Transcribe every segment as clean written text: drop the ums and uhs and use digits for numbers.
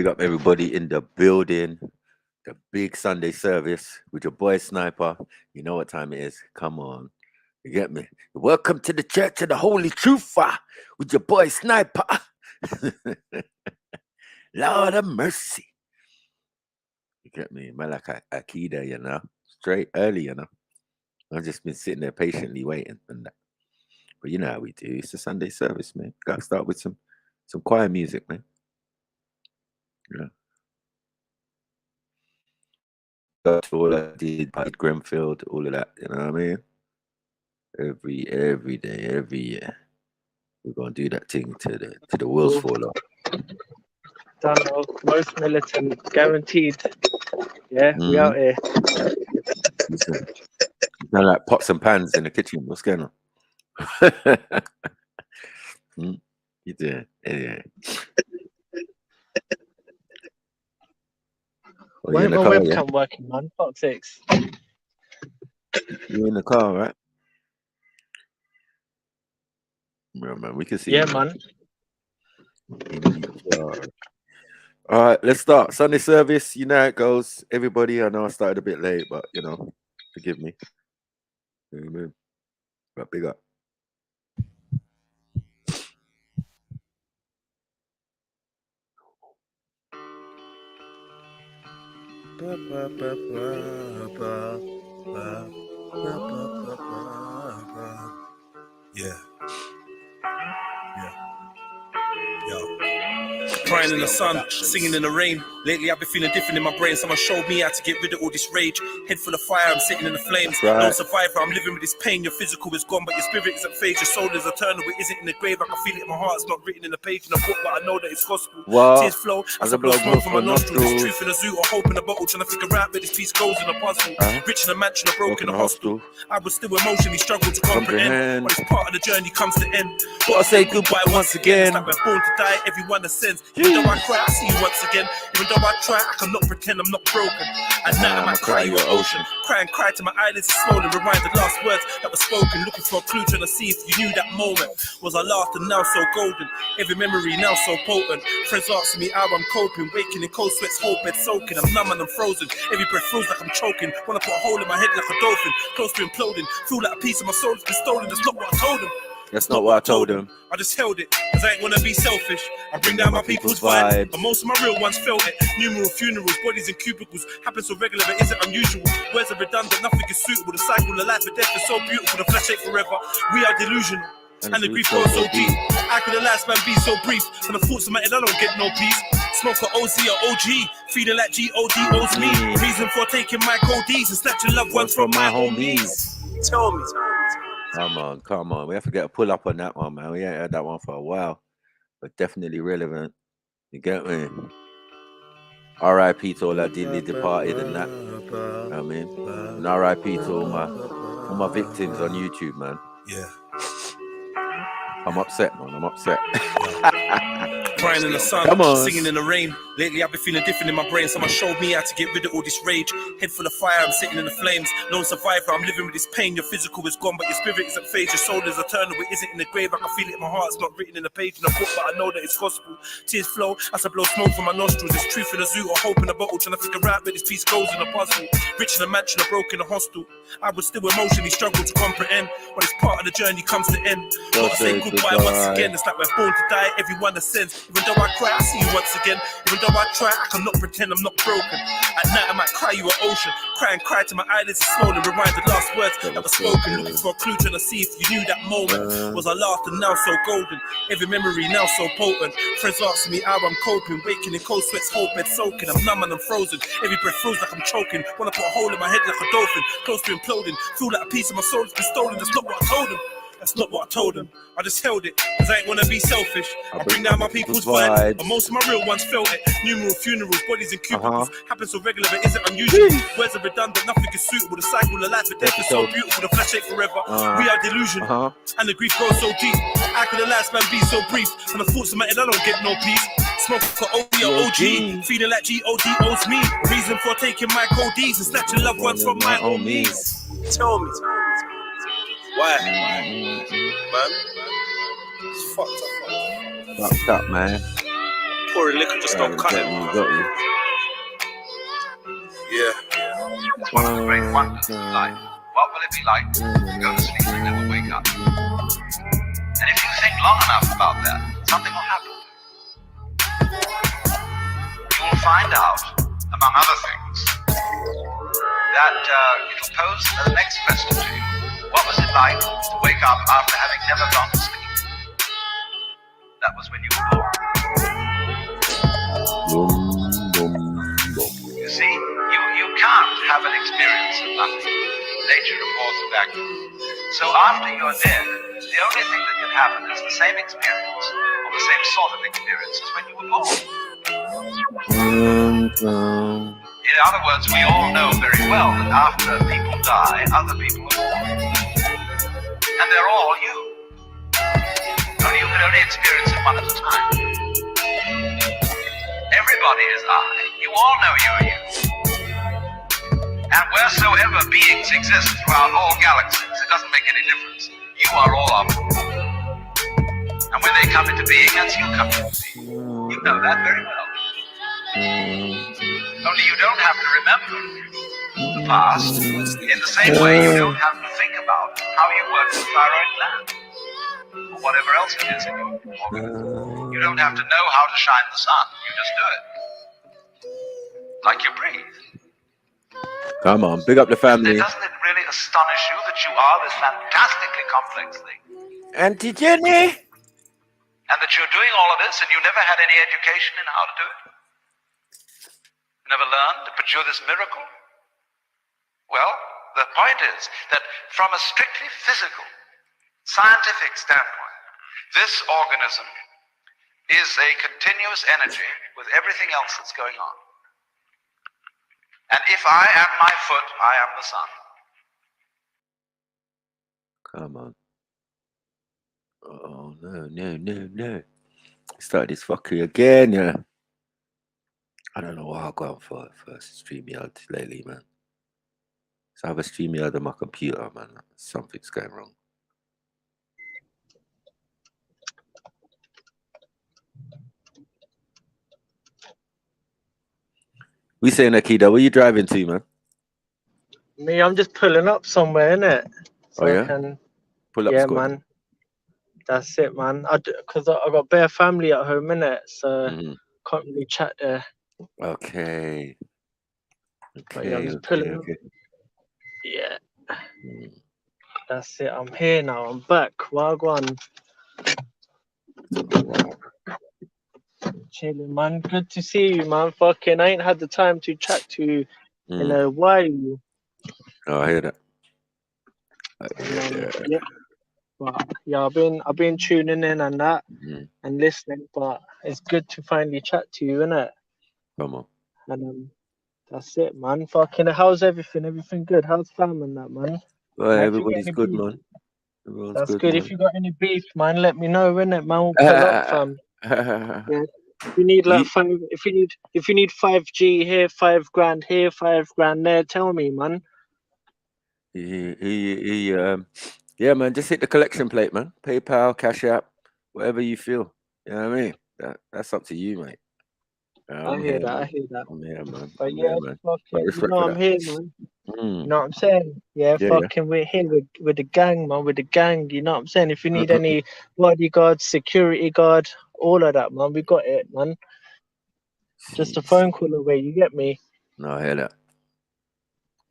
Big up everybody in the building. The big Sunday service with your boy Sniper. You know what time it is. Come on. You get me? Welcome to the Church of the Holy Truther with your boy Sniper. Lord of mercy. You get me? Man, like a key there, you know. Straight early, you know. I've just been sitting there patiently waiting and that. But you know how we do. It's a Sunday service, man. Gotta start with some choir music, man. Yeah. Go to all I did, Grenfield, all of that, you know what I mean? Every day, every year. We're gonna do that thing to the wheels fall off. Done, most militant, guaranteed. Yeah, we out here. Listen, you sound like pots and pans in the kitchen. What's going on? You do, yeah. Why ain't my webcam working, man? Fuck sakes. You in the car, right? Yeah, man, we can see. Yeah, you, man. All right, let's start. Sunday service, you know how it goes. Everybody, I know I started a bit late, but you know, forgive me. Amen. But big up. Yeah. Yo. Crying in the sun, singing in the rain. Lately I've been feeling different in my brain. Someone showed me how to get rid of all this rage. Head full of fire, I'm sitting in the flames. Right. No survivor, I'm living with this pain. Your physical is gone, but your spirit isn't phased. Your soul is eternal, it isn't in the grave. I can feel it in my heart, it's not written in the page in a book, but I know that it's gospel. Wow. Tears flow as I blow smoke from my nostrils. There's truth in a zoo or hope in a bottle. Trying to figure out where this piece goes in a puzzle. Rich in a mansion, a broken a hostel. I would still emotionally struggle to comprehend. But it's part of the journey comes to end. Gotta say goodbye once again. It's like we're born to die, everyone ascends. Even though I cry, I see you once again. Even though I try, I cannot pretend I'm not broken. At night I might cry you an ocean. Cry and cry till my eyelids are swollen. Rewind the last words that were spoken. Looking for a clue, trying to see if you knew that moment. Was I laughed and now so golden? Every memory now so potent. Friends asking me how I'm coping. Waking in cold sweats, whole bed soaking. I'm numb and I'm frozen. Every breath feels like I'm choking. Wanna put a hole in my head like a dolphin. Close to imploding. Feel like a piece of my soul has been stolen. That's not what I told him. That's not what I told him. I just held it, cause I ain't wanna be selfish. I bring down my people's vibe, but most of my real ones felt it. Numeral funerals, bodies in cubicles. Happen so regular, but isn't unusual. Words are redundant, nothing is suitable. The cycle of life and death is so beautiful. The flesh ain't forever. We are delusional, and the grief goes so deep. How could the last man be so brief? When the thoughts of my head, I don't get no peace. Smoke a OZ or OG, feeling like G.O.D. owes me. Reason for taking my codees and snatching loved ones from my homies. Tell me. Come on. We have to get a pull up on that one, man. We ain't had that one for a while, but definitely relevant. You get me? R.I.P. to all that dearly departed and that. You know what I mean? And R.I.P. to all my victims on YouTube, man. Yeah. I'm upset, man. I'm upset. Crying in the sun, singing in the rain. Lately I've been feeling different in my brain. Someone showed me how to get rid of all this rage. Head full of fire, I'm sitting in the flames. No survivor, I'm living with this pain. Your physical is gone, but your spirit isn't phased. Your soul is eternal, it isn't in the grave. I can feel it in my heart, it's not written in the page in a book, but I know that it's gospel. Tears flow as I blow smoke from my nostrils. There's truth in a zoo or hope in a bottle. Trying to figure out where this piece goes in a puzzle. Rich in a mansion, a broken a hostel. I would still emotionally struggle to comprehend, but it's part of the journey comes to end. Gotta say goodbye once again. It's like we're born to die, everyone ascends. Even though I cry, I see you once again. Even though I try, I cannot pretend I'm not broken. At night I might cry you an ocean. Cry and cry till my eyelids are swollen. Rewind the last words that were spoken. Looking for a clue, trying to see if you knew that moment. Was I laughed and now so golden? Every memory now so potent. Friends asking me how I'm coping. Waking in cold sweats, whole bed soaking. I'm numb and I'm frozen. Every breath feels like I'm choking. Wanna put a hole in my head like a dolphin. Close to imploding. Feel like a piece of my soul has been stolen. That's not what I told him. That's not what I told him. I just held it, cause I ain't wanna be selfish. I bring down my people's vibe, but most of my real ones felt it. Numeral funerals, bodies in cubicles. Happen so regular, but isn't unusual. Words are redundant, nothing is suitable. The cycle of life and death is so beautiful. The flesh ain't forever. We are delusional, and the grief goes so deep. How could the last man be so brief? When the thoughts of my head, I don't get no peace. Smoke for OD or OG, feeling like G.O.D. owes me. Reason for taking my codees and snatching loved ones from my homies. Tell me. Why? Man? It's fucked up, man. pouring liquor just don't cut it. Yeah. It's one of the great wonders of life. What will it be like to go to sleep and never wake up? And if you think long enough about that, something will happen. You will find out, among other things, that it'll pose the next question to you. What was it like to wake up after having never gone to sleep? That was when you were born. You see, you can't have an experience of nothing. Nature reports a vacuum. So after you're dead, the only thing that can happen is the same experience, or the same sort of experience as when you were born. In other words, we all know very well that after people die, other people are born. And they're all you. Only you can only experience it one at a time. Everybody is I. You all know you are you. And wheresoever beings exist throughout all galaxies, it doesn't make any difference. You are all of them. And when they come into being, as you come into being. You know that very well. Only you don't have to remember the past. In the same way, you don't have to think about how you work the thyroid gland. Or whatever else it is in your organ. You don't have to know how to shine the sun. You just do it. Like you breathe. Come on, big up the family. Doesn't it really astonish you that you are this fantastically complex thing? Auntie Jenny? And that you're doing all of this and you never had any education in how to do it? Never learned to produce this miracle? Well, the point is that from a strictly physical, scientific standpoint, this organism is a continuous energy with everything else that's going on. And if I am my foot, I am the sun. Come on. Oh, no. Start this fuckery again, yeah. I don't know what I've gone for StreamYard lately, man. So I have a StreamYard on my computer, man. Something's going wrong. We saying, Akida, where you driving to, man? Me, I'm just pulling up somewhere, innit? So yeah? I can, Pull up, yeah, squad. man. That's it, man. Because I got bare family at home, innit? So can't really chat there. Okay. But yeah, I'm just pulling up. Yeah. That's it. I'm here now. I'm back. Wagwan. Chilling, man. Good to see you, man. Fucking, I ain't had the time to chat to you in a while. Oh, I hear that. Yeah. But yeah, I've been tuning in and that and listening. But it's good to finally chat to you, innit? Come on. And that's it, man. Fucking, how's everything? Everything good? How's fam and that, man? Well, everybody's good, man. That's good. If you got any beef, man, let me know, innit, man. We'll pull up, fam. Yeah. If you need like if you need 5G here, 5 grand here, 5 grand there, tell me, man. Yeah, man. Just hit the collection plate, man. PayPal, Cash App, whatever you feel. You know what I mean? That's up to you, mate. I hear that. I'm here, man. But man. Fucking, I'm here, man. You know what I'm saying? Yeah, we're here with the gang, man. With the gang, you know what I'm saying? If you need any bodyguard, security guard, all of that, man, we got it, man. Just a phone call away. You get me? No, I hear that.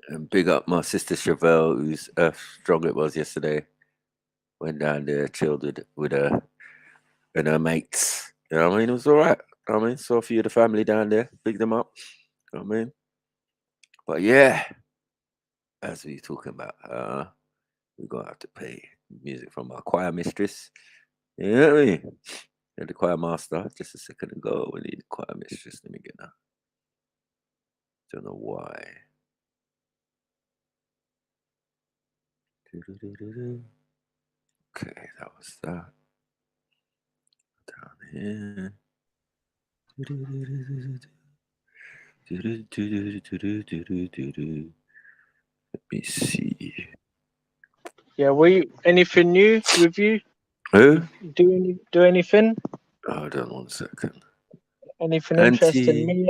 And big up my sister Chevelle, whose strong it was yesterday. Went down there, chilled with her and her mates. You know what I mean? It was all right. You know what I mean? Saw a few of the family down there, picked them up. You know what I mean? But yeah, as we talking about, we're going to have to pay music from our choir mistress. You know what I mean? And the choir master, just a second ago, we need the choir mistress. Let me get that. Don't know why. Okay, that was that. Down here. Let me see. Yeah, anything new with you? Who? Do anything? Hold on 1 second. Anything interesting? Me,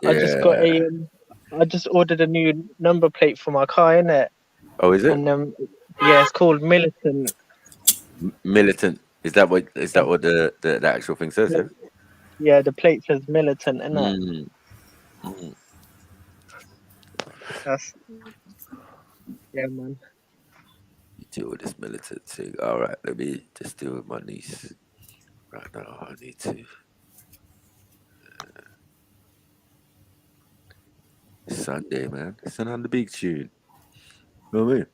I just got I just ordered a new number plate for my car, innit? Oh, is it? And yeah, it's called Militant. Militant. Is that what the actual thing says? Yeah, the plate says Militant, innit? That's man. You deal with this militant thing. All right, let me just deal with my niece right now. I need to. Sunday, man. Send on the big tune. You know what I mean?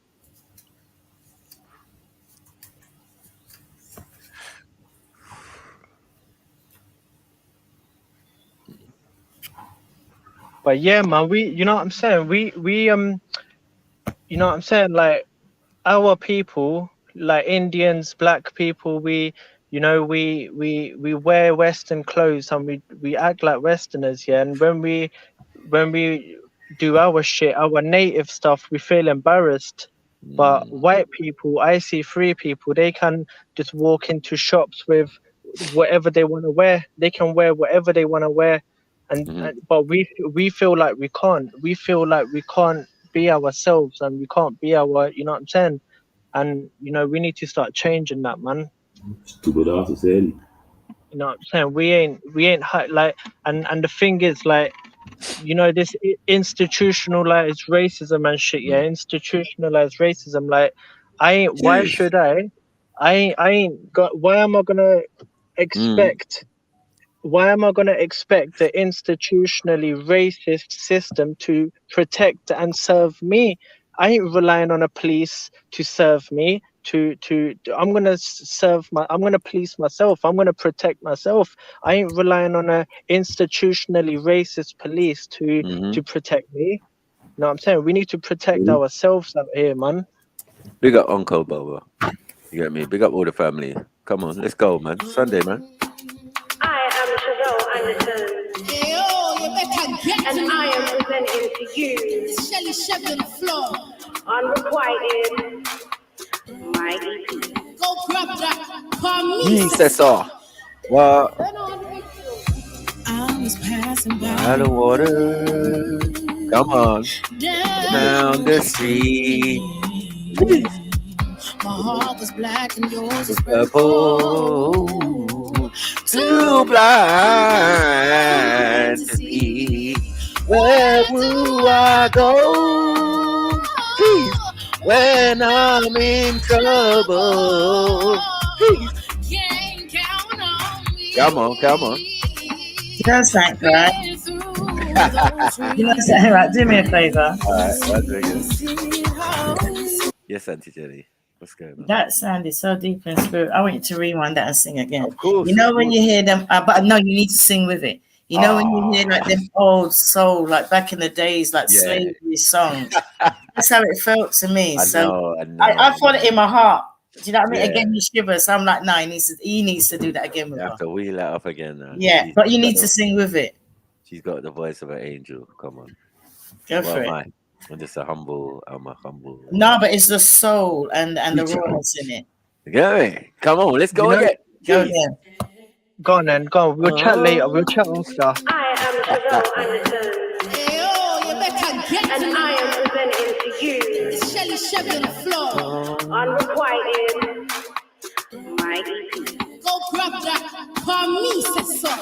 But yeah, man, you know what I'm saying? We you know what I'm saying? Like our people, like Indians, black people, we wear Western clothes and we act like Westerners, yeah. And when we do our shit, our native stuff, we feel embarrassed. But white people, I see free people, they can just walk into shops with whatever they want to wear. They can wear whatever they want to wear. But we feel like we can't. We feel like we can't be ourselves and we can't be our, you know what I'm saying? And we need to start changing that, man. You know what I'm saying? We ain't like, and the thing is, like, this institutionalized racism and shit, yeah, institutionalized racism, like, why should I ain't got, why am I gonna expect the institutionally racist system to protect and serve me? I ain't relying on a police to serve me. I'm gonna police myself. I'm gonna protect myself. I ain't relying on a institutionally racist police to protect me. You know what I'm saying? We need to protect ourselves out here, man. Big up Uncle Boba. You get me? Big up all the family. Come on, let's go, man. Sunday, man. I am Chazelle Anderson, and I am presenting to you Unrequited, my EP. Go grab that. Says so. What? I was passing by the water. Come on. Down the street. My heart was black and yours was purple. Too blind to see. Where will I go? Please. When I'm in trouble. Please. Come on. You know something, right? You know something, right? Do me a favour. Alright, yes, Auntie Jenny. What's going on? That sounded so deep in spirit. I want you to rewind that and sing again. Of course. You know when you hear them, but no, you need to sing with it. You know when you hear like them old soul, like back in the days, like slavery songs. That's how it felt to me. I know. I felt it in my heart. Do you know what I mean? Again, you shiver. So I'm like, no, he needs to do that again with her. You have to wheel that up again now. Yeah, but you need to sing with it. She's got the voice of an angel. Come on. Go for it. I'm just a humble. No, but it's the soul and the rawness in it. Okay, come on, let's go again. Go again. Go on then, go on. We'll chat later. We'll chat after. I am Chazelle Anderson, and I am presenting to you Unrequited, my EP. Go grab that. For me, says so.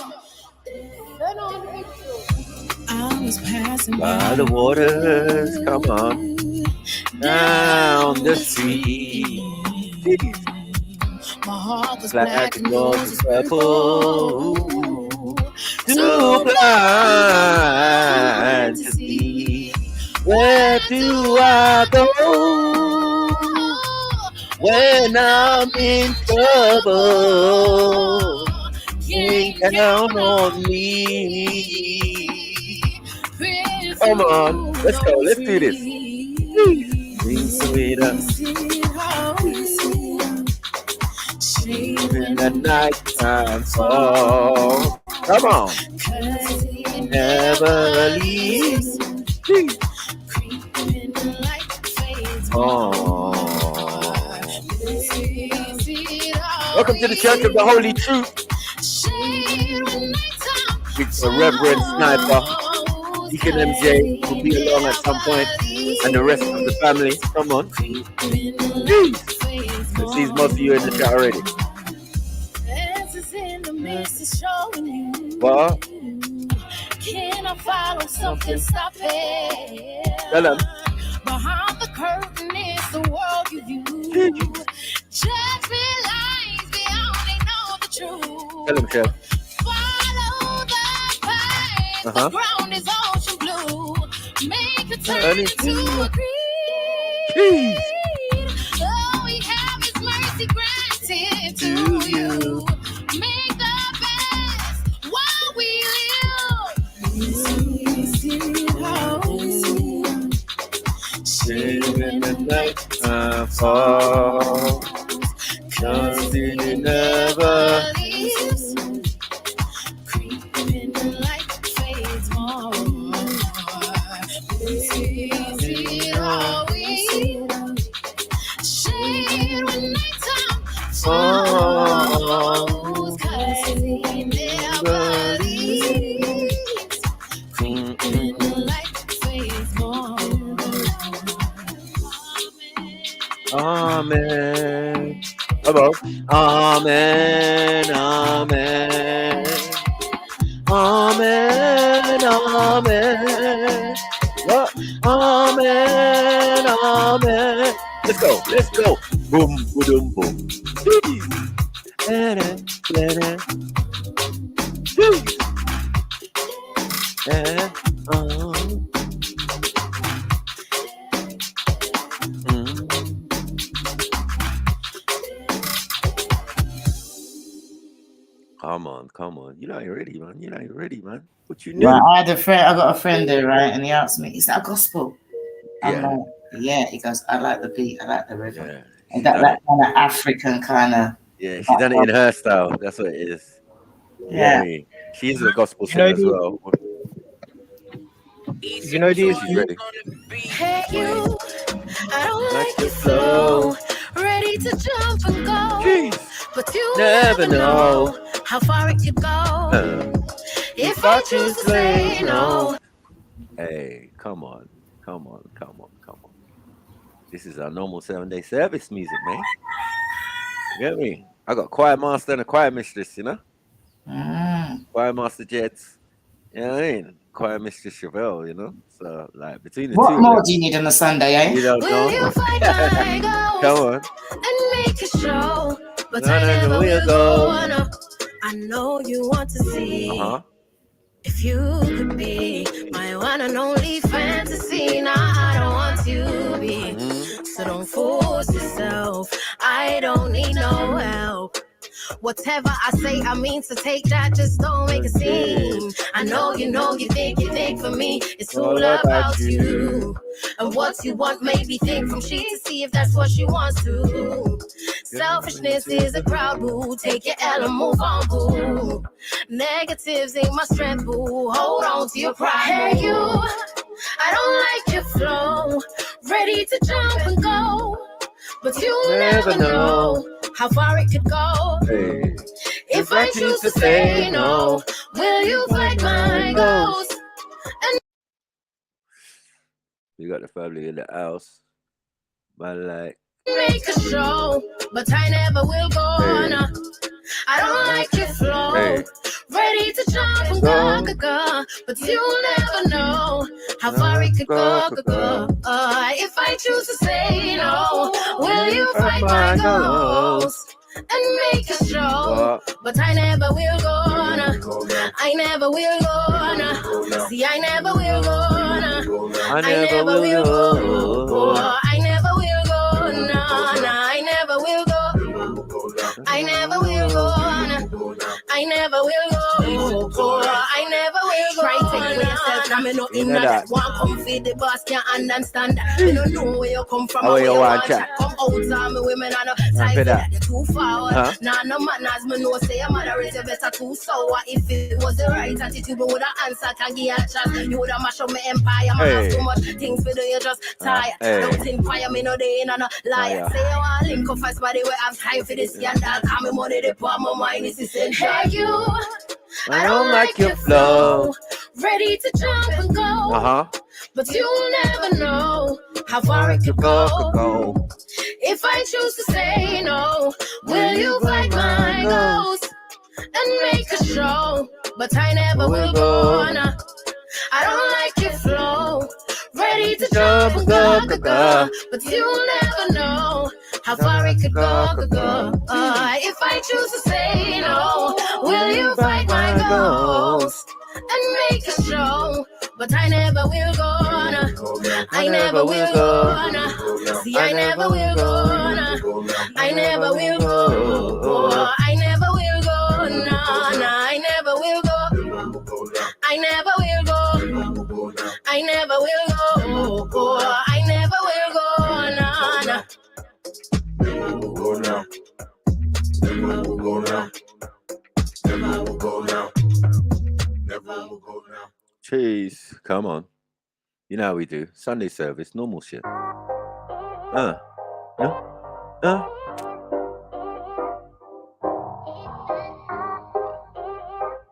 I was passing by the waters, come on, down the street. My heart was black and yours was purple. Too blind to see. Where do I go when I'm in trouble? Can't count on me. Come on, let's go. Let's do this. In the night time fall. Come on. Never leave. Oh. Welcome to the Church of the Holy Truth. It's a Reverend Sniper. Deacon MJ will be along at some point, and the rest of the family. Come on. Jeez. It sees most of you in the chat already. What? Can I follow something? Stop it. Tell them. Behind the curtain is the world you view. Judgment lies, we only know the truth. Tell them, Chef. Follow the path. The ground is ocean blue. Make the turn into a creed. All we have is mercy granted to you. Make the best while we live. When the night falls, cause it never leaves. Creeping in the light fades more. It always shade when nighttime falls, cause it never leaves. Creeping in the light fades more. Amen. About Amen, Amen, Amen, Amen. What? Amen, Amen. Let's go, let's go. Boom, boom, boom. Come on. You're not ready, man. What you knew? Well, I got a friend there, right? And he asked me, is that gospel? I'm like, yeah. He goes, I like the beat, I like the rhythm. Yeah. And that kind of African kind of. Yeah, she's done it in her style. That's what it is. Yeah. She is a gospel singer as well. You know these? She's ready. Hey you, I don't like your flow. Ready to jump and go. Jeez. But you Never know how far it could go. If I choose to say no. Hey, come on. This is our normal 7-day service music, man. You get me? I got choir master and a choir mistress, you know? Choir master Jets. You know what I mean? Choir mistress Chevelle, you know? So, like, between the two. What more do you need on a Sunday, eh? You don't know. You fight my goals Come on. and make a show. But No, I never will go. go. I know you want to see if you could be my one and only fantasy. Now I don't want you to be. So don't force yourself. I don't need no help. Whatever I say, I mean to take that, just don't make a scene. I know you think for me, it's all about you. And what you want made me think from she to see if that's what she wants to. Selfishness is a crowd, boo. Take your L and move on, boo. Negatives ain't my strength, boo. Hold on to your pride. Hey, you, I don't like your flow. Ready to jump and go. But you never know how far it could go. Hey. If I choose to say no, will you fight my ghost? And We got the family in the house. Man, like, make a show, but I never will go on. I don't like your flow. Hey. Ready to jump and go, but you never know how far it could go. If I choose to say no, will you fight my ghost and make a show? But I never will go on. I never will go on. See, I never will go on. I never will go. I never will go. No, I never will go. I never will go on. I never will go. I never will go. Try to take away yourself. Now me not in that. One come feed the boss can't understand that. Me don't know where you come from. Where you want chat? Come out, me women and time for that. You're too forward. Nah, no manners. Me know say your mother is better too sour. If it was the right attitude, me woulda answered. Can give a chance. You woulda mash up my empire. Man, have too much things for do. You just tired. Don't inquire me no day in and a liar. Say you want link up fast, but they will have time for this scandal. Call me money, they pour my mind is essential. Hey you, I don't like your flow. Ready to jump and go. But you'll never know how far it could go. If I choose to say no, will you fight my ghost and make a show? But I never will go. I don't like your flow. Ready to jump and go. But you'll never know how far it could go. If I choose to say no, will you fight my ghost and make a show? But I never will go. I never will go. See, I never will go. I never will go. I never will go. I never will go. I never will go. I never will go. I never will go. Never will go now. Never will go now. Never will go now. Never will go now. Jeez, come on. You know how we do. Sunday service, normal shit.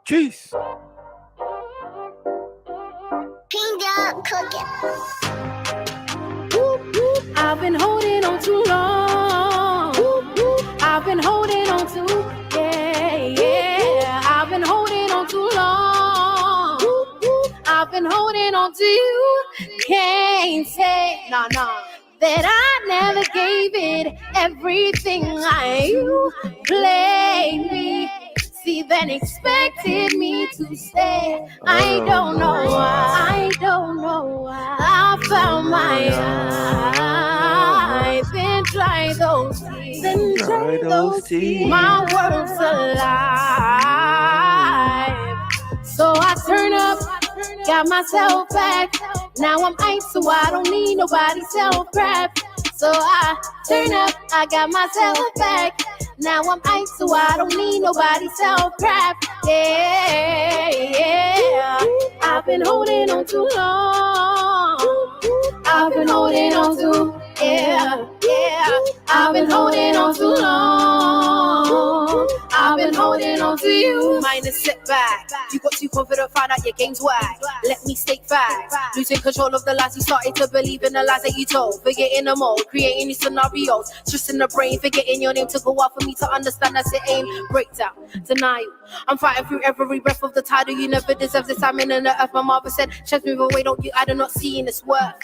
Jeez. Finger cooking. I've been holding on too long. I've been holding on too, yeah. I've been holding on too long. I've been holding on to you. Can't say, no, that I never gave it everything you played me. See, then expected me to stay. I don't know why. I found my eyes. Then dry those tears. My world's alive. So I turn up, got myself back. Now I'm ice, so I don't need nobody's self-rap. So I turn up, I got myself back. Now I'm ice, so I don't need nobody's self-rap. Yeah. I've been holding on too long. I've been holding on too, yeah. I've been holding on too long. I've been holding on to you. Mine is set back. You got too confident, found out your game's whack. Let me stake facts. Losing control of the lies you started to believe in the lies that you told. Forgetting the mode, creating these scenarios. Just in the brain, forgetting your name to go out for me to understand that's the aim. Breakdown, denial. I'm fighting through every breath of the title. You never deserve this. I'm in the earth. My mother said, "Chest move away, don't you? I do not see in this worth.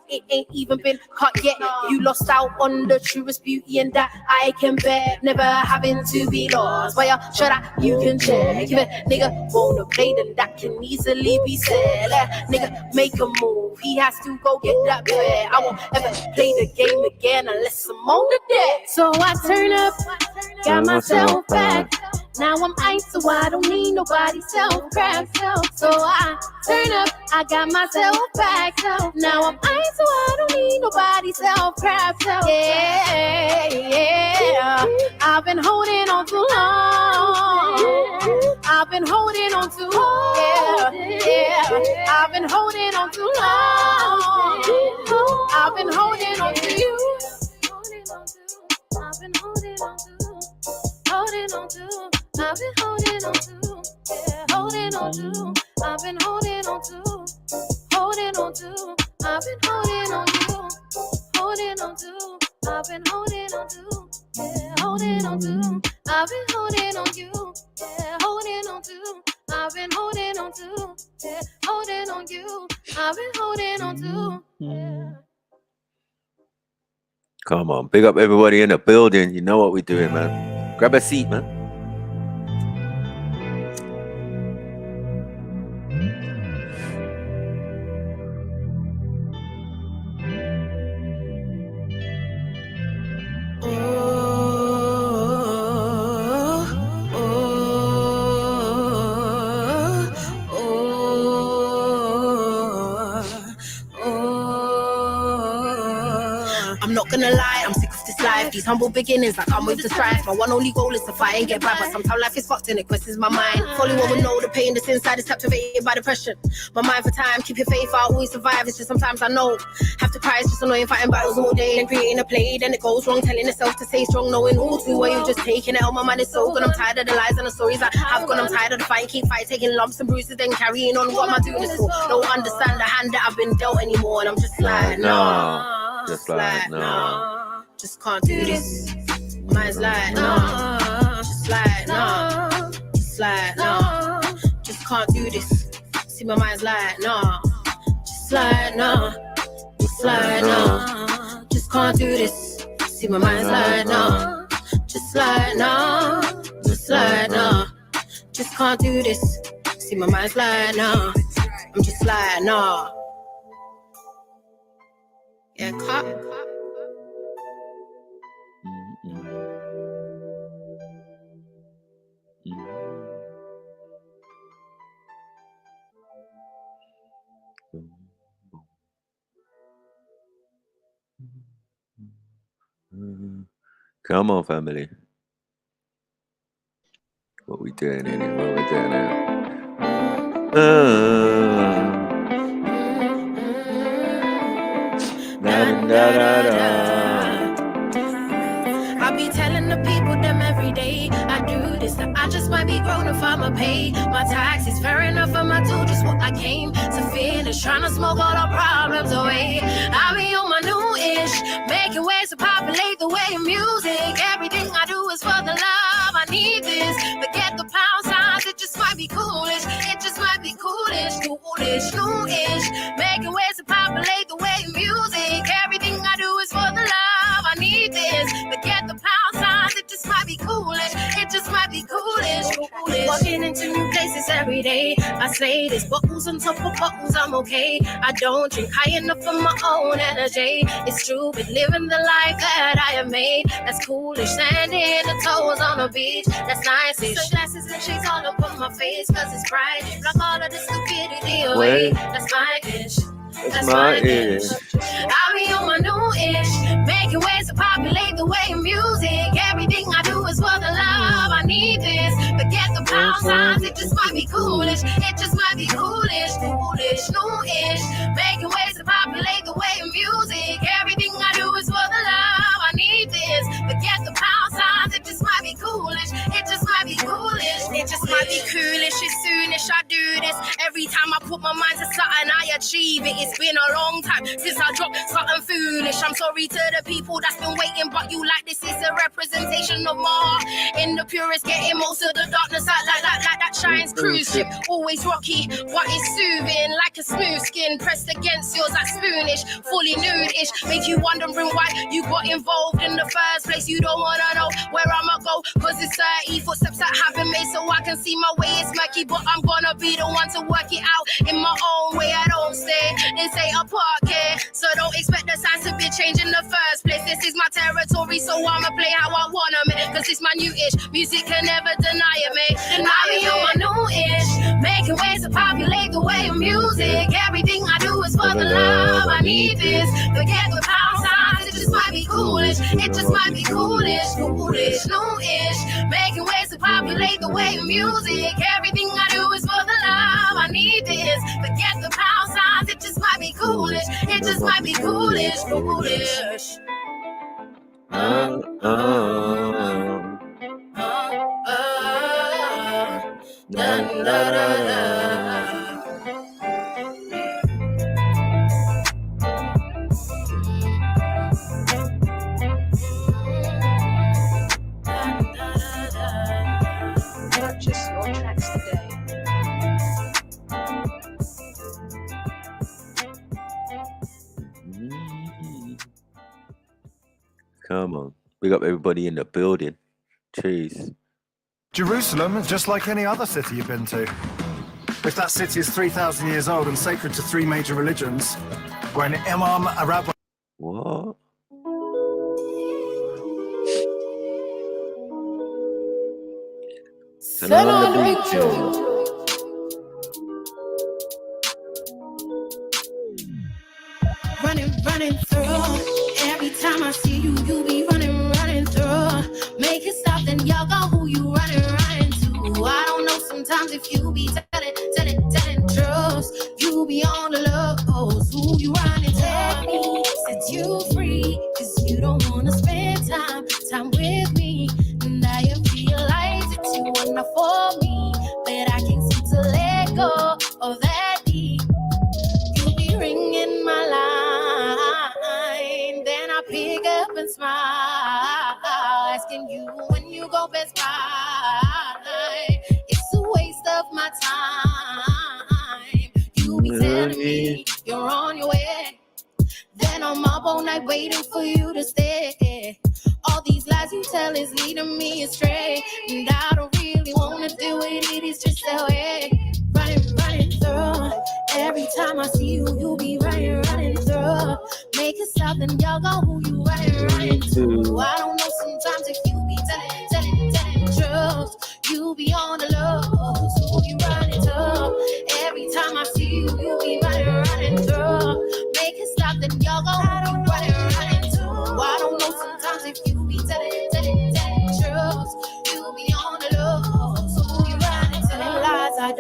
It ain't even been cut yet. You lost out on the truest beauty, and that I can bear. Never having to be lost. Why shut up? You can check. If a nigga wanna play, then that can easily be said. Nigga, make a move. He has to go get that bag. I won't ever play the game again unless I'm on the deck. So I turn up, got myself back. Now I'm ice, so I don't need nobody's self-crap. So I turn up, I got myself back. Now I'm ice, so I don't need nobody's self-crap. Yeah. I've been holding on too long. I've been holding on too long. Yeah. I've been holding on too long. I've been holding on to you. I've been holding on to. Holding on to, I've been holding on to, yeah, holding on to, I've been holding on to, holding on to, I've been holding on you, holding on to, I've been holding on to, yeah, holding on to, I've been holding on you, yeah, holding on to, I've been holding on to, yeah, holding on you, I've been holding on to, yeah. Come on, big up everybody in the building. You know what we're doing, man. Grab a seat, man. I'm not gonna lie, I'm sick of this life. These humble beginnings that come with the strife. My one only goal is to fight and get by, but sometimes life is fucked and it questions my mind. Fully woman know the pain that's inside is captivated by depression. My mind for time, keep your faith, I'll always survive. It's just sometimes I know have to cry, it's just annoying fighting battles all day and creating a play. Then it goes wrong, telling itself to stay strong, knowing all too well you're just taking it out. My mind is so good, I'm tired of the lies and the stories that I've gone. I'm tired of the fight, keep fighting, taking lumps and bruises, then carrying on. What am I doing this for? Don't understand the hand that I've been dealt anymore, and I'm just like, nah, just like, nah, just can't do this. Mine's like, nah, just like, nah, just like, nah, just can't do this. See, my mind's like, nah, just like, nah, just like, nah, just can't do this. See, my mind's like, nah, just like, nah, just like, nah, just can't do this. See, my mind's like, nah, I'm just like, nah. Yeah, cut. Come on, family. What we doing in it? What we doing now? I be telling the people them every day I do this, that I just might be grown if I'ma pay my taxes. Fair enough, I'ma do just what I came to finish, trying to smoke all the problems away. I be on my new-ish, making ways to populate the way of music. Everything I do is for the love, I need this. Forget the pound signs, it just might be coolish. It just might be coolish, coolish, new-ish, making ways to populate the way of music. Everything I do is for the love, I need this. Forget the pound signs, it just might be coolish. It just might be coolish, coolish. Walking into new places every day. I say this, bottles on top of bottles, I'm okay. I don't drink high enough for my own energy. It's true, but living the life that I have made, that's coolish. Sanding the toes on the beach, that's nice-ish. Sunglasses and shades all up on my face, cause it's bright. Block all of the stupidity away, that's my ish. That's my ish. I be on my new-ish, making ways to populate the way of music. Everything I do is for the love, I need this. Forget the pound signs, it just might be coolish. It just might be coolish, coolish, new-ish, making ways to populate the way of music. Everything I do is for the love, I need this. Forget the pound signs, it just might be coolish. It just might be coolish. It just might be coolish, it's soonish I do this. Every time I put my mind to something, I achieve it. It's been a long time since I dropped something foolish. I'm sorry to the people that's been waiting, but you like this is a representation of more. In the purest, getting most of the darkness out like that shines cruise ship. Always rocky, but it's soothing like a smooth skin pressed against yours like spoonish, fully nude-ish. Make you wondering why you got involved in the first place. You don't wanna know where I'ma go, cause it's 30 footsteps that haven't made so I can see my way. It's murky, but I'm gonna be the one to work it out in my own way. I don't stay, they say apart here, so don't expect the signs to be changed in the first place. This is my territory, so I'ma play how I wanna, man, cause it's my new-ish. Music can never deny it, man. I be on my new-ish, making ways to populate the way of music. Everything I do is for the love, I need this. Forget the pound signs, it just might be coolish. It just might be coolish, coolish, new-ish, making ways to populate the way of music. Everything I do is for the love, I need this. Forget the pound signs, it just might be coolish. It just might be coolish, coolish. Purchase your tracks today. Come on. Big up everybody in the building. Cheers. Jerusalem is just like any other city you've been to. If that city is 3,000 years old and sacred to three major religions, when Imam, a rabbi... What? Sit on the beach. Running through every time I see you, you be running through. Make it stop, then y'all go who you running to. I don't know sometimes if you be telling truths. You be on the lows, who you running to. Let me set you free, cause you don't wanna spend time with me. And I realize that you wanna for me, but I can't seem to let go of that need. You be ringing my line, then I pick up and smile, asking you when you go best buy. It's a waste of my time. You be telling me you're on your way, then I'm up all night waiting for you to stay. All these lies you tell is leading me astray, and I don't really wanna do it. It is just that way. Running through. Every time I see you, you be running through. Make it stop, then y'all go who you running to. I don't know sometimes if you be telling truths. You be on the lows, who you running to. Every time I see you, you be running through. Make it stop, then y'all go who you running to. I don't know sometimes if you be telling truths. You be on the lows, who you running to. Lies I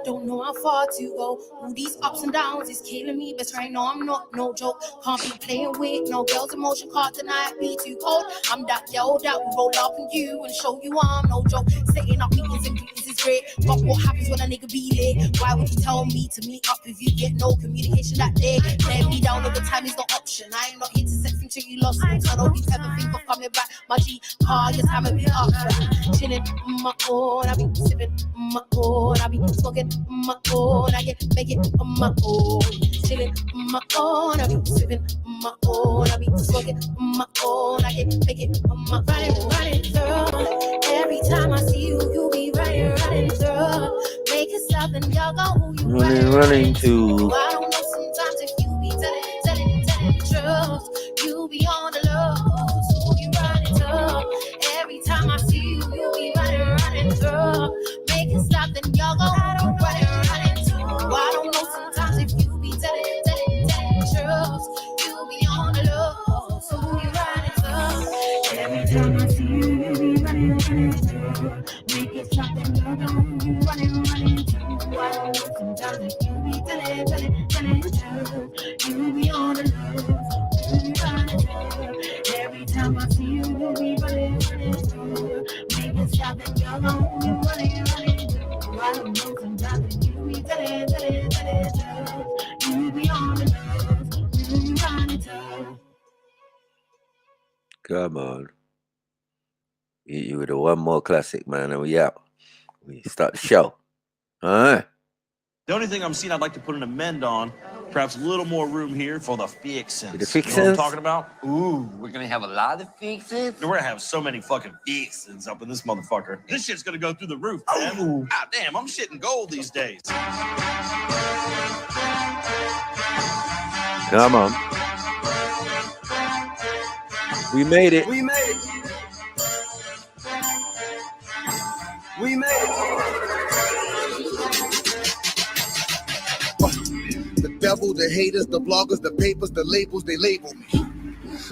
don't know how far to go. Ooh, these ups and downs is killing me, but right now I'm not no joke. Can't be playing with no girls' emotion card tonight, be too cold. I'm that yo that will roll up on you and show you I'm no joke. Setting up meetings and meetings is great, but what happens when a nigga be late? Why would you tell me to meet up if you get no communication that day? Let me down all the time is no option. I ain't not here to set things till you lost. I don't be ever think of coming back. My G, car, your time will be up. Chilling my own, I be sipping my own, I be smoking my own, I get make it on my own. Chilling my own, I be sipping my own, I be smoking my own, I get make it on my running through. Every time I see you, you be running through. Make it stop and y'all go who you running to. I don't know sometimes if you be telling truths. You be on the lows, who you running to. Every time I see you, you be running through. Make it stop, then y'all go running to. I don't know sometimes if you be telling truths. You be on the lows, who you running to. Every time I see you, you be running through. Make it stop, then y'all go running to. I don't know sometimes if you be telling truths. You be on the lows, who you running to. Every time I see you, you be running through. Make it stop, then y'all go running to. I don't know sometimes if you be telling truths. You be on the lows, who you running to. Come on. You with a one more classic, man, and we out. We start the show. All right. The only thing I'm seeing I'd like to put an amend on, perhaps a little more room here for the fixins. The fixins? You know what I'm talking about? Ooh, we're gonna have a lot of fixins? We're gonna have so many fucking fixins up in this motherfucker. This shit's gonna go through the roof, man. Oh. God damn, I'm shitting gold these days. Come on. We made it. We made it. We made it. The devil, the haters, the bloggers, the papers, the labels, they label me.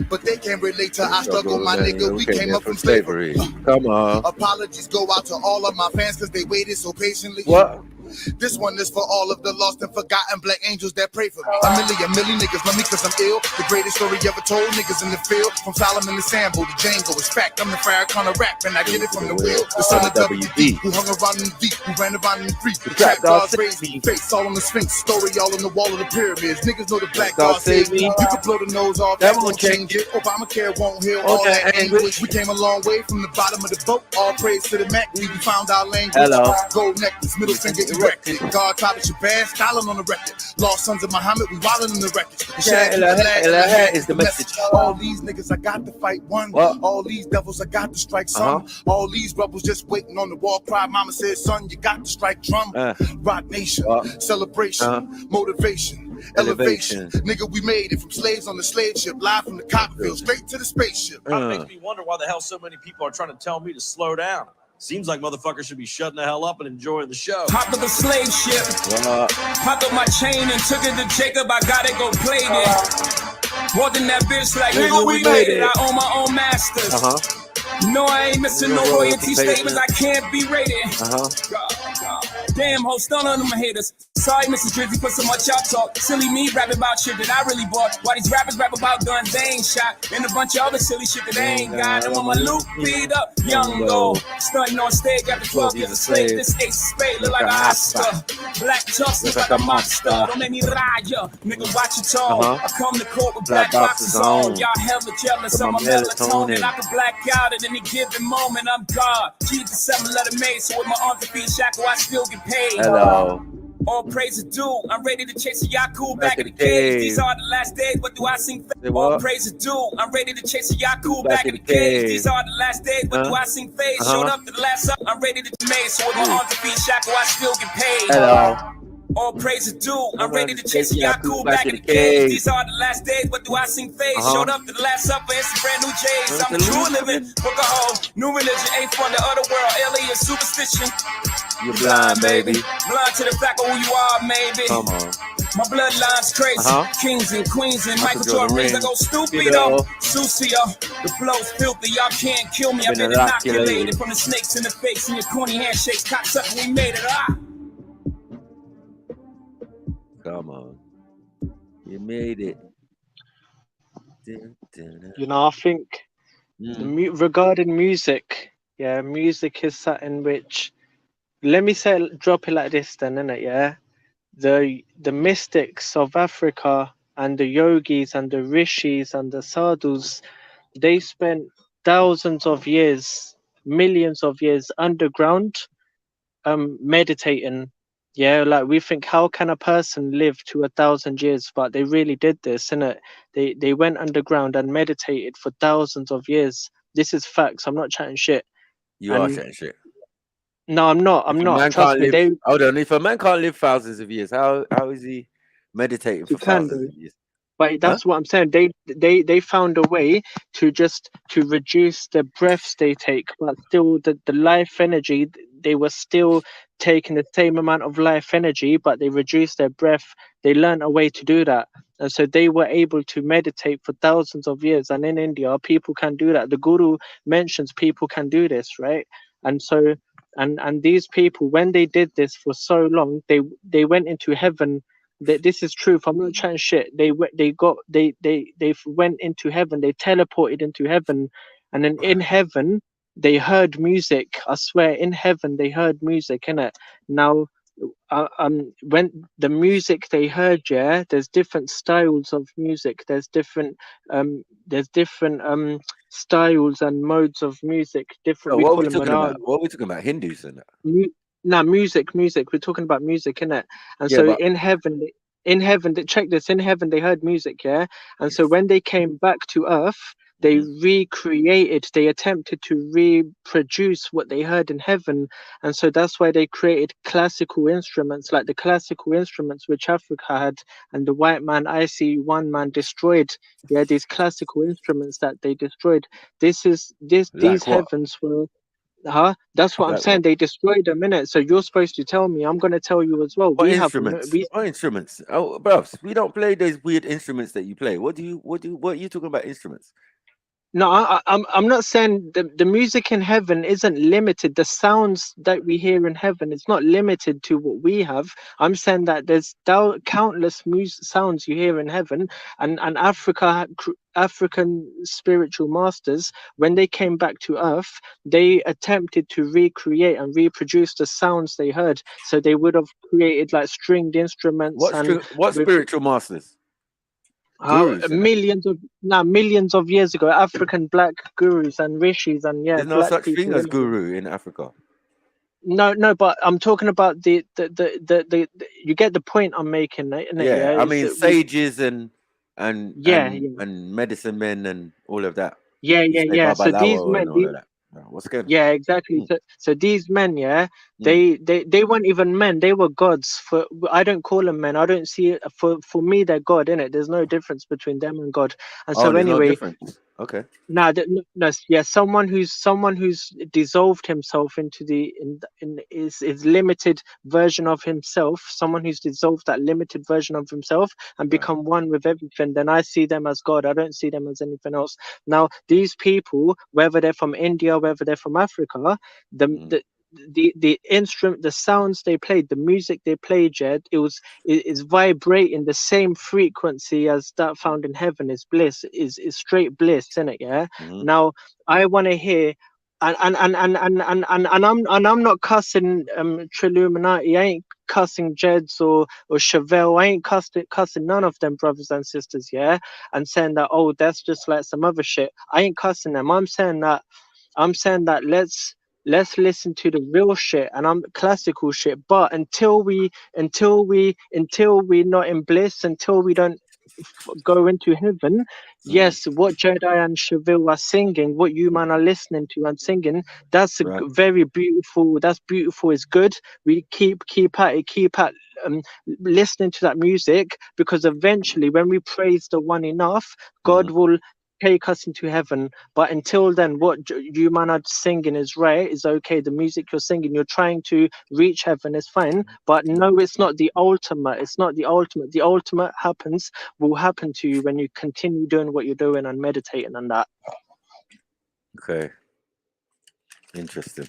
But they can't relate to our struggle, my nigga. We came up from slavery. Come on. Apologies go out to all of my fans because they waited so patiently. What? This one is for all of the lost and forgotten black angels that pray for me. A million niggas love me cause I'm ill. The greatest story ever told, niggas in the field. From Solomon to Sambo to Django, it's fact. I'm the Farrakhan of rap and I get it from the wheel. The son of WD, who hung around in the deep, who ran around in the street. The trap gods raised me, face all on the Sphinx, story all on the wall of the pyramids. Niggas know the black god saved me. You can blow the nose off, that won't change it. Obamacare won't heal all that anguish. We came a long way from the bottom of the boat. All praise to the Mac, we found our language. Hello. Gold necklace, middle finger erected. God taught us your bad, Stalin on the record. Lost sons of Muhammad, we wildin' in the record. The is the message. All these niggas, I got to fight one. What? All these devils, I got to strike some. All these rebels just waiting on the wall cry. Mama said, son, you got to strike drum. Rock nation, celebration, motivation, elevation. Nigga, we made it from slaves on the slave ship, live from the cockfield, straight to the spaceship. That makes me wonder why the hell so many people are trying to tell me to slow down. Seems like motherfuckers should be shutting the hell up and enjoying the show. Hopped up a slave ship, popped up my chain and took it to Jacob. I gotta go play there. Walked in that bitch like, nigga, we made it. I own my own masters. No, I ain't missing no royalty statements. I can't be rated. Damn, ho, stun on them haters. Sorry, Mrs. Drizzy, for so much y'all talk. Silly me rapping about shit that I really bought. While these rappers rap about guns they ain't shot. And a bunch of other silly shit that they ain't got. And when my loop beat up, young go. Stunting on stage after 12 years of slave. This ace of spade look like an Oscar. Black chucks look like a monster. Don't make me raya. Nigga, watch your tone. I come to court with black boxes on. Y'all hella jealous of my melatonin. I can black out at any given moment. I'm God. Jesus 7-letter made. So with my arms to feet shackle, I still get paid. Hello. All praise is due. I'm ready to chase a Yaku back in the cage. These are the last days. What do I sing? All praise is due. I'm ready to chase a Yaku back in the cage. These are the last days. What do I sing? Phase showed up to the last up. I'm ready to make. So with my arms to feet shackle, I still get paid. Hello. All praise is due. I'm ready to chase a Yaku back in the cage. These are the last days. What do I sing? Phase showed up to the last supper. It's a brand new J's. I'm true living. Book a hoe. New religion ain't from the other world. Alien superstition. You're blind, baby. Blind to the fact of who you are, maybe. Come on. My bloodline's crazy. Kings and queens and Michael Jordan rings. I go stupido. Sucio. The flow's filthy. Y'all can't kill me. I've been inoculated from the snakes in the face and your corny handshakes. Cocksucker, we made it. Come on. You made it. You know, I think regarding music, yeah, music is something which, let me say, drop it like this then, innit, yeah? The mystics of Africa and the yogis and the rishis and the sadhus, they spent thousands of years, millions of years underground meditating. Yeah, like we think, how can a person live to 1,000 years? But they really did this, innit? They went underground and meditated for thousands of years. This is facts. I'm not chatting shit. You are chatting shit. No, I'm not. I'm not. Trust me. Hold on. If a man can't live thousands of years, how is he meditating for thousands of years? But that's what I'm saying. They found a way to reduce the breaths they take, but still the life energy, they were still taking the same amount of life energy, but they reduced their breath. They learned a way to do that. And so they were able to meditate for thousands of years. And in India, people can do that. The Guru mentions people can do this, right? And so and these people, when they did this for so long, they went into heaven. This is truth. I'm not chatting shit. They went into heaven. They teleported into heaven, and then in heaven they heard music. I swear, in heaven they heard music. Innit? Now, when the music they heard, yeah, there's different styles of music. There's different styles and modes of music. Different. What are we talking about? What are we talking about? Hindus and that? No, music. We're talking about music, innit? And yeah, so in heaven, check this. In heaven, they heard music, yeah. And so when they came back to earth, they recreated. They attempted to reproduce what they heard in heaven, and so that's why they created classical instruments, like the classical instruments which Africa had, and the white man, IC1 man, destroyed. Yeah, these classical instruments that they destroyed. These heavens were. That's what I'm saying. They destroyed them, innit? So you're supposed to tell me. I'm going to tell you as well. What instruments? Oh, bros, we don't play those weird instruments that you play. What are you talking about instruments? No, I'm not saying the music in heaven isn't limited. The sounds that we hear in heaven, it's not limited to what we have. I'm saying that there's countless sounds you hear in heaven, and African spiritual masters, when they came back to earth, they attempted to recreate and reproduce the sounds they heard. So they would have created like stringed instruments. What spiritual masters? Gurus, millions of years ago, African black gurus and rishis, and yeah, there's no such thing as guru in Africa. No, but I'm talking about the you get the point I'm making, yeah. I mean, sages and medicine men and all of that. Yeah. So these men, what's going on? Yeah, exactly. So these men, yeah, they weren't even men. They were gods. I don't call them men. I don't see it. For me, they're God, innit? There's no difference between them and God. And so anyway, Okay. Someone who's dissolved himself into in his limited version of himself. Someone who's dissolved that limited version of himself and become one with everything. Then I see them as God. I don't see them as anything else. Now these people, whether they're from India, whether they're from Africa, the instrument, the sounds they played, the music they played, Jed, is vibrating the same frequency as that found in heaven. Is bliss, is straight bliss, isn't it? Yeah. Now I want to hear, and I'm not cussing Triluminati. I ain't cussing Jeds or Chevelle. I ain't cussing none of them brothers and sisters, yeah, and saying that, oh, that's just like some other shit. I ain't cussing them. I'm saying that let's listen to the real shit, and I'm classical shit. But until we not in bliss, until we don't go into heaven, yes, what Jedi and Cheville are singing, what you man are listening to and singing, that's very beautiful. That's beautiful. It's good. We keep at listening to that music, because eventually, when we praise the one enough, God will take us into heaven. But until then, what you man are singing is right, is okay. The music you're singing, you're trying to reach heaven, is fine. But no, it's not the ultimate. It's not the ultimate. The ultimate will happen to you when you continue doing what you're doing and meditating on that. Okay. Interesting.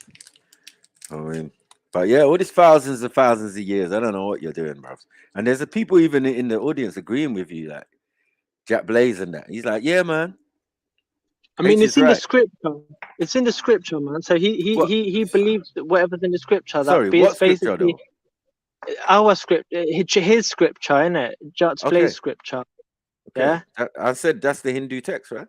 I mean, but yeah, all these thousands and thousands of years, I don't know what you're doing, bro. And there's a people even in the audience agreeing with you, like Jack Blaze and that. He's like, yeah, man. I mean, it's in the scripture. It's in the scripture, man. So he believes that whatever's in the scripture. Sorry, what scripture though? Our script, his scripture, innit? Jack Blaze scripture. Okay. Yeah. I said that's the Hindu text, right?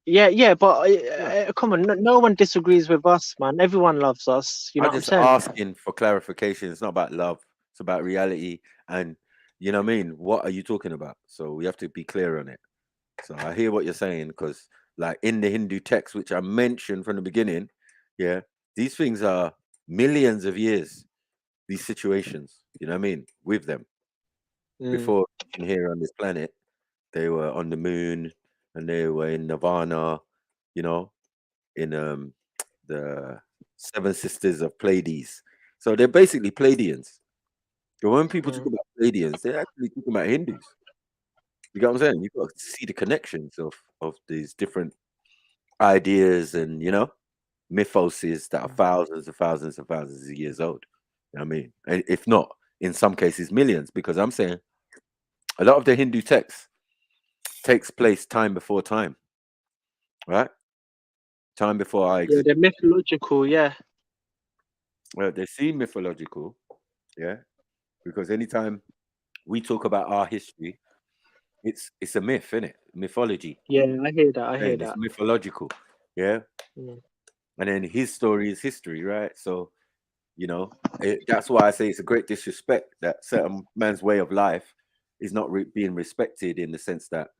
Yeah, but come on, no one disagrees with us, man. Everyone loves us. You know I'm what I'm just saying? asking for clarification. It's not about love. It's about reality. And you know what I mean? What are you talking about? So we have to be clear on it. So I hear what you're saying, because like in the Hindu text, which I mentioned from the beginning, yeah, these things are millions of years, these situations, you know what I mean, with them. Before being here on this planet, they were on the moon and they were in Nirvana, you know, in the Seven Sisters of Pleiades. So they're basically Pleiadians. But when people talk about Pleiadians, they're actually talking about Hindus. You get what I'm saying? You've got to see the connections of these different ideas and, you know, mythoses that are thousands and thousands and thousands of years old. You know what I mean? And if not, in some cases, millions, because I'm saying a lot of the Hindu text takes place time before time, right? Time before I exist. Yeah, they're mythological, yeah. Well, they seem mythological, yeah, because anytime we talk about our history, it's a myth, isn't it? Mythology. Yeah, I hear that. It's mythological, yeah. And then his story is history, right? So, you know, that's why I say it's a great disrespect that certain man's way of life is not being respected, in the sense that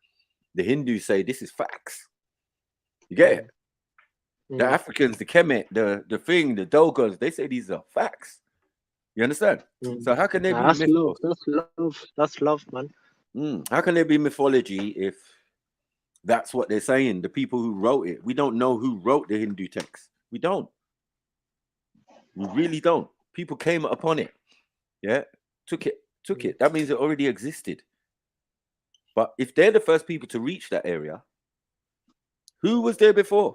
the Hindus say this is facts. You get it? The Africans, the Kemet, the thing, the Dogons, they say these are facts. You understand? So how can they be that's love? That's love, man. How can there be mythology if that's what they're saying? The people who wrote it, we don't know who wrote the Hindu text. We don't. We really don't. People came upon it, yeah, took it. That means it already existed. But if they're the first people to reach that area, who was there before?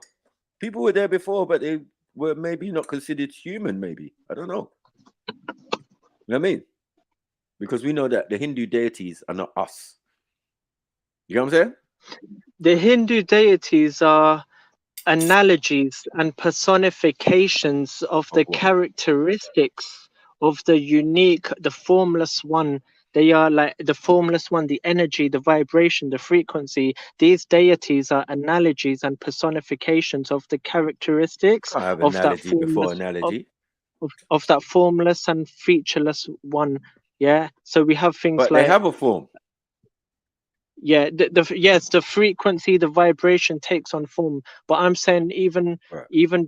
People were there before, but they were maybe not considered human. Maybe, I don't know. You know what I mean? Because we know that the Hindu deities are not us. You know what I'm saying? The Hindu deities are analogies and personifications of the characteristics of the unique, the formless one. They are like the formless one, the energy, the vibration, the frequency. These deities are analogies and personifications of the characteristics of that formless, of that formless and featureless one. Yeah. So we have things but like, they have a form. Yeah, the frequency, the vibration takes on form. But I'm saying even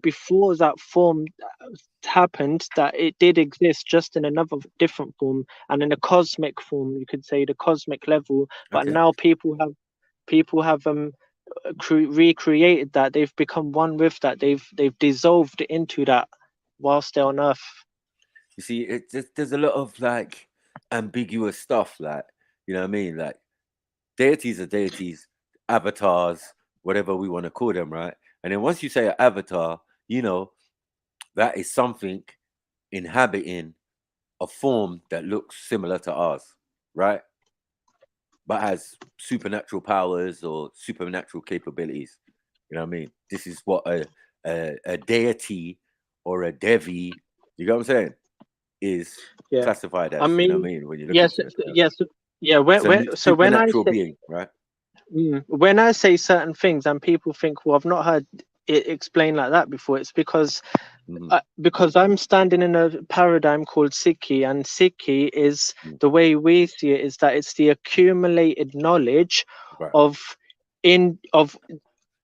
before that form happened, that it did exist, just in another different form, and in a cosmic form, you could say, the cosmic level. But now people have recreated that. They've become one with that. They've dissolved into that whilst they're on earth. You see, there's a lot of like ambiguous stuff, like, you know what I mean? Like, deities are deities, avatars, whatever we want to call them, right? And then once you say an avatar, you know, that is something inhabiting a form that looks similar to ours, right? But has supernatural powers or supernatural capabilities. You know what I mean? This is what a deity or a devi, you know what I'm saying, is classified as. I mean, you know what I mean? When you look yes, into it. yes, yeah. So when I supernatural say, being, right? When I say certain things and people think, well, I've not heard it explained like that before, it's because I'm standing in a paradigm called Sikhi, and Sikhi is the way we see it is that it's the accumulated knowledge of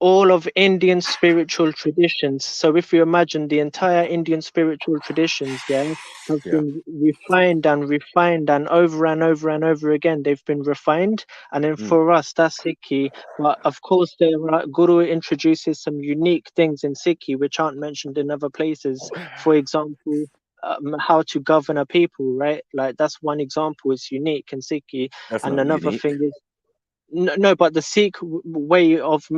all of Indian spiritual traditions. So if you imagine the entire Indian spiritual traditions, have been refined and over and over and over again, they've been refined. And then for us, that's Sikhi. But of course, Guru introduces some unique things in Sikhi which aren't mentioned in other places. For example, how to govern a people, right? Like that's one example. It's unique in Sikhi. That's And not another unique. thing is, no, but the Sikh way of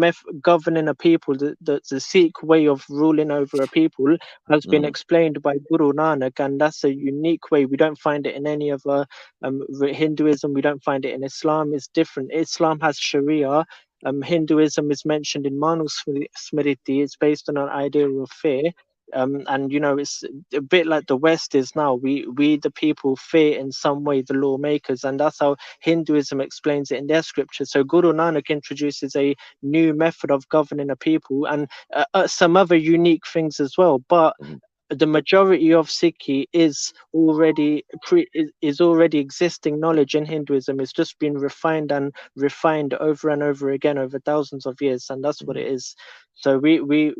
governing a people, the Sikh way of ruling over a people has been explained by Guru Nanak, and that's a unique way. We don't find it in any other Hinduism. We don't find it in Islam. It's different. Islam has Sharia. Hinduism is mentioned in Manu Smriti. It's based on an idea of fear. And you know, it's a bit like the West is now. We the people fear in some way the lawmakers, and that's how Hinduism explains it in their scriptures. So Guru Nanak introduces a new method of governing a people, and some other unique things as well. But the majority of Sikhi is already existing knowledge in Hinduism. It's just been refined over and over again over thousands of years, and that's what it is. So we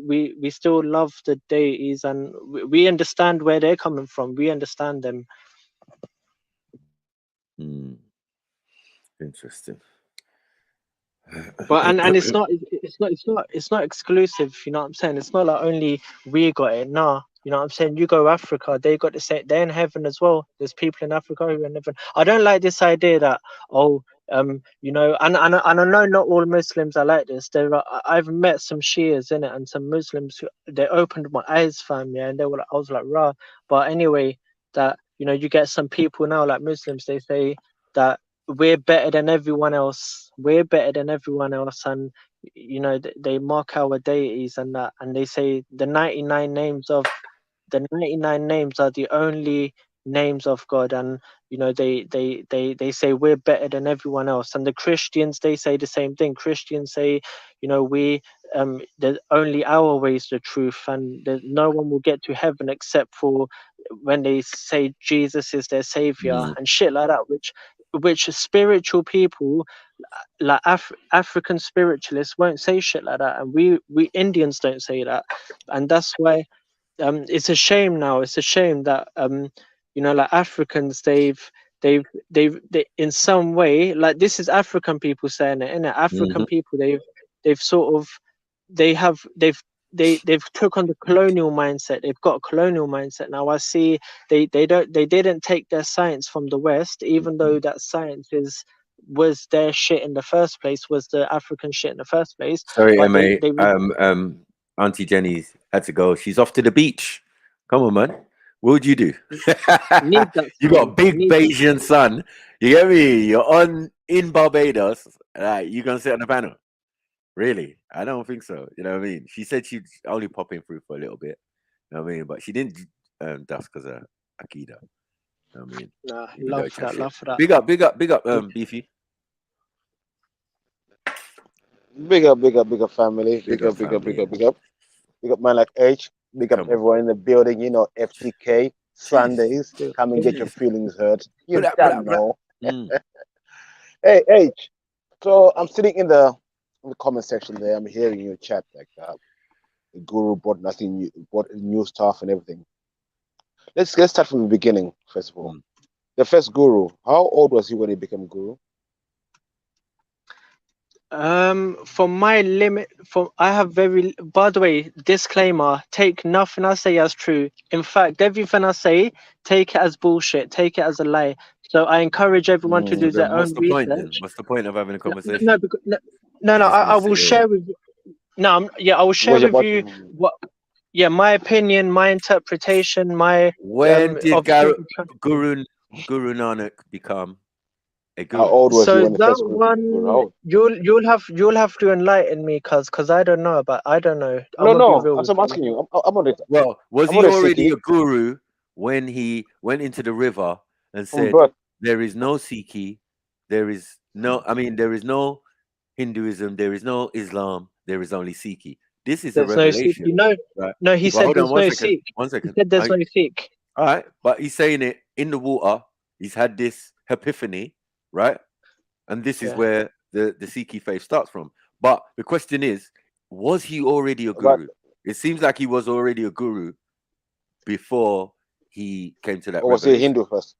still love the deities, and we understand where they're coming from. We understand them. Interesting. But and it's not exclusive, you know what I'm saying? It's not like only we got it. Nah, you know what I'm saying? You go Africa, they got the same. They're in heaven as well. There's people in Africa who are in heaven. I don't like this idea that you know, and I know not all Muslims are like this. I've met some Shias in it and some Muslims who, they opened my eyes, fam, yeah, and I was like, rah. But anyway, that you know, you get some people now like Muslims, they say that we're better than everyone else. We're better than everyone else, and you know they mock our deities and that, and they say the 99 names are the only names of God, and you know they say we're better than everyone else. And the Christians, they say the same thing. Christians say, you know, that only our way is the truth, and that no one will get to heaven except for when they say Jesus is their savior and shit like that, which spiritual people like African spiritualists won't say shit like that, and we Indians don't say that. And that's why it's a shame now. It's a shame that you know, like Africans, they've in some way, like this is African people saying it, innit? African people, they've sort of they've took on the colonial mindset. They've got a colonial mindset now. I see they didn't take their science from the West, even though that science was their shit in the first place, was the African shit in the first place. Sorry, But MA. Auntie Jenny had to go. She's off to the beach. Come on, man. What would you do? You got a big Bayesian son. You get me? You're in Barbados. You gonna sit on the panel? Really? I don't think so. You know what I mean? She said she'd only pop in through for a little bit. You know what I mean? But she didn't dust because of Akida. You know what I mean? Nah, love for that. Big up, Beefy. Big up, family. Big up. Big up, man like H. Big up everyone in the building. You know, F.T.K. Sundays. Come and get your feelings heard. You don't know. Hey, H. So I'm sitting in the comment section there. I'm hearing you chat like that. The guru brought nothing new, brought new stuff and everything. Let's start from the beginning, first of all. The first guru, how old was he when he became guru? For my limit, I have very. By the way, disclaimer: take nothing I say as true. In fact, everything I say, take it as bullshit. Take it as a lie. So I encourage everyone to do So their then what's own the point then? research. What's the point of having a No, conversation? no. You're just I gonna will sit here. share with you. No, I will share with you what. Yeah, my opinion, my interpretation, my When did of Guru Nanak become a guru? How old was he so when the that first one you'll have to enlighten me, cause I don't know, but I don't know. I'm gonna be real with I'm you. asking you. I'm on it. Well, was I'm he on a already Sikhi a guru when he went into the river and from said, birth. "There is no Sikhi, there is no Hinduism, there is no Islam, there is only Sikhi." This is a There's no Sikh. revelation, right? No, he Well, said hold on there's one no second. Sikh. One He second. said there's no Sikh. All right, but he's saying it in the water. He's had this epiphany, right? And this is Yeah. where the Sikhi faith starts from. But the question is, was he already a But guru? It seems like he was already a guru before he came to that or was he a revelation. Hindu first?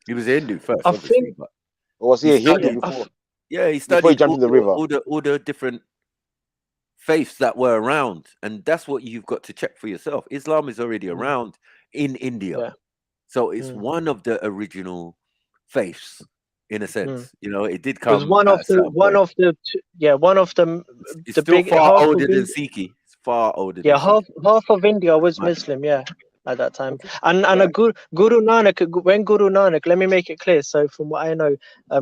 He was a Hindu first, I obviously, think. but Or was he he a Hindu studied. before? Yeah, he Before he studied jumped in the river. all the different faiths that were around, and that's what you've got to check for yourself. Islam is already around in India, Yeah. so it's one of the original faiths in a sense. You know, it did It was come at a certain point. one of them. It's The still big far half older of than India. Sikhi. It's far older than Yeah, Sikhi. half of India was Right. Muslim. Yeah, at that time, and a Guru Nanak, when Guru Nanak, let me make it clear. So from what I know,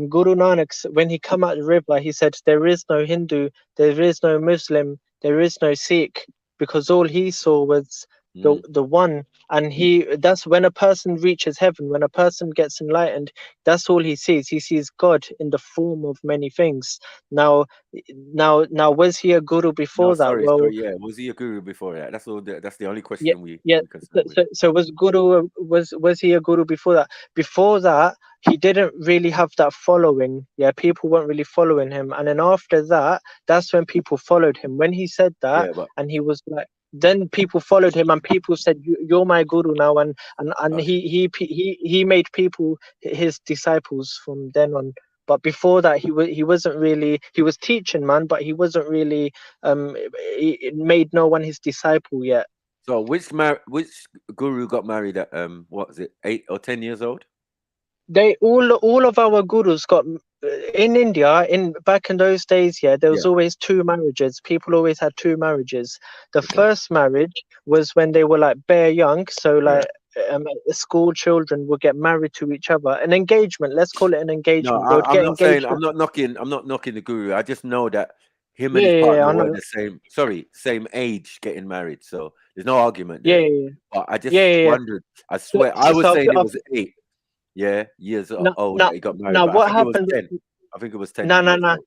Guru Nanak, when he come out the river, he said there is no Hindu, there is no Muslim, there is no Sikh, because all he saw was the one. And that's when a person reaches heaven, when a person gets enlightened, that's all he sees. He sees God in the form of many things. Now, was he a guru before No, that? sorry, Well, yeah. Was he a guru before that? That's all. That's the only yeah, question we yeah. concerned with. So was he a guru before that? Before that, he didn't really have that following. Yeah, people weren't really following him. And then after that, that's when people followed him. When he said that, Yeah, but and he was like, then people followed him, and people said, "You're my guru now," and okay. he made people his disciples from then on. But before that, he wasn't really. He was teaching, man, but he wasn't really. He made no one his disciple yet. So which guru got married at what was it, 8 or 10 years old? They all of our gurus got in India in back in those days. Yeah, there was always two marriages. People always had two marriages. The first marriage was when they were like bare young, so like school children would get married to each other. An engagement, let's call it an No, engagement. They would I'm get not saying engaged. I'm not knocking the guru. I just know that him and his Yeah, partner I were know. the same age getting married. So there's no argument Yeah, there. yeah, But I just yeah. wondered. I swear, I was So saying it was 8 years old that he got married, now but I what think it was happened? 10. I think it was 10 No, years old.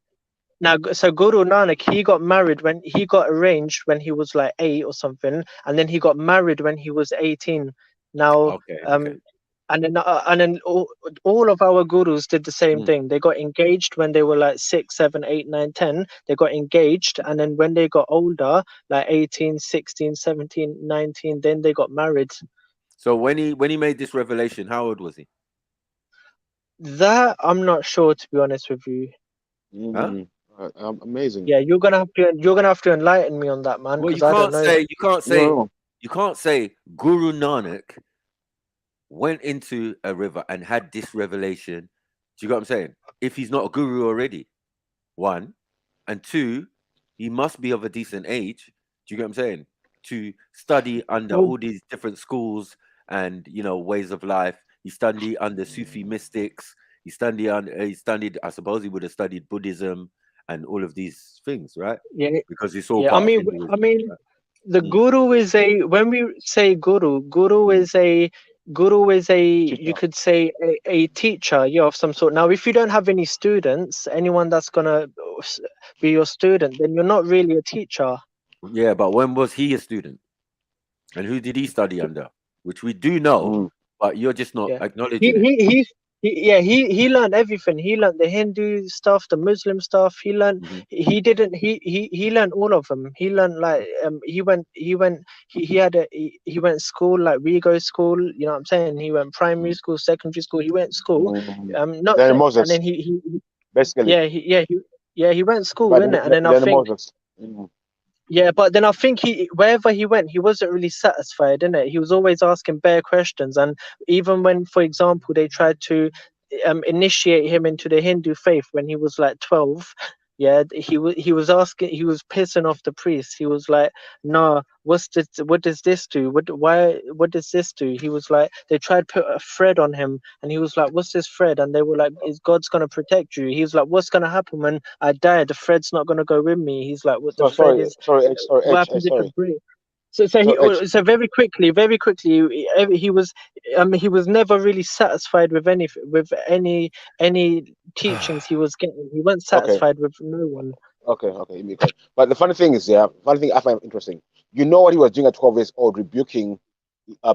Now, so Guru Nanak, he got married when he got arranged when he was like 8 or something, and then he got married when he was 18. Now, Okay. and then all of our gurus did the same thing. They got engaged when they were like 6, 7, 8, 9, 10. They got engaged, and then when they got older, like 18, 16, 17, 19, then they got married. So when he made this revelation, how old was he? That I'm not sure, to be honest with you. Huh? Amazing. Yeah, you're gonna have to enlighten me on that, man, Well, because I don't know. You can't say Guru Nanak went into a river and had this revelation. Do you get what I'm saying? If he's not a guru already, 1, and 2, he must be of a decent age. Do you get what I'm saying? To study under all these different schools and ways of life. He studied under Sufi mystics. He studied. I suppose he would have studied Buddhism and all of these things, right? Yeah, because it's all yeah. part of Hinduism. I mean, Right? the guru is a. When we say guru is a. You could say a teacher, yeah, of some sort. Now, if you don't have any students, anyone that's gonna be your student, then you're not really a teacher. Yeah, but when was he a student? And who did he study under? Which we do know, but you're just not acknowledging it. He learned everything. He learned the Hindu stuff, the Muslim stuff. He learned. He learned all of them. He learned like he went school like we go school. You know what I'm saying? He went primary school, secondary school. He went school. Then Moses, and then he basically. Yeah, he went to school, But innit? And then I think, Moses. yeah, but then I think wherever he went, he wasn't really satisfied, innit? He was always asking bare questions, and even when, for example, they tried to initiate him into the Hindu faith when he was like 12. Yeah, he was asking, he was pissing off the priest. He was like, "Nah, what's this? What does this do? What does this do?" He was like, they tried to put a thread on him, and he was like, "What's this thread?" And they were like, "Is God's gonna protect you?" He was like, "What's gonna happen when I die? The thread's not gonna go with me." He's like, "What the thread is? What happens if it breaks?" So very quickly, he was never really satisfied with any teachings he was getting. He wasn't satisfied with no one. Okay. But the funny thing is, funny thing I find interesting. You know what he was doing at 12 years old, rebuking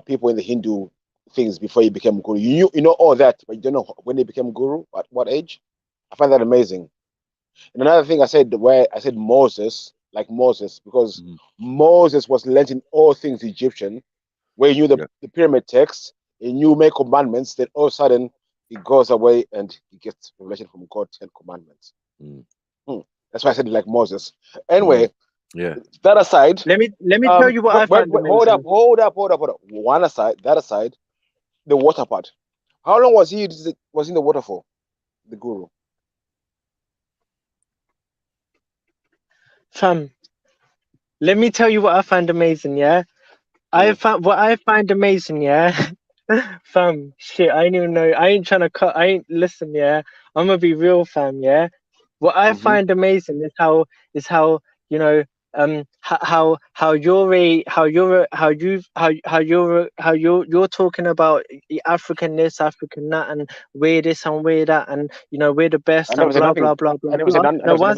people in the Hindu things before he became guru. You know all that, but you don't know when he became guru. At what age? I find that amazing. And another thing I said Moses, like Moses, because Moses was learned in all things Egyptian, where he knew the pyramid text, he knew make commandments, then all of a sudden he goes away and he gets revelation from God, 10 commandments. That's why I said it like Moses. Anyway, that aside, let me tell you what I found amazing. Hold up. That aside, the water part. How long was he in the water for, the guru? Fam, let me tell you what I find amazing, yeah? What I find amazing, yeah? Fam, shit, I ain't even know. I ain't trying to cut. Listen, yeah? I'm gonna be real, fam, yeah? What I find amazing is how you know, how you're talking about African this, African that, and we're this and we're that, and you know we're the best and blah blah blah blah blah. No, one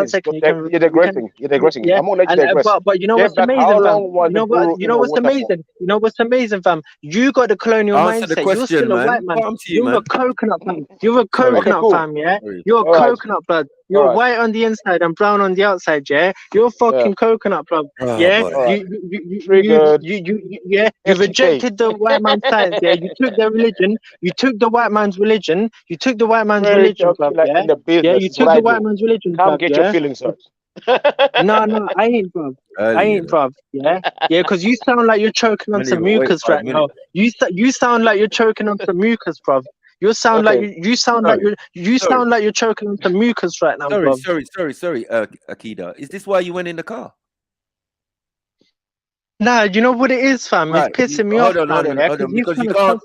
second. You're digressing. Yeah, I'm gonna let you digress. But you know what's amazing, fam? You know what's amazing? You know what's amazing, fam? You got the colonial mindset. You're still a white man. You're a coconut, fam. You're a coconut, fam. Yeah, you're a coconut blood. You're white on the inside and brown on the outside. Yeah, you're fucking coconut, bro. Yeah, you rejected the white man's science. Yeah, you took their religion. You took the white man's religion. You took the white man's religion, bro. Yeah, you took the white man's religion, bro. Come get your feelings hurt. No, I ain't, bro. Yeah, because you sound like you're choking on some mucus right now. You sound like you're choking on some mucus, bro. You sound like you're choking on some mucus right now, bro. Sorry, Akida. Is this why you went in the car? Nah, you know what it is, fam? It's pissing me off, hold on, because you can't.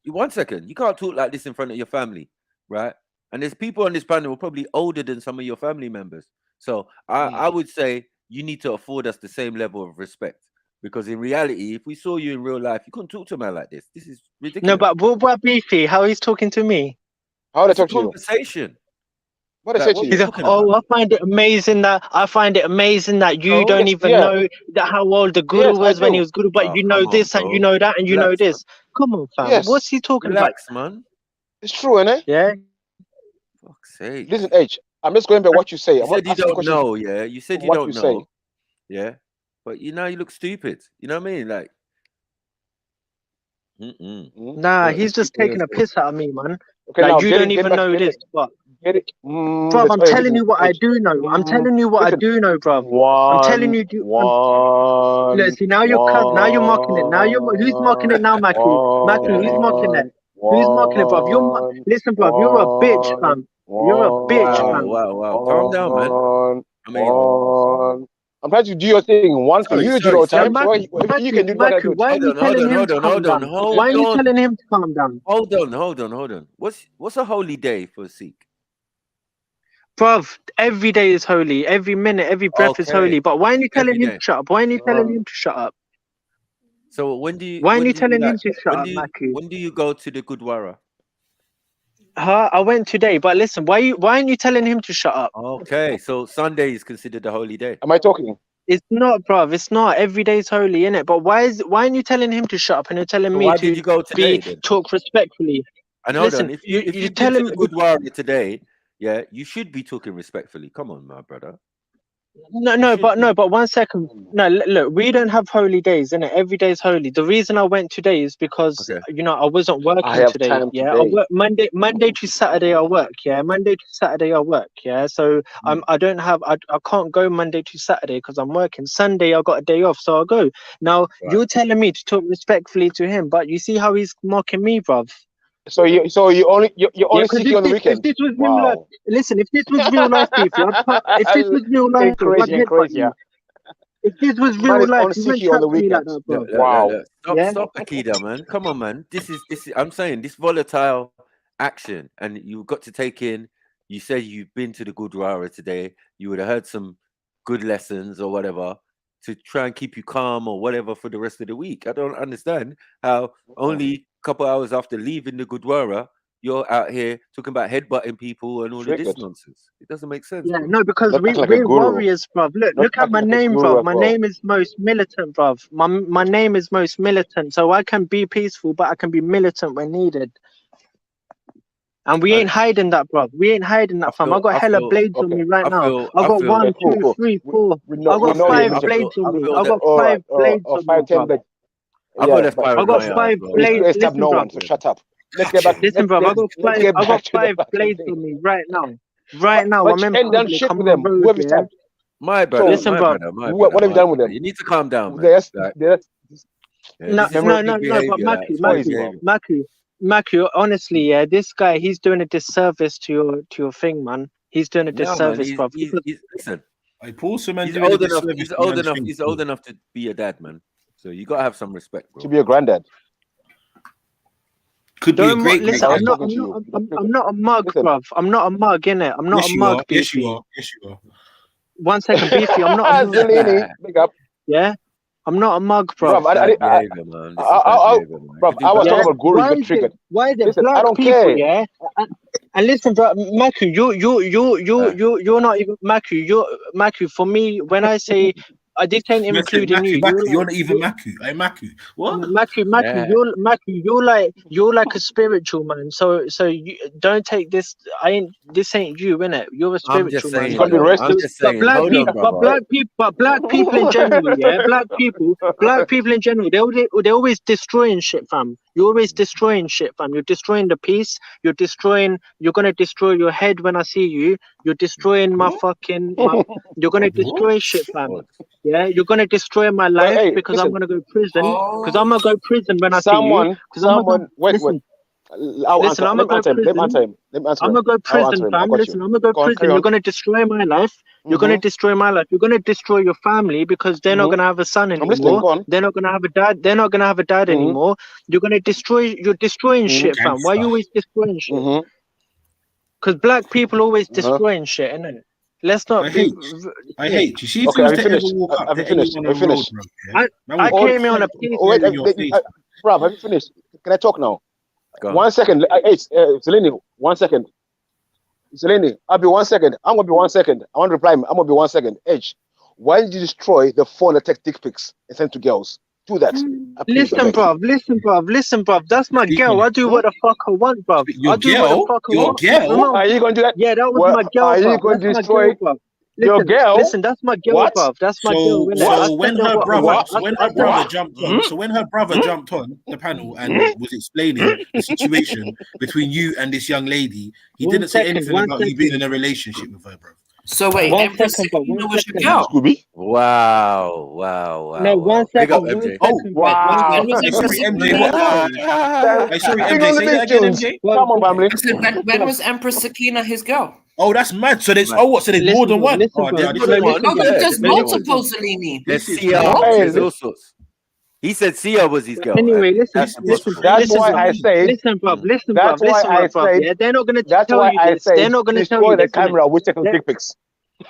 One second. You can't talk like this in front of your family, right? And there's people on this panel probably older than some of your family members. So I would say you need to afford us the same level of respect. Because in reality, if we saw you in real life, you couldn't talk to a man like this. This is ridiculous. No, but what Beefy? How he's talking to me? How they talk to you? Conversation. What they say to you? I find it amazing that you don't even know that how old the guru was when he was guru, but you know this and you know that and you know this. Come on, fam. What's he talking about? Man. It's true, innit? Yeah. Fuck's sake. Listen, H. I'm just going by what you say. You said you don't know, yeah. You said you don't know, yeah. But you look stupid. You know what I mean? Like, nah, he's just taking a piss out of me, man. Okay, like, you don't even know this, but bro, I'm telling you what I do know. I'm telling you what I do know, bro. I'm telling you. Look, see, now you're mocking it. Who's mocking it now, Maki? Who's mocking it? Who's mocking it, bro? Listen, bro, you're a bitch, fam. You're a bitch, fam. Wow. Calm down, man. I mean, I'm trying to do your thing. One thing you do all the time. You can do what I do. Why are you telling him to calm down? Why are you telling him to calm down? Hold on. What's a holy day for a Sikh? Bruv, every day is holy. Every minute, every breath is holy. But why aren't you telling him to shut up? Why aren't you telling him to shut up? So when do you? Why aren't you telling him to shut up, Maki? When do you go to the Gurdwara? I went today, but listen, why aren't you telling him to shut up? Okay, so Sunday is considered a holy day. Am I talking? It's not, bruv. It's not. Every day is holy, innit? But why aren't you telling him to shut up and you're telling me to talk respectfully? And hold on, if you tell him the Gurdwara today, yeah, you should be talking respectfully. Come on, my brother. But 1 second. No, look, we don't have holy days, innit? Every day is holy. The reason I went today is because I wasn't working I have today. time Yeah, today. I work Monday to Saturday. I work. Yeah, Monday to Saturday I work. Yeah, so I can't go Monday to Saturday because I'm working. Sunday I got a day off, so I'll go. Now you're telling me to talk respectfully to him, but you see how he's mocking me, bruv. So you only seeking on the weekend. If this was real life, listen. If this was real life beef, if this was real life, I'd headbutt you. If this was real life, you wouldn't chat to me like that, bro. Wow. Stop, Akida, man. Come on, man. This is. I'm saying this volatile action, and you've got to take in. You said you've been to the Gurdwara today. You would have heard some good lessons or whatever to try and keep you calm or whatever for the rest of the week. I don't understand how only a couple hours after leaving the Gurdwara, you're out here talking about headbutting people and all of this nonsense. It doesn't make sense. Yeah, bro. no, because we're warriors, bruv. Look at my name, bruv. My name is most militant, bruv. My name is most militant, so I can be peaceful, but I can be militant when needed. And we ain't hiding that, bruv. We ain't hiding that, fam. I got hella blades on me right now. I got 1, 2, 3, 4. I got 5 blades on me. I got 5 blades on me, bruv. I got 5 blades. Listen, no one, so shut up. Let's get back. Listen, bruv. I got 5 blades on me right now. Right now, I'm in public. I'm on the road, yeah? My brother. Listen, bro. What have you done with them? You need to calm down, man. No, but Maku, honestly, yeah, this guy, he's doing a disservice to your thing, man. He's doing a disservice, bro. Listen, he's old enough to be a dad, man. So you gotta have some respect, bro. To be a granddad. Could be a great. Listen, I'm not a mug, bruv. I'm not a mug, innit? I'm not a mug, Yes, Beefy. Yes, you are. 1 second, Beefy. I'm not a mug. Big up. Yeah? I'm not a mug, bruv. I was talking about Guru get triggered. Why is it listen, black I don't people, care. yeah? And listen, bro, Maku, you're not even Maku. For me, when I say this ain't including you. You're not even Maku. Hey, Maku. What? Maku, you're like a spiritual man. So you don't take this. This ain't you, innit? You're a spiritual man. I'm just saying. But black people in general, yeah. Black people in general, they're always destroying shit, fam. You're always destroying shit, fam. You're destroying the peace. You're gonna destroy your head when I see you. You're destroying you're gonna destroy shit, fam. Yeah, you're gonna destroy my life because I'm gonna go to prison. Because I'm gonna go to prison when I see you. Wait. Listen, I'm gonna go to prison. I'm gonna go to prison, fam. Listen, I'm gonna go to prison. You're gonna destroy my life. You're gonna destroy my life. You're gonna destroy your family because they're not gonna have a son anymore. They're not gonna have a dad. They're not gonna have a dad anymore. You're destroying shit, fam. Why are you always destroying shit? Because black people always destroying shit, innit? Let's not. I hate you. See, okay, I've finished. I came here on a piece. Wait, bruv, have you finished? Can I talk now? 1 second. Hey, Selene, 1 second. Selene, I'll be 1 second. I'm gonna be 1 second. I want to reply. I'm gonna be 1 second. Edge, why did you destroy the phone that takes dick pics and send to girls? Do that. Listen, bruv. That's my girl. I do what the fuck I want, bruv. Your girl? Are you gonna do that? Yeah, that was my girl. Are you going to destroy your girl? Listen, that's my girl, bruv. That's my girl. So when her brother jumped on, the panel and was explaining the situation between you and this young lady, he didn't say anything about you being in a relationship with her, bruv. So wait, Empress was your girl? Wow. No, 1 second. Wow. Sorry, MJ. Say that again, MJ. Come on, family. When was Empress Sakina his girl? Oh, that's mad. So there's so there's more than one. There's multiple, Selene. There's Sia. There's all sorts. He said Sia was his girl. Anyway, listen. That's why I say. Listen, bruv. Yeah, they're not gonna tell you this. They're not gonna tell you the camera with taking dick pics.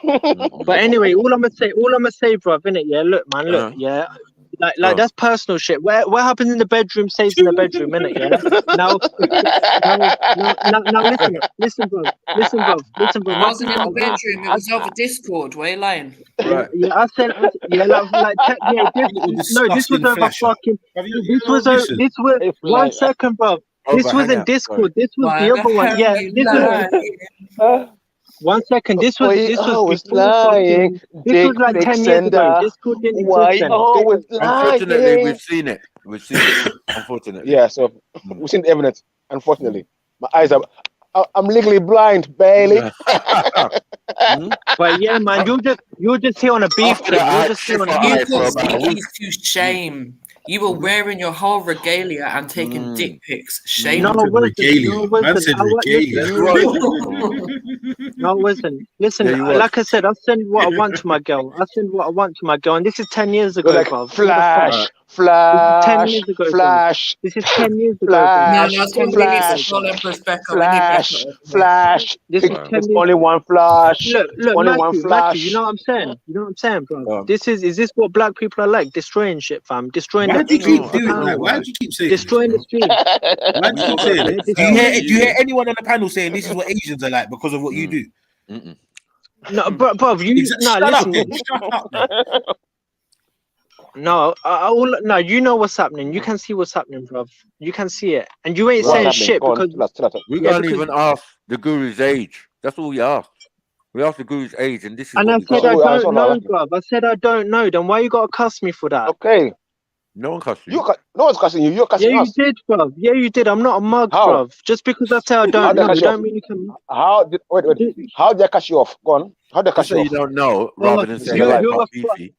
But anyway, all I'm gonna say, bruv, innit? Yeah, look, man, yeah. Like that's personal shit. What happens in the bedroom stays in the bedroom, innit? Yeah. Now, listen, bro. It wasn't in the bedroom. It was over Discord. Why are you lying? Right. Yeah, I said, this was over fucking. This was 1 second, bro. This wasn't Discord. This was the other one. Yeah, this was. 1 second. This was always before lying? fucking. This was like 10 years ago. This school didn't Why exist then. always Unfortunately, lying? we've seen it. We've seen it. Unfortunately. Yeah, so we've seen the evidence. Unfortunately, my eyes are. I'm legally blind, Bailey. But yeah, man, you're just here on a beef After thing. that, I You're had just here on a shit beef You for put about a week. CDs to shame. You were wearing your whole regalia and taking dick pics. Shame. No, on it you. wasn't. Regalia. No, it Man wasn't. said regalia. No, it wasn't. Listen, Yeah, you was. like I said, I send what I want to my girl. I send what I want to my girl, and this is 10 years ago, You're like bruv. flash, This is 10 flash, years ago, bruv. flash, This is 10 years ago, bruv. No, flash, no, 10 flash, minutes. Empress Becca. flash, flash. This is 10 There's years. only one flash. Look, Only one Matthew, you flash. know what I'm saying? You know what I'm saying, bro? Is this what black people are like? Destroying shit, fam. Destroying Why the do you keep streets, the doing that? panel. Why do you keep saying Destroying the this, streets. Why do you keep saying it? Do you hear anyone on the panel saying this is what Asians are like because of what you do? No, bro, you Shut up, listen. then. Shut up. No, no, you know what's happening. You can see what's happening, bruv. You can see it, and you ain't What's saying happening? shit Go on, because tell us. We can't even ask the guru's age. That's all we asked. We asked the guru's age, and this is And what I we said got. I don't know, bruv. I said I don't know. Then why you gotta cuss me for that? Okay. No one cussed you. No one's cussing you. You're cussing Yeah, us. you did, bruv. Yeah, you did. I'm not a mug, How? bruv. Just because I say I don't know, don't mean you can. Wait. How did I cut you off? Go on. How did I cut Just you say off? you don't know, rather than say you're you're a beefy.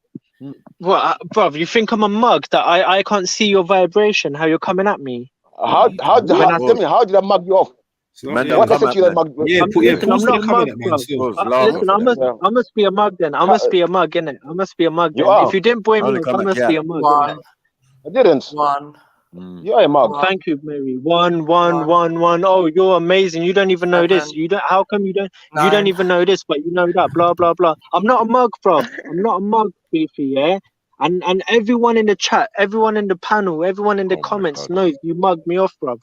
What, bruv? You think I'm a mug that I can't see your vibration? How you're coming at me? Tell me, how did I mug you off? Man, what I said to you that mug? Listen, I'm not a mug, bruv. Listen, I must be a mug then. I must be a mug, innit? I must be a mug then. If you didn't boy me, I must be a mug, innit? I didn't. One. You're a mug. Thank you, Mary. One. Oh, you're amazing. You don't even know this. You don't. How come you don't? You don't even know this, but you know that. Blah blah blah. I'm not a mug, bruv. I'm not a mug, beefy. Yeah. And everyone in the chat, everyone in the panel, everyone in the comments knows you mugged me off, bruv.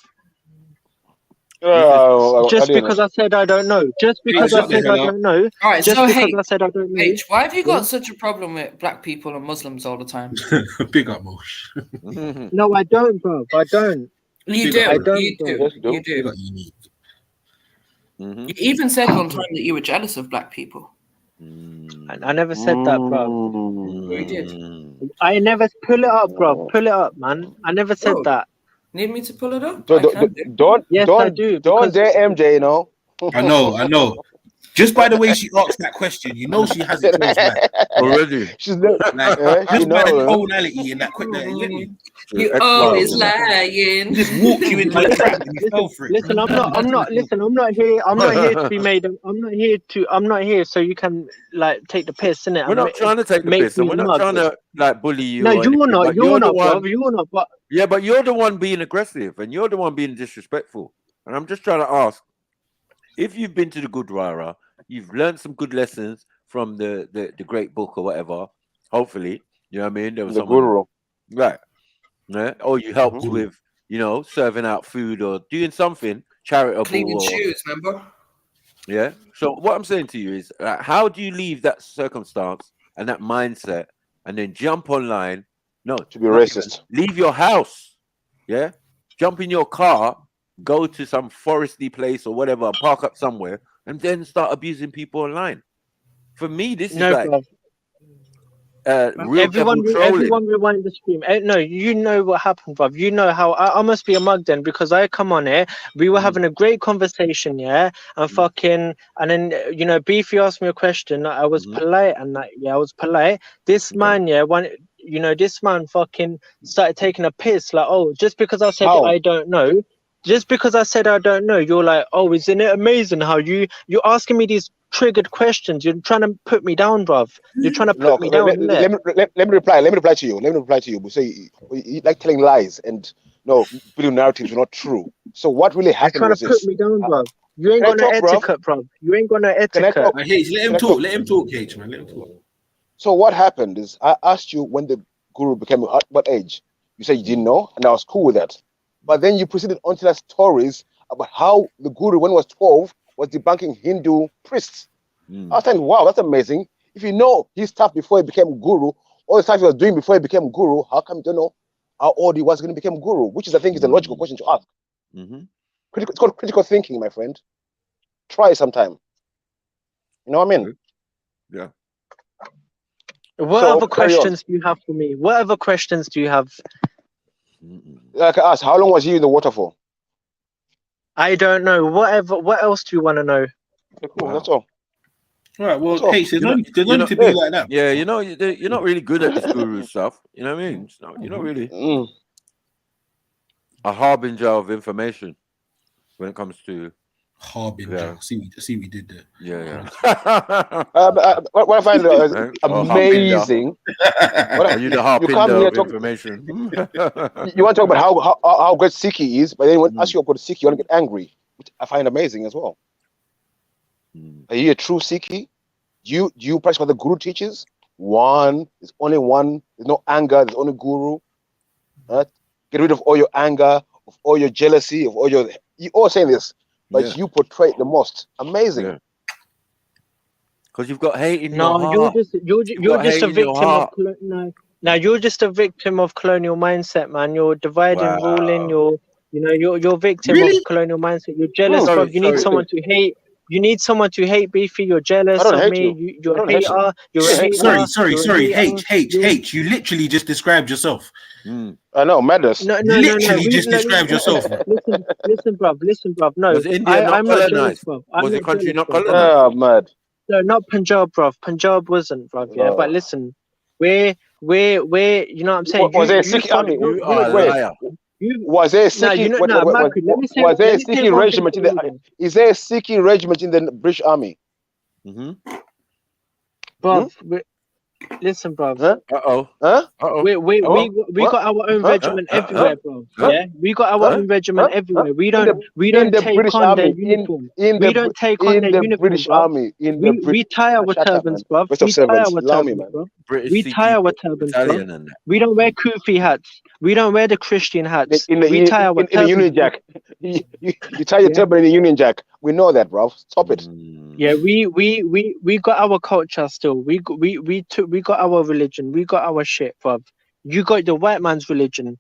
Just because I said I don't know. Just because I said I don't know. All right, just so because I said I don't know. H, why have you got such a problem with black people and Muslims all the time? Big up, Mosh. No, I don't, bruv. I don't. You do. I don't, you do. bruv. You do. You even said one time that you were jealous of black people. I never said that, bruv. You did. I never pull it up, bruv. Pull it up, man. I never said that. Need me to pull it up? Don't dare MJ, you know. I know. Just by the way she asked that question, you know she has it close by. Already. She's just by the tonality in that quick there. You always lying. Just walk you into the trap and you fell for it. Listen, I'm not here. I'm not here to be made. I'm not here so you can like take the piss, innit? We're not trying to take the piss, and we're not trying to like bully you. No, you're not. You're not, one, bruv. You're not. But yeah, but you're the one being aggressive, and you're the one being disrespectful. And I'm just trying to ask, if you've been to the Gurdwara, you've learned some good lessons from the great book or whatever. Hopefully, you know what I mean. There was the guru, right? Yeah, or you helped with, serving out food or doing something charitable, cleaning shoes. Remember? Yeah. So what I'm saying to you is, how do you leave that circumstance and that mindset, and then jump online? No, to be racist. Leave your house. Yeah. Jump in your car, go to some foresty place or whatever, park up somewhere, and then start abusing people online. For me, this is like real everyone rewind the stream. No, you know what happened, bruv. You know how I must be a mug then, because I come on here. We were having a great conversation, yeah, and and then Beefy asked me a question. I was polite, and I was polite. This man, this man fucking started taking a piss, like, oh, just because I said I don't know. Just because I said I don't know, you're like, oh, isn't it amazing how you're asking me these triggered questions? You're trying to put me down, bruv. You're trying to put me down. Let me reply to you. So you like telling lies and building narratives are not true. So what really happened was this? You're trying to put me down, bruv. You ain't got no etiquette, bruv. You ain't got no etiquette. Let him talk. Let him talk, H, man. Let him talk. So what happened is I asked you when the guru became at what age? You said you didn't know, and I was cool with that. But then you proceeded on to tell stories about how the guru, when he was 12, was debunking Hindu priests. I was saying, wow, that's amazing. If you know his stuff before he became guru, all the stuff he was doing before he became guru, how come you don't know how old he was going to become guru? Which is, I think, is a logical question to ask. It's called critical thinking, my friend. Try sometime. You know what I mean? Yeah. What other questions do you have for me? What other questions do you have? Like I asked, how long was he in the water for? I don't know. What else do you want to know? Okay, cool. That's all. All right. Well, So, H, there's no need to be like that. Yeah, you're not really good at this guru stuff. You know what I mean? You're not really a harbinger of information when it comes to harbinger. Yeah. See what you did there. Yeah. What I find amazing. Are you the harbinger of information? You want to talk about how great Sikhi is, but then when ask you about Sikhi, you want to get angry, which I find amazing as well. Are you a true Sikhi? Do you practice what the Guru teaches? There's only one. There's no anger. There's only Guru. Get rid of all your anger, of all your jealousy, of all your. You all saying this, but you portray it the most. Amazing. Because you've got hate in your heart. You're just a victim of now. You're just a victim of colonial mindset, man. You're dividing, ruling. You're victim of colonial mindset. You're jealous, bro. You need someone to hate. You need someone to hate Beefy. You're jealous of me. You're a hater. You're a hater. Sorry. H. You literally just described yourself. I know, madness. No. Literally just described yourself. Listen, bruv. No, was India I'm not jealous, bruv. Was the country not colonized? Oh, mad. No, not Punjab, bruv. Punjab wasn't, bruv. Yeah, but listen, we're you know what I'm saying? Was there a Sikh army? Was there a Sikh? Was there a Sikh regiment in the? Is there a Sikh regiment in the British Army? Bruv, listen, bruv. We got our own regiment everywhere, bro. Yeah, we got our own regiment everywhere. We don't take on their uniform. We don't take on their uniform, British Army. We tie our turbans, bruv. We tie our turbans, bro. We tie our turbans, bro. We don't wear kufi hats. We don't wear the Christian hats. We tie our turbans. In the Union Jack. You tie your turban in the Union Jack. We know that, bro. Stop it. Yeah, we got our culture still. We got our religion. We got our shit, bruv. You got the white man's religion.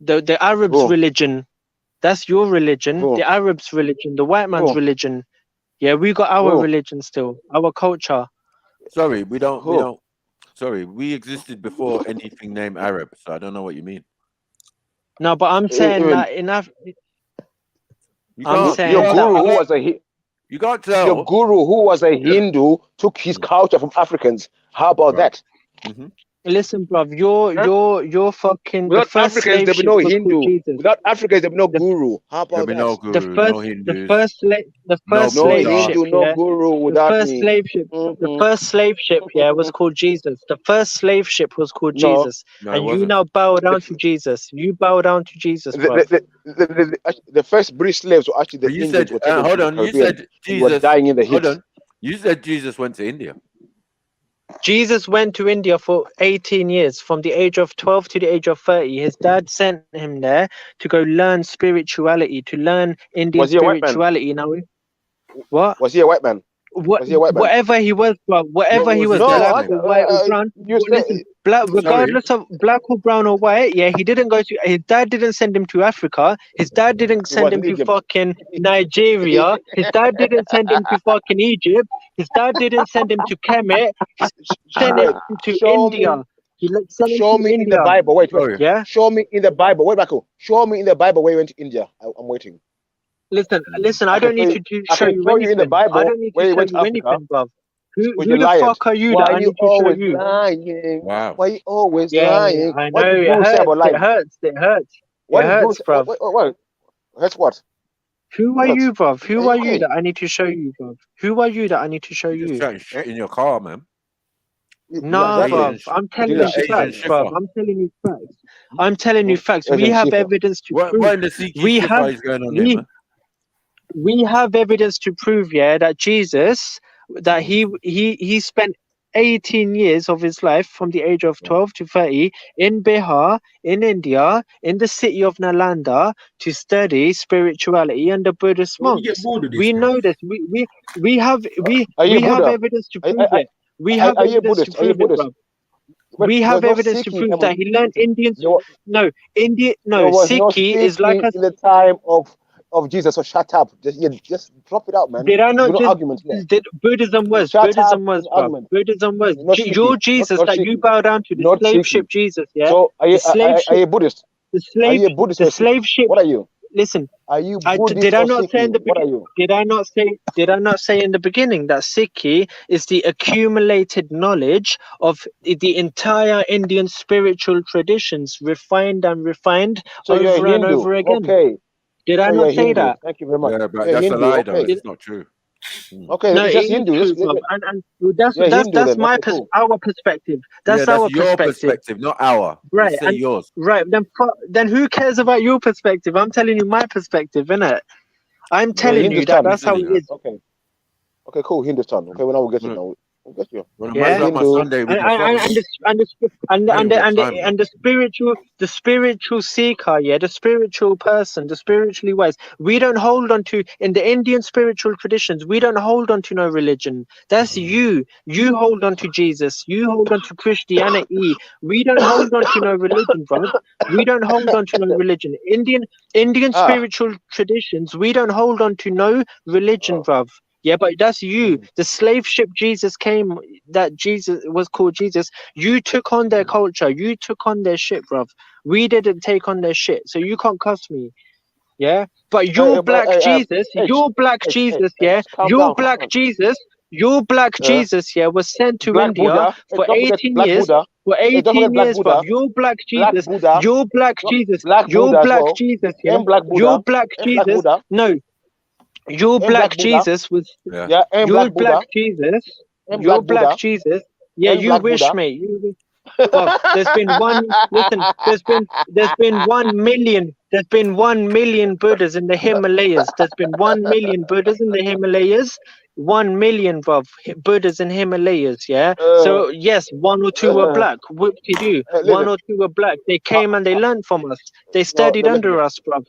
The Arabs' religion. That's your religion. The Arabs' religion. The white man's religion. Yeah, we got our religion still. Our culture. Sorry, we don't. Sorry, we existed before anything named Arab, so I don't know what you mean. No, but I'm saying that enough. Your guru who was a you can't tell. Your guru who was a Hindu took his culture from Africans. How about that? Listen, bruv, you're fucking. Without Africans, there be no Hindu. Without Africans, there be no guru. How about that? No guru, the first slave ship, no guru without the first slave ship, was called Jesus. The first slave ship was called Jesus, and you now bow down to Jesus. You bow down to Jesus, bruv. The first British slaves were actually the Indians. Hold on, you said Jesus were dying in the heat. Hold on, you said Jesus went to India. Jesus went to India for 18 years, from the age of 12 to the age of 30. His dad sent him there to go learn spirituality, to learn Indian spirituality. Now, what? Was he a white man? Whatever he was, bro. Whatever he was, black or white or brown. Regardless of black or brown or white, he didn't go to. His dad didn't send him to Africa. His dad didn't send him to fucking Nigeria. His dad didn't send him to fucking Egypt. His dad didn't send him to Kemet. Send him to India. Show me in the Bible. Wait. Yeah. Show me in the Bible. Wait, Marco. Show me in the Bible where he went to India. I'm waiting. Listen. I don't need to show you anything. In the Bible I don't need to show you anything, bruv. Who the fuck are you that I need to show you? Lying? Wow. Why are you always lying? I know it hurts. It hurts, bruv. What? Hurts what? Who are you, bruv? Who are you that I need to show you, bruv? Who are you that I need to show you? Just trying shit in your car, man. No, bruv. I'm telling you facts, bruv. I'm telling you facts. We have evidence to prove. We have evidence to prove, that Jesus, that he spent 18 years of his life from the age of 12 to 30 in Bihar, in India, in the city of Nalanda to study spirituality and the Buddhist monks. We know this. We have evidence to prove it. We have evidence to prove it, bro. We have evidence to prove that he learned Indian. No, Sikhi is like in the time of of Jesus. So shut up. Just drop it out, man. Did I not no just? argument there. Buddhism was. Buddhism was. Buddhism was. Your Jesus that you bow down to, the slave ship Jesus. Yeah. So are you a Buddhist? The slave. Are you a Buddhist? The slave ship. What are you? Listen. Are you Buddhist did I or not Sikh? say in the What are you? Did I not say in the beginning that Sikhi is the accumulated knowledge of the entire Indian spiritual traditions, refined and refined So you're over a and Hindu. over again? Okay. Did I not say that? Thank you very much. Yeah, but that's a lie, though. It's not true. Okay, no, it's just it Hindu. is true, and that's my our perspective. That's our your perspective, not our. Right, you say yours. Right, then who cares about your perspective? I'm telling you my perspective, innit? I'm telling you that's how it is. Okay. Okay, cool. Hindustan. Okay, well, now we'll get it now. We'll get you. Yeah. And the spiritual seeker, yeah, the spiritual person, the spiritually wise. We don't hold on to, in the Indian spiritual traditions, we don't hold on to no religion. That's you. You hold on to Jesus. You hold on to Christianity. We don't hold on to no religion, bro. We don't hold on to no religion. Indian spiritual traditions, we don't hold on to no religion, bruv. Yeah, but that's you. The slave ship Jesus came, that Jesus was called Jesus. You took on their culture. You took on their shit, bruv. We didn't take on their shit. So you can't cuss me. Yeah? But your black Jesus, your black Jesus, yeah? Your black Jesus, yeah, was sent to India for 18 years. For 18 years, bruv. Your black Jesus, your black Jesus, your black Jesus, yeah? Your black Jesus, no. Your black Jesus was your black Jesus. Your black Jesus. Yeah, you wish, mate. Well, there's been 1 million. There's been 1 million Buddhas in the Himalayas. There's been 1 million Buddhas in the Himalayas. 1 million, bruv, Buddhas in Himalayas. Yeah. So yes, 1 or 2 were black. Whoop-de-doo. 1 or 2 were black. They came and they learned from us. They studied under us, bruv.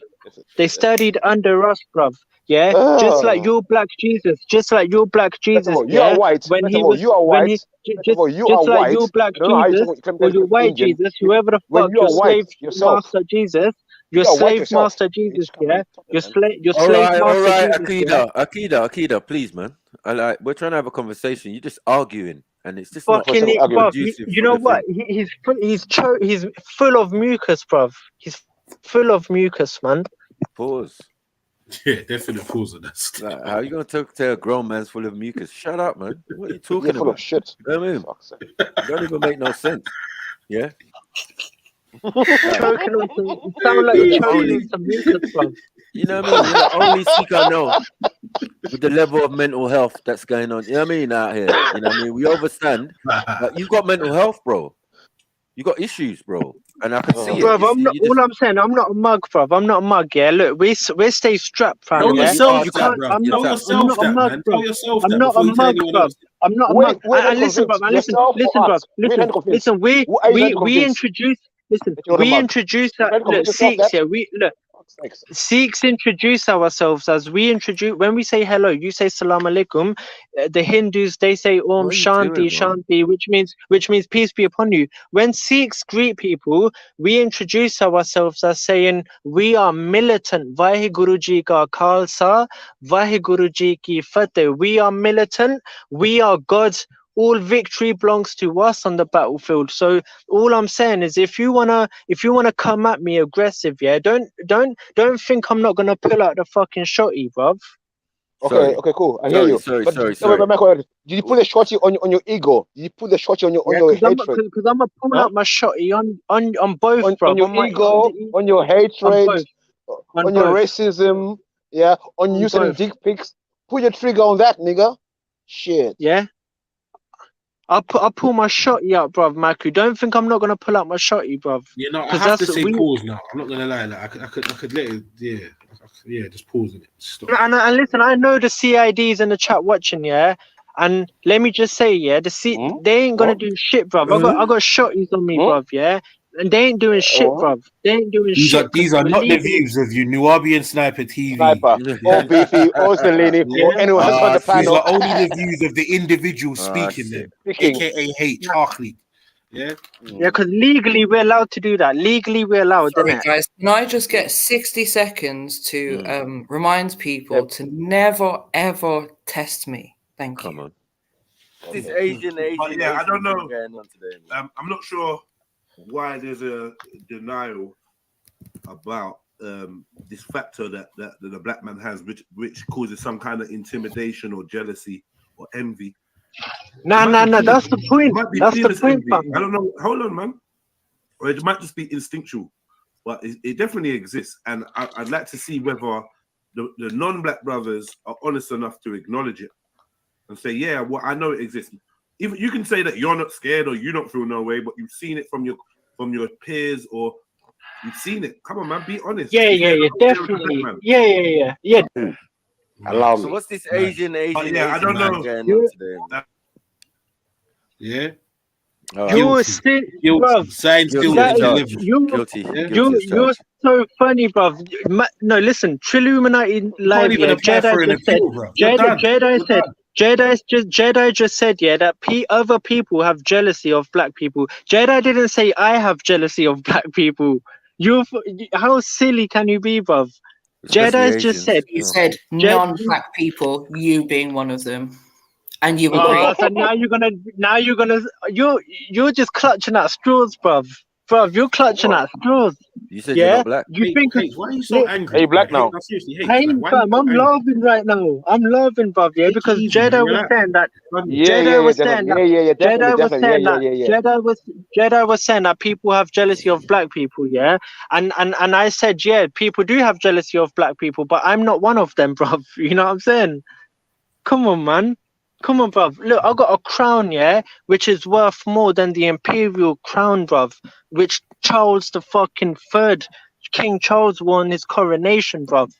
They studied under us, bruv. Yeah, just like your black Jesus, You are white. When he was, you are white. just like your black Jesus or your white Jesus, whoever the fuck your slave master Jesus, your slave master Jesus, yeah, your slave master Jesus. Akida, please, man. We're trying to have a conversation. You're just arguing, and it's just fucking not conducive. You know what? He's full of mucus, bruv. He's full of mucus, man. Pause. Yeah, definitely pause on that. How are you gonna talk to a grown man's full of mucus? Shut up, man. What are you talking about? Full of shit. You know what I mean? You don't even make no sense. Yeah. Choking on some, sound like you're choking on some mucus, bro. You know what I mean? You're the only Sikh I know with the level of mental health that's going on. You know what I mean? Out here. You know what I mean? We understand. You've got mental health, bro. You got issues, bro. And I can see it. Bruv, I'm saying, I'm not a mug, bruv. I'm not a mug, yeah. Look, we stay strapped, fam. Tell yeah? yourself, I'm not a mug, man. bruv. Tell yourself I'm not a mug, bruv. I'm not a mug. And listen, bruv. Listen. Listen, we introduce. Listen, we introduce Sikhs here. Sikhs introduce ourselves as when we say hello, you say salam alaikum. The Hindus, they say Om Shanti Shanti, which means peace be upon you. When Sikhs greet people, we introduce ourselves as saying we are militant. Vaheguru Ji ka Khalsa, Vaheguru Ji ki Fateh. We are militant. We are God's. All victory belongs to us on the battlefield. So all I'm saying is, if you wanna come at me aggressive, yeah, don't think I'm not gonna pull out the fucking shotty, bruv. Okay, cool. I hear you. Sorry. Did you put the shotty on your ego? Did you put the shotty on your hatred? Because I'm gonna pull out my shotty on both, bruv. On your ego, on your hatred, on your racism, yeah, on you sending dick pics. Put your trigger on that, nigga. Shit. Yeah. I'll pull my shotty out, bruv, Maku. Don't think I'm not gonna pull out my shotty, bruv. Yeah, no, I have to say pause now. I'm not gonna lie. Like, I could let it. Yeah, just pause it. Stop. And listen, I know the CIDs in the chat watching, yeah. And let me just say, yeah, they ain't gonna do shit, bruv. I got shotties on me, bruv, yeah. And they ain't doing shit, bruv. They ain't doing shit. These are not the views of you, Nubian Sniper TV. Or Beefy, or Selene, or anyone else on the panel. These are only the views of the individual speaking them, aka H. Harkley. Yeah. Yeah, because legally we're allowed to do that. Legally we're allowed. Sorry, guys. Can I just get 60 seconds to remind people to never ever test me? Thank you. Come on. This Asian I don't know. Going on today, I'm not sure why there's a denial about this factor that the black man has, which causes some kind of intimidation or jealousy or envy. No, that's the point. That's the point, envy. I don't know. Hold on, man. Or it might just be instinctual, but it definitely exists. And I'd like to see whether the non-black brothers are honest enough to acknowledge it and say, yeah, well, I know it exists. Even you can say that you're not scared or you don't feel no way, but you've seen it from your peers or you've seen it. Come on, man, be honest. Yeah, definitely. Yeah. Allow me. So what's this Asian I don't know. Going on today? Yeah. You're still, bruv. You're so funny, bruv. No, listen. Triluminati live. Yeah, Jedi just said, yeah, that other people have jealousy of black people. Jedi didn't say I have jealousy of black people. How silly can you be, bruv? Jedi just said. He said non-black people, you being one of them. And you agree. So you're just clutching at straws, bruv. You're clutching at straws. You said you're not black. You think why are you so angry? Are you black now? I'm laughing right now. I'm laughing, bruv. Yeah, because Jedi was saying that. Jedi was saying that people have jealousy of black people. Yeah, and I said, yeah, people do have jealousy of black people, but I'm not one of them, bruv. You know what I'm saying? Come on, man. Come on, bruv. Look, I got a crown, yeah, which is worth more than the imperial crown, bruv, which Charles the fucking third, King Charles won his coronation, bruv.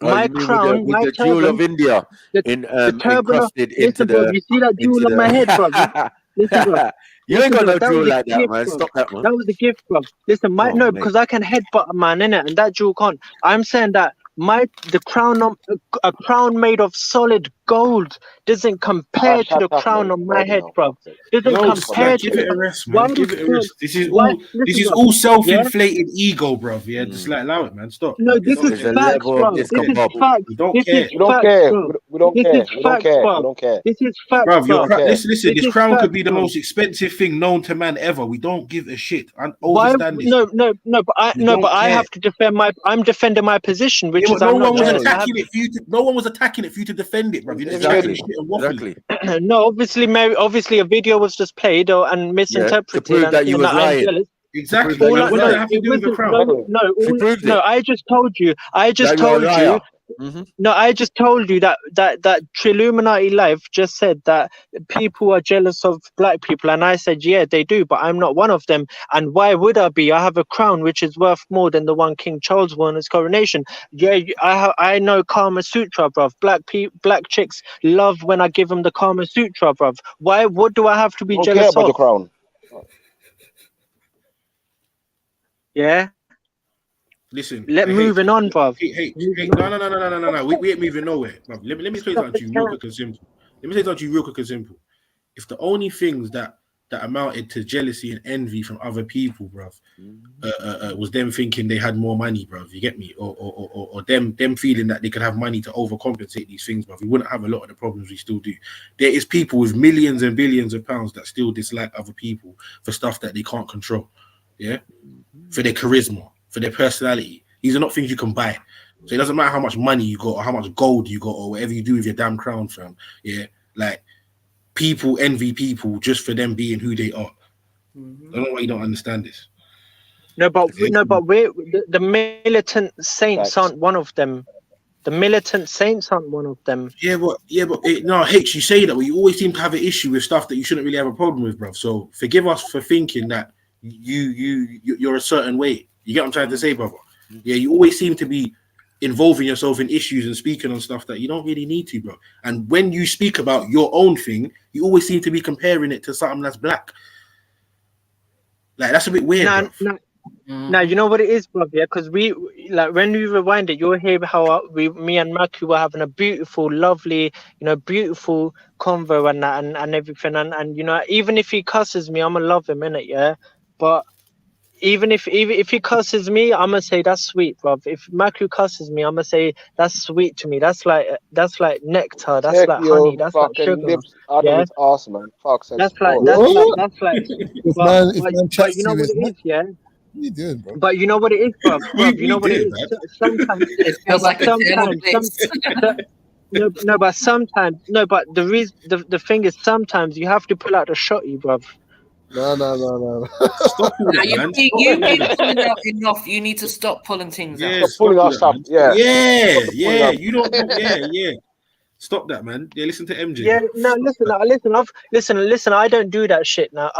My crown, with the jewel of India encrusted into the. You see that jewel on my head, bruv? Listen, bruv. You ain't got no jewel like that, man. Stop that, man. That was a gift, bruv. Listen, because I can headbutt a man, innit, and that jewel can't. I'm saying that a crown made of solid gold doesn't compare to the crown on my head, bro. Doesn't compare to give it a rest, man. Give it a rest. This is all self-inflated ego, bro. Yeah, just allow it, man. Stop. No, this is facts, bro. This is facts. We don't care. We don't care. This is facts, bro. Listen. This crown could be the most expensive thing known to man ever. We don't give a shit. I understand this. No, but I have to defend my. I'm defending my position, which is no one was attacking it for you to. No one was attacking it for you to defend it, bro. Exactly. No, obviously, a video was just played and misinterpreted. To prove that you was lying. Exactly. No, I just told you. No, I just told you that Triluminati Life just said that people are jealous of black people, and I said, yeah, they do, but I'm not one of them. And why would I be? I have a crown which is worth more than the one King Charles won his coronation. Yeah, I know Kama Sutra, bruv. Black chicks love when I give them the Kama Sutra, bruv. What do I have to be jealous care about of? The crown. Yeah. Listen, moving on, bruv. Hey, no. We ain't moving nowhere, bruv. Let me say something to you real quick and simple. If the only things that amounted to jealousy and envy from other people, bruv, was them thinking they had more money, bruv, you get me? Or them feeling that they could have money to overcompensate these things, bruv, we wouldn't have a lot of the problems we still do. There is people with millions and billions of pounds that still dislike other people for stuff that they can't control, yeah? For their charisma, for their personality. These are not things you can buy. So it doesn't matter how much money you got or how much gold you got or whatever you do with your damn crown, fam. Yeah, like people envy people just for them being who they are. I don't know why you don't understand this. But the militant saints aren't one of them. The militant saints aren't one of them. Yeah, but H, you say that, but you always seem to have an issue with stuff that you shouldn't really have a problem with, bruv. So forgive us for thinking that you're a certain way. You get what I'm trying to say, brother? Yeah, you always seem to be involving yourself in issues and speaking on stuff that you don't really need to, bro. And when you speak about your own thing, you always seem to be comparing it to something that's black. Like, that's a bit weird, Now you know what it is, bro. Yeah, because we like when we rewind it, you'll hear how me and Maki were having a beautiful, lovely, beautiful convo and that and everything. And even if he cusses me, I'ma love him, innit? Yeah. But even if he cusses me, I'ma say that's sweet, bro. If Maki cusses me, I'ma say that's sweet to me. That's like nectar. That's Take like honey. your That's like fucking sugar. lips out of Yeah. his ass, man. Fuck's That's sake. like If but man but chats you know you, what is it is, yeah. what you doing, bro? But you know what it is, bruv. You know what it did, is. man. Sometimes, It feels like a terrible place. no, but sometimes, no, but the reason, the thing is, sometimes you have to pull out the shotty, bruv. No. Stop all that, man. You've been pulling out enough. You need to stop pulling things out. Yeah, Stop pulling all our that, stuff. man. Yeah. Yeah. up. You don't know. Yeah. Stop that, man. Yeah, listen to MJ. Yeah, no, listen. I don't do that shit now.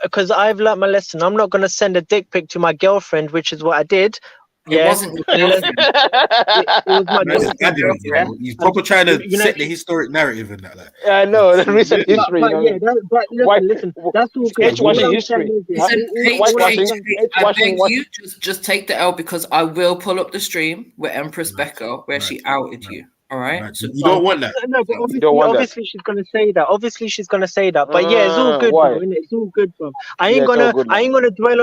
Because I've learnt my lesson. I'm not gonna send a dick pic to my girlfriend, which is what I did. It wasn't your girlfriend. It was my Man's daughter's adding, girlfriend. bro. He's proper trying to set the historic narrative in that. Like. Yeah, I know. The recent history. But listen, that's all good. H-washing All I'm history. saying is, Listen, Whitewashing. I beg you, just take the L because I will pull up the stream with Empress Becca where she outed you. All right. So you don't want that. No, but obviously she's gonna say that. But yeah, it's all good, bro. Innit? It's all good, bro. I ain't gonna dwell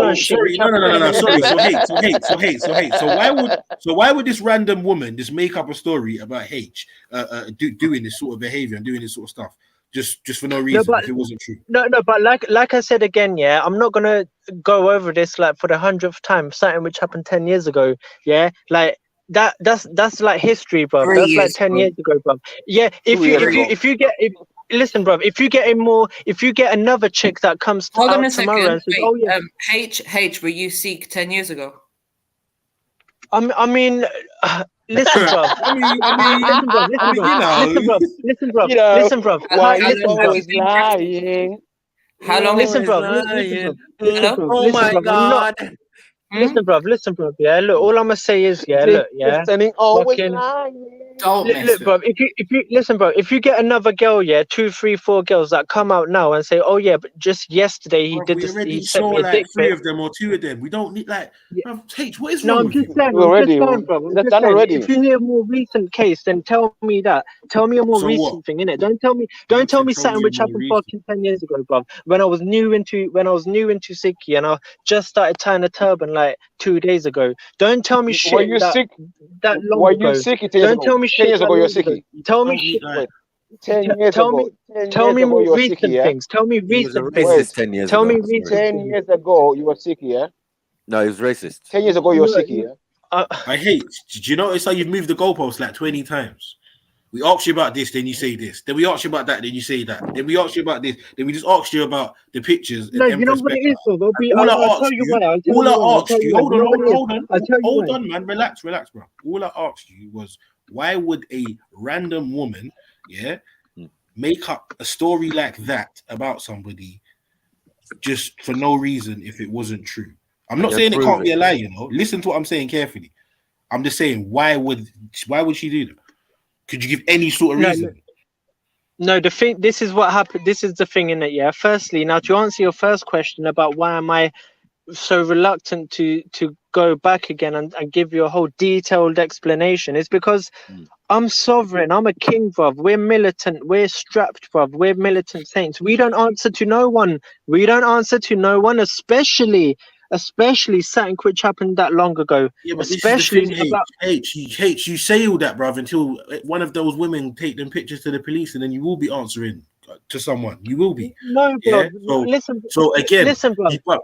on shit. Sorry, no. Sorry. So why would this random woman just make up a story about H doing this sort of behavior and doing this sort of stuff just for no reason if it wasn't true? No, but like I said again, yeah, I'm not gonna go over this like for the 100th time. Something which happened 10 years ago, yeah, like. That's like history, bro. That's like 10 years ago, bro. Yeah, listen, bro. If you get another chick that comes out tomorrow and says, "Oh yeah," H, were you Sikh 10 years ago? I mean, listen, bro. Listen, bro. Why you always lying? How long? Listen, bro. Oh my God. Listen, bro. Yeah, look. All I'm gonna say is, yeah, look, yeah. Always Look, bro. If you listen, bro. If you get another girl, yeah, 2, 3, 4 girls that come out now and say, "Oh yeah, but just yesterday he did this." He sent me a dick like 3 pic. of them or 2 of them. We don't need like. H, what is No, wrong I'm with just you? saying, bro. I'm just saying, if you hear a more recent case, then tell me that. Tell me a more recent thing, innit? Don't tell me something which happened fucking 10 years ago, bro. When I was new into Sikhi and I just started tying a turban like 2 days ago. Don't tell me shit that long ago. You Sikhi 10 years Don't ago? tell me 10 years shit ago, that you're long ago. Sikhi. Tell me shit. 10 years ago. Tell me more recent things. Tell me recent things. 10 years Tell ago. me recent 10 years ago, you were Sikhi, yeah? No, he was racist. 10 years ago, you were Sikhi, yeah? I hate. Did you notice how you've moved the goalposts like 20 times? We asked you about this, then you say this. Then we asked you about that, then you say that. Then we asked you about this. Then we just asked you about the pictures. No, you know what it is, bro. I'll tell you why. Hold on, man. Relax, bro. All I asked you was, why would a random woman, make up a story like that about somebody just for no reason if it wasn't true? I'm not saying it can't be a lie, you know. Listen to what I'm saying carefully. I'm just saying, why would she do that? Could you give any sort of reason? No, the thing. This is what happened. This is the thing in it. Yeah. Firstly, now to answer your first question about why am I so reluctant to go back again and give you a whole detailed explanation, is because I'm sovereign. I'm a king, bruv. We're militant. We're strapped, bruv. We're militant saints. We don't answer to no one. Especially something which happened that long ago. Yeah, but especially this is the thing, H, you say all that, bruv, until one of those women take them pictures to the police, and then you will be answering to someone. You will be. No, bro. Yeah? So again, listen, bro. Hold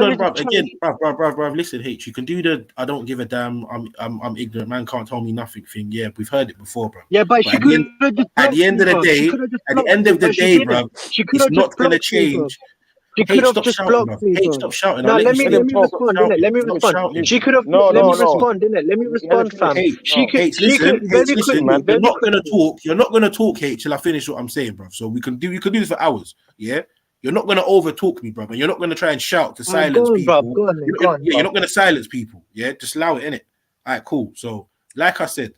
on, bruv. Again, bruv. Listen, H, you can do the "I don't give a damn. I'm ignorant. Man can't tell me nothing" thing. Yeah, we've heard it before, bro. Yeah, but at the end of the day, bruv, it's not gonna change. She could have just blocked me. Hey, stop shouting. No, let me respond, innit? Let me respond. She could have. Let me respond, innit? Let me respond, fam. She could. Listen, man. You're not gonna talk. You're not gonna talk, H, till I finish what I'm saying, bro. So we can do this for hours. Yeah. You're not gonna over talk me, bro, and you're not gonna try and shout to silence people. You're not gonna silence people. Yeah, just allow it, innit? All right, cool. So, like I said,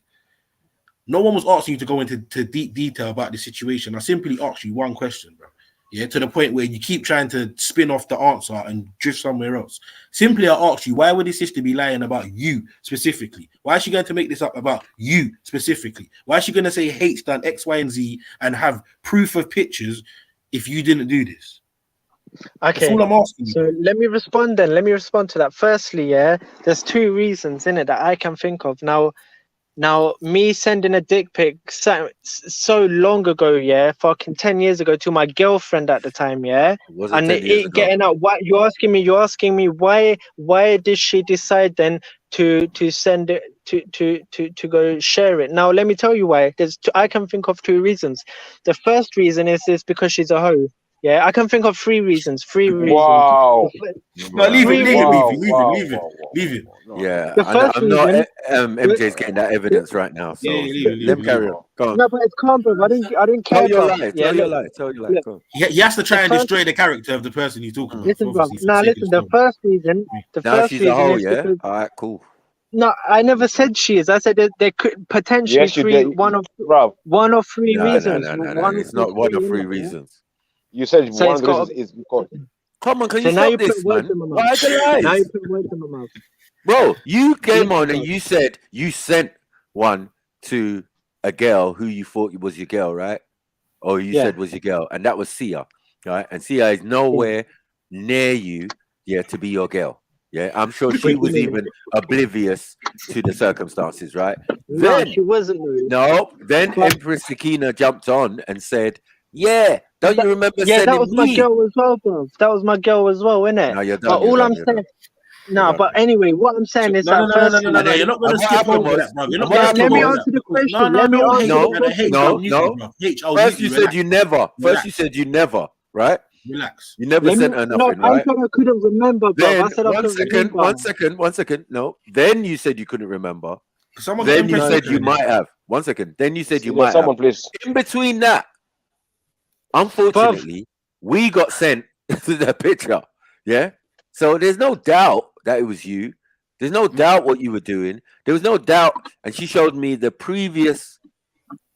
no one was asking you to go into deep detail about the situation. I simply asked you one question, bro. Yeah, to the point where you keep trying to spin off the answer and drift somewhere else. Simply, I ask you, why would this sister be lying about you specifically? Why is she going to make this up about you specifically? Why is she going to say H done X, Y, and Z and have proof of pictures if you didn't do this? Okay. That's all I'm asking. So let me respond then. Let me respond to that. Firstly, yeah, there's two reasons in it that I can think of. Now, me sending a dick pic so long ago, yeah, fucking 10 years ago to my girlfriend at the time, yeah, and it getting out. What you're asking me why did she decide then to send it to go share it? Now, let me tell you why. I can think of two reasons. The first reason is because she's a hoe. Yeah, I can think of three reasons. Wow. No, leave it. Yeah, the first I'm not. reason, MJ's getting that evidence right now, so let him carry on. Go on. No, but it's calm, bro. I didn't care. Tell your lie. Tell your lie. Go on. He has to try and destroy the character of the person he's talking about. Listen, bro. Now, listen. The first reason. Now she's a hoe, yeah. All right, cool. No, I never said she is. I said that there could potentially one of three reasons. No. It's not one of three reasons. You said one of the reasons is because. Come on, can you stop this, man? Why are the lies? Now you put words in my mouth. Bro, you came on and you said you sent one to a girl who you thought was your girl, right? Or you said was your girl, and that was Sia, right? And Sia is nowhere near you, to be your girl. Yeah, I'm sure she was even oblivious to the circumstances, right? No, she wasn't. No, then Empress Sakina jumped on and said, "Yeah, don't you remember sending me?" Yeah, that was my girl as well, bro. That was my girl as well, innit? No, you're done. But all I'm saying. No, but anyway, what I'm saying is that first. No, you're not going to skip over that, bro. Let me answer the question. No. First you said you never. First you said you never, right? Relax. You never sent her nothing, right? I said I couldn't remember, bro. Then, I said one second. No. Then you said you couldn't remember. Someone then you said you might have. 1 second. Then you said you might have. Please. In between that, unfortunately, we got sent the picture. Yeah. So there's no doubt that it was you. There's no doubt what you were doing. There was no doubt. And she showed me the previous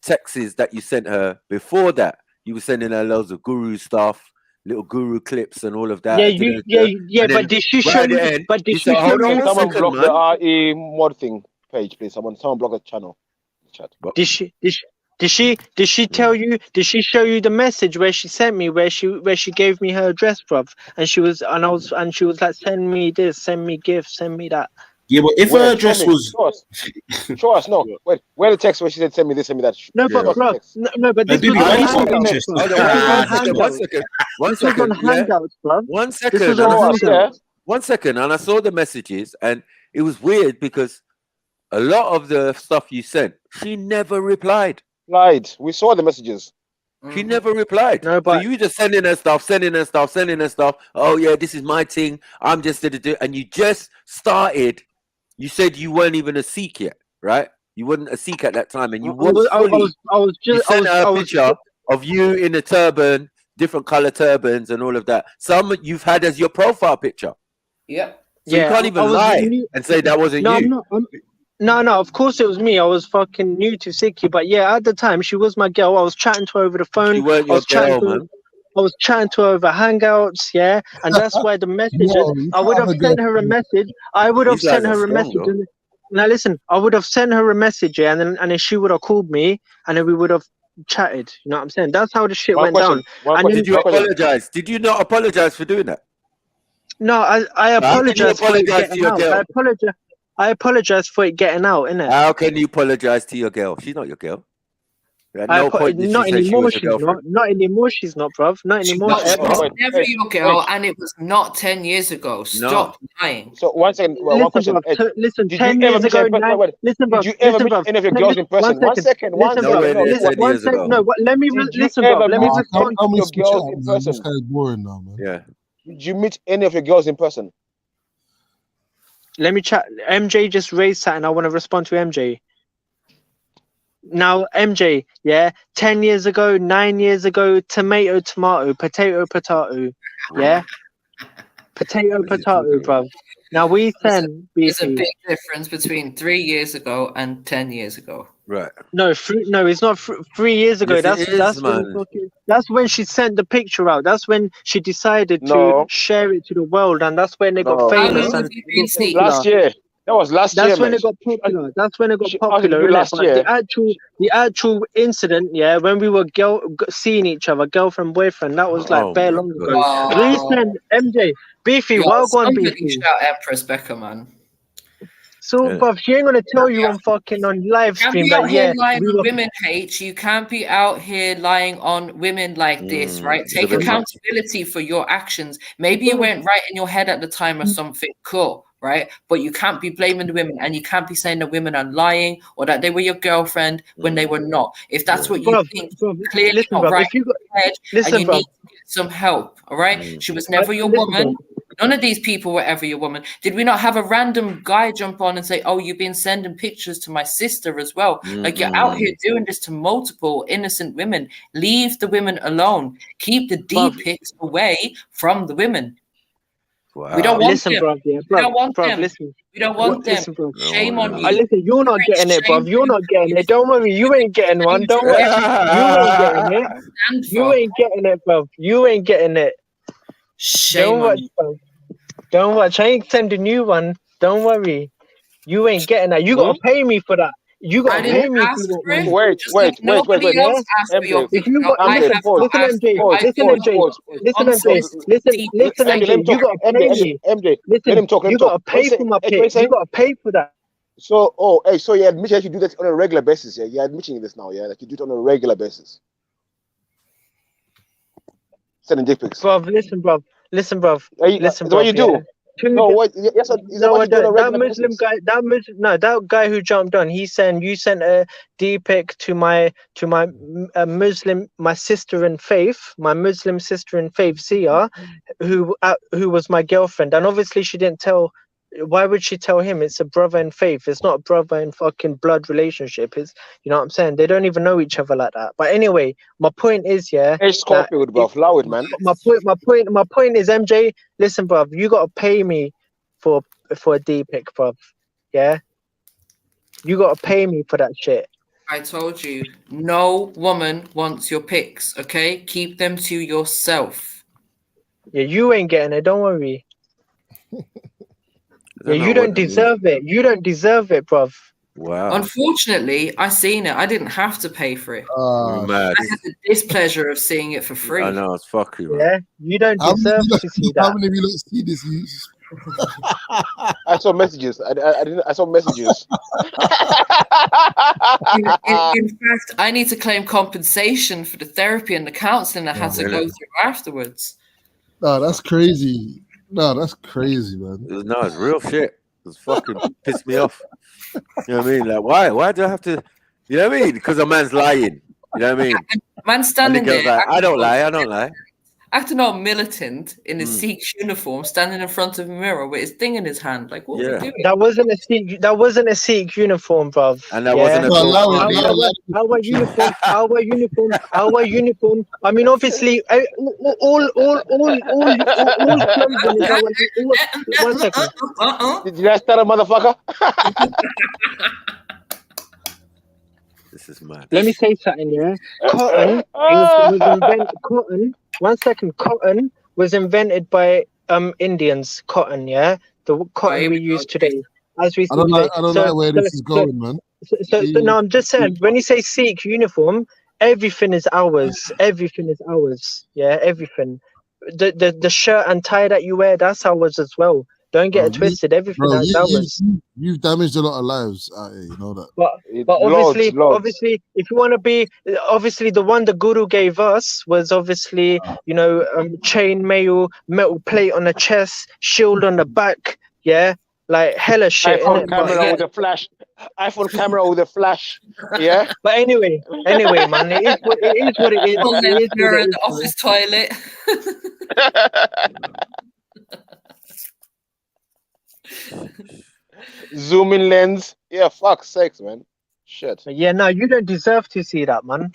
texts that you sent her before that. You were sending her loads of guru stuff, little guru clips and all of that. Yeah. But did she show you? But did she show you? Someone block the RE mod thing page, please. Someone block the channel. Chat. Did she tell you? Did she show you the message where she sent me, where she gave me her address, bruv? And she was like, send me this, send me gifts, send me that. Yeah, but if her address was, show us. No, wait. Where the text where she said, send me this, send me that. No, but bruv, no, but this was on Hangouts. One second. Hangouts, bruv. 1 second. 1 second, and I saw the messages, and it was weird because a lot of the stuff you sent, she never replied. We saw the messages. She never replied. No, but so you just sending her stuff. Oh yeah, this is my thing. I'm just gonna do, and you just started. You said you weren't even a Sikh yet, right? You weren't a Sikh at that time, and you sent her a picture of you in a turban, different color turbans, and all of that. Some you've had as your profile picture. Yeah. So you can't even lie and say that wasn't you. No, of course it was me. I was fucking new to Sikhi, but yeah, at the time she was my girl. I was chatting to her over the phone. She weren't your girl, man. I was chatting to her over Hangouts, yeah, and that's why the messages. I would have sent her a message. Now listen, I would have sent her a message, yeah, and then she would have called me, and then we would have chatted. You know what I'm saying? That's how the shit went down. Did you apologize? Did you not apologize for doing that? No, I apologize for it getting out. I apologize for it getting out, innit? How can you apologize to your girl? She's not your girl. At no point did not she say anymore. she was She's your girlfriend. not anymore. She's not, bruv. Not anymore. She was never your girl, and it was not 10 years ago. Stop lying. So 1 second. One question. Listen, 10 years ago. Listen, bro. Did you ever meet any of your girls in person? 1 second. One second. No, let me listen, bro. Let me respond to your girls in person. This guy's boring now, man. Yeah. Did you meet any of your girls in person? Let me chat. MJ just raised that, and I want to respond to MJ. Now, MJ, yeah, 10 years ago, 9 years ago, tomato, potato, yeah, potato, bruv. Now we send There's a BP. big difference between 3 years ago and 10 years ago. Right. No, it's not 3 years ago. Yes, it is, That's when she sent the picture out. That's when she decided to share it to the world, and that's when it got famous. And last year. That was last year. That's when it got popular. That's when it got popular. Last year. The actual incident, yeah, when we were seeing each other, girlfriend, boyfriend, that was like bare long ago. Wow. We sent MJ, Beefy, welcome Beefy. Shout Empress Becca, man. So, bruv, she ain't gonna tell you on live stream that lying on women, H. You can't be out here lying on women like this, right? Take accountability for your actions. Maybe you weren't right in your head at the time or something. Cool. Right, but you can't be blaming the women, and you can't be saying the women are lying or that they were your girlfriend when they were not. If that's what you think, clearly not right. And you need to get some help. All right, she was never your woman. None of these people were ever your woman. Did we not have a random guy jump on and say, "Oh, you've been sending pictures to my sister as well"? Like you're out here doing this to multiple innocent women. Leave the women alone. Keep the D pics away from the women. Wow. We don't want them. Bruv, yeah, We don't want them. Listen. We don't want them. Listen, Shame on you. Listen, you're not getting it, bruv. You're not getting it. Don't worry, you ain't getting one. Don't worry. You ain't getting it. You ain't getting it, bruv. You ain't getting it. Shame on you. Bruv. Don't watch. I ain't sending you one. Don't worry. You ain't getting that. You gotta pay me for that. You gotta pay me for that. Wait. If you got, listen, MJ, you gotta pay me. MJ, let him talk. You gotta pay for my pay. You gotta pay for that. So, so you admit that you do that on a regular basis, yeah? You're admitting this now, yeah? Like you do it on a regular basis. Sending dick pics. Bruv, listen, bruv. Listen, what you do. No, what? Yes, that guy who jumped on. You sent a D pic to my Muslim, my sister in faith, my Muslim sister in faith, Sia, who was my girlfriend, and obviously she didn't tell. Why would she tell him? It's a brother in faith. It's not a brother in fucking blood relationship. It's, you know what I'm saying? They don't even know each other like that. But anyway, my point is, yeah. Hey, Scorpio, bro, allow it, man. My point is, MJ. Listen, bruv, you gotta pay me for a D pic, bruv. Yeah. You gotta pay me for that shit. I told you, no woman wants your pics. Okay, keep them to yourself. Yeah, you ain't getting it. Don't worry. Yeah, you don't deserve it. You don't deserve it, bruv. Wow. Unfortunately, I seen it. I didn't have to pay for it. Mad. I had the displeasure of seeing it for free. I know, it's fuck you. Yeah, you don't deserve to see that. How many of you don't see this? I saw messages. I saw messages. in fact, I need to claim compensation for the therapy and the counselling I had to go through afterwards. No, that's crazy. No, that's crazy, man. No, it's real shit. It's fucking pissed me off. You know what I mean? Like, why? Why do I have to? You know what I mean? Because a man's lying. You know what I mean? Man's standing there. Like, I don't lie. Acting all militant in his Sikh uniform, standing in front of a mirror with his thing in his hand. Like, what are we doing? That wasn't a Sikh uniform, bruv. And that wasn't our uniform. I mean, obviously, all. 1 second. Did I start a motherfucker? This is mad. Let me say something, yeah. Cotton was invented. Cotton. 1 second. Cotton was invented by Indians. Cotton, yeah. The cotton we use today, as we. I don't know where this is going, man. So no, I'm just saying. When you say Sikh uniform, everything is ours. Everything is ours. Yeah, everything. The shirt and tie that you wear, that's ours as well. Don't get it twisted. Everything is ours. You've damaged a lot of lives out here, you know that. But obviously, if you want to be, obviously the one the Guru gave us was obviously, chain mail, metal plate on the chest, shield on the back, yeah, like hella shit. iPhone camera with a flash. iPhone camera with a flash, yeah. But anyway, man, it is what it is. The office toilet. Zoom in lens. Yeah, fuck sakes, man. Shit. Yeah, no, you don't deserve to see that, man.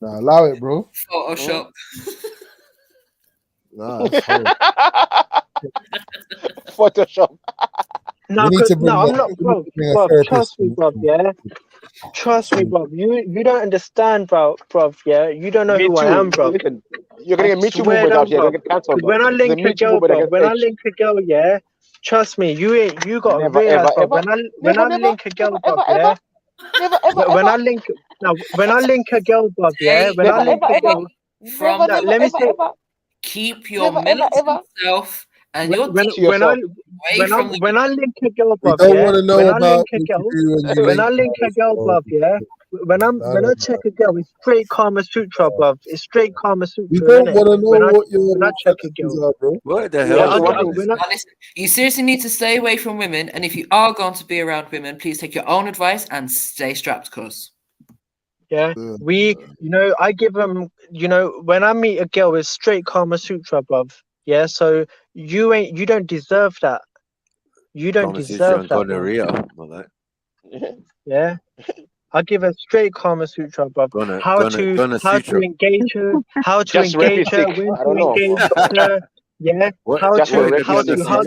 Nah, allow it, bro. Photoshop. Nah, it's Photoshop. No, I'm not, bro. Trust me, bro. Yeah, trust me, bro. You don't understand, bro. Yeah, you don't know Me who too. I am, bro. Listen, you're gonna get Me Too Swear movement out down, here. bro. They'll get cancelled, bro. When I The link Me a Too girl, movement bro. against When I H. link a girl, yeah. Trust me, you got to Never, realize, ever, bro. ever, When I never, link a girl, bro, ever, yeah. never, ever, When I ever, link, now, when I link a girl, bro, yeah. When I never, link ever, a ever, girl, From never, let me ever, say. ever, keep your never, ever, militant ever. self and your When demons To yourself. away from the when I link a girl, We bruv, don't yeah. want to know When I link about a what you girl, do when you when link I link a guys, girl, bro. bruv, yeah. When I check a girl, it's straight Kama Sutra, bruv. It's straight Kama We Sutra, don't innit? want to know what When I your check a fantasies girl, are, bro. What the yeah, hell is wrong with this? Now listen, you seriously need to stay away from women, and if you are going to be around women, please take your own advice and stay strapped, cuz. yeah. I give them, when I meet a girl, it's straight Kama Sutra, bruv. Yeah, so you don't deserve that. You don't Kama Sutra deserve and that, bruv. gonorrhea. All that. Yeah. I give a straight Kama Sutra, bruv. Gonna How to sutra. engage her, how to Just engage her, sick. when I to don't know. engage her, yeah. What? How Just to sick. hug her, how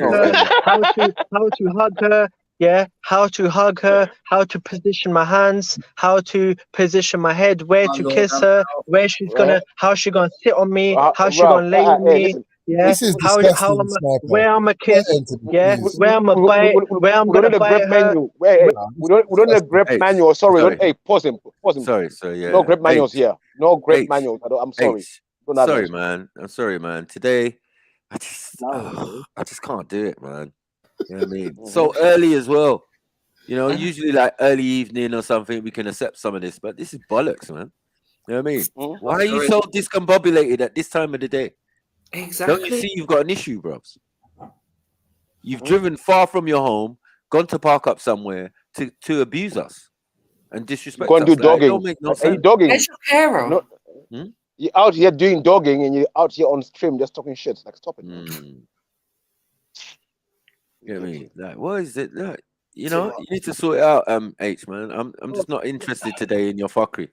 to hug her, yeah. How to hug her, how to position my hands, how to position my head, where to kiss her, where she's gonna, how she gonna sit on me, how she Bro, gonna lay on hey, me, listen. yeah. This is How disgusting, I'm sniper. where I'm a Put kiss, an end to this, yeah. please. Where I'm a bite, where I'm We gonna don't need a bite grip her. manual. Hey, we don't need a grip H. manual. Sorry, Sorry. hey, pause him. Sorry, yeah. No grip manuals H. here. No grip H. manuals. I'm sorry. H. Don't have Sorry, those. man. I'm sorry, man. Today, I just can't do it, man. You know what I mean? So early as well. Usually like early evening or something, we can accept some of this, but this is bollocks, man. You know what I mean? Why are you so discombobulated at this time of the day? Exactly. Don't you see you've got an issue, bros? You've driven far from your home, gone to park up somewhere to abuse us and disrespect Go and us. do dogging. It don't make no Are you sense. dogging? No. You're out here doing dogging and you're out here on stream just talking shit. Like, stop it. You know what I mean? Like, what is it? Like, you need to sort it out, H, man. I'm just not interested today in your fuckery.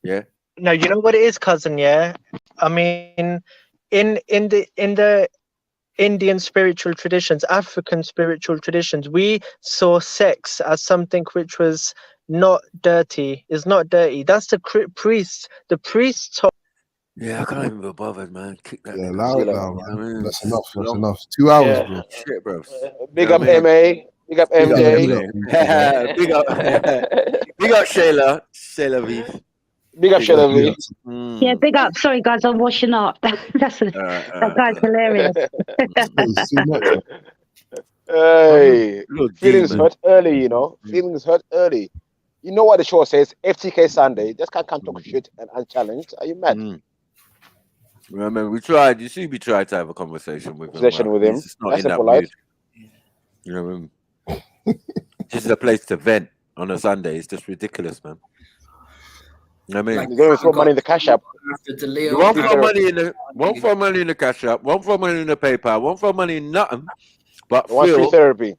Yeah. No, you know what it is, cousin. Yeah, I mean, in the Indian spiritual traditions, African spiritual traditions, we saw sex as something which was not dirty. Is not dirty. That's the priests. The priests told. Yeah, I can't even be bothered, man. Kick that nigga. Allow it now, You know what I man. mean? That's enough. That's Long. enough. 2 hours, Yeah. bro. Shit, bro. Big up MA. Big up MJ. Big up, big up Shayla. Shayla V. Big up Shayla V. Yeah, big up. Sorry, guys, I'm washing up. That guy's hilarious. Hey, Little feelings demon. hurt early, Feelings hurt early. You know what the show says? F.T.K. Sunday. Just can't come talk shit and unchallenged. Are you mad? Remember, we tried. You see, we tried to have a conversation with him. He's just not Nice in and that polite. mood. You know what I mean? This is a place to vent on a Sunday. It's just ridiculous, man. You know what I mean? You're going to throw money in the cash app. One throw money in the cash app. One throw money in the PayPal. One throw money in nothing. But One free feel therapy.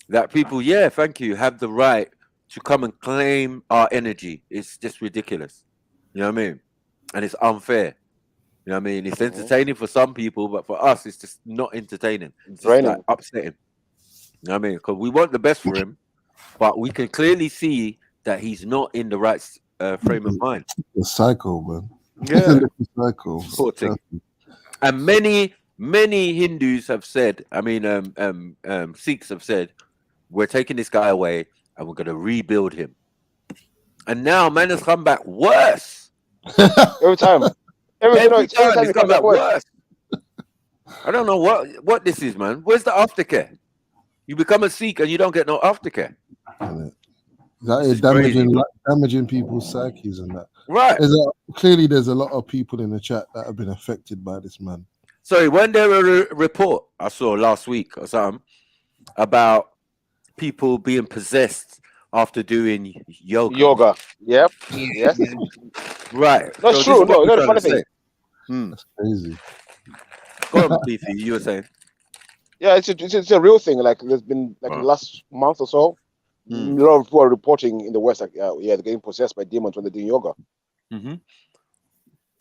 that people, thank you, have the right to come and claim our energy. It's just ridiculous. You know what I mean? And it's unfair. You know what I mean? It's entertaining for some people, but for us, it's just not entertaining. It's just like upsetting. You know what I mean? Because we want the best for him, but we can clearly see that he's not in the right frame of mind. A psycho, man. Yeah. Psycho. Poor thing. And many Hindus have said, Sikhs have said, we're taking this guy away and we're going to rebuild him. And now man has come back worse. Every time. Every time he's come back worse. I don't know what this is, man. Where's the aftercare? You become a Sikh and you don't get no aftercare. That is damaging people's psyches and that. Right. Clearly, there's a lot of people in the chat that have been affected by this man. Sorry, when there was a report I saw last week or something about people being possessed after doing yoga. Yep. Yes. Right. That's true. No, the funny thing. That's crazy. Go on, Beefy. You were saying. Yeah, it's a real thing. Like there's been the last month or so, a lot of people are reporting in the West, like they're getting possessed by demons when they're doing yoga. And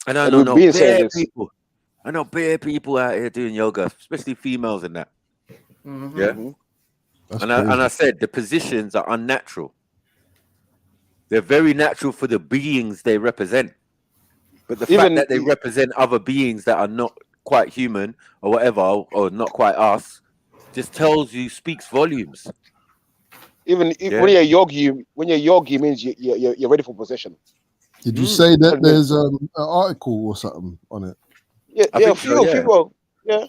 I know bare people. I know bare people out here doing yoga, especially females and that. I And I said the positions are unnatural. They're very natural for the beings they represent. But the fact that they represent other beings that are not quite human or whatever, or not quite us, just tells you, speaks volumes. When you're yogi, means you're ready for possession. Did you say that there's an article or something on it? Yeah, a few. Yeah.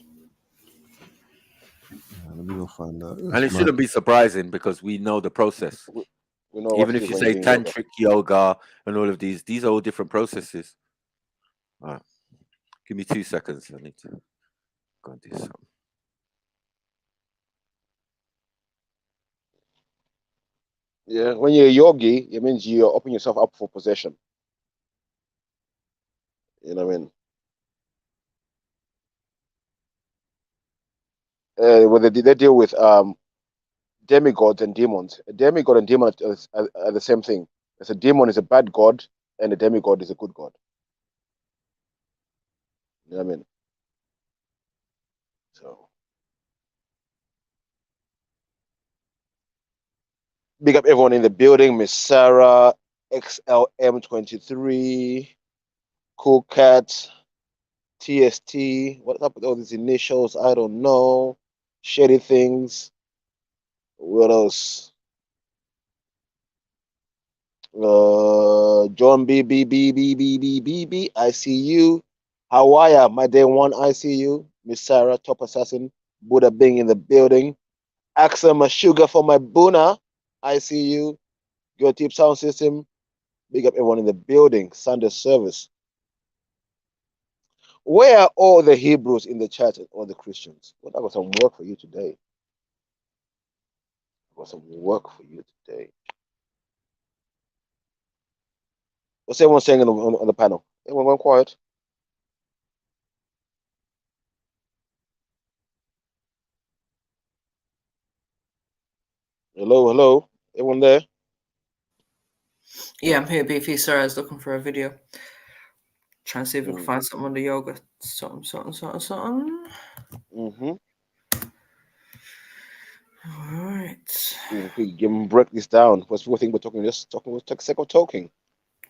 Let me go find that. And it shouldn't be surprising because we know the process. We know even if you say tantric yoga and all of these are all different processes. All right. Give me 2 seconds. I need to go and do something. Yeah, when you're a yogi, it means you're opening yourself up for possession. You know what I mean? When they deal with demigods and demons. A demigod and demon are the same thing. As a demon is a bad god, and a demigod is a good god. You know what I mean? So, big up everyone in the building. Miss Sarah, XLM23, Cool Cat, TST. What's up with all these initials? I don't know. Shady things. What else? John B. I see you. Hawaii, my day one, I see you. Miss Sarah, top assassin. Buddha Bing in the building. Axa my sugar for my Buna. I see you. Your tip sound system. Big up everyone in the building. Sunday service. Where are all the Hebrews in the church and all the Christians? Well, I got some work for you today. What's everyone saying on the panel? Everyone going quiet? Hello? Everyone there? Yeah, I'm here, Beefy. Sorry, I was looking for a video. Trying to see if we can find something on the yoga. Something. Mm-hmm. All right. Break this down. What's one thing we're talking? Just talking. We'll take a second talking.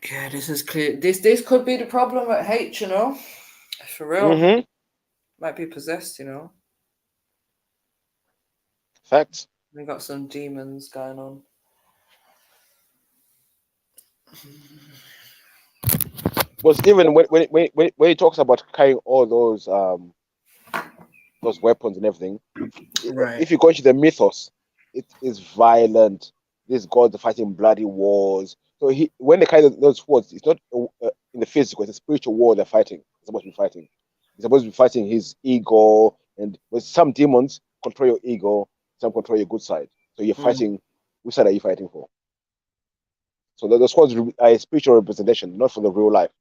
Yeah, this is clear. This could be the problem at H, you know? For real. Mm-hmm. Might be possessed, you know? Facts. We got some demons going on. But even when he talks about carrying all those weapons and everything, right. If you go into the mythos, it is violent. These gods are fighting bloody wars. So when they carry those swords, it's not in the physical; it's a spiritual war they're fighting. It's supposed to be fighting. He's supposed to be fighting his ego, and with some demons control your ego, some control your good side. So you're fighting. Which side are you fighting for? So the swords are a spiritual representation, not for the real life.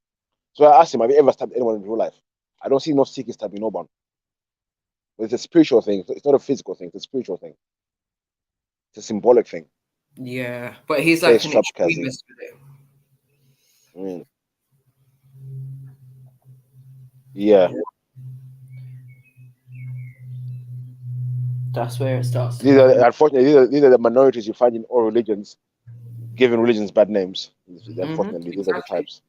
So I asked him, have you ever stabbed anyone in real life? I don't see no Sikh stabbing no one. But it's a spiritual thing. It's not a physical thing. It's a spiritual thing. It's a symbolic thing. Yeah, but he's like an extremist with it. Yeah. That's where it starts. Unfortunately, these are the minorities you find in all religions, giving religions bad names. Unfortunately, these are the types.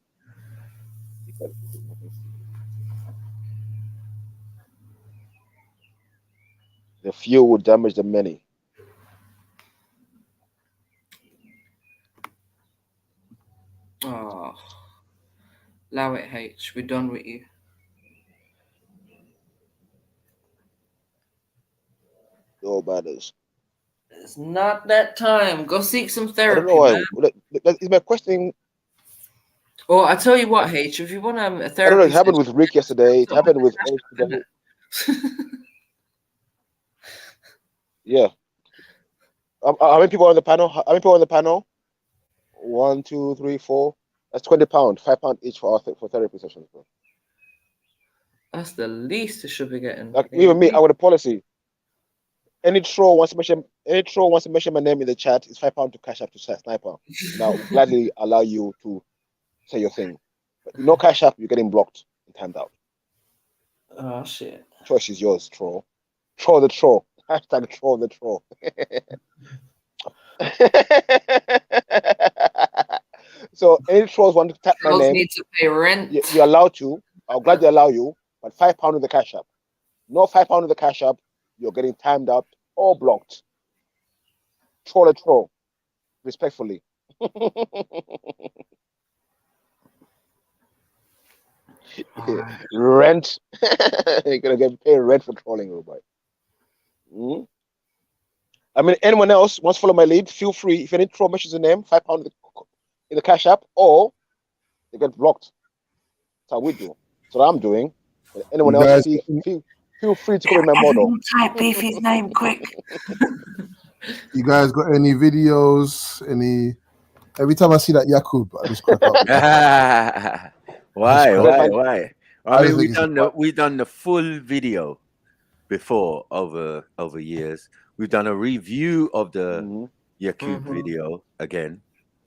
The few will damage the many. Oh, allow it, H. We're done with you. No matters. It's not that time. Go seek some therapy. I don't know why. Is my question? Well, I tell you what, H. If you want a therapy, I don't know. It happened with Rick yesterday. It happened with H today. Yeah. How many people on the panel? How many people on the panel? 1, 2, 3, 4. That's £20. £5 each for therapy sessions, bro. That's the least it should be getting. Like even me, I got a policy. Any troll wants to mention my name in the chat, it's £5 to cash up to Sniper. And I'll gladly allow you to say your thing. But no cash up, you're getting blocked and timed out. Oh shit. Choice is yours, troll. Troll the troll. Hashtag troll the troll. So any trolls want to tap my Trolls name, need to pay rent. you're allowed to. I'll gladly allow you, but £5 in the cash app. No £5 in the cash app, you're getting timed out or blocked. Troll a troll, respectfully. Rent. You're gonna get paid rent for trolling, Robert. I mean, anyone else wants to follow my lead? Feel free. If any troll mentions the name, £5 in the cash app, or they get blocked. That's how we do. That's what I'm doing. But anyone You else, guys- feel free to call me my model. Type Beefy's name quick. You guys got any videos? Any? Every time I see that Yakub, I just crack up. Why? I mean, just think we've done the full video before over years. We've done a review of the Yakub video again.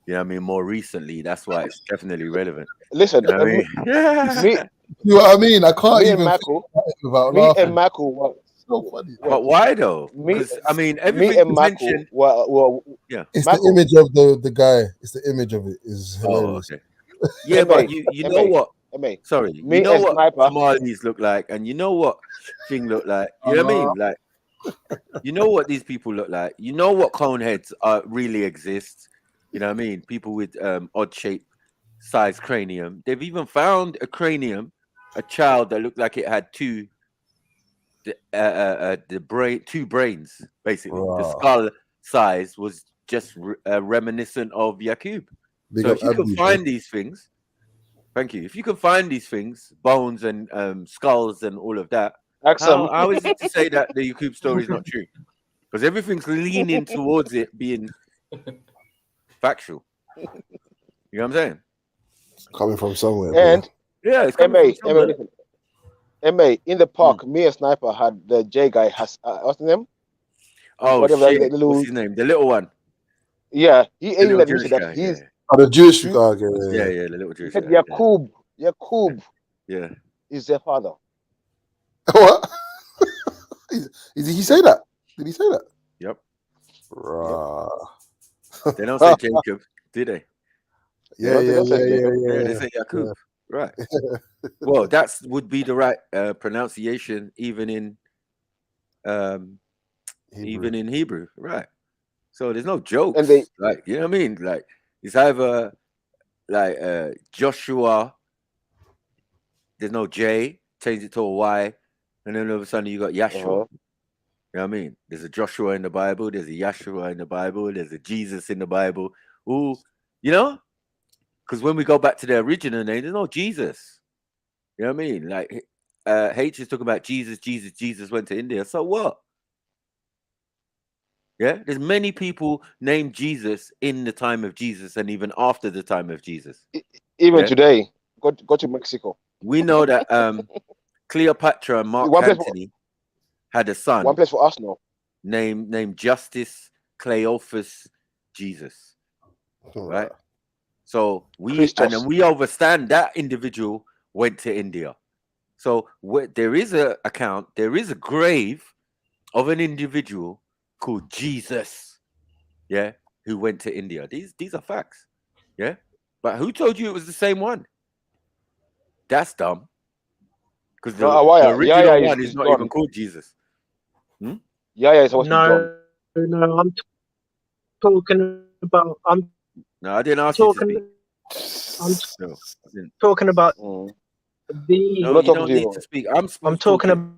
You know what I mean? More recently, that's why it's definitely relevant. Listen, you know what I mean? You know what I mean? I can't even without me laughing. and Maku were so funny. But why though? Because I mean, everything and you Maku mentioned. yeah. It's Maku. the image of the guy. It's the image of it is hilarious. Oh, okay. Yeah, but you know what? Sorry, Me you know and what Sniper. Somalis look like, and you know what thing look like. You know what I mean? Like, you know what these people look like. You know what cone heads really exist. You know what I mean? People with odd shape, size cranium. They've even found a cranium, a child that looked like it had two brains, basically. Wow. The skull size was just reminiscent of Yakub. Big So up if you can Abdi, find bro. these things, thank you. If you can find these things, bones and skulls and all of that, how is it to say that the Yakub story is not true? Because everything's leaning towards it being factual. You know what I'm saying? Coming from somewhere, And yeah, it's coming from somewhere. MA, in the park, me and Sniper had the J guy has what's his name? Oh shit! What's his name? The little one. Yeah, he The little admitted Jewish that guy, he's the Jewish guy. Yeah, the little Jewish said guy. Yakub Yeah. is their father. What? Did he say that? Did he say that? Yep. They They don't say Jacob, do they? Yeah. They say Yakub. Yeah. Right. Well, that would be the right pronunciation, even in Hebrew, right? So there's no jokes. Like, you know what I mean? Like, it's either like Joshua. There's no J. Change it to a Y, and then all of a sudden you got Yahshua. You know what I mean? There's a Joshua in the Bible. There's a Yahshua in the Bible. There's a Jesus in the Bible. Ooh, you know? Because when we go back to the original name, there's no Jesus. You know what I mean? Like, H is talking about Jesus went to India. So what? Yeah? There's many people named Jesus in the time of Jesus and even after the time of Jesus. Even today, go to Mexico. We know that Cleopatra and Mark Antony had a son. One place for us now. Named Justice Cleophas Jesus. Right? So we understand that individual went to India. So there is a grave of an individual called Jesus, yeah, who went to India. These are facts, yeah. But who told you it was the same one? That's dumb. Because the original one is not even called Jesus. Yeah, it's supposed to be John. No, I'm talking about. No, I didn't ask you to speak. I'm talking about the. No, you don't need to speak. I'm talking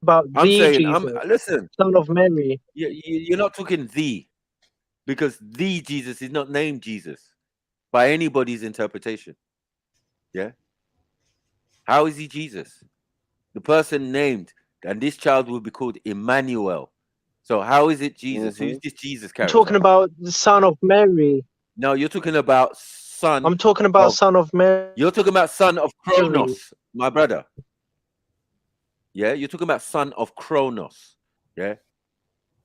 about Jesus. Listen, son of Mary. You're not talking the, because the Jesus is not named Jesus by anybody's interpretation. Yeah. How is he Jesus? The person named, and this child will be called Emmanuel. So how is it Jesus? Who's this Jesus character? I'm talking about the son of Mary. No, you're talking about son. I'm talking about son of Mary. You're talking about son of Kronos, my brother. Yeah, you're talking about son of Kronos. Yeah,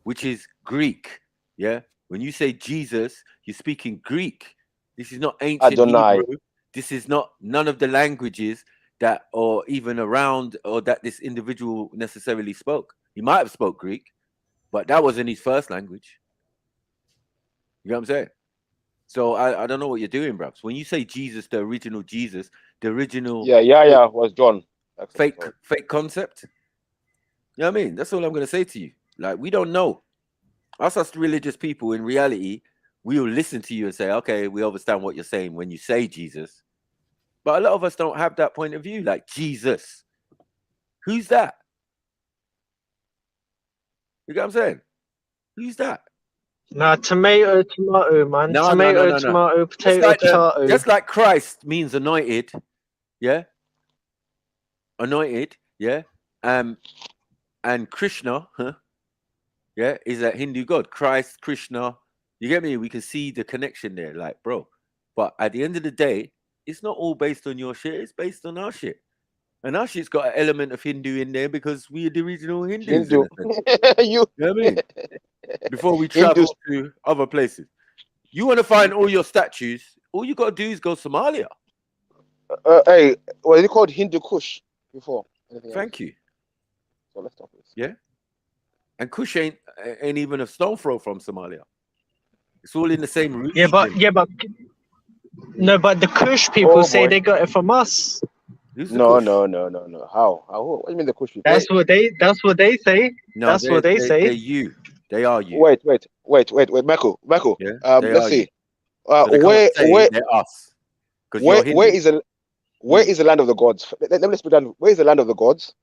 which is Greek. Yeah, when you say Jesus, you're speaking Greek. This is not ancient Hebrew. This is not none of the languages that or even around or that this individual necessarily spoke. He might have spoke Greek, but that wasn't his first language. You know what I'm saying? So I don't know what you're doing, bruv. When you say Jesus, the original was John. Fake concept. You know what I mean? That's all I'm gonna say to you. Like, we don't know. Us religious people, in reality, we will listen to you and say, okay, we understand what you're saying when you say Jesus. But a lot of us don't have that point of view, like Jesus. Who's that? You know what I'm saying? Who's that? Nah, tomato, man. No. Tomato, potato. Just like Christ means anointed, yeah? Anointed, yeah? And Krishna, yeah, is a Hindu god. Christ, Krishna. You get me? We can see the connection there, like, bro. But at the end of the day, it's not all based on your shit. It's based on our shit. And our shit's got an element of Hindu in there because we are the original Hindus. You know what I mean? Before we travel to other places. You want to find all your statues, all you got to do is go Somalia. Hey, well, you called Hindu Kush before. Thank you. So let's talk this. Yeah. And Kush ain't even a stone throw from Somalia. It's all in the same region. But the Kush people say they got it from us. No. How? What do you mean the Kush people? That's what they say. No, that's what they say. They're you. They are you. Wait, Michael. Yeah, let's see. So where they're us? Where is the land of the gods? Let me speak down. Where is the land of the gods?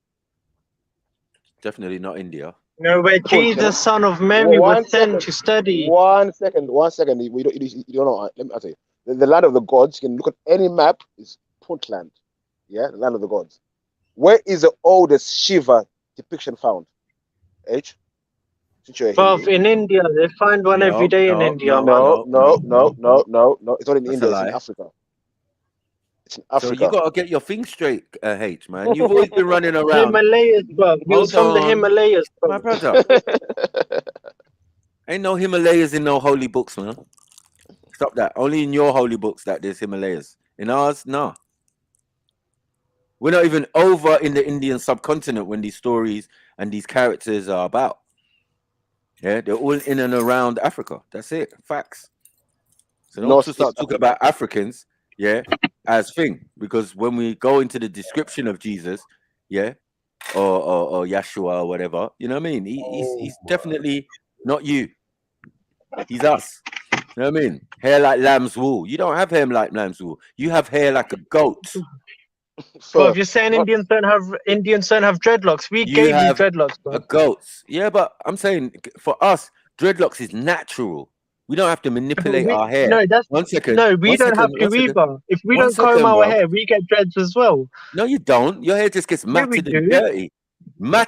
Definitely not India. No, where Jesus, son of Mary, was sent to study. One second. You don't know. Let me tell you. The land of the gods. You can look at any map. Is Puntland. Yeah, the land of the gods. Where is the oldest Shiva depiction found? H. In India, they find one every day in India. No. It's not in India. It's in Africa. It's in Africa. So you gotta get your things straight, H, man. You've always been running around. Himalayas, bro. He was from the Himalayas, bro. My brother. Ain't no Himalayas in no holy books, man. Stop that. Only in your holy books that there's Himalayas. In ours, no. We're not even over in the Indian subcontinent when these stories and these characters are about. Yeah, they're all in and around Africa. That's it. Facts. So don't start talking about Africans, yeah, as thing. Because when we go into the description of Jesus, yeah, or Yeshua or whatever, you know what I mean? He's definitely not you. He's us. You know what I mean? Hair like lamb's wool. You don't have hair like lamb's wool. You have hair like a goat. So if you're saying Indians don't have dreadlocks, we gave you dreadlocks, bro. Goats. Yeah, but I'm saying for us, dreadlocks is natural. We don't have to manipulate our hair. No, that's 1 second. No, we don't have to either. If we don't comb our hair, we get dreads as well. No, you don't. Your hair just gets matted and dirty. Shiva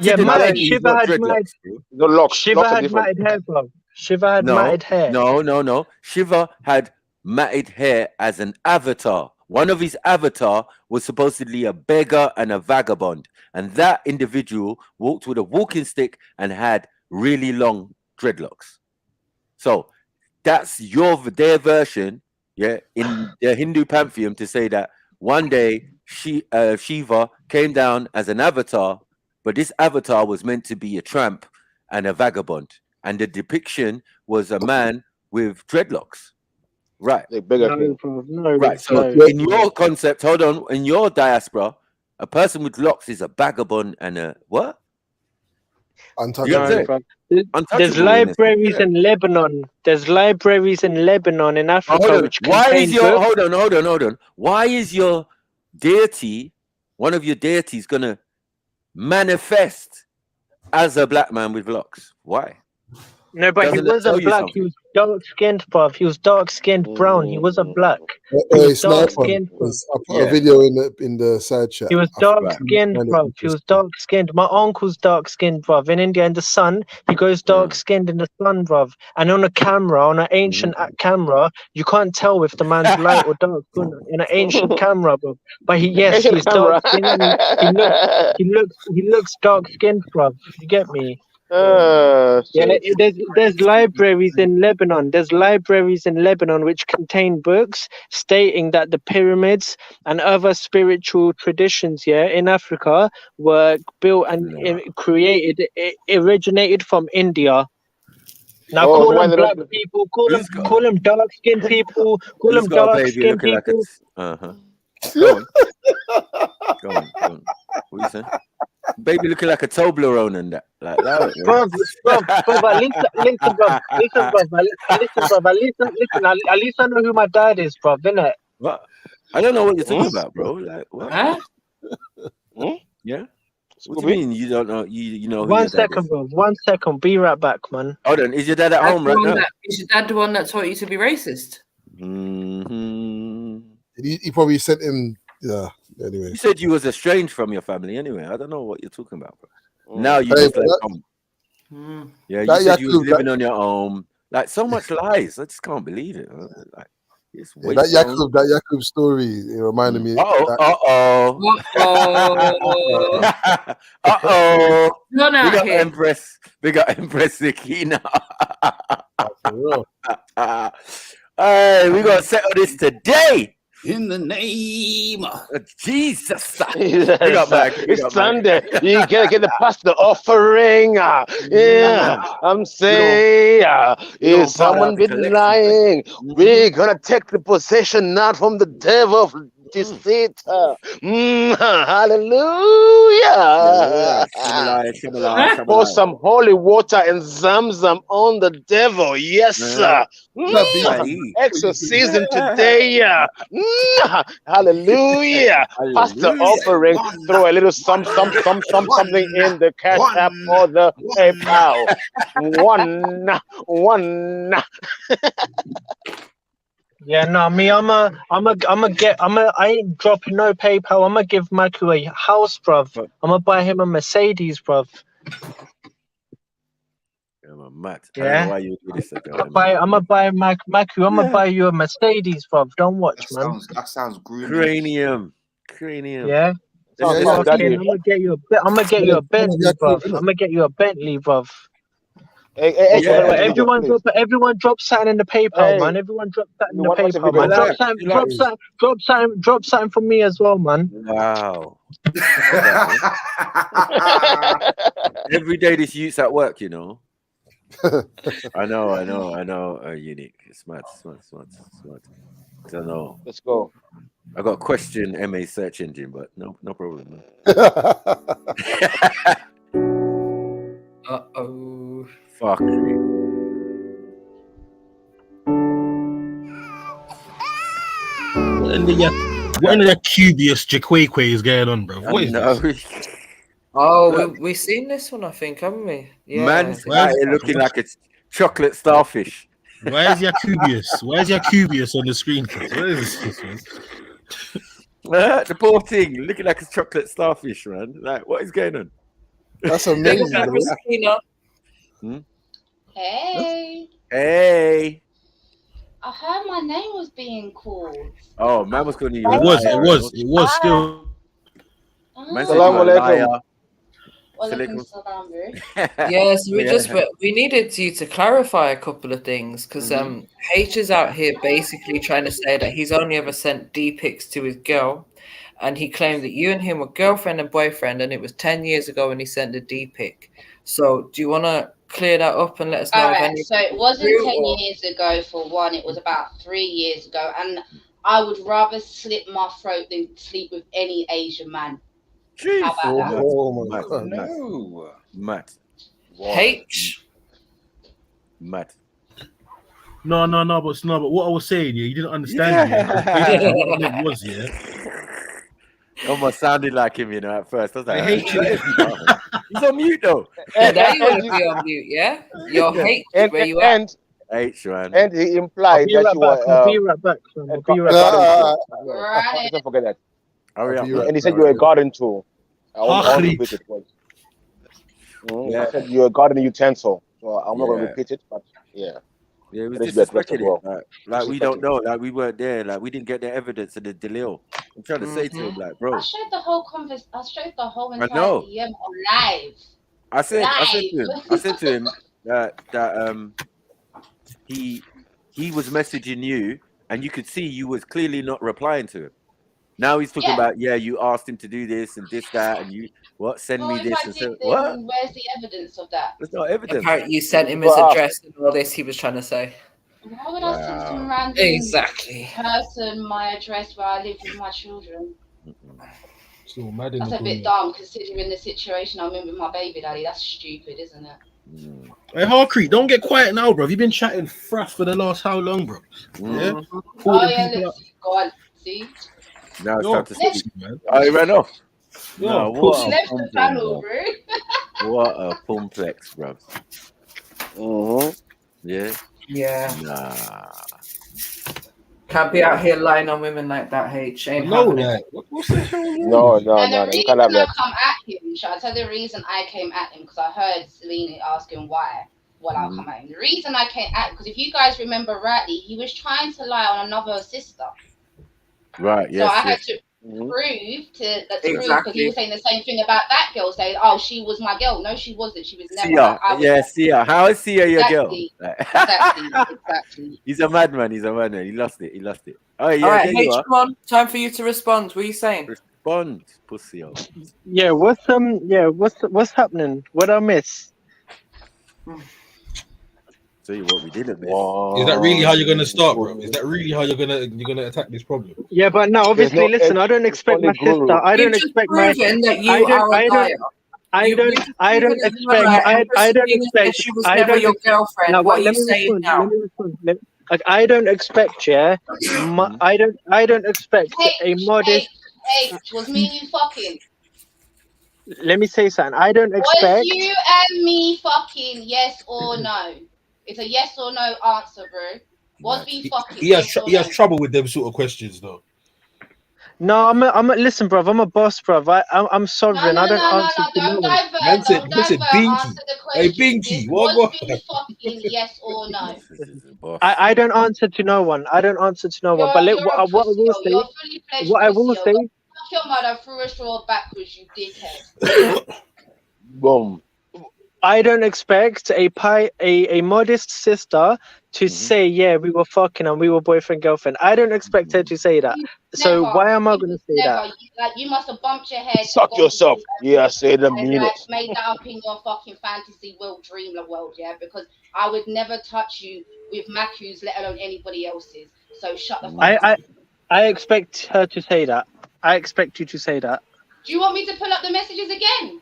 had matted hair, bro. Shiva had matted hair. No. Shiva had matted hair as an avatar. One of his avatar was supposedly a beggar and a vagabond. And that individual walked with a walking stick and had really long dreadlocks. So that's their version, yeah, in the Hindu pantheon to say that one day Shiva came down as an avatar, but this avatar was meant to be a tramp and a vagabond. And the depiction was a man with dreadlocks. Right. Right. So in your concept, hold on, in your diaspora, a person with locks is a vagabond and a what? There's libraries in Lebanon. There's libraries in Lebanon in Africa which contain hold on. Why is your deity, one of your deities, gonna manifest as a black man with locks? Why? No, but he wasn't black. He was dark-skinned, bruv. He was dark-skinned brown. He wasn't black. He was dark-skinned. I put a video in the side chat. He was dark-skinned, bruv. He was dark-skinned. My uncle's dark-skinned, bruv. In India, in the sun, he goes dark-skinned in the sun, bruv. And on a camera, on an ancient camera, you can't tell if the man's light or dark in an ancient camera, bruv. But he's dark-skinned. He looks dark-skinned, bruv. You get me? There's libraries in Lebanon. There's libraries in Lebanon which contain books stating that the pyramids and other spiritual traditions in Africa were built and originated from India. Now call them black people, call them dark skinned people, call them dark skinned people. Go on. What you saying? Baby looking like a Toblerone and that. Like that. Bruv, listen, bruv. At least I know who my dad is, bruv, innit? What? I don't know what you're talking about, bro. Like what? Huh? Yeah? What do you mean you don't know? You know who One your dad second, is? bro. 1 second. Be right back, man. Hold on. Is your dad at home right now? Is your dad the one that taught you to be racist? Mm-hmm. He probably sent him. Yeah. Anyway, you said you was estranged from your family. Anyway, I don't know what you're talking about, bro. Now you just left home. Yeah, you said you was living on your own. Like so much lies. I just can't believe it. Like it's that Yakub story. It reminded me. Uh-oh. We got Empress Sakina. Hey, we gonna settle this today. In the name of Jesus. It's Sunday. You gotta get the pastor offering. Yeah, I'm saying, is someone been lying? We're gonna take the possession not from the devil of deceit. Hallelujah. Pour some holy water and zamzam on the devil. Yes, sir. Exorcism today. Hallelujah. Pastor offering, throw a little something in the cash app or the PayPal. One. Yeah, no, me, I ain't dropping no PayPal. I'm gonna give Maku a house, bruv. I'm gonna buy him a Mercedes, bruv. Matt, yeah. I don't know why you do this. I'm gonna buy Maku. I'm gonna buy you a Mercedes, bruv. Don't watch, man. That sounds groovy. Cranium. Yeah. I'm gonna get you a Bentley, bruv. I'm gonna get you a Bentley, bruv. Everyone drop something in the PayPal, man. Everyone drop something in the PayPal, man. Drop something for me as well, man. Wow. Every day this youth's at work, you know. I know. Unique. Smart. I don't know. Let's go. I got a question MA search engine, but no problem. Uh-oh. Fuck me. What in the Cubius Jaquaque is going on, bro? What is this? Oh, we've seen this one, I think, haven't we? Yeah. Man's looking like a chocolate starfish. Why is Yacubius on the screen? What is this, man? The poor thing looking like a chocolate starfish, man. Like, what is going on? That's amazing. Hey. I heard my name was being called. Oh, man was calling you. It was still. Man said you were a liar. Yes, we needed you to clarify a couple of things because H is out here basically trying to say that he's only ever sent D pics to his girl, and he claimed that you and him were girlfriend and boyfriend, and it was 10 years ago when he sent a D pic. So, do you want to clear that up and let us know? All right, so it wasn't 10 years ago for one, it was about 3 years ago, and I would rather slit my throat than sleep with any Asian man. Jeez. How about that? Oh my God. No. Matt. H. Matt. No, but what I was saying, you didn't understand what it was, Almost sounded like him, at first. I was like, H. He's on mute, though. Now you want to be on mute, yeah? Your H, where you at? H, man. And he implied that you were... I'll be right back. Don't forget that. And he said you were a garden tool. I repeat it once. I said you're a garden utensil. So I'm not going to repeat it, but yeah. Yeah, it was disrespected. Like we don't know. Like we weren't there. Like we didn't get the evidence of the Delil. I'm trying to say to him, like, bro. I showed the whole entire DM on live. I said to him that he was messaging you, and you could see you was clearly not replying to him. Now he's talking about you asked him to do this and this that, and you send me this and so what? Where's the evidence of that? There's no evidence. Apparently, you sent him his address and all this. He was trying to say. Why would I send some random Exactly person my address where I live with my children? So mad in That's a bit dumb considering the situation I'm in with my baby daddy. That's stupid, isn't it? Hey, Harcrete, don't get quiet now, bro. You've been chatting fraff for the last how long, bro? Yeah. Let's see. Go on. See. Now it's time to speak, man. Oh, he ran off. No, what a left the panel, bro. What a complex, bro. Yeah. Yeah. Nah. Can't be out here lying on women like that, H. Ain't no, happening. What's the hell? No. And the reason I come at him, shall I tell you the reason I came at him? Because I heard Selena asking why. Well, I'll come at him. The reason I came at him, because if you guys remember rightly, he was trying to lie on another sister. Right, so I had to prove prove because he was saying the same thing about that girl, saying, "Oh, she was my girl." No, she wasn't. She was never. Sia. How is Sia your girl? Exactly. He's a madman. He lost it. Oh yeah. All right, H, come on. Time for you to respond. What are you saying? Respond, pussy. Yeah. What's happening? What I miss? Tell you what we didn't miss. Is that really how you're gonna start, bro? Is that really how you're gonna attack this problem? Yeah, but now obviously, listen. I don't expect my sister. I don't expect my. I don't expect. She was never your girlfriend. No, what are you saying now? Let me respond. Like I don't expect. I don't expect a modest. Hey, was me and you fucking? Let me say something. I don't expect. Was you and me fucking? Yes or no? It's a yes or no answer, bro. Was we fucking? He has trouble with them sort of questions, though. No, listen, bruv. I'm a boss, bruv. I'm sovereign. No, I don't answer to no one. Don't divert. Answer the question. Hey, Binky, was we fucking? Yes or no? I don't answer to no one. I don't answer to no one. But what I will say, what I will say. Fuck your mother threw a straw backwards, you dickhead. Boom. I don't expect a modest sister to say, yeah, we were fucking and we were boyfriend girlfriend. I don't expect her to say that. So why am I going to say that? You must have bumped your head. Suck yourself. Yeah, I said a minute. Made that up in your fucking fantasy world, dream world, yeah. Because I would never touch you with Maku's, let alone anybody else's. So shut the fuck up. I expect her to say that. I expect you to say that. Do you want me to pull up the messages again?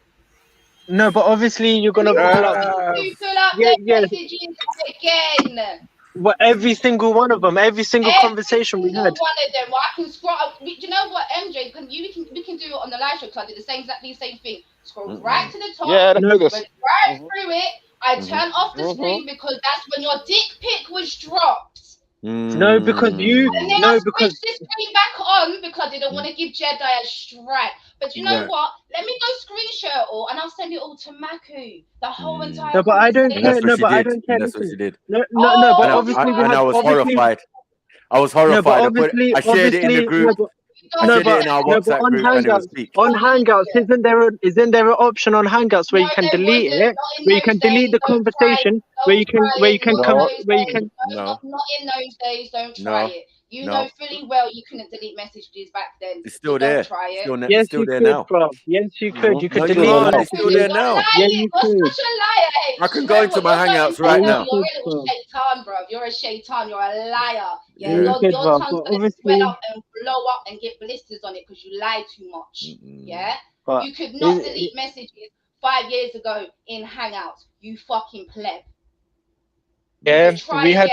No, but obviously you're gonna pull up. The messages again. Well, every single one of them, every single conversation we had. One of them. Well, I can scroll up. Do you know what, MJ? We can do it on the live show because I did exactly the same thing. Scroll right to the top. Yeah, right through it. I turn off the screen because that's when your dick pic was dropped. No, because you. And then I switched the screen back on because I didn't want to give Jedi a strike. But you know what? Let me go screenshot it all and I'll send it all to Maku. The whole entire. No, but I don't care. No, but I don't care. That's what she did. No, but obviously we had. I was horrified. I was horrified. I shared it in the group. I shared it in our WhatsApp group and it was peak. On Hangouts, isn't there an option on Hangouts where you can delete it, where you can delete the conversation, where you can come, where you can. Not in those days. Don't try it. You know fully well you couldn't delete messages back then. It's still there. Try it. Yes, still you there could, now. bro. Yes, you could. You could delete it. it. It's still there now. Yeah, you could. Such a liar. I can go into my Hangouts right now. You're a little shaitan, bro. You're a shaitan. You're a liar. Yeah, your tongue's gonna swell up and blow up and get blisters on it because you lie too much. Yeah, you could not delete messages 5 years ago in Hangouts. You fucking pleb. Yeah, we had,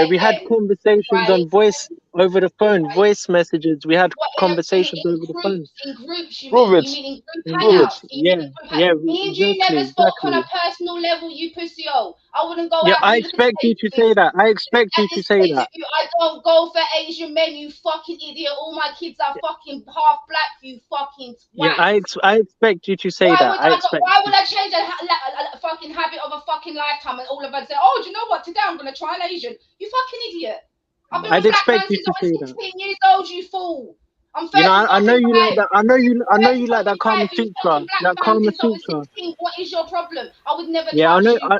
we had conversations on voice over the phone, voice messages. We had conversations over the phone. In groups, you Prove mean? it. You mean in group hangouts? Yeah. Me and you never spoke on a personal level, you pussy-o. I wouldn't go out. Yeah, I expect you to say that. I expect you to say that. I don't go for Asian men, you fucking idiot. All my kids are fucking half black, you fucking twat. Yeah, I expect you to say that. Why would I change a fucking habit of a fucking lifetime and all of us say, oh, do you know what? Today I'm going to try an Asian. You fucking idiot. I've been I'd a black man expect you since to I say was that. 16 years old, you fool. I'm 30 You know, I know you like 5. that. I know you like that Kama Sutra. That Kama Sutra. What is your problem? I would never Yeah, I touch know. you, bro.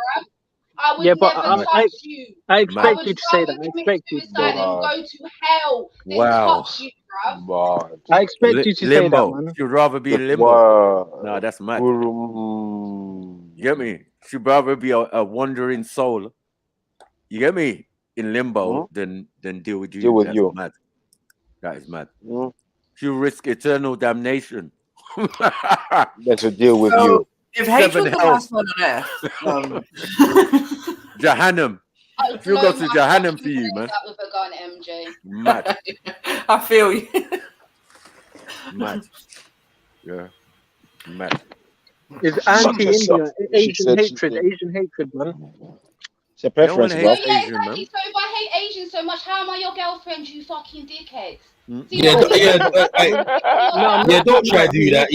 I would Yeah, but never touch you. I expect would you to say that. rather I commit expect you. suicide and go to hell than touch you, bro. I expect you to say that, man. She'd rather be in limbo. No, that's mad. You get me? She'd rather be a wandering soul. You get me? In limbo than deal with you. Deal with that's you. Mad. That is mad. She'll risk eternal damnation. That's to deal with you. If hate was the last one on earth, Jahannam. She'll go to Jahannam for you, man. With a gun, MJ. Mad. I feel you. Mad. Yeah. Mad. It's anti-India, Asian hatred, man. It's a preference, no bro. So if I hate Asians so much, how am I your girlfriend, you fucking dickhead? Don't try to do that.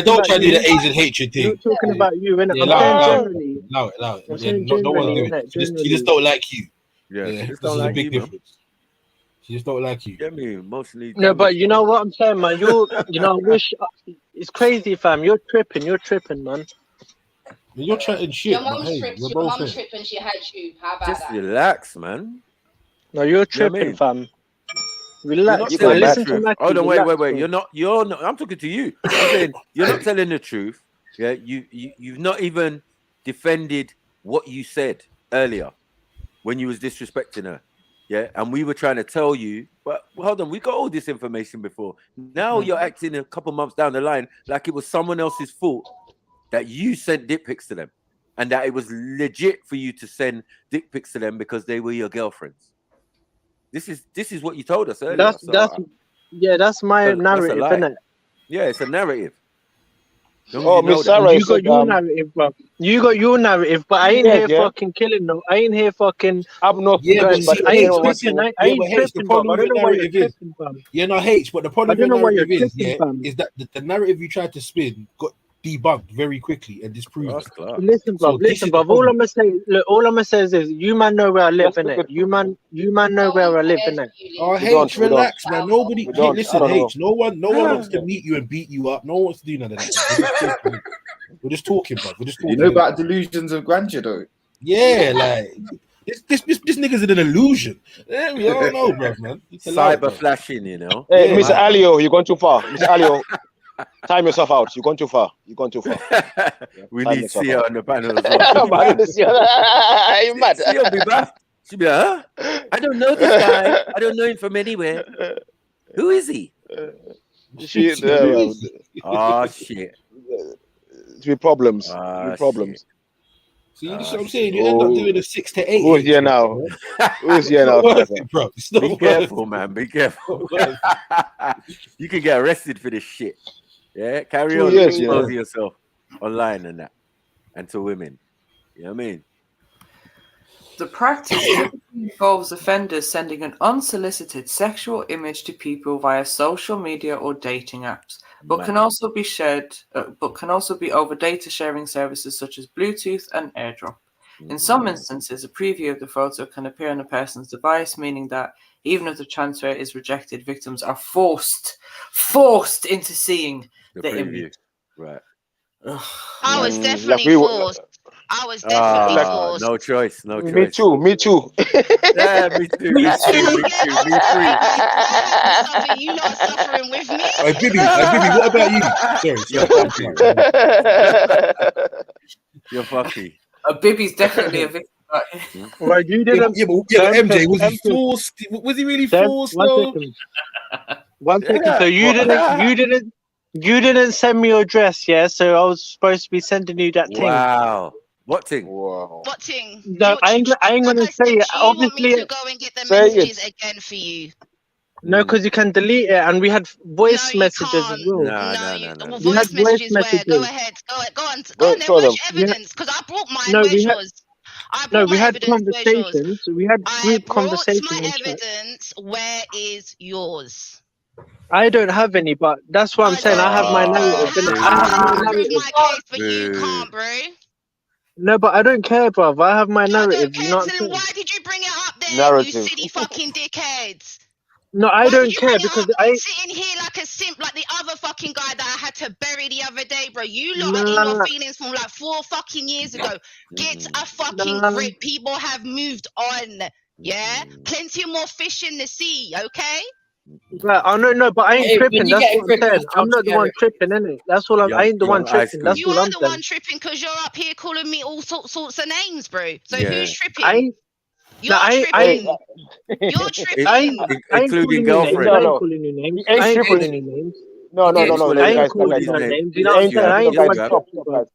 Don't try to do the Asian hatred thing. You're talking about you, innit? Allow it. No one's doing it. She just don't like you. Yeah, this is a big difference. She just don't like you. Get me emotionally. No, but you know what I'm saying, man. I wish it's crazy, fam. You're tripping, man. You're chatting shit. Your mum's tripping. She had you. How about just relax, man. No, you're tripping, fam. Relax. Listen to Mackie. Hold on, wait. You're not. I'm talking to you. I'm saying you're not telling the truth. Yeah, you've not even defended what you said earlier when you was disrespecting her. Yeah, and we were trying to tell you, but hold on, we got all this information before. Now you're acting a couple months down the line like it was someone else's fault that you sent dick pics to them, and that it was legit for you to send dick pics to them because they were your girlfriends. This is what you told us earlier. That's my narrative, isn't it? Yeah, it's a narrative. Miss Sarah, you got your narrative, bro. You got your narrative, but I ain't here fucking killing no. I ain't here fucking. I'm not. I ain't tripping. I ain't tripping, bro. I don't know why you're tripping, fam. Yeah, no, H. But the problem with the narrative is that the narrative you tried to spin got debunked very quickly and disproved. Listen, bro. All I'm gonna say is you man know where I live, innit? You man know where I live, innit? Oh, H, relax, man. Nobody. Listen, H. No one wants to meet you and beat you up. No one wants to do none of that. We're just talking, bro. We're just talking. You know about delusions of grandeur, though. Yeah, like this nigga's an illusion. Yeah, we all know, bro, man. Cyber flashing, you know. Hey, Mr. Alio, you're going too far. Mr. Alio. Time yourself out. You're going too far. We need to see her on the panel as well. You're mad. She'll be back. She'll be like, huh? I don't know this guy. I don't know him from anywhere. Who is he? Oh, shit. Three problems. Problems. See, that's what I'm saying. You end up doing a 6 to 8. Who's here now? Who's here now? Bro, be careful, man. Be careful. You can get arrested for this shit. Yeah, carry on. Expose yourself online and that, and to women. You know what I mean? The practice involves offenders sending an unsolicited sexual image to people via social media or dating apps, but can also be shared, over data sharing services such as Bluetooth and AirDrop. In some instances, a preview of the photo can appear on a person's device, meaning that even if the transfer is rejected, victims are forced into seeing the image. Right. I was definitely forced. I was definitely forced. No choice. Me too. Yeah, me too. Me free. You not suffering with me. Hey, Bibi, what about you? Sorry. You're fucky. Bibi's definitely a victim. Right, you didn't. Yeah, but MJ, was he forced? Was he really forced? One second. So you didn't send me your address, yeah? So I was supposed to be sending you that thing. Wow. What thing? Wow. What thing? No, I ain't gonna say it. Obviously, you want me to go and get the messages again for you. No, because you can delete it, and we had voice messages as well. No. Voice messages. Where? Go ahead. Go on. Where's your evidence? Because I brought mine. We had conversations. We had group conversations. My evidence. Where is yours? I don't have any, but that's what I'm saying. I have my narrative. I have my narrative. My case, but you can't, bro. No, but I don't care, bruv. I have my narrative. You know what I'm saying? Why did you bring it up then? Narrative. You silly fucking dickheads. No, I don't care because I sitting here like a simp, like the other fucking guy that I had to bury the other day, bro. You lot are in your feelings from like 4 fucking years ago. Get a fucking grip. People have moved on. Yeah, plenty more fish in the sea. Okay. Right, I no, but I ain't tripping. That's what I'm saying. I'm not the one tripping, innit? That's all. I ain't the one tripping. That's you all are I'm the saying. one tripping because you're up here calling me all sorts of names, bro. So who's tripping? You're tripping. You're tripping. I ain't calling you names. I ain't calling you names. I ain't calling you names. No, I ain't guys. calling you names. You know what I'm saying? I ain't the one tripping, bro.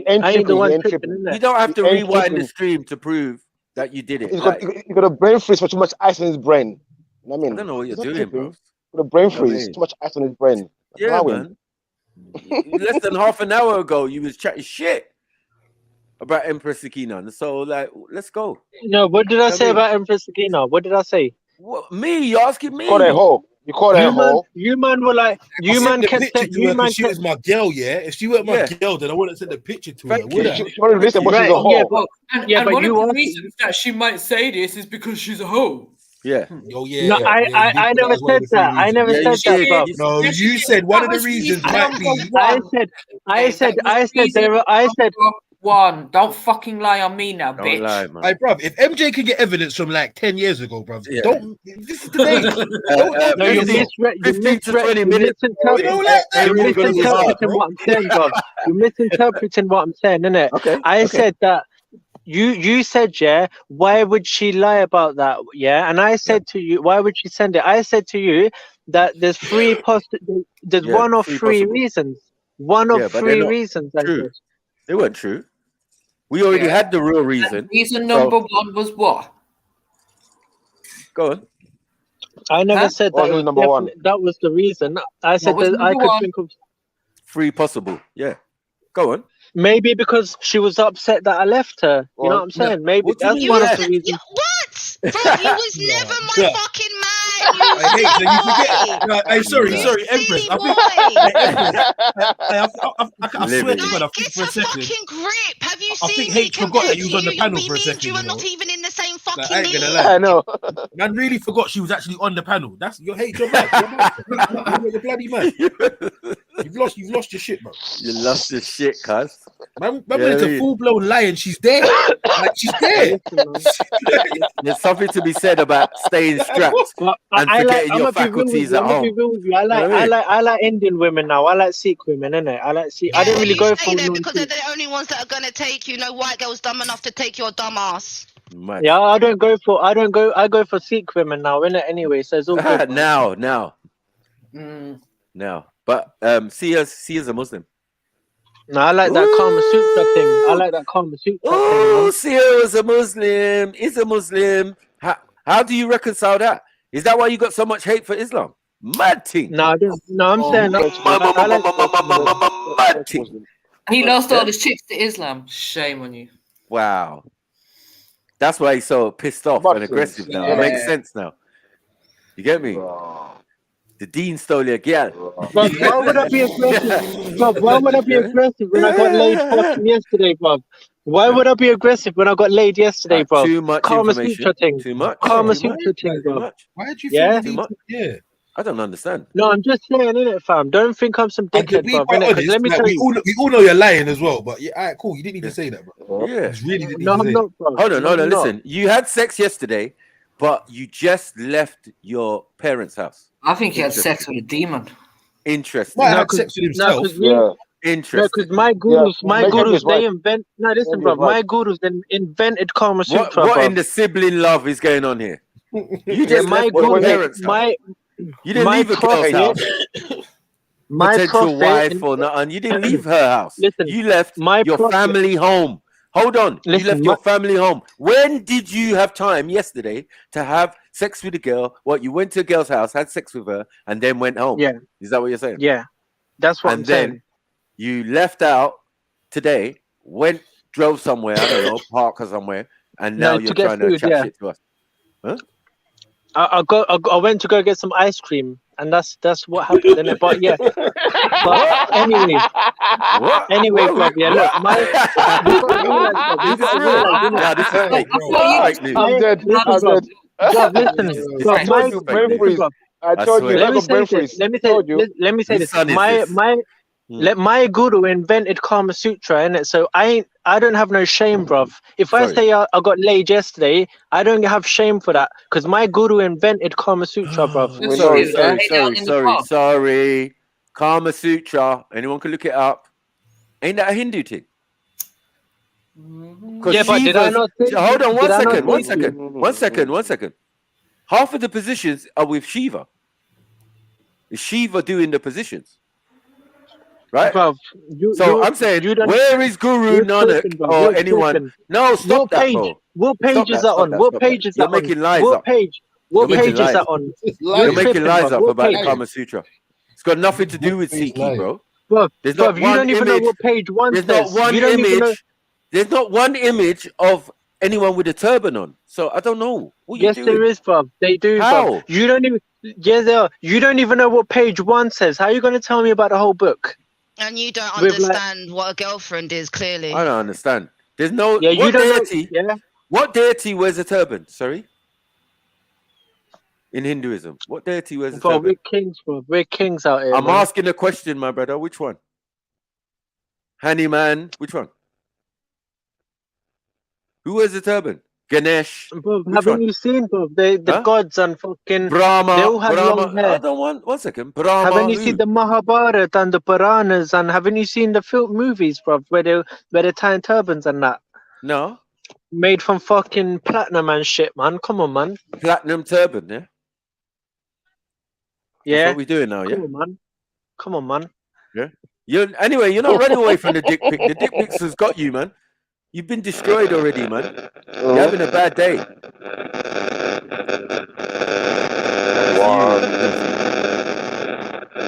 I ain't the one tripping, innit? You don't have to rewind the stream to prove that you did it. He's got a brain freeze for too much ice in his brain. You know what I mean? I don't know what you're doing, bro. Got a brain freeze, too much ice on his brain. Yeah, man. Less than half an hour ago, you was chatting shit about Empress Sakina. So, like, let's go. No, what did I say about Empress Sakina? What did I say? What, me? You asking me? You called her a hoe. You called her a hoe. You man were like, you man kept saying, you man she was my girl, yeah. If she weren't my girl, then I wouldn't send a picture to her, would I? She wanted to listen, but she's a hoe. And one of the reasons that she might say this is because she's a hoe. Yeah. Oh yeah. No, I never said that. I never said that, bro. No, you said one of the reasons might be. I said. One. Don't fucking lie on me now, bitch. Don't lie, man. Hey, bruv, if MJ could get evidence from like 10 years ago, bruv, don't. This is today. No, you misinterpreting what I'm saying, bro. You're misinterpreting what I'm saying, innit? Okay. I said that. You said, yeah, why would she lie about that? Yeah, and I said to you, why would she send it? I said to you that there's there's one of three reasons. One of three reasons. True. They weren't true. We already had the real reason. And reason number one was what? Go on. I never said that was number one. That was the reason. I said that I could think of 3 possible. Yeah. Go on. Maybe because she was upset that I left her. You know what I'm saying? Maybe that's one of the reasons. What? Bro, you was never my fucking man. I hate that you forget. No, hey, sorry, Empress. I swear to God, I think for a second. Fucking grip. Have you I seen think H forgot that you was on the panel for a second. You are not even in the same fucking I ain't gonna league. lie. I know. Man really forgot she was actually on the panel. That's your H. You're mad. You're bloody mad. You've lost your shit, bro. You lost your shit, cuz. Man went into full-blown lie and she's there. Like, she's there. There's something to be said about staying strapped and forgetting your faculties at home. I like Indian women now. I like Sikh women, innit? I like Sikh. I didn't really go for there because they're the only ones that are gonna take you. No white girl's dumb enough to take your dumb ass. Yeah, I go for Sikh women now, innit? Anyway, so it's all good. Now. But Sia's a Muslim. No, I like that Kama Sutra thing. I like that Kama Sutra thing. Oh, Sia is a Muslim. Is a Muslim. How do you reconcile that? Is that why you got so much hate for Islam? Mad thing. No, I don't. No, I'm saying mad thing. He lost all his chicks to Islam. Shame on you. Wow. That's why he's so pissed off and aggressive now. It makes sense now. You get me? The Dean stole your girl. But why would I be aggressive? Why would I be aggressive when I got laid fucking yesterday, bro? Why would I be aggressive when I got laid yesterday, bro? Too much information. Too much. Karma Sutra thing, bro. Why did you feel too much? Yeah. I don't understand. No, I'm just saying, innit, fam? Don't think I'm some dickhead, bro. Let me tell you. We all know you're lying as well, but yeah, all right, cool. You didn't even say that, bro. Yeah. No, I'm not, bro. Hold on. Listen, you had sex yesterday, but you just left your parents' house. I think he had sex with a demon. Interesting. Might have had sex with himself. Interesting. No, because my gurus, they invent. No, listen, bro. My gurus then invented Kama Sutra. What in the sibling love is going on here? You just left your parents' house. You didn't leave a girl's house. Potential wife or nothing. You didn't leave her house. Listen, you left your family home. Hold on. You left your family home. When did you have time yesterday to have sex with a girl? What, you went to a girl's house, had sex with her, and then went home? Yeah. Is that what you're saying? Yeah. That's what I'm saying. And then you left out today, drove somewhere, I don't know, park or somewhere, and now you're trying to chat shit to us. Huh? I went to go get some ice cream, and that's what happened, innit? But yeah. But anyway. Anyway, bro, yeah, look, this is fake news. I'm dead. Bruv, listen, bruv, my brain freeze. I told you, let me say this. Let me say this. My guru invented Kama Sutra, innit? So I don't have no shame, bruv. If I say I got laid yesterday, I don't have shame for that because my guru invented Kama Sutra, bruv. Sorry. Kama Sutra. Anyone can look it up. Ain't that a Hindu thing? Yeah, but did I not say? Hold on, one second. Half of the positions are with Shiva. Is Shiva doing the positions? Right? Bruv, I'm saying, where is Guru Nanak or anyone? No, stop that, bro. What page is that on? What page is that on? You're making lies up. What page is that on? You're making lies up about the Kama Sutra. It's got nothing to do with Sikhi, bro. There's not one you don't even know what page one says. There's not one image. There's not one image of anyone with a turban on. So I don't know. Yes, there is, bruv. They do, bruv. You don't even. Yeah, there are. You don't even know what page one says. How are you going to tell me about the whole book? And you don't understand what a girlfriend is, clearly. I don't understand. There's no. Yeah, what deity? What deity wears a turban? Sorry. In Hinduism, what deity wears a turban? We're kings, bro. We're kings out here. I'm asking a question, my brother. Which one? Hanuman. Which one? Who wears a turban? Ganesh. Bro, haven't you seen, bro? The gods and fucking Brahma. They all have long hair. Hold on, one second. Brahma. Haven't you seen the Mahabharata and the Puranas, and haven't you seen the film movies, bro? Where they're tying turbans and that? No. Made from fucking platinum and shit, man. Come on, man. Platinum turban, yeah. Yeah. That's what we're doing now, yeah. Come on, man. Yeah. You're not running away from the dick pic. The dick pics has got you, man. You've been destroyed already, man. You're having a bad day. I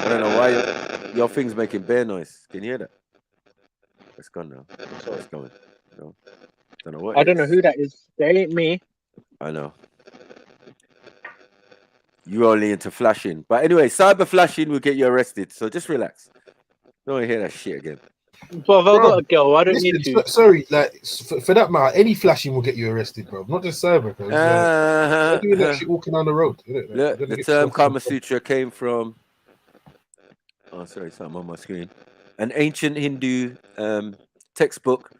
don't know why your thing's making bear noise. Can you hear that? It's gone now. It's going. No. Don't know what. I don't know who that is. They ain't me. I know. You're only into flashing. But anyway, cyber flashing will get you arrested. So just relax. Don't want to hear that shit again. Bro, I've got a girl. I don't need to. Sorry, like for that matter, any flashing will get you arrested, bro. Not just cyber, bro. They're doing that shit walking down the road. Look, the term Kama Sutra came from. Oh, sorry, something on my screen. An ancient Hindu textbook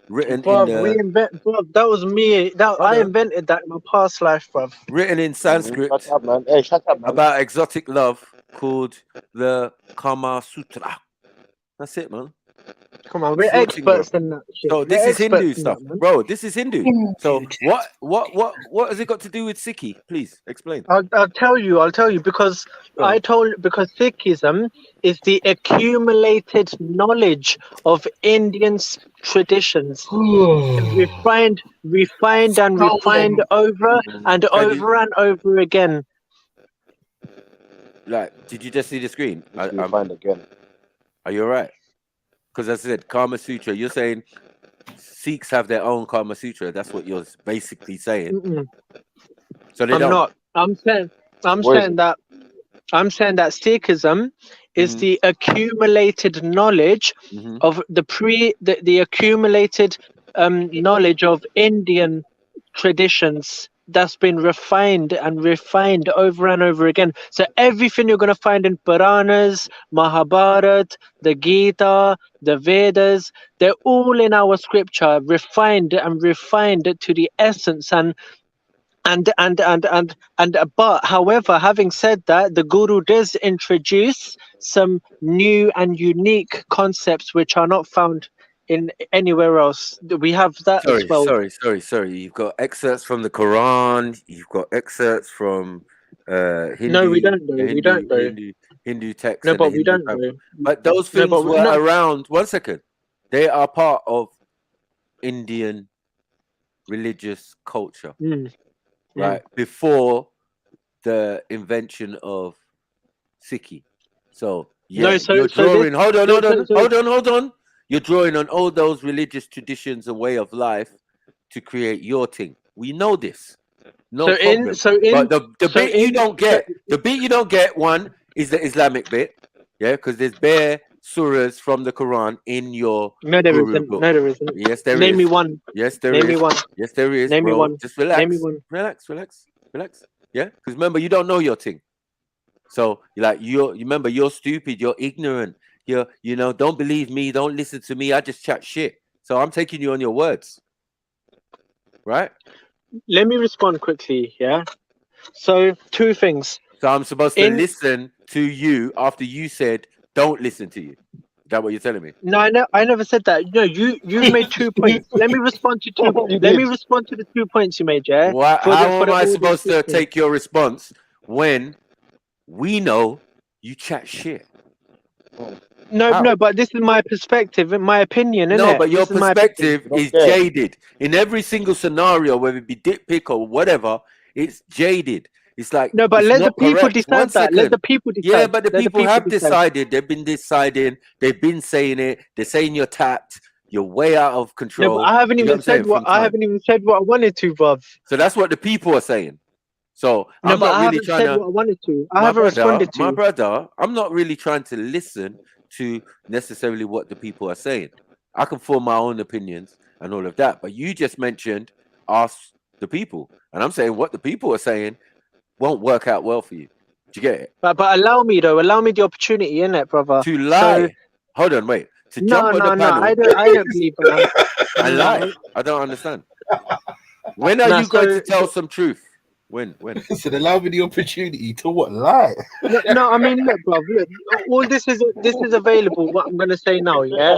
written bro, in. That was me. I invented that in my past life, bro. Written in Sanskrit. Shut up, man. Hey, shut up, man. About exotic love called the Kama Sutra. That's it, man. Come on, we're experts in that shit. So this is Hindu stuff, bro. This is Hindu. So what has it got to do with Sikhi? Please explain. I'll tell you because because Sikhism is the accumulated knowledge of Indian traditions, refined over and over again. Like, did you just see the screen? I'm fine again. Are you all right? Because as I said, Kama Sutra, you're saying Sikhs have their own Kama Sutra. That's what you're basically saying. So they don't. I'm saying that Sikhism is the accumulated knowledge of the accumulated knowledge of Indian traditions that's been refined over and over again. So everything you're going to find in Puranas, Mahabharata, the Gita, the Vedas, they're all in our scripture, refined to the essence. But however, having said that, the Guru does introduce some new and unique concepts which are not found in anywhere else. We have that as well. Sorry. You've got excerpts from the Quran. You've got excerpts from Hindu. No, we don't do. Hindu texts. No, but we don't do. But those things were around. 1 second. They are part of Indian religious culture, right? Before the invention of Sikhi. So you're drawing. Hold on. You're drawing on all those religious traditions and way of life to create your thing. We know this. But the bit you don't get, one is the Islamic bit, yeah, because there's bare surahs from the Quran in your Guru book. No, there isn't. Yes, there is. Name me one. Yes, there is. Name me one. Yes, there is. Name me one. Just relax. Name me one. Relax. Relax. Yeah, because remember, you don't know your thing. So you remember, you're stupid, you're ignorant, don't believe me, don't listen to me, I just chat shit. So I'm taking you on your words. Right? Let me respond quickly, yeah? So 2 things. So I'm supposed to listen to you after you said don't listen to you. Is that what you're telling me? No, I never said that. No, you've made 2 points. Let me respond to 2. Let me respond to the 2 points you made, yeah? How am I supposed to take your response when we know you chat shit? No, but this is my perspective and my opinion, innit? No, but your perspective is jaded. In every single scenario, whether it be dick pic or whatever, it's jaded. It's like, no, but let the people decide that. Let the people decide. Yeah, but the people have decided. They've been deciding. They've been saying it. They're saying you're tapped. You're way out of control. No, but I haven't even said what I wanted to, bruv. So that's what the people are saying. So no, I'm but not I really haven't trying said to. what I wanted to. I haven't responded to. My brother, I'm not really trying to listen to necessarily what the people are saying. I can form my own opinions and all of that. But you just mentioned ask the people, and I'm saying what the people are saying won't work out well for you. Do you get it? But allow me the opportunity, innit, brother? To lie. Hold on, wait. To jump on the panel. I don't believe that. And lie. I don't understand. When are you going to tell some truth? When? So allow me the opportunity to what? Lie? No, I mean, look, bruv, look, all this is available. What I'm gonna say now, yeah.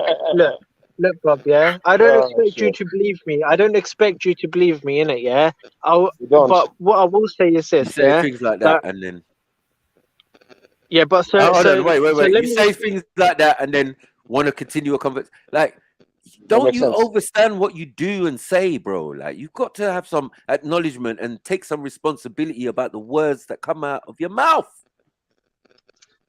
Look, bruv, yeah. I don't expect you to believe me. I don't expect you to believe me, innit, yeah. But what I will say is this, you say things like that, and then. Yeah, but hold on, wait. So you say things like that, and then want to continue a conversation. Like, don't you understand what you do and say, bro? Like, you've got to have some acknowledgement and take some responsibility about the words that come out of your mouth.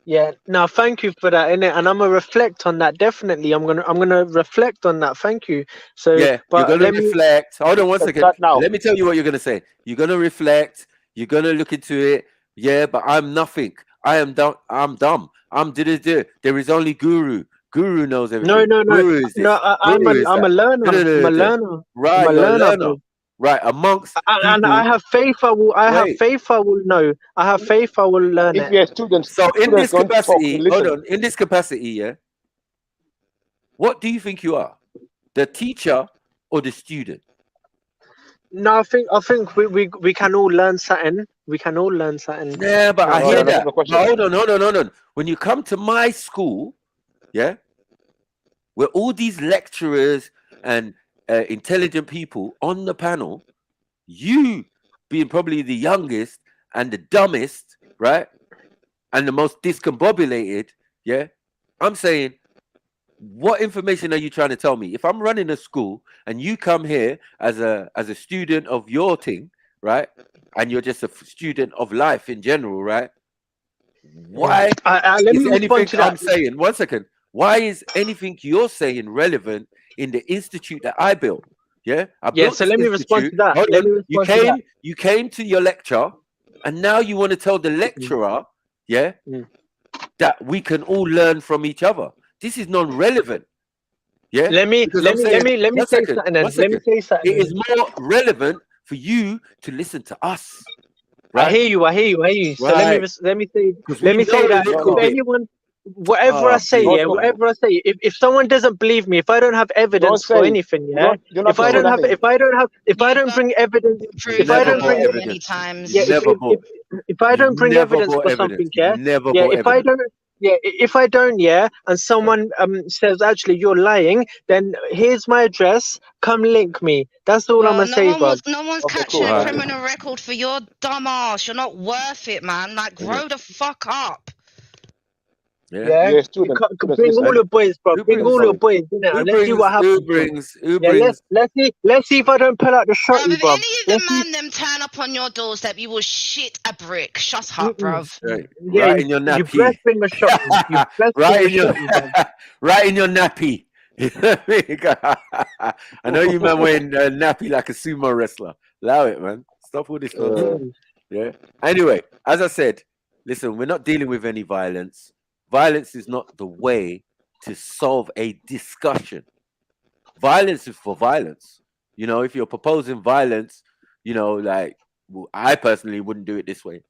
Yeah, no, thank you for that, innit? And I'm gonna reflect on that. Definitely, I'm gonna reflect on that. Thank you. So yeah, but you're gonna reflect. Hold on one second. Let me tell you what you're gonna say. You're gonna reflect. You're gonna look into it. Yeah, but I'm nothing. I am dumb. I'm dumb. I'm did. There is only Guru. Guru knows everything. No. Guru is this. No, I'm a learner. I'm a learner. Right, I'm a learner, bro. Right, amongst and I have faith. I have faith. I will know. I have faith. I will learn if you're students, so in this don't capacity, talk, hold on. In this capacity, yeah. What do you think you are, the teacher or the student? No, I think we can all learn something. We can all learn something. Yeah, but I hear that. But hold on. When you come to my school, yeah, where all these lecturers and intelligent people on the panel, you being probably the youngest and the dumbest, right, and the most discombobulated, yeah, I'm saying, what information are you trying to tell me? If I'm running a school and you come here as a student of your thing, right, and you're just a student of life in general, right? Why is anything I'm saying? 1 second. Why is anything you're saying relevant in the institute that I built? Yeah, I built. So let me respond to that. Hold on. You came to your lecture, and now you want to tell the lecturer, that we can all learn from each other. This is non-relevant. Yeah. Let me say something. Let me say something. It is more relevant for you to listen to us. Right? I hear you. Right. So let me say that if anyone, whatever I say, if someone doesn't believe me, if I don't have evidence for anything, if I don't bring evidence, if I don't bring evidence, if I don't bring evidence for something, if I don't, and someone says actually you're lying, then here's my address. Come link me. That's all I'm gonna say, bro. No one's catching a criminal record for your dumb ass. You're not worth it, man. Like, grow the fuck up. Yeah, bring all your boys, bro. Bring all your boys. Let's see what happens. Let's see if I don't pull out the shotty, bro. If any of the man them turn up on your doorstep, you will shit a brick. Shut up, bruv. Right in your nappy. You best bring the shotty. Right in your nappy. I know you man wearing a nappy like a sumo wrestler. Allow it, man. Stop all this nonsense. Yeah. Anyway, as I said, listen, we're not dealing with any violence. Violence is not the way to solve a discussion. Violence is for violence. You know, if you're proposing violence, you know, like I personally wouldn't do it this way.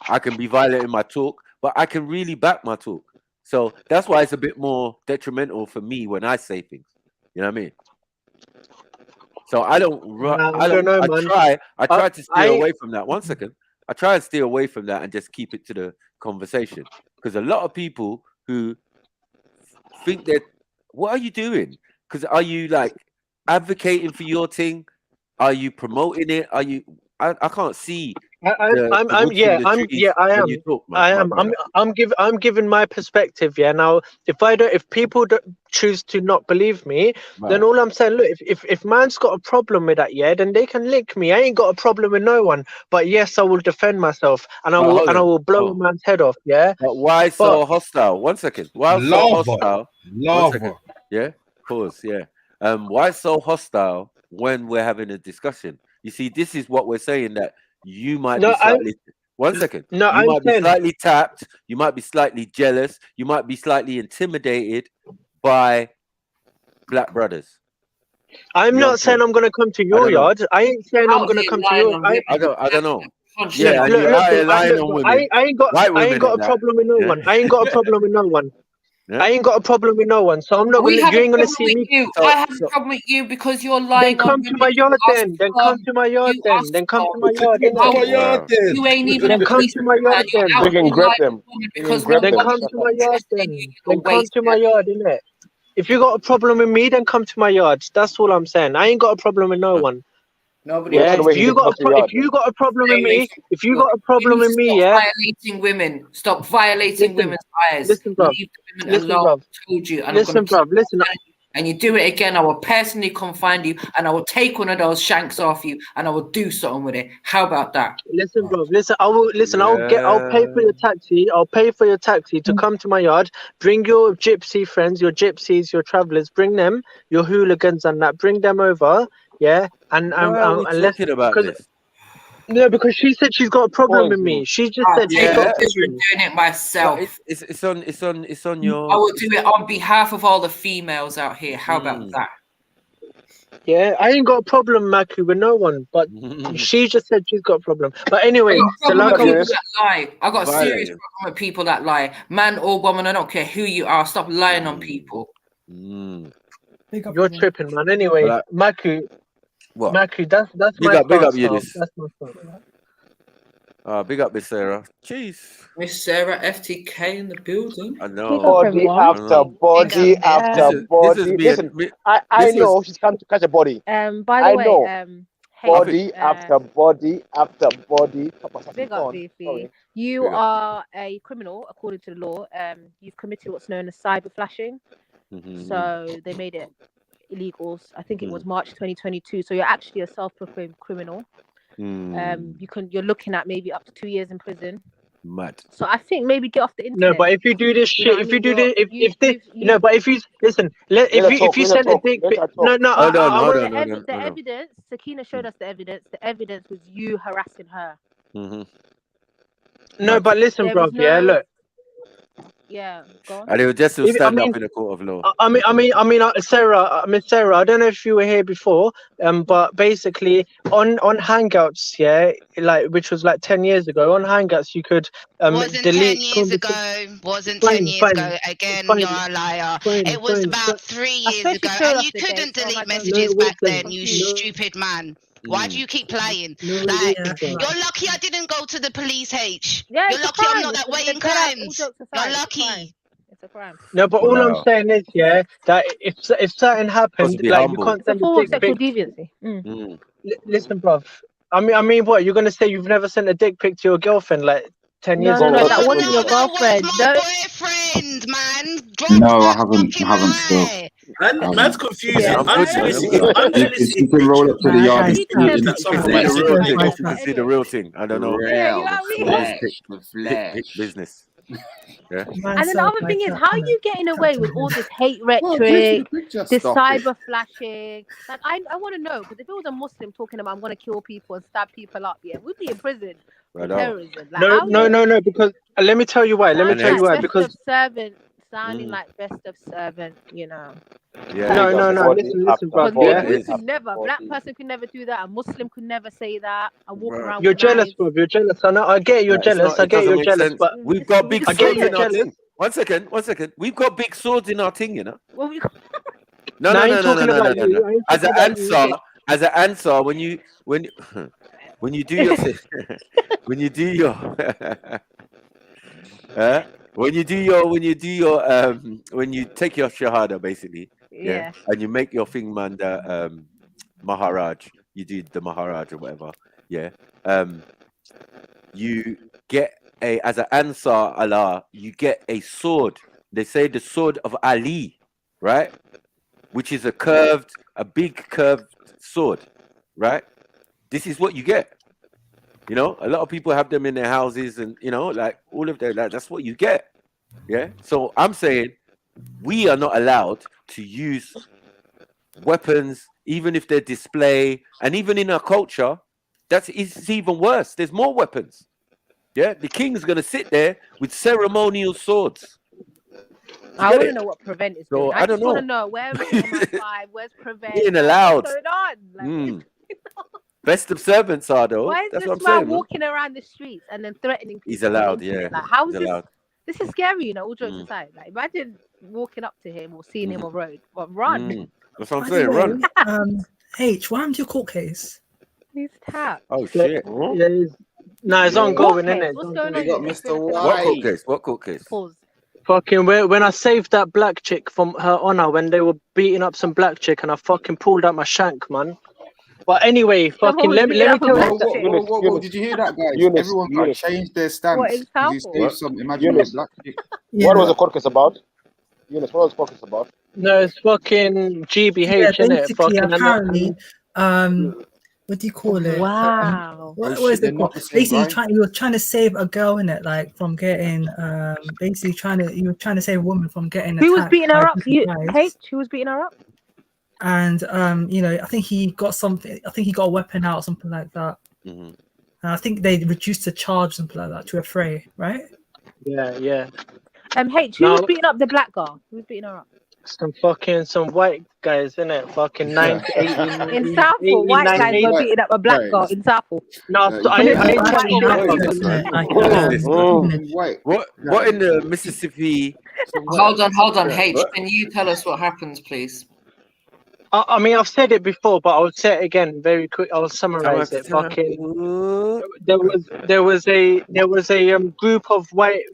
I can be violent in my talk, but I can really back my talk. So that's why it's a bit more detrimental for me when I say things. You know what I mean? So I don't know, man. I try to steer away from that. 1 second. I try and steer away from that and just keep it to the conversation. Because a lot of people who think that, what are you doing? Because are you like advocating for your thing? Are you promoting it? Are you? I can't see. I am. I'm giving my perspective. Yeah. Now, if people choose to not believe me, then all I'm saying, look, if man's got a problem with that, yeah, then they can lick me. I ain't got a problem with no one. But yes, I will defend myself, and I will blow a man's head off. Yeah. But why so hostile? 1 second. Why so hostile? 1 second. Yeah. Pause. Yeah. Why so hostile when we're having a discussion? You see, this is what we're saying, that you might be slightly. 1 second. You might be slightly tapped. You might be slightly jealous. You might be slightly intimidated by black brothers. I'm not saying I'm going to come to your yard. I ain't saying I'm going to come to your. I don't know. Yeah, I ain't got a problem with no one. I ain't got a problem with no one. I ain't got a problem with no one, so I'm not. You ain't gonna see me. I have a problem with you because you're lying. Then come to my yard. Then come to my yard. Then come to my yard. You ain't even. Then come to my yard. Then we can grab them. Then come to my yard. Then come to my yard, innit? If you got a problem with me, then come to my yard. That's all I'm saying. I ain't got a problem with no one. Nobody. Yeah, if you got a problem with me, yeah. Violating women. Stop violating women's eyes. Listen, bro. Leave the women alone. I told you. And listen, bro. Listen. And you do it again, I will personally come find you, and I will take one of those shanks off you, and I will do something with it. How about that? Listen, bro. Listen. I'll pay for your taxi. I'll pay for your taxi to come to my yard. Bring your gypsy friends, your gypsies, your travelers. Bring them, your hooligans and that. Bring them over. Yeah, and let's talking about this. No, because she said she's got a problem with me. She just said she's got a problem. Doing it myself. It's on your. I will do it on behalf of all the females out here. How about that? Yeah, I ain't got a problem, Maku, with no one, but she just said she's got a problem. But anyway, I got a serious problem with people that lie. Man or woman, I don't care who you are. Stop lying on people. You're tripping, man. Anyway, Maku. What? Maku, that's big my up, big up, Eunice. That's my stance. Big up, Miss Sarah. Jeez. Miss Sarah, F.T.K in the building. I know. Body after body after body. Listen, I know she's come to catch a body. By the way, body after body after body. Big up, Beefy. You are a criminal according to the law. You've committed what's known as cyber flashing. So they made it illegal. I think it was March 2022. So you're actually a self-proclaimed criminal. You're looking at maybe up to 2 years in prison. Mad. So I think maybe get off the internet. No, but if you do this shit, if you send a dick pic, the evidence. Sakina showed us the evidence. The evidence was you harassing her. No, but listen, bro. Yeah, look. Yeah, go on. And it would just stand up in the court of law. Sarah, I don't know if you were here before, but basically on Hangouts, yeah, which was 10 years ago, on Hangouts you could wasn't delete 10 years ago. Wasn't 10 years ago. Again, you're a liar. It was about 3 years ago, and you couldn't delete messages back then, you stupid man. Why do you keep playing? You're lucky I didn't go to the police, H. Yeah, you're lucky I'm not that way in crimes. You're lucky. It's a crime. No, but all I'm saying is, yeah, that if something happened, you can't send a dick sexual pic. deviancy. Listen, bruv. I mean, what you're gonna say? You've never sent a dick pic to your girlfriend 10 years ago? No, that wasn't your girlfriend. My boyfriend, man. No, I haven't still. Man's confusing. Yeah, You can roll up to the yard. You can see the real thing. I don't know. Big business. Yeah. And then the other thing is, how are you getting away with all this hate rhetoric, this cyber flashing? I want to know, because if it was a Muslim talking about I'm going to kill people and stab people up, we'd be in prison for terrorism. No, because let me tell you why. Because sounding like best of servant, you know. Yeah. No. Listen, bro. We could never. Black person could never do that. A Muslim could never say that. I walk around. You're with jealous, knives. bro. You're jealous. I get you're jealous. I get you're jealous. But we've got big swords in our jealous. thing. One second. We've got big swords in our thing, you know. Well, we... No. As an answer, when you do your when you do your when you take your shahada, basically, yeah, and you make your thing, man, the Maharaj, you do the Maharaj or whatever, yeah, you get as an Ansar Allah, you get a sword. They say the sword of Ali, right? Which is a big curved sword, right? This is what you get. You know, a lot of people have them in their houses, and you know, like all of their, like, that's what you get. Yeah. So I'm saying we are not allowed to use weapons, even if they're display, and even in our culture, it's even worse. There's more weapons. Yeah, the king's gonna sit there with ceremonial swords. I want to know what Prevent is doing. So, I don't just want to know where is MI5, where's Prevent, being allowed. what's going on? Like, Best of servants are though. why is That's this what I'm man saying, walking around the streets and then threatening people? He's allowed, yeah. Like, how is He's this? allowed. This is scary, you know. All jokes aside, like imagine walking up to him or seeing him on road, but run. That's what I'm saying. Run. H, what happened to your court case? He's tapped. Oh shit. No, it's ongoing, isn't it? What's going on? got Mr. What court case? Pause. Fucking when I saved that black chick from her honor when they were beating up some black chick and I fucking pulled out my shank, man. But anyway, fucking let me tell you. Whoa, did you hear that, guys? Everyone got changed their stance. What, in Imagine Eunice, black chick. What was the court case about? Eunice, what was the court case about? No, it's fucking GBH, innit? Basically, apparently, what do you call it? Wow. What is it called? Basically, you were trying to save a girl in it, like from getting, you were trying to save a woman from getting. Who was beating her up? H, who was beating her up? And I think he got something. I think he got a weapon out, or something like that. And I think they reduced the charge, something like that, to a fray, right? Yeah. H, who was beating up the black girl? Who was beating her up? Some white guys, innit? Fucking 90, 80, in Southall, white guys were beating up a black girl in Southall. No, What in the Mississippi? Hold on, H. Can you tell us what happens, please? I mean, I've said it before, but I'll say it again very quick. I'll summarize it. Fucking, there was a group of white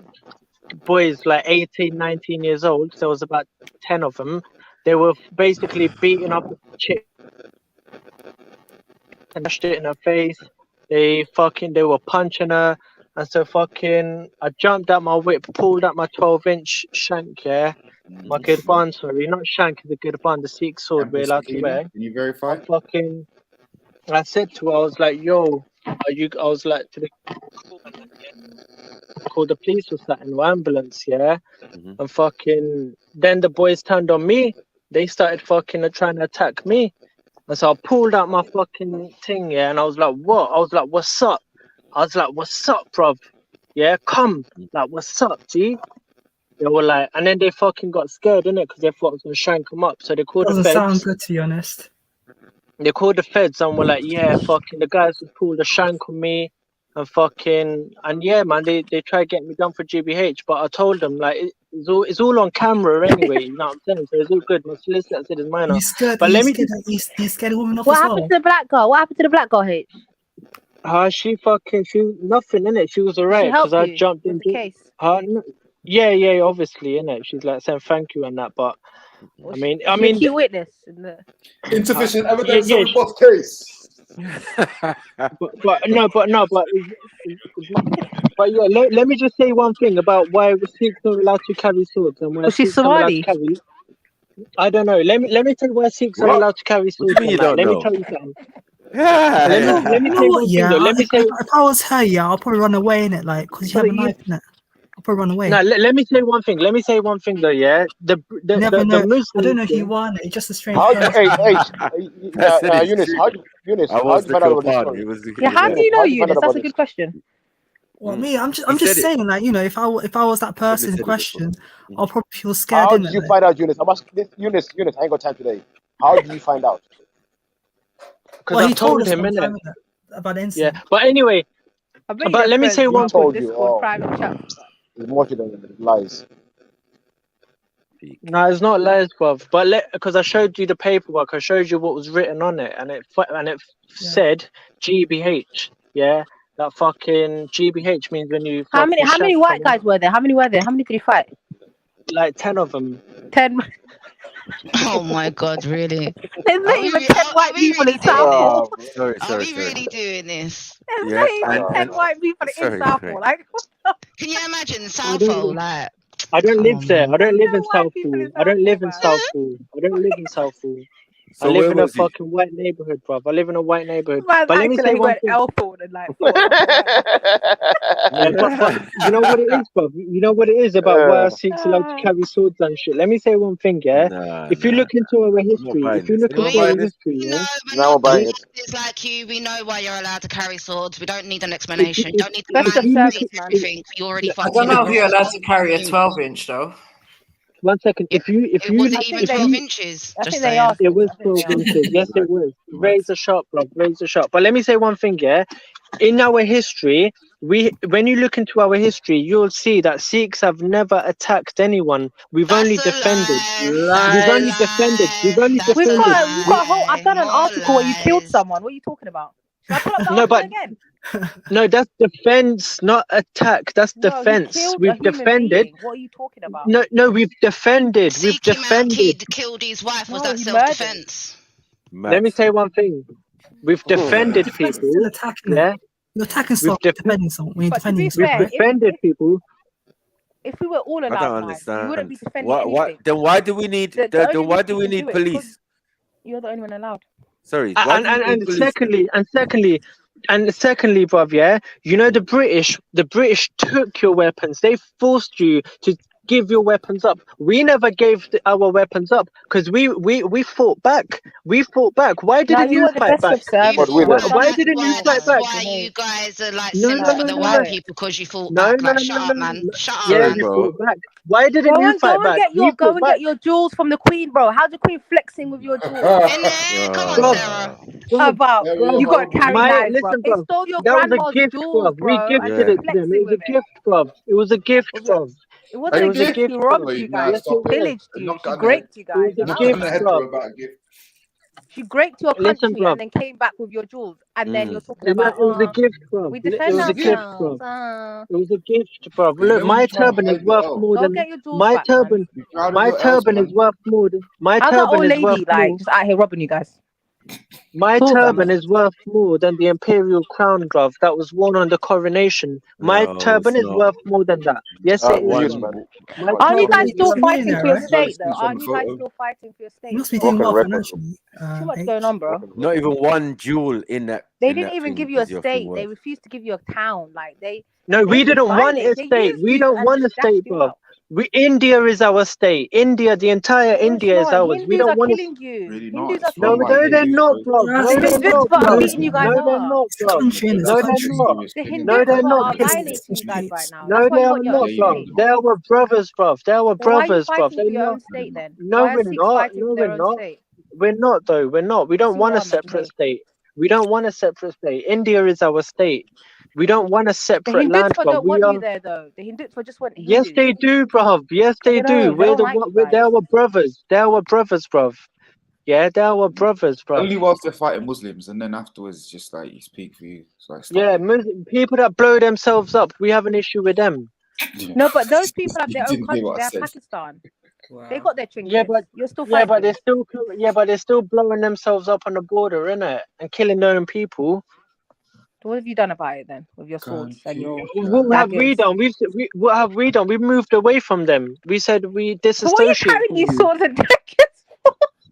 boys, like 18, 19 years old. There was about 10 of them. They were basically beating up the chick and dashed it in her face. They were punching her. And so fucking, I jumped out my whip, pulled out my 12-inch shank, yeah. My Gurban, sorry, not shank, the Gurban, the Sikh sword we're allowed to wear. Can you verify? I said to her, I was like, yo, I was like, to the call the police or something, or ambulance, yeah. And fucking, then the boys turned on me. They started fucking trying to attack me. And so I pulled out my fucking thing, yeah, and I was like, what? I was like, what's up? I was like, what's up, bruv? Yeah, come. Like, what's up, G? They were like, and then they fucking got scared, innit? Because they thought I was going to shank them up. So they called the feds. Doesn't sound good, to be honest. They called the feds and were like, yeah, fucking, the guys who pulled a shank on me. And fucking, and yeah, man, they tried to get me done for GBH. But I told them, like, it's all on camera anyway, you know what I'm saying? So it's all good. My solicitor said it's minor. You scared a woman off what as happened well? to the black girl? What happened to the black girl, H? She nothing, innit? She was alright because I jumped into the case. Yeah, obviously, innit? She's like saying thank you and that, but I mean, key witness in the insufficient evidence of both case. but yeah, let me just say one thing about why Sikhs are allowed to carry swords and why she's Somali. I don't know. Let me tell you why Sikhs are allowed to carry swords. What do you mean you don't know? Let me tell you something. Yeah. Let me tell you one thing. Let me say, if I was her, I'll probably run away in it, like, because you have a knife in it. I'll probably run away. No, let me say one thing. Though, yeah. The Muslims, I don't know if you won. It's just a strange. Eunice, how do you find out about the story? How do you know, Eunice? That's a good question. Well, me, I'm just saying, like, you know, if I was that person in question, I'll probably feel scared. How did you find out, Eunice? I'm asking this, Eunice, I ain't got time today. How did you find out? Because I told him, innit? About the incident. Yeah, but anyway, but let me say one thing. Private chat. It's more than lies. No, it's not lies, bruv. But because I showed you the paperwork, I showed you what was written on it, and it said GBH. Yeah, that fucking GBH means when you. How many white guys were there? How many were there? How many did he fight? Like 10 of them. 10. Oh my God, really? There's not even 10 white people in Southall. Are we really doing this? There's not even 10 white people in Southall. Like, can you imagine Southall? Like, I don't live there. I don't live in Southall. I don't live in Southall. I don't live in Southall. I live in a fucking white neighborhood, bruv. I live in a white neighborhood. Man, but let me say one thing. and like, yeah, but you know what it is, bruv? You know what it is about why our Sikhs allowed to carry swords and shit? Let me say one thing, yeah? If you look into our history, it's like you, we know why you're allowed to carry swords. We don't need an explanation. You don't need to anything. You already I don't know if you're allowed to carry a 12-inch though. 1 second. If you was it even 12 inches? Just saying. It was 12 inches. Yes, it was. Razor sharp, bro. Razor sharp. But let me say one thing, yeah. In our history, when you look into our history, you'll see that Sikhs have never attacked anyone. We've only defended. We've only defended. I've done an article where you killed someone. What are you talking about? Should I pull up the article again? No, that's defense, not attack. That's defense. We've defended. What are you talking about? No, we've defended. We've defended. Killed his wife. Was that self-defense? Let me say one thing. We've defended people. Yeah, you're attacking someone. Defending someone. We've defended people. If we were all allowed, I don't understand. we wouldn't be defending anything. Then why do we need? Why do we need police? You're the only one allowed. Sorry. And secondly, bruv, yeah, you know the British took your weapons. They forced you to give your weapons up. We never gave our weapons up because we fought back. We fought back. Why didn't you fight back? Why didn't you fight back? Why you guys are like similar to the white people because you fought back? Like, shut up, man. Shut up. Yeah, you fought back. Why didn't you fight back? Go and get your jewels from the Queen, bro. How's the Queen flexing with your jewels? Come on, Sarah. How about you got to carry knives, bro? They stole your grandma's jewels, bro. We gifted it to them. It was a gift, bro. It was a gift, bro. It wasn't a gift. She robbed you guys. She pillaged you. She raped you guys. It was a gift, bro. She raped your country and then came back with your jewels. And then you're talking about it was a gift, bro. We defend ourselves. It was a gift, bro. Look, my turban is worth more than my turban. My turban is worth more than my turban is worth more. Just out here robbing you guys. My turban is worth more than the imperial crown, bruv, that was worn on the coronation. My turban is worth more than that. Yes, it is. Aren't you guys still fighting for your state, though? Aren't you guys still fighting for your state? You must be doing well financially. Too much going on, bro. Not even one jewel in that. They didn't even give you a state. They refused to give you a town. Like No, we didn't want a state. We don't want a state, bro. India is our state. India, the entire India is ours. Hindus we don't want killing you. Really Hindus are no, they're not, bro. No, they're not, bro. No, they're not, bro. No, they're not. Violating you guys right now. No, they are not, bro. They're our brothers, bro. They're our brothers, bro. No, we're not. No, we're not. We're not, though. We're not. We don't want a separate state. We don't want a separate state. India is our state. We don't want a separate land, bro. Don't want you there, though. The Hindutva just want Hindus. Yes, they do, bruv. Yes, they do. They're our brothers. They're our brothers, bruv. Yeah, they're our brothers, bruv. Only whilst they're fighting Muslims, and then afterwards, just like you speak for you. Yeah, people that blow themselves up, we have an issue with them. No, but those people have their own country. They're Pakistan. Wow. They got their trinkets. Yeah, but you're still fighting. but they're still blowing themselves up on the border, innit? And killing their own people. What have you done about it then, with your swords and your? What have we done? What have we done? We moved away from them. We said we disassociate. So what are you carrying these swords and daggers?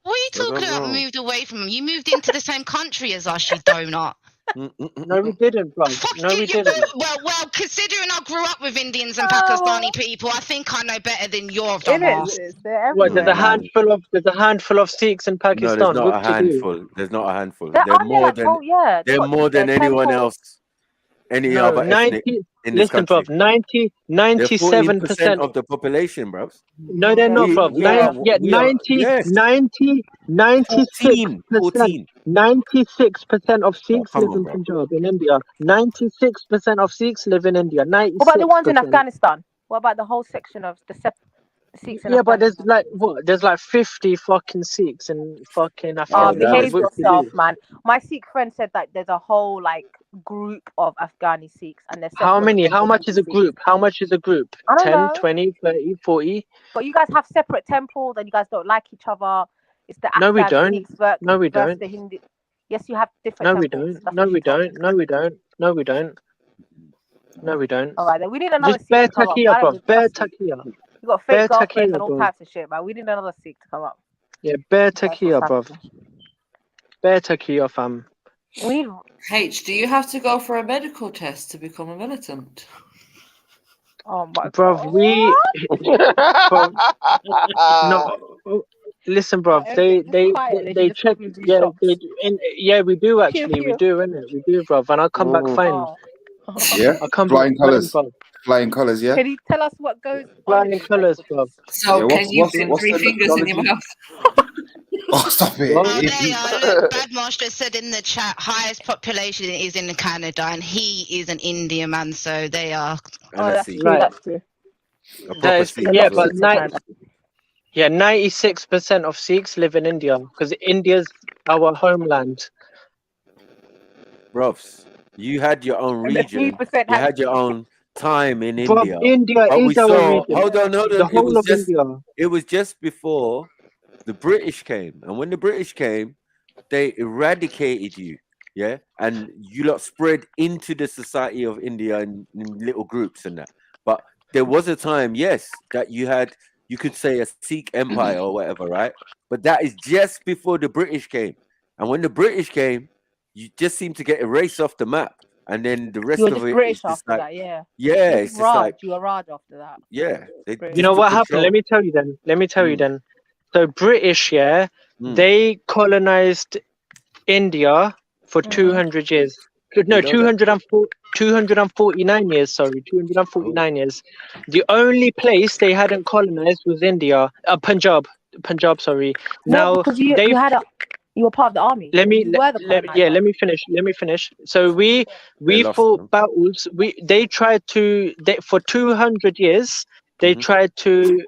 What are you talking about? Moved away from them? You moved into the same country as us, you donut. No, we didn't, bro. No, we didn't. Well, considering I grew up with Indians and Pakistani people, I think I know better than your dumbass. What? There's a handful of Sikhs in Pakistan. No, there's not a handful. There's not a handful. They're more than anyone else. Any other ethnic. in this listen, country. bro. 97% of the population, bro. No, they're not, bro. 96% of Sikhs live in Punjab in India. 96% of Sikhs live in India. 96%. What about the ones in Afghanistan? What about the whole section of the Sikhs in Afghanistan? But there's like what? There's like 50 fucking Sikhs in fucking Afghanistan. Behave yourself, man. My Sikh friend said that there's a whole like group of Afghani Sikhs, and they're how many? How much is a group? How much is a group? I don't 10, know. 20, 30, 40? But you guys have separate temples, and you guys don't like each other. It's the No, we Afghan don't. Sikhs versus No, we don't. the Hindu. Yes, you have different No, we temples. don't. No, we don't. No, we don't. No, we don't. No, we don't. All right, then we need another Just Sikh to come up. Takia, bro. Bare Takia. You got fake girlfriends and all types of shit, man. We need another Sikh to come up. Yeah, bare Takia, bro. Bare Takia, fam. H, do you have to go for a medical test to become a militant? Oh my God. Bro, listen, bro. They check. Yeah, we do actually. We do, innit? We do, bro. And I'll come back fine. Yeah, I'll come flying back fine, colours. bro. Flying colours, yeah. Can you tell us what goes flying colours, bro? So can you put 3 fingers in your mouth? Oh, stop it. Oh, there you are. Look, Badmarsh just said in the chat, highest population is in Canada, and he is an Indian man, so they are. Oh, that's true. That's true. Yeah, but 96% of Sikhs live in India because India's our homeland. Bros, you had your own region. You had your own time in India. India is our region. Hold on. The whole of India. It was just before the British came, and when the British came, they eradicated you, yeah, and you lot spread into the society of India in little groups and that. But there was a time, yes, that you could say a Sikh empire or whatever, right? But that is just before the British came, and when the British came, you just seem to get erased off the map, and then the rest of it British is just after like, that, yeah. it's just like, you were Raj after that. yeah. You know what happened? Let me tell you then. So British, they colonized India for 200 years. No, 249 years, sorry. 249 years. The only place they hadn't colonized was India. Punjab, sorry. No, because you were part of the army. Let me finish. So we fought battles. They tried to for 200 years. They tried to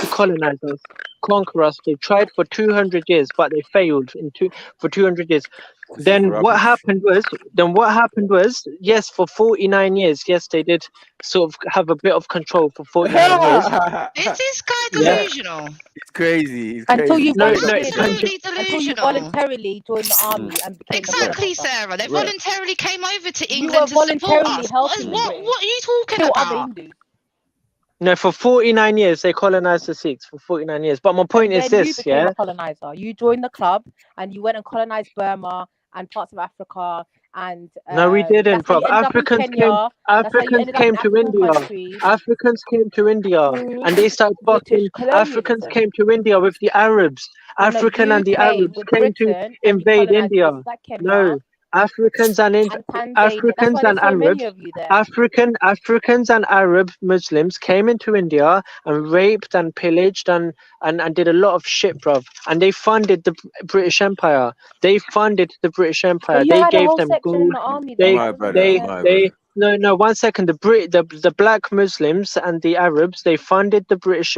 colonize us, conquer us. They tried for 200 years, but they failed for 200 years. Then what happened was, yes, for 49 years, yes, they did sort of have a bit of control for 49 years. Is this guy delusional? It's crazy. Until you voluntarily joined the army and became exactly, Sarah. They voluntarily came over to You England were voluntarily to support us. helping. What are you talking about? No, for 49 years they colonized the Sikhs for 49 years. But my point is this, you became a colonizer. You joined the club and you went and colonized Burma and parts of Africa. And no, we didn't, bro. Africans came to India. Africans came to India and they started fucking. Africans came to India with the Arabs. African and the Arabs came to invade India. No. Africans and Arab Muslims came into India and raped and pillaged and did a lot of shit, bruv. And they funded the British Empire. They gave them gold. No, 1 second. The black Muslims and the Arabs, they funded the British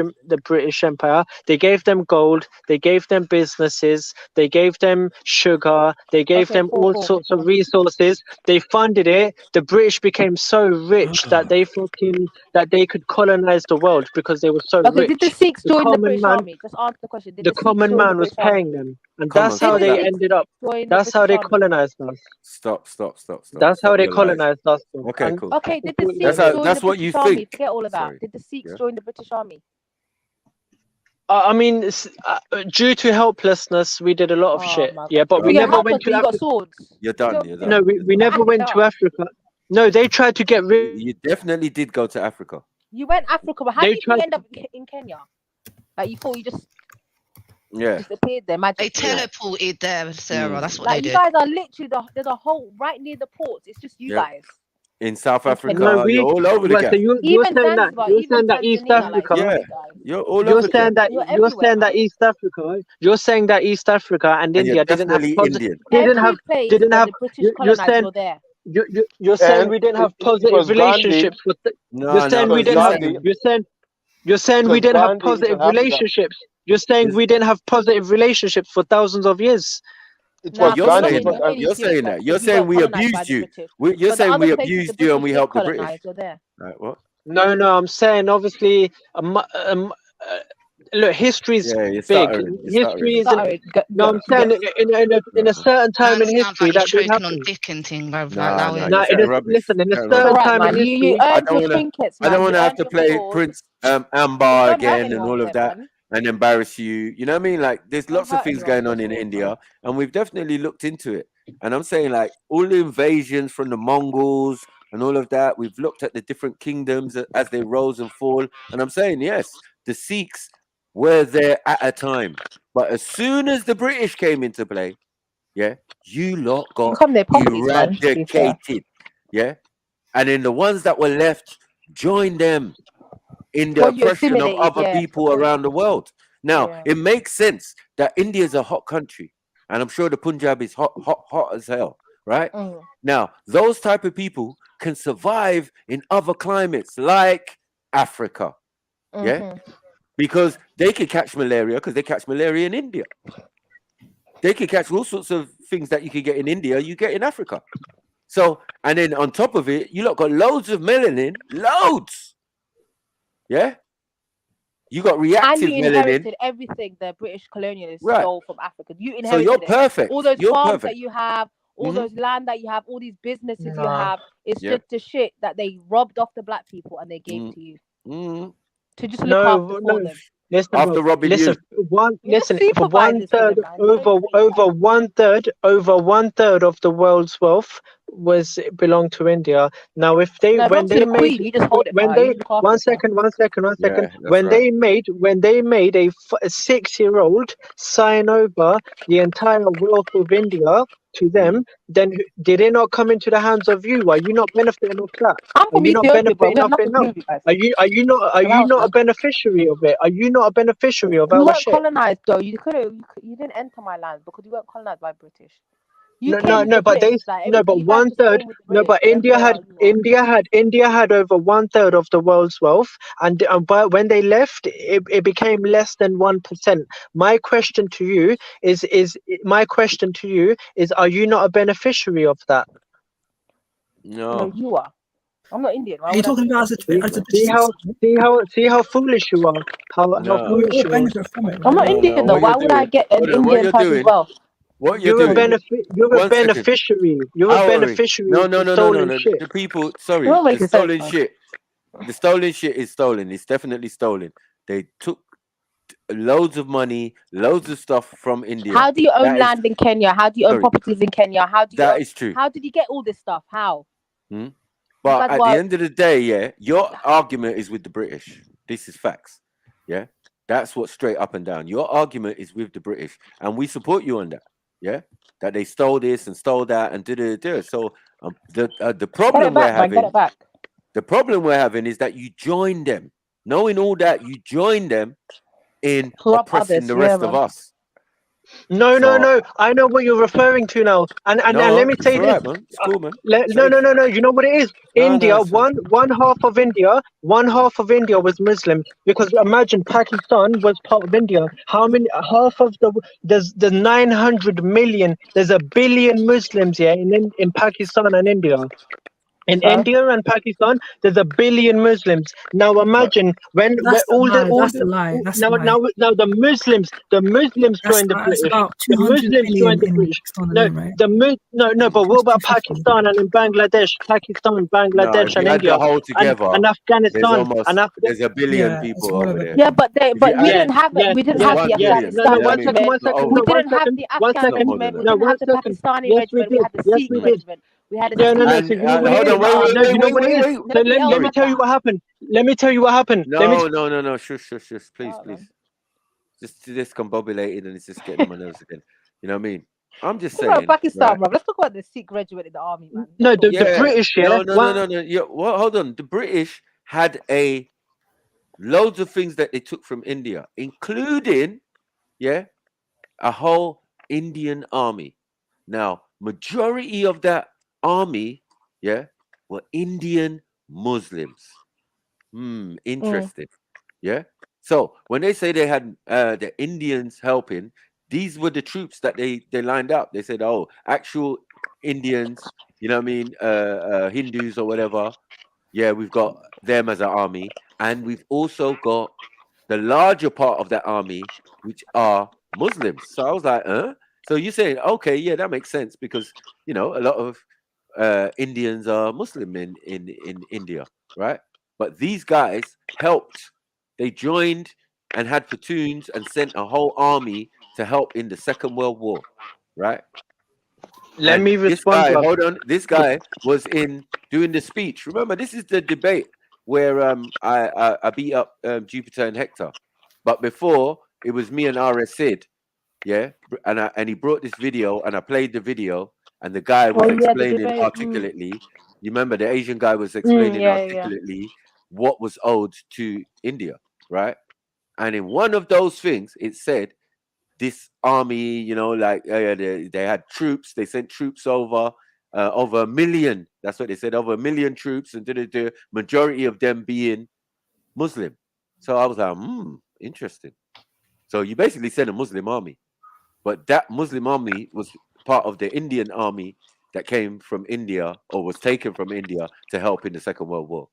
Empire. They gave them gold. They gave them businesses. They gave them sugar. They gave them all sorts of resources. They funded it. The British became so rich that they could colonize the world because they were so rich. Did the Sikhs join the British army? Just answer the question. The common man was paying them, and that's how they ended up. That's how they colonized us. Stop. That's how they colonized us. Okay, cool. Okay, did the Sikhs join the British army? Forget all of that. Did the Sikhs join the British army? I mean, due to helplessness, we did a lot of shit. Yeah, but we never went to Africa. Swords. You're done. No, we never went to Africa. No, they tried to get rid. You definitely did go to Africa. You went Africa, but how did you end up in Kenya? Like you thought you just disappeared there. They teleported there, Sarah. That's what they did. You guys are literally there's a hole right near the ports. It's just you guys. in South Africa. No, You're all over the gap. So you're Even saying that Zanzibar, you're even saying that East Tanzania, like Africa. You're all You're over the saying gap. that you're you're everywhere, saying that man. East Africa. You're saying that East Africa and And you're India didn't have definitely Indian. Every place didn't that have. the British You're colonized, saying you're there. you're saying And we didn't have it positive was Gandhi. relationships. No, You're saying we Because didn't have. Gandhi. You're saying we Because didn't have Gandhi is positive from Africa. relationships. You're saying we didn't have positive relationships for thousands of years. It Nah, was You're because Gandhi. saying that. you're You're serious, saying bro, that. You're because you saying weren't we colonized by abused the you. British. You're But the saying other we places abused the you and British we did helped the British. colonize, you're there. Right? What? No, I'm saying obviously, look, history's Yeah, you're big. stuttering. You're History stuttering. isn't. No, I'm saying in a certain time Man in sounds history like he's that did choking on happen. Deacon thing, bruv. Like, Nah, allow nah, it. you're chatting rubbish. Listen, in a Chatting It's rubbish. certain all right, time in man. You history. I earned don't your wanna. trinkets, I don't man. You wanna have earned to your play sword. Prince It Ambar don't hurt again and anyone's all of head, that man. and embarrass you. You know what I mean? Like, there's Don't lots of hurt things anyone's going on in sword, India, man. and we've definitely looked into it. And I'm saying, like, all the invasions from the Mongols and all of that, we've looked at the different kingdoms as they rose and fall. And I'm saying, yes, the Sikhs were there at a time, but as soon as the British came into play, yeah, you lot got Become their puppets, man. To be fair. eradicated, yeah, and then the ones that were left joined them in the Well, you oppression of assimilated, other yeah. people around the world. Now, Yeah. it makes sense that India is a hot country, and I'm sure the Punjab is hot, hot, hot as hell, right? Mm. Now, those type of people can survive in other climates like Africa, yeah, Mhm. because they can catch malaria because they catch malaria in India. They can catch all sorts of things that you can get in India, you get in Africa. So, and then on top of it, you lot got loads of melanin, loads. Yeah? You got And reactive you melanin. inherited everything the British colonialists Right. stole from Africa. You So you're inherited it. perfect. All those You're farms perfect. that you have, all Mhm. those land that you have, all these businesses you Nah. have, it's Yeah. just the shit that they robbed off the black people and they gave Mm. to you Mm. to just look after for them. Listen, After bro, robbing listen, you. You're listen, the for one supervisors for third, them, man. You don't over say that. over one third of the world's wealth belonged to India. Now, if they No, it when belongs to they the made queen. You just hold it for when her. they You look after one it for her. second, Yeah, that's when right. they made a 6-year-old sign over the entire wealth of India to them, then did it not come into the hands of you? Are you not benefiting off that? I'm Are from you not Ethiopia, bro. benefiting We have off it nothing to do now? with you guys. Are you not a beneficiary of it? Are you not a beneficiary of You our weren't shit? colonized though. You didn't enter my land because you weren't colonized by British. You No, came no, with no, the but British. Like no, everything but you tried one to third, stay with the no, British. but But then where are you? India had over one third of the world's wealth, and but when they left, it became less than 1%. My question to you is, are you not a beneficiary of that? No, No. you are. I'm not Indian. Why Are you would I talking be? about as a See British how citizen? foolish you are. How No. We foolish all you are. benefit from it, I'm not right? No, Indian no. though. What Why you're would I doing? get an Hold on. What Indian you're person's doing? wealth? What you're You're a doing? You're a 1 second. beneficiary. You're a Aori. beneficiary No, of no, the no, no, no, stolen no. shit. The people, You're sorry, not the making sense, stolen man. shit. The stolen shit is stolen. It's definitely stolen. They took loads of money, loads of stuff from India. How do you own That is land in Kenya? How do you own sorry. properties in Kenya? How do you That own, is true. how did you get all this stuff? How? Hmm? You But guys at the were end of the day, yeah, your argument is with the British. This is facts. Yeah. That's what's straight up and down. Your argument is with the British, and we support you on that. Yeah. That they stole this and stole that and did it. So the get it problem we're back, man. Get having, it back. the problem we're having is that you join them. Knowing all that, you join them in Rob oppressing others. the Yeah, rest of man. us. No, So I know what you're referring to now. And let no, me it's say all this. right, man. It's cool, man. No. You know what it is? No, India, it's fine. one half of India, was Muslim. Because imagine Pakistan was part of India. How many? Half of there's 900 million. There's 1 billion Muslims here in Pakistan and India. In So India and Pakistan, there's 1 billion Muslims. Now imagine when That's the all the lie. That's the lie. That's the lie. now the Muslims joined the That's British. about The 200 Muslims joined million the in British. Pakistan No, alone, right? but what about 250. Pakistan and in Bangladesh? Pakistan, No, Bangladesh, if you and add the India, whole together, and there's Afghanistan and almost there's 1 billion Yeah, it's people all over over. there. yeah, but If you we add, didn't have it. We didn't it's have 1 the billion. No, Afghanistan You know what I mean? regiment. Not second, over. no, We one didn't have second, the one Afghan It's not second. more than regiment. We that. No, didn't one have the second. Pakistani Yes, we regiment. We did. had the Yes, Sikh we did. regiment. We had a Yeah, no. Sikh. So And you know what it hold is? on, wait, No, wait, you wait, know wait, what it wait, is? wait. So Nobody else let me Sorry. had tell you that. what happened. Let me tell you what happened. No. Shush. Please, Oh, man. please. Just discombobulated and it's just getting on my nerves again. You know what I mean? I'm just Talk about saying. Pakistan, Right? bro. Let's talk about the Sikh regiment in the army, man. No, the British, yeah. No. Yeah, well, hold on. The British had loads of things that they took from India, including, a whole Indian army. Now, majority of that army, were Indian Muslims. Interesting. Yeah. So when they say they had the Indians helping, these were the troops that they lined up. They said, oh, actual Indians, you know what I mean, Hindus or whatever. Yeah, we've got them as an army, and we've also got the larger part of that army, which are Muslims. So I was like, So you're saying, okay, yeah, that makes sense because a lot of Indians are Muslim in India, right? But these guys helped. They joined and had platoons and sent a whole army to help in the Second World War, right? Let me respond. This guy, hold on. This guy was in doing the speech. Remember, this is the debate where I beat up Jupiter and Hector, but before it was me and RS Sid, and he brought this video and I played the video and the guy was explaining articulately. You remember the Asian guy was explaining articulately what was owed to India, right? And in one of those things, it said this army, they had troops. They sent troops over 1 million. That's what they said, over 1 million troops, and the majority of them being Muslim. So I was like, interesting. So you basically sent a Muslim army, but that Muslim army was part of the Indian army that came from India or was taken from India to help in the Second World War.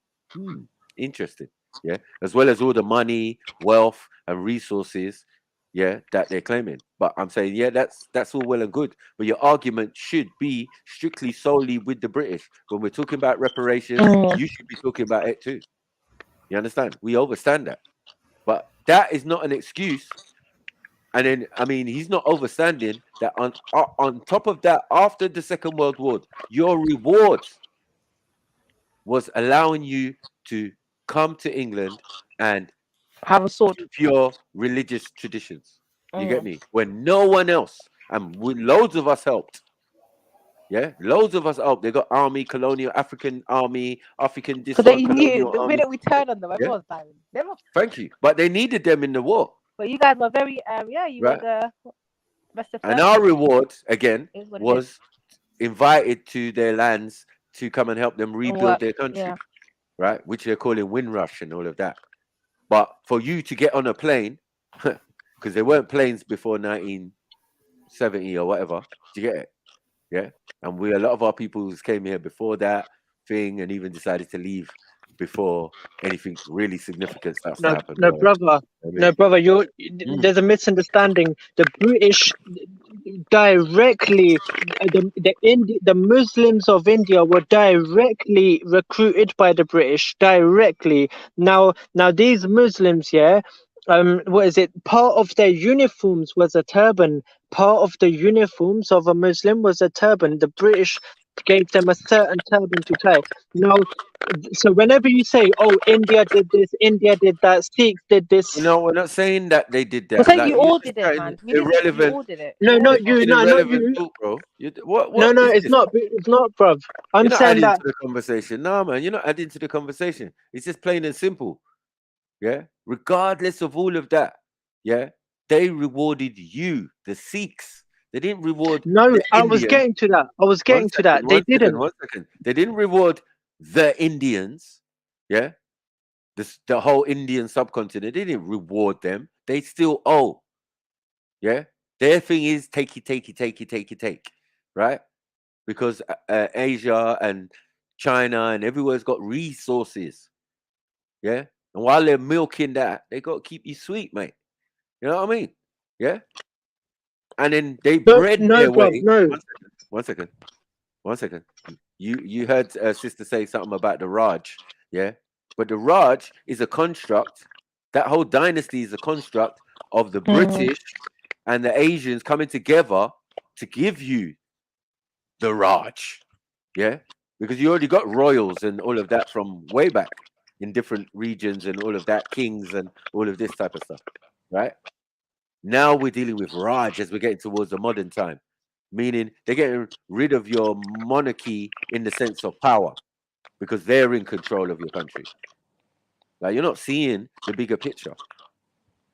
Interesting. Yeah, as well as all the money, wealth, and resources, that they're claiming. But I'm saying, that's all well and good. But your argument should be strictly solely with the British. When we're talking about reparations, you should be talking about it too. You understand? We understand that. But that is not an excuse. And then, I mean, he's not understanding that on top of that, after the Second World War, your reward was allowing you to come to England and have a sword, your religious traditions. You get me? When no one else, and loads of us helped. Yeah, loads of us helped. They got army, colonial, African army, African this one, they knew the army. minute we turned on them, everyone was dying. Thank you, but they needed them in the war. But you guys were very, you were the best of. And our reward again was invited to their lands to come and help them rebuild their country, right? Which they're calling Windrush and all of that. But for you to get on a plane, because there weren't planes before 1970 or whatever, do you get it? Yeah. And a lot of our people came here before that thing and even decided to leave before anything really significant starts to happen. No, brother. There's a misunderstanding. The British directly, the Muslims of India were directly recruited by the British. Directly. Now these Muslims, what is it? Part of their uniforms was a turban. Part of the uniforms of a Muslim was a turban. The British gave them a certain turban to tie. Now, so whenever you say, "Oh, India did this, India did that, Sikhs did this," no, we're not saying that they did that. We're saying you all did it, man. Irrelevant. You all did it. No, not you. No, not you. Talk, bro. What no, it's not. It's not, bruv. I'm saying that. To the conversation. No, man, you're not adding to the conversation. It's just plain and simple. Yeah. Regardless of all of that, they rewarded you, the Sikhs. They didn't reward. No, I was getting to that. They didn't. 1 second. They didn't reward the Indians. Yeah. The whole Indian subcontinent. They didn't reward them. They still owe. Yeah. Their thing is take. Right. Because Asia and China and everywhere's got resources. Yeah. And while they're milking that, they got to keep you sweet, mate. You know what I mean? Yeah. And then they bred their way. No. 1 second. 1 second. You heard sister say something about the Raj, yeah? But the Raj is a construct. That whole dynasty is a construct of the British and the Asians coming together to give you the Raj, yeah? Because you already got royals and all of that from way back in different regions and all of that, kings and all of this type of stuff, right? Now we're dealing with Raj as we're getting towards the modern time. meaning they're getting rid of your monarchy in the sense of power because they're in control of your country. Like, you're not seeing the bigger picture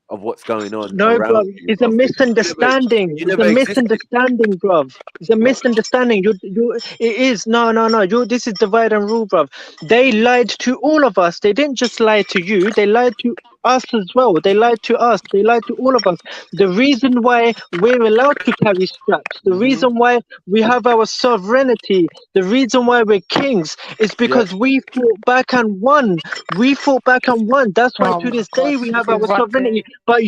of what's going on No, around bruv, you. it's a misunderstanding. It's a misunderstanding, bruv. It's a misunderstanding. It is. No. This is divide and rule, bruv. They lied to all of us. They didn't just lie to you. They lied to us as well. They lied to us. They lied to all of us. The reason why we're allowed to carry straps, the reason why we have our sovereignty, the reason why we're kings is because we fought back and won. We fought back and won. That's why to this day we have our sovereignty. But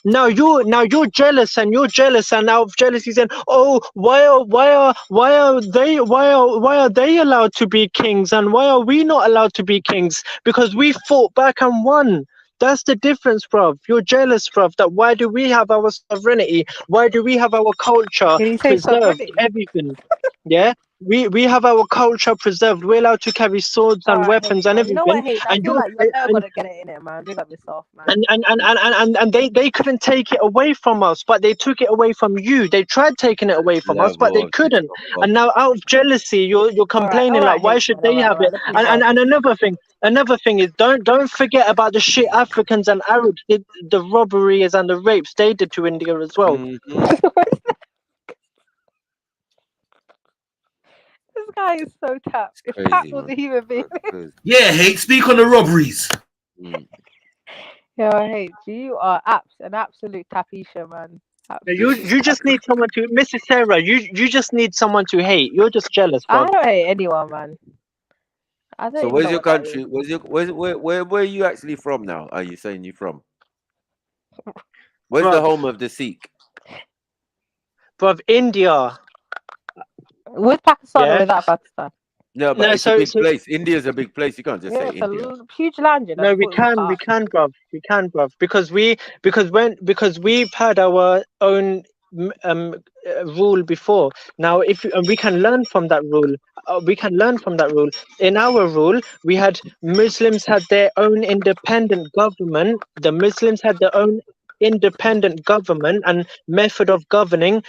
now you're jealous and out of jealousy saying, oh, why are they allowed to be kings and why are we not allowed to be kings? Because we fought back and won. That's the difference, bruv. You're jealous, bruv. That why do we have our sovereignty? Why do we have our culture preserved? Everything, yeah. We have our culture preserved. We're allowed to carry swords and weapons and everything. You know what, H? I And feel you're like you're never gonna get it in it, man. Big up yourself, man. and they couldn't take it away from us, but they took it away from you. They tried taking it away from us, but they couldn't. And now, out of jealousy, you're complaining like, why should they have it? And another thing is, don't forget about the shit Africans and Arabs did, the robberies and the rapes they did to India as well. This guy is so tapped. If Tap was a human being. Yeah, Hate, speak on the robberies. Yo, H, you are an absolute tapisha, man. You just need someone to, Mrs. Sarah. You just need someone to hate. You're just jealous, bro. I don't hate anyone, man. I don't. So even where's know your what that country? is. Where are you actually from now? Are you saying you're from? Where's the home of the Sikh? Bruv, India. With Pakistan or without Pakistan? No, but it's a big place. India's a big place. You can't just say it's India. a huge land, you know. No, we can, bruv. We can, bruv. Because we've had our own rule before. Now, if we can learn from that rule, In our rule, we had Muslims had their own independent government. The Muslims had their own independent government and method of governing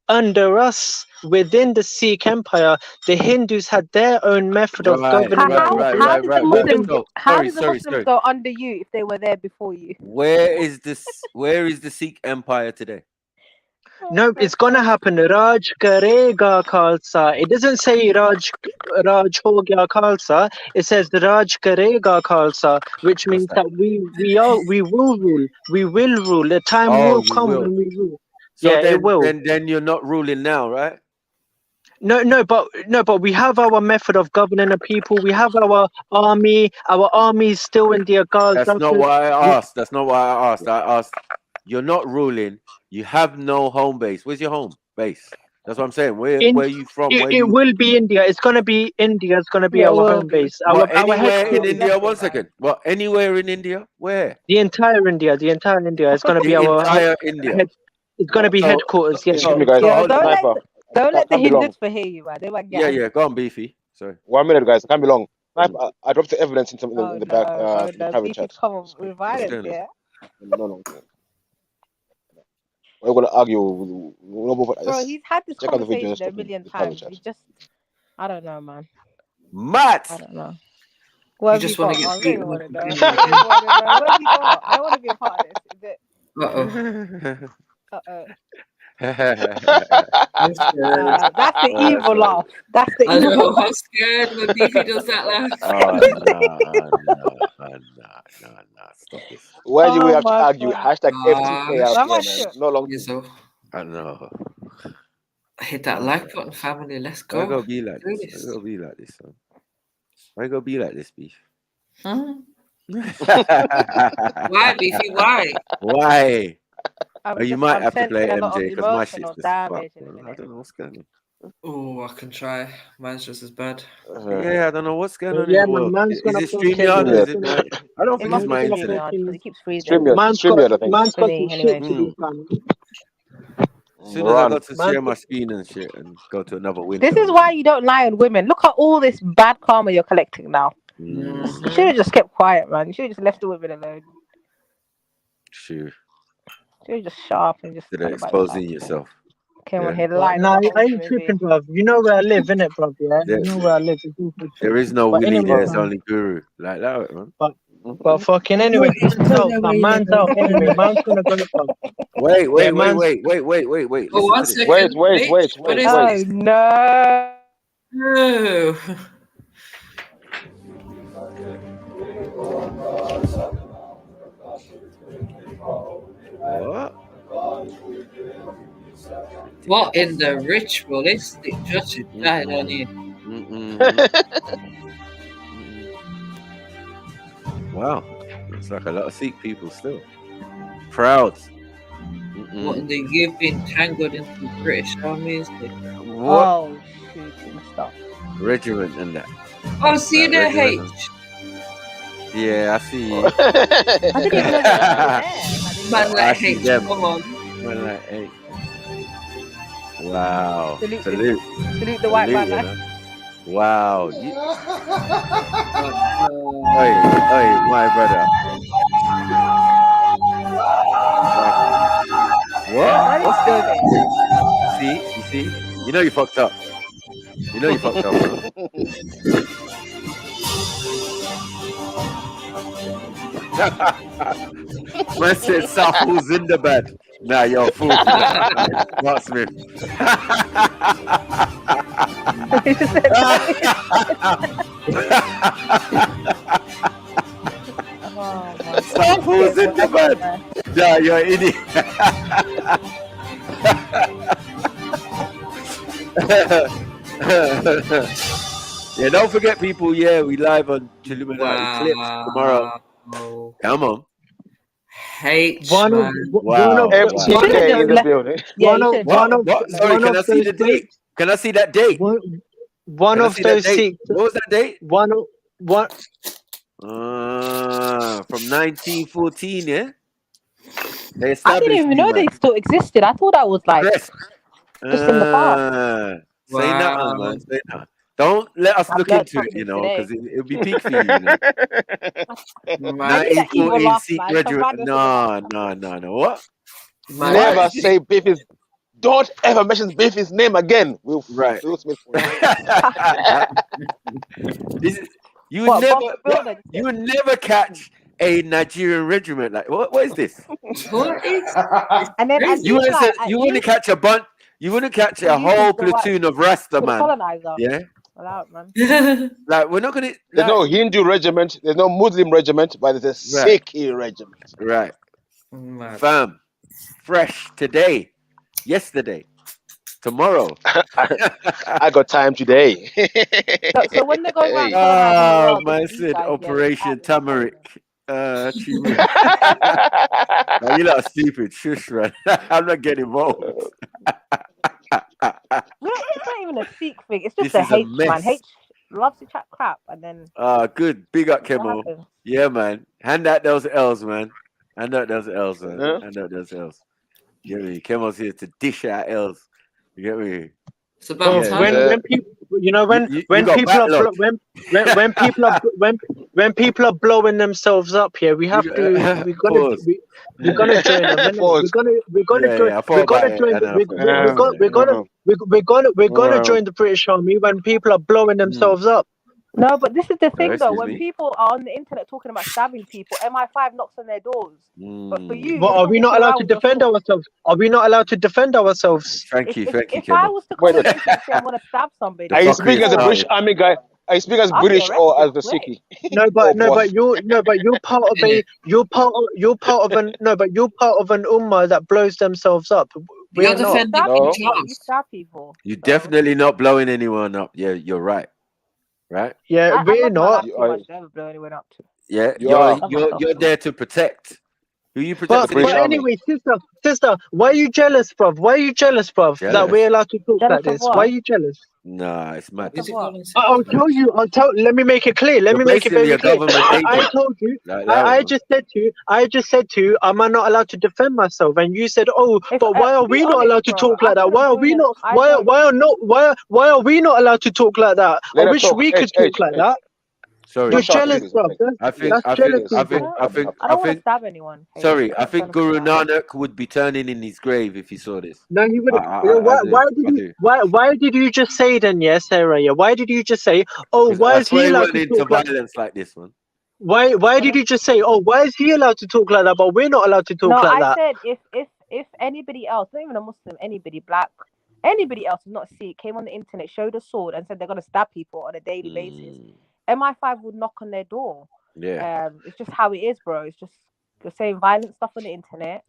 under us within the Sikh Empire. The Hindus had their own method of governing. How did the Muslims go under you if they were there before you? Where is the Sikh Empire today? No, it's gonna happen. Raj karega Khalsa. It doesn't say Raj ho gaya Khalsa. It says Raj karega Khalsa, which means that we will rule. We will rule. The time will come when we rule. So yeah, it will. Then you're not ruling now, right? No, but we have our method of governing the people. We have our army. Our army is still in the Gaza. That's not why I asked. I asked, you're not ruling. You have no home base. Where's your home base? That's what I'm saying. Where are you from? It will be India. It's gonna be India. It's gonna be our home base. Anywhere in India? 1 second. What? Anywhere in India? Where? The entire India. It's gonna be our entire India. It's gonna be headquarters. Yes. Excuse me, guys. Don't let the Hindus hear you, man. They might get. Yeah. Go on, Beefy. Sorry. 1 minute, guys. It can't be long. I dropped the evidence in the back private chat. Come on, with violence, yeah. No. We're gonna argue. Bro, he's had this conversation a million times. He's just, I don't know, man. Matt. I don't know. You just want to get beat. What have you got? I want to be a part of this. That's the evil laugh. That's the evil. I know, I'm scared when Beefy does that laugh. No, stop this. Why do we have to argue? Hashtag F.T.K out here, man. No longer. I know. Hit that like button, family. Let's go. Why go be like this? Son? Why go be like this, Beef? Huh? Why, Beefy? Why? Why? You might have to play MJ because my shit's just fucked. I don't know what's going on. Oh, I can try. Mine's just as bad. Yeah, I don't know what's going on. Yeah, is it StreamYard? I don't think it's my internet. It keeps freezing. Man's got some shit to do, fam. As soon as I got to share my screen and shit and go to another window. This is why you don't lie on women. Look at all this bad karma you're collecting now. You should have just kept quiet, man. You should have just left the women alone. Sure. You're just sharp and just exposing yourself. Came on here lying. Nah, I ain't tripping, bruv. You know where I live, innit, bruv? Yeah, you know where I live. There is no But Willie anyway, there. It's man. only Guru. Like that, man. But fucking anyway, man's out, man. Man's out. Anyway, man's gonna go, bruv. Wait. Yeah, Oh, Listen one to this. second. Wait. What is Oh this? no. No. What? What in the ritualistic just died on you? Wow, looks like a lot of Sikh people still proud. What in the you've been tangled into British Army? What? Oh shoot, stop. Regiment and that. Oh, see you there, H. Yeah, I see you. I didn't even know that. Man like H, come on. Man like H. Wow. Salute the white man. Wow. Hey, my brother. What? What's going on? You see? You know you fucked up. Bro. Man said Southall's in the bed. Nah, you're a fool. Mark Smith. Southall's in the bed. Nah, you're an idiot. Yeah, don't forget, people. Yeah, we live on Chilluminati Clips tomorrow. Come on. One of F.T.K in the building. Sorry, can I see the date? Can I see that date? One of those Sikh. What was that date? One. From 1914, yeah. I didn't even know they still existed. I thought that was like just in the past. Say nothing, man. Say nothing. Don't let us look into it, you know, because it'll be peak for you. 1914 Sikh regiment. No. What? Never say Biffy's. Don't ever mention Biffy's name again. Right. You would never catch a Nigerian regiment like what is this? What is? And then you wouldn't catch a bunch. You wouldn't catch a whole platoon of Rasta man. Colonizer. Yeah. Allowed, man. Like we're not gonna. There's no Hindu regiment. There's no Muslim regiment, but there's a Sikh regiment. Right. Fam, fresh today, yesterday, tomorrow. I got time today. So when they go around, man said Operation Turmeric. You lot are stupid. Shush, man. I'm not getting involved. It's not even a Sikh thing. It's just a H, man. H loves to chat crap, and then. Good. Big up, Kemo. Yeah, man. Hand out those L's, man. Hand out those L's, man. Hand out those L's. You get me? Kemo's here to dish out L's. You get me? It's about time. When people, you know, when people are blowing themselves up here, we have to. We're gonna join them. We're gonna join the British Army when people are blowing themselves up. No, but this is the thing though. When people are on the internet talking about stabbing people, MI5 knocks on their doors. But for you, what, are we not allowed to defend ourselves? Are we not allowed to defend ourselves? Thank you. If I was to come on and say I'm gonna stab somebody, are you speaking as a British Army guy? Are you speaking as British or as the Sikhi? You're part of an ummah that blows themselves up. You stab people. You're definitely not blowing anyone up. Yeah, you're right. Right? Yeah, we're not. Blow anyone up to. Yeah, you're there to protect. Who you protect? But anyway, sister, why are you jealous, bruv? That we're allowed to talk like this? Why are you jealous? Nah, it's mad. I'll tell you. Let me make it clear. Let me make it very clear. I told you. I just said to you, am I not allowed to defend myself? And you said, oh, but why are we not allowed to talk like that? Why are we not? Why are we not allowed to talk like that? I wish we could talk like that. Sorry, you're jealous, bro. That's jealousy. I think. I don't want to stab anyone. Sorry, I think Guru Nanak would be turning in his grave if he saw this. No, he would. Why did you just say then, yes, Sarah? Yeah, why did you just say, oh, why is he allowed to talk like violence like this one? Why did you just say, oh, why is he allowed to talk like that, but we're not allowed to talk like that? No, I said if anybody else, not even a Muslim, anybody black, anybody else who's not Sikh came on the internet, showed a sword, and said they're gonna stab people on a daily basis, MI5 would knock on their door. Yeah. It's just how it is, bro. It's just you're saying violent stuff on the internet.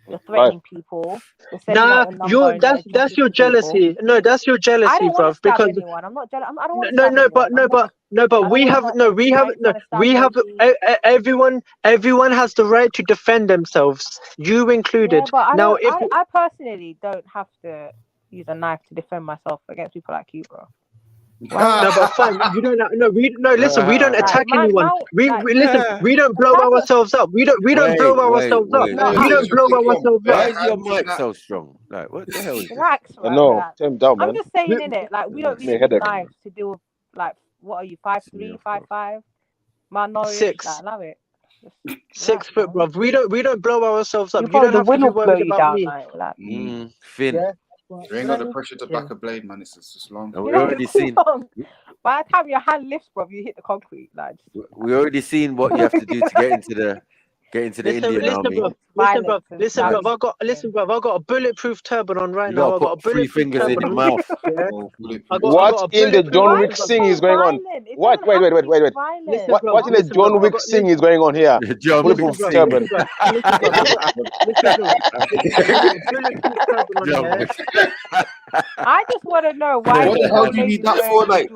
You're threatening people. Nah, that's your jealousy. People. No, that's your jealousy, I don't bro. Because anyone. I'm not jealous. I don't want everyone has the right to defend themselves, you included. Yeah, but I personally don't have to use a knife to defend myself against people like you, bro. No, but fine. You don't. Listen. We don't attack anyone. We listen. We don't blow ourselves up. We don't blow ourselves up. We don't blow ourselves up. Why is your mic so strong? Like, what the hell is Relax, right? No, turn down, man. I'm just saying, innit? Like, we don't need knives to deal with. Like, what are you? 5'3", 5'5"? Minority. 6. Like, love it. 6 foot, bruv. We don't blow ourselves up. You don't have to be worried about me. Like, Finn. Yeah. You ain't got the pressure to back a blade, man. It's just long. We already seen. By the time your hand lifts, bro, you hit the concrete. Like, we already seen what you have to do to get into the Indian army. Listen, bro. I got a bulletproof turban on right now. I got a bulletproof 3 fingers in the mouth. What in the John Wick sing is going on? What? Wait. What in the John Wick sing is going on here? Bulletproof turban. I just want to know why. What the hell do you need that for? Like,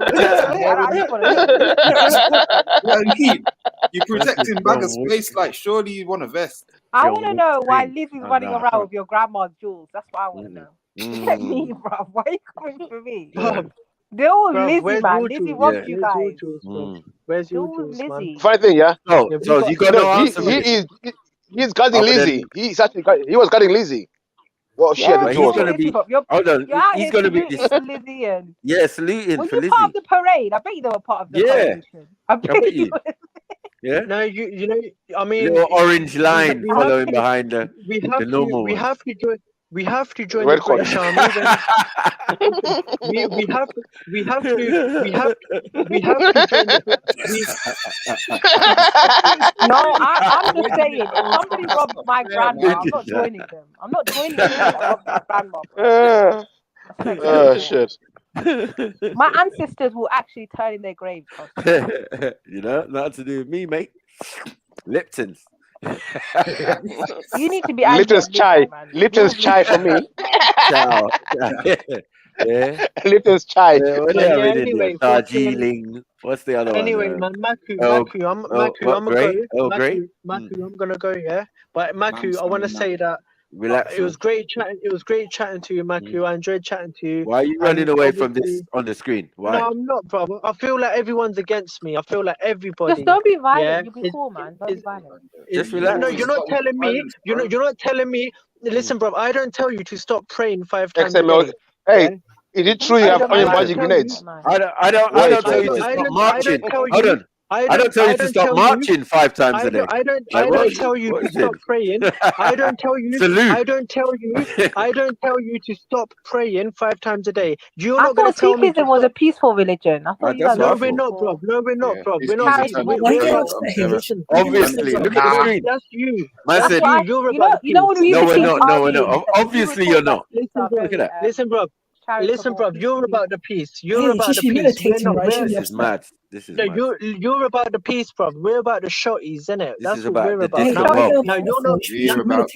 you protecting bag of space. Like, surely you want a vest. I want to know why Lizzie's running around with your grandma's jewels. That's what I want to know. Get me, bro. Why are you coming for me? They're all Lizzie, man. Lizzie robbed you guys. Where's your jewels, Lizzie? Funny thing, yeah. So you got no answer. He's guarding Lizzie. He was guarding Lizzie. Well, she had the he's gonna be. Hold on. He's gonna be Lizzie and saluting were for you Lizzie. part of the parade? I bet you they were part of the parade. I bet you. Yeah. No, you know. I mean, little orange line following behind the normal. We have to join. We have to join Red the British Army. We have to join the. No, I'm just saying. If somebody robbed my grandma, I'm not joining them. I'm not joining them that robbed my grandma. Oh shit. My ancestors will actually turn in their graves. You know, nothing to do with me, mate. Lipton's. You need to be Lipton's chai. Lipton's chai for me. Ciao. Yeah. Lipton's chai. Anyway, Darjeeling. What's the other one? Anyway, man, Maku, I'm gonna go. Yeah, but Maku, I want to say that. Relax. It was great chatting. It was great chatting to you, Maku. I enjoyed chatting to you. Why are you running away from this on the screen? Why? No, I'm not, bro. I feel like everyone's against me. I feel like everybody. Just don't be violent. You'll be cool, man. Don't be violent. Just relax. No, you're not telling me. You're not telling me. Listen, bro. I don't tell you to stop praying 5 times a day. Hey, is it true you have magic grenades? I don't tell you to stop marching. Hold on. I don't tell you to stop marching 5 times a day. I don't tell you to stop praying. I don't tell you. I don't tell you to stop praying 5 times a day. You're not going to tell me. Sikhism was a peaceful religion. I thought you guys. No, we're not, bro. No, we're not, bro. We're not. Obviously, look at the screen. That's you. Man said, you know what we No, we're not. Obviously, you're not. Look at that. Listen, bro. You're about the peace. You're about the peace. This is mad. You're about the peace, bro. We're about the shotties, innit? That's what we're about. Now you're not. We're about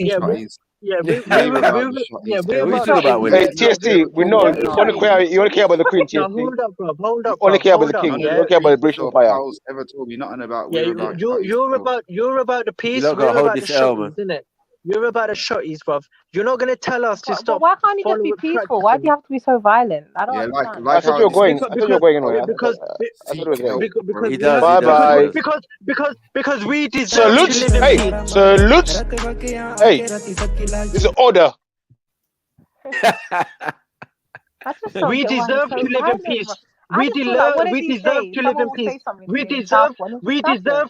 Hey, TST, we know you only care about the Queen, TST. Hold up, bro. Hold up. Only care about the King. You don't care about the British Empire. Ever told me nothing about. You're about the peace. We're about the shotties, innit? You're about the shotties, bruv. You're not gonna tell us to stop. But why can't you just be peaceful? Why do you have to be so violent? I don't understand. I thought you were going. I thought you were going anywhere. Because we deserve to live in peace. Salute. Hey, it's an order. We deserve to live in peace. We deserve to live in peace. We deserve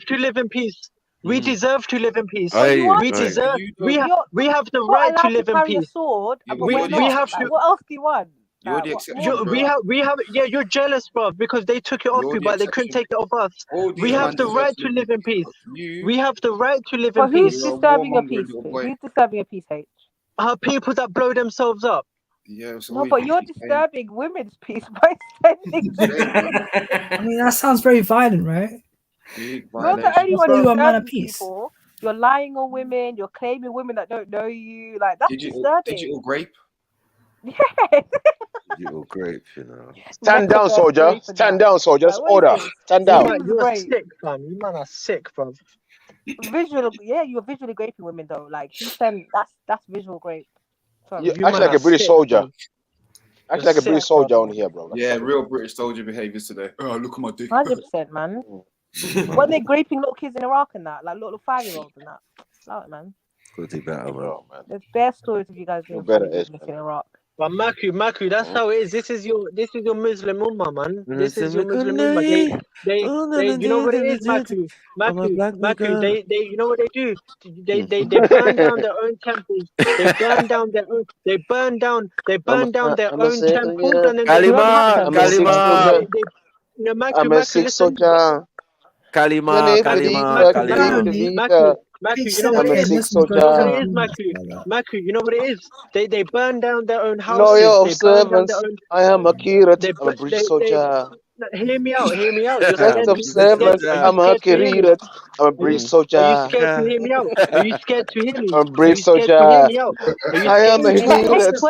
to live in peace. We deserve to live in peace. We deserve. We have the right to live in peace. We have to. What else do you want? You're the exception, bro. We have. Yeah, you're jealous, bro, because they took it off you, but they couldn't take it off us. We have the right to live in peace. We have the right to live in peace. Who's disturbing your peace? Who's disturbing your peace, H? People that blow themselves up. Yeah, no, but you're disturbing women's peace by sending I mean, that sounds very violent, right? You're the only one disturbing people. You're lying on women. You're claiming women that don't know you. Like, that's disturbing. Digital grape? Yeah. Digital grape, you know. Stand down, soldier. Stand down, soldier. Order. Stand down. You're sick, man. You man are sick, bro. You're visually raping women, though. Like, he said, that's visual rape. You act like a British soldier. Act like a British soldier on here, bro. Yeah, real British soldier behaviors today. Oh, look at my dick. 100%, man. When they're raping little kids in Iraq and that, like little 5-year-olds and that. Allow it, man. Could be better, man. There's bare stories of you guys doing in Iraq. But Maku, that's how it is. This is your Muslim ummah, man. This is your Muslim ummah. They you know what it is, Maku. They you know what they do? They burn down their own temples. They burn down their own. They burn down their own temples. And then Kalima. I'm a sick soldier. Kalima. Maku, you know what it is? Maku, you know what it is? They burn down their own houses. Loyal observance. I am a kirat. I'm a British soldier. Hear me out. Test observance. I'm a kirat. I'm a British soldier. Are you scared to hear me out? Are you scared to hear me? I'm a British soldier. I am a kirat.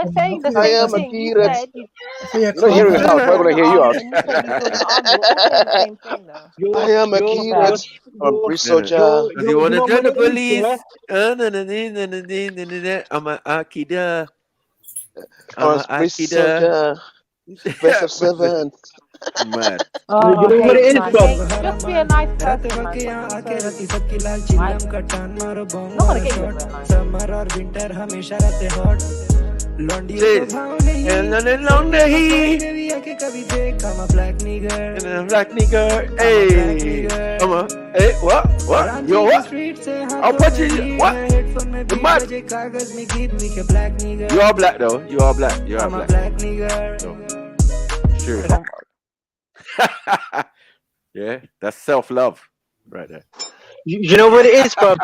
I am a kirat. You're not hearing us out. We're going to hear you out. I am a kirat. I'm a British soldier. You want to tell the police? I'm an Akida. I'm a British soldier. Best of 7. Mad. You know what it is, bro? Just be a nice person, man. Not gonna get black nigga. Hey, come on. Hey, what? Yo, what? I'll put you. What? The mad. You are black though. You are black. No. Sure. Yeah, that's self-love right there. You know what it is, bro?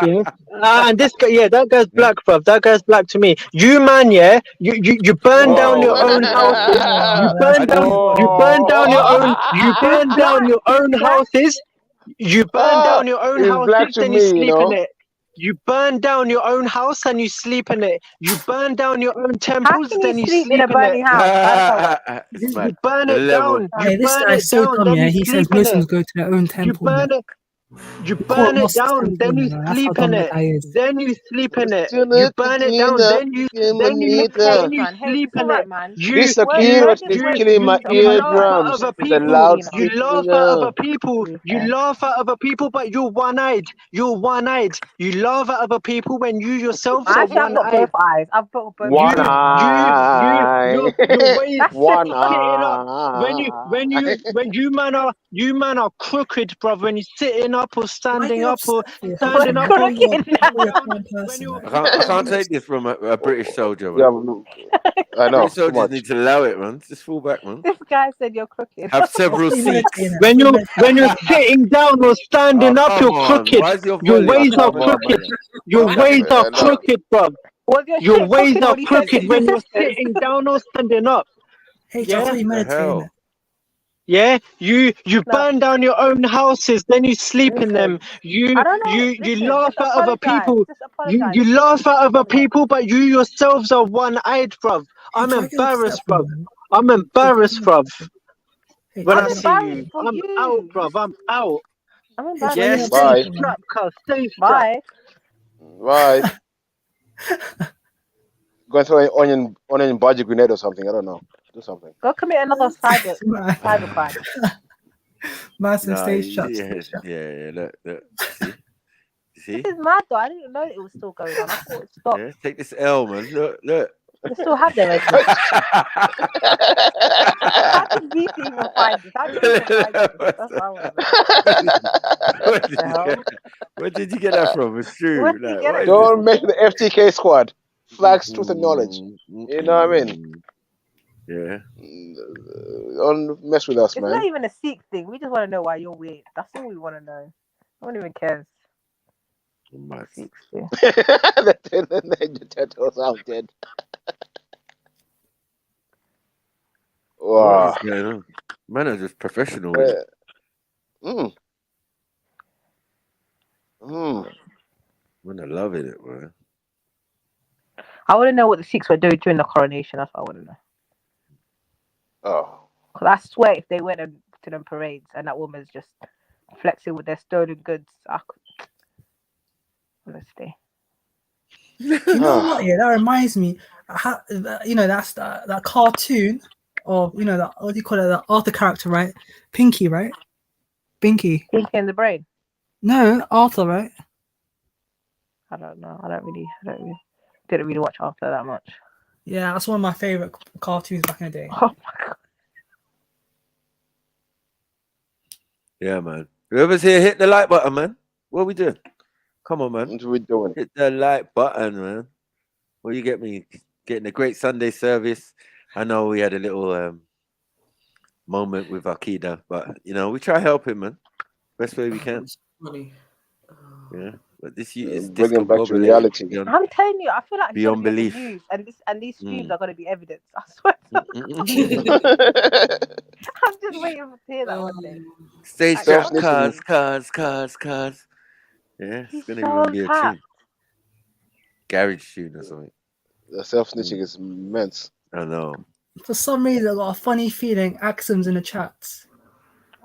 And this guy, that guy's black, bro. That guy's black to me. You, man, yeah. You burn down your own houses. You burn down your own houses. You burn down your own houses, then you sleep in it. You burn down your own house and you sleep in it. You burn down your own temples, then you sleep in a burning house. You burn it down. This guy's so dumb, yeah. He says Muslims go to their own temple. You burn it down, then you sleep in it. Then you sleep in it. You burn it down, then you sleep in it. This Akira is killing my eardrums. The loud you laugh at other people. You laugh at other people, but you're one-eyed. You're one-eyed. You laugh at other people when you yourself are one-eyed. I've got both eyes. I've got both. One eye. One eye. When you man are crooked, bro. When you're sitting up or standing up or standing up. I can't take this from a British soldier, man. Yeah, I know. British soldiers need to allow it, man. Just fall back, man. This guy said you're crooked. Have several seats. When you're sitting down or standing up, you're crooked. Your ways are crooked. Your ways are crooked, bro. Your ways are crooked when you're sitting down or standing up. Hey, I thought you meditated. Yeah, you burn down your own houses, then you sleep in them. You laugh at other people. You laugh at other people, but you yourselves are one-eyed, bruv. I'm embarrassed, bruv. I'm embarrassed, bruv. When I see you, I'm out, bruv. I'm out. I'm embarrassed. Yeah, stay strapped, cuz. Stay strapped. Bye. Go and throw an onion budget grenade or something. I don't know. Do something. Go commit another cyber crime. Massive stage shots. Yeah. Look. See? This is mad though. I didn't know it was still going on. I thought it stopped. Yeah, take this L, man. Look. They still have their residence. How did VC even find this? How did you even find this? That's what I want to know. Where did you get that from? It's true. Where did you get it Don't make the FTK squad. Facts, truth, and knowledge. You know what I mean? Yeah. Don't mess with us, It's man. not even a Sikh thing. We just want to know why you're weird. That's all we want to know. No one even cares. The turtles out dead. Wow. What is going on? Man are just professional. Man are loving it, man. I want to know what the Sikhs were doing during the coronation. That's what I want to know. Oh. Because I swear if they went to them parades and that woman's just flexing with their stolen goods, honestly. You know what? Yeah, that reminds me. That's that cartoon of that, what do you call it? The Arthur character, right? Pinky, right? Pinky. Pinky in the Brain. No, Arthur, right? I don't know. Didn't really watch Arthur that much. Yeah, that's one of my favorite cartoons back in the day. Oh my god. Yeah, man. Whoever's here, hit the like button, man. What are we doing? Come on, man. What are we doing? Hit the like button, man. Well, you get me getting a great Sunday service. I know we had a little moment with Akida, but we try help him, man. Best way we can. Yeah, but this is bringing back to reality. I'm telling you, I feel like beyond belief. The news and these streams are going to be evidence. I swear. I'm just waiting to hear that one day. Stage trap, cars. Yeah, it's going to even be a tune. Garage tune or something. The self-snitching is immense. I know. For some reason, I got a funny feeling Axum's in the chats.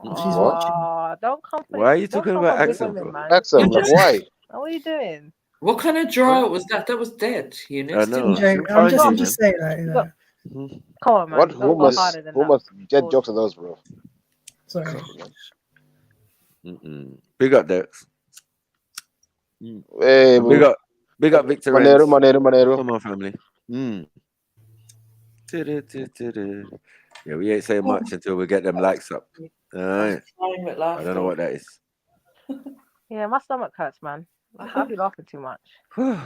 She's watching. Don't come for Why are you talking about Axum? Axum, why? What are you doing? What kind of draw was that? That was dead. You know. I know. I'm just saying that. Come on, man. Who must dead jokes are those, bro? Sorry. Big up, Dex. Hey, big up, Victor. Manero. Come on, family. Yeah, we ain't saying much until we get them likes up. All right. I don't know what that is. Yeah, my stomach hurts, man. I'll be laughing too much. I'm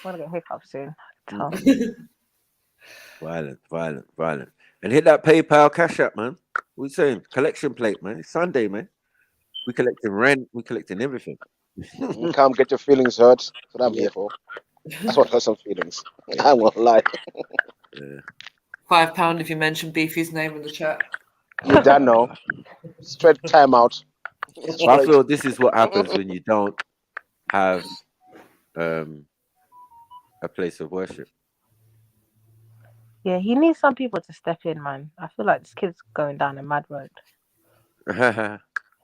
gonna get hiccups soon. Violent. And hit that PayPal Cash App, man. What you saying? Collection plate, man. It's Sunday, man. We collecting rent. We collecting everything. Come get your feelings hurt. That's what I'm here for. That's what hurts some feelings. I won't lie. Yeah. £5 if you mention Beefy's name in the chat. You don't know. Straight time out. I feel this is what happens when you don't have a place of worship. Yeah, he needs some people to step in, man. I feel like this kid's going down a mad road.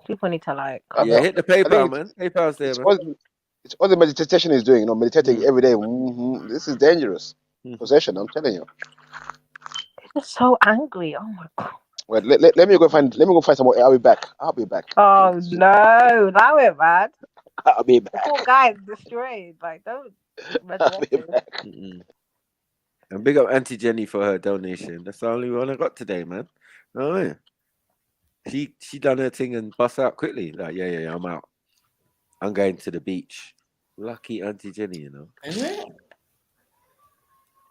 People need to hit the PayPal, man. PayPal's there, man. It's all the meditation he's doing, meditating every day. This is dangerous. Possession, I'm telling you. He's so angry. Oh my god. Wait, let me go find some more. I'll be back. Oh no, that went bad. I'll be back. The poor guy's destroyed. Don't. I'll be back. And big up Auntie Jenny for her donation. That's the only one I got today, man. Oh yeah. She done her thing and bust out quickly. Like, yeah, I'm out. I'm going to the beach. Lucky Auntie Jenny, Is it?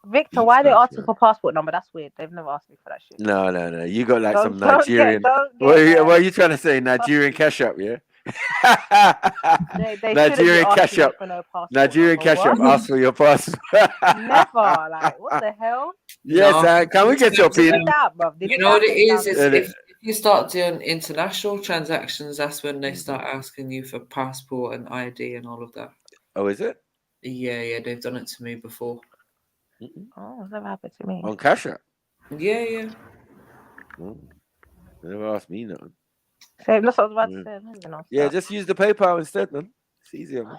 Victor, why are they asking for passport number? That's weird. They've never asked me for that shit. No. You got some Nigerian. What are you trying to say? Nigerian cash up, yeah? they Nigerian cash up. No Nigerian cash up. Ask for your passport. Never. What the hell? Yes, can we get your pin? You know what it is? If you start doing international transactions, that's when they start asking you for passport and ID and all of that. Oh, is it? Yeah, they've done it to me before. Oh, it's never happened to me. On Cash App? Yeah. They never asked me nothing. Same, that's what I was about to say. Yeah, just use the PayPal instead, man. It's easier, man.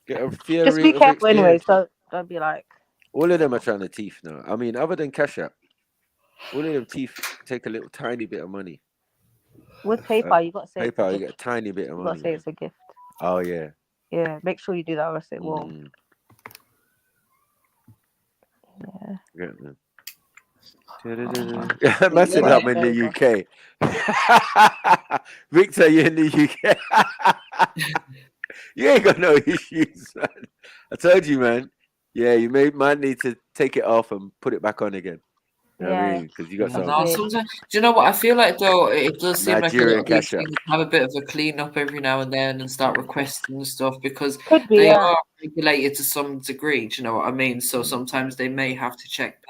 Get a fair just be careful anyway, so don't be like... All of them are trying to thief now. I mean, other than Cash App, all of them thief take a little tiny bit of money. With PayPal, you got to say PayPal, you get a tiny bit of money. You got to say it's a gift. Oh, yeah. Yeah, make sure you do that or else it will. Yeah. Messing up in the UK. Victor, you're in the UK. You ain't got no issues, man. I told you, man. Yeah, you might need to take it off and put it back on again. You know what I mean? Because you got some. No, sometimes, do you know what I feel like though? It does seem Nigerian like a little cash out. have a bit of a clean up every now and then and start requesting stuff because Could be, they yeah. are regulated to some degree. Do you know what I mean? So sometimes they may have to check that.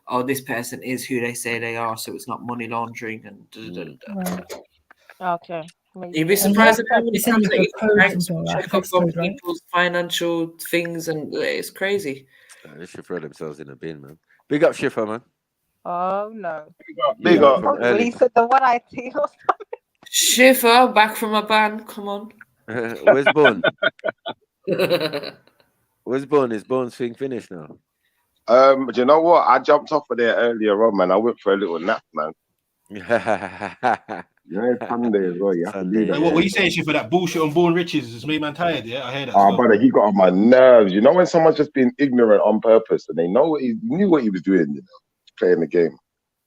Oh, this person is who they say they are, so it's not money laundering and. Okay. You'd be surprised at how many It's in times like that a code banks something like check that, up on code, right? people's financial things, and it's crazy. They should throw themselves in a bin, man. Big up Schiffer, man. Oh no. Big up from Well, early. he said the one I see or something. Schiffer back from a ban. Come on. Where's Bone? Where's Bone? Is Bone's thing finished now? Do you know what? I jumped off of there earlier on, man. I went for a little nap, man. Yeah, Sunday as well. You have to do that. Hey, what are you saying, shit, for that bullshit on Born Riches? It's made man tired, yeah? I hear that. Oh, brother, he got on my nerves. You know when someone's just being ignorant on purpose and they know what he knew what he was doing, you know, playing the game.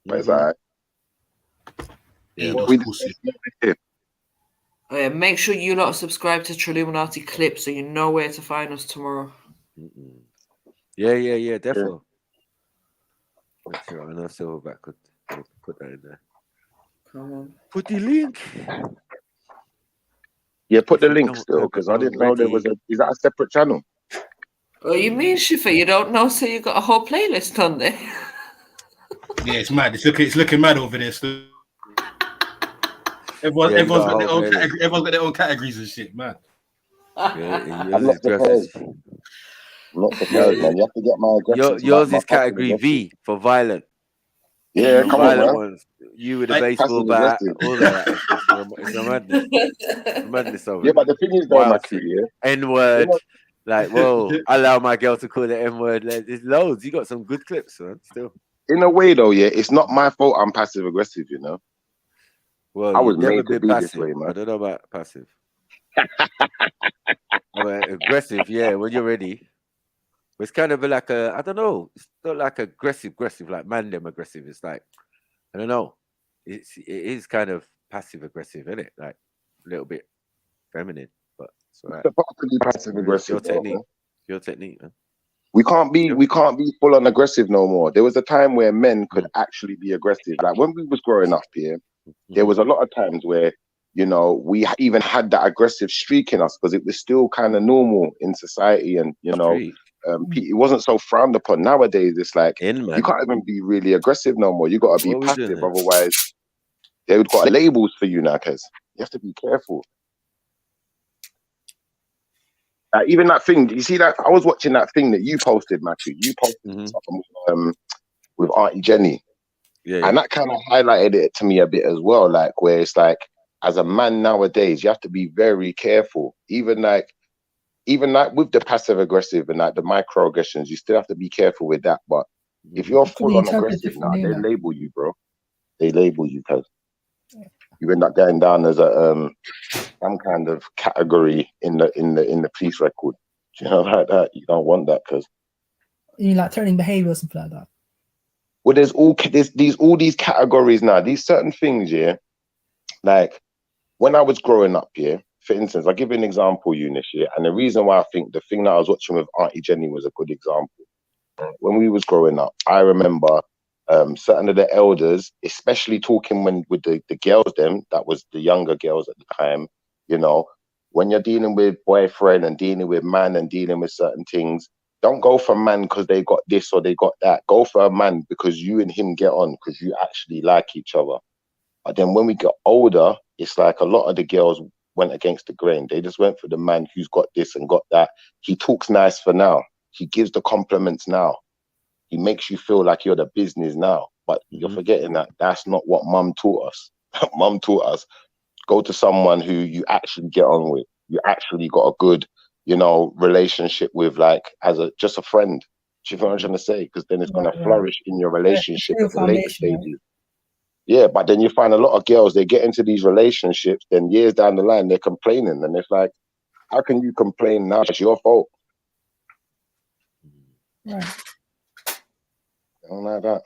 But it's all right. Yeah, Yeah. Make sure you lot subscribe to Triluminati Clips so you know where to find us tomorrow. Yeah, definitely. Make sure I know Silverback could put that in there. Come on. Put the link. Yeah, put the link still, because I didn't know there was is that a separate channel? Oh, you mean, Schiffer, you don't know, so you got a whole playlist on there? Yeah, it's mad. It's looking mad over there still. Everyone's got their own categories and shit, man. I'm not surprised. I'm not surprised, man. You have to get my aggressive. Yours is category V for violent. Yeah, come on, man. Ones. You with a baseball bat, all of that. It's a madness. It's a madness over. Yeah, but the thing is, though, Matthew, yeah. N-word. Like, whoa, allow my girl to call the N-word. There's loads. You got some good clips, man, still. In a way, though, yeah, it's not my fault I'm passive aggressive, you know. Well, I was never made to been be passive. this way, man. I don't know about passive. Aggressive, yeah, when you're ready. It's kind of like I don't know. It's not like aggressive, like man them aggressive. It's like, I don't know. It is kind of passive aggressive, isn't it? Like a little bit feminine, but it's all right. It's supposed to be passive aggressive. Your technique. Your technique, man. We can't be full on aggressive no more. There was a time where men could actually be aggressive. Like when we was growing up here, there was a lot of times where, you know, we even had that aggressive streak in us because it was still kind of normal in society, and you know, it wasn't so frowned upon. Nowadays, it's like you can't even be really aggressive no more. You got to be passive, otherwise they've got labels for you now. Cause you have to be careful. Even that thing, you see that? I was watching that thing that you posted, Matthew. You posted something with Auntie Jenny. Yeah. And that kind of highlighted it to me a bit as well. Like where it's like, as a man nowadays, you have to be very careful. Even like with the passive aggressive and like the microaggressions, you still have to be careful with that. But if you're full on aggressive now, they label you, bro. They label you because you end up going down as a some kind of category in the police record. Do you know, like that? You don't want that because you like threatening behavior or something like that. Well, there's all these categories now. These certain things, yeah. Like when I was growing up, yeah. For instance, I'll give you an example, Eunice, yeah. And the reason why I think the thing that I was watching with Auntie Jenny was a good example. When we was growing up, I remember certain of the elders, especially talking with the girls, that was the younger girls at the time, you know, when you're dealing with boyfriend and dealing with man and dealing with certain things, don't go for man because they got this or they got that. Go for a man because you and him get on, because you actually like each other. But then when we got older, it's like a lot of the girls went against the grain. They just went for the man who's got this and got that. He talks nice for now. He gives the compliments now. He makes you feel like you're the business now. But you're forgetting that that's not what mum taught us. Mum taught us, go to someone who you actually get on with. You actually got a good, you know, relationship with, like as just a friend. Do you know what I'm trying to say? Because then it's going to flourish in your relationship at the later stages. Yeah, but then you find a lot of girls, they get into these relationships, then years down the line, they're complaining. And it's like, how can you complain now? It's your fault. Right. I don't like that.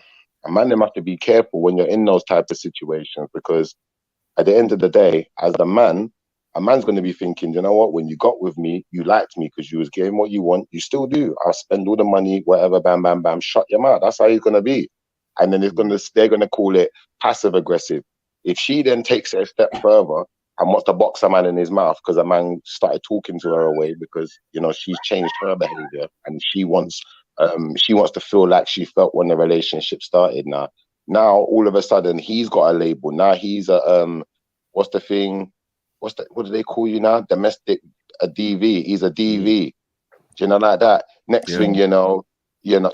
A man, they have to be careful when you're in those type of situations, because at the end of the day, as a man's going to be thinking, you know what, when you got with me, you liked me because you was getting what you want. You still do. I'll spend all the money, whatever, bam, bam, bam, shut your mouth. That's how he's going to be. And then they're going to call it passive aggressive. If she then takes it a step further and wants to box a man in his mouth because a man started talking to her away because, you know, she's changed her behavior and she wants to feel like she felt when the relationship started. Now all of a sudden he's got a label. Now he's a what's the thing? What do they call you now? Domestic, a DV. He's a DV. Do you know, like that? Next thing you know,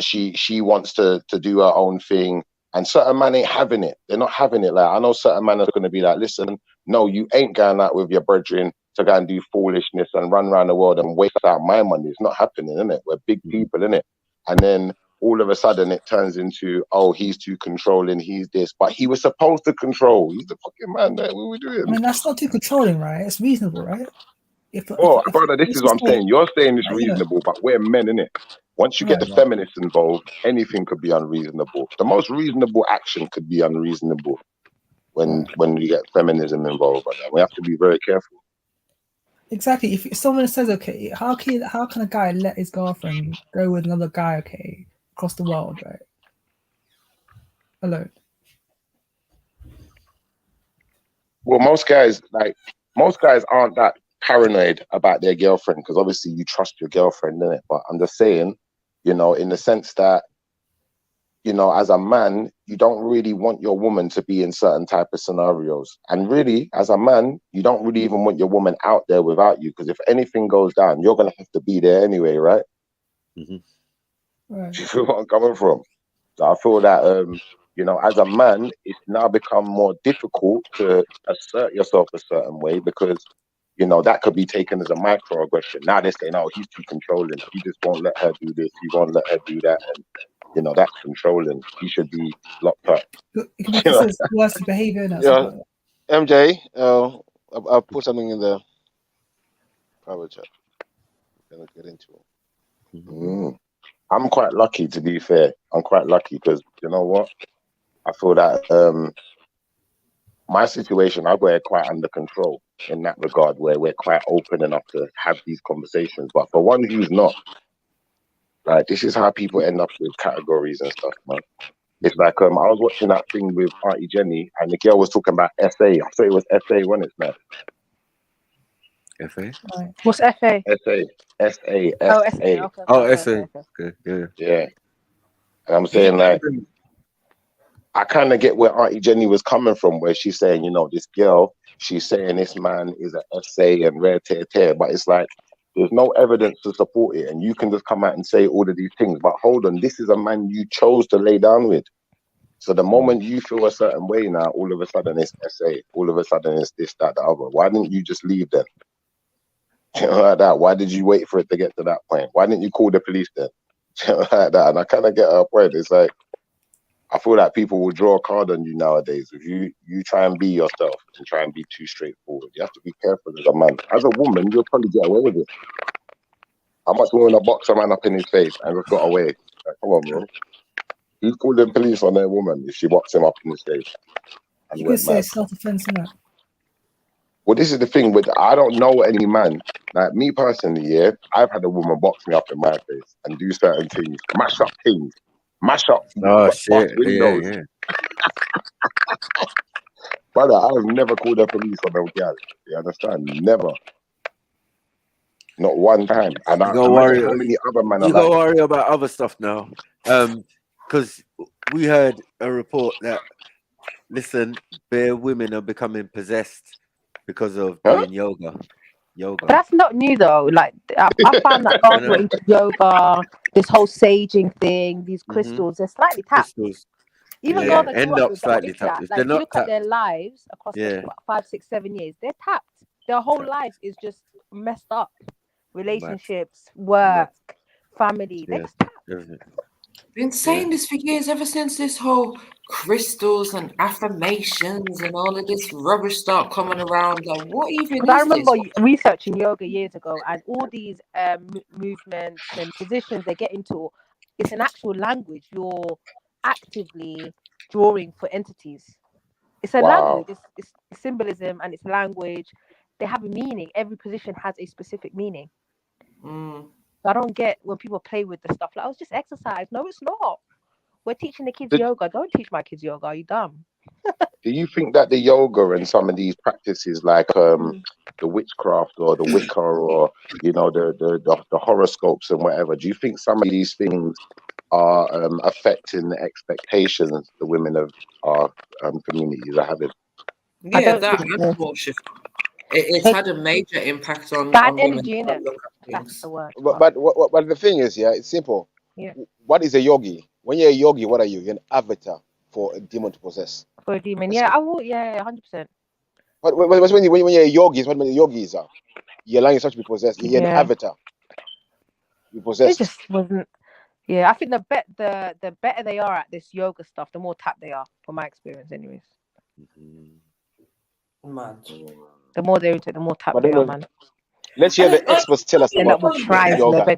she wants to do her own thing, and certain man ain't having it. They're not having it. Like, I know certain man are going to be like, listen, no, you ain't going out with your brethren to go and do foolishness and run around the world and waste out my money. It's not happening, innit? We're big people, innit? And then all of a sudden it turns into, oh, he's too controlling, he's this, but he was supposed to control. He's the fucking man. What are we doing? I mean, that's not too controlling, right? It's reasonable, right? Brother, this is what I'm saying. You're saying it's reasonable, but we're men, innit? Once you get the feminists involved, anything could be unreasonable. The most reasonable action could be unreasonable when you get feminism involved. Brother. We have to be very careful. Exactly. If someone says, okay, how can a guy let his girlfriend go with another guy, okay, across the world, right? Alone. Well, most guys aren't that paranoid about their girlfriend, because obviously you trust your girlfriend, innit? But I'm just saying, you know, in the sense that, you know, as a man, you don't really want your woman to be in certain type of scenarios. And really, as a man, you don't really even want your woman out there without you, because if anything goes down, you're going to have to be there anyway, right? Right. Do you feel what I'm coming from? So I feel that, you know, as a man, it's now become more difficult to assert yourself a certain way, because, you know, that could be taken as a microaggression. Now they're saying, oh, he's too controlling. He just won't let her do this. He won't let her do that. And, you know, that's controlling. He should be locked up. It can be considered worse behavior. And yeah. MJ, I'll put something in the private chat. Gonna get into it. I'm quite lucky, to be fair. I'm quite lucky because, you know what? I feel that my situation, I've got it quite under control in that regard, where we're quite open enough to have these conversations. But for one who's not, like, this is how people end up with categories and stuff, man. It's like, I was watching that thing with Auntie Jenny, and the girl was talking about SA. I thought it was SA, wasn't it, man? FA? What's FA? SA. Oh, SA. Okay. Oh, SA. Okay. Yeah. And I'm saying, like, I kind of get where Auntie Jenny was coming from, where she's saying, you know, this girl, she's saying this man is an SA and rare tear, but it's like, there's no evidence to support it, and you can just come out and say all of these things. But hold on, this is a man you chose to lay down with. So the moment you feel a certain way now, all of a sudden it's SA. All of a sudden it's this, that, the other. Why didn't you just leave then? You know, like that. Why did you wait for it to get to that point? Why didn't you call the police then? You know, like that. And I kind of get her point. It's like, I feel like people will draw a card on you nowadays. If you try and be yourself and try and be too straightforward, you have to be careful as a man. As a woman, you'll probably get away with it. How much more to box a man up in his face and just got away? Like, come on, man. Who's called the police on their woman if she boxed him up in his face? And you could say self-defense, innit? Well, this is the thing with, I don't know any man, like me personally, yeah, I've had a woman box me up in my face and do certain things, mash up things, mash up windows. Yeah. Brother, I've never called the police on no girl. You understand? Never. Not one time. And I imagine how many other men are you gotta worry about other stuff now. Because we heard a report that, listen, bare women are becoming possessed because of doing yoga. But that's not new though. Like I found that girls were into yoga, this whole saging thing, these crystals, they're slightly tapped. Even girls that end up slightly tapped. Like, if you look at their lives across 5, 6, 7 years, they're tapped. Their whole lives is just messed up. Relationships, work, family. They're just tapped. Been saying this for years, ever since this whole crystals and affirmations and all of this rubbish start coming around. Like, what even is I remember this? researching yoga years ago, and all these movements and positions they get into, it's an actual language. You're actively drawing for entities. It's a language. It's symbolism and it's language. They have a meaning. Every position has a specific meaning. So I don't get when people play with the stuff like, oh, it's just exercise. No, it's not. We're teaching the kids yoga. Don't teach my kids yoga. Are you dumb? Do you think that the yoga and some of these practices, like the witchcraft or the Wicca or the horoscopes and whatever, do you think some of these things are affecting the expectations the women of our communities are having? Yeah, that and worship. It's had a major impact on women. That's the word. But the thing is, yeah, it's simple. Yeah. What is a yogi? When you're a yogi, what are you? You're an avatar for a demon to possess. For a demon, yeah, I will, yeah, 100%. But when you're a yogi, it's what the yogis are. You're allowing yourself to be possessed. You're an avatar. You possessed. It just wasn't. Yeah, I think the better they are at this yoga stuff, the more tapped they are, from my experience, anyways. Mad. The more they're into it, the more tapped they are, man. Let's hear the experts tell us about yoga.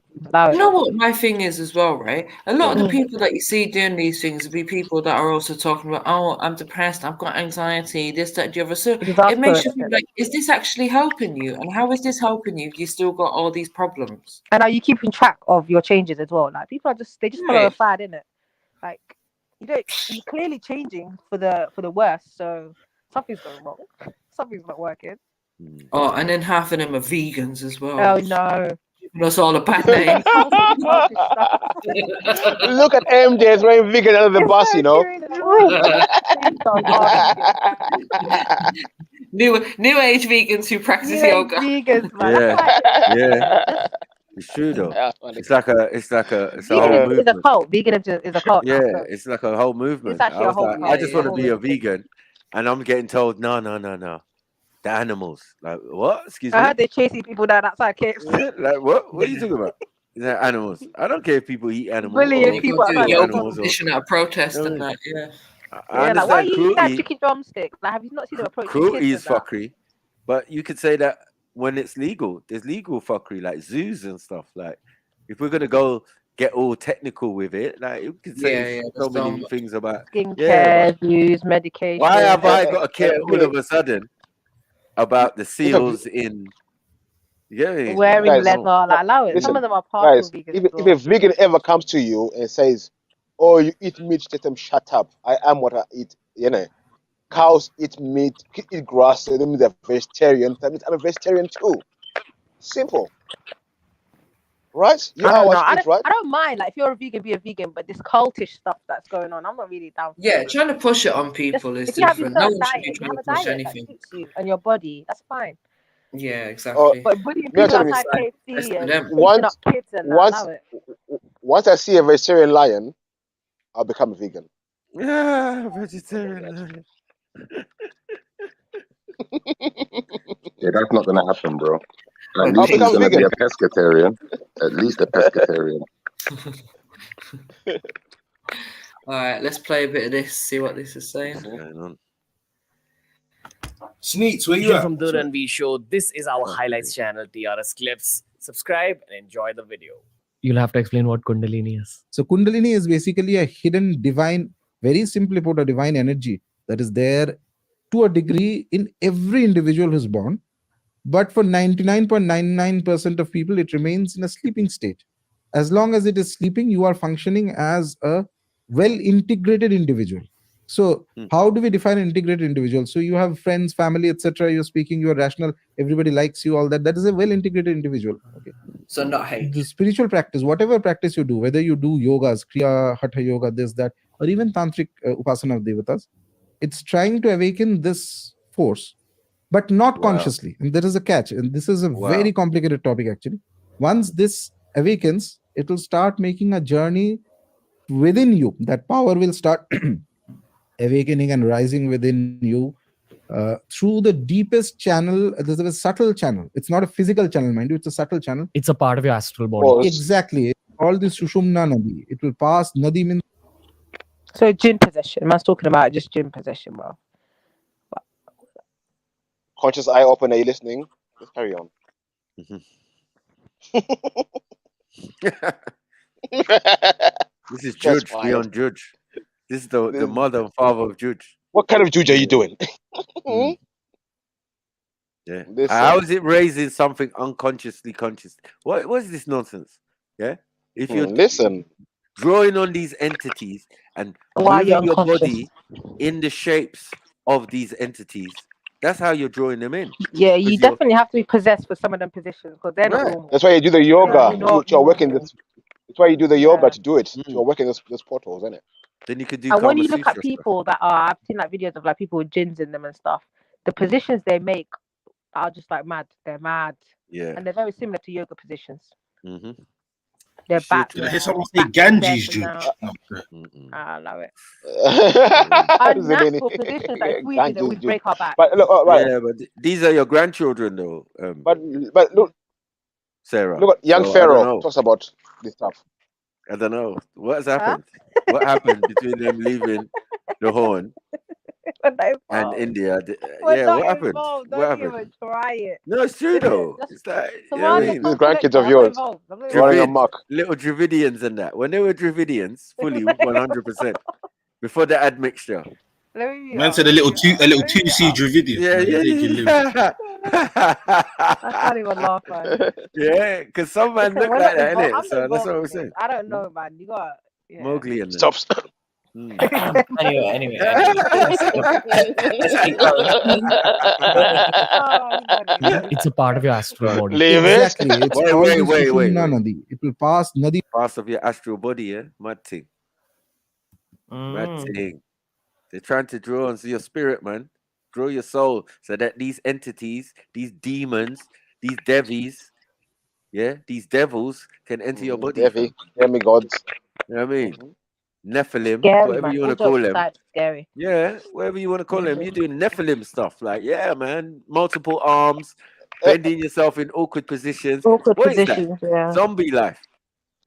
You know what my thing is as well, right? A lot of the people that you see doing these things will be people that are also talking about, oh, I'm depressed, I've got anxiety, this, that, the other. So it makes you think, like, is this actually helping you? And how is this helping you if you still got all these problems? And are you keeping track of your changes as well? Like, people are just follow a fad, innit? Like, you're clearly changing for the worse, so something's going wrong. Something's not working. Oh, and then half of them are vegans as well. Oh no. That's all a bad name. Look at MJ wearing vegan under the bus, you know. New age vegans who practice yoga. Vegans, man. Yeah. It's true though. It's a whole movement. It's a cult. Veganism is a cult. Yeah, it's like a whole movement. It's actually a whole cult. I just want to be a vegan, and I'm getting told no. The animals, like what? Excuse me. I heard they're chasing people down outside KFC. Like what? What are you talking about? They're animals. I don't care if people eat animals. Bullying people outside animals or a protest and that. Yeah. Yeah, like why are you eating that chicken drumstick? Like, have you not seen them approach? Cruelty is fuckery, but you could say that when it's legal, there's legal fuckery like zoos and stuff. Like, if we're gonna go get all technical with it, like you could say so many things about skincare, zoos, medication. Why have I got to care all of a sudden about the seals in wearing leather? Like, allow it. Some of them are partial vegans. If a vegan ever comes to you and says, "Oh, you eat meat," just them shut up. I am what I eat. You know, cows eat meat, eat grass. So that means they're vegetarian. That means I'm a vegetarian too. Simple. Right? You are what you eat, right? I don't mind. Like, if you're a vegan, be a vegan. But this cultish stuff that's going on, I'm not really down for it. Trying to push it on people is different. No one should be trying to push anything. That suits you and your body. That's fine. Yeah, exactly. But bullying people outside KFC and pushing up kids and that, once I see a vegetarian lion, I'll become a vegan. Yeah, vegetarian lion. Yeah, that's not gonna happen, bro. At least he's gonna be a pescatarian. At least a pescatarian. All right, let's play a bit of this. See what this is saying. What's going on? Sneaks, where you at? From the Ranveer Show. This is our highlights channel, TRS Clips. Subscribe and enjoy the video. You'll have to explain what Kundalini is. So Kundalini is basically a hidden divine, very simply put, a divine energy that is there to a degree in every individual who's born. But for 99.99% of people, it remains in a sleeping state. As long as it is sleeping, you are functioning as a well-integrated individual. So how do we define an integrated individual? So you have friends, family, etc. You're speaking, you're rational, everybody likes you, all that. That is a well-integrated individual. Okay. So not hate. The spiritual practice, whatever practice you do, whether you do yogas, kriya, hatha yoga, this, that, or even tantric upasana of devatas, it's trying to awaken this force, but not consciously. And there is a catch. And this is a very complicated topic, actually. Once this awakens, it will start making a journey within you. That power will start awakening and rising within you through the deepest channel. There's a subtle channel. It's not a physical channel, mind you. It's a subtle channel. It's a part of your astral body. Exactly. All this Sushumna Nadi. It will pass. Nadi means. So jinn possession. Man's talking about just jinn possession, bro. Conscious eye open. Are you listening? Let's carry on. This is Judge beyond Judge. This is the mother and father of Judge. What kind of Juju are you doing? Yeah. Listen. How is it raising something unconsciously conscious? What is this nonsense? Yeah. If you're drawing on these entities and moving your body in the shapes of these entities, that's how you're drawing them in. Yeah, you definitely have to be possessed for some of them positions because they're not normal. That's why you do the yoga. You're working normal. this. That's why you do the yoga to do it. You're working those portals, isn't it? Then you could do. And when you look at people that are, I've seen like videos of like people with jinns in them and stuff. The positions they make are just like mad. They're mad. Yeah. And they're very similar to yoga positions. Mm-hmm. They're back. Did I hear someone say Ganges juice? I love it. Unnatural positions that if we did it, we'd break our back. But look, right. Yeah, but these are your grandchildren, though. But look, Sarah. Look, young so Pharaoh talks about this stuff. I don't know what has happened. What happened between them leaving the Horn and India? What happened? Don't What happened? even try it. No, it's true though. It's like These grandkids of yours running amok. Little Dravidians and that. When they were Dravidians, fully 100%. Before the admixture. Man said a little 2C Dravidian. Yeah. I can't even laugh, man. Yeah, because some man look like that, innit? So that's what I'm saying. I don't know, man. You got Mowgli and Stop. Anyway. It's a part of your astral body. Exactly. It's wait. Nadi. It will pass Nadi. Parts of your astral body, yeah? Mad thing. Mad thing. They're trying to draw onto your spirit, man. Draw your soul so that these entities, these demons, these devis, these devils can enter your body. Demigods. You know what I mean? Nephilim, scary, whatever man. you want to All call jokes them. aside, scary. Yeah, whatever you want to call them. You're doing Nephilim stuff. Like, yeah, man. Multiple arms, bending yourself in awkward positions. Awkward What is positions, that? yeah. Zombie life.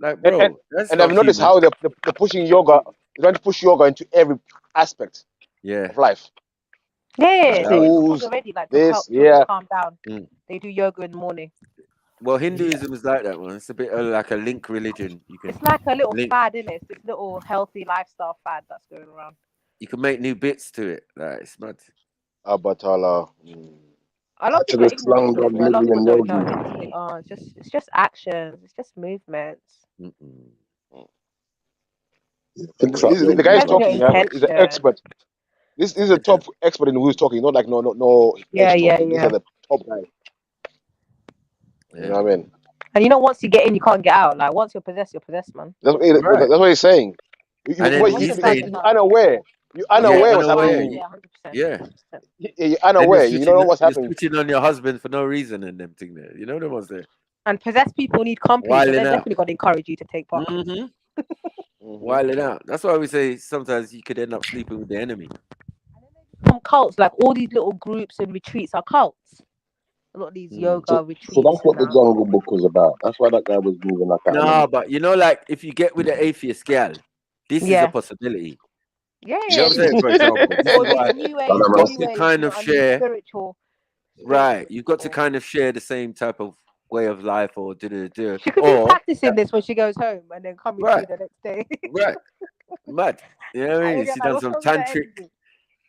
Like, bro, that's and not I've noticed human. how they're pushing yoga. They're trying to push yoga into every aspect of life. Yeah, Schools, already like this, to calm down. They do yoga in the morning. Well, Hinduism is like that one. It's a bit like a link religion. You can. It's like a little fad, isn't it? It's this little healthy lifestyle fad that's going around. You can make new bits to it. Like, it's mad. Abatala. A lot of people don't know. It's just actions. It's just movements. The guy's talking. He's an expert. This is a top expert in who's talking. Not like no. Yeah. These are the top guys. You know what I mean? And you know, once you get in, you can't get out. Like once you're possessed, man. That's what he's saying. You're unaware. You're unaware what's happening. Yeah. You're unaware. You don't know what's happening. You're switching on your husband for no reason and them thing there. You know the ones there. And possessed people need company. So they're definitely going to encourage you to take part. Wiling out. That's why we say sometimes you could end up sleeping with the enemy. Some cults, like all these little groups and retreats, are cults. A lot of these yoga retreats. So that's what the Jungle Book was about. That's why that guy was moving like that. No, but you know, like if you get with an atheist gal, this is a possibility. Yeah. You know what I'm saying? For example, this is why you've got to kind of share. Right, you've got to kind of share the same type of way of life, or She could be practicing this when she goes home and then coming to the next day. Right, mad. You know what I mean? She done some tantric.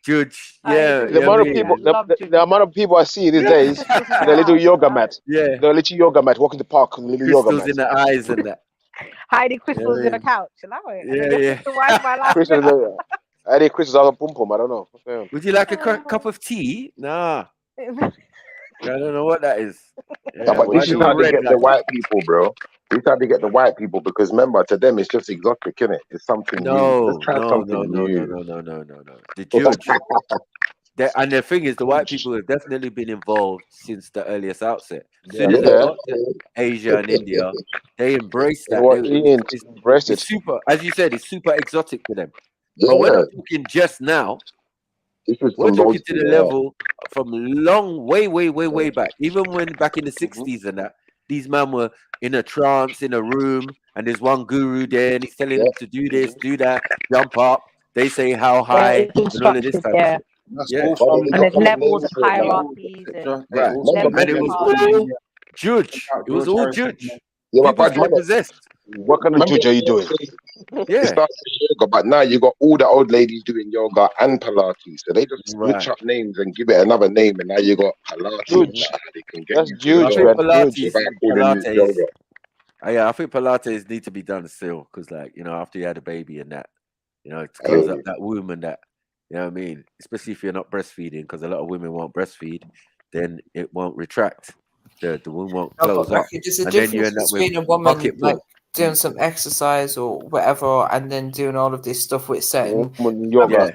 Judge, the amount of people I see these days, the little yoga mat, the little yoga mat, walking the park, the little yoga mat, crystals in the eyes and that, hiding crystals in a couch. Hiding crystals out of pum pum. I don't know. Would you like a cup of tea? Nah, I don't know what that is. Yeah, but this is how they get the white people, bro. This is how they get the white people, because remember, to them it's just exotic, innit? It's something new. Let's try something new. No. The Jewish, and the thing is, the white people have definitely been involved since the earliest outset. As soon as they got to Asia and India, they embraced that. It's super, as you said, it's super exotic to them. But when I'm talking just now, we're talking to the level from way back. Even when back in the 60s and that, these men were in a trance in a room, and there's one guru there, and he's telling them to do this, do that, jump up. They say how high, and all of this type of shit. And there's levels of hierarchies. And it was all judge. It was all judge. People were possessed. What kind of juju are you doing? It started with yoga, but now you got all the old ladies doing yoga and Pilates. So they just switch up names and give it another name, and now you got Pilates. Juge. Like, they can get That's you juge, I think man. Pilates, without calling it yoga. yeah, I think Pilates need to be done still because, like, you know, after you had a baby and that, you know, to close up that womb and that, you know what I mean? Especially if you're not breastfeeding, because a lot of women won't breastfeed, then it won't retract. The womb won't close up, There's a and then you difference end up with between a woman pocket like full. doing some exercise or whatever, and then doing all of this stuff with certain yoga.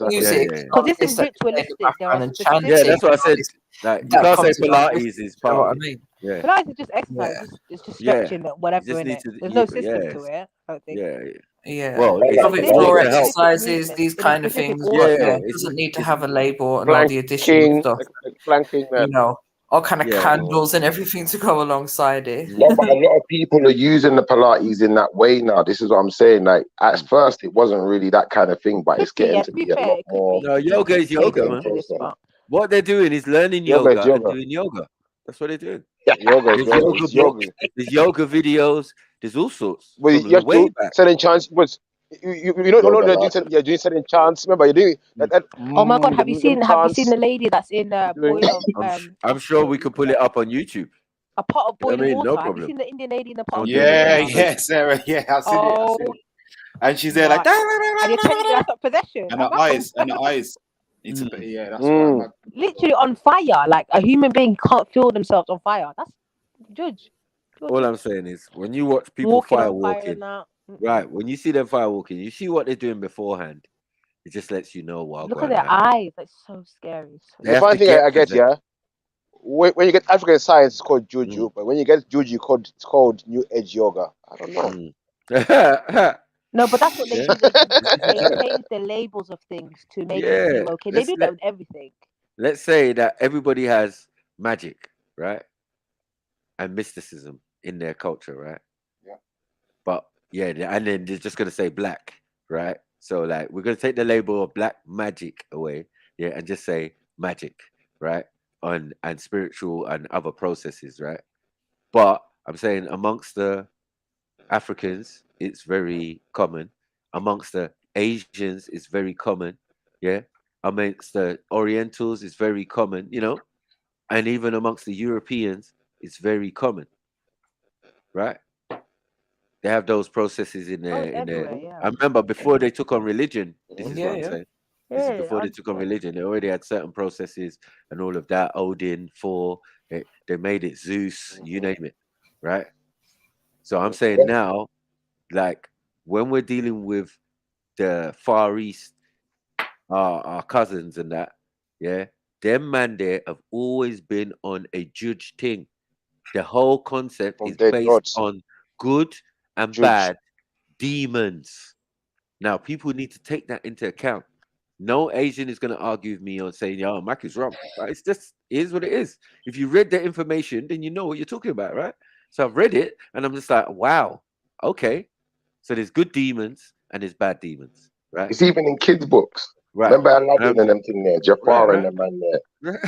music. Because this is ritualistic. There are And specific. Yeah, that's what I said. Like, you that can't say comes along with Pilates is you know part what of I it. mean? Yeah, Pilates is just exercise. It's just stretching, you whatever just in need it. to. There's no system to Yes. it. I don't think. Yeah. Well, Pelvic it's floor to help. exercises, these in a kind of specific things, order. but yeah, it it's doesn't need to have a label and all the additional Planking, stuff. planking, man. You know, all kind of Yeah. candles and everything to go alongside it. No, but a lot of people are using the Pilates in that way now. This is what I'm saying. Like at first, it wasn't really that kind of thing, but it's getting to be a lot more. No, yoga is yoga, man. What they're doing is learning Yoga is yoga and yoga. doing yoga. That's what they're doing. Yoga is There's yoga. yoga It's books, yoga. there's yoga videos, there's all sorts But from you have way to back. certain chants. Was you know you're doing certain chants. Remember you're doing that. Oh my God! Have you seen chants. the lady that's in boil of I'm sure we could pull it up on YouTube. a pot of You know what I boiling mean? water? No Have you problem. seen the Indian lady in the pot of Someone boiling doing Yeah, water? it. yeah, Sarah. Yeah, I've seen it. I've seen it. And she's there like, and you're telling me that's not possession? and her eyes, It's yeah, that's right. Literally on fire, like a human being can't feel themselves on fire. That's judge. All I'm saying is when you watch people Walking on firewalking, fire and that. right? When you see them firewalking, you see what they're doing beforehand. It just lets you know what. Look at their eyes. That's so scary. The funny thing I get, yeah, when you get African science, it's called juju, but when you get juju, it's called New Age yoga. I don't know. No, but that's what they do. They change the labels of things to make it seem okay. They do that with everything. Let's say that everybody has magic, right? And mysticism in their culture, right? Yeah. But yeah, and then they're just gonna say black, right? So like we're gonna take the label of black magic away, yeah, and just say magic, right? And spiritual and other processes, right? But I'm saying amongst the Africans, it's very common. Amongst the Asians, it's very common. Yeah. Amongst the Orientals, it's very common, you know, and even amongst the Europeans, it's very common. Right? They have those processes in there. Yeah. I remember before they took on religion, this is what I'm saying. This is Yeah, before they took on religion. They already had certain processes and all of that. Odin, Thor, they made it Zeus, you name it. Right? So I'm saying now, like when we're dealing with the Far East, our cousins and that, yeah, them man there have always been on a judge thing. The whole concept is based on good and bad demons. Now, people need to take that into account. No Asian is going to argue with me on saying, "Yo, Mac is wrong." Right? It's just it is what it is. If you read the information, then you know what you're talking about, right? So I've read it, and I'm just like, "Wow, okay." So there's good demons and there's bad demons, right? It's even in kids' books. Right. Remember Aladdin and them thing there, Jafar and them man there.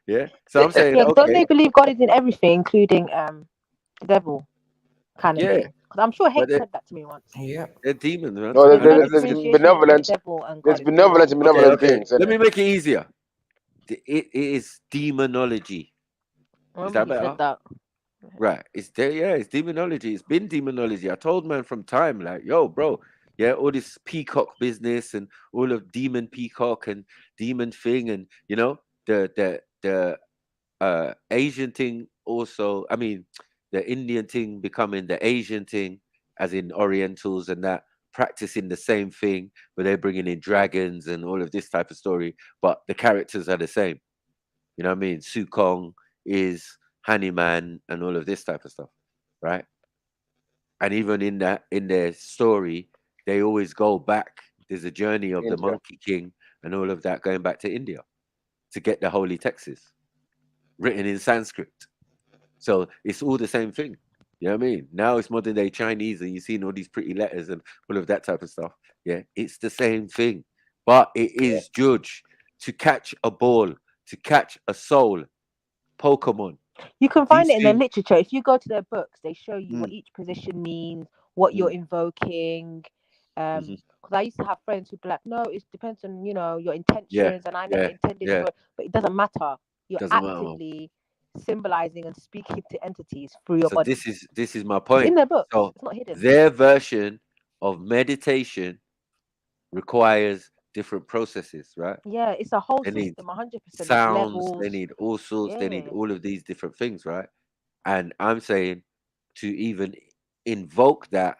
Yeah. So I'm saying, yeah, okay. don't they believe God is in everything, including the devil, kind of thing? Because I'm sure Hank said that to me once. Yeah, they're demons, man. No, there's benevolent. There's benevolent and benevolent things. Let me make it easier. It is demonology. Is that better? That. Right. It's there. Yeah, it's demonology. It's been demonology. I told man from time, like, yo, bro, yeah, all this peacock business and all of demon peacock and demon thing, and you know, the Asian thing also. I mean, the Indian thing becoming the Asian thing, as in Orientals and that practicing the same thing, but they're bringing in dragons and all of this type of story, but the characters are the same. You know what I mean? Sukong is Hanuman and all of this type of stuff, right? And even in their story, they always go back. There's a journey of the Monkey King and all of that going back to India to get the holy texts written in Sanskrit. So it's all the same thing. You know what I mean? Now it's modern day Chinese and you've seen all these pretty letters and all of that type of stuff. Yeah, it's the same thing. But it is judged to catch a ball, to catch a soul, Pokemon, You can find it in their literature. If you go to their books, they show you what each position means, what you're invoking. Because I used to have friends who'd be like, "No, it depends on your intentions," and I never intended for it. But it doesn't matter. You're actively symbolizing and speaking to entities through your body. This is my point. It's in their books. So it's not hidden. Their version of meditation requires different processes, right? Yeah, it's a whole they system, 100%. Sounds, they need all sorts, they need all of these different things, right? And I'm saying to even invoke that,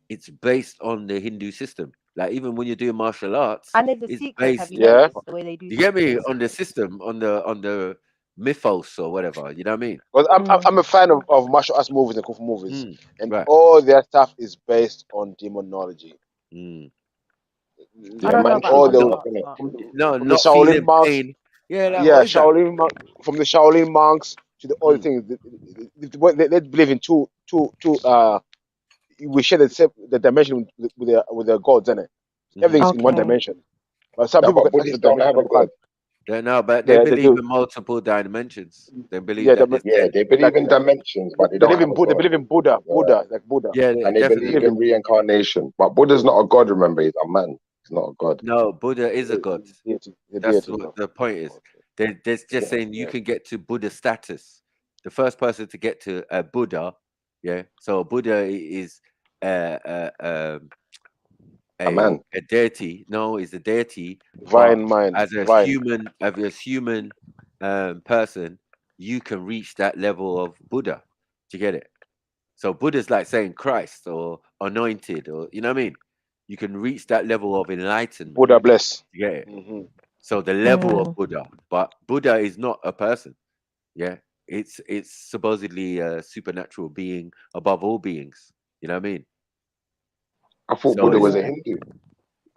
it's based on the Hindu system. Like even when you're doing martial arts, and there's a it's secret. based, Have you noticed the way they do? You get me? On the system, on the mythos or whatever. You know what I mean? Because I'm a fan of martial arts movies and kung fu movies, and all their stuff is based on demonology. I don't know about from the Shaolin monks. Pain. From the Shaolin monks to the other things. They believe in two. We share the dimension with their gods, isn't it? Everything's in one dimension. But some people don't have a god. No, but they believe in multiple dimensions. They believe they believe in dimensions, but they don't They believe in Buddha, like Buddha. Yeah, and they believe in reincarnation. But Buddha's not a god. Remember, he's a man. He's not a god. No, Buddha is a god. That's what the point is. They're just saying you can get to Buddha status. The first person to get to a Buddha, So Buddha is a man, a deity. No, is a deity. Divine mind. As a human person, you can reach that level of Buddha. Do you get it? So Buddha's like saying Christ or anointed, or you know what I mean? You can reach that level of enlightenment. Buddha bless. You get it? So the level of Buddha, but Buddha is not a person. Yeah, it's supposedly a supernatural being above all beings. You know what I mean? I thought Buddha was a Hindu.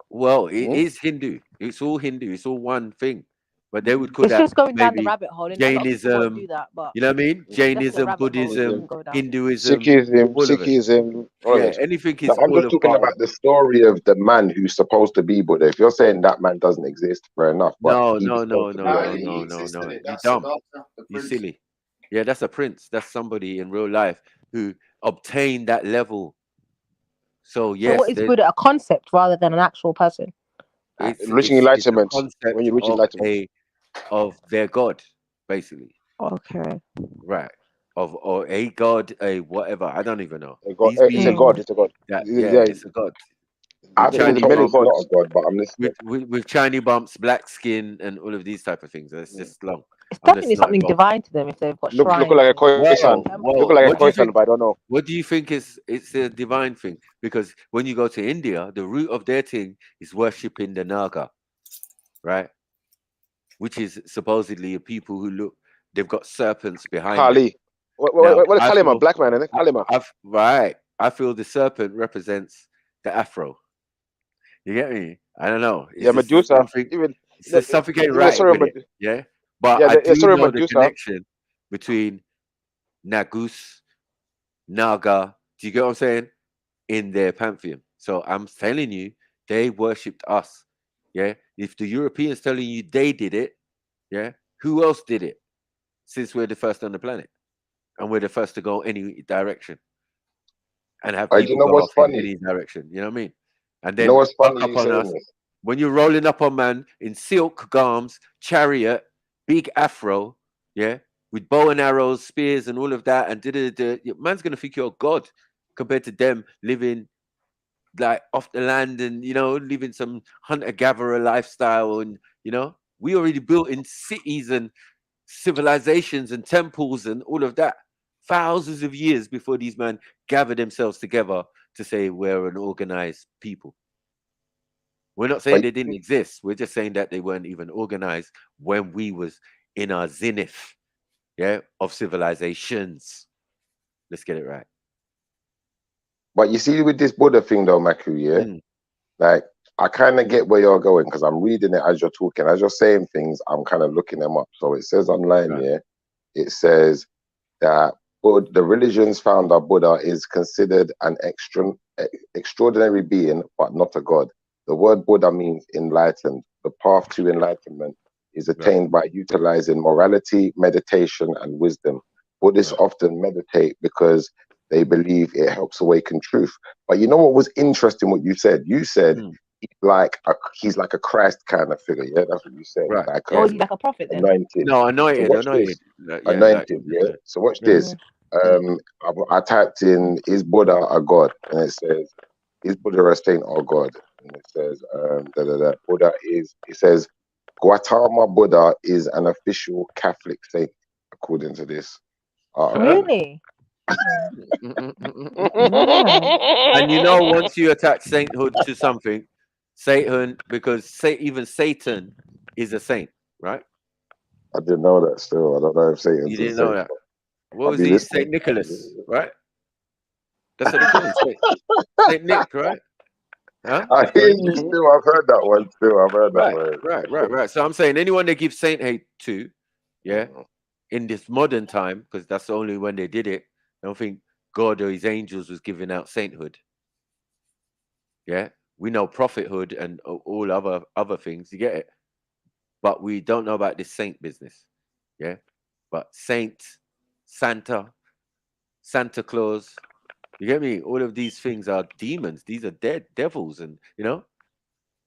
Well, it is Hindu. It's all Hindu. It's all one thing. But they would call it's that just going down the rabbit hole. Jainism. Do that, but you know what I mean? Jainism, Buddhism, Hinduism, Sikhism. Anything is. No, I'm just talking about the story of the man who's supposed to be Buddha. If you're saying that man doesn't exist, fair enough. No. You dumb. You silly. Yeah, that's a prince. That's somebody in real life who obtained that level. So yes, so what is Buddha? A concept rather than an actual person. Reaching enlightenment. When you reach enlightenment of their God, basically. Okay. Right. Or a God, a whatever. I don't even know. It's a God. It's a God. It's a God. I think it's not a god, but I'm listening. With shiny bumps, black skin, and all of these type of things. That's just long. It's definitely something divine to them if they've got shrines. Look like a Khoisan. Look like a Khoisan, but I don't know. What do you think it's a divine thing? Because when you go to India, the root of their thing is worshipping the Naga, right? Which is supposedly a people who they've got serpents behind Kali. them. What is Kalima? Black man, isn't it? Kalima. Right. I feel the serpent represents the afro. You get me? I don't know. Medusa. Something ain't right with it. Yeah. But I do know the connection between Nagus, Naga, do you get what I'm saying? In their pantheon. So I'm telling you, they worshipped us. Yeah. If the Europeans telling you they did it, yeah, who else did it? Since we're the first on the planet. And we're the first to go any direction. And have people go off in any direction. You know what I mean? And then what's funny up on us. When you're rolling up on man in silk garms, chariot, big afro, yeah, with bow and arrows, spears, and all of that, and man's gonna think you're a god compared to them living like off the land and living some hunter-gatherer lifestyle, and we already built in cities and civilizations and temples and all of that thousands of years before these men gathered themselves together to say we're an organized people. We're not saying they didn't exist. We're just saying that they weren't even organized when we was in our zenith, of civilizations. Let's get it right. But you see, with this Buddha thing, though, Maku, like I kind of get where you're going because I'm reading it as you're talking, as you're saying things. I'm kind of looking them up. So it says online, it says that the religion's founder Buddha is considered an extraordinary being, but not a god. The word Buddha means enlightened. The path to enlightenment is attained by utilizing morality, meditation, and wisdom. Buddhists often meditate because they believe it helps awaken truth. But you know what was interesting? What you said? You said he's like a Christ kind of figure. Yeah, that's what you said. Right. Like, Or like a prophet then? anointed. No, anointed. So watch Anointed. this. Anointed. Yeah. So watch this. I typed in, "Is Buddha a god?" And it says, "Is Buddha a saint or god?" And it says, Buddha is. It says, Gautama Buddha is an official Catholic saint according to this article. Really? And you know, once you attach sainthood to something, Satan, because even Satan is a saint, right? I didn't know that. Still, I don't know if Satan's. You didn't know that. What was he? Saint Nicholas, right? That's what they call him, Saint Nick, right? Huh? I hear you still. I've heard that one. Still, I've heard that one. Right. So I'm saying anyone they give saint hate to, in this modern time, because that's the only when they did it. I don't think God or his angels was giving out sainthood. Yeah, we know prophethood and all other things. You get it, but we don't know about this saint business. Yeah, but saint, Santa Claus. You get me? All of these things are demons. These are dead devils, and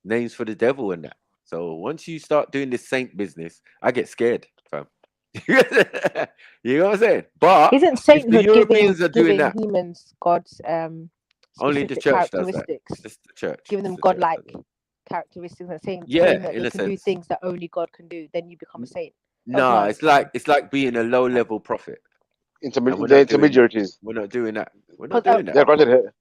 names for the devil and that. So once you start doing this saint business, I get scared, fam. You know what I'm saying? But isn't sainthood the Europeans are doing that? Humans God's only the church does that. Just the church. Giving them godlike characteristics and saying that they can do things that only God can do. Then you become a saint. No, it's like being a low level prophet. The intermediaries. We're not doing that. We're not doing that.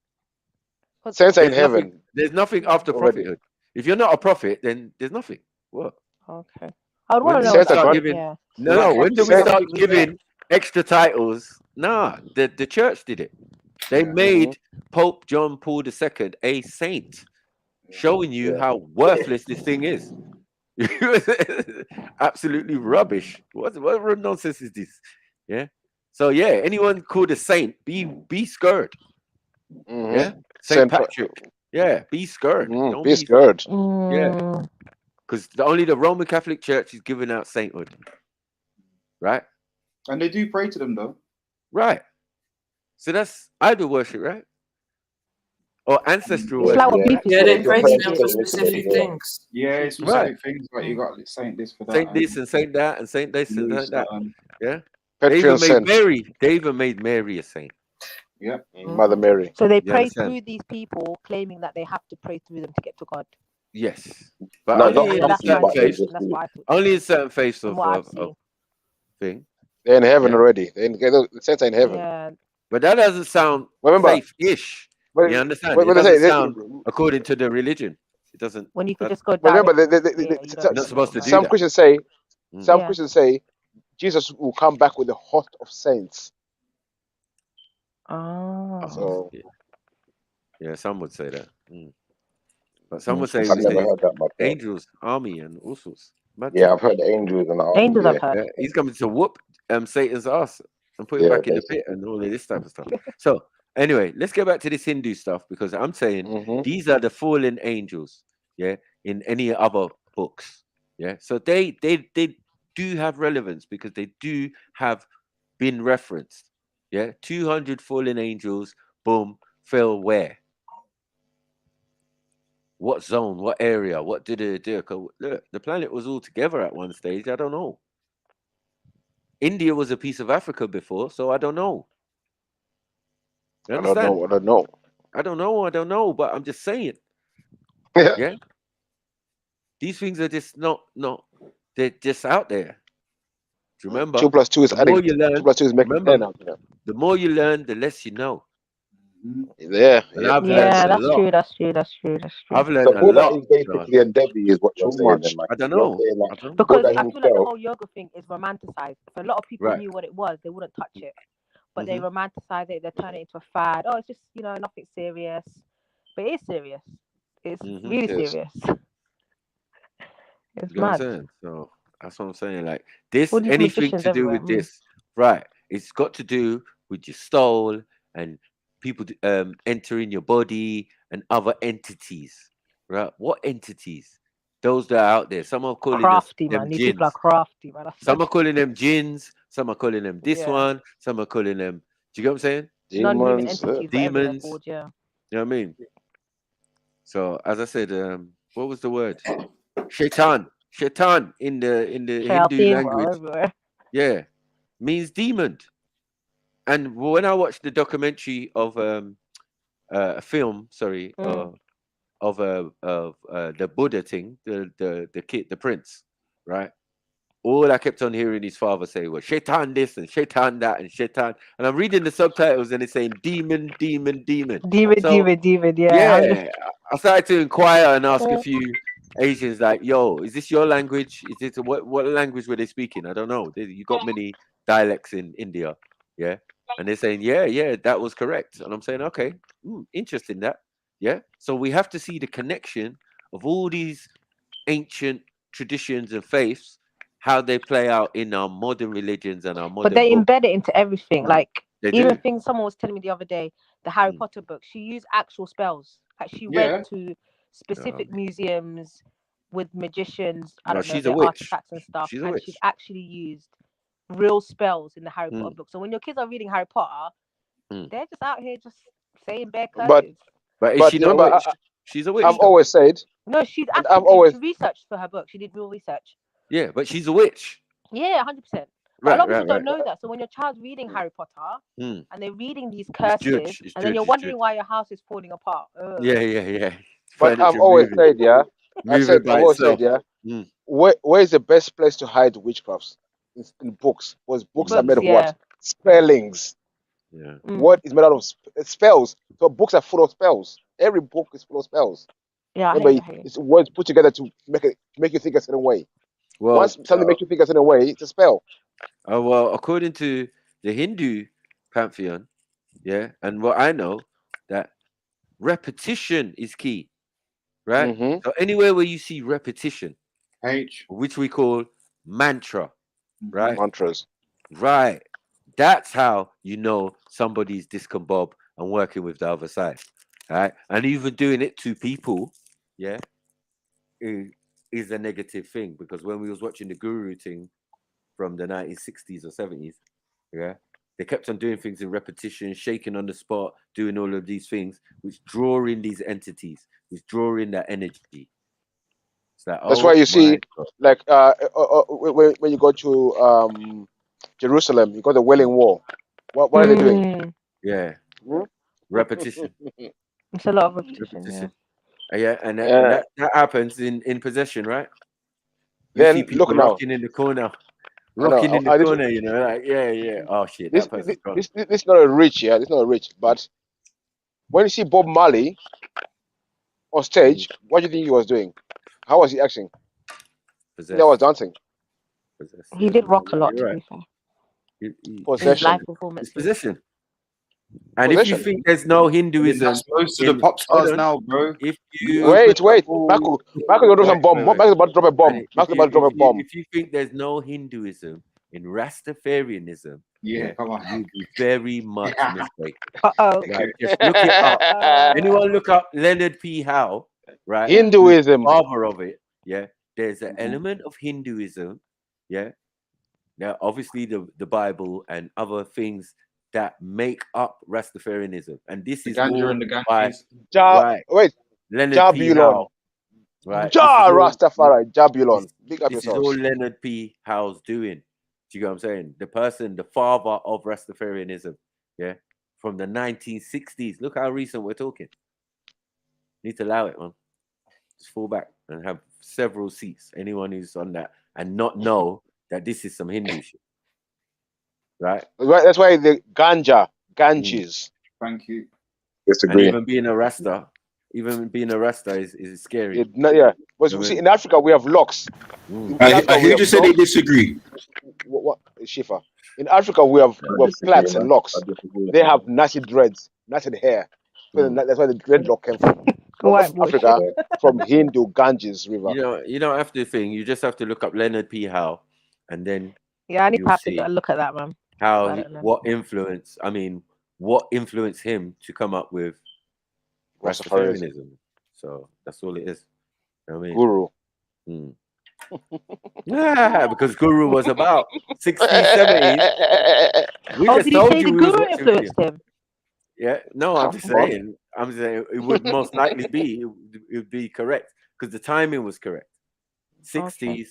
Yeah, saints are in heaven. There's nothing after prophethood. If you're not a prophet, then there's nothing. What? Okay. I would want to know. No. When do we start giving extra titles? Nah, the church did it. They made Pope John Paul II a saint, showing you how worthless this thing is. Absolutely rubbish. What nonsense is this? Yeah. So anyone called a saint, be scared. Yeah. Saint Patrick. Yeah, be scared. Don't be scared. Yeah. Because only the Roman Catholic Church is giving out sainthood. Right? And they do pray to them though. Right. So that's idol worship, right? Or ancestral worship. They pray to them for specific things. Yeah, specific things like you got saint this for that. Saint this and saint that and saint this and saint that. Yeah. They even made Mary a saint. Yeah. Mother Mary. So they pray through these people, claiming that they have to pray through them to get to God. Yes, but only in certain faiths. Only in certain faiths of thing. They're in heaven already. The saints are in heaven. Yeah. But that doesn't sound faith-ish. You understand? It doesn't sound according to the religion. It doesn't. When you could just go. Remember, you're not supposed to do some that. Christians say. Some Christians say Jesus will come back with the host of saints. Oh. So, yeah, some would say that. But some would say I've never heard that myself. angels, army, and all sorts. Yeah, I've heard the angels and the army. Angels I've heard. Yeah, he's coming to whoop Satan's ass and put him back in the pit and all of this type of stuff. So anyway, let's get back to this Hindu stuff, because I'm saying these are the fallen angels. Yeah, in any other books. Yeah, so they do have relevance because they do have been referenced. Yeah, 200 fallen angels, boom, fell where? What zone? What area? What did it do? Look, the planet was all together at one stage. I don't know. India was a piece of Africa before, so I don't know. You understand? I don't know. I don't know, but I'm just saying. Yeah. These things are just not, they're just out there. Do you remember? 2 plus 2 is adding. 2 plus 2 is making 10 out there. The more you learn, the less you know. Yeah. I've learned that's true. That's true. I've learned a lot. Is basically a Debbie, is what you're saying. Then, I don't know. Because I feel like the whole yoga thing is romanticized. If a lot of people knew what it was, they wouldn't touch it. But they romanticize it. They turn it into a fad. Oh, it's just nothing serious. But it is serious. It's really serious. It's mad. So that's what I'm saying. Like this, anything to do with this, right? It's got to do with your soul and people entering your body and other entities, right? What entities? Those that are out there. Some are calling crafty, them man. These jinns. people are crafty, man. Some are calling them jinns. Some are calling them this one. Some are calling them. Do you get what I'm saying? Non-human entities. Demons. Called, You know what I mean? So as I said, what was the word? Shaitan. Shaitan in the Hindu language. Yeah, means demon. And when I watched the documentary of a film, sorry, of the Buddha thing, the kid, the prince, right? All I kept on hearing his father say was Shaitan this and Shaitan that and Shaitan. And I'm reading the subtitles and it's saying demon, demon, demon. Demon, yeah. I started to inquire and ask a few Asians like, yo, is this your language? Is it what language were they speaking? I don't know. You got many dialects in India, yeah. And they're saying, yeah, that was correct. And I'm saying, okay, interesting that, yeah. So we have to see the connection of all these ancient traditions and faiths, how they play out in our modern religions and our modern. But they embed it into everything. Like even do. things someone was telling me the other day, the Harry Potter book. She used actual spells. Like she went to specific museums with magicians. I don't know, their artifacts and stuff, and she's actually used real spells in the Harry Potter book. So when your kids are reading Harry Potter, they're just out here just saying bare curses. But is she not a witch? She's a witch. I've always said. No, she's actually she researched for her book. She did real research. Yeah, but she's a witch. Yeah, 100%. But a lot of people don't know that. So when your child's reading Harry Potter and they're reading these curses, and then you're wondering why your house is falling apart. Yeah. But I've always said, I've always said, where is the best place to hide witchcrafts? In books. Because books are made of what? Spellings. Yeah. What is made out of spells? So books are full of spells. Every book is full of spells. Yeah, it's words put together to make you think a certain way. Well, once something makes you think a certain way, it's a spell. Well, according to the Hindu pantheon, yeah, and what I know, that repetition is key, right? So anywhere where you see repetition, which we call mantra, right? Mantras, right? That's how you know somebody's discombobulated and working with the other side, right? And even doing it to people, yeah, is a negative thing, because when we was watching the Guru thing from the 1960s or 70s, yeah, they kept on doing things in repetition, shaking on the spot, doing all of these things, which draw in these entities, which draw in that energy. Like, that's why you see, like when you go to Jerusalem, you got the Wailing Wall. What are they doing? Yeah, repetition. It's a lot of repetition. Yeah, and that happens in possession, right? You then see people look now, rocking in the corner. Rocking in the corner, you know, like yeah. Oh shit, this is not a rich, This is not a rich. But when you see Bob Marley on stage, what do you think he was doing? How was he acting? He was dancing. He did rock a lot, to be fair. Possession. Live performances. Possession. And if you think there's no Hinduism, most of the pop stars now, bro. If you wait, Michael gonna drop some bomb. Michael's about to drop a bomb. Michael's about to drop a bomb. If you think there's no Hinduism in Rastafarianism, come on, you'd be very much mistaken. Right? Just look it up. Anyone look up Leonard P. Howe, right? Hinduism, father of it. Yeah, there's an element of Hinduism. Yeah, now obviously the Bible and other things that make up Rastafarianism, and this is all by Leonard P. Howe, right? Rastafari, Jabulon. This is all Leonard P. Howe's doing. Do you get what I'm saying? The person, the father of Rastafarianism, yeah, from the 1960s. Look how recent we're talking. Need to allow it, man. Just fall back and have several seats. Anyone who's on that and not know that this is some Hindu shit. Right? That's why the ganges. Thank you. And even being a Rasta is scary. But see, in Africa we have locks. I hear you say they disagree. What Shifa? In Africa we have plaits and locks. They have knotted dreads, knotted hair. That's why the dreadlock came from. Africa, from Hindu Ganges River. You don't have to think. You just have to look up Leonard P. Howe, and then I need to have to look at that, man. What influenced him to come up with Rastafarianism? So that's all it is. You know what I mean? Guru. Yeah, because Guru was about 60s, 70s. We just did he told say you the we was Guru watching influenced him? Yeah, no, I'm just saying. I'm saying it would most likely be. It would be correct because the timing was correct. 60s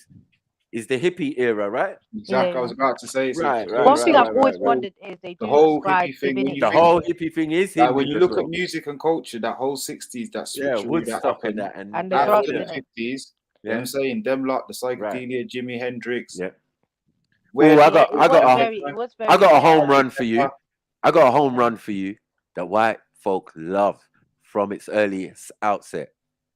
is the hippie era, right? Exactly. I was about to say. Right. One thing I've always wondered is they the do whole ascribe hippie thing. divinity. The whole hippie thing is Like him. when you look at music and culture, that whole 60s, that switcheroo, Woodstock that and that, and the after drugs the in it. 50s. You know what I'm saying? Them lot, the psychedelia, Jimi Hendrix. Yeah. Where I got a home run for you. I got a home run for you that white folk love from its earliest outset.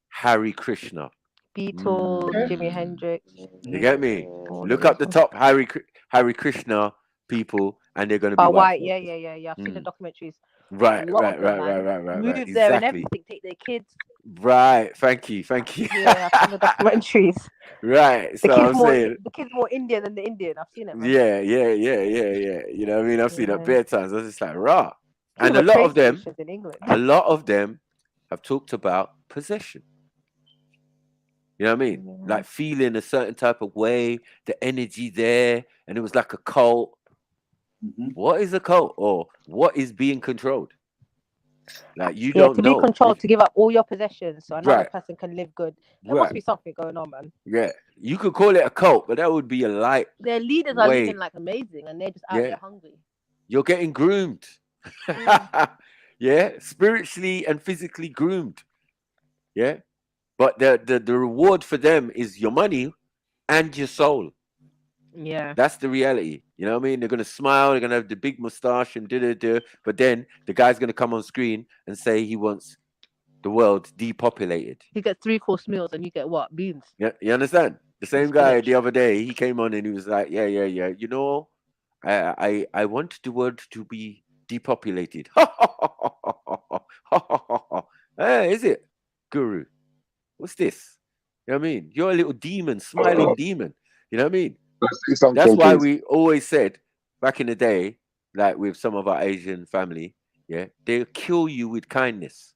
Harry Krishna. Beatles, Jimi Hendrix. You get me? Look up the top Harry Krishna people, and they're gonna be white. Yeah. I've seen the documentaries. Right. Move Exactly. there and everything. Take their kids. Right. Thank you. Yeah, I've seen the documentaries. Right. So I'm saying the kid's more Indian than the Indian. I've seen it, man. Yeah. You know what I mean? I've seen it bare times. I was just like, rah. And a People lot of them, in England. a lot of them have talked about possession. You know what I mean? Like feeling a certain type of way, the energy there, and it was like a cult. What is a cult, or what is being controlled? Like you don't know. To be controlled, to give up all your possessions so another Right. person can live good. There must be something going on, man. Yeah, you could call it a cult, but that would be a light. Their leaders are living like amazing, and they're just out there hungry. You're getting groomed. Yeah, spiritually and physically groomed. Yeah, but the reward for them is your money and your soul. Yeah, that's the reality. You know what I mean? They're gonna smile, they're gonna have the big mustache and but then the guy's gonna come on screen and say he wants the world depopulated. You get 3-course meals and you get what? Beans. Yeah, you understand? The same guy the other day, he came on and he was like, yeah. You know, I want the world to be depopulated. Hey, is it, Guru? What's this? You know what I mean? You're a little demon, smiling demon. You know what I mean? That's why we always said back in the day, like with some of our Asian family, they'll kill you with kindness.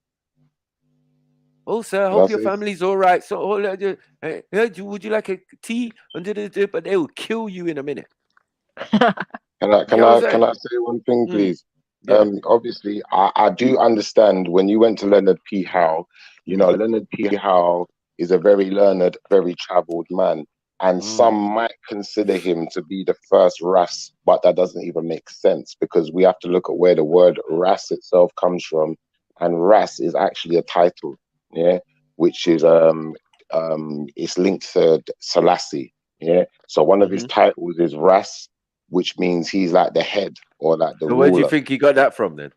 Oh, sir, I hope your family's all right. So, would you like a tea? But they will kill you in a minute. Can I say one thing, please? Obviously, I do understand when you went to Leonard P. Howe. You know, Leonard P. Howe is a very learned, very traveled man. And some might consider him to be the first Ras, but that doesn't even make sense because we have to look at where the word Ras itself comes from. And Ras is actually a title, which is it's linked to Selassie. So one of his titles is Ras, which means he's like the head or like the ruler. Where do you think he got that from then?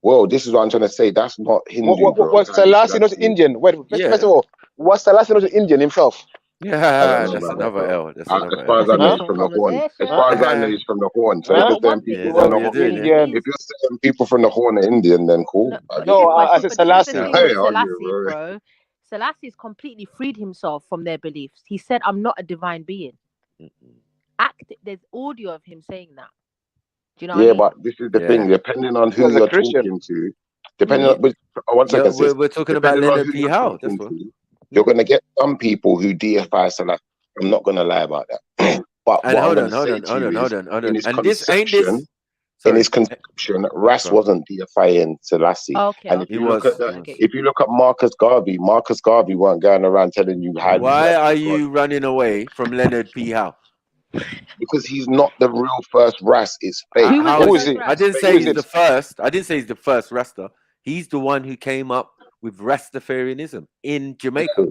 Well, this is what I'm trying to say. That's not Hindu. Was Selassie not Indian? Wait, first of all, was Selassie not Indian himself? Yeah, that's another L. As far as I know, he's from the Horn. As far as I know, he's from the Horn. So if you're saying people from the Horn, if you're saying people from the Horn are Indian, then cool. No, I said Selassie. Bro. Selassie's completely freed himself from their beliefs. He said, "I'm not a divine being." There's audio of him saying that. Do you know? Yeah, but this is the thing. Depending on who you're talking to, depending on one second, we're talking about Leonard P. Howe. That's what. You're going to get some people who deify Selassie. I'm not going to lie about that. But hold on. In his conception, Ras wasn't deifying Selassie. And if you look at Marcus Garvey weren't going around telling you how. Why are you running away from Leonard P. Howe? Because he's not the real first Ras. It's fake. Who is he? I didn't say he's the first. I didn't say he's the first Rasta. He's the one who came up with Rastafarianism in Jamaica.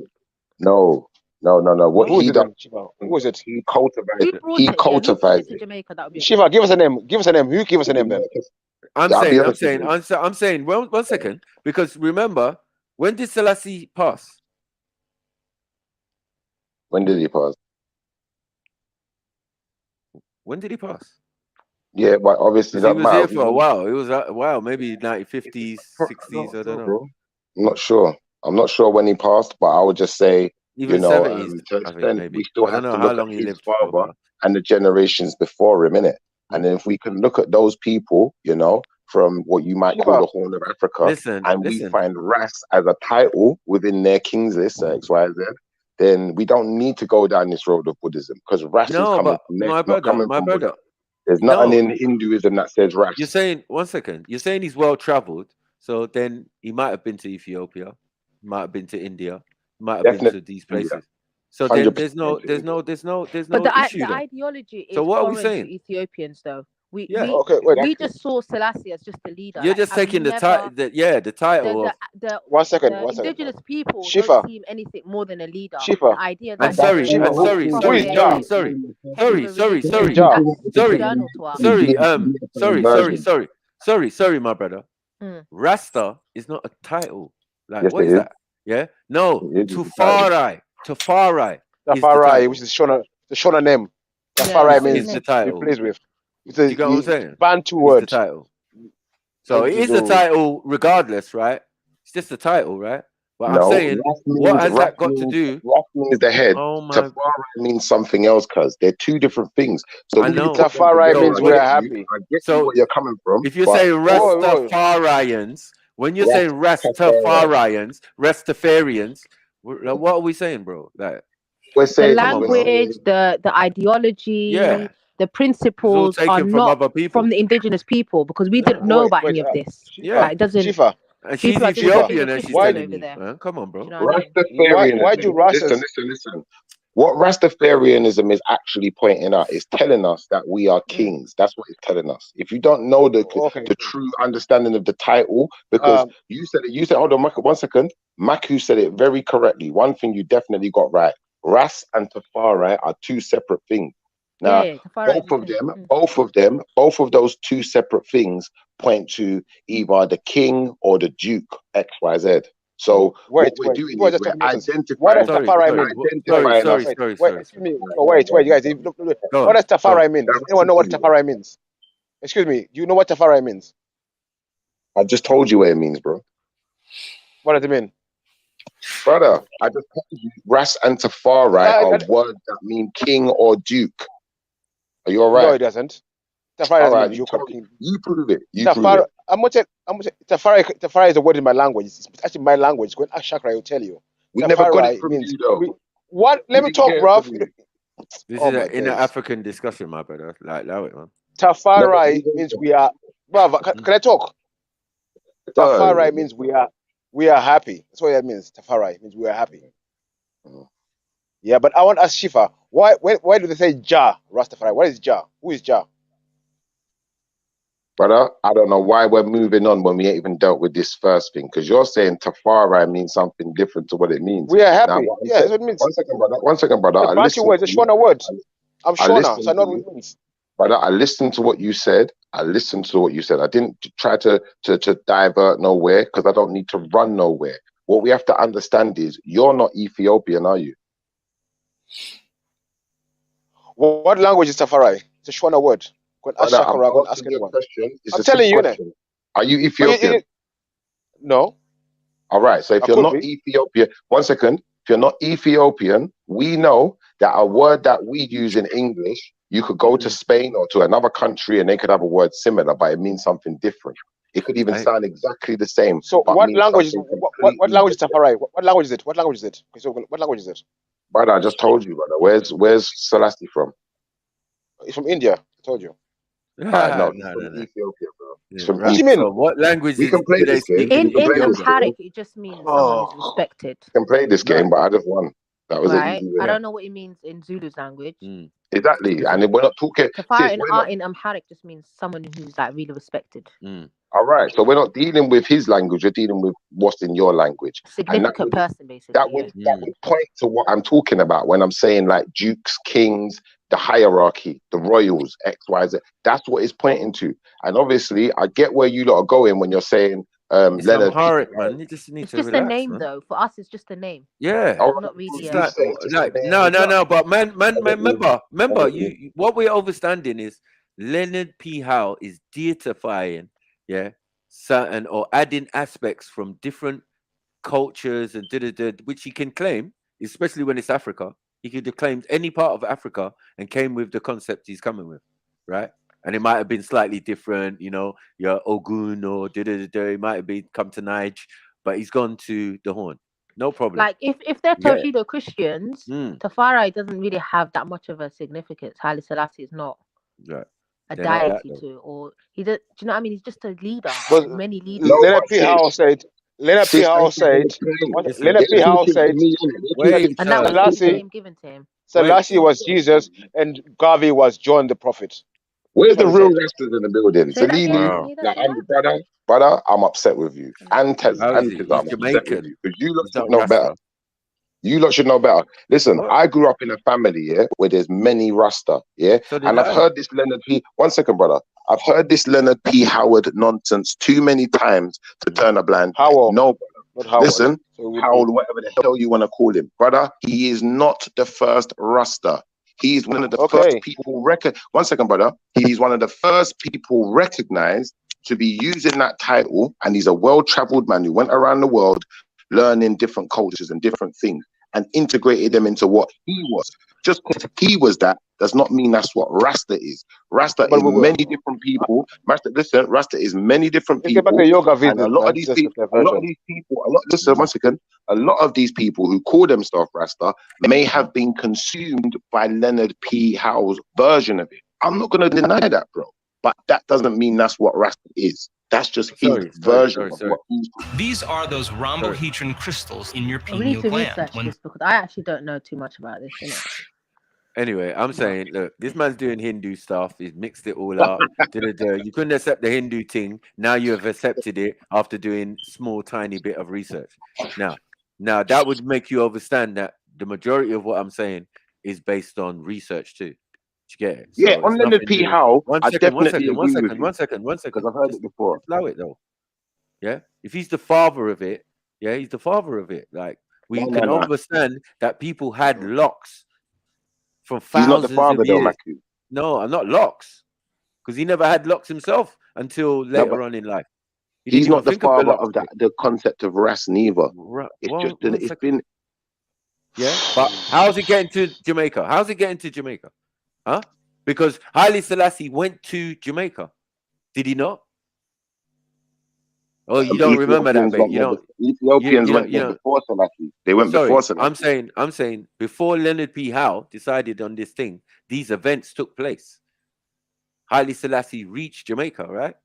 No. What he done? Who was it? He cultivated it. Shiva, give us a name. Who give us a name then? I'm saying. Well, 1 second, because remember, when did Selassie pass? When did he pass? When did he pass? Yeah, but obviously he was there for a while. It was a while, maybe 1950s, 60s. I don't know. Bro. I'm not sure when he passed, but I would just say, even 70s, we still have to look at his father and the generations before him, innit? And then if we can look at those people, from what you might call the Horn of Africa, we find Ras as a title within their king's list, XYZ, then we don't need to go down this road of Buddhism because Ras is coming from there. my brother, Buddha. There's nothing in Hinduism that says Ras. You're saying, one second, you're saying he's well traveled, so then he might have been to Ethiopia, might have been to India, might have been to these places. So then there's no But issue the then. ideology is So what are we foreign saying? to Ethiopians, though. We just saw Selassie as just the leader. You're just taking the title. The title of. One second. Indigenous people Shifa. don't seem anything more than a leader. Shifa. The idea And that sorry, they're sorry, from sorry, their sorry, head sorry, of a religion, sorry, that's external to us. sorry, my brother. Rasta is not a title. Like, yes, what is that? Yeah, no, Tafari, Tafari, which is the Shona name. Tafari means the title. to be pleased with. You get what I'm saying? Bantu It's word. the title. So it is a title regardless, right? It's just a title, right? But I'm saying, what has that got to do? Ras means the head. Oh my. Tafari means something else, cuz they're two different things. So I know. Tafari means we're happy. I get you where you're coming from. If you say Rastafarians, when you say Rastafarians, what are we saying, bro? Like, we're saying the language, the ideology, the principles are not from the indigenous people because we didn't know about any of this. Like, it doesn't. Shifa. And she's Ethiopian and she's telling me, man, come on, bro. Rastafarianism. Listen. What Rastafarianism is actually pointing out is telling us that we are kings. That's what it's telling us. If you don't know the true understanding of the title, because you said, hold on, one second. Maku said it very correctly. One thing you definitely got right. Ras and Tafari are two separate things. Now, both of those two separate things point to either the king or the duke, XYZ. So what we're doing is we're identifying. What does Tafari mean? Sorry. Excuse me. Wait, you guys. Look. What does Tafari mean? Does anyone know what Tafari means? Excuse me. Do you know what Tafari means? I just told you what it means, bro. What does it mean? Brother, I just told you Ras and Tafari are words that mean king or duke. Are you all right? No, it doesn't. Tafari doesn't mean you prove it. Tafari is a word in my language. It's actually my language. When ask Shakra, will tell you. We never got it from you, though. What? Let me talk, bro. This is an inner African discussion, my brother. Like that, man. Tafari means we are. Brother, can I talk? Tafari means we are happy. That's what that means. Tafari means we are happy. Yeah, but I want to ask Shifa, why do they say Jah, Rastafari? What is Jah? Who is Jah? Brother, I don't know why we're moving on when we ain't even dealt with this first thing, because you're saying Tafari means something different to what it means. We are happy. That's what it means. One second, brother. The Bantu word, the Shona word. I'm Shona, so I know what it means. Brother, I listened to what you said. I didn't try to divert nowhere because I don't need to run nowhere. What we have to understand is you're not Ethiopian, are you? What language is Tafari? It's a Shona word. Ask Shakara, ask anyone. I'm telling you, are you Ethiopian? No. All right. So if you're not Ethiopian, one second. If you're not Ethiopian, we know that a word that we use in English, you could go to Spain or to another country and they could have a word similar, but it means something different. It could even sound exactly the same. So what language is what language is Tafari? What language is it? What language is it? Okay, so what language is it? Brother, I just told you, brother. Where's Selassie from? He's from India. I told you. No, Ethiopia, bro. Yeah, what do you mean? So what language do they speak? In Amharic, it just means someone is respected. You can play this game, but I just won. That was right. an easy way. I don't know what it means in Zulu's language. Exactly, and we're not talking. Tafari in Amharic just means someone who's like really respected. All right, so we're not dealing with his language. We're dealing with what's in your language. Significant person, basically. That would point to what I'm talking about when I'm saying like dukes, kings, the hierarchy, the royals, X, Y, Z. That's what it's pointing to. And obviously, I get where you lot are going when you're saying it's Amharic, man. You just need it's to just relax, a name, man. though. For us, it's just a name. Yeah, not really. No. But man, remember, you. What we're understanding is Leonard P. Howe is deifying, certain or adding aspects from different cultures and which he can claim, especially when it's Africa. He could have claimed any part of Africa and came with the concept he's coming with, right? And it might have been slightly different, your Ogun or it might have been come to Nige, but he's gone to the Horn. No problem. Like if they're Toshido Christians, Tafari doesn't really have that much of a significance. Haile Selassie is not a deity to, or he does. Do you know what I mean? He's just a leader. But Many leaders. Leonard P. Howe said. Leonard P. Howe said. Leonard P. Howe said. And that was the name given to him. Selassie was Jesus, and Garvey was John the Prophet. Where's the real Rastas in the building? Salini, brother, I'm upset with you. And Tez, I'm upset with you because you lot should know better. You lot should know better. Listen, I grew up in a family, where there's many Rasta, and I've heard this Leonard P. 1 second, brother. I've heard this Leonard P. Howard nonsense too many times to turn a blind. Howard. No, brother. Listen, Howard, whatever the hell you want to call him, brother. He is not the first Rasta. He's one of the first people 1 second, brother. He's one of the first people recognized to be using that title, and he's a well-traveled man who went around the world learning different cultures and different things and integrated them into what he was. Just because he was that does not mean that's what Rasta is. Rasta is many different people. Rasta is many different people. And a lot of these people, listen, 1 second. A lot of these people who call themselves Rasta may have been consumed by Leonard P. Howe's version of it. I'm not going to deny that, bro. But that doesn't mean that's what Rasta is. That's just his version of what he's doing. These are those rhombohedron crystals in your We need pineal to gland. research this because I actually don't know too much about this. Anyway, I'm saying, look, this man's doing Hindu stuff. He's mixed it all up. You couldn't accept the Hindu thing. Now you have accepted it after doing small, tiny bit of research. Now that would make you understand that the majority of what I'm saying is based on research too. You get it? Yeah, on Leonard P. Howe, one second, because I've heard it before. Allow it though. Yeah, if he's the father of it, he's the father of it. Like we can understand that people had locks from thousands of years. Matthew. No, I'm not locks, because he never had locks himself until later on in life. He's not the father of that. The concept of Ras neither. It's been. Yeah, but how's it getting to Jamaica? How's it getting to Jamaica? Huh? Because Haile Selassie went to Jamaica. Did he not? Oh, you don't remember that, mate. You don't. Ethiopians went before Selassie. They went before Selassie. I'm saying before Leonard P. Howe decided on this thing, these events took place. Haile Selassie reached Jamaica, right?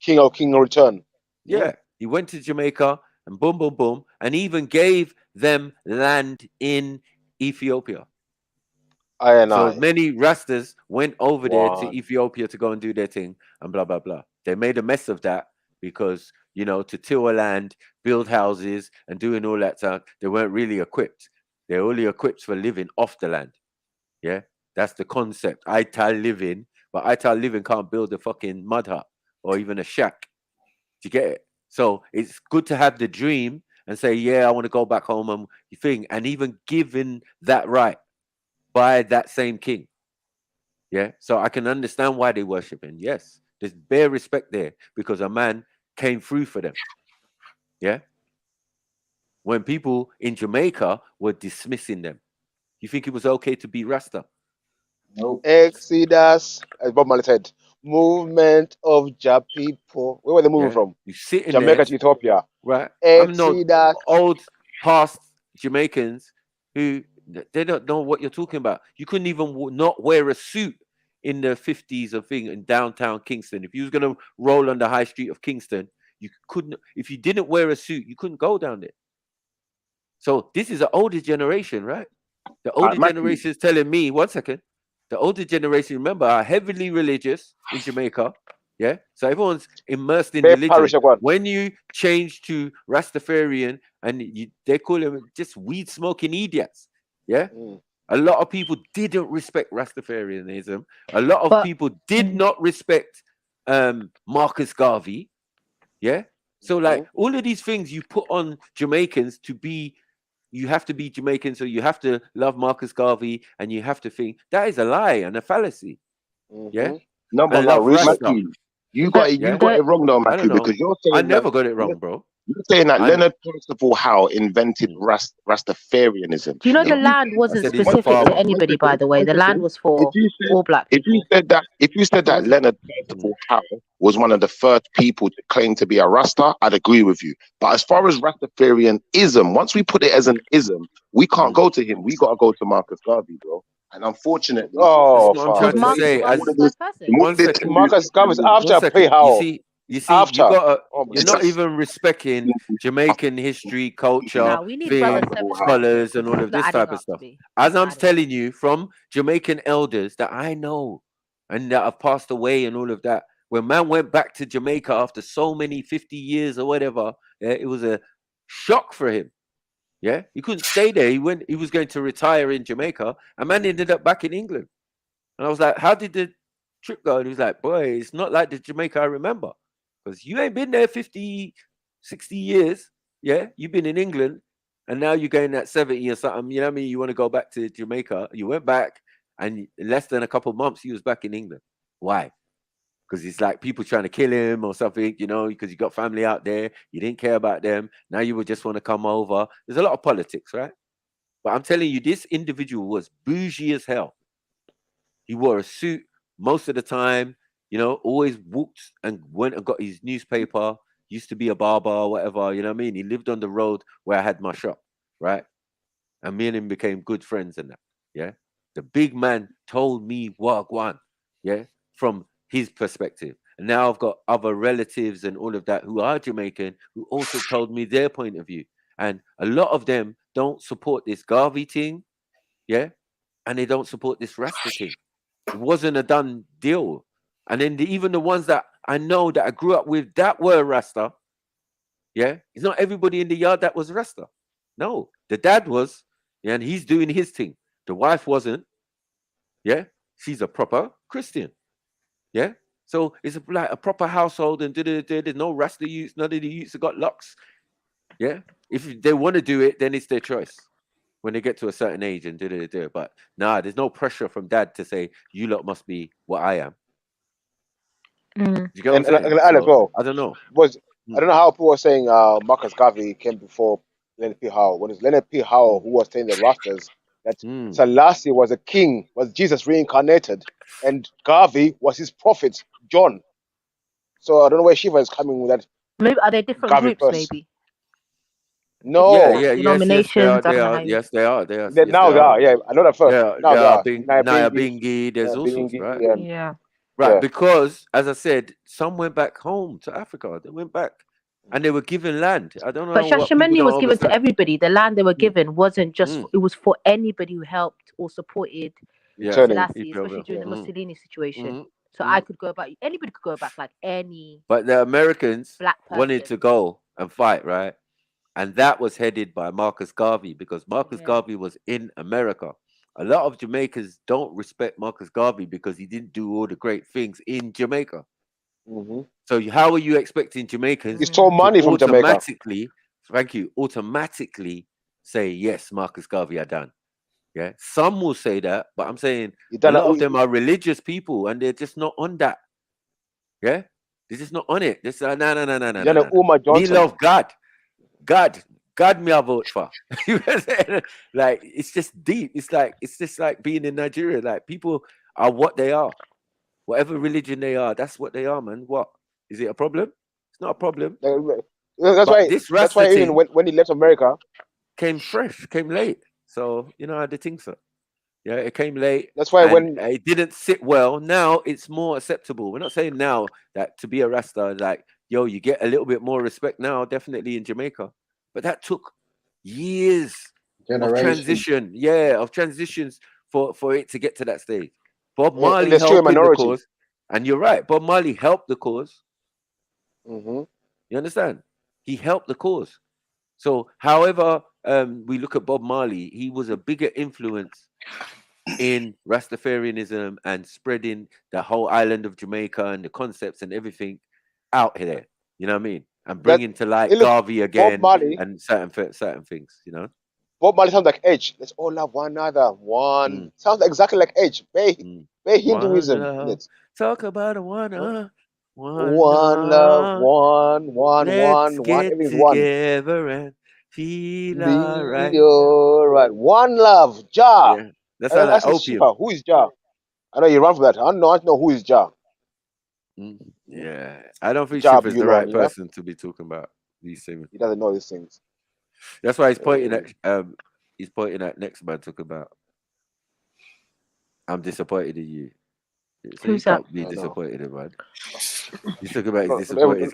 King return. Yeah, he went to Jamaica and boom, boom, boom, and even gave them land in Ethiopia. So many Rastas went over there to Ethiopia to go and do their thing and blah, blah, blah. They made a mess of that because, to till a land, build houses and doing all that stuff, they weren't really equipped. They're only equipped for living off the land. Yeah, that's the concept. Ital living, but Ital living can't build a fucking mud hut or even a shack. Do you get it? So it's good to have the dream and say, yeah, I want to go back home and thing, and even given that right by that same king. Yeah, so I can understand why they worship him. Yes, there's bare respect there because a man came through for them. Yeah, when people in Jamaica were dismissing them, you think it was okay to be Rasta? No. Exodus, as Bob Marley said, movement of Ja people. Where were they moving from? You sit in Jamaica there, to Ethiopia. Right? Exodus. I'm old past Jamaicans who they don't know what you're talking about. You couldn't even not wear a suit in the 50s or thing in downtown Kingston. If you was gonna roll on the high street of Kingston, you couldn't. If you didn't wear a suit, you couldn't go down there. So this is an older generation, right? The older generation is telling me. 1 second. The older generation, remember, are heavily religious in Jamaica. Yeah, so everyone's immersed in religion. When you change to Rastafarian, and they call them just weed smoking idiots. Yeah, a lot of people didn't respect Rastafarianism. A lot of people did not respect Marcus Garvey. Yeah, so like all of these things you put on Jamaicans to be. You have to be Jamaican, so you have to love Marcus Garvey, and you have to think that is a lie and a fallacy. Yeah, no, but Matthew, you got it wrong though, Matthew, because you're saying I never got it wrong, bro. You're saying that Leonard Percival Howe invented Rastafarianism. Do you know the land wasn't specific to anybody, by the way? The land was for all black people. If you said that Leonard Percival Howe was one of the first people to claim to be a Rasta, I'd agree with you. But as far as Rastafarianism, once we put it as an ism, we can't go to him. We got to go to Marcus Garvey, bro. And unfortunately, oh, fuck. Marcus Garvey's after P. Howe. You you're not even respecting Jamaican history, culture, scholars, and all of this type of stuff. As I'm telling you, from Jamaican elders that I know and that have passed away and all of that, when man went back to Jamaica after so many 50 years or whatever, it was a shock for him. Yeah, he couldn't stay there. He was going to retire in Jamaica, and man ended up back in England. And I was like, how did the trip go? And he was like, boy, it's not like the Jamaica I remember. Because you ain't been there 50, 60 years. Yeah, you've been in England, and now you're going at 70 or something. You know what I mean? You want to go back to Jamaica. You went back, and in less than a couple of months, he was back in England. Why? Because it's like people trying to kill him or something, you know, because you got family out there. You didn't care about them. Now you would just want to come over. There's a lot of politics, right? But I'm telling you, this individual was bougie as hell. He wore a suit most of the time, you know, always walked and went and got his newspaper, used to be a barber or whatever, you know what I mean? He lived on the road where I had my shop, right? And me and him became good friends and that, yeah? The big man told me wagwan, yeah, from his perspective. And now I've got other relatives and all of that who are Jamaican who also told me their point of view. And a lot of them don't support this Garvey thing, yeah? And they don't support this Rasta thing. It wasn't a done deal. And then even the ones that I know that I grew up with that were Rasta, yeah? It's not everybody in the yard that was Rasta. No, the dad was, yeah, and he's doing his thing. The wife wasn't, yeah? She's a proper Christian, yeah? So it's like a proper household, and there's no Rasta youths, none of the youths have got locks, yeah? If they want to do it, then it's their choice when they get to a certain age and do. But nah, there's no pressure from dad to say, you lot must be what I am. Mm. You get what I'm saying? As well, I don't know. I don't know how people were saying Marcus Garvey came before Leonard P. Howe. When it's Leonard P. Howe who was saying the Rastas that Selassie was a king, was Jesus reincarnated, and Garvey was his prophet, John. So I don't know where Shiva is coming with that. Maybe are they different Garvey groups? first. Maybe. No. Denominations. Yes, they are. Now they are. Yeah, I know that first. Yeah, now they are. Naya Bingi, there's all sorts, right? Yeah. Right, Yeah. because as I said, some went back home to Africa. They went back and they were given land. I don't know. But what people Shashamani don't was given to understand. everybody. The land they were given wasn't just. It was for anybody who helped or supported Selassie, especially during the Mussolini situation. So I could go back. Anybody could go back, like any. But the Americans black person wanted to go and fight, right? And that was headed by Marcus Garvey, because Marcus Garvey was in America. A lot of Jamaicans don't respect Marcus Garvey because he didn't do all the great things in Jamaica. So how are you expecting Jamaicans He stole money from Jamaica. Automatically say, yes, Marcus Garvey are done. Yeah, some will say that, but I'm saying a lot of them are religious people and they're just not on that. Yeah, they're just not on it. This no. Me love God. God me I vote for. You know what I'm saying? Like, it's just deep. It's just like being in Nigeria. Like, people are what they are. Whatever religion they are, that's what they are, man. What? Is it a problem? It's not a problem. That's why even when he left America, came fresh, came late. So you know how they think so. Yeah, it came late. That's why when it didn't sit well. Now it's more acceptable. We're not saying now that to be a Rasta, like, yo, you get a little bit more respect now, definitely in Jamaica. But that took years of transition. Yeah, of transitions for it to get to that stage. Bob Marley helped the cause. And you're right, Bob Marley helped the cause. You understand? He helped the cause. So however we look at Bob Marley, he was a bigger influence in Rastafarianism and spreading the whole island of Jamaica and the concepts and everything out here. You know what I mean? And bringing to light Garvey again and certain things, you know? Bob Marley sounds like Edge. Let's all love one another. Sounds exactly like Edge. Very Hinduism. Talk about a one. One love, one. Let's get It means one. together and feel alright. Right. One love, Jah. Yeah, that sounds like That's a opium. Shiva. Who is Jah? I know you run for that. I know who is Jah. Yeah, I don't think Jah Shiva's the Bulon, right yeah? person to be talking about these things. He doesn't know these things. That's why he's pointing at next man talk about. I'm disappointed in you. So Who's you that? can't be disappointed in man. He's talking about he's disappointed.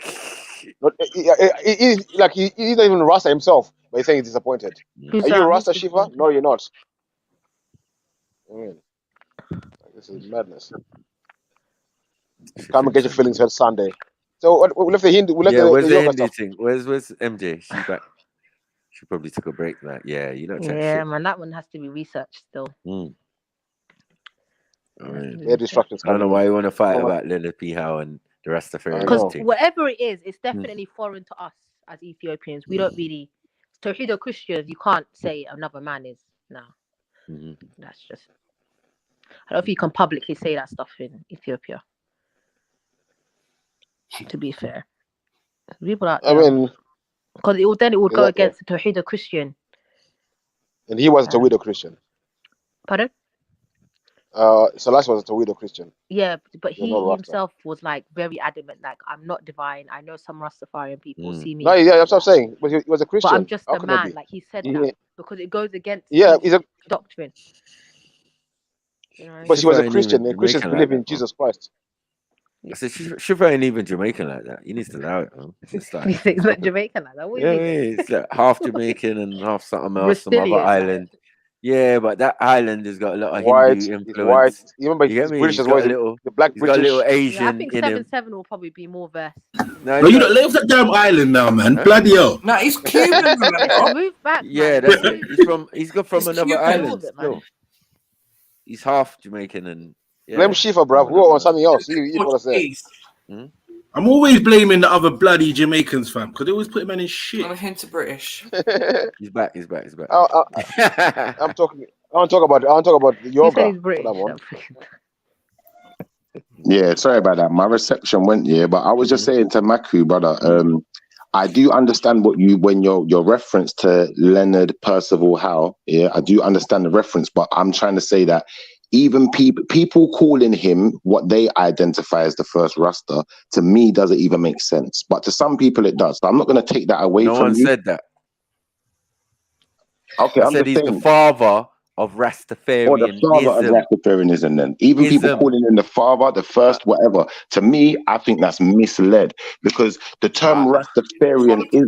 He's not even Rasta himself, but he's saying he's disappointed. Who's Are you that? Rasta, Shiva? No, you're not. This is madness. Come and get your feelings hurt Sunday. So we left the Hindu. We left where's the the yoga Hindu stuff. thing? Where's MJ? She back. She probably took a break. Like, yeah, you know, chat Yeah, shit. man, that one has to be researched still. I mean, Their distractions. I don't know why you want to fight Oh, about Leonard P. Howe and the Rastafarian Because thing. whatever it is, it's definitely foreign to us as Ethiopians. We don't really Tawhido Christians. You can't say another man is That's just. I don't know if you can publicly say that stuff in Ethiopia. To be fair, people out there. I mean, because it would go against the Tawhido Christian. And he was a Tawhido Christian. Pardon? Selassie was a Tawhido Christian. Yeah, but he himself was like very adamant, like, I'm not divine. I know some Rastafarian people see me. No, yeah, that's what I'm saying. But he was a Christian. But I'm just a man, like he said that because it goes against his doctrine. You know? But she was a Christian, and Christians believe in Jesus Christ. I said, Shiva ain't even Jamaican like that. He needs to allow it, man. It's like, he's not Jamaican like that. What it's like half Jamaican and half something else, some other island. Yeah, but that island has got a lot of Hindu influence. White. You remember, you get me? British He's as got well. a little, the black he's British. got a little Asian I think in him. 7-7 will probably be more versed. No, you don't leave that damn island now, man. Bloody hell. No, he's Cuban. Move back, yeah, man. he's got from another island still. He's half Jamaican and blame Shiva, bro. Who on something else? You want to say? I'm always blaming the other bloody Jamaicans, fam, because they always put him in shit. I'm a hint of British. He's back. I'm talking. I want to talk about the yoga. Yeah, sorry about that. My reception went but I was just saying to Maku, brother. I do understand when your reference to Leonard Percival Howe. Yeah, I do understand the reference, but I'm trying to say that even people calling him what they identify as the first Rasta, to me doesn't even make sense. But to some people it does. So I'm not going to take that away from you. No one said that. Okay, I said he's the father of Rastafarianism. Or the father of Rastafarianism, then. Even people calling him the father, the first, whatever. To me, I think that's misled because the term Rastafarianism is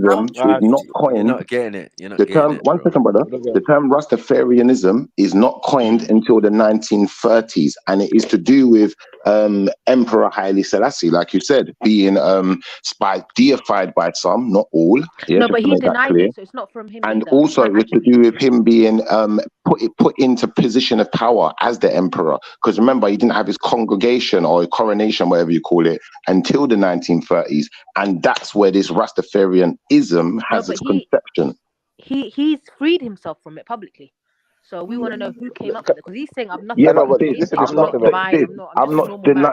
not coined. You're not getting it. You're not The getting term, it. one second, brother. The term Rastafarianism is not coined until the 1930s, and it is to do with Emperor Haile Selassie, like you said, being deified by some, not all. Yeah, no, but he denied it, so it's not from him. And either. also, it was to do with him being put into position of power as the emperor. Because remember, he didn't have his congregation or coronation, whatever you call it, until the 1930s, and that's where this Rastafarianism has its conception. He's freed himself from it publicly. So we want to know who came up with it, because he's saying I'm nothing. Yeah, but I'm not divine.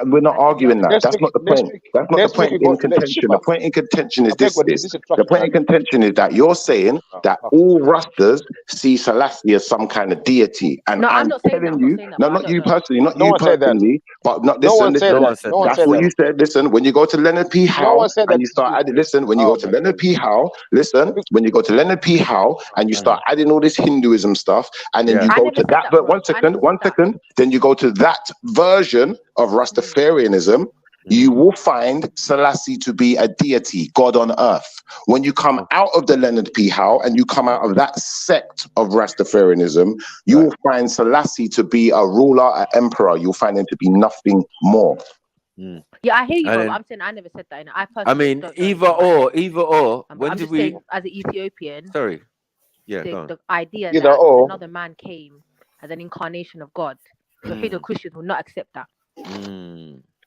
we're not arguing that. That's not the point. That's not the point in contention. The point in contention is this. The point in contention is that you're saying that all Rastas see Selassie as some kind of deity, and I'm telling you, not you personally, not you personally, but not listen. That's what you said. Listen, when you go to Leonard P. Howe and you start adding, listen, when you go to Leonard P. Howe, listen, when you go to Leonard P. Howe and you start adding all this Hinduism stuff, and then you go to that, but one second, then you go to that version of Rastafarianism, you will find Selassie to be a deity, God on earth. When you come out of the Leonard P. Howe and you come out of that sect of Rastafarianism, you will find Selassie to be a ruler, an emperor. You'll find him to be nothing more. Yeah, I hear you, but I'm saying I never said that. I mean, either or. When I'm did just we? saying, as an Ethiopian, Sorry. Yeah. the idea that another man came as an incarnation of God, Tawhido Christians will not accept that.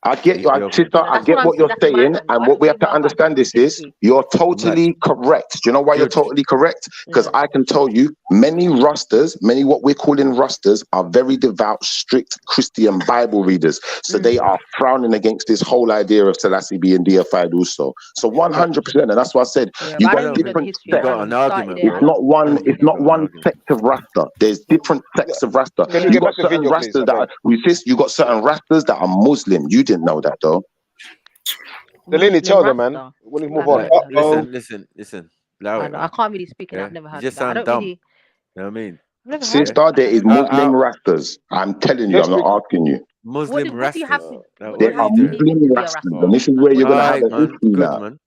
I get you, sister. I get what you're saying, and what we have to understand is you're totally correct. Do you know why you're totally correct? Because I can tell you, many Rastas, many what we're calling Rastas, are very devout, strict Christian Bible readers. So they are frowning against this whole idea of Selassie being deified also. So 100%, and that's why I said you got different sects. It's not one. It's not one sect of Rasta. There's different sects of Rasta. Can you You get got back to certain video, please? Rastas that are, you got certain Rastas that are Muslim. You didn't know that though. Delaney, tell them, man. When we move on. Listen. I can't really speak, and I've never heard of that. I don't dumb. really. You know what I mean? Sister, there is Muslim Rastas. I'm telling you, I'm not asking you. Muslim What do you have Rastas. to? There are Muslim Rastas, and this is where you're gonna have an issue now. Man.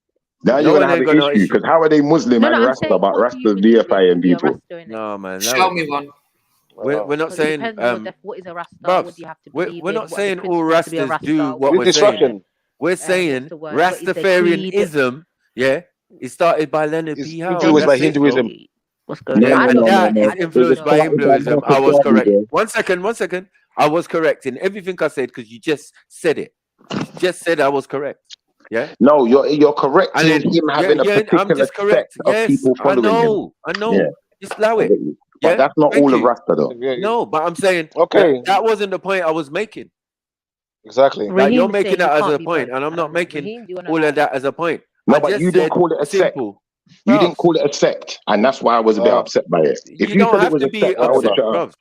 Now you're gonna have an issue because how are they Muslim and Rasta, but Rastas deifying people? No, man. Show me one. We're not saying. What is a Rasta? Bruv, What do you have to believe we're in? not What are the saying all principles to be a Rastas Rasta? do what What we're is saying. We're what's saying the word? What is their creed? Rastafarianism, yeah, it started by Leonard P. Howe. Influenced by Hinduism. What's going on? Yeah, and that is know. influenced by Hinduism. I was correct. One second. I was correct in everything I said because you just said it. You just said I was correct. Yeah. No, you're correct in him having a particular I'm just correct. sect of people following him. I know. Yeah. Just allow it. But that's not all of Rasta though. No, but I'm saying that wasn't the point I was making. Exactly. Like you're making that as a point, and I'm not making all of that as a point. No, but you didn't call it a sect. You didn't call it a sect, and that's why I was a bit upset by it. If you said it was a sect, I would have shut up.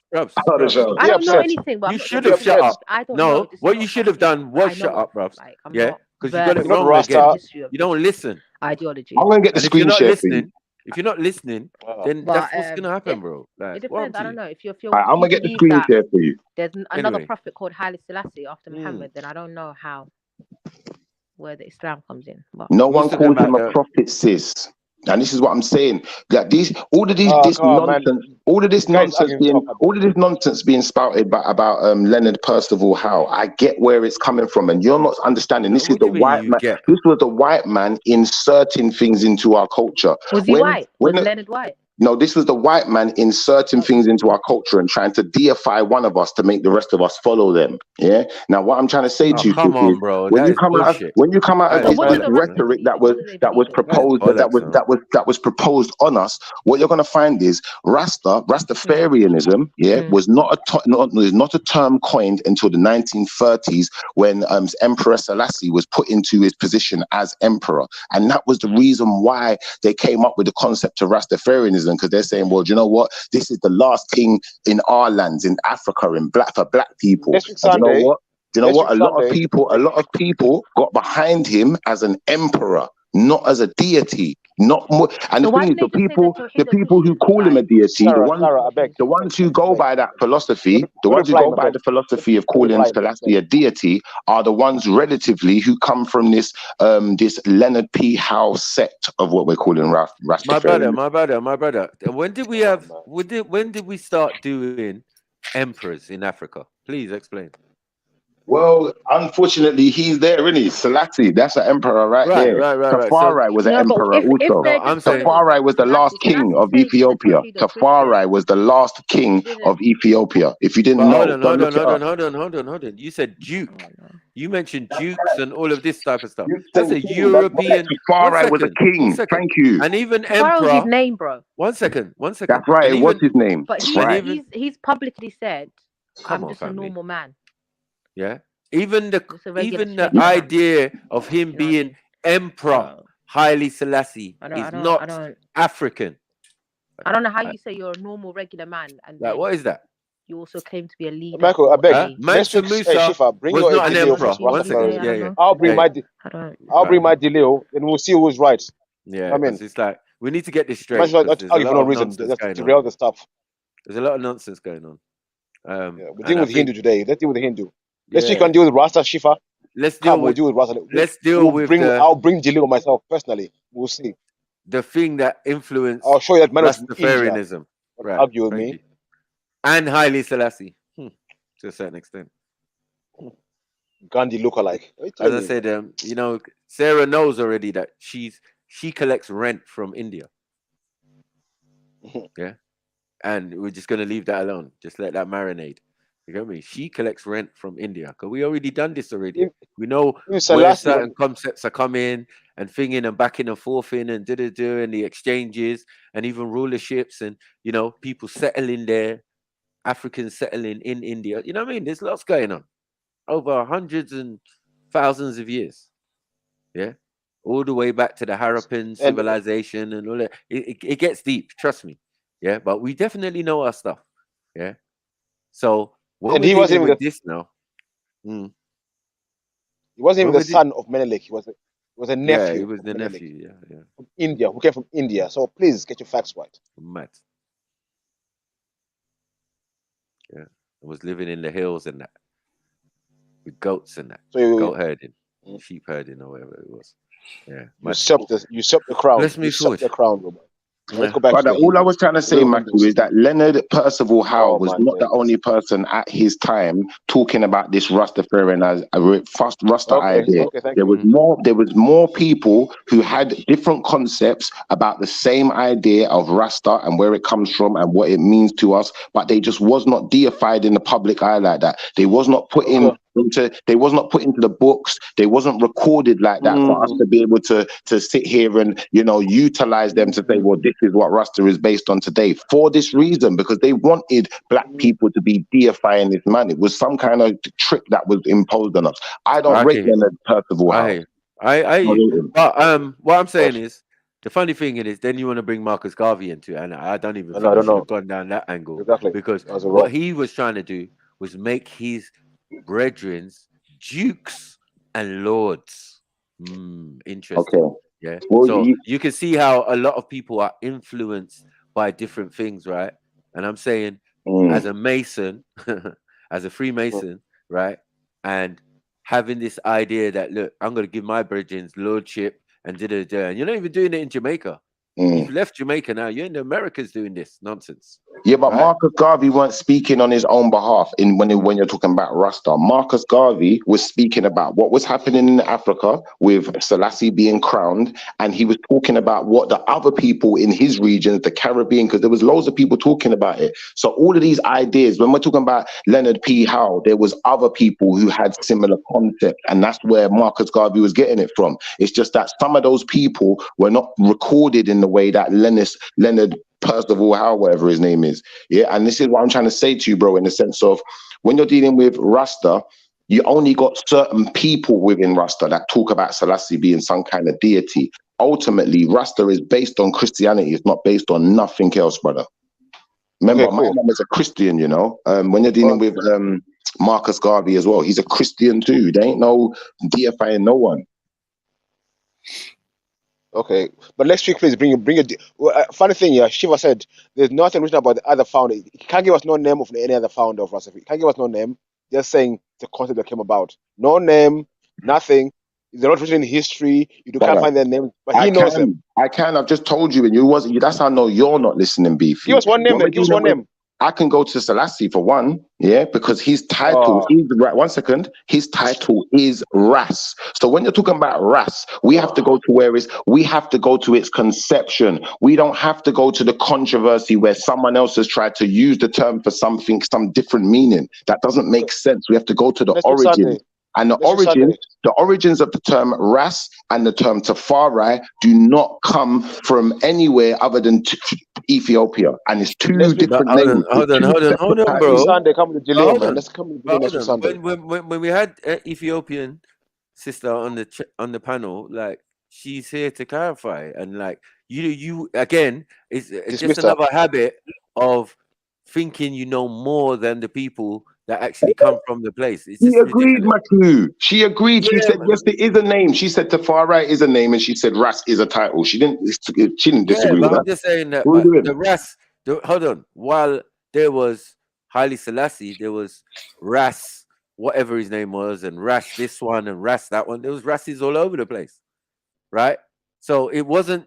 I don't know anything, but you should have shut up. I don't know. No, what you should have done was shut up, bruv. Yeah, because you got it versed wrong again. in You don't listen. Ideology. I'm gonna get the screen share for you. If you're not listening, then that's what's gonna happen, bro. Like, It depends. I don't know if you're. I'm gonna get the screen share for you. There's another Anyway. prophet called Haile Selassie after Muhammad. Then I don't know where the Islam comes in. But No one calls him a prophet, sis. And this is what I'm saying. Like all of this nonsense being spouted about Leonard Percival Howe. I get where it's coming from, and you're not understanding. This is the white man. This was the white man inserting things into our culture. Was he white? Was Leonard white? No, this was the white man inserting things into our culture and trying to deify one of us to make the rest of us follow them. Yeah. Now, what I'm trying to say to you, come on, bro. when you come out of this rhetoric that was proposed on us, what you're going to find is Rastafarianism, was not a term coined until the 1930s when Emperor Selassie was put into his position as emperor, and that was the reason why they came up with the concept of Rastafarianism. Because they're saying, well, do you know what? This is the last king in our lands, in Africa, for black people. Do you know what? Do you know what? A lot of people got behind him as an emperor, not as a deity. Not more. And the thing is, the people who call him a deity, the ones who go by that philosophy, the ones who go by the philosophy of calling Selassie a deity, are the ones relatively who come from this this Leonard P. Howe sect of what we're calling Rastafarianism. My brother. When did we have? When did we start doing emperors in Africa? Please explain. Well, unfortunately, he's there, isn't he? Selassie, that's an emperor right there. Tafari was an emperor also. Tafari was the last king of Ethiopia. Tafari was the last king of Ethiopia. If you didn't know, hold on. You said Duke. You mentioned dukes and all of this type of stuff. That's a European. Tafari was a king. Thank you. And even Tafari was his name, bro. One second. That's right. It was his name. But he's publicly said, "I'm just a normal man." Yeah, even the idea of him being emperor Haile Selassie is not African. I don't know how you say you're a normal, regular man, and like what is that? You also claim to be a leader. Michael, I beg. Mansa Musa was not an emperor. One second. I'll bring my Delio, and we'll see who's right. Yeah, I mean, it's like we need to get this straight. I'll give you no reason to derail the stuff. There's a lot of nonsense going on. We're dealing with Hindu today. Let's deal with the Hindu. Let's see if we can deal with Rasta Shifa. We'll deal with Rasta. I'll bring Jalil myself personally. We'll see. The thing that influenced I'll show you that man Rastafarianism. Right. Argue with me. And Haile Selassie. To a certain extent. Gandhi lookalike. As I said, Sarah knows already that she collects rent from India. Yeah. And we're just gonna leave that alone. Just let that marinate. You get me? She collects rent from India because we already done this already. We know where certain concepts are coming and thinking and backing and forthing and and the exchanges and even rulerships and people settling there, Africans settling in India. You know what I mean? There's lots going on over hundreds and thousands of years. Yeah, all the way back to the Harappan civilization and all that. It gets deep, trust me. Yeah, but we definitely know our stuff. Yeah. So when we're dealing with this now, he wasn't even the son of Menelik. He was a nephew. Yeah, he was the nephew. Yeah. From India, who came from India. So please get your facts right. Mad. Yeah, I was living in the hills and that with goats and that. So goat herding, sheep herding, or whatever it was. Yeah, you usurped the crown. Let's move forward. The crown, Robert. Let's go back But all I was trying to say, Matthew, is that Leonard Percival Howe was not the only person at his time talking about this Rastafarian as a Rasta idea. There was more people who had different concepts about the same idea of Rasta and where it comes from and what it means to us, but they just was not deified in the public eye like that. They was not put into the books. They wasn't recorded like that for us to be able to sit here and utilize them to say, well, this is what Rasta is based on today, for this reason, because they wanted black people to be deifying this man. It was some kind of trick that was imposed on us. I don't rate Leonard Percival Howe. But what I'm saying is, the funny thing is, then you want to bring Marcus Garvey into it, and I don't even think we should have gone down that angle, because what he was trying to do was make his brethrens dukes and lords. Interesting. Okay. Yeah. Well, so you can see how a lot of people are influenced by different things, right? And I'm saying, as a Mason, as a Freemason, right, and having this idea that, look, I'm going to give my brethren lordship and and you're not even doing it in Jamaica. You've left Jamaica now. You're in the Americas doing this nonsense. Yeah, but right? Marcus Garvey weren't speaking on his own behalf when you're talking about Rasta. Marcus Garvey was speaking about what was happening in Africa with Selassie being crowned, and he was talking about what the other people in his region, the Caribbean, because there was loads of people talking about it. So all of these ideas, when we're talking about Leonard P. Howe, there was other people who had similar concepts, and that's where Marcus Garvey was getting it from. It's just that some of those people were not recorded in the way that Leonard Percival Howe, whatever his name is. Yeah, and this is what I'm trying to say to you, bro, in the sense of when you're dealing with Rasta, you only got certain people within Rasta that talk about Selassie being some kind of deity. Ultimately, Rasta is based on Christianity. It's not based on nothing else, brother. Remember, my mom is a Christian, when you're dealing with Marcus Garvey as well, he's a Christian too. There ain't no deifying no one. Okay, but next week, please bring it. Funny thing, Shiva said there's nothing written about the other founder. He can't give us no name of any other founder of Rasta. He can't give us no name. Just saying the concept that came about. No name, nothing. They're not written in history. You can't find their name, but he knows them. I can. I've just told you, and you wasn't. That's how I know you're not listening, Beefy. Give us one name. Then. Give us one name. I can go to Selassie for one, because his title is one second. His title is Ras. So when you're talking about Ras, we have to go to we have to go to its conception. We don't have to go to the controversy where someone else has tried to use the term for something, some different meaning. That doesn't make sense. We have to go to the origin. And the origins of the term Ras and the term Tafari do not come from anywhere other than Ethiopia, and it's two different names. Hold on, bro. Sunday, come to Jaleel, man. Let's come to Jaleel Sunday. When we had Ethiopian sister on the panel, like, she's here to clarify, and like you again, it's just another habit of thinking you know more than the people that actually come from the place. She agreed, Matthew. She agreed. She said, yes, there is a name. She said Tafari is a name, and she said Ras is a title. She didn't disagree with that. I'm just saying that the Ras, hold on. While there was Haile Selassie, there was Ras, whatever his name was, and Ras this one and Ras that one. There was Rases all over the place, right? So it wasn't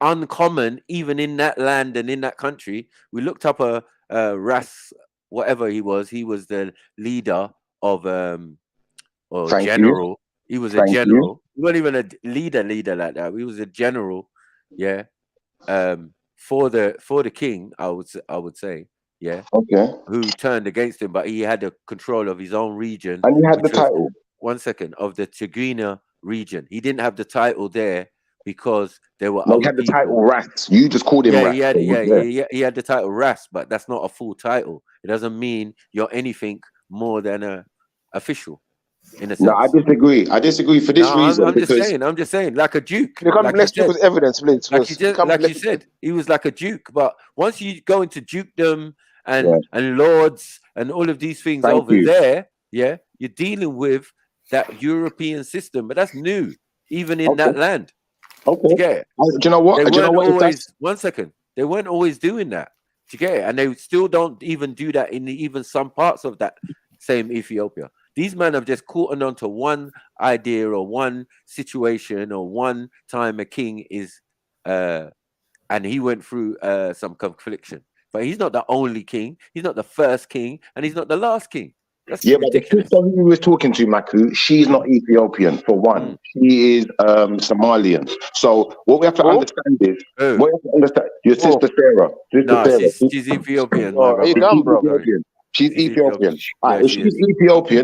uncommon, even in that land and in that country. We looked up a Ras, whatever he was the leader of general. He was a general. He wasn't even a leader like that. He was a general, for the king, I would say, yeah, Okay. who turned against him, but he had the control of his own region. And he had the title. 1 second, of the Tigrinya region. He didn't have the title there because there were No, other he had the people. title Ras. You just called him Ras. He had the title Ras, but that's not a full title. It doesn't mean you're anything more than a official. In a sense. No, I disagree. I disagree for this reason. I'm just saying, like a duke. Let's look at evidence, please. Like you said, he was like a duke. But once you go into dukedom and lords and all of these things there, yeah, you're dealing with that European system, but that's new, even in that land. Okay. Do you get it? Do you know what? They weren't always. 1 second. They weren't always doing that. Do you get it? And they still don't even do that in even some parts of that same Ethiopia. These men have just caught on to one idea or one situation or one time a king is, and he went through some confliction. But he's not the only king. He's not the first king, and he's not the last king. That's ridiculous. But the sister who was talking to, Maku, she's not Ethiopian, for one. She is Somalian. So what we have to understand is, your sister Sarah. She's Ethiopian. She's Ethiopian.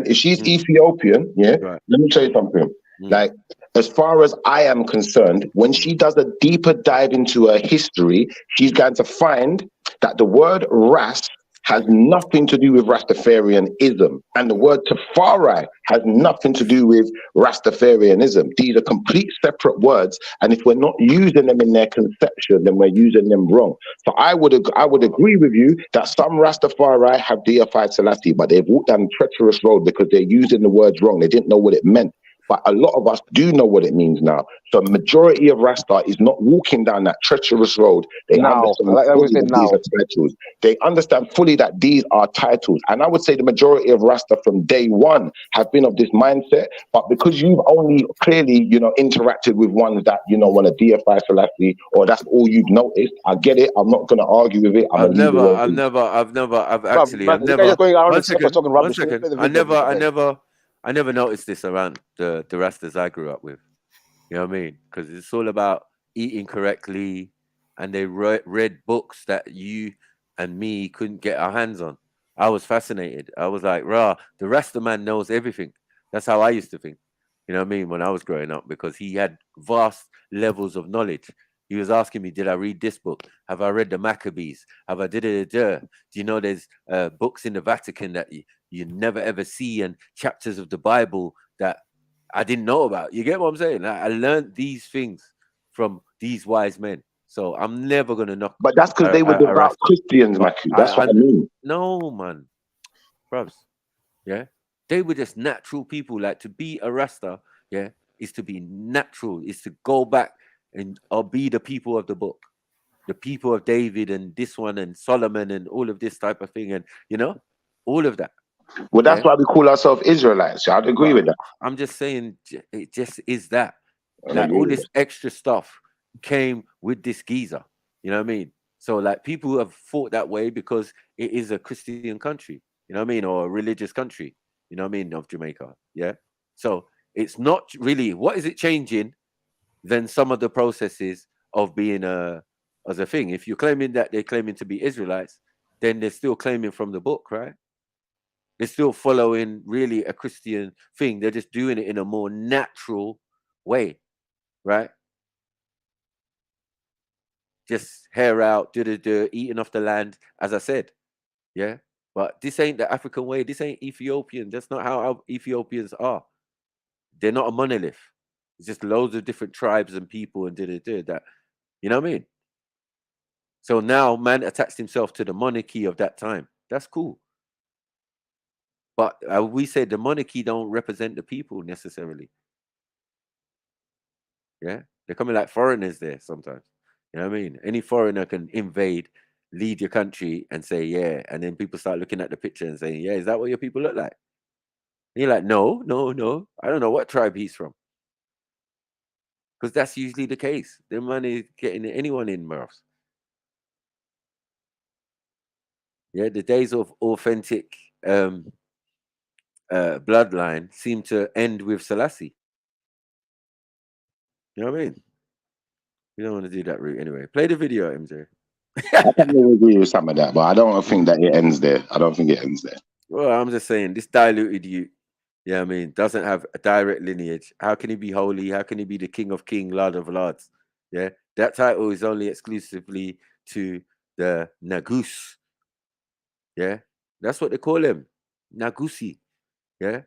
If she's Ethiopian, let me tell you something. Like, as far as I am concerned, when she does a deeper dive into her history, she's going to find that the word Ras has nothing to do with Rastafarianism, and the word Tafari has nothing to do with Rastafarianism. These are complete separate words, and if we're not using them in their conception, then we're using them wrong. So I would agree with you that some Rastafari have deified Selassie, but they've walked down a treacherous road because they're using the words wrong. They didn't know what it meant. But a lot of us do know what it means now. So majority of Rasta is not walking down that treacherous road. They understand fully that these are titles. And I would say the majority of Rasta from day one have been of this mindset. But because you've only clearly, interacted with ones that, want to deify Selassie, or that's all you've noticed, I get it. I'm not going to argue with it. I've I never noticed this around the Rastas I grew up with. You know what I mean? Because it's all about eating correctly, and they read books that you and me couldn't get our hands on. I was fascinated. I was like, rah, the Rasta man knows everything. That's how I used to think. You know what I mean? When I was growing up, because he had vast levels of knowledge. He was asking me, did I read this book? Have I read the Maccabees? Have I Do you know there's books in the Vatican that you never ever see, and chapters of the Bible that I didn't know about? You get what I'm saying? I learned these things from these wise men. So I'm never going to knock. But that's because they were devout Christians, Maku. That's what I mean. No, man. Bruvs. Yeah. They were just natural people. Like, to be a Rasta, yeah, is to be natural, is to go back and or be the people of the book, the people of David and this one and Solomon and all of this type of thing, and all of that. Well, that's why we call ourselves Israelites. So I'd agree with that. I'm just saying, it just is that. Like, all this extra stuff came with this geezer. You know what I mean? So, like, people have thought that way because it is a Christian country. You know what I mean? Or a religious country. You know what I mean? Of Jamaica. Yeah. So it's not really. What is it changing than some of the processes of being as a thing? If you're claiming that they're claiming to be Israelites, then they're still claiming from the book, right? They're still following really a Christian thing. They're just doing it in a more natural way, right? Just hair out, eating off the land, as I said. Yeah. But this ain't the African way. This ain't Ethiopian. That's not how our Ethiopians are. They're not a monolith. It's just loads of different tribes and people and that. You know what I mean? So now man attached himself to the monarchy of that time. That's cool. But we say the monarchy don't represent the people necessarily. Yeah? They're coming like foreigners there sometimes. You know what I mean? Any foreigner can invade, lead your country and say, yeah. And then people start looking at the picture and saying, yeah, is that what your people look like? And you're like, no. I don't know what tribe he's from. Because that's usually the case. The money is getting anyone in, Murphs. Yeah, the days of authentic bloodline seem to end with Selassie. You know what I mean? We don't want to do that route anyway. Play the video, MJ. I can agree with some of that, but I don't think that it ends there. I don't think it ends there. Well, I'm just saying this diluted you. Yeah, I mean, doesn't have a direct lineage. How can he be holy? How can he be the King of Kings, Lord of Lords? Yeah, that title is only exclusively to the Nagus. Yeah, that's what they call him, Nagusi. Yeah,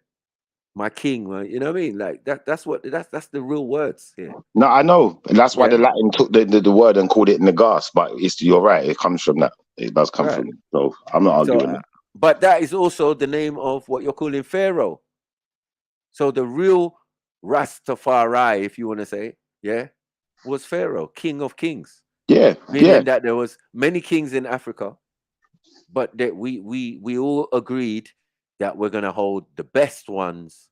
my king. You know what I mean? Like that. That's the real words here. No, I know. And that's why the Latin took the word and called it Nagas. But you're right. It comes from that. It does come from it. So I'm not arguing. But that is also the name of what you're calling Pharaoh. So the real Rastafari, if you want to say, was Pharaoh, King of Kings. Yeah, meaning that there was many kings in Africa, but that we all agreed that we're gonna hold the best ones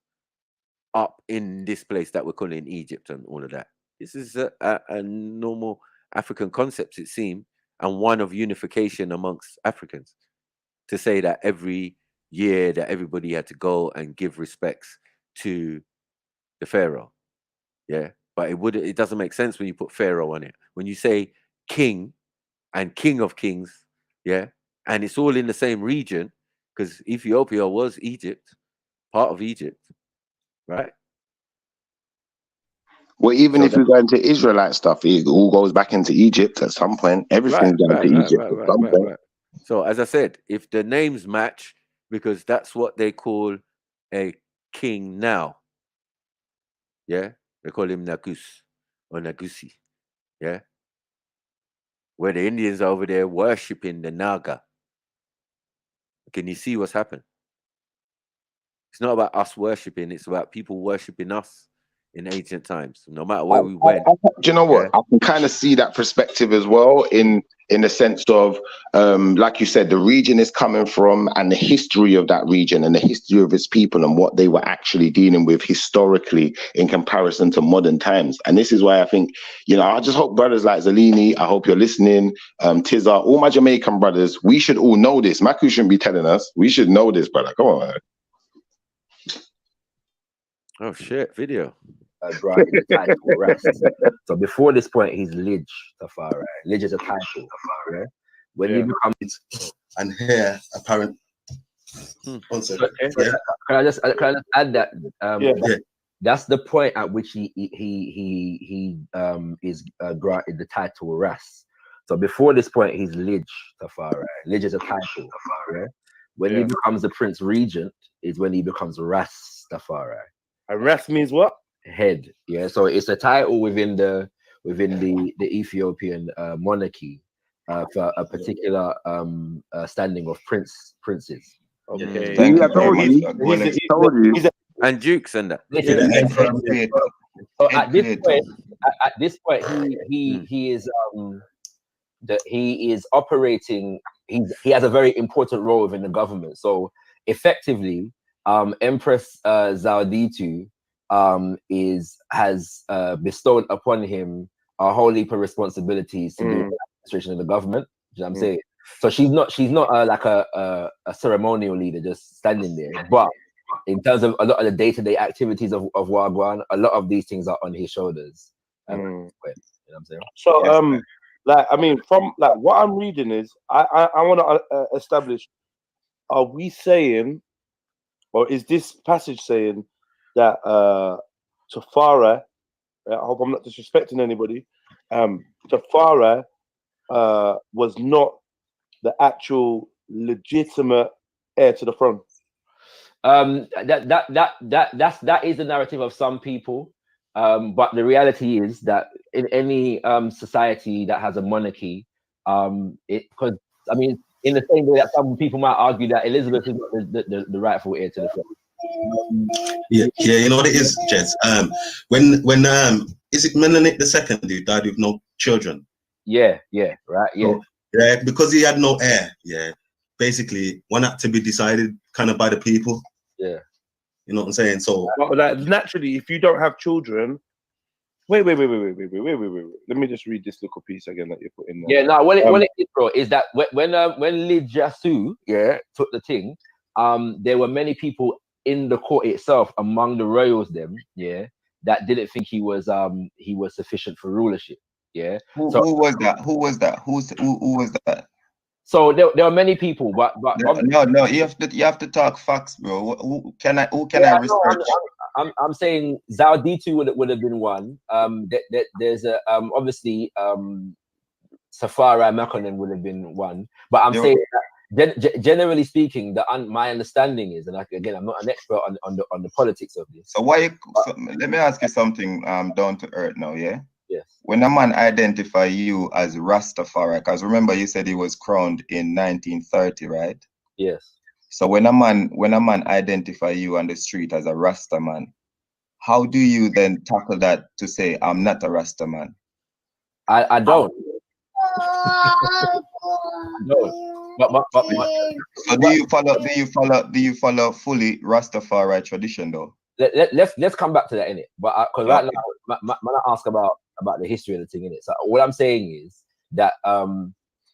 up in this place that we're calling Egypt and all of that. This is a normal African concept, it seems, and one of unification amongst Africans. To say that every year that everybody had to go and give respects to the Pharaoh. Yeah. But it doesn't make sense when you put Pharaoh on it. When you say king and King of Kings, and it's all in the same region, because Ethiopia was Egypt, part of Egypt, right? Well, even if we go into Israelite stuff, it all goes back into Egypt at some point. Everything's going to Egypt at some point. So, as I said, if the names match, because that's what they call a king now. Yeah, they call him Nagus or Nagusi. Yeah, where the Indians are over there worshiping the Naga. Can you see what's happened? It's not about us worshiping; it's about people worshiping us in ancient times. No matter where we went. Do you know what? I can kind of see that perspective as well in the sense of, like you said, the region is coming from and the history of that region and the history of its people and what they were actually dealing with historically in comparison to modern times. And this is why I think, I just hope brothers like Zalini, I hope you're listening, Tizar, all my Jamaican brothers, we should all know this. Maku shouldn't be telling us. We should know this, brother. Come on, man. Oh shit, video. Granted the title rest. So before this point, he's Lidge Tafari. Lidge is a title. Yeah? When he becomes and here apparent. One second. Can I just add that? That's the point at which he is granted the title rest. So before this point, he's Lidge Tafari. Lidge is a title. Yeah? When he becomes the Prince Regent, is when he becomes Rastafari. And Ras means what? Head. Yeah, so it's a title within the Ethiopian monarchy for a particular standing of princes. Okay. I told you. And dukes and that. So at this point, he is operating. He has a very important role within the government. So effectively, Empress Zawditu has bestowed upon him a whole heap of responsibilities to do the administration of the government. You know what I'm saying? So she's not like a ceremonial leader just standing there. But in terms of a lot of the day-to-day activities of Wagwan, a lot of these things are on his shoulders. You know what I'm saying? So from what I'm reading is I want to establish, are we saying, or is this passage saying that Tafari, I hope I'm not disrespecting anybody, Tafari was not the actual legitimate heir to the throne? That is the narrative of some people, but the reality is that in any society that has a monarchy, because in the same way that some people might argue that Elizabeth is not the rightful heir to the throne. Yeah, you know what it is, Jess. When is it Menelik II who died with no children? Yeah, right, yeah. So, yeah, because he had no heir. Yeah, basically one had to be decided kind of by the people. Yeah, you know what I'm saying. So, naturally, if you don't have children, wait. Let me just read this little piece again that you put in there. Yeah, no. What it is, bro, is that when Lidjasu took the thing, there were many people in the court itself, among the royals, that didn't think he was sufficient for rulership. Yeah. Who was that? Who was that? Who was that? So there are many people, but no, you have to talk facts, bro. Who can I research? I'm saying Zauditu would have been one. There's a obviously Safari Makonnen would have been one, but I'm saying that generally speaking, my understanding is, and again, I'm not an expert on the politics of this. So let me ask you something down to earth now, yeah? Yes. When a man identify you as Rastafari, because remember you said he was crowned in 1930, right? Yes. So when a man identify you on the street as a Rasta man, how do you then tackle that to say I'm not a Rasta man? I don't. But so do you follow fully Rastafari tradition though? Let's come back to that in it. But because right now, I ask about the history of the thing in it. So what I'm saying is that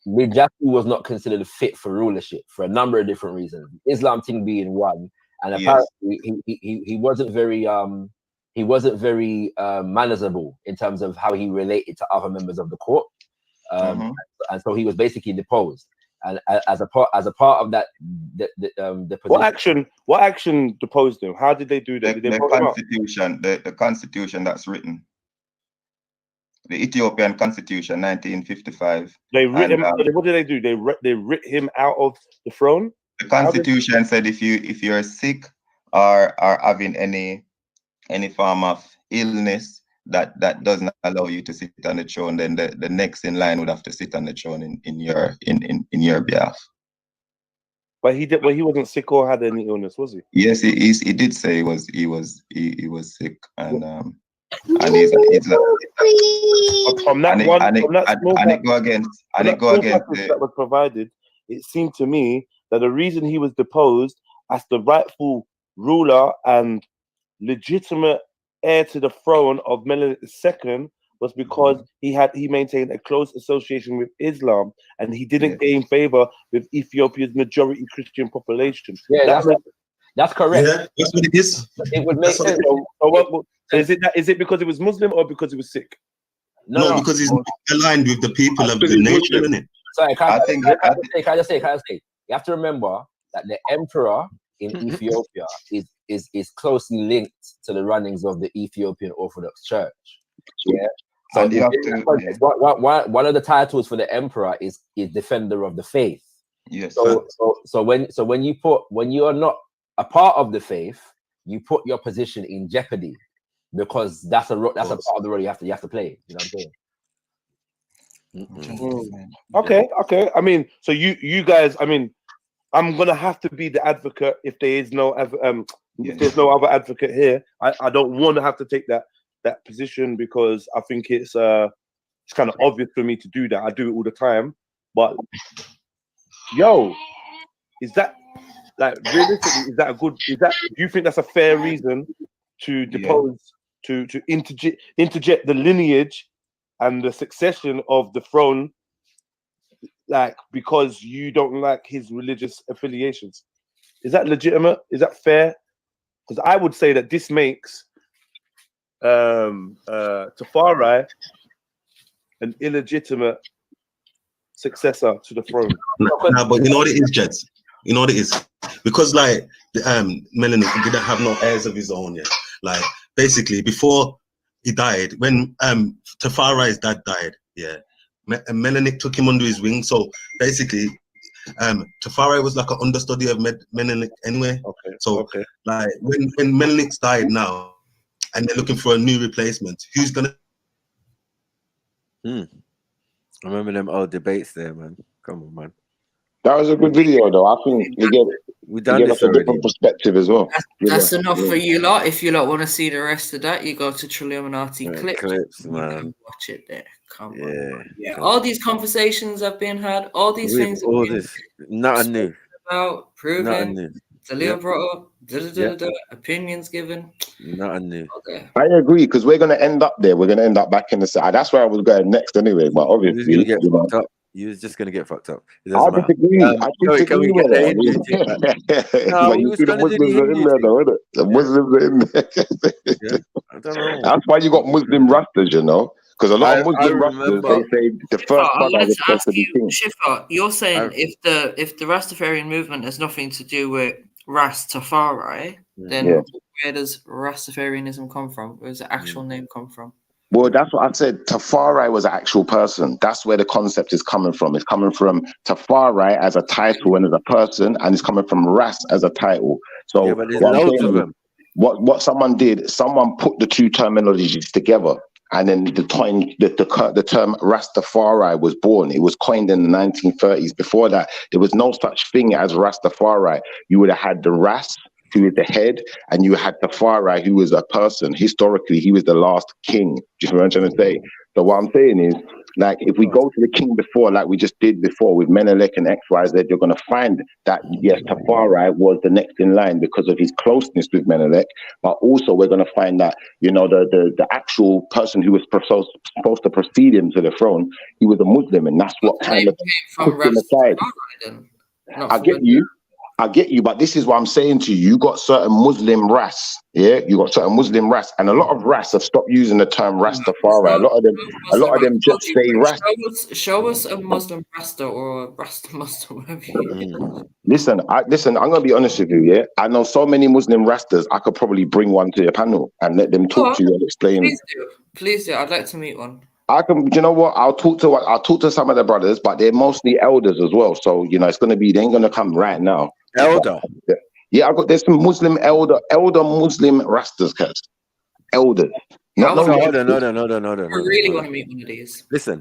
Mijaku was not considered fit for rulership for a number of different reasons. Islam thing being one, and apparently he wasn't very manageable in terms of how he related to other members of the court. And so he was basically deposed. And as a part of that, the position, what action deposed him? How did they do that? The constitution that's written, the Ethiopian Constitution, 1955. They writ him. What did they do? They writ him out of the throne. The constitution said if you're sick or having any form of illness that does not allow you to sit on the throne, then the next in line would have to sit on the throne in your behalf. But he did. Well, he wasn't sick or had any illness, was he? Yes, he did say he was sick, and he's from that it go against that was provided. It seemed to me that the reason he was deposed as the rightful ruler and legitimate heir to the throne of Menelik II was because he maintained a close association with Islam, and he didn't gain favor with Ethiopia's majority Christian population. Yeah, that's correct. Yeah, that's what it is. It would make sense. Is it because he was Muslim or because he was sick? No, because he's aligned with the people of the nation, isn't it? Sorry, can I just say? You have to remember that the emperor in Ethiopia is closely linked to the runnings of the Ethiopian Orthodox Church. Yeah. So one of the titles for the emperor is defender of the faith. Yes. So when you are not a part of the faith, you put your position in jeopardy because that's a part of the role you have to play. You know what I'm saying? Okay. I mean, so you guys, I mean, I'm gonna have to be the advocate if there is no if there's no other advocate here. I don't want to have to take that position because I think it's kind of obvious for me to do that. I do it all the time, but is that like realistically? Is that a good? Do you think that's a fair reason to depose to interject the lineage and the succession of the throne? Like because you don't like his religious affiliations, is that legitimate? Is that fair? Because I would say that this makes Tafari an illegitimate successor to the throne. No, but you know what it is, Jets. You know what it is, because like Menelik didn't have no heirs of his own yet. Like basically before he died, when Tafari's dad died, Menelik took him under his wing. So basically, Tafari was like an understudy of Menelik anyway. Like when Menelik's died now, and they're looking for a new replacement, who's gonna? I remember them old debates there, man. Come on, man. That was a good video, though. I think you get like a different perspective as well. That's enough for you lot. If you lot want to see the rest of that, you go to Trilluminati clips, man. Watch it there. Come on. Yeah. All these conversations have been had. All these things. All this. Nothing new. About proven. Talia brought up. Opinions given. Nothing new. Okay. I agree because we're gonna end up there. We're gonna end up back in the side. That's where I was going next anyway. But obviously, you're gonna get fucked up. You're just gonna get fucked up. I disagree. Can we get the Hindu thing back? No, but you see the Muslims are in there, though, isn't it? The Muslims are in there. I don't know. That's why you got Muslim Rastas, you know. Because a lot of I Muslim Rastas, remember. they say the Shifa, first I brother wanted was to supposed ask to be you, king. Shifa, you're saying if the Rastafarian movement has nothing to do with Rastafari, then where does Rastafarianism come from? Where does the actual name come from? Well, that's what I said. Tafari was an actual person. That's where the concept is coming from. It's coming from Tafari as a title and as a person, and it's coming from Ras as a title. So yeah, but there's what I'm loads saying of is, them. what someone did, someone put the two terminologies together, and then the term Rastafari was born. It was coined in the 1930s. Before that, there was no such thing as Rastafari. You would have had the Ras, who is the head, and you had Tafari, who was a person. Historically, he was the last king. Do you know what I'm trying to say? So what I'm saying is, like, if we go to the king before, like we just did before with Menelik and XYZ, you're going to find that, yes, Tafari was the next in line because of his closeness with Menelik, but also we're going to find that, you know, the actual person who was supposed to precede him to the throne, he was a Muslim, and that's what kind of pushed him aside. I get you, but this is what I'm saying to you. You got certain Muslim Ras, yeah. You got certain Muslim Ras, and a lot of Ras have stopped using the term Rastafari. A lot of them just say Ras. Show us a Muslim Rasta or a Rasta Muslim, whatever you Listen. I'm gonna be honest with you. Yeah, I know so many Muslim Rastas. I could probably bring one to your panel and let them talk to you and explain. Please do. I'd like to meet one. I can. Do you know what? I'll talk to some of the brothers, but they're mostly elders as well. So you know, it's gonna be. They ain't gonna come right now. Elder. Yeah, there's some Muslim elder Muslim Rastas, cuz. Elders. Not no. Hold on. I really want to meet one of these. Listen.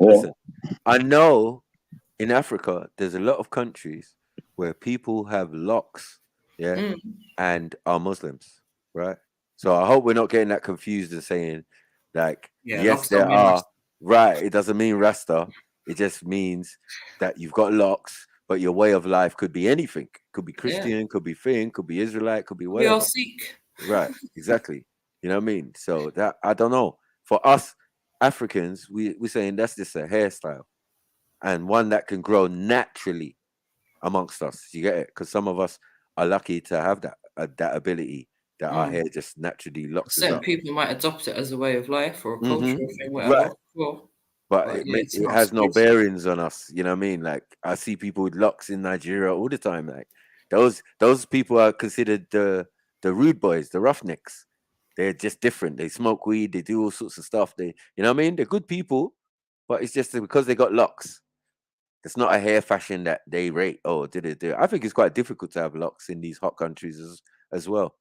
I know in Africa there's a lot of countries where people have locks, and are Muslims, right? So I hope we're not getting that confused and saying, like, yes, there are. Right, it doesn't mean Rasta. It just means that you've got locks, but your way of life could be anything. Could be Christian, could be Finn, could be Israelite, could be whatever. We all Sikh. Right, exactly. You know what I mean? So that, I don't know. For us Africans, we're saying that's just a hairstyle, and one that can grow naturally amongst us. You get it? Because some of us are lucky to have that ability, that our hair just naturally locks us Certain up. people might adopt it as a way of life or a cultural thing, whatever. Right. Cool. But it has no bearings on us. You know what I mean? Like, I see people with locks in Nigeria all the time. Like, those people are considered the rude boys, the roughnecks. They're just different. They smoke weed. They do all sorts of stuff. You know what I mean? They're good people, but it's just because they got locks. It's not a hair fashion that they rate. Oh, did it do? I think it's quite difficult to have locks in these hot countries as well.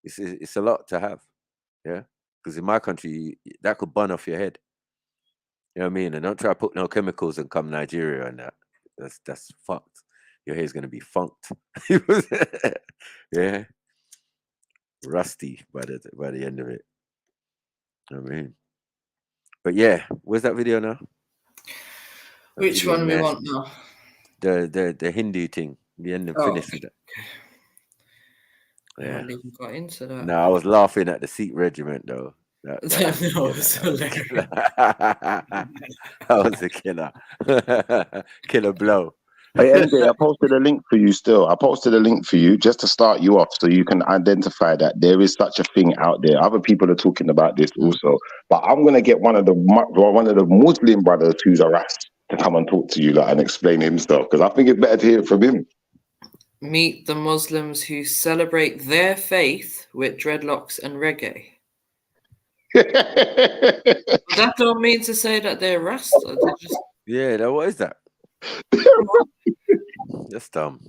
It's a lot to have, yeah. Because in my country, that could burn off your head. You know what I mean? And don't try to put no chemicals and come Nigeria and that. That's fucked. Your hair's gonna be funked. Yeah. Rusty by the end of it. You know what I mean? But yeah, where's that video now? Which one we want now? The Hindu thing. The end of finish with that. I haven't even got into that. No, I was laughing at the Sikh regiment though. That was a killer. Killer blow. Hey, MJ, I posted a link for you still. I posted a link for you just to start you off so you can identify that there is such a thing out there. Other people are talking about this also. But I'm going to get one of the Muslim brothers who's a Ras to come and talk to you and explain himself, because I think it's better to hear it from him. Meet the Muslims who celebrate their faith with dreadlocks and reggae. That don't mean to say that they're Rasta. They're just... Yeah, what is that? That's dumb.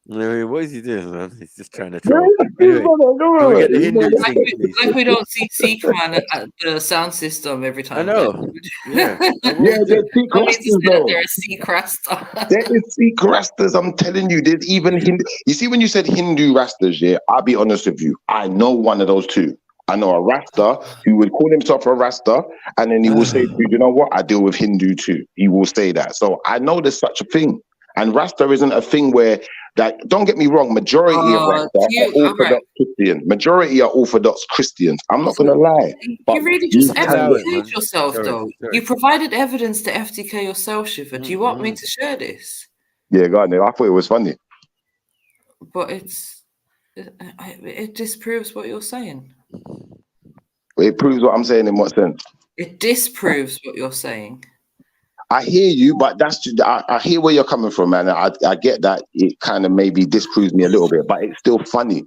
What is he doing, man? He's just trying to troll. Anyway, can we get the Hindu thing, please? Like we don't see Sikh man at the sound system every time. I know. Yeah. They're Sikh Rastas though. They're a Sikh Rasta. There is Sikh Rastas, I'm telling you. There's even Hindu. You see, when you said Hindu Rastas, yeah, I'll be honest with you. I know one of those two. I know a Rasta who would call himself a Rasta, and then he will say, you know what, I deal with Hindu too. He will say that. So I know there's such a thing. And Rasta isn't a thing where, like, don't get me wrong, majority of Rasta are Orthodox Christian. Majority are Orthodox Christians. I'm not going to lie. You really just FTK'd yourself, though. You provided evidence to FTK yourself, Shiva. Do you want me to share this? Yeah, go on. I thought it was funny. But it disproves what you're saying. It proves what I'm saying in what sense? It disproves what you're saying. I hear you, but I hear where you're coming from, man. I get that it kind of maybe disproves me a little bit, but it's still funny.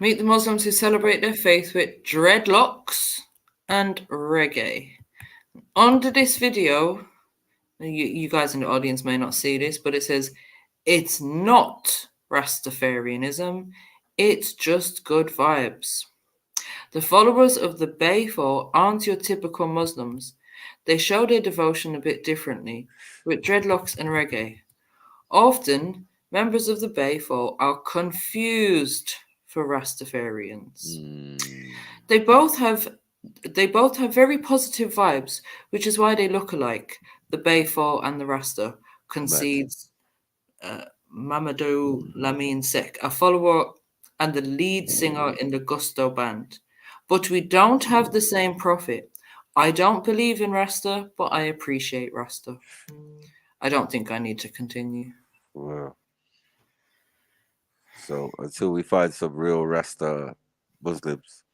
Meet the Muslims who celebrate their faith with dreadlocks and reggae. Under this video, you guys in the audience may not see this, but it says, it's not Rastafarianism, it's just good vibes. The followers of the Bayful aren't your typical Muslims. They show their devotion a bit differently, with dreadlocks and reggae. Often, members of the Bayful are confused for Rastafarians. They both have very positive vibes, which is why they look alike. The Bayful and the Rasta, concedes Mamadou Lamine Sek, a follower and the lead singer in the Gusto band. But we don't have the same prophet. I don't believe in Rasta, but I appreciate Rasta. I don't think I need to continue. Wow. So until we find some real Rasta Muslims,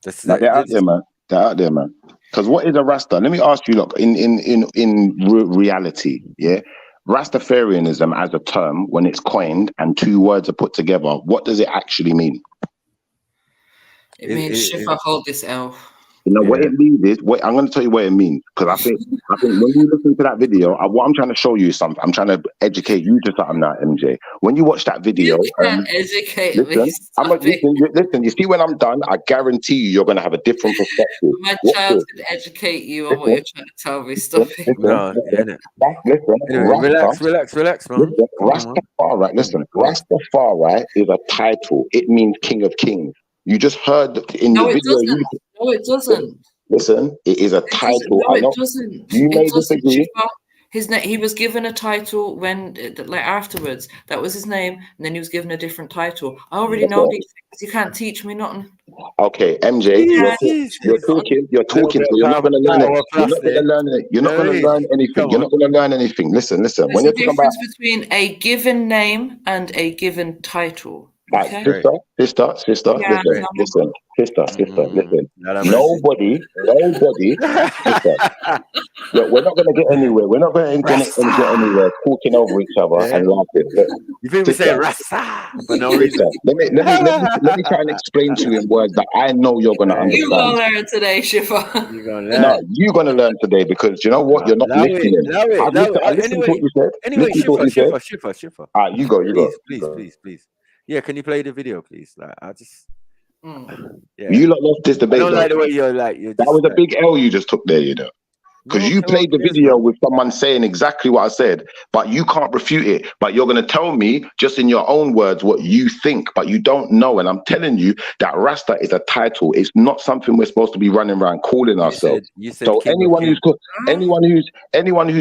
They're out there, man. They're out there, man. Because what is a Rasta? Let me ask you, look, in reality, yeah, Rastafarianism as a term, when it's coined and two words are put together, what does it actually mean? It means Shifa hold this L. You know what it means is, I'm going to tell you what it means, because I think when you listen to that video, what I'm trying to show you is something. I'm trying to educate you to something now, MJ. When you watch that video, You can't educate me. Listen. You see, when I'm done, I guarantee you're going to have a different perspective. My child can educate you on what you're trying to tell me. Stop it. Relax, man. Listen, Rastafari is a title. It means King of Kings. You just heard in the video. No, it doesn't. Listen, it is a title. No, it doesn't. You may disagree. He was given a title when, like, afterwards. That was his name, and then he was given a different title. I already know these things. You can't teach me nothing. Okay, MJ, you're talking, so you're not going to learn it. You're not going to learn it. You're not going to learn anything. You're not going to learn anything. Listen. There's When a you're talking about difference between a given name and a given title. Okay? Sister, listen. Nobody, listen. Look, we're not going to get anywhere. We're not going to get anywhere talking over each other and laughing. Look, you think we say Rasta for no reason? Let me try and explain to you in words that I know you're going to understand. You're going to learn today, Shifa. No, you're going to learn today, because you know what? You're not listening. I listened to what you said. Anyway, Shifa. You go. Please. Yeah, can you play the video, please? Like, I just, You lot lost this debate. I don't like the way you're like. That was a big L you just took there, you know. Because you played the video with someone saying exactly what I said, but you can't refute it. But you're going to tell me just in your own words what you think, but you don't know. And I'm telling you that Rasta is a title. It's not something we're supposed to be running around calling ourselves. So anyone who's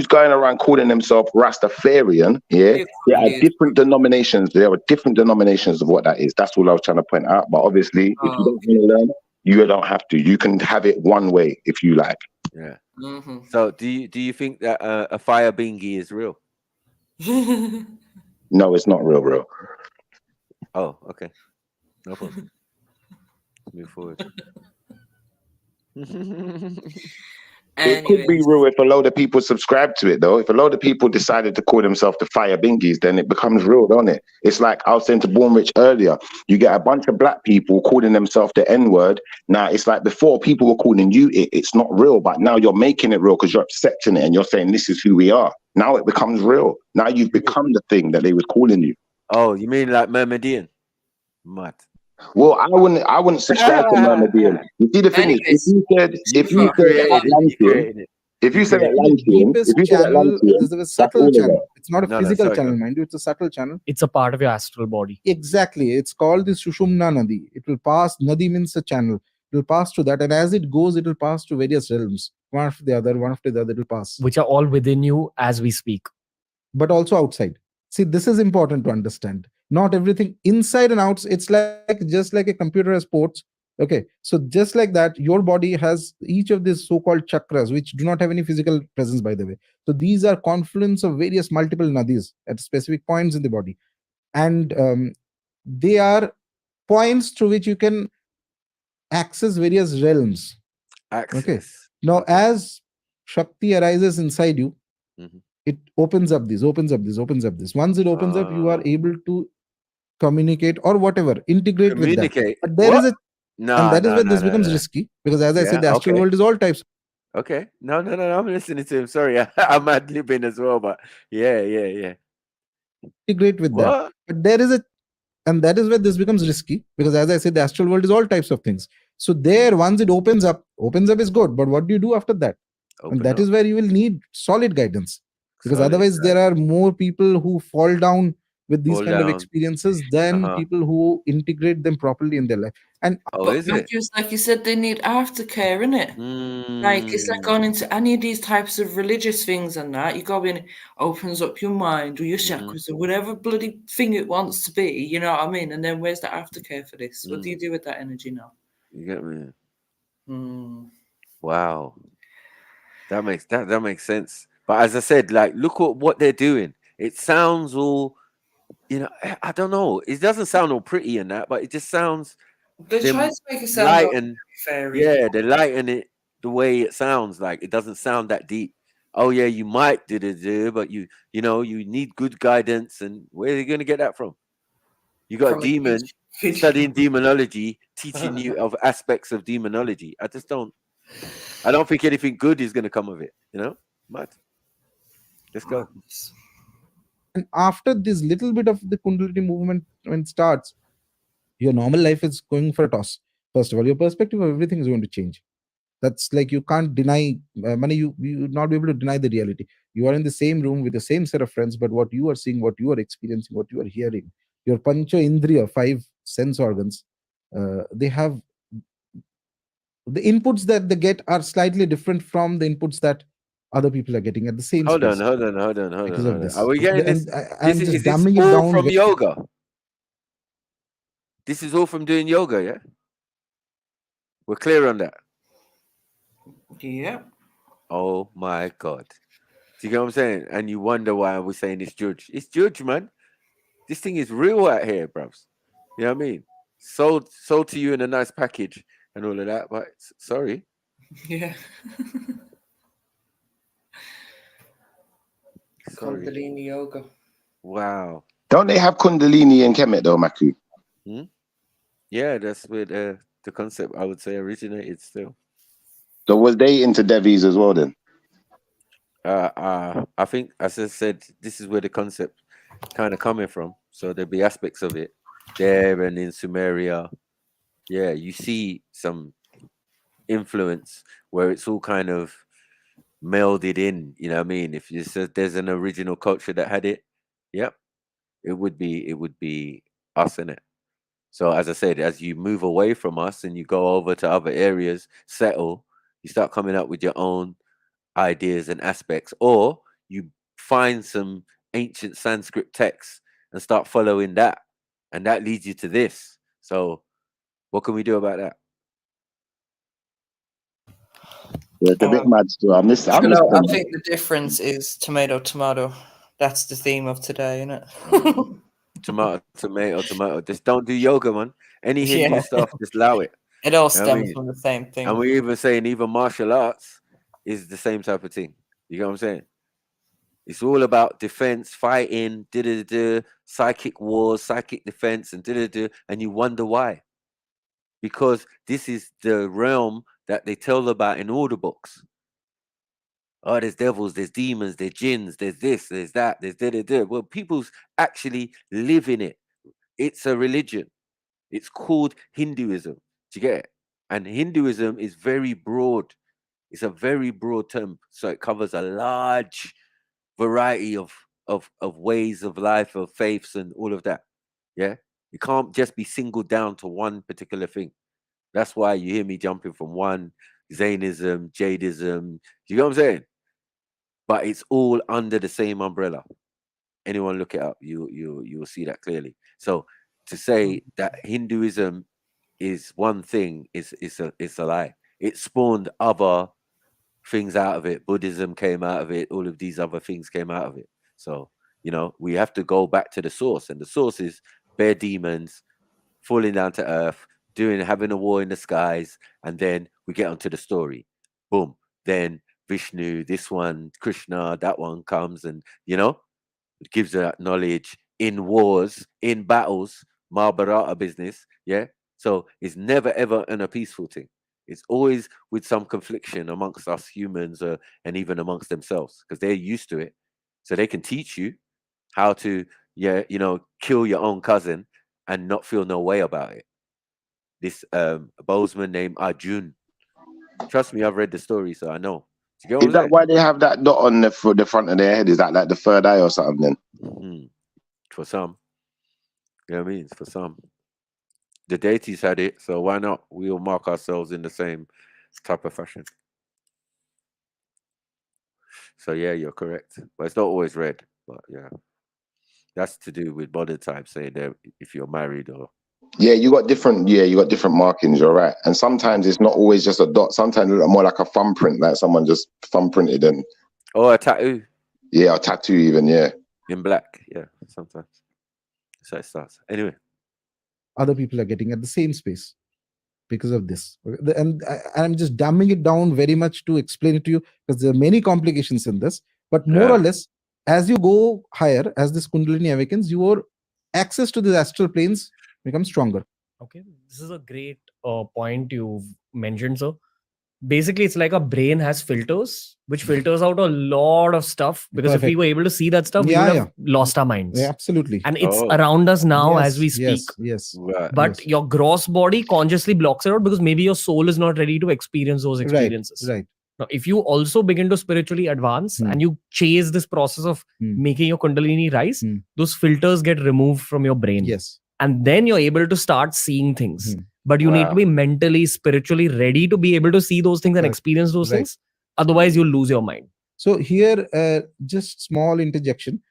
going around calling themselves Rastafarian, there are different denominations. There are different denominations of what that is. That's all I was trying to point out. But obviously, if you don't want to learn, you don't have to. You can have it one way if you like. Yeah. So do you think that a fire bingy is real? No, it's not real, bro. Oh, okay. No problem. Move forward. It could be real if a load of people subscribe to it, though. If a load of people decided to call themselves the Fire Bingies, then it becomes real, don't it? It's like I was saying to Born Rich earlier. You get a bunch of black people calling themselves the N-word. Now, it's like before people were calling you it. It's not real, but now you're making it real because you're accepting it and you're saying this is who we are. Now it becomes real. Now you've become the thing that they was calling you. Oh, you mean like Mermadian? Mad. Well, I wouldn't subscribe to Mermadian. You see, the thing is, if you said Atlantean, this is a subtle channel. It's not a physical channel, mind you. It's a subtle channel. It's a part of your astral body. Exactly. It's called the Sushumna Nadi. It will pass. Nadi means a channel. It will pass to that, and as it goes, it will pass to various realms. One after the other, it will pass. Which are all within you as we speak. But also outside. See, this is important to understand. Not everything inside and out. It's like just like a computer has ports. Okay, so just like that, your body has each of these so-called chakras, which do not have any physical presence, by the way. So these are confluence of various multiple nadis at specific points in the body, and they are points through which you can access various realms. Okay. Access. Now, Okay. as Shakti arises inside you, Mhm. it opens up this, opens up this, opens up this. Once it opens up, you are able to communicate or whatever, integrate with that. Communicate. But there What? is a, No, and that is no, where no, this no, becomes no. risky, because as I said, Yeah. the astral Okay. world is all types. Okay. No, no, no. I'm listening to him. Sorry, I'm ad libbing as well, but yeah. Integrate with that. What? But there is a, and that is where this becomes risky, because as I said, the astral world is all types of things. So there, once it opens up is good, but what do you do after that? And Open that up. is where you will need solid guidance, because Solid otherwise there are more people who fall down with these Fall kind of down. experiences than Uh-huh. people who integrate them properly in their life. And Oh, But is it? Matthew's, like you said, they need aftercare, innit? Like it's like going into any of these types of religious things and that. You go in, opens up your mind or your chakras or whatever bloody thing it wants to be. You know what I mean? And then where's the aftercare for this? What do you do with that energy now? You get me? Mm. Wow. That makes sense. But as I said, like, look at what they're doing. It sounds all, I don't know. It doesn't sound all pretty and that, but it just sounds. They them try to make it sound lighten, fairy. yeah, they lighten it the way it sounds. Like it doesn't sound that deep. Oh yeah, you might do, but you need good guidance. And where are you going to get that from? You got a From a demon teacher. studying demonology, teaching you of aspects of demonology. I don't think anything good is going to come of it. Mad. Let's go. And after this little bit of the Kundalini movement when it starts, your normal life is going for a toss. First of all, your perspective of everything is going to change. That's like you can't deny, you not be able to deny the reality. You are in the same room with the same set of friends, but what you are seeing, what you are experiencing, what you are hearing, your pancha indriya, 5 sense organs, they have the inputs that they get are slightly different from the inputs that other people are getting at the same Hold on. space. Because of this. Are we getting this? I'm just Is this damming it all down. from yoga? This is all from doing yoga, yeah? We're clear on that. Yeah. Oh my God. Do you get what I'm saying? And you wonder why we're saying it's judge. It's judge, man. This thing is real out here, bros. You know what I mean? Sold to you in a nice package and all of that, but sorry. Yeah. Sorry. Kundalini yoga. Wow. Don't they have Kundalini and Kemet though, Maku? Yeah, that's where the concept, I would say, originated still. So was they into Devis as well then? I think, as I said, this is where the concept kind of coming from. So there'll be aspects of it there and in Sumeria. Yeah, you see some influence where it's all kind of melded in. You know what I mean? If you said there's an original culture that had it, yep, it would be us in it. So as I said, as you move away from us and you go over to other areas, settle, you start coming up with your own ideas and aspects, or you find some ancient Sanskrit texts and start following that, and that leads you to this. So what can we do about that? Yeah, it's a bit mad still. I miss I them. think the difference is tomato. That's the theme of today, isn't it? Tomato. Just don't do yoga, man. Any Hindu stuff, just allow it. It all You know what I stems mean? from the same thing. And we're even saying even martial arts is the same type of thing. You know what I'm saying? It's all about defense, fighting, psychic wars, psychic defense, and and you wonder why. Because this is the realm that they tell about in all the books. Oh, there's devils, there's demons, there's jinns, there's this, there's that, there's Well, people's actually live in it. It's a religion. It's called Hinduism. Do you get it? And Hinduism is very broad. It's a very broad term. So it covers a large variety of ways of life, of faiths, and all of that. Yeah. You can't just be singled down to one particular thing. That's why you hear me jumping from one Zainism, Jadism. You know what I'm saying? But it's all under the same umbrella. Anyone look it up, you will see that clearly. So to say that Hinduism is one thing is a lie. It spawned other things out of it. Buddhism came out of it. All of these other things came out of it. So we have to go back to the source, and the source is bare demons falling down to earth, having a war in the skies, and then we get onto the story. Boom. Then Vishnu, this one, Krishna, that one comes, and it gives that knowledge in wars, in battles, Mahabharata business. Yeah. So it's never ever in a peaceful thing. It's always with some confliction amongst us humans, and even amongst themselves, because they're used to it. So they can teach you how to, kill your own cousin and not feel no way about it. This bowsman named Arjun. Trust me, I've read the story, so I know. Do you get what Is I'm that saying? why they have that dot on the front of their head? Is that like the third eye or something? Then For some, you know what I mean? For some, the deities had it, so why not? We'll mark ourselves in the same type of fashion. So yeah, you're correct, but it's not always red. But yeah, that's to do with modern times, saying that if you're married or yeah, you got different markings. You're right, and sometimes it's not always just a dot. Sometimes it's more like a thumbprint, like someone just thumbprinted and a tattoo. Yeah, a tattoo even. Yeah, in black. Yeah, sometimes. So it starts anyway. Other people are getting at the same space because of this, and I'm just dumbing it down very much to explain it to you, because there are many complications in this. But more or less, as you go higher, as this Kundalini awakens, your access to the astral planes becomes stronger. Okay, this is a great point you've mentioned, sir. Basically, it's like a brain has filters, which filters out a lot of stuff. Because if we Perfect. were able to see that stuff, we would have lost our minds. Yeah, absolutely. And it's around us now Yes, as we speak. Yes. But your gross body consciously blocks it out because maybe your soul is not ready to experience those experiences. Right. Now, if you also begin to spiritually advance and you chase this process of making your Kundalini rise, those filters get removed from your brain. Yes. And then you're able to start seeing things. But you need to be mentally, spiritually ready to be able to see those things and experience those things. Otherwise, you'll lose your mind. So here, just small interjection,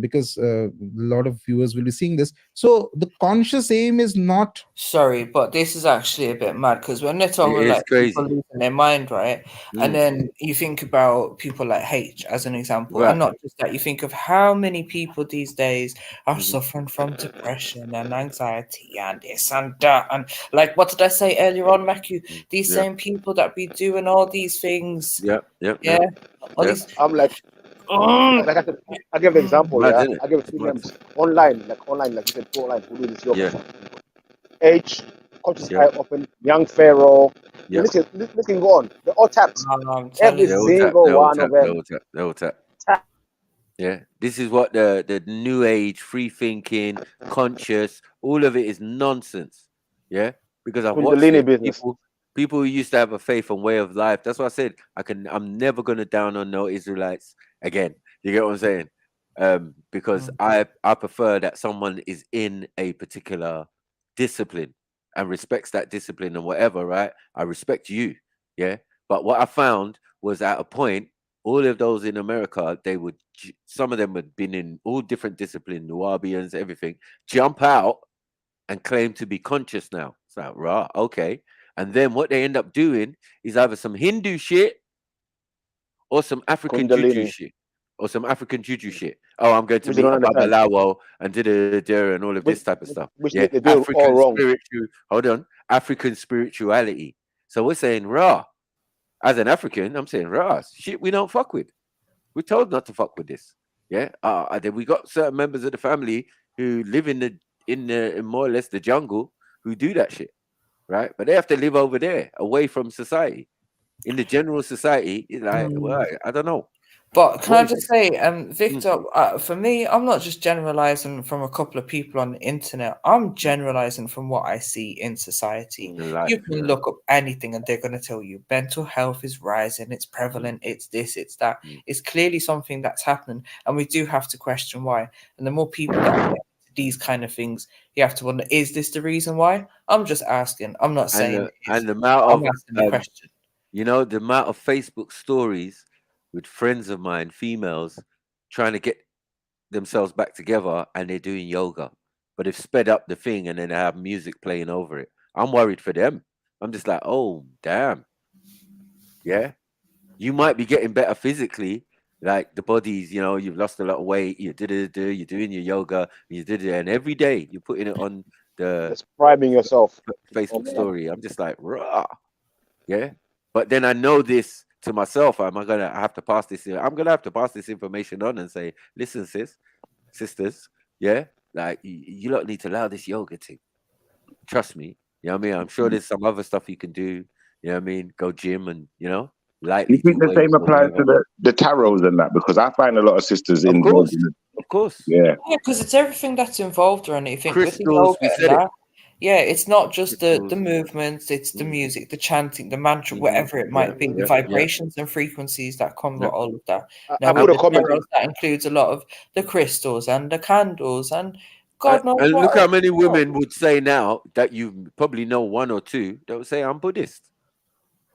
because a lot of viewers will be seeing this. So the conscious aim is not. Sorry, but this is actually a bit mad, because when they're talking like people losing their mind, right? And then you think about people like H as an example, and not just that, you think of how many people these days are suffering from depression and anxiety and this and that, and like what did I say earlier on, Matthew? These same people that be doing all these things. All these. I'm like I give an example. Mad, Yeah, innit? I give a few names online, like you said, go online, who do this yoga. H, conscious eye open, young pharaoh. Listen, go on. They're all tapped. Every single one of them. They all tap. Yeah, this is what the new age, free thinking, conscious, all of it is nonsense. Yeah, because I've watched it. People who used to have a faith and way of life. That's why I said I'm never gonna down on no Israelites again. You get what I'm saying? Because I prefer that someone is in a particular discipline and respects that discipline and whatever, right? I respect you, yeah. But what I found was at a point, all of those in America, some of them had been in all different disciplines, Nubians, everything, jump out and claim to be conscious now. It's like, right, okay. And then what they end up doing is either some Hindu shit or some African Juju shit. Or some African Juju shit. Oh, I'm going to meet a Babalawo and and all of this type of stuff. They do all wrong. African spirituality. So we're saying, rah. As an African, I'm saying, rah, shit we don't fuck with. We're told not to fuck with this. Yeah. Then we got certain members of the family who live in more or less the jungle who do that shit. Right? But they have to live over there, away from society. In the general society, it's like, well, I don't know. But can I just say, Victor, for me, I'm not just generalizing from a couple of people on the internet. I'm generalizing from what I see in society. You can look up anything and they're going to tell you mental health is rising, it's prevalent, it's this, it's that. It's clearly something that's happening, and we do have to question why. And the more people that get these kind of things, you have to wonder, is this the reason why? I'm just asking. I'm not saying. And the amount of asking the question. The amount of Facebook stories with friends of mine, females, trying to get themselves back together, and they're doing yoga, but they've sped up the thing and then they have music playing over it. I'm worried for them. I'm just like, oh damn. Yeah. You might be getting better physically, like the body's, you've lost a lot of weight, you're doing your yoga, and every day you're putting it on the priming yourself Facebook story. I'm just like, raw, yeah. But then I know this to myself. I have to pass this. I'm gonna have to pass this information on and say, listen, sisters, yeah, like you don't need to allow this yoga thing. Trust me. You know what I mean? I'm sure there's some other stuff you can do. You know what I mean? Go gym and lightly. You think the same applies to the tarots and that? Because I find a lot of sisters involved in it. Of course. Yeah. Yeah, because it's everything that's involved around it. You think with the Crystals, yoga we and said it. that, yeah, it's not just the movements, it's the music, the chanting, the mantra, whatever it might be, the vibrations and frequencies that come with all of that. Now, with the tarots, that includes a lot of the crystals and the candles and God knows And what look how else. many women would say now that you probably know one or two that would say, I'm Buddhist.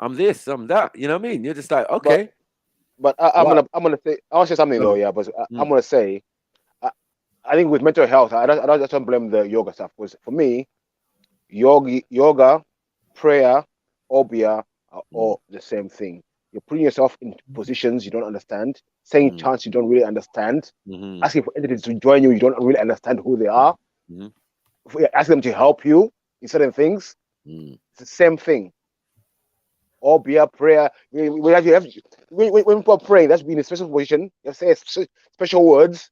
I'm this, I'm that. You know what I mean? You're just like, okay. But I'm gonna say, I'll say something though, yeah. But I'm gonna say, I think with mental health, I don't blame the yoga stuff. Because for me, yoga, prayer, obia are all the same thing. You're putting yourself in positions you don't understand, saying chants you don't really understand, asking for entities to join you, you don't really understand who they are, asking them to help you in certain things. It's the same thing. Obia, prayer. When people pray, that's being in a special position. You say special words.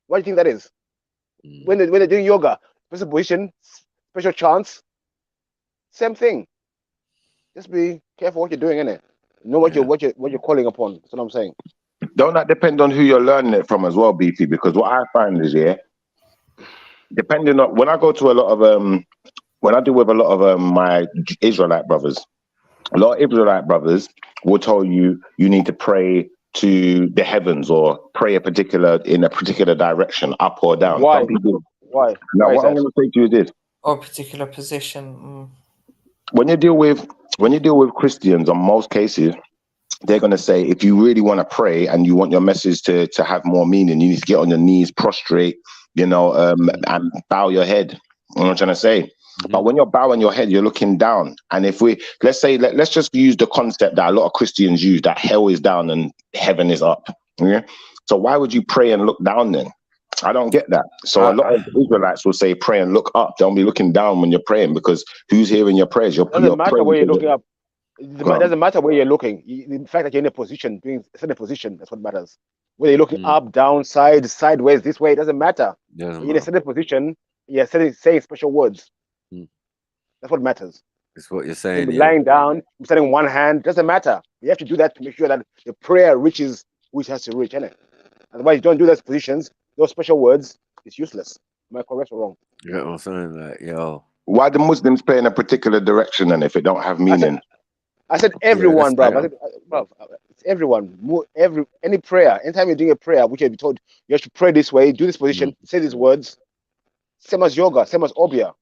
What do you think that is? When they're doing yoga, special position, special chants, same thing. Just be careful what you're doing, innit? Know what you're calling upon. That's what I'm saying. Don't that depend on who you're learning it from as well, BP? Because what I find is, depending on when I go to a lot of when I deal with a lot of my Israelite brothers, a lot of Israelite brothers will tell you need to pray to the heavens or pray in a particular direction, up or down. Why? Some people, Why? now, Why what I'm going to say to you is this: or a particular position. When you deal with Christians, on most cases, they're going to say, if you really want to pray and you want your message to have more meaning, you need to get on your knees, prostrate, and bow your head. You know what I'm trying to say? But when you're bowing your head, you're looking down. And if let's just use the concept that a lot of Christians use, that hell is down and heaven is up. Yeah. So why would you pray and look down then? I don't get that. So a lot of Israelites will say, pray and look up. Don't be looking down when you're praying, because who's hearing your prayers? It doesn't matter where you're looking up. It doesn't matter where you're looking. The fact that you're in a position, doing a certain position, that's what matters. Whether you're looking up, down, sideways, this way, it doesn't matter. You're in a certain position, you're saying special words. That's what matters. That's what you're saying. You're lying down, you're setting one hand, doesn't matter. You have to do that to make sure that the prayer reaches which has to reach, innit? Otherwise, you don't do those positions, those special words, it's useless. Am I correct or wrong? You know what I'm saying? Like, yo. Why do Muslims pray in a particular direction then if it don't have meaning? I said everyone, bro. It's everyone. Any prayer. Anytime you're doing a prayer, which you'll be told you have to pray this way, do this position, say these words. Same as yoga, same as obia.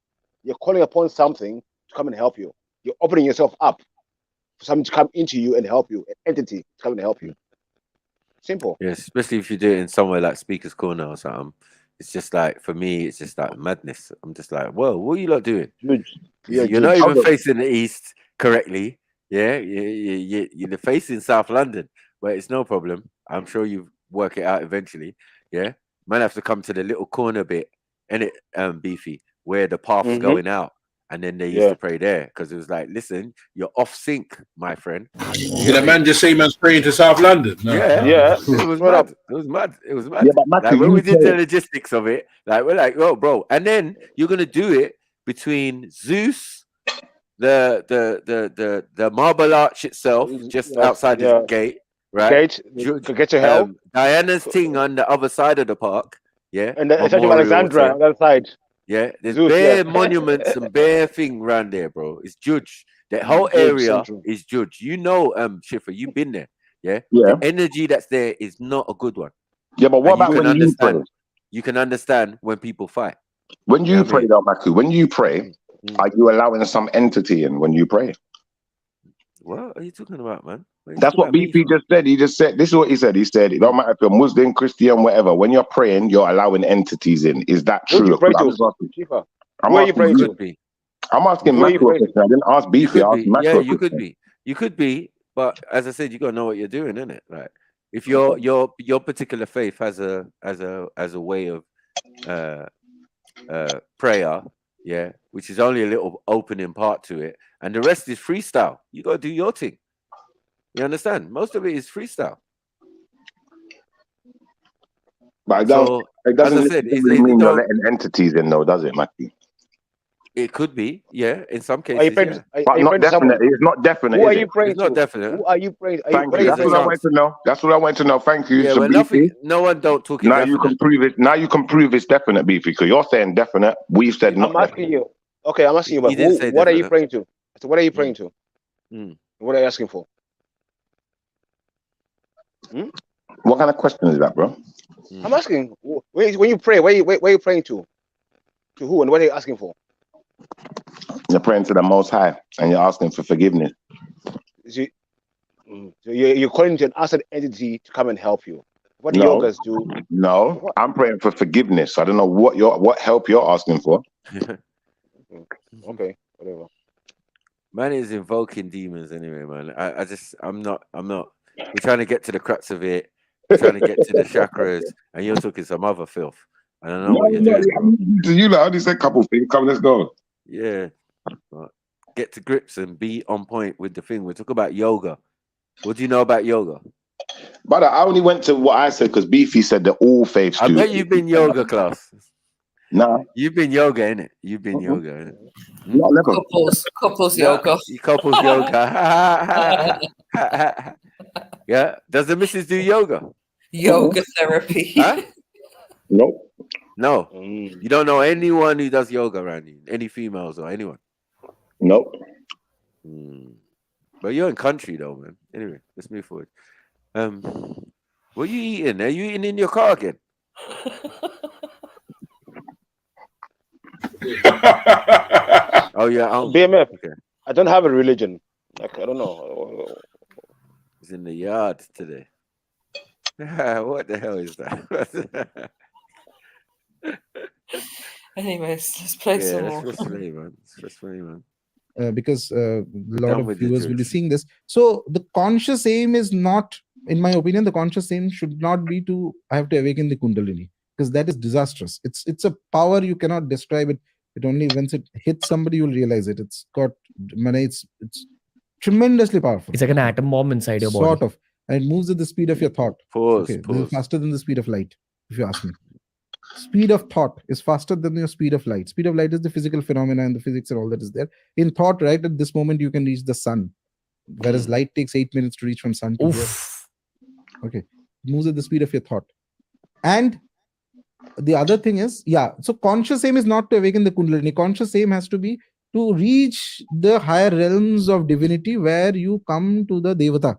You're calling upon something to come and help you. You're opening yourself up for something to come into you and help you, an entity to come and help you. Simple. Yeah, especially if you do it in somewhere like Speaker's Corner or something. It's just like, for me, it's just like madness. I'm just like, whoa, what are you lot doing? You're not even facing the east correctly. Yeah, you're facing South London, but it's no problem. I'm sure you work it out eventually. Yeah, might have to come to the little corner bit, and Beefy, where the path's going out, and then they used to pray there, because it was like, listen, you're off sync, my friend. Did a man just say man's praying to South London? No. Yeah. It was mad. It was mad. It was mad. Yeah, but Matthew, like when we did the logistics of it, like we're like, oh, bro, and then you're gonna do it between Zeus, the Marble Arch itself, just outside the gate, right? Get your hell. Diana's thing on the other side of the park, yeah. And the Statue of Alexandra on that side. Yeah, there's bare monuments and bare thing around there, bro. It's Judge. That whole area is Judge. You know, Schiffer, you've been there. Yeah. The energy that's there is not a good one. Yeah, but what about when you pray? You can understand when people fight. When you pray, though, Maku, when you pray, are you allowing some entity in when you pray? What are you talking about, man? That's what BP just said. He just said, this is what he said. He said, it don't matter if you're Muslim, Christian, whatever. When you're praying, you're allowing entities in. Is that true? Who pray to? Where you pray to? I'm asking Maku a question. I didn't ask BP. I asked Maku. Yeah, you could be. You could be. But as I said, you gotta know what you're doing, innit? Like, if your particular faith has a way of prayer, yeah, which is only a little opening part to it, and the rest is freestyle. You got to do your thing. You understand? Most of it is freestyle. But So, it doesn't as I said, really mean you're letting entities in, though, does it, Matthew? It could be, yeah. In some cases, yeah. But not definite. It's not definite. Who are is you it? praying It's not to? definite. Who are you praying? Thank you. That's what I want to know. That's what I want to know. Thank you. Yeah, So well, Beefy, no one don't talk it now definite. you can prove it. Now you can prove it's definite, Beefy, because you're saying definite. We've said not I'm asking you. Okay, I'm asking you. But He didn't say what are you definite. praying to? So what are you praying to? What are you asking for? What kind of question is that, bro? I'm asking. When you pray, where are you praying to? To who and what are you asking for? You're praying to the Most High, and you're asking for forgiveness. So you're calling to an outside entity to come and help you. What do No. yogas do? No, I'm praying for forgiveness. I don't know what help you're asking for. Okay, whatever. Man is invoking demons anyway, man. I'm not. We're trying to get to the crux of it. We're trying to get to the chakras, and you're talking some other filth. I don't know what you're doing, bro. You know, I only said a couple things. Come, let's go. Yeah, but get to grips and be on point with the thing. We're talking about yoga. What do you know about yoga? But I only went to what I said because Beefy said that all faiths do. I bet you've been yoga class. No. You've been yoga, innit? You've been yoga, innit? Couples yoga. Couples yoga. Yeah. Does the missus do yoga? Yoga therapy. Huh? Nope. No. You don't know anyone who does yoga around you? Any females or anyone? Nope. But you're in country though, man. Anyway, let's move forward. What are you eating? Are you eating in your car again? Oh yeah, BMF. Okay. I don't have a religion. Like I don't know. It's in the yard today. What the hell is that? Anyways, let's play some more. Let's play, man. Let's play, man. Because a lot done of with the viewers will be jokes. seeing this. So the conscious aim is not, in my opinion, the conscious aim should not be to I have to awaken the Kundalini, because that is disastrous. It's a power you cannot describe it. It only once it hits somebody you'll realize it. It's tremendously powerful. It's like an atom bomb inside your body. Sort of, and it moves at the speed of your thought. Pause. This is faster than the speed of light, if you ask me. Speed of thought is faster than your speed of light. Speed of light is the physical phenomena and the physics and all that is there. In thought, right at this moment, you can reach the sun, whereas light takes 8 minutes to reach from sun to here. Okay, it moves at the speed of your thought. And the other thing is, so conscious aim is not to awaken the Kundalini. Conscious aim has to be to reach the higher realms of divinity, where you come to the Devata,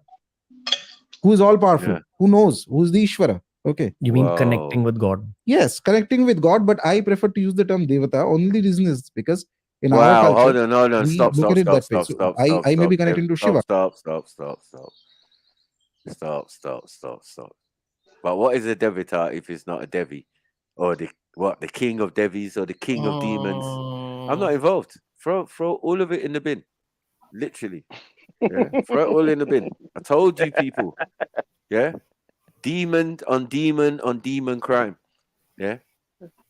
who is all powerful, who knows, who is the Ishvara. Okay. You mean connecting with God? Yes, connecting with God, but I prefer to use the term Devata. Only reason is because in our Wow, culture, hold on, we stop. look at it that way. So I may be connecting to Shiva. Stop. But what is a Devita if it's not a Devi? Or the king of Devis or the king of demons? I'm not involved. Throw all of it in the bin. Literally. Yeah. Throw it all in the bin. I told you people. Yeah. Demon on demon crime. Yeah.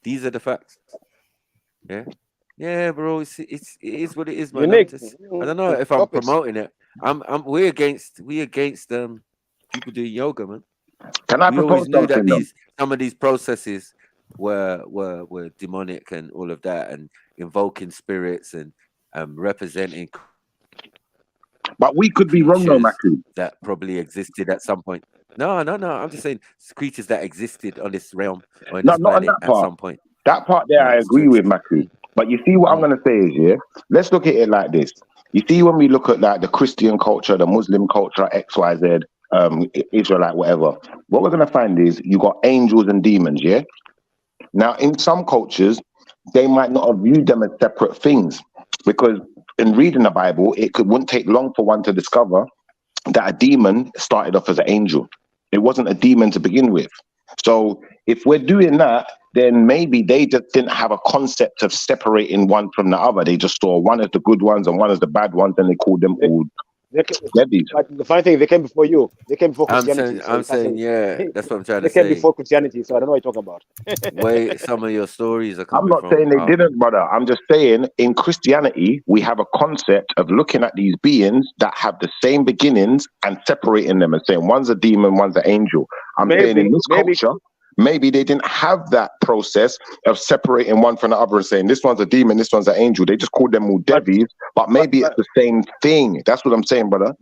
These are the facts. Yeah. Yeah, bro. It is what it is, man. I don't know if I'm promoting it. We're against people doing yoga, man. Can I we always propose knew that something, some of these processes were demonic and all of that, and invoking spirits and representing. But we could be wrong, though, Matthew. That probably existed at some point. No. I'm just saying creatures that existed on this realm or in this planet at some point. That part there, I agree with Matthew. But you see, what I'm going to say is, let's look at it like this. You see, when we look at like the Christian culture, the Muslim culture, XYZ, Israelite, whatever, what we're going to find is you got angels and demons. Yeah. Now, in some cultures, they might not have viewed them as separate things, because in reading the Bible, wouldn't take long for one to discover that a demon started off as an angel. It wasn't a demon to begin with. So if we're doing that, then maybe they just didn't have a concept of separating one from the other. They just saw one as the good ones and one as the bad ones, and they called them all Debbie. But the funny thing, they came before you. They came before I'm Christianity. saying, So you can't say yeah, that's what I'm trying they to came say. before Christianity. So I don't know what you're talking about. Where some of your stories are I'm coming not from. saying they didn't, brother. I'm just saying in Christianity, we have a concept of looking at these beings that have the same beginnings and separating them and saying one's a demon, one's an angel. I'm saying in this culture, maybe they didn't have that process of separating one from the other and saying this one's a demon, this one's an angel. They just called them all devies, but maybe it's the same thing. That's what I'm saying, brother.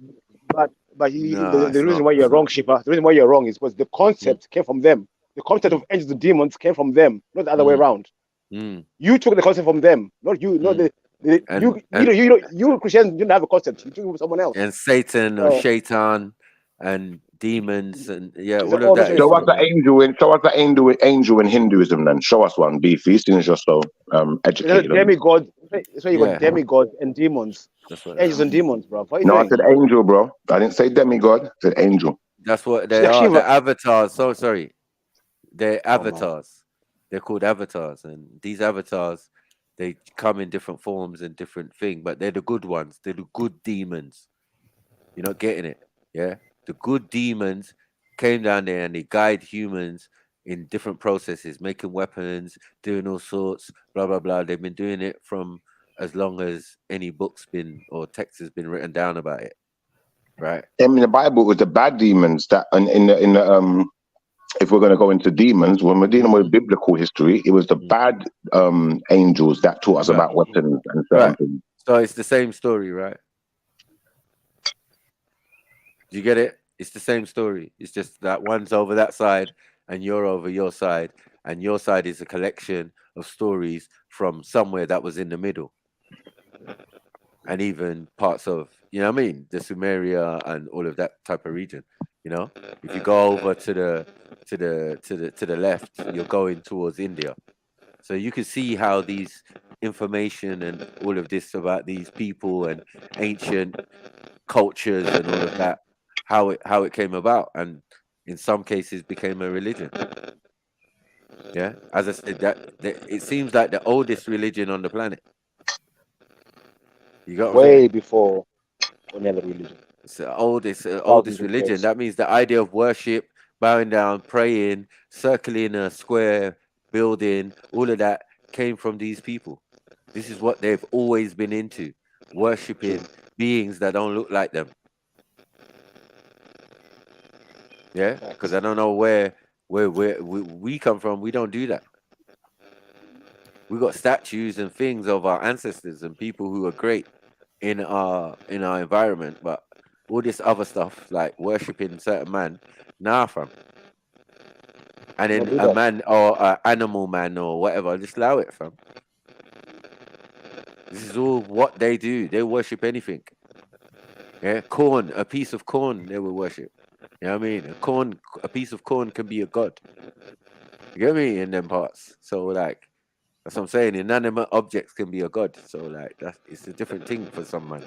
But the reason why you're wrong, Shiva, the reason why you're wrong is because the concept came from them. The concept of angels and demons came from them, not the other way around. You took the concept from them, not you. Not you Christians didn't have a concept. You took it from someone else. And Satan or Shaitan and demons and all of all that. Show us the angel in Hinduism then. Show us one, Beefy, since you're so educated. Demigod. That's why you got demigods and demons. Angels and demons, bro. What are you No, doing? I said angel, bro. I didn't say demigod. I said angel. That's what they are. The avatars. So sorry. They're avatars. They're called avatars. And these avatars, they come in different forms and different things, but they're the good ones. They're the good demons. You're not getting it. Yeah. The good demons came down there and they guide humans in different processes, making weapons, doing all sorts, blah, blah, blah. They've been doing it from as long as any book's been or text has been written down about it. Right. In the Bible, it was the bad demons that in the if we're going to go into demons, when we're dealing with biblical history, it was the bad angels that taught us about weapons and certain things. So it's the same story, right? Do you get it? It's the same story. It's just that one's over that side and you're over your side, and your side is a collection of stories from somewhere that was in the middle. And even parts of, you know what I mean, the Sumeria and all of that type of region. You know, if you go over to the left, you're going towards India. So you can see how these information and all of this about these people and ancient cultures and all of that, how it came about, and in some cases became a religion. Yeah, as I said, that it seems like the oldest religion on the planet. You got way before any other religion. It's the oldest religion. That means the idea of worship, bowing down, praying, circling a square, building, all of that came from these people. This is what they've always been into, worshiping beings that don't look like them. Yeah, because I don't know where we come from. We don't do that. We got statues and things of our ancestors and people who are great in our environment, but all this other stuff like worshiping certain man, nah, fam. And then a man or an animal man or whatever, just allow it, fam. This is all what they do. They worship anything. Yeah, corn, a piece of corn, they will worship. You know what I mean? A piece of corn can be a god. You get me in them parts. So like, that's what I'm saying. Inanimate objects can be a god. So like, it's a different thing for some man.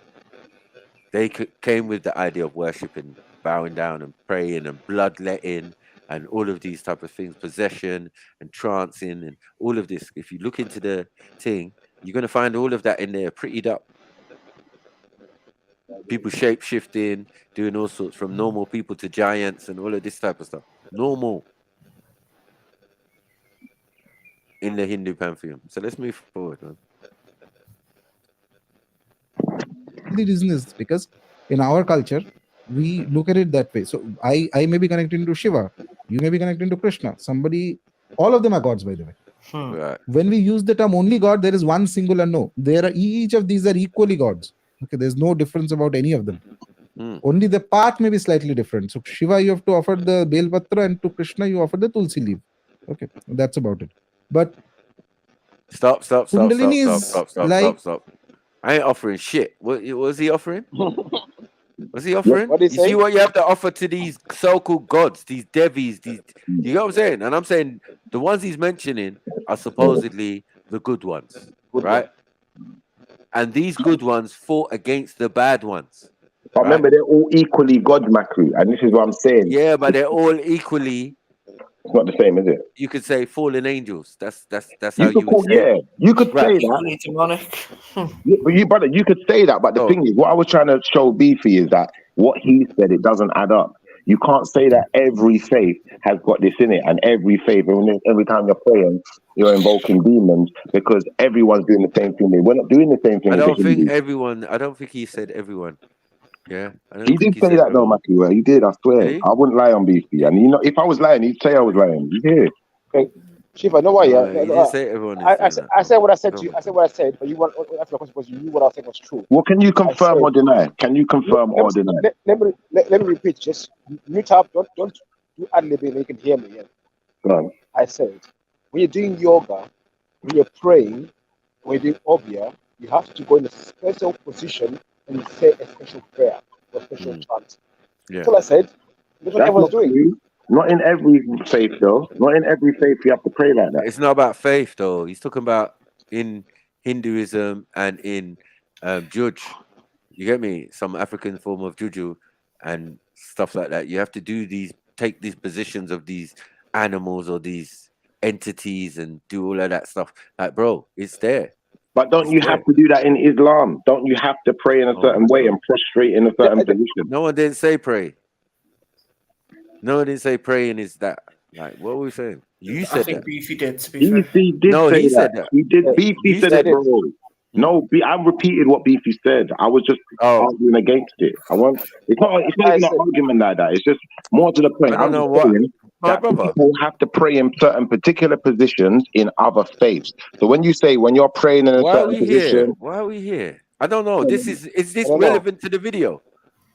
They came with the idea of worshiping, bowing down and praying and bloodletting and all of these type of things, possession and trancing and all of this. If you look into the thing, you're going to find all of that in there prettied up. People shape-shifting, doing all sorts, from normal people to giants and all of this type of stuff. Normal in the Hindu pantheon. So let's move forward, man. The reason is because in our culture, we look at it that way. So I may be connecting to Shiva, you may be connecting to Krishna. Somebody, all of them are gods, by the way. Right. When we use the term only God, there is one singular no. There are each of these are equally gods. Okay, there's no difference about any of them. Only the path may be slightly different. So Shiva, you have to offer the Bel Patra, and to Krishna, you offer the Tulsi leaf. Okay, that's about it. But Stop. Kundalini is I ain't offering shit. What was he offering? What's he offering? What did he say? See what you have to offer to these so-called gods, these devis, you know what I'm saying? And I'm saying the ones he's mentioning are supposedly the good ones, right? And these good ones fought against the bad ones. But remember, they're all equally God, Macri, and this is what I'm saying. Yeah, but they're all equally It's not the same, is it? You could say fallen angels. That's You how could you would say it. you could Right. say that. Yeah, but you, brother, you could say that. But the thing is, what I was trying to show Beefy is that what he said, it doesn't add up. You can't say that every faith has got this in it, and every faith, every time you're praying, you're invoking demons, because everyone's doing the same thing. We're not doing the same thing. I As the don't think Hindus. everyone. I don't think he said everyone. Yeah, I don't He think did he say said that though, everyone. Matthew. He did. I swear. Did he? I wouldn't lie on Beefy, and you know, if I was lying, he'd say I was lying. You hear? Okay. Shiva, no why, No, he didn't say everyone is doing that. I said what I said No. to you. I said what I said, but you want after the question was you knew what I said was true. Well, can you confirm or deny? Can you confirm or deny? Let me repeat. Just mute up. Don't do ad-libbing. You can hear me. Yeah. Go on. I said when you're doing yoga, when you're praying, when you're doing obya, you have to go in a special position and say a special prayer or a special chant. Yeah. That's all I said. That's what That's everyone's not doing. true. Not in every faith, though. Not in every faith you have to pray like that. It's not about faith, though. He's talking about in Hinduism and in Juj. You get me? Some African form of juju and stuff like that. You have to take these positions of these animals or these entities and do all of that stuff. Like, bro, it's there. But don't you have to do that in Islam? Don't you have to pray in a certain way and prostrate in a certain position? No one didn't say pray. No one didn't say praying is that. Like, what were we saying? You said I think that. Beefy did, to be fair. Beefy did No, say he that. said that. He did. Beefy You said said it, bro. No, I repeated what Beefy said. I was just arguing against it. It's not even an argument like that. It's just more to the point. I don't I'm know just what. saying My that brother. people have to pray in certain particular positions in other faiths. So when you say when you're praying in a Why are certain we here? position, Why are we here? I don't know. Is this I don't know. relevant to the video?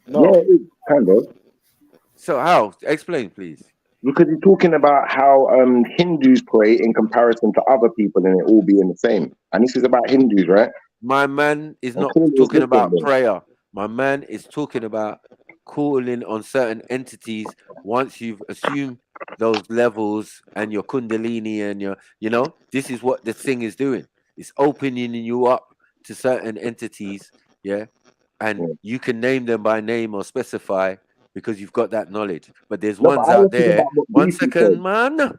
Yeah, it is, kind of. So how? Explain, please. Because he's talking about how Hindus pray in comparison to other people and it all being the same. And this is about Hindus, right? My man is And not clearly it's talking different about then. prayer. My man is talking about calling on certain entities once you've assumed those levels and your kundalini and this is what the thing is doing. It's opening you up to certain entities, yeah, and you can name them by name or specify because you've got that knowledge. But there's No, but ones I was out talking there. about what One Beefy second, said. man.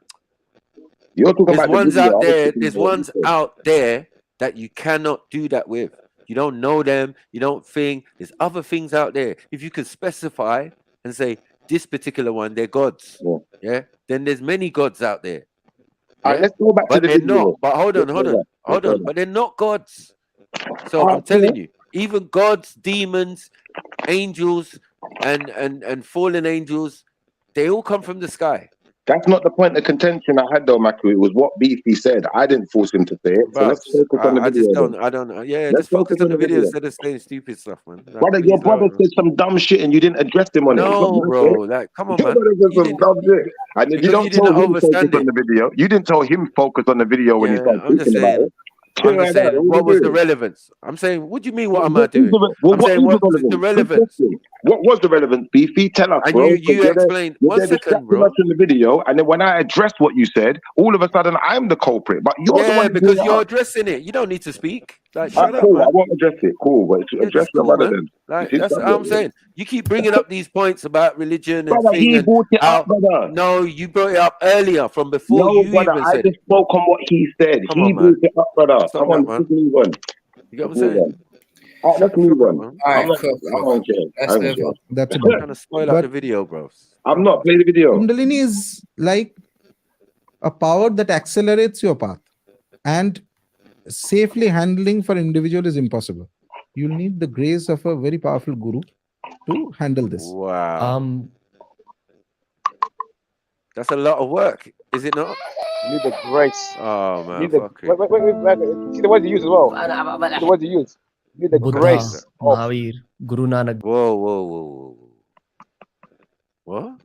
You're talking There's about the ones video. out I was there. talking There's about what ones you said. out there that you cannot do that with. You don't know them. You don't think. There's other things out there. If you can specify and say this particular one, they're gods. Yeah. Then there's many gods out there. All right, let's go back to But the they're video. not. But hold Let's go back. Let's go back. But they're not gods. So All I'm right, telling cool. you, even gods, demons, angels, and fallen angels, they all come from the sky. That's not the point of contention I had though, Maku. It was what Beefy said. I didn't force him to say it. So let's But focus on the I just video don't. then. I don't know. Yeah, Let's just focus focus on on the the video video. instead of saying stupid stuff, man. Like, Brother, please, your brother said some dumb shit and you didn't address him on it. It's not No, my bro. fault. Like, come on, Your man. brother said You some didn't dumb shit. And if you because don't you tell didn't him focus overstand on it. the video, you didn't tell him focus on the video when he Yeah, started I'm just speaking about saying. it. I'm Chill just like that. saying. What What are was you the doing? relevance? I'm saying. What do you mean? What am I What is doing? the, I'm what saying. is the What's the relevance? Good relevance? question. What was the relevance, Beefy? Tell us, And bro. you Because explained. you're 1 there second, distracting us bro. in the video, and then when I address what you said, all of a sudden I'm the culprit. But you're the one Yeah, who brought because it you're up. addressing it. You don't need to speak. Like, All right, shut up, cool. I man. won't address it. Cool, but Yeah, address just your cool, brother man. then. Like, It's his that's what I'm subject. saying. You keep bringing up these points about religion and Brother, thing he and brought it up, how. brother. No, you brought it up earlier from before No, you brother, even I said just it. spoke on what he said. Come He on, brought man. it up, brother. Stop Come that, on, man. let's move on. You get what I'm Let's move saying? on. All right, let's move Stop that, on. man. All right, I don't care. I don't care. That's You're about trying to spoil out but the video, bro. I'm not playing the video. Kundalini is like a power that accelerates your path, and safely handling for individual is impossible. You'll need the grace of a very powerful guru to handle this. Wow. That's a lot of work, is it not? You need the grace. Oh You man, need the fuck it. wait. See the words you use as well. See the words you use. You need the Buddha, grace of. Mahavir, Guru Nanak. Whoa. What?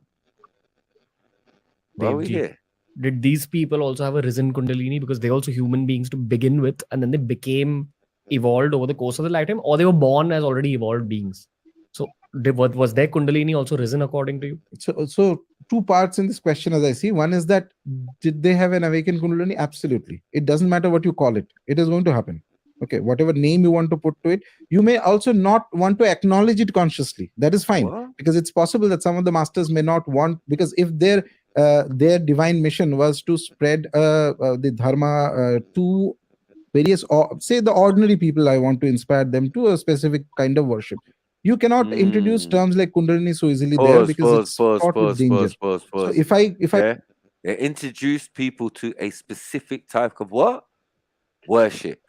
Why are we Devji. here? Did these people also have a risen Kundalini because they're also human beings to begin with, and then they became evolved over the course of the lifetime, or they were born as already evolved beings? So, was their Kundalini also risen according to you? So two parts in this question as I see. One is that did they have an awakened Kundalini? Absolutely. It doesn't matter what you call it. It is going to happen. Okay, whatever name you want to put to it. You may also not want to acknowledge it consciously. That is fine. What? Because it's possible that some of the masters may not want, because if their their divine mission was to spread the dharma to various, say the ordinary people. I want to inspire them to a specific kind of worship. You cannot introduce terms like Kundalini so easily there because it's fraught with danger. So if I they introduce people to a specific type of what? Worship.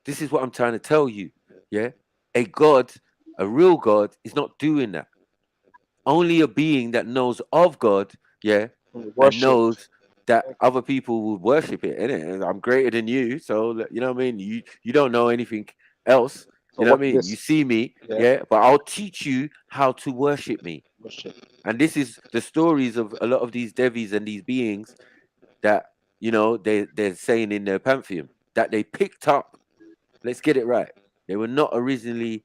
This is what I'm trying to tell you. Yeah. A God, a real God, is not doing that. Only a being that knows of God, yeah, and knows that other people would worship it, innit? I'm greater than you, so you know what I mean. You don't know anything else. You know what I mean? You see me, yeah, but I'll teach you how to worship me. And this is the stories of a lot of these devis and these beings that they're saying in their pantheon that they picked up. Let's get it right. They were not originally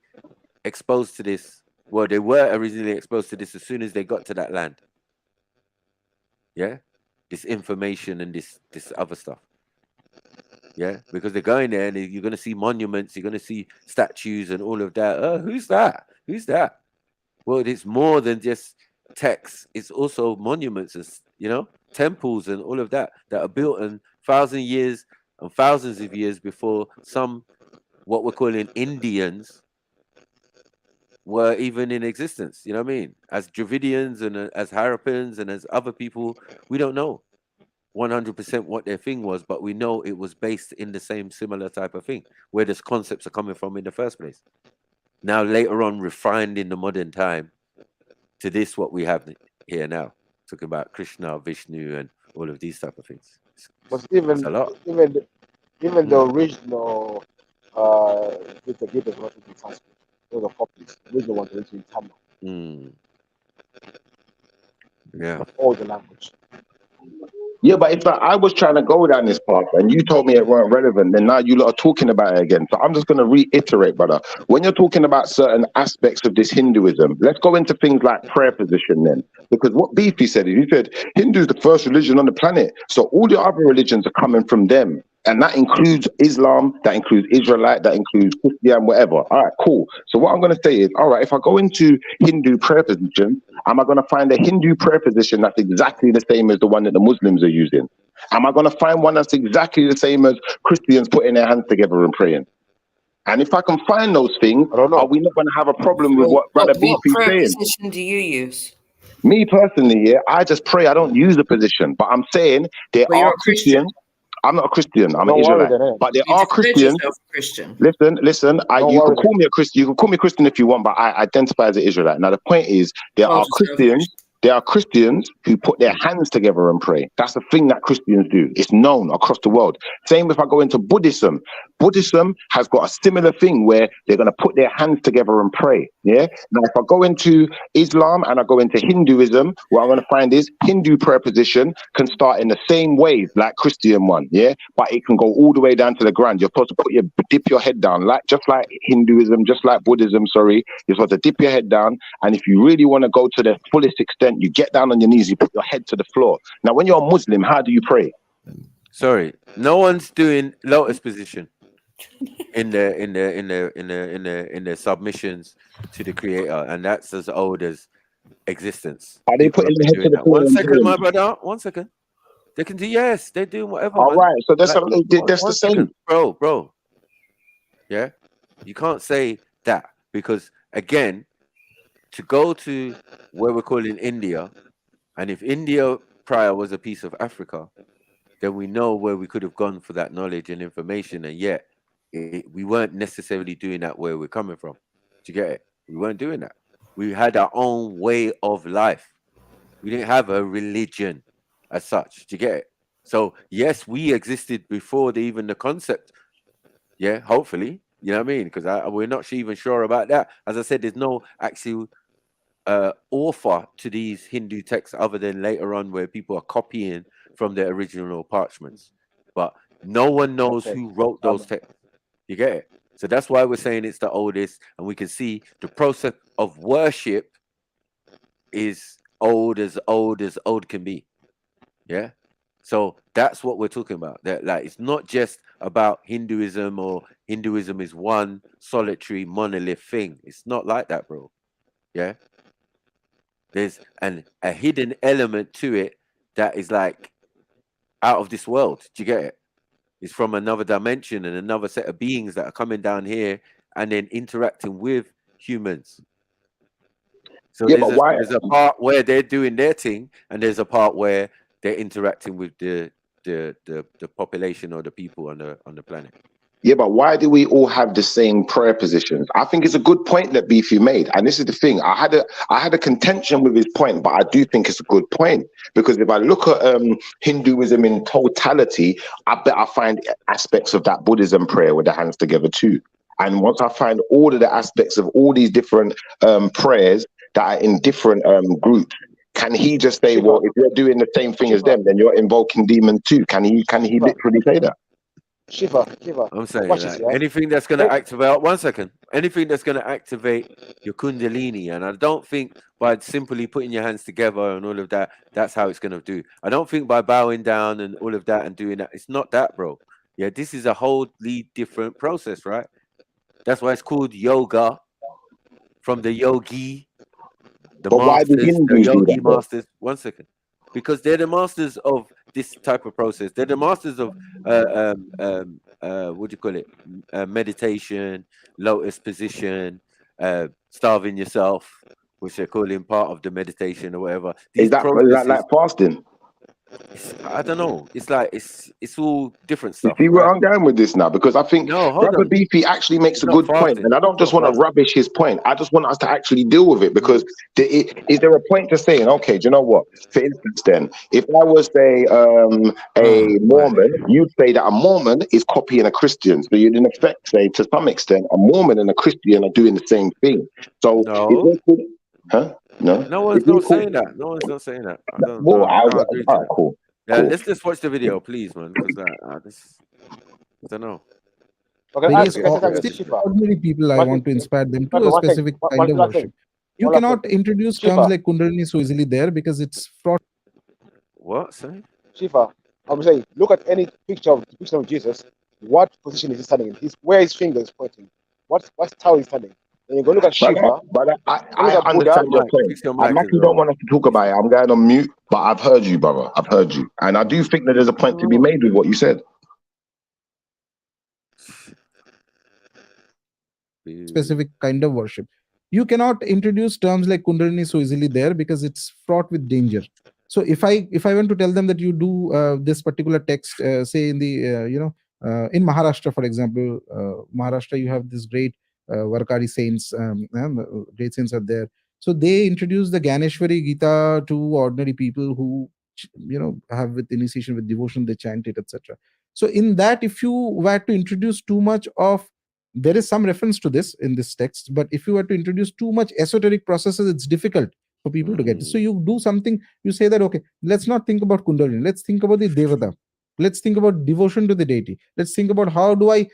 exposed to this. Well, they were originally exposed to this as soon as they got to that land. Yeah, this information and this other stuff. Yeah, because they're going there and you're going to see monuments, you're going to see statues and all of that. Who's that? Who's that? Well, it's more than just texts. It's also monuments and temples and all of that are built in 1,000 years and thousands of years before some what we're calling Indians were even in existence. You know what I mean? As Dravidians and as Harappans and as other people, we don't know 100% what their thing was, but we know it was based in the same similar type of thing, where these concepts are coming from in the first place. Now, later on, refined in the modern time to this, what we have here now, talking about Krishna, Vishnu, and all of these type of things. But even a lot. Even the original the Gibbons was in Sanskrit. Those are copies. The original ones are in Tamil. Yeah. All the language. Yeah, but it's like I was trying to go down this path and you told me it weren't relevant, then now you lot are talking about it again. So I'm just going to reiterate, brother. When you're talking about certain aspects of this Hinduism, let's go into things like prayer position then. Because what Beefy said is, he said, Hindu's the first religion on the planet. So all the other religions are coming from them. And that includes Islam, that includes Israelite, that includes Christian, whatever. All right, cool. So what I'm going to say is, all right, if I go into Hindu prayer position, am I going to find a Hindu prayer position that's exactly the same as the one that the Muslims are using? Am I going to find one that's exactly the same as Christians putting their hands together and praying? And if I can find those things, are we not going to have a problem with what Brother What BP prayer saying? position do you use? Me personally, yeah, I just pray. I don't use a position, but I'm saying there But you're are a Christian. Christians. I'm not a Christian. I'm an Don't worry Israelite. then, But there You are declared Christians. yourself Christian. Listen. Don't You worry can call me a Christian. You can call me Christian if you want, but I identify as an Israelite. Now the point is, there are Christians. There are Christians who put their hands together and pray. That's the thing that Christians do. It's known across the world. Same if I go into Buddhism. Buddhism has got a similar thing where they're going to put their hands together and pray. Yeah. Now, if I go into Islam and I go into Hinduism, what I'm going to find is Hindu prayer position can start in the same way like Christian one. Yeah. But it can go all the way down to the ground. You're supposed to dip your head down, just like Hinduism, just like Buddhism. Sorry, you're supposed to dip your head down, and if you really want to go to the fullest extent, you get down on your knees, you put your head to the floor. Now, when you're a Muslim, how do you pray? Sorry, no one's doing lotus position in the submissions to the Creator, and that's as old as existence. Are they putting their head to the floor? 1 second, my brother. 1 second. They can do, yes, they're doing whatever. All man. right, so that's that's the same, bro. Yeah, you can't say that because again, to go to where we're calling India, and if India prior was a piece of Africa, then we know where we could have gone for that knowledge and information, and yet we weren't necessarily doing that where we're coming from. Do you get it? We weren't doing that. We had our own way of life. We didn't have a religion as such. Do you get it? So yes, we existed before even the concept. Yeah, hopefully, you know what I mean? Because we're not even sure about that. As I said, there's no actual author to these Hindu texts other than later on where people are copying from the original parchments. But no one knows who wrote those texts. You get it? So that's why we're saying it's the oldest, and we can see the process of worship is old as old can be. Yeah. So that's what we're talking about. That like it's not just about Hinduism or Hinduism is one solitary monolith thing. It's not like that, bro. Yeah. There's a hidden element to it that is like out of this world. Do you get it? It's from another dimension and another set of beings that are coming down here and then interacting with humans. So Yeah, but why? there's a part where they're doing their thing, and there's a part where they're interacting with the population or the people on the planet. Yeah, but why do we all have the same prayer positions? I think it's a good point that Beefy made, and this is the thing. I had a contention with his point, but I do think it's a good point, because if I look at Hinduism in totality, I bet I find aspects of that Buddhism prayer with the hands together too. And once I find all of the aspects of all these different prayers that are in different groups, can he just say, well, if you're doing the same thing as them, then you're invoking demons too? Can he literally say that? Shiva. I'm saying Watch that this, yeah? anything that's going to activate, one second, anything that's going to activate your Kundalini, and I don't think by simply putting your hands together and all of that, that's how it's going to do. I don't think by bowing down and all of that and doing that, it's not that, bro. Yeah, this is a wholly different process, right? That's why it's called yoga, from the yogi, the but why do masters, the Hindus do yogi that, though? masters. One second. Because they're the masters of this type of process. They're the masters of what do you call it? Meditation, lotus position, starving yourself, which they're calling part of the meditation or whatever. These Is that processes, like fasting? I don't know. It's like it's all different You stuff. see where Right? I'm going with this now? Because I think No, hold Brother on. Beefy actually makes It's a not good point, fasting. and I don't It's just not want to fasting. rubbish his point. I just want us to actually deal with it, because is there a point to saying, okay, do you know what? For instance, then, if I was say a Mormon, you'd say that a Mormon is copying a Christian. So you'd in effect say, to some extent, a Mormon and a Christian are doing the same thing. So No. huh? No. No one's not saying that. No one's not saying that. I don't. Well, I can't agree to all right, that. cool. Yeah, Cool. let's just watch the video, please, man, because this, I don't know. Okay, Various Shiva. ordinary people, I One want to thing- inspire them one to a thing, specific kind of one last worship. thing. You One last cannot thing. introduce Shiva. terms like Kundalini so easily there, because it's fraught. What? Sorry? Shiva, I'm saying, look at any picture of Jesus. What position is he standing in? Where his finger is pointing. What's how he's standing. Then you go look at Shiva. But I look at understand your point. Fix your I mic as actually well. don't want us to talk about it. I'm going on mute, but I've heard you, brother. I've heard you. And I do think that there's a point to be made with what you said. Specific kind of worship. You cannot introduce terms like Kundalini so easily there, because it's fraught with danger. So if I want to tell them that you do this particular text, say in the in Maharashtra, for example, Maharashtra, you have this great Varkari saints, great saints are there. So they introduce the Ganeshwari Gita to ordinary people who have with initiation, with devotion, they chant it, etc. So in that, if you were to introduce too much of, there is some reference to this in this text, but if you were to introduce too much esoteric processes, it's difficult for people to get it. So you do something, you say that, okay, let's not think about Kundalini, let's think about the Devata, let's think about devotion to the deity, let's think about how do I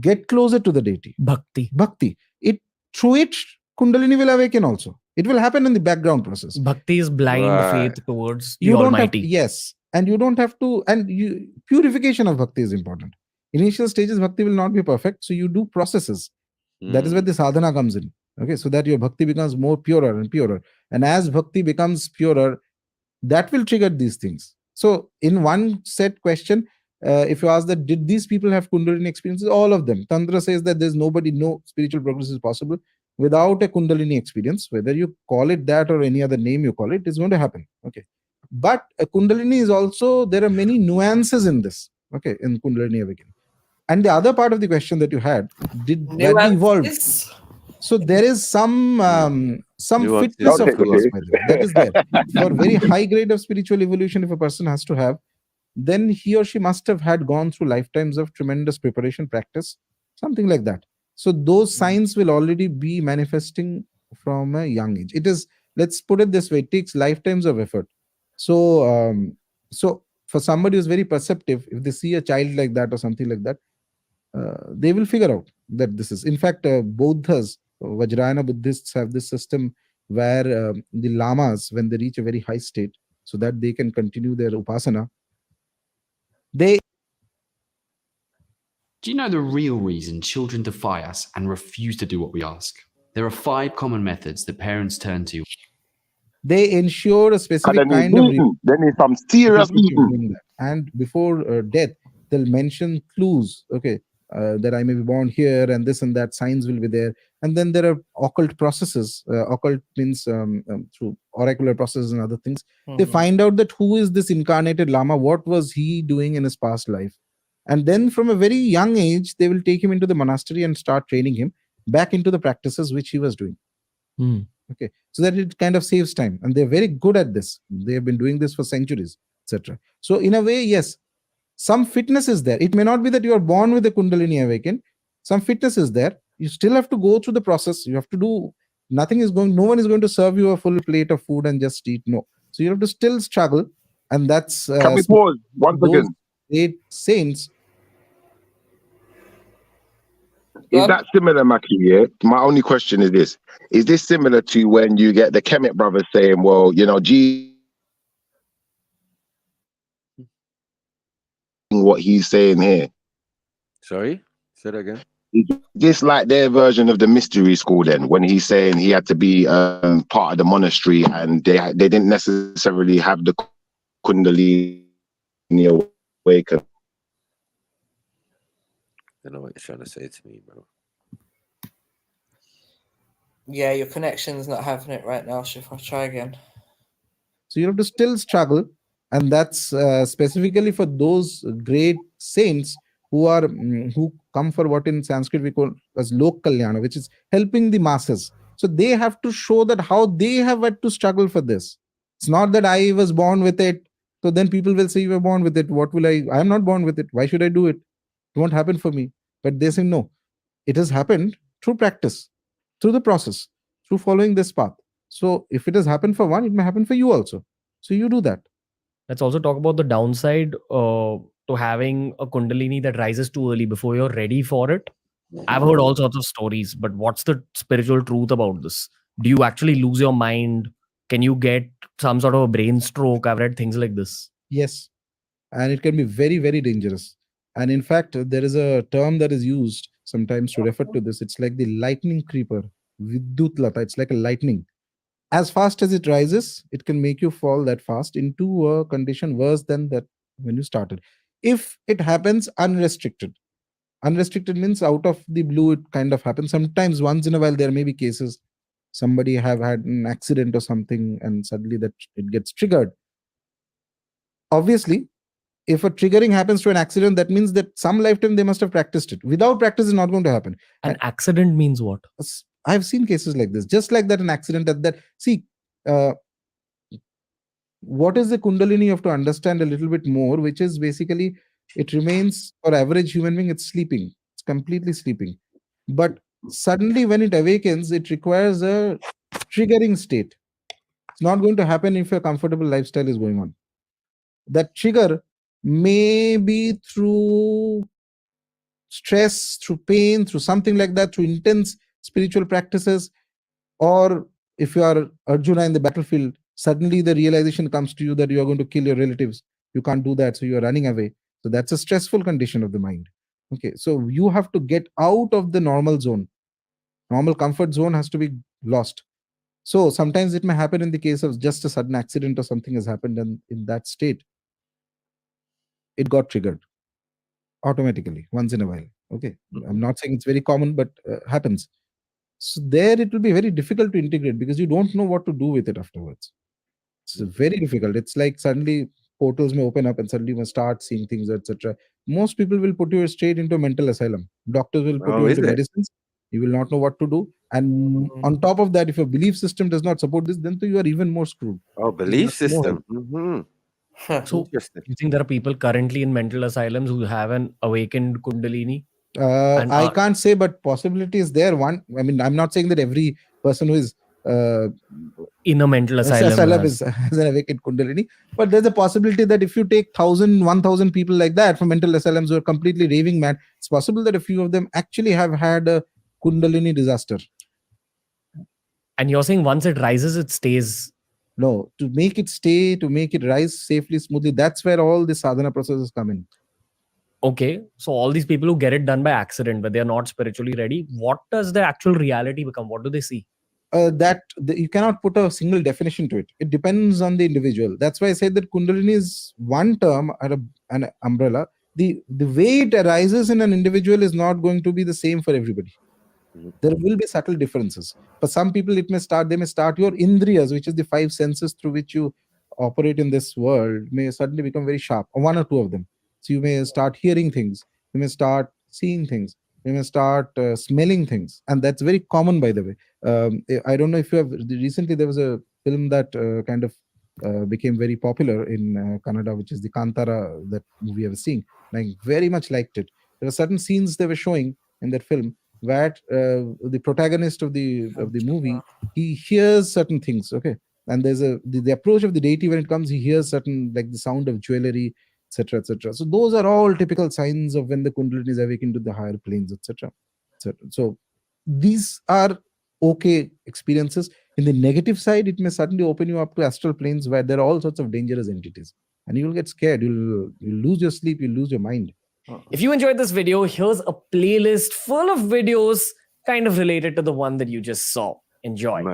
get closer to the deity. Bhakti. Through it, Kundalini will awaken also. It will happen in the background process. Bhakti is blind faith towards the You don't Almighty. Yes, and you don't have to, and purification of bhakti is important. Initial stages, bhakti will not be perfect, so you do processes. That is where the sadhana comes in. Okay, so that your bhakti becomes more purer and purer. And as bhakti becomes purer, that will trigger these things. So in one set question, if you ask that, did these people have Kundalini experiences? All of them. Tantra says that there's no spiritual progress is possible without a Kundalini experience. Whether you call it that or any other name you call it, is going to happen. Okay. But a Kundalini is also, there are many nuances in this. Okay, in Kundalini awakening. And the other part of the question that you had, were they evolved? So there is some fitness of chaos, by the way. That is there. For very high grade of spiritual evolution, if a person has to have, then he or she must have had gone through lifetimes of tremendous preparation, practice, something like that. So those signs will already be manifesting from a young age. It is, let's put it this way, it takes lifetimes of effort. So so for somebody who's very perceptive, if they see a child like that or something like that, they will figure out that this is, in fact, Bodhas, Vajrayana Buddhists have this system where the lamas, when they reach a very high state, so that they can continue their upasana, they. Do you know the real reason children defy us and refuse to do what we ask? There are 5 common methods that parents turn to. they ensure a specific kind of then it's some serious meeting. and before death they'll mention clues, okay, that I may be born here and this and that, signs will be there. And then there are occult processes. Occult means through oracular processes and other things. They find out that who is this incarnated Lama, what was he doing in his past life. And then from a very young age, they will take him into the monastery and start training him back into the practices which he was doing. Okay, so that it kind of saves time. And they're very good at this. They have been doing this for centuries, etc. So in a way, yes, some fitness is there. It may not be that you are born with a Kundalini awakened. Some fitness is there. You still have to go through the process. You have to do, no one is going to serve you a full plate of food and just eat. No. So you have to still struggle. And that's Can we pause once again? Great saints. Is that similar, Maki? Yeah. My only question is this: is this similar to when you get the Kemet brothers saying, "Well, you know, what he's saying here"? Sorry, say that again. Is this like their version of the mystery school then, when he's saying he had to be part of the monastery and they didn't necessarily have the Kundalini awaken? I don't know what you're trying to say to me, bro. Yeah, your connection's not having it right now, so if I try again. So you have to still struggle. And that's specifically for those great saints who are who come for what in Sanskrit we call as lok kalyana, which is helping the masses. So they have to show that how they have had to struggle for this. It's not that I was born with it. So then people will say you were born with it. What will I am not born with it. Why should I do it? It won't happen for me. But they say no. It has happened through practice, through the process, through following this path. So if it has happened for one, it may happen for you also. So you do that. Let's also talk about the downside to having a Kundalini that rises too early before you're ready for it. I've heard all sorts of stories, but what's the spiritual truth about this? Do you actually lose your mind? Can you get some sort of a brain stroke? I've read things like this. Yes. And it can be very, very dangerous. And in fact, there is a term that is used sometimes to refer to this. It's like the lightning creeper, Vidyutlata. It's like a lightning. As fast as it rises, it can make you fall that fast into a condition worse than that when you started. If it happens unrestricted means out of the blue, it kind of happens. Sometimes once in a while, there may be cases, somebody have had an accident or something and suddenly that it gets triggered. Obviously, if a triggering happens to an accident, that means that some lifetime they must have practiced it. Without practice, it's not going to happen. An accident means what? I've seen cases like this, just like that, an accident at that. See, what is the Kundalini? You have to understand a little bit more, which is basically it remains for average human being, it's sleeping. It's completely sleeping. But suddenly when it awakens, it requires a triggering state. It's not going to happen if a comfortable lifestyle is going on. That trigger may be through stress, through pain, through something like that, through intense spiritual practices, or if you are Arjuna in the battlefield, suddenly the realization comes to you that you are going to kill your relatives. You can't do that, so you are running away. So that's a stressful condition of the mind. Okay, so you have to get out of the normal zone. Normal comfort zone has to be lost. So sometimes it may happen in the case of just a sudden accident or something has happened, and in that state, it got triggered automatically once in a while. Okay, I'm not saying it's very common, but happens. So there it will be very difficult to integrate because you don't know what to do with it afterwards. It's very difficult. It's like suddenly portals may open up and suddenly you must start seeing things, etc. Most people will put you straight into a mental asylum. Doctors will put you into medicines. You will not know what to do. And on top of that, if your belief system does not support this, then you are even more screwed. Oh, belief system. So you think there are people currently in mental asylums who have an awakened Kundalini? I can't say, but possibility is there. One, I mean, I'm not saying that every person who is in a mental asylum has an awakened Kundalini, but there's a possibility that if you take 1,000 people like that from mental asylums who are completely raving mad, it's possible that a few of them actually have had a Kundalini disaster. And you're saying once it rises, it stays? No, to make it stay, to make it rise safely, smoothly, that's where all the sadhana processes come in. Okay, so all these people who get it done by accident, but they're not spiritually ready, what does the actual reality become? What do they see? you cannot put a single definition to it. It depends on the individual. That's why I said that Kundalini is one term or an umbrella. The way it arises in an individual is not going to be the same for everybody. There will be subtle differences. For some people, they may start your indriyas, which is the 5 senses through which you operate in this world, may suddenly become very sharp, or 1 or 2 of them. So you may start hearing things, you may start seeing things, you may start smelling things, and that's very common, by the way. I don't know if you have recently, there was a film that kind of became very popular in Kannada, which is the Kantara, that movie I was seeing. And I very much liked it. There were certain scenes they were showing in that film where the protagonist of the movie, he hears certain things, okay, and there's the approach of the deity when it comes, he hears certain, like the sound of jewelry, etc., etc. So those are all typical signs of when the Kundalini is awakened to the higher planes, etc. So these are okay experiences. In the negative side, it may suddenly open you up to astral planes where there are all sorts of dangerous entities, and you will get scared. You'll lose your sleep. You'll lose your mind. If you enjoyed this video, here's a playlist full of videos kind of related to the one that you just saw. Enjoy.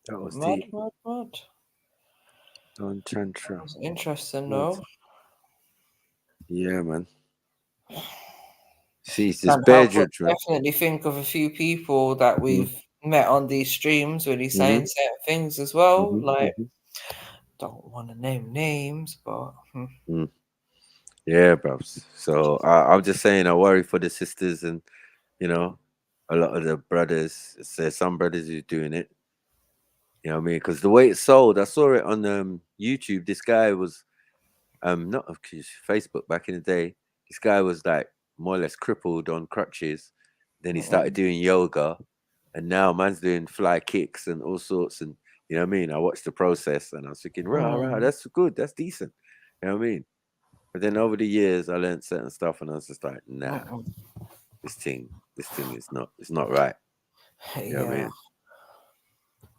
That was deep. On Tantra. That's interesting, though. Yeah, man. See, it's this And bear helpful to judgment. definitely think of a few people that we've met on these streams when he's saying certain things as well. Like, don't want to name names, but Yeah, bro. So I'm just saying, I worry for the sisters, and you know, a lot of the brothers. There's some brothers who's doing it. You know what I mean? Because the way it's sold, I saw it on YouTube. This guy was not Facebook back in the day. This guy was like more or less crippled on crutches. Then he started doing yoga, and now man's doing fly kicks and all sorts. And you know what I mean? I watched the process, and I was thinking, right, that's good, that's decent. You know what I mean? But then over the years, I learned certain stuff, and I was just like, nah, this thing is not right. You know what I mean?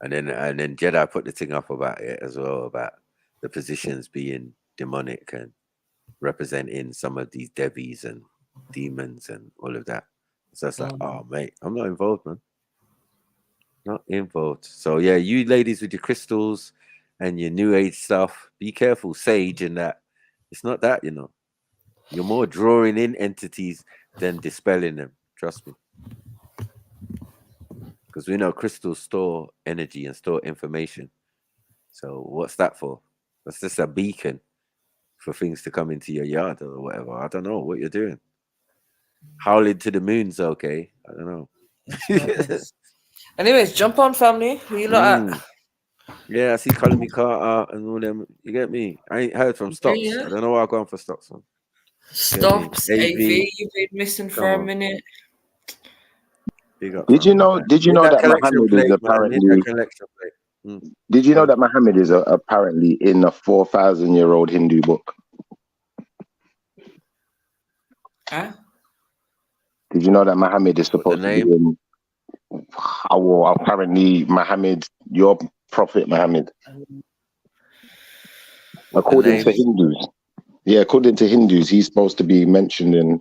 And then Jedi put the thing up about it as well, about the positions being demonic and representing some of these devis and demons and all of that. So it's like, oh mate, I'm not involved, man. Not involved. So yeah, you ladies with your crystals and your new age stuff, be careful, sage, and that. It's not that, you know. You're more drawing in entities than dispelling them. Trust me. Because we know crystals store energy and store information. So what's that for? That's just a beacon for things to come into your yard or whatever. I don't know what you're doing. Howling to the moon's okay. I don't know. anyways, jump on, family. Who you lot at? Yeah, I see Colin Carter and all them. You get me? I ain't heard from Stocks. Yeah. I don't know why I'm going for Stocks. Man. Stops, AV, you've been missing for a minute. Big up, Did you know that Muhammad is apparently? Did you know that Muhammad is apparently in a 4,000-year-old Hindu book? Huh? Did you know that Muhammad is supposed to be in? Well, apparently Muhammad, your prophet Muhammad, according to Hindus. Yeah, according to Hindus, he's supposed to be mentioned in.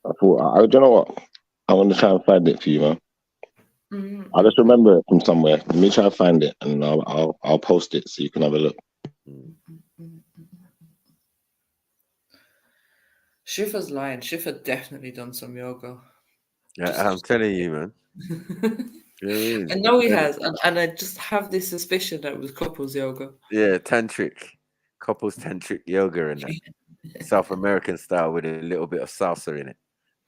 I thought, I don't know what. I want to try and find it for you, man. I just remember it from somewhere. Let me try and find it, and I'll post it so you can have a look. Shifa's lying. Shifa definitely done some yoga. Yeah, I'm telling you, man. I know he has, and I just have this suspicion that it was couples yoga. Yeah, couples tantric yoga and that. South American style with a little bit of salsa in it.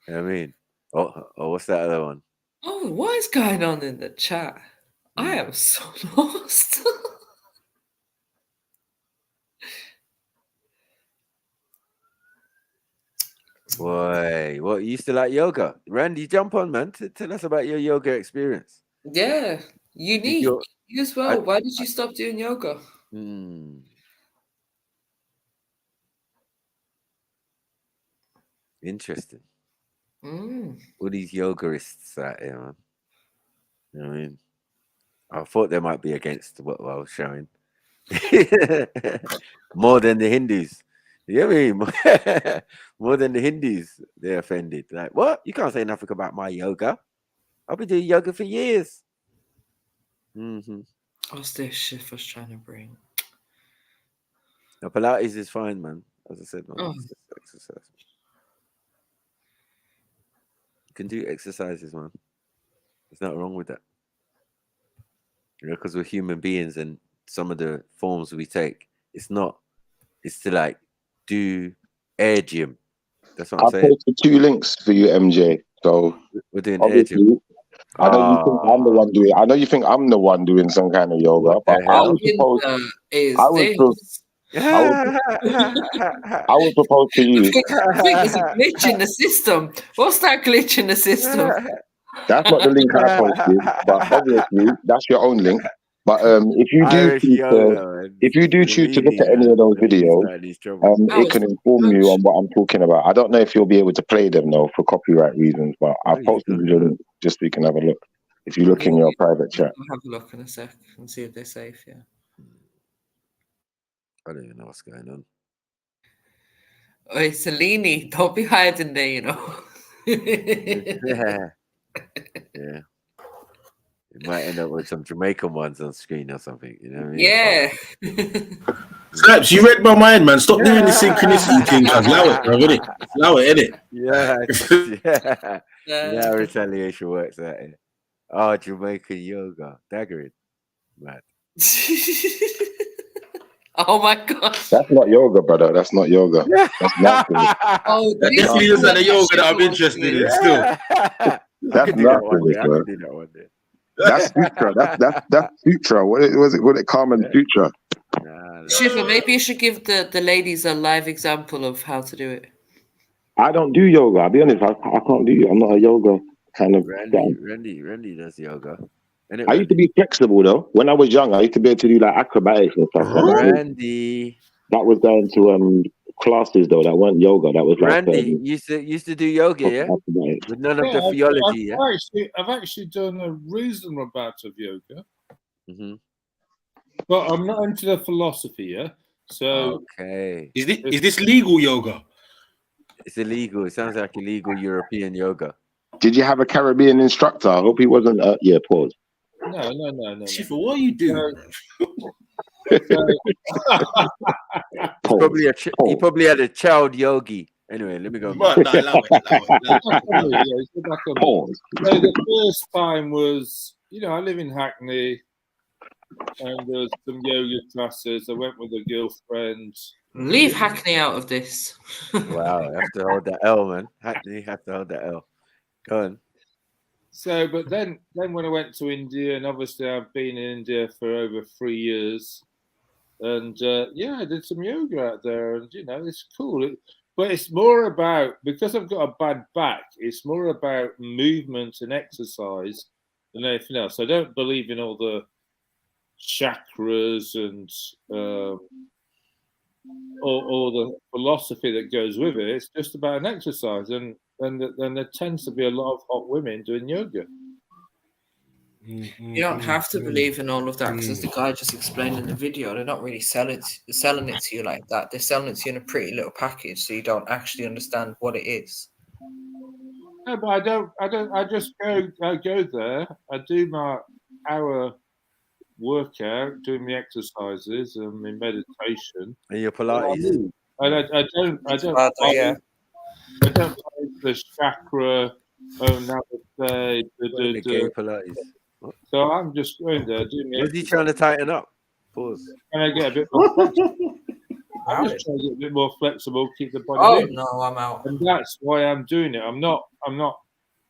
You know what I mean? Oh, what's that other one? Oh, what is going on in the chat? I am so lost. Boy, what, you used to like yoga? Randy, jump on, man. Tell us about your yoga experience. Yeah, unique. You as well. Why did you stop doing yoga? Interesting. All these yogaists out here, man. You know what I mean? I thought they might be against what I was showing. More than the Hindus. You know what I mean? More than the Hindus, they're offended. Like, what? You can't say nothing about my yoga. I've been doing yoga for years. What's this shift was trying to bring? Now, Pilates is fine, man. As I said, man, it's just exercise. You can do exercises, man. There's nothing wrong with that. You know, because we're human beings, and some of the forms we take, it's to like do air gym. That's what I'm I've saying. posted 2 links for you, MJ. So we're doing air gym. I know you think I'm the one doing. I know you think I'm the one doing some kind of yoga, but I was supposed. I was supposed to you. I think there's a glitch in the system. What's that glitch in the system? That's not the link I posted, but obviously that's your own link. But if you do choose to look at any of those videos, it can inform you on what I'm talking about. I don't know if you'll be able to play them though for copyright reasons, but I've posted the link just so you can have a look. If you look in your private chat, I'll have a look in a sec and see if they're safe. Yeah. I don't even know what's going on. Oi, Salini, don't be hiding there, you know. Yeah. It might end up with some Jamaican ones on screen or something, you know what I mean? Yeah. Slaps, you read my mind, man. Stop doing the synchronicity thing, cuz. Allow it, bro, innit? Allow it, innit? Yeah. Yeah, retaliation works out here. Oh, Jamaican yoga. Daggering. Mad. Oh my gosh. that's not yoga, brother. That's not yoga. That's nothing. Oh, That definitely is the yoga that I'm interested in still. That's nothing, bro. That's sutra. That's sutra. What was it? What it? Karman sutra. Shiva, maybe you should give the ladies a live example of how to do it. I don't do yoga. I'll be honest. I can't do. I'm not a yoga kind of guy. Randy does yoga. I used to be flexible though. When I was young, I used to be able to do like acrobatics and stuff. Randy. That was going to classes though. That weren't yoga. That was like Randy used to do yoga, yeah? With none of the theology, yeah? I've actually done a reasonable amount of yoga, Mm-hmm. but I'm not into the philosophy, yeah? So okay. Is this legal yoga? It's illegal. It sounds like illegal European yoga. Did you have a Caribbean instructor? I hope he wasn't. Yeah, pause. No. Shiva, what are you doing? He probably had a child yogi. Anyway, let me go. So the first time was, I live in Hackney, and there was some yoga classes. I went with a girlfriend. Leave Hackney out of this. Wow, I have to hold that L, man. Hackney, have to hold that L. Go on. So, but then when I went to India, and obviously I've been in India for over 3 years, and I did some yoga out there, and it's cool. But it's more about, because I've got a bad back, it's more about movement and exercise than anything else. I don't believe in all the chakras and all the philosophy that goes with it. It's just about an exercise, and there tends to be a lot of hot women doing yoga. You don't have to believe in all of that, because as the guy just explained in the video, they're not really selling it to you like that. They're selling it to you in a pretty little package, so you don't actually understand what it is. No, but I don't. I just go there. I do my hour workout, doing the exercises and my meditation. And your Pilates. And I don't the chakra. Pilates. So I'm just going there doing. What's he trying to tighten up? Pause. Can I get a bit more flexible? I'm just trying to get a bit more flexible, keep the body. Oh no, I'm out. And that's why I'm doing it. I'm not.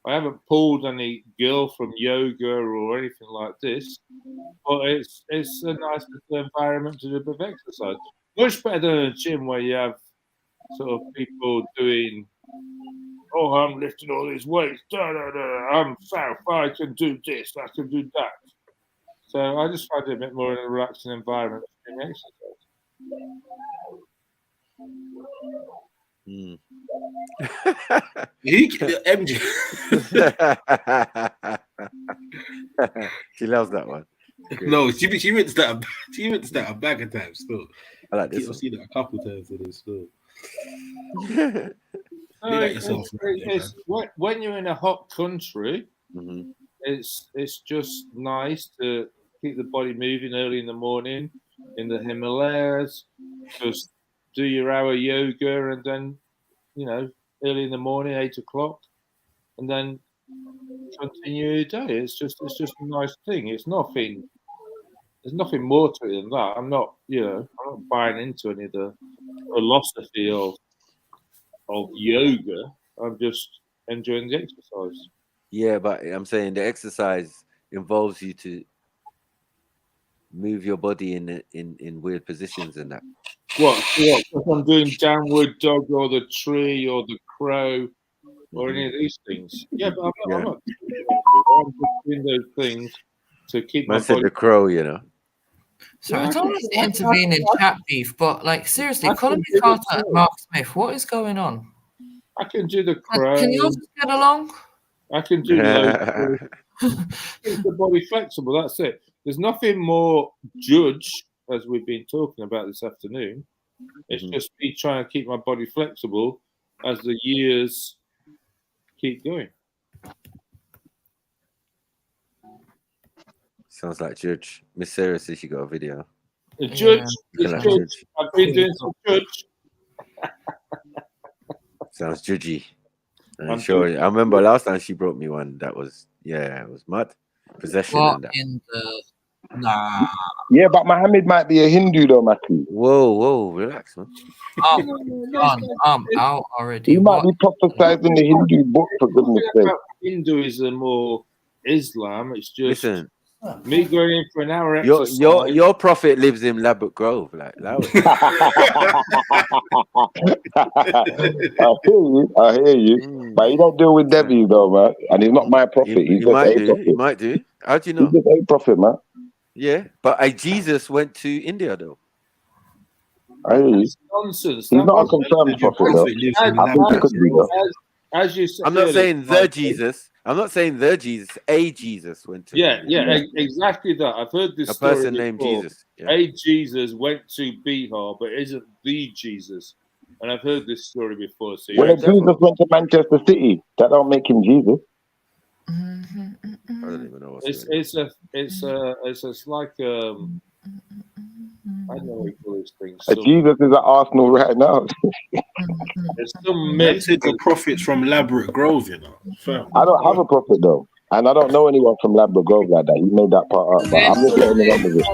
I haven't pulled any girl from yoga or anything like this. But it's a nice little environment to do a bit of exercise. Much better than a gym where you have sort of people doing, oh, I'm lifting all these weights, I'm south, I can do this, I can do that. So I just find it a bit more in a relaxing environment to do exercise. MJ. She loves that one. No, she rinsed that a bag of times still. I like this. I've seen it a couple times in this still. When you're in a hot country, it's just nice to keep the body moving early in the morning in the Himalayas. Just do your hour yoga, and then early in the morning, 8 o'clock, and then continue your day. It's just a nice thing. It's nothing. There's nothing more to it than that. I'm not buying into any of the philosophy of yoga. I'm just enjoying the exercise. Yeah, but I'm saying the exercise involves you to move your body in weird positions and that. What? If I'm doing downward dog or the tree or the crow or any of these things? Yeah, but I'm not doing those things to keep my Man said body. the crow, you know. Sorry, I don't want to intervene in chat beef, but like seriously, Colin Carter and Mark Smith, what is going on? I can do the crow. Can you all just get along? I can do low. Keep the body flexible. That's it. There's nothing more judge, as we've been talking about this afternoon. It's just me trying to keep my body flexible as the years keep going. Sounds like Judge. Miss Sarah says she got a video. The judge, Looking like judge. I've been doing some judge. Sounds judgy. I'm sure. I remember last time she brought me one that was it was mud. Possession What and that. in the nah? Yeah, but Muhammad might be a Hindu though, Matthew. Whoa, relax, man. Oh my God, I'm out already. He might be prophesizing the Hindu book, for goodness sake. Hinduism or Islam. It's just Listen. me going in for an hour exercise. Your prophet lives in Labbot Grove, like allow it. I hear you. But he don't deal with Debbie though, man. And he's not my prophet. He's just a prophet. He might do. How do you know? He's just a prophet, man. Yeah, but Jesus went to India though. I hear you. Nonsense. He's not a confirmed prophet though. I think he could be though. As you said, I'm not saying the Jesus. I'm not saying the Jesus. A Jesus went to. Exactly that. I've heard this a story person named before. Jesus. Yeah. A Jesus went to Bihar, but isn't the Jesus. And I've heard this story before. So Well, if Jesus went to Manchester City, that don't make him Jesus. I don't even know what's it's like I don't know what you call these things. Jesus is at Arsenal right now. There's some mix. The prophets from Labbot Grove, you know. I don't have a prophet though, and I don't know anyone from Labbot Grove like that. You made that part up, but I'm just letting you run with it.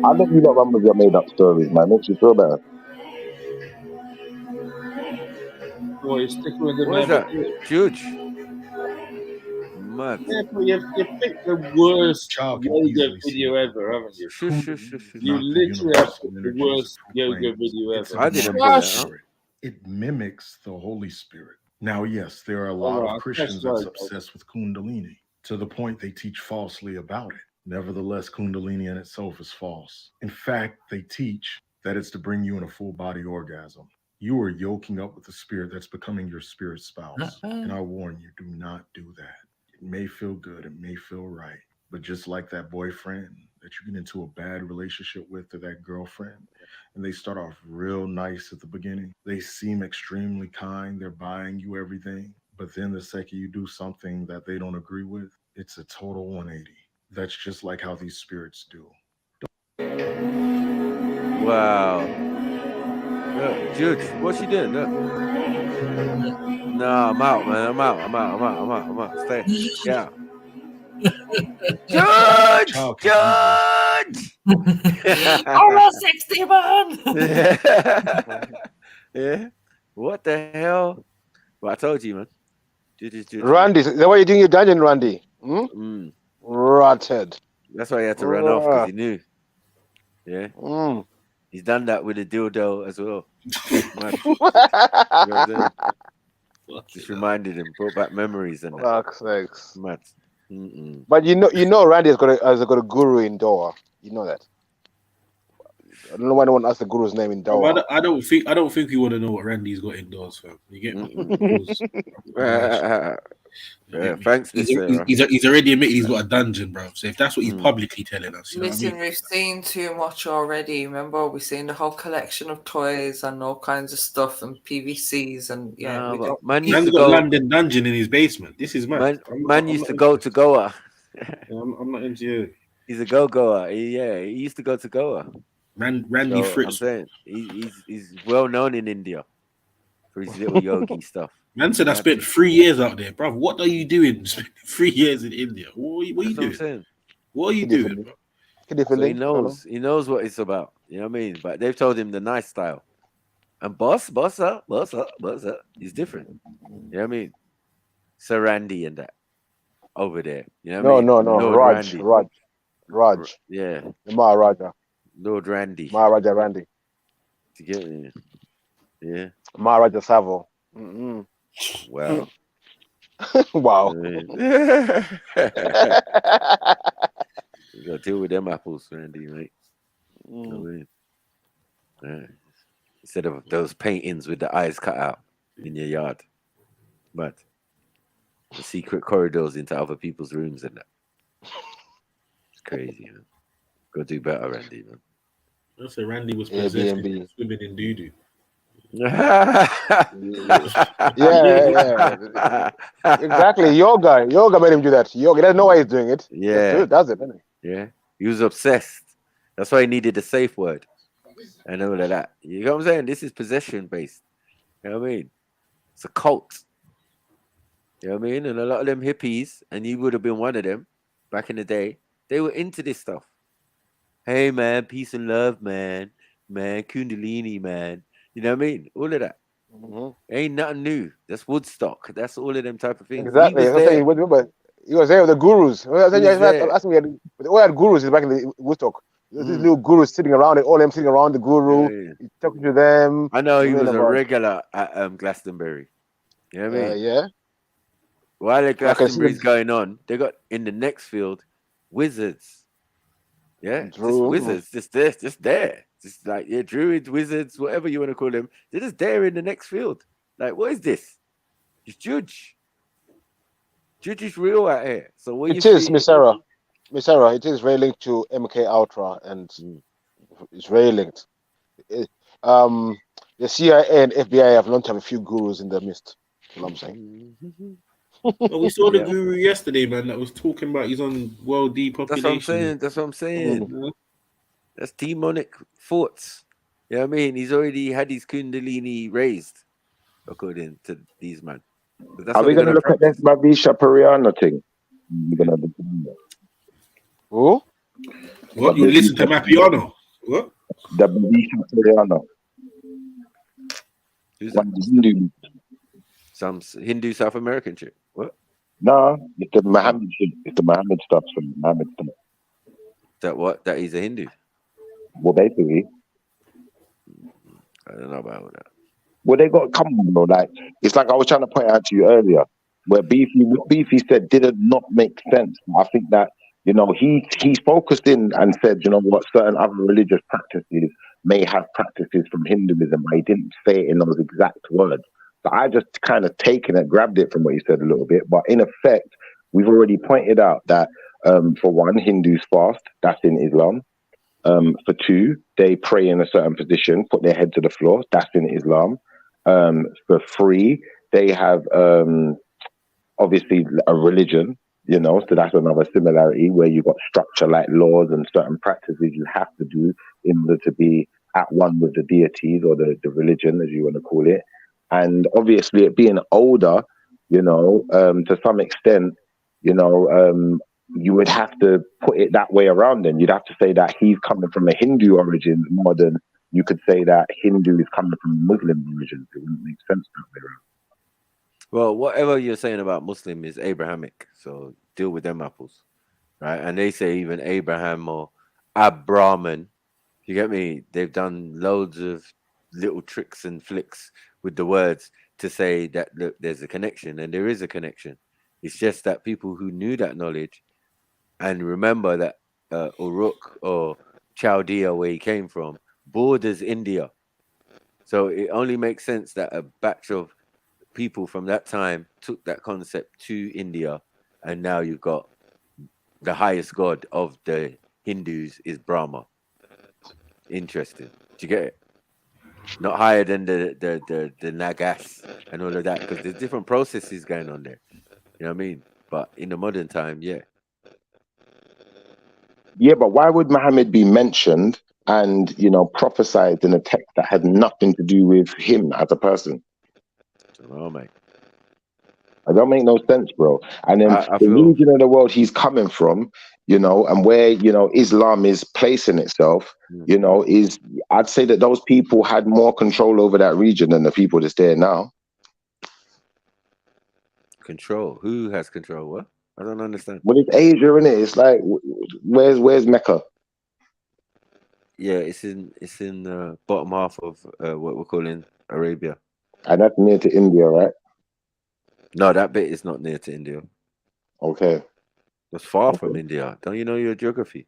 I'll let you not run with your made up stories, man. Makes you feel better. Boy, sticking with the What is that? Judge. Mad. Yeah, but you picked the worst yoga video ever, haven't you? You literally have picked the worst yoga video ever. I didn't put that out. It mimics the Holy Spirit. Now, yes, there are a lot of Christians that's obsessed with Kundalini to the point they teach falsely about it. Nevertheless, Kundalini in itself is false. In fact, they teach that it's to bring you in a full body orgasm. You are yoking up with the spirit that's becoming your spirit spouse. And I warn you, do not do that. It may feel good, it may feel right, but just like that boyfriend that you get into a bad relationship with, or that girlfriend, and they start off real nice at the beginning. They seem extremely kind, they're buying you everything, but then the second you do something that they don't agree with, it's a total 180. That's just like how these spirits do. Wow. Look, Judge, what you doing? Look. Nah, I'm out, man. I'm out. Stay. Yeah. Judge! Almost 60, man. Yeah. What the hell? Well, I told you, man. Randy, is that why you're doing your dungeon, Randy? Rotted. That's why he had to run off, because he knew. Yeah. He's done that with a dildo as well. Just reminded him, brought back memories and that. Fuck's sakes. Mad. But you know, Randy has got a guru in Doha. You know that. I don't know why no one asked the guru's name in Doha. I don't think you want to know what Randy's got indoors, fam. You get me? Yeah, thanks, He's, Miss Sarah. he's already admitted he's got a dungeon, bro. So if that's what he's publicly telling us, you know what I Listen, mean? we've seen too much already. Remember, we've seen the whole collection of toys and all kinds of stuff and PVCs and yeah. Nah, we but don't. man used Man's to got go. London dungeon in his basement. This is mad. Man used to go to Goa. I'm not into you. He's a go-goer. Yeah, he used to go to Goa. Randy So Fritz. I'm saying he's well known in India for his little yogi stuff. Man said I spent 3 years out there, bro. What are you doing? Spending 3 years in India. What are you That's what I'm doing? saying. What are you doing, bro? So he knows what it's about. You know what I mean? But they've told him the nice style. And boss up. He's different. You know what I mean? Sir Randy and that over there. You know what I mean? No. Lord Randy. Raj. Yeah. The Maharaja. Lord Randy. Maharaja Randy. To get me. Yeah. Maharaja Savo. Mm-mm. Wow. Wow. You gotta deal with them apples, Randy, mate. You know what I mean? Yeah. Instead of those paintings with the eyes cut out in your yard. But the secret corridors into other people's rooms and that. It's crazy, man. Go do better, Randy, man. I said Randy was possessed Airbnb. and swimming in doo-doo. Yeah. Exactly. Yoga made him do that. Yoga. He doesn't know why he's doing it. Yeah. Does it, doesn't he? Yeah. He was obsessed. That's why he needed a safe word and all of that. You know what I'm saying? This is possession based. You know what I mean? It's a cult. You know what I mean? And a lot of them hippies, and you would have been one of them back in the day, they were into this stuff. Hey, man, peace and love, man. Man, Kundalini, man. You know what I mean? All of that. Ain't nothing new. That's Woodstock. That's all of them type of things. Exactly. He was there. He was there with the gurus. He was there. They all had gurus back in the Woodstock. There's these little gurus sitting around it, all them sitting around the guru, he's talking to them. I know he You was mean a about- regular at Glastonbury. You know what I mean? Yeah. While the I can see Glastonbury's them- going on, they got in the next field wizards. Yeah, just wizards, just there. Just like, yeah, druids, wizards, whatever you want to call them. They're just there in the next field. Like, what is this? It's Judge. Judge is real out here. So what It you is, see? Miss Sarah. Miss Sarah, it is very linked to MK Ultra, and it's very linked. The CIA and FBI have learned to have a few gurus in their midst. That's what I'm saying. Well, we saw the guru yesterday, man, that was talking about he's on world depopulation. That's what I'm saying. That's demonic thoughts. You know what I mean? He's already had his Kundalini raised, according to these men. But that's Are what we they're going to gonna look at this Mavisha Pariana thing? We're gonna look at that. Who? What? You listen to Mapiano? What? The Mavisha Pariana. Who's One Hindu. Some Hindu South American chick. What? No, it's the Muhammad shit. It's the Muhammad stuff. So Muhammad stuff. That what? That he's a Hindu? Well, basically. I don't know about that. Well, they got come on, bro. Like it's like I was trying to point out to you earlier, where Beefy said did not make sense. I think that he focused in and said, you know what, certain other religious practices may have practices from Hinduism, but he didn't say it in those exact words. So I just kind of grabbed it from what he said a little bit. But in effect, we've already pointed out that for one, Hindus fast. That's in Islam. For two, they pray in a certain position, put their head to the floor. That's in Islam. For three, they have obviously a religion, so that's another similarity where you've got structure like laws and certain practices you have to do in order to be at one with the deities or the religion, as you want to call it. And obviously it being older, to some extent, you would have to put it that way around then. You'd have to say that he's coming from a Hindu origin more than you could say that Hindu is coming from a Muslim origin. It wouldn't make sense that way around. Well, whatever you're saying about Muslim is Abrahamic, so deal with them apples, right? And they say even Abraham or Abraman, you get me? They've done loads of little tricks and flicks with the words to say that look, there's a connection, and there is a connection. It's just that people who knew that knowledge and remember that Uruk or Chaldea, where he came from, borders India. So it only makes sense that a batch of people from that time took that concept to India, and now you've got the highest god of the Hindus is Brahma. Interesting. Do you get it? Not higher than the Nagas and all of that, because there's different processes going on there. You know what I mean? But in the modern time, yeah. Yeah, but why would Muhammad be mentioned and, you know, prophesied in a text that had nothing to do with him as a person? Oh, mate. It don't make no sense, bro. And then I the feel region of the world he's coming from, you know, and where, you know, Islam is placing itself, you know, is, I'd say that those people had more control over that region than the people that's there now. control. Who has control? What? I don't understand. Well, it's Asia, innit? It's like, where's Mecca? Yeah, it's in the bottom half of what we're calling Arabia. And that's near to India, right? No, that bit is not near to India. Okay. It's far from India. Don't you know your geography?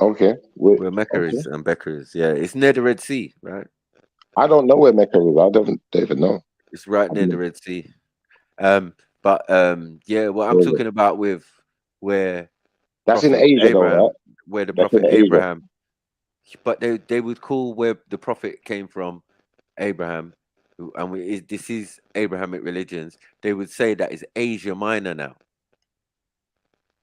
Okay. Where Mecca Okay. is and Becca is. Yeah, it's near the Red Sea, right? I don't know where Mecca is. I don't even know. It's right near the Red Sea. Yeah, what I'm talking about with where that's in Prophet Asia, Abraham, though, right? where the That's Prophet in Asia. Abraham, but they would call where the Prophet came from Abraham, this is Abrahamic religions. They would say that is Asia Minor now.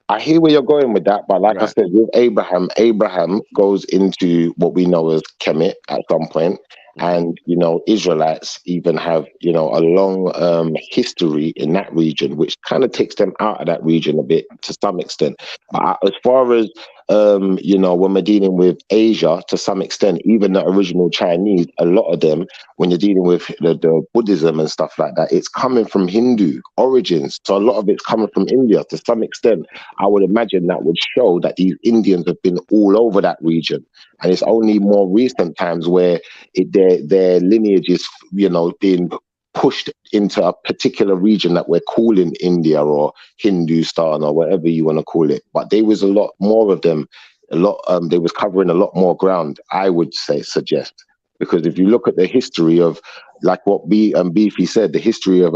I hear where you're going with that, but like I Right. said, with Abraham goes into what we know as Kemet at some point, and you know, Israelites even have, you know, a long history in that region, which kind of takes them out of that region a bit to some extent. But as far as you know, when we're dealing with Asia, to some extent, even the original Chinese, a lot of them, when you're dealing with the Buddhism and stuff like that, it's coming from Hindu origins. So a lot of it's coming from India to some extent. I would imagine that would show that these Indians have been all over that region. And it's only more recent times where their lineage is, you know, being pushed into a particular region that we're calling India or Hindustan or whatever you want to call it. But there was a lot more of them. They was covering a lot more ground, I would suggest. Because if you look at the history of, like what Beefy said, the history of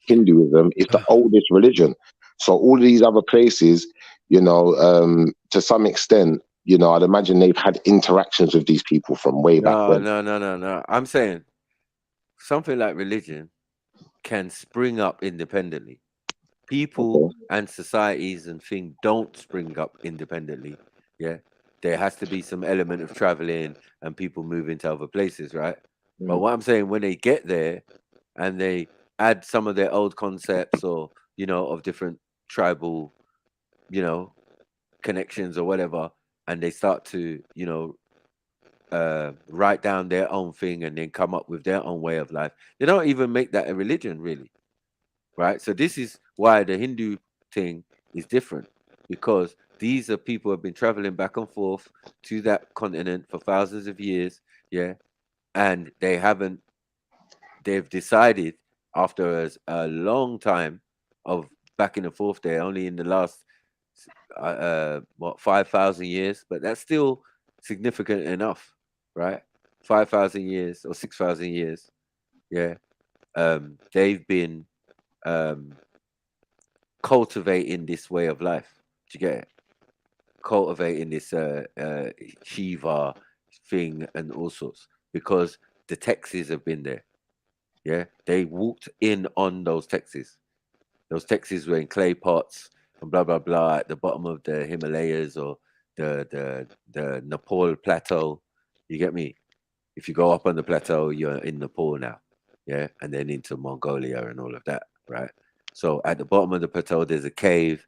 Hinduism is the oldest religion. So all of these other places, you know, to some extent, you know, I'd imagine they've had interactions with these people from way back when. No. I'm saying something like religion can spring up independently. People and societies and things don't spring up independently. Yeah. There has to be some element of traveling and people moving to other places, right? But what I'm saying, when they get there and they add some of their old concepts or, you know, of different tribal, you know, connections or whatever, and they start to, you know, write down their own thing and then come up with their own way of life. They don't even make that a religion, really, right? So this is why the Hindu thing is different, because these are people who have been traveling back and forth to that continent for thousands of years, yeah, and they've decided after a long time of back and forth there, only in the last 5,000 years, but that's still significant enough, right? 5,000 years or 6,000 years, yeah. They've been cultivating this way of life. Do you get it? Cultivating this Shiva thing and all sorts, because the texts have been there. Yeah, they walked in on those texts. Those texts were in clay pots and blah blah blah at the bottom of the Himalayas or the Nepal plateau. You get me? If you go up on the plateau, you're in Nepal now. Yeah, and then into Mongolia and all of that, right? So at the bottom of the plateau, there's a cave,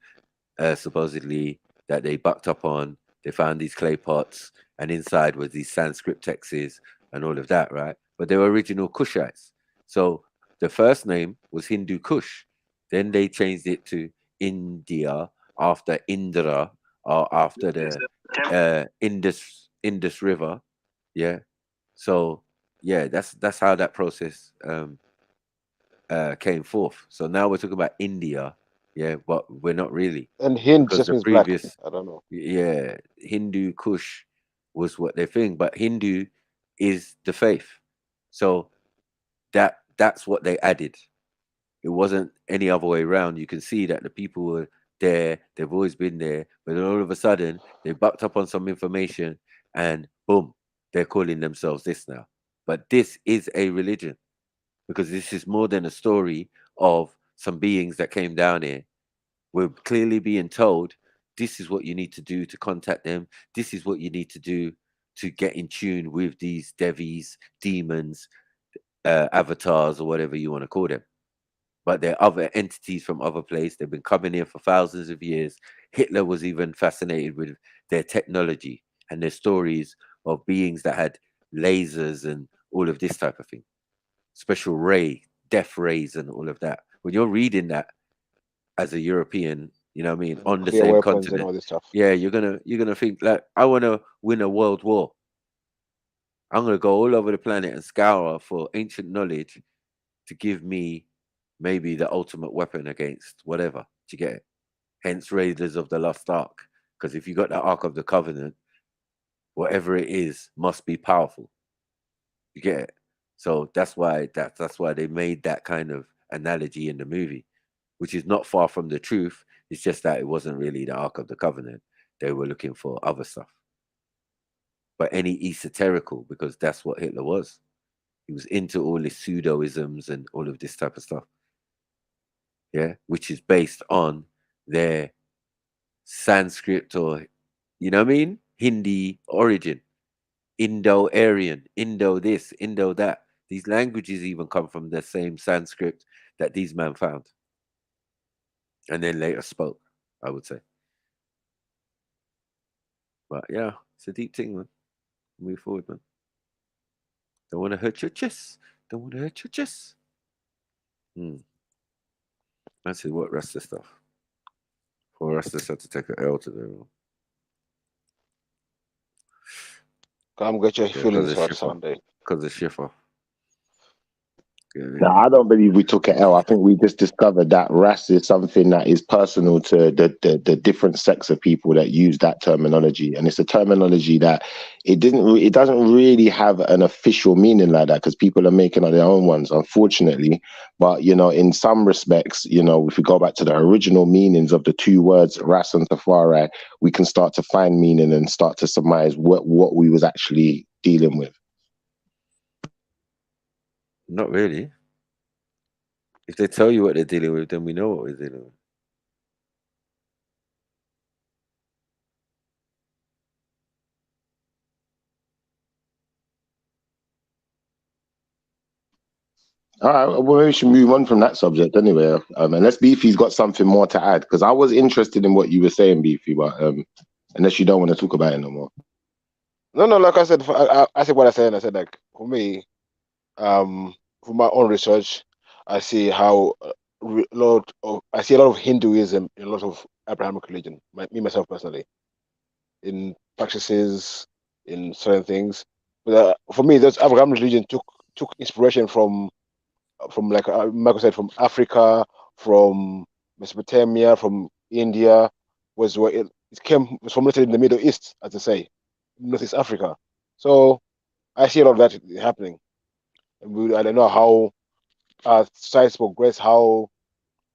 supposedly, that they bucked up on. They found these clay pots, and inside was these Sanskrit texts and all of that, right? But they were original Kushites. So the first name was Hindu Kush. Then they changed it to India after Indra, or after the Indus River. Yeah. So yeah, that's how that process came forth. So now we're talking about India, yeah, but we're not really. And Hind Because just the means black. previous, I don't know. yeah, Hindu Kush was what they think, but Hindu is the faith. So that's what they added. It wasn't any other way around. You can see that the people were there. They've always been there. But then all of a sudden, they bucked up on some information and boom, they're calling themselves this now. But this is a religion because this is more than a story of some beings that came down here. We're clearly being told this is what you need to do to contact them. This is what you need to do to get in tune with these devis, demons, avatars, or whatever you want to call them. But they're other entities from other places. They've been coming here for thousands of years. Hitler was even fascinated with their technology and their stories of beings that had lasers and all of this type of thing. Special ray, death rays and all of that. When you're reading that as a European, you know what I mean, on the same continent, and all this stuff. yeah, you're gonna think like, I want to win a world war. I'm gonna go all over the planet and scour for ancient knowledge to give me maybe the ultimate weapon against whatever. Do you get it? Hence Raiders of the Lost Ark. Because if you got the Ark of the Covenant, whatever it is must be powerful. You get it? So that's why they made that kind of analogy in the movie, which is not far from the truth. It's just that it wasn't really the Ark of the Covenant. They were looking for other stuff. But any esoterical, because that's what Hitler was. He was into all these pseudoisms and all of this type of stuff. Yeah, which is based on their Sanskrit or, you know what I mean? Hindi origin, Indo-Aryan, Indo this, Indo that. These languages even come from the same Sanskrit that these men found. And then later spoke, I would say. But yeah, it's a deep thing, man. Move forward, man. Don't want to hurt your chest. Don't want to hurt your chest. Let's see what rest of stuff. For us, just had to take an L today. Come get your feelings hurt Sunday. Because of Schiffer. No, I don't believe we took it L. I think we just discovered that race is something that is personal to the different sects of people that use that terminology, and it's a terminology that it doesn't really have an official meaning like that because people are making up their own ones, unfortunately. But you know, in some respects, you know, if we go back to the original meanings of the two words ras and tafari, we can start to find meaning and start to surmise what we was actually dealing with. Not really. If they tell you what they're dealing with, then we know what we're dealing with. All right, well, maybe we should move on from that subject anyway. Unless Beefy's got something more to add, because I was interested in what you were saying, Beefy, but unless you don't want to talk about it no more. No, like I said, I said what I said. I said, like, for me, from my own research, I see how I see a lot of Hinduism in a lot of Abrahamic religion. Me myself personally, in practices, in certain things. But for me, those Abrahamic religion took inspiration from like Michael said, from Africa, from Mesopotamia, from India, was where it was formulated in the Middle East, as they say, Northeast Africa. So I see a lot of that happening. And I don't know how society progress, how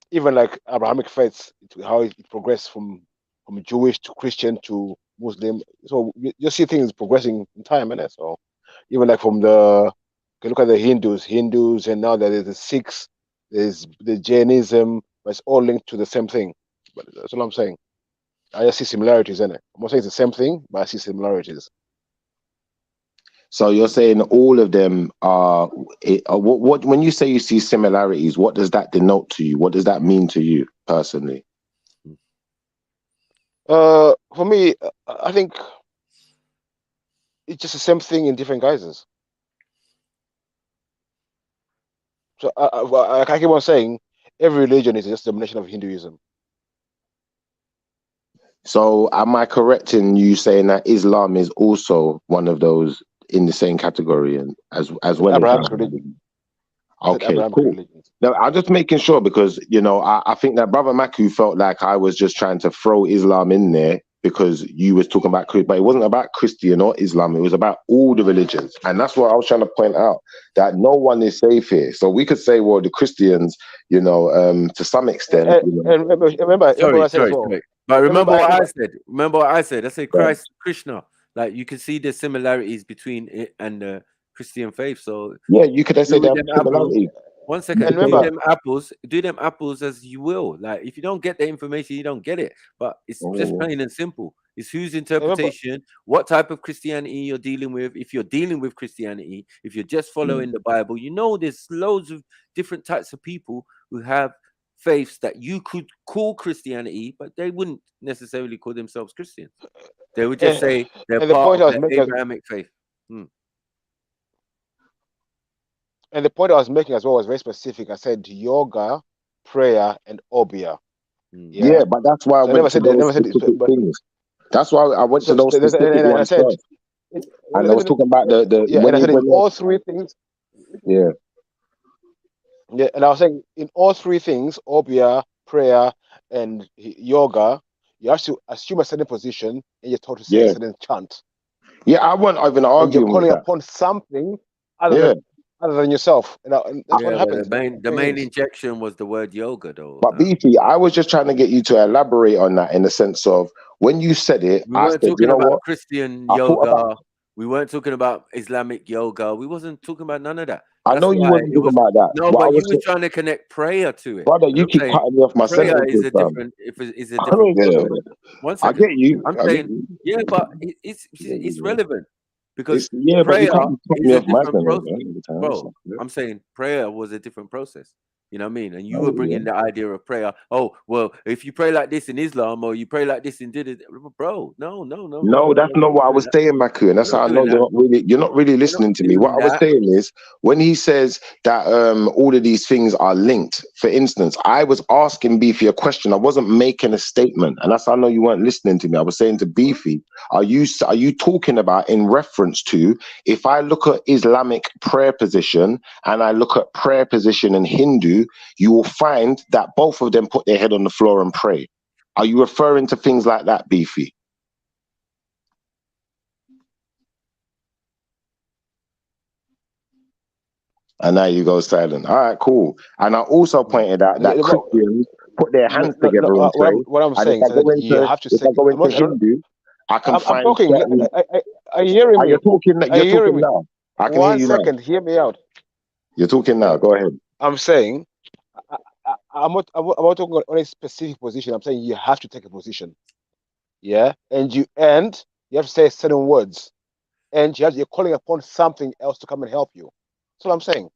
even like Abrahamic faiths, how it progressed from Jewish to Christian to Muslim. So you see things progressing in time, innit? So even like from you can look at the Hindus, and now there's the Sikhs, there's the Jainism, but it's all linked to the same thing. But that's what I'm saying. I just see similarities in it. I'm not saying it's the same thing, but I see similarities. So you're saying all of them are what when you say you see similarities, what does that denote to you? What does that mean to you personally? For me, I think it's just the same thing in different guises. So I keep on saying every religion is just a domination of Hinduism. So am I correct in you saying that Islam is also one of those in the same category and as well Abrahamic as religion? Okay, cool. No, I'm just making sure because you know I think that Brother Maku felt like I was just trying to throw Islam in there because you was talking about, but it wasn't about Christian or Islam. It was about all the religions, and that's what I was trying to point out, that no one is safe here. So we could say, well, the Christians, you know, to some extent. And remember what I said as well. But remember what I remember- said. Remember what I said. I said Right. Christ, Krishna. Like you can see the similarities between it and the Christian faith. So Yeah, you could have said do that them apples. similarity. One second, And do remember- them apples as you will. Like if you don't get the information, you don't get it. But it's just Oh. plain and simple. It's whose interpretation, what type of Christianity you're dealing with. If you're dealing with Christianity, if you're just following the Bible, you know there's loads of different types of people who have faiths that you could call Christianity, but they wouldn't necessarily call themselves Christians. They would just say they're and the part point I was of the making is- Abrahamic faith. And the point I was making as well was very specific. I said yoga, prayer, and obia. Yeah, but that's why I So went to those specific things. That's why I went to those specific and I ones said, first. And I was talking about the yeah, and I said in all three things. Yeah. Yeah, and I was saying in all three things, obia, prayer, and yoga, you have to assume a certain position and you're told to say a certain chant. Yeah, I wasn't even And you're arguing with calling that. upon something other than yourself. And that's what But happens. the main injection was the word yoga, though. But Beefy, I was just trying to get you to elaborate on that in the sense of when you said it, We I weren't said, talking you know about what? Christian I thought yoga. about- We weren't talking about Islamic yoga. We wasn't talking about none of that. I That's know you why wasn't it talking was about that. no, What I but you was was trying to connect prayer to it. Brother, And you I'm keep saying cutting me off my prayer is sentences, a fam. different. Is a I different. don't get it. One I second. get you. I'm I get saying you. yeah, but it's relevant because Yeah, but you prayer can't cut is me a off my different sentence, process, man, every time. bro. I'm saying prayer was a different process. You know what I mean? And you Oh, were bringing the idea of prayer. Oh, well, if you pray like this in Islam or you pray like this in bro, no. No, that's not what I was saying, Maku, and that's how I know you're not really listening to me. What I was saying is when he says that all of these things are linked. For instance, I was asking Beefy a question. I wasn't making a statement, and that's how I know you weren't listening to me. I was saying to Beefy, are you talking about in reference to if I look at Islamic prayer position and I look at prayer position in Hindu, you will find that both of them put their head on the floor and pray. Are you referring to things like that, Beefy? And now you go silent. All right, cool. And I also pointed out that Christians put their hands together and pray. What I'm And saying if I is go that you into, have to if say. I go into Hindu, I can I'm find talking. certain- Are you hearing me? You're talking. Are You're you hearing talking me? now. I can One hear you now. second, hear me out. You're talking now. Go ahead. I'm saying, I'm not talking on a specific position. I'm saying you have to take a position. Yeah, and you have to say certain words, and you're calling upon something else to come and help you. That's what I'm saying.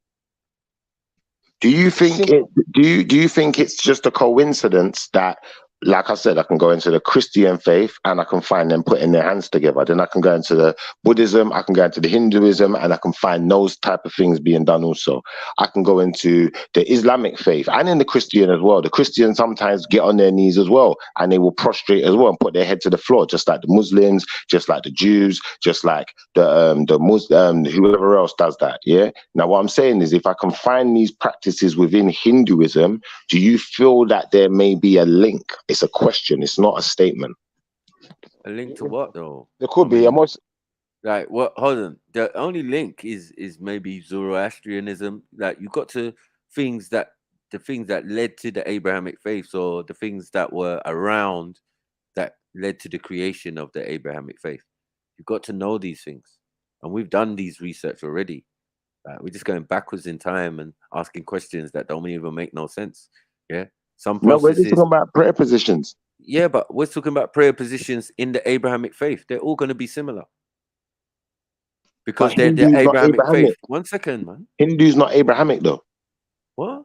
Do you think it? Do you think it's just a coincidence that, like I said, I can go into the Christian faith and I can find them putting their hands together. Then I can go into the Buddhism, I can go into the Hinduism, and I can find those type of things being done also. I can go into the Islamic faith and in the Christian as well. The Christians sometimes get on their knees as well, and they will prostrate as well and put their head to the floor, just like the Muslims, just like the Jews, just like the Muslim, whoever else does that. Yeah. Now, what I'm saying is, if I can find these practices within Hinduism, do you feel that there may be a link? It's a question, it's not a statement. A link to what though? There could be. I'm also like what? Hold on. The only link is maybe Zoroastrianism. Like you got to the things that led to the Abrahamic faith, or the things that were around that led to the creation of the Abrahamic faith. You've got to know these things, and we've done these research already. We're just going backwards in time and asking questions that don't even make no sense. Yeah, some No, we're processes. just talking about prayer positions. Yeah, but we're talking about prayer positions in the Abrahamic faith. They're all going to be similar because But they're the Hindu's not Abrahamic faith. Abrahamic. 1 second, man. Hindu's not Abrahamic though. What?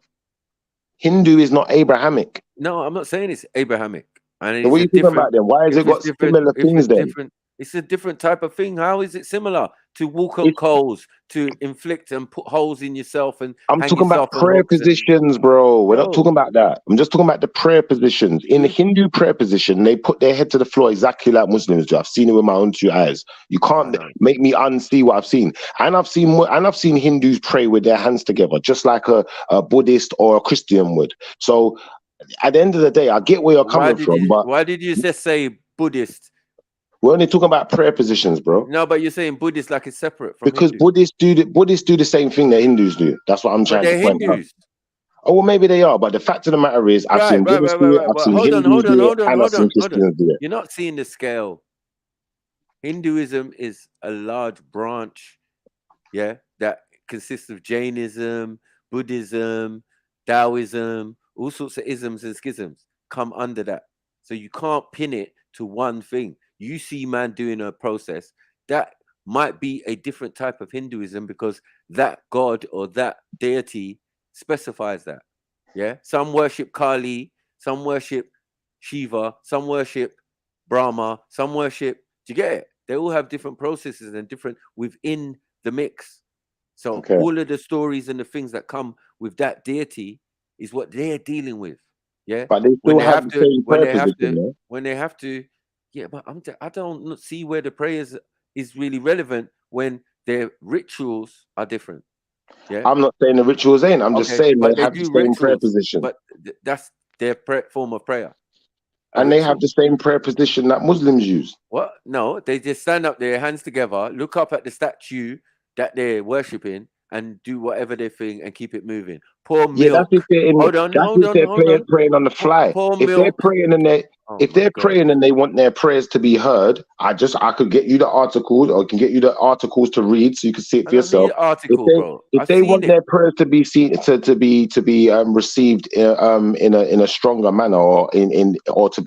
Hindu is not Abrahamic. No, I'm not saying it's Abrahamic. And So what are you talking about then? Why has if it got it's different- similar if things it's then? different, it's a different type of thing. How is it similar to walk on coals, to inflict and put holes in yourself and I'm hang talking about yourself on prayer hooks and- positions, bro. We're not Bro. talking about that. I'm just talking about the prayer positions. In the Hindu prayer position, they put their head to the floor exactly like Muslims do. I've seen it with my own two eyes. You can't make me unsee what I've seen. And I've seen Hindus pray with their hands together, just like a Buddhist or a Christian would. So at the end of the day, I get where you're coming from, but why did you just say Buddhist We're only talking about prayer positions, bro. No, but you're saying Buddhist like it's separate from Because Hindu. Buddhists do the same thing that Hindus do. That's what I'm But trying to they're point out. Hindus. Oh, well, maybe they are, but the fact of the matter is, I've seen Buddhists do it, I've But seen hold on, Hindus hold on, do it, hold on, and I've hold seen on, hold on. Christians do it. You're not seeing the scale. Hinduism is a large branch, yeah, that consists of Jainism, Buddhism, Taoism, all sorts of isms and schisms come under that. So you can't pin it to one thing. You see man doing a process that might be a different type of Hinduism because that god or that deity specifies that. Yeah, some worship Kali, some worship Shiva, some worship Brahma, some worship. Do you get it? They all have different processes and different within the mix. So Okay. all of the stories and the things that come with that deity is what they're dealing with. Yeah, But they still have the same prayer position, no? when they have to. Yeah, but I don't see where the prayers is really relevant when their rituals are different. Yeah, I'm not saying the rituals ain't. I'm just saying but they have the do same prayer rituals, position. but that's their form of prayer. And they have the same prayer position that Muslims use. What? No, they just stand up there, hands together, look up at the statue that they're worshipping, and do whatever they think and keep it moving. Pour milk. Yeah, that's if they're in. Hold on, That's hold if on, they're hold on. praying on the fly. Pour If they're milk. praying and they, Oh if my they're God. praying and they want their prayers to be heard, I could get you the articles, or I can get you the articles to read so you can see it I for don't yourself. need an article, bro. If I've they seen want it. their prayers to be seen to be received in a stronger manner, or to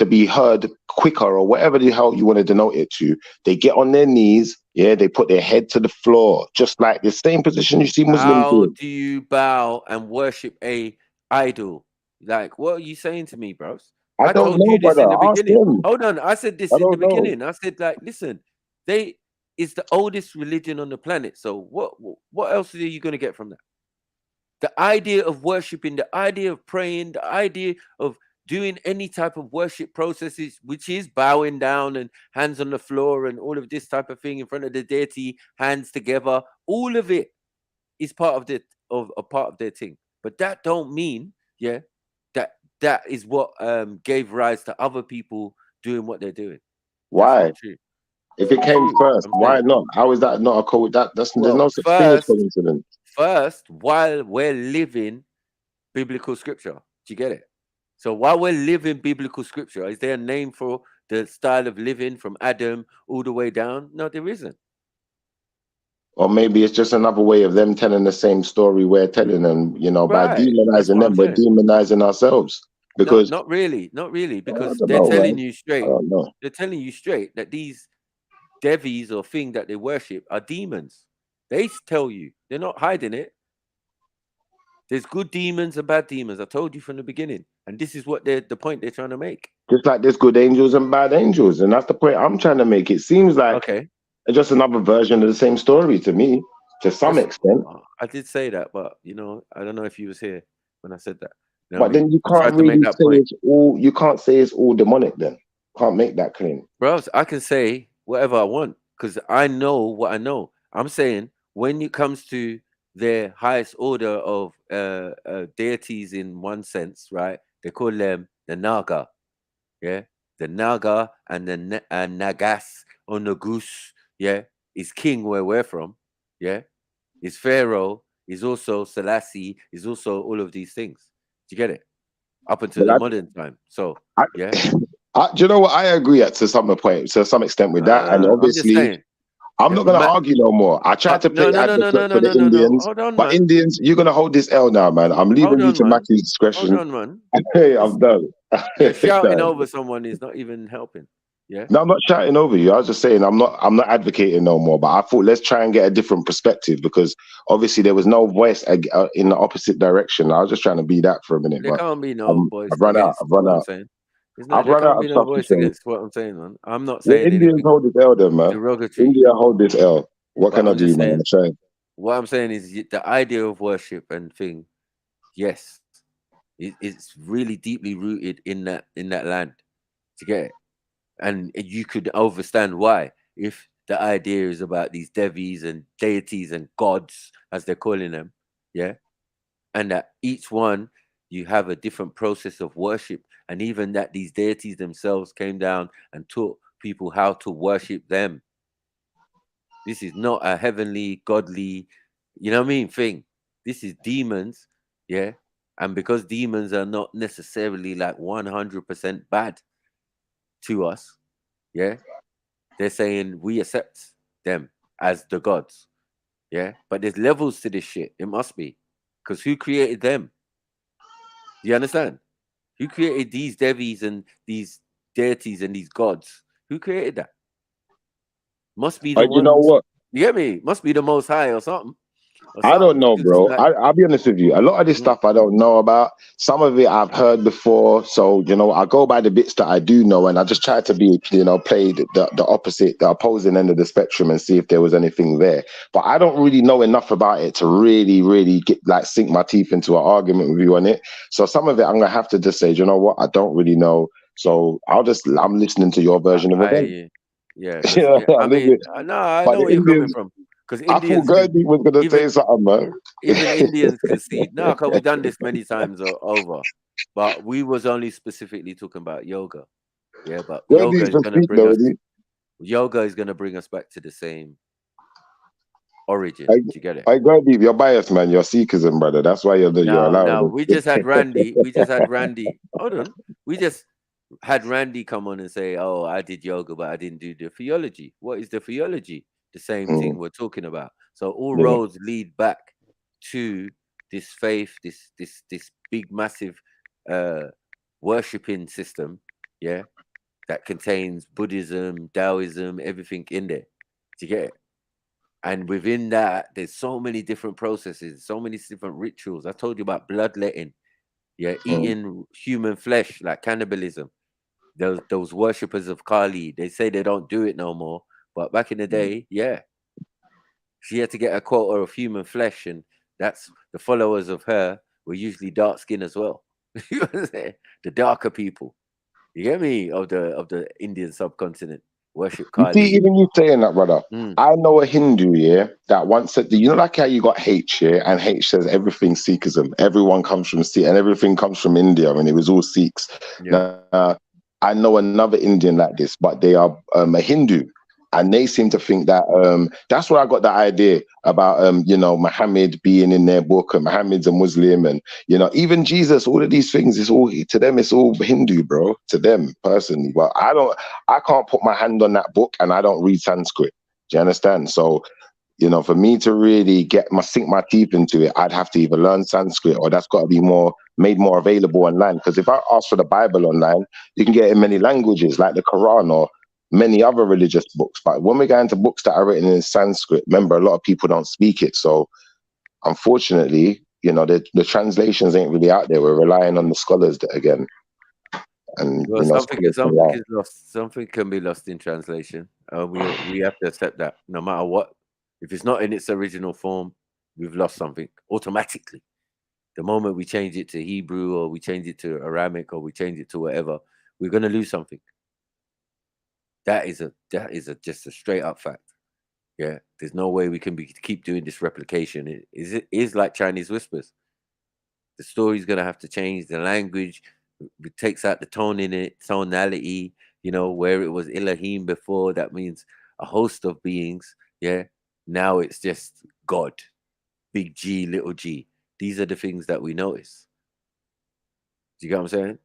be heard quicker, or whatever the hell you want to denote it to, they get on their knees. Yeah, they put their head to the floor, just like the same position you see Muslims How do. do you bow and worship a idol? Like, what are you saying to me, bros? I don't told know, you this in brother. the Ask beginning. him. Hold on, I said this I in the don't know. beginning. I said, like, listen, it's the oldest religion on the planet. So what else are you going to get from that? The idea of worshiping, the idea of praying, the idea of doing any type of worship processes, which is bowing down and hands on the floor and all of this type of thing in front of the deity, hands together, all of it is part of a part of their thing. But that don't mean, yeah, that is what gave rise to other people doing what they're doing. Why? That's not true. If it came first, why not? How is that not a there's no such thing as coincidence. First, while we're living biblical scripture, do you get it? So while we're living biblical scripture, is there a name for the style of living from Adam all the way down? No, there isn't. Or maybe it's just another way of them telling the same story we're telling them, by demonizing them, we're demonizing ourselves. Because not really, because don't they're know, telling man. you straight. I don't know. They're telling you straight that these devis or thing that they worship are demons. They tell you, they're not hiding it. There's good demons and bad demons. I told you from the beginning, and this is what the point they're trying to make. Just like there's good angels and bad angels, and that's the point I'm trying to make. It seems like it's just another version of the same story to me, to some extent. I did say that, but I don't know if you was here when I said that. But then you can't really say it's all. You can't say it's all demonic. Then can't make that claim, bro. I can say whatever I want because I know what I know. I'm saying when it comes to their highest order of deities in one sense, right? They call them the Naga, yeah, the Naga and the Nagas or Nagus, yeah, is king where we're from, yeah, is Pharaoh, is also Selassie, is also all of these things. Do you get it? Up until the modern time. So yeah. Do you know what? I agree to some extent with that, and obviously, I'm not going to argue no more. I tried to play advocate for the Indians, Hold on, but man. Indians, you're going to hold this L now, man. I'm leaving you to Matthew's discretion. Hold on, man. Hey, I'm done. You're shouting over someone is not even helping. Yeah. No, I'm not shouting over you. I was just saying I'm not advocating no more. But I thought let's try and get a different perspective because obviously there was no voice in the opposite direction. I was just trying to be that for a minute. There can't be no voice I've run out. There can't be no voice against what I'm saying, man. I'm not saying Indians anything hold this L, then, man. derogatory. India hold this L. What can I do, man? I'm trying. What I'm saying is the idea of worship and thing, yes, it's really deeply rooted in that land. To get it, and you could understand why if the idea is about these devis and deities and gods as they're calling them, yeah, and that each one you have a different process of worship, and even that these deities themselves came down and taught people how to worship them. This is not a heavenly, godly, you know what I mean, thing. This is demons, yeah. And because demons are not necessarily like 100% bad to us, yeah, they're saying we accept them as the gods, yeah. But there's levels to this shit. It must be, because who created them? Do you understand? Who created these devis and these deities and these gods? Who created that? Must be the You know ones. what? You get me? Must be the Most High or something. I don't know, Because, bro. like, I'll be honest with you. A lot of this stuff I don't know about. Some of it I've heard before. So, you know, I go by the bits that I do know, and I just try to be, you know, play the opposite, the opposing end of the spectrum and see if there was anything there. But I don't really know enough about it to really get like sink my teeth into an argument with you on it. So some of it I'm gonna have to just say, you know what, I don't really know. So I'm listening to your version of events. Yeah, Yeah, I mean, no, I but know the where you're coming Indians, from. Because I thought Indians can Gandhi was gonna say something, man. even Indians can see. No, because we've done this many times over. But we was only specifically talking about yoga. Yeah, but Gandhi yoga used is to gonna speak bring though, us. didn't Yoga is gonna bring us back to the same origin. he? Do you get it? I Gandhi, you're biased, man. You're Sikhism, brother. That's why you're allowed. No, we just had Randy. We just had Randy. Hold on. We just had Randy come on and say, "Oh, I did yoga, but I didn't do the theology." What is the theology? The same thing we're talking about. So all Yeah. roads lead back to this faith, this big, massive worshipping system, yeah, that contains Buddhism, Taoism, everything in there. Do you get it? And within that, there's so many different processes, so many different rituals. I told you about bloodletting, yeah, eating human flesh, like cannibalism. Those worshippers of Kali, they say they don't do it no more. But back in the day, yeah, she had to get a quota of human flesh, and that's the followers of her were usually dark skin as well. You know what I'm saying? The darker people. You get me? Of the Indian subcontinent worship You see, Kali. even you saying that, brother. I know a Hindu, yeah, that once said, you know, like how you got H here, and H says everything Sikhism, everyone comes from Sikh, and everything comes from India, and it was all Sikhs. Yeah. Now, I know another Indian like this, but they are a Hindu, and they seem to think that that's where I got the idea about you know, Muhammad being in their book, and Muhammad's a Muslim, and you know, even Jesus, all of these things is all to them, it's all Hindu, bro, to them personally. But I can't put my hand on that book, and I don't read Sanskrit. Do you understand? So, you know, for me to really sink my teeth into it, I'd have to either learn Sanskrit, or that's got to be made more available online. Because if I ask for the Bible online, you can get it in many languages, like the Quran or many other religious books. But when we go into books that are written in Sanskrit, remember, a lot of people don't speak it. So unfortunately, you know, the translations ain't really out there. We're relying on the scholars again. And Well, you know, something is lost. Something can be lost in translation. We have to accept that, no matter what. If it's not in its original form, we've lost something automatically. The moment we change it to Hebrew, or we change it to Aramaic, or we change it to whatever, we're gonna lose something. That is just a straight up fact. Yeah, there's no way we can keep doing this replication. It is like Chinese whispers. The story's gonna have to change. The language it takes out the tone in it, tonality. You know, where it was Elohim before, that means a host of beings. Yeah, now it's just God, big G, little G. These are the things that we notice. Do you get what I'm saying?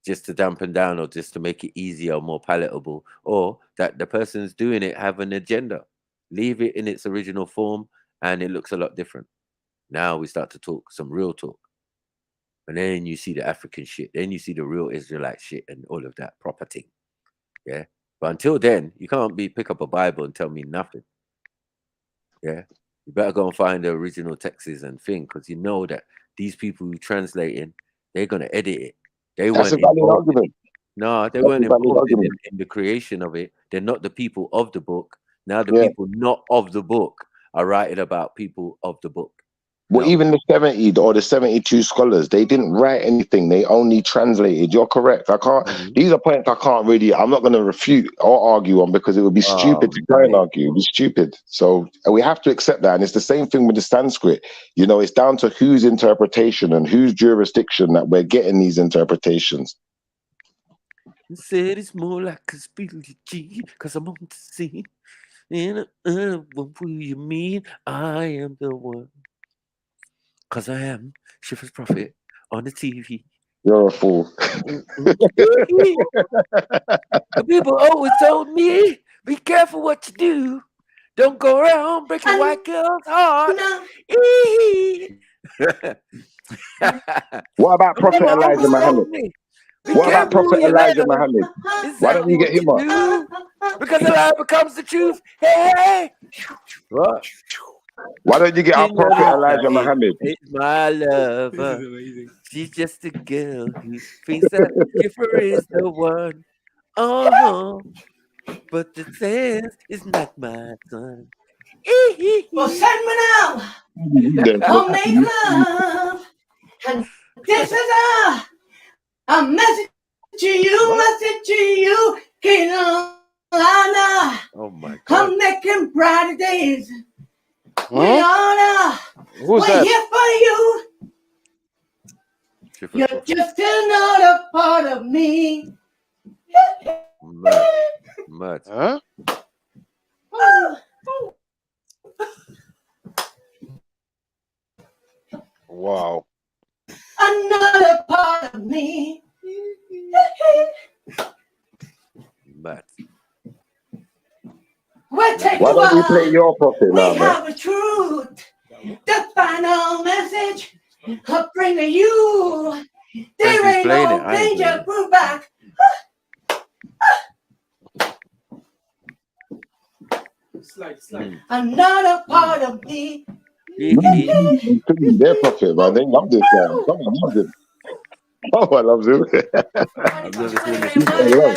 Just to dampen down, or just to make it easier or more palatable, or that the person's doing it have an agenda. Leave it in its original form, and it looks a lot different. Now we start to talk some real talk. And then you see the African shit. Then you see the real Israelite shit and all of that proper thing. Yeah. But until then, you can't pick up a Bible and tell me nothing. Yeah. You better go and find the original texts and thing, because you know that these people who translating, they're gonna edit it. They That's weren't a valid involved. argument. No, they That's weren't a valid involved in argument. the creation of it. They're not the people of the book. Now the Yeah. people not of the book are writing about people of the book. Well, even the 70 or the 72 scholars, they didn't write anything. They only translated. You're correct. I can't. These are points I can't really. I'm not going to refute or argue on, because it would be stupid to try and argue. It would be stupid. So we have to accept that. And it's the same thing with the Sanskrit. You know, it's down to whose interpretation and whose jurisdiction that we're getting these interpretations. and said it's more like a spirituality, cause I'm on the scene. And what do you mean? I am the one. Cause I am Shifters Prophet on the TV. You're a fool. The people always told me, be careful what you do. Don't go around breaking white girls' hearts. What about Prophet Elijah Muhammad? What about Prophet Elijah Muhammad? Why don't you get him up? Because the lie becomes the truth. Hey! What? Why don't you get our Prophet Elijah Muhammad? It's my lover. She's just a girl who thinks that Schiffer is the one. But the sense is not my son. Well, send me now. I'll make love. And this is a message to you, King Lana. Oh my God. I'm making brighter days. Huh? We honor. Who's We're that? here for you. You're just another part of me. Mad. Huh? Wow. Another part of me. Mad. We'll take Why you don't we up. play your Prophet We now, man? have a truth. The final message I'll bring to you. There Frankie's ain't playing no it. I ain't danger. playing it. We're back. Another part of me. Their Prophet, man. They love this guy. Someone loves him. Someone loves him. I've never seen this He's before. so low.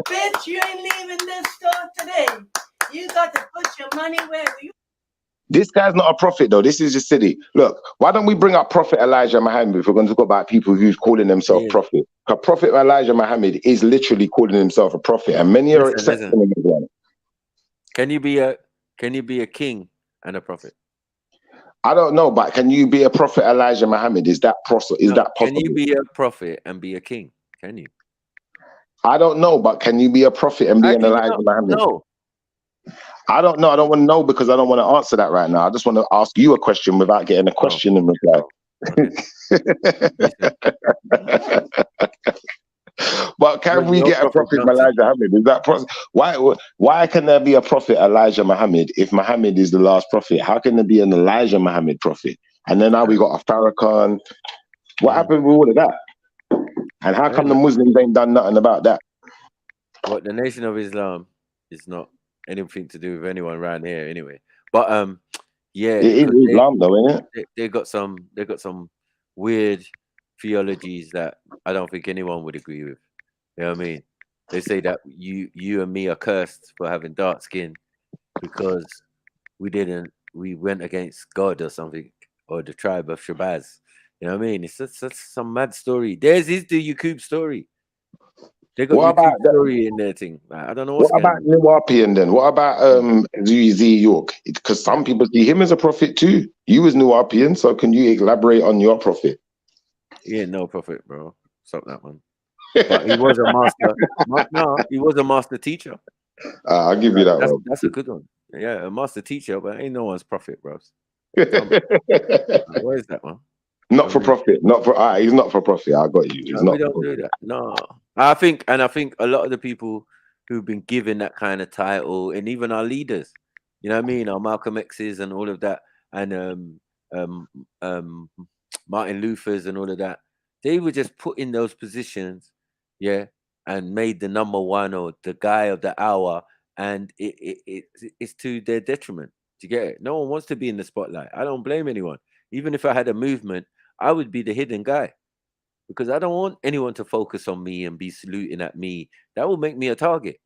Bitch, you ain't leaving this store today. You got to put your money where you. This guy's not a prophet, though. This is just silly. Look, why don't we bring up Prophet Elijah Muhammad if we're going to talk about people who's calling themselves prophet? Because Prophet Elijah Muhammad is literally calling himself a prophet, and many are accepting him as one. Can you be a king and a prophet? I don't know, but can you be a Prophet Elijah Muhammad? Is that possible? Can you be a prophet and be a king? Can you? I don't know, but can you be a prophet and be an Elijah Muhammad? No. I don't know. I don't want to know because I don't want to answer that right now. I just want to ask you a question without getting a question in reply. But can we get a Prophet Elijah Muhammad? Is that why can there be a Prophet Elijah Muhammad if Muhammad is the last prophet? How can there be an Elijah Muhammad prophet? And then now we got a Farrakhan. What happened with all of that? And how come the Muslims ain't done nothing about that? What, the Nation of Islam is not anything to do with anyone around here anyway. But yeah, it is Islam though, isn't it? They got some weird theologies that I don't think anyone would agree with. You know what I mean? They say that you and me are cursed for having dark skin because we went against God or something, or the tribe of Shabazz. You know what I mean? It's just some mad story. There's the Yaqub story. They got Yaqub story in their thing. I don't know what's What about Nuwapian then? What about Z York? Because some people see him as a prophet too. You was Nuwapian, so can you elaborate on your prophet? He ain't no prophet, bro. Stop that one. But he was a master. No, he was a master teacher. I'll give you that one. That's a good one. Yeah, a master teacher, but ain't no one's prophet, bro. What is that one? Not for profit. Not for. He's not for profit. I got you. He's No, not. we don't do that. No, I think a lot of the people who've been given that kind of title, and even our leaders, you know what I mean, our Malcolm X's and all of that, and Martin Luther's and all of that, they were just put in those positions, yeah, and made the number one or the guy of the hour, and it's to their detriment. Do you get it? No one wants to be in the spotlight. I don't blame anyone. Even if I had a movement, I would be the hidden guy because I don't want anyone to focus on me and be saluting at me. That will make me a target.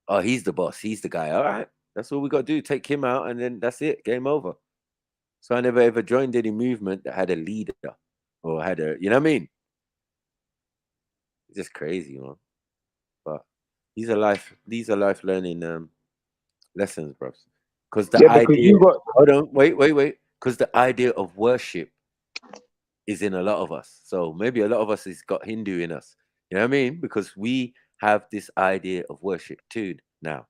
Oh, he's the boss. He's the guy. All right. That's all we got to do. Take him out and then that's it. Game over. So I never ever joined any movement that had a leader or had a, you know what I mean? It's just crazy, man. But these are life learning lessons, bros. Because the idea, hold on, wait. Because the idea of worship is in a lot of us. So maybe a lot of us has got Hindu in us. You know what I mean? Because we have this idea of worship too now.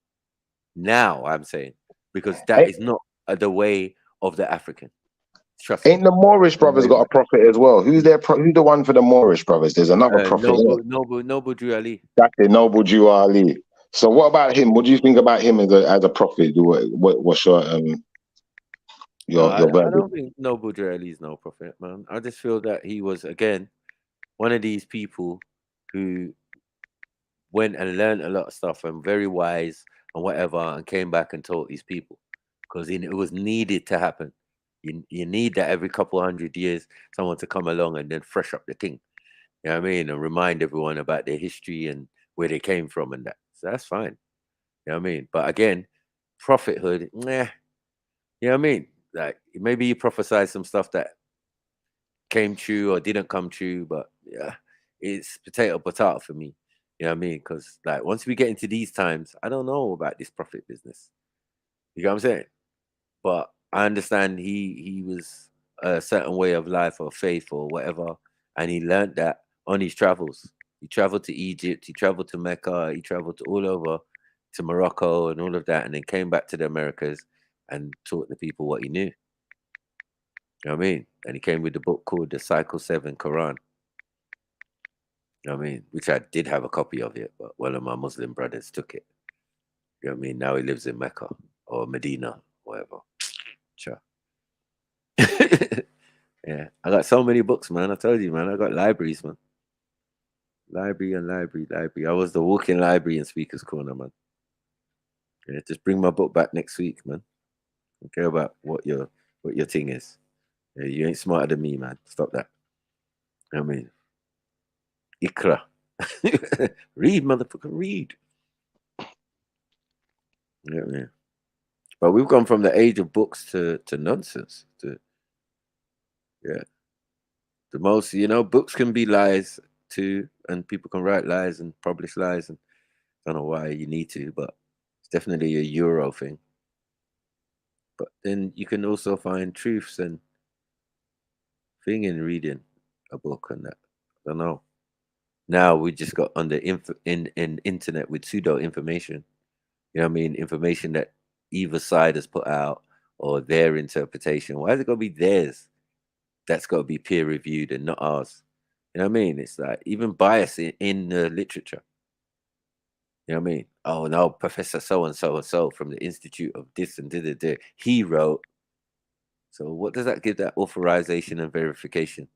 Now I'm saying, because that is not the way of the African. Trust me. Ain't the Moorish brothers got a prophet as well? Who's who's the one for the Moorish brothers? There's another prophet. Noble Drew Ali. That's it, Noble Jew Ali. So what about him? What do you think about him as a prophet? What's your I verdict? don't think Noble Drew Ali is no prophet, man. I just feel that he was, again, one of these people who went and learned a lot of stuff and very wise and whatever, and came back and taught these people, because it was needed to happen. You need that every couple 100 years, someone to come along and then fresh up the thing. You know what I mean? And remind everyone about their history and where they came from and that. So that's fine. You know what I mean? But again, prophethood, nah. You know what I mean? Like, maybe you prophesied some stuff that came true or didn't come true, but yeah, it's potato for me. You know what I mean? Because like, once we get into these times, I don't know about this prophet business. You know what I'm saying? But I understand he was a certain way of life or faith or whatever, and he learned that on his travels. He traveled to Egypt, he traveled to Mecca, he traveled to all over, to Morocco and all of that, and then came back to the Americas and taught the people what he knew. You know what I mean? And he came with the book called the Cycle 7 Quran. You know what I mean? Which I did have a copy of it, but one of my Muslim brothers took it. You know what I mean? Now he lives in Mecca or Medina, whatever. Sure. Yeah, I got so many books, man. I told you, man. I got libraries, man. Library. I was the walking library in Speaker's Corner, man. Yeah, just bring my book back next week, man. I don't care about what your thing is. Yeah, you ain't smarter than me, man. Stop that. You know what I mean? Ikra. Read, motherfucker, read. Yeah, man. But we've gone from the age of books to nonsense. Yeah. The most, books can be lies too, and people can write lies and publish lies, and I don't know why you need to, but it's definitely a Euro thing. But then you can also find truths and thing in reading a book and that. I don't know. Now we just got on the in internet with pseudo information. You know what I mean? Information that either side has put out or their interpretation. Why is it got to be theirs? That's got to be peer reviewed and not ours. You know what I mean? It's like even bias in the literature. You know what I mean? Oh no, Professor so and so from the Institute of this and da, he wrote. So what does that give that authorization and verification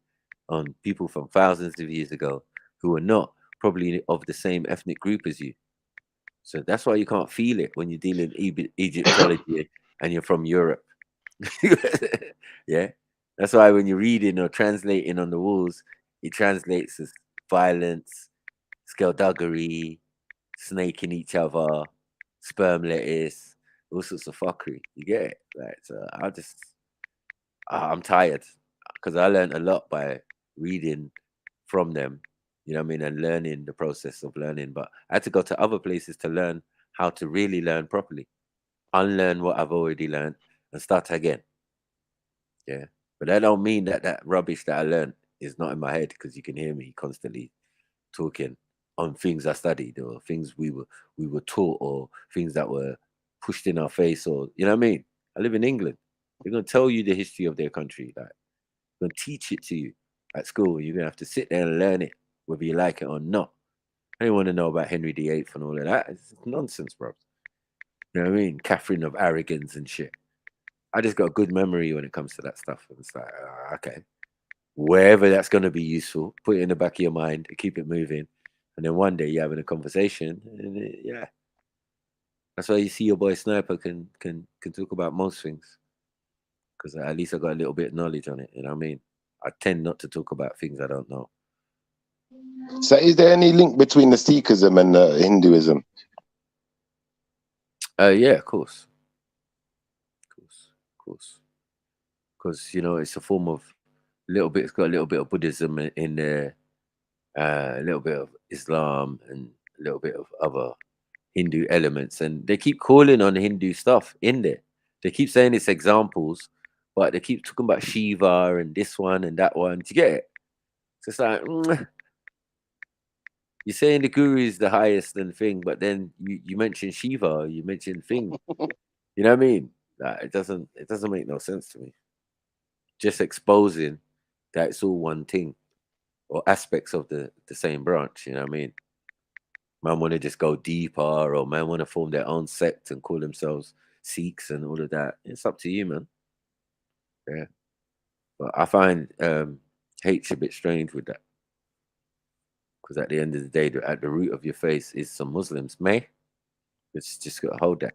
on people from thousands of years ago who are not probably of the same ethnic group as you? So that's why you can't feel it when you're dealing Egyptology and you're from Europe. Yeah. That's why when you're reading or translating on the walls, it translates as violence, skullduggery, snaking each other, sperm lettuce, all sorts of fuckery. You get it? Like, so I'm tired because I learned a lot by reading from them, you know what I mean, and learning the process of learning. But I had to go to other places to learn how to really learn properly, unlearn what I've already learned and start again. Yeah. But that don't mean that rubbish that I learned is not in my head, because you can hear me constantly talking on things I studied or things we were taught or things that were pushed in our face, or you know what I mean? I live in England. They're gonna tell you the history of their country. Like, they're gonna teach it to you at school. You're gonna have to sit there and learn it, whether you like it or not. I don't want to know about Henry VIII and all of that. It's nonsense, bro. You know what I mean? Catherine of Arrogance and shit. I just got a good memory when it comes to that stuff. And it's like, okay, wherever that's going to be useful, put it in the back of your mind, keep it moving. And then one day you're having a conversation, and yeah. That's why you see your boy Sniper can talk about most things, because at least I got a little bit of knowledge on it. You know what I mean? I tend not to talk about things I don't know. So is there any link between the Sikhism and Hinduism? Yeah, of course. Because it's a form of it's got a little bit of Buddhism in there, a little bit of Islam, and a little bit of other Hindu elements, and they keep calling on Hindu stuff in there. They keep saying it's examples, but they keep talking about Shiva and this one and that one. Do you get it? So it's like, you're saying the guru is the highest and thing, but then you mention Shiva, you mention thing. You know what I mean? Like, it doesn't make no sense to me. Just exposing that it's all one thing or aspects of the same branch. You know what I mean? Man want to just go deeper, or man want to form their own sect and call themselves Sikhs and all of that. It's up to you, man. Yeah. But I find H a bit strange with that. Because at the end of the day, at the root of your face is some Muslims. May, it's just got to hold that.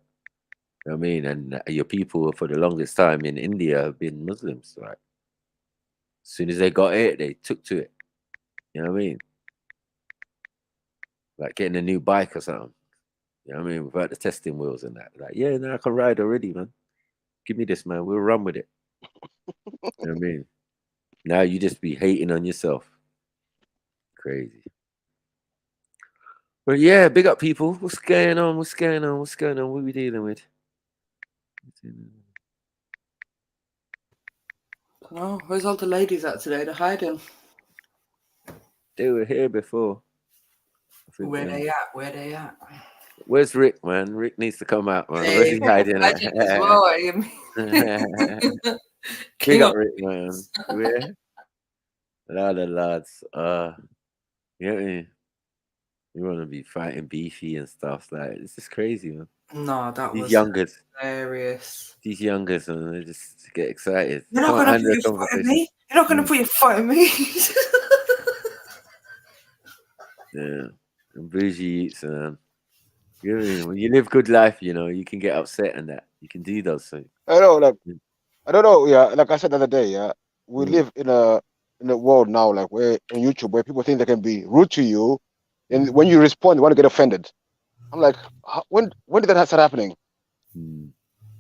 You know what I mean? And your people for the longest time in India have been Muslims, right? As soon as they got it, they took to it. You know what I mean? Like getting a new bike or something. You know what I mean? Without the testing wheels and that. Like, yeah, now I can ride already, man. Give me this, man. We'll run with it. You know what I mean? Now you just be hating on yourself. Crazy. But yeah, big up people. What's going on? What's going on? What's going on? What are we dealing with? Oh, where's all the ladies at today? They're hiding. They were here before. Where they at? Where they at? Where's Rick, man? Rick needs to come out, man. Hey, Where's he hiding at? legend as well, what do you mean? Big King up of Rick, man. Where? A lot of lads. You know what I mean? You want to be fighting beefy and stuff. Like, it's just crazy, man. No, that These was youngers. hilarious. These youngers, man, they just get excited. You're not Can't gonna handle put a your foot in conversation. me. You're not gonna put your foot in me. Yeah. And bougie eats, man. You know what I mean? When you live good life, you know, you can get upset and that. You can do those things. I know, like I don't know. Yeah, like I said the other day, yeah, we Mm. live in a world now, like where on YouTube, where people think they can be rude to you, and when you respond, you want to get offended. I'm like, when did that start happening?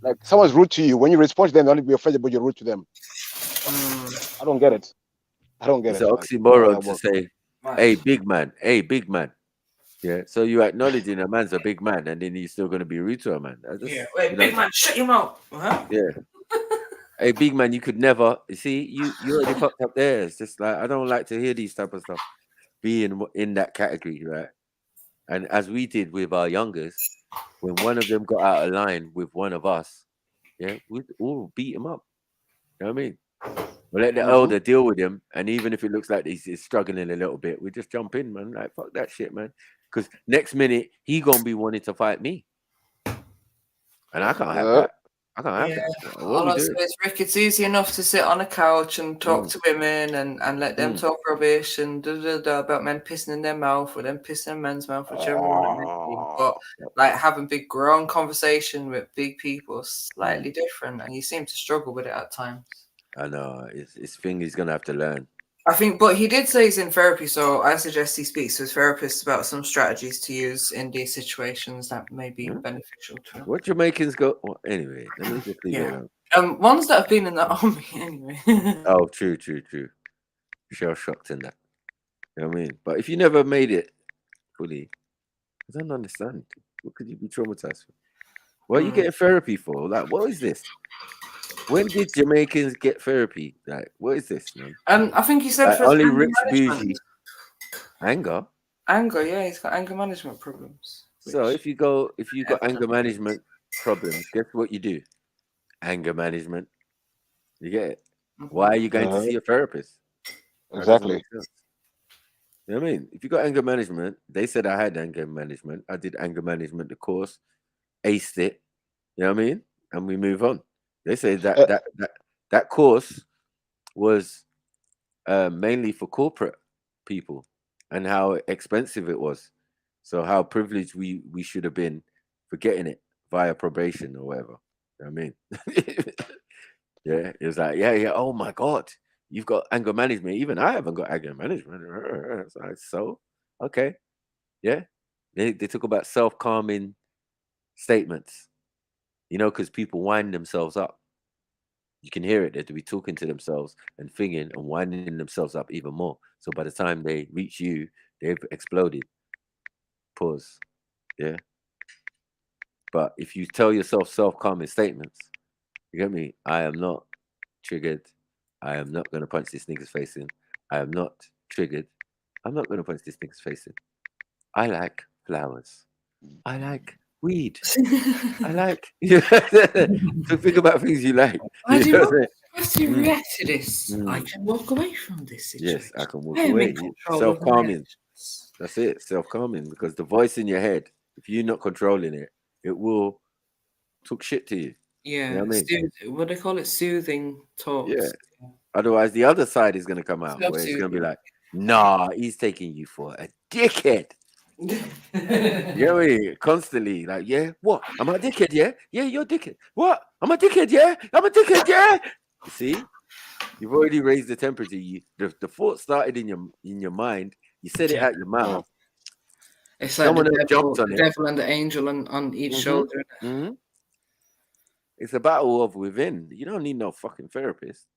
Like someone's rude to you, when you respond to them, they only be offended, but you're rude to them. I don't get it. I don't get It's it. an Like, how oxymoron that to works. say, hey, big man, hey, big man. Yeah, so you're acknowledging a man's a big man, and then he's still going to be rude to a man. I just, Yeah, wait, you know, big man, shut your mouth. Huh? yeah. Hey, big man, you could never. You see, you already fucked up there. It's just like I don't like to hear these type of stuff. Being in that category, right? And as we did with our youngers, when one of them got out of line with one of us, yeah, we'd all beat him up. You know what I mean? We'll let the elder deal with him, and even if it looks like he's struggling a little bit, we just jump in, man. Like, fuck that shit, man. Because next minute he gonna be wanting to fight me, and I can't have that. I can't have Yeah, that. What all we I'll say doing? is, Rick, it's easy enough to sit on a couch and talk to women and let them talk rubbish and about men pissing in their mouth or them pissing in men's mouth, whichever one it may be. But like having big grown conversation with big people is slightly different, and you seem to struggle with it at times. I know it's thing he's gonna have to learn. I think, but he did say he's in therapy, so I suggest he speaks to his therapist about some strategies to use in these situations that may be beneficial to him. What Jamaicans go? Well, anyway, let me just leave it alone. Ones that have been in the army anyway. Oh, true. Shell shocked in that. You know what I mean? But if you never made it fully, I don't understand. What could you be traumatized for? What are you getting therapy for? Like, what is this? When did Jamaicans get therapy? Like, what is this, man? I think he said for only anger rich management. bougie. Anger. Anger, yeah, he's got anger management problems. So if you got anger management problems, guess what you do? Anger management. You get it? Why are you going to see a therapist? That doesn't Exactly. make sense. You know what I mean? If you got anger management, they said I had anger management. I did anger management, the course, aced it. You know what I mean? And we move on. They say that course was mainly for corporate people and how expensive it was. So how privileged we should have been for getting it via probation or whatever. You know what I mean? Yeah, it was like, yeah. Oh my God, you've got anger management. Even I haven't got anger management. It's like, so okay, yeah. They talk about self-calming statements, you know, because people wind themselves up. You can hear it. They'll be talking to themselves and thinking and winding themselves up even more. So by the time they reach you, they've exploded. Pause. Yeah. But if you tell yourself self-calming statements, you get me? I am not triggered. I am not going to punch this nigga's face in. I am not triggered. I'm not going to punch this nigga's face in. I like flowers. I like weed. I like to think about things you like. I You do know not what I'm have saying? to react to this. I Mm. can walk away from this situation. Yes, I can walk I am away. in control of my Self-calming. actions. That's it. Self-calming. Because the voice in your head, if you're not controlling it, it will talk shit to you. Yeah, You know what I mean? what do they call it? Soothing talks. Yeah. Otherwise, the other side is going to come out where it's going to be Self-soothing. like, nah, he's taking you for a dickhead. You know what I mean? Constantly, like, yeah, what? I'm a dickhead, yeah? Yeah, you're a dickhead. What? I'm a dickhead, yeah? I'm a dickhead, yeah? You see? You've already raised the temperature. The thought started in your mind. You said it out your mouth. It's like Someone else jumped on the it. devil and the angel on each shoulder. It's a battle of within. You don't need no fucking therapist.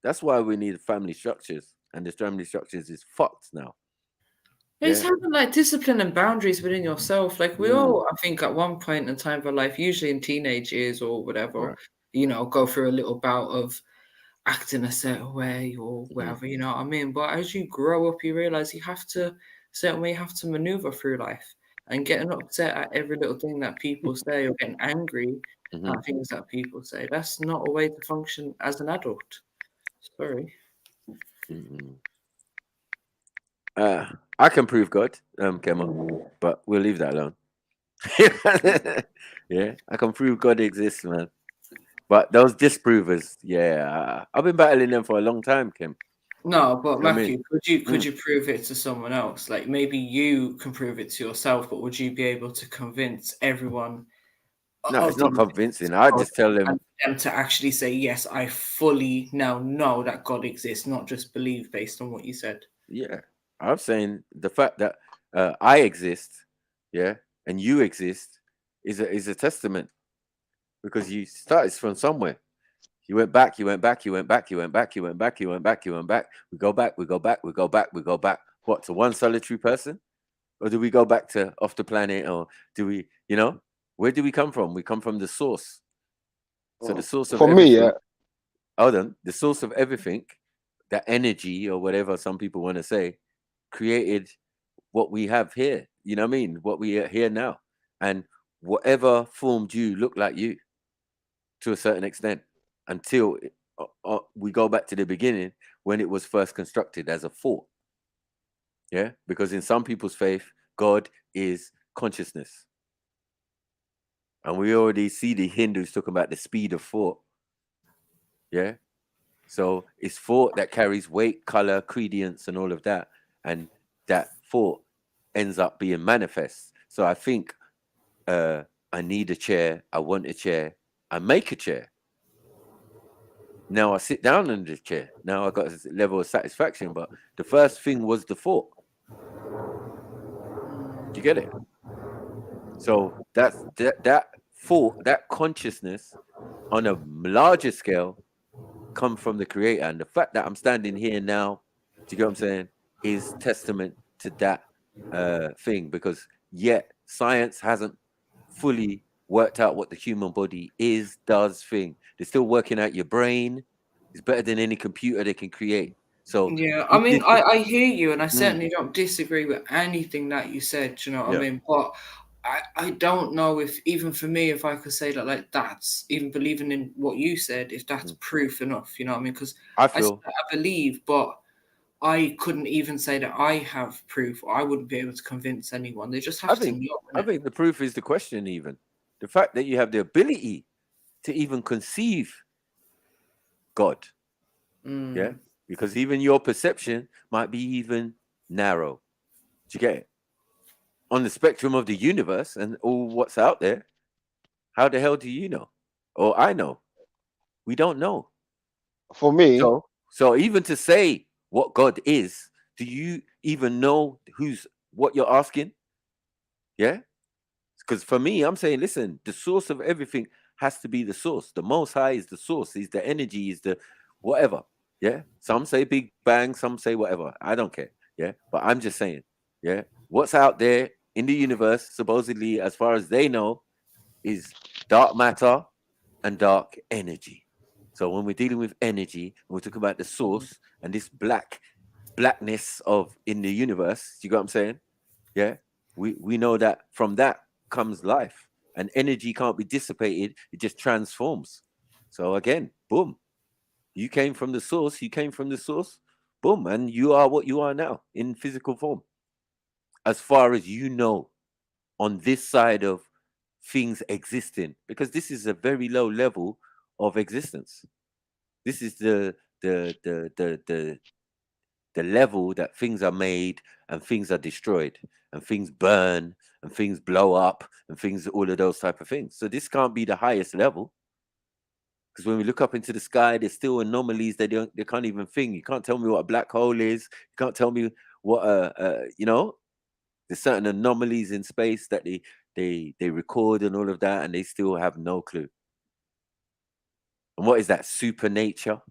That's why we need family structures. And the family structures is fucked now. It's having like discipline and boundaries within yourself. Like we all, I think, at one point in time of our life, usually in teenage years or whatever, go through a little bout of acting a certain way or whatever, you know what I mean? But as you grow up, you realize you have to maneuver through life, and getting upset at every little thing that people say or getting angry at things that people say, that's not a way to function as an adult. Sorry. I can prove God, Kemo, but we'll leave that alone. Yeah, I can prove God exists, man. But those disprovers, I've been battling them for a long time, Kim. No, but Matthew, I mean? could you prove it to someone else? Like maybe you can prove it to yourself, but would you be able to convince everyone? No, it's not convincing. I just tell them to actually say, yes, I fully now know that God exists, not just believe based on what you said. Yeah, I'm saying the fact that I exist, and you exist is a testament, because you started from somewhere. You went back, you went back, you went back, you went back, you went back, you went back, you went back. We go back, we go back, we go back, we go back. What, to one solitary person? Or do we go back to off the planet? Or do we, where do we come from? We come from the source. So the source of everything. Hold on. The source of everything, that energy or whatever some people want to say, created what we have here. You know what I mean? What we are here now. And whatever formed you looked like you to a certain extent, until we go back to the beginning when it was first constructed as a thought. Yeah, because in some people's faith, God is consciousness. And we already see the Hindus talking about the speed of thought. Yeah. So it's thought that carries weight, color, credence, and all of that. And that thought ends up being manifest. So I think I need a chair, I want a chair, I make a chair. Now I sit down in the chair. Now I got a level of satisfaction, but the first thing was the thought. Do you get it? So that thought, that consciousness on a larger scale come from the creator. And the fact that I'm standing here now, do you get what I'm saying, is testament to that thing, because yet science hasn't fully worked out what the human body does thing. They're still working out your brain. It's better than any computer they can create. So yeah, I mean, I hear you, and I certainly don't disagree with anything that you said. You know what I mean? But I don't know if, even for me, if I could say that, like, that's even believing in what you said, if that's proof enough. You know what I mean? Because I believe, but I couldn't even say that I have proof, or I wouldn't be able to convince anyone. They just have to know. I think the proof is the question. Even the fact that you have the ability to even conceive God. Yeah, because even your perception might be even narrow. Do you get it? On the spectrum of the universe and all what's out there, how the hell do you know? Or I know. We don't know. For me, so even to say what God is, do you even know what you're asking? Yeah, because for me, I'm saying, listen, the source of everything has to be the source. The Most High is the source. Is the energy. Is the whatever. Yeah, some say Big Bang, some say whatever. I don't care. Yeah, but I'm just saying, yeah, what's out there in the universe, supposedly, as far as they know, is dark matter and dark energy. So when we're dealing with energy, and we're talking about the source and this blackness of in the universe, you got what I'm saying? Yeah, we know that from that comes life, and energy can't be dissipated; it just transforms. So again, boom, you came from the source. You came from the source. Boom, and you are what you are now in physical form, as far as you know, on this side of things existing, because this is a very low level of existence. This is the level that things are made and things are destroyed and things burn and things blow up and things, all of those type of things. So this can't be the highest level, because when we look up into the sky, there's still anomalies that they can't even think. You can't tell me what a black hole is. You can't tell me what there's certain anomalies in space that they record and all of that, and they still have no clue. And what is that? Supernature?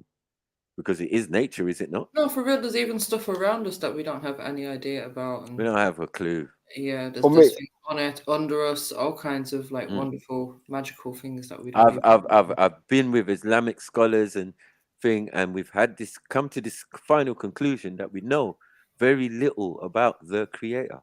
Because it is nature, is it not? No, for real, there's even stuff around us that we don't have any idea about. And We don't have a clue. yeah, For there's me, things on it, under us, all kinds of like wonderful, magical things that we don't even I've been with Islamic scholars and thing, and we've had this come to this final conclusion that we know very little about the creator.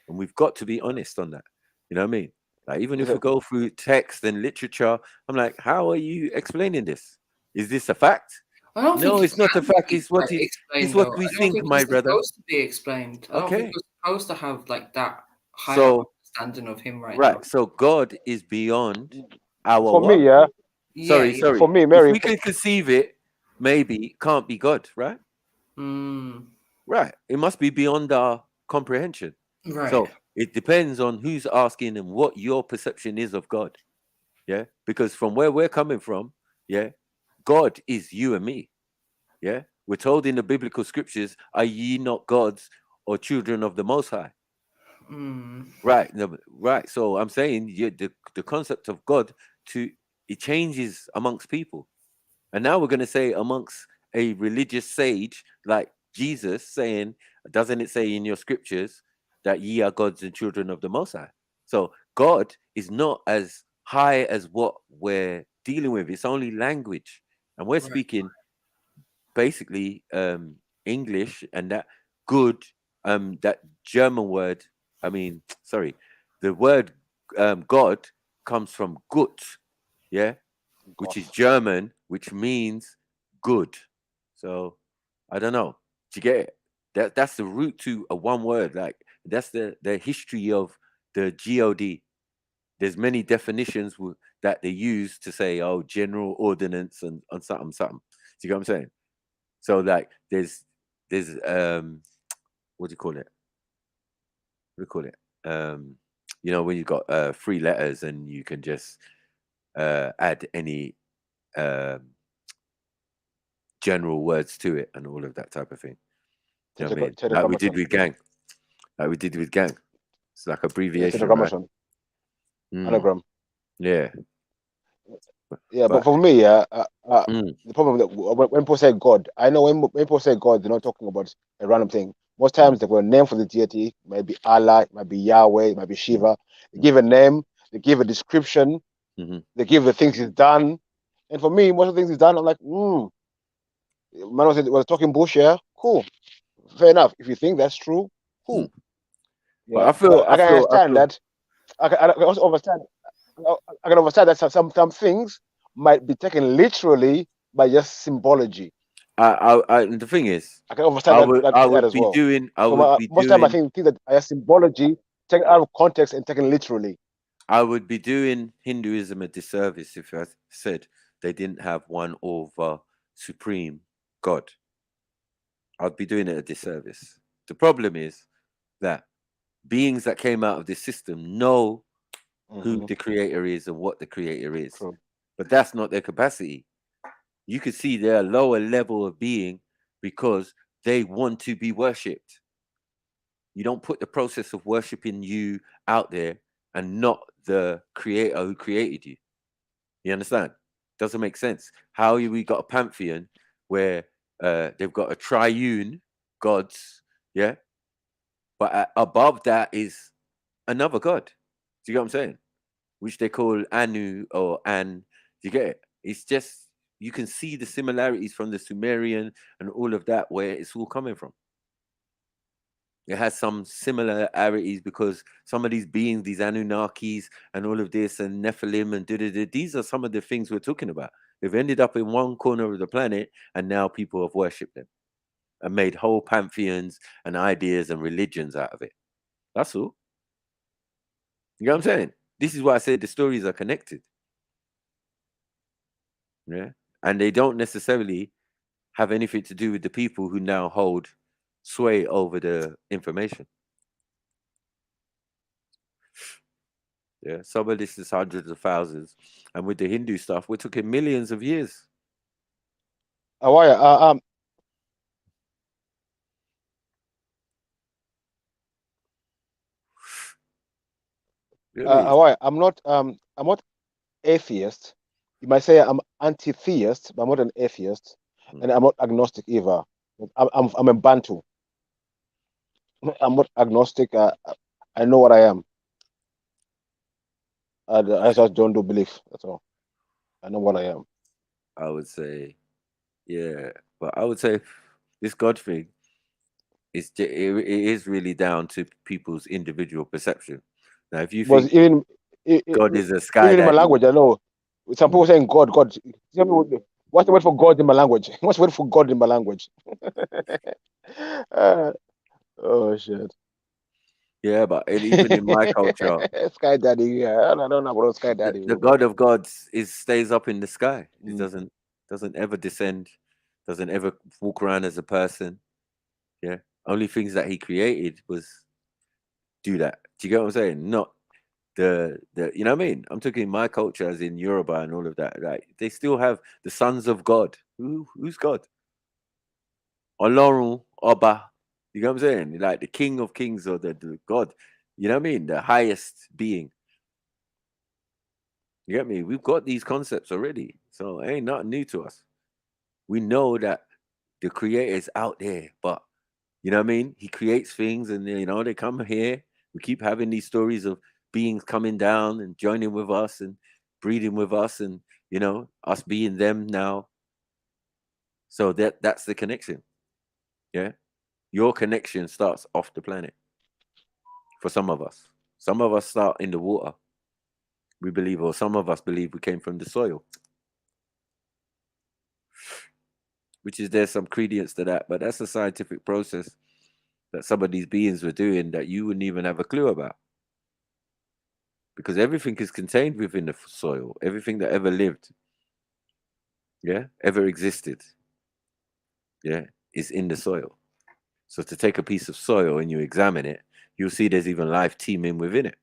And we've got to be honest on that. You know what I mean? Like, even if we go through text and literature, I'm like, how are you explaining this? Is this a fact? I don't think No, it's not a fact. It's what explained it's what though. we I don't think, think my it's brother. supposed to be explained. I don't think Okay. we're supposed to have like that high So understanding of him right now. right. So God is beyond our for me, what? yeah. Sorry, Yeah. sorry. For me, If Mary. we can conceive it, maybe it can't be God, right? Right. It must be beyond our comprehension. Right. So it depends on who's asking and what your perception is of God. Yeah. Because from where we're coming from, yeah, God is you and me. Yeah. We're told in the biblical scriptures, are ye not gods or children of the Most High? Right. No, right. So I'm saying the concept of God it changes amongst people. And now we're going to say amongst a religious sage like Jesus saying, doesn't it say in your scriptures that ye are gods and children of the Most High? So God is not as high as what we're dealing with. It's only language. And we're speaking basically English, and that good, that German word, sorry, the word God comes from gut, yeah, which is German, which means good. So I don't know. Do you get it? That's the root to a one word. Like, that's the history of the God. There's many definitions that they use to say, oh, general ordinance and something. Do you get what I'm saying? So like there's what do you call it? What do you call it? When you've got 3 letters and you can just add any general words to it and all of that type of thing. You know what I mean? Like we did with gang. It's like abbreviation, right? Anagram. Yeah. Yeah, but for me, the problem that when people say God, I know when people say God, they're not talking about a random thing. Most times they've got a name for the deity. It might be Allah, it might be Yahweh, it might be Shiva. They give a name, they give a description, they give the things he's done. And for me, most of the things he's done, I'm like, man was talking bullshit. Yeah? Cool, fair enough. If you think that's true, cool. But I can understand that. I can also understand. I can understand that some things might be taken literally by just symbology. The thing is, I can understand that as well. Most time I think things that are symbology taken out of context and taken literally. I would be doing Hinduism a disservice if I said they didn't have one over supreme God. I'd be doing it a disservice. The problem is that beings that came out of this system know who the creator is and what the creator is. True. But that's not their capacity. You can see they're a lower level of being because they want to be worshipped. You don't put the process of worshiping you out there and not the creator who created you. You understand? Doesn't make sense. How we got a pantheon where they've got a triune gods, yeah? But above that is another god. Do you get what I'm saying? Which they call Anu or An. Do you get it? It's just you can see the similarities from the Sumerian and all of that, where it's all coming from. It has some similarities because some of these beings, these Anunnakis and all of this and Nephilim and these are some of the things we're talking about. They've ended up in one corner of the planet and now people have worshipped them and made whole pantheons and ideas and religions out of it. That's all. You know what I'm saying? This is why I said the stories are connected. Yeah. And they don't necessarily have anything to do with the people who now hold sway over the information. Yeah, some of this is hundreds of thousands, and with the Hindu stuff, we're talking millions of years. Awaya, Awaya, I'm not atheist. You might say I'm anti-theist, but I'm not an atheist, and I'm not agnostic either. I'm a Bantu. I'm not agnostic. I know what I am. I just don't do belief. That's all. I know what I am. I would say, yeah, but I would say this God thing is it is really down to people's individual perception. Now, if you think God is a sky even in my daddy, language, I know some people saying God. What's the word for God in my language? What's the word for God in my language? Oh shit. yeah, but even in my culture, Sky Daddy, yeah, I don't know about Sky Daddy. the God of gods stays up in the sky. It doesn't ever descend, doesn't ever walk around as a person. Yeah, only things that he created was do that. Do you get what I'm saying? Not the you know what I mean? I'm talking my culture as in Yoruba and all of that. Like they still have the sons of God. Who's God? Olorun Oba. You know what I'm saying? Like the King of Kings or the God. You know what I mean? The highest being. You get me? We've got these concepts already. So it ain't nothing new to us. We know that the creator is out there, but you know what I mean? He creates things and they come here. We keep having these stories of beings coming down and joining with us and breeding with us and us being them now. So that's the connection. Yeah. Your connection starts off the planet. For some of us. Some of us start in the water. We believe, or some of us believe we came from the soil. Which is there's some credence to that, but that's a scientific process that some of these beings were doing that you wouldn't even have a clue about. Because everything is contained within the soil. Everything that ever lived, ever existed, is in the soil. So to take a piece of soil and you examine it, you'll see there's even life teeming within it.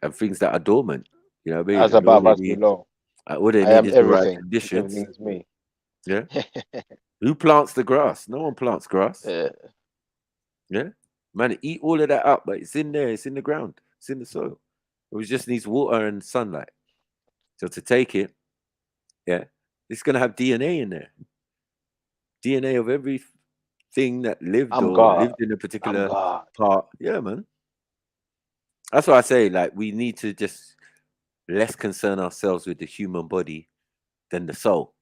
And things that are dormant, you know what I mean? As above, as below. All they I need am is the right everything. conditions. Everything is me. Yeah. Who plants the grass? No one plants grass. Yeah. Man, eat all of that up, but it's in there, it's in the ground, it's in the soil. It just needs water and sunlight. So to take it, it's gonna have DNA in there. DNA of everything that lived lived in a particular part. Yeah, man. That's why I say, like, we need to just less concern ourselves with the human body than the soul.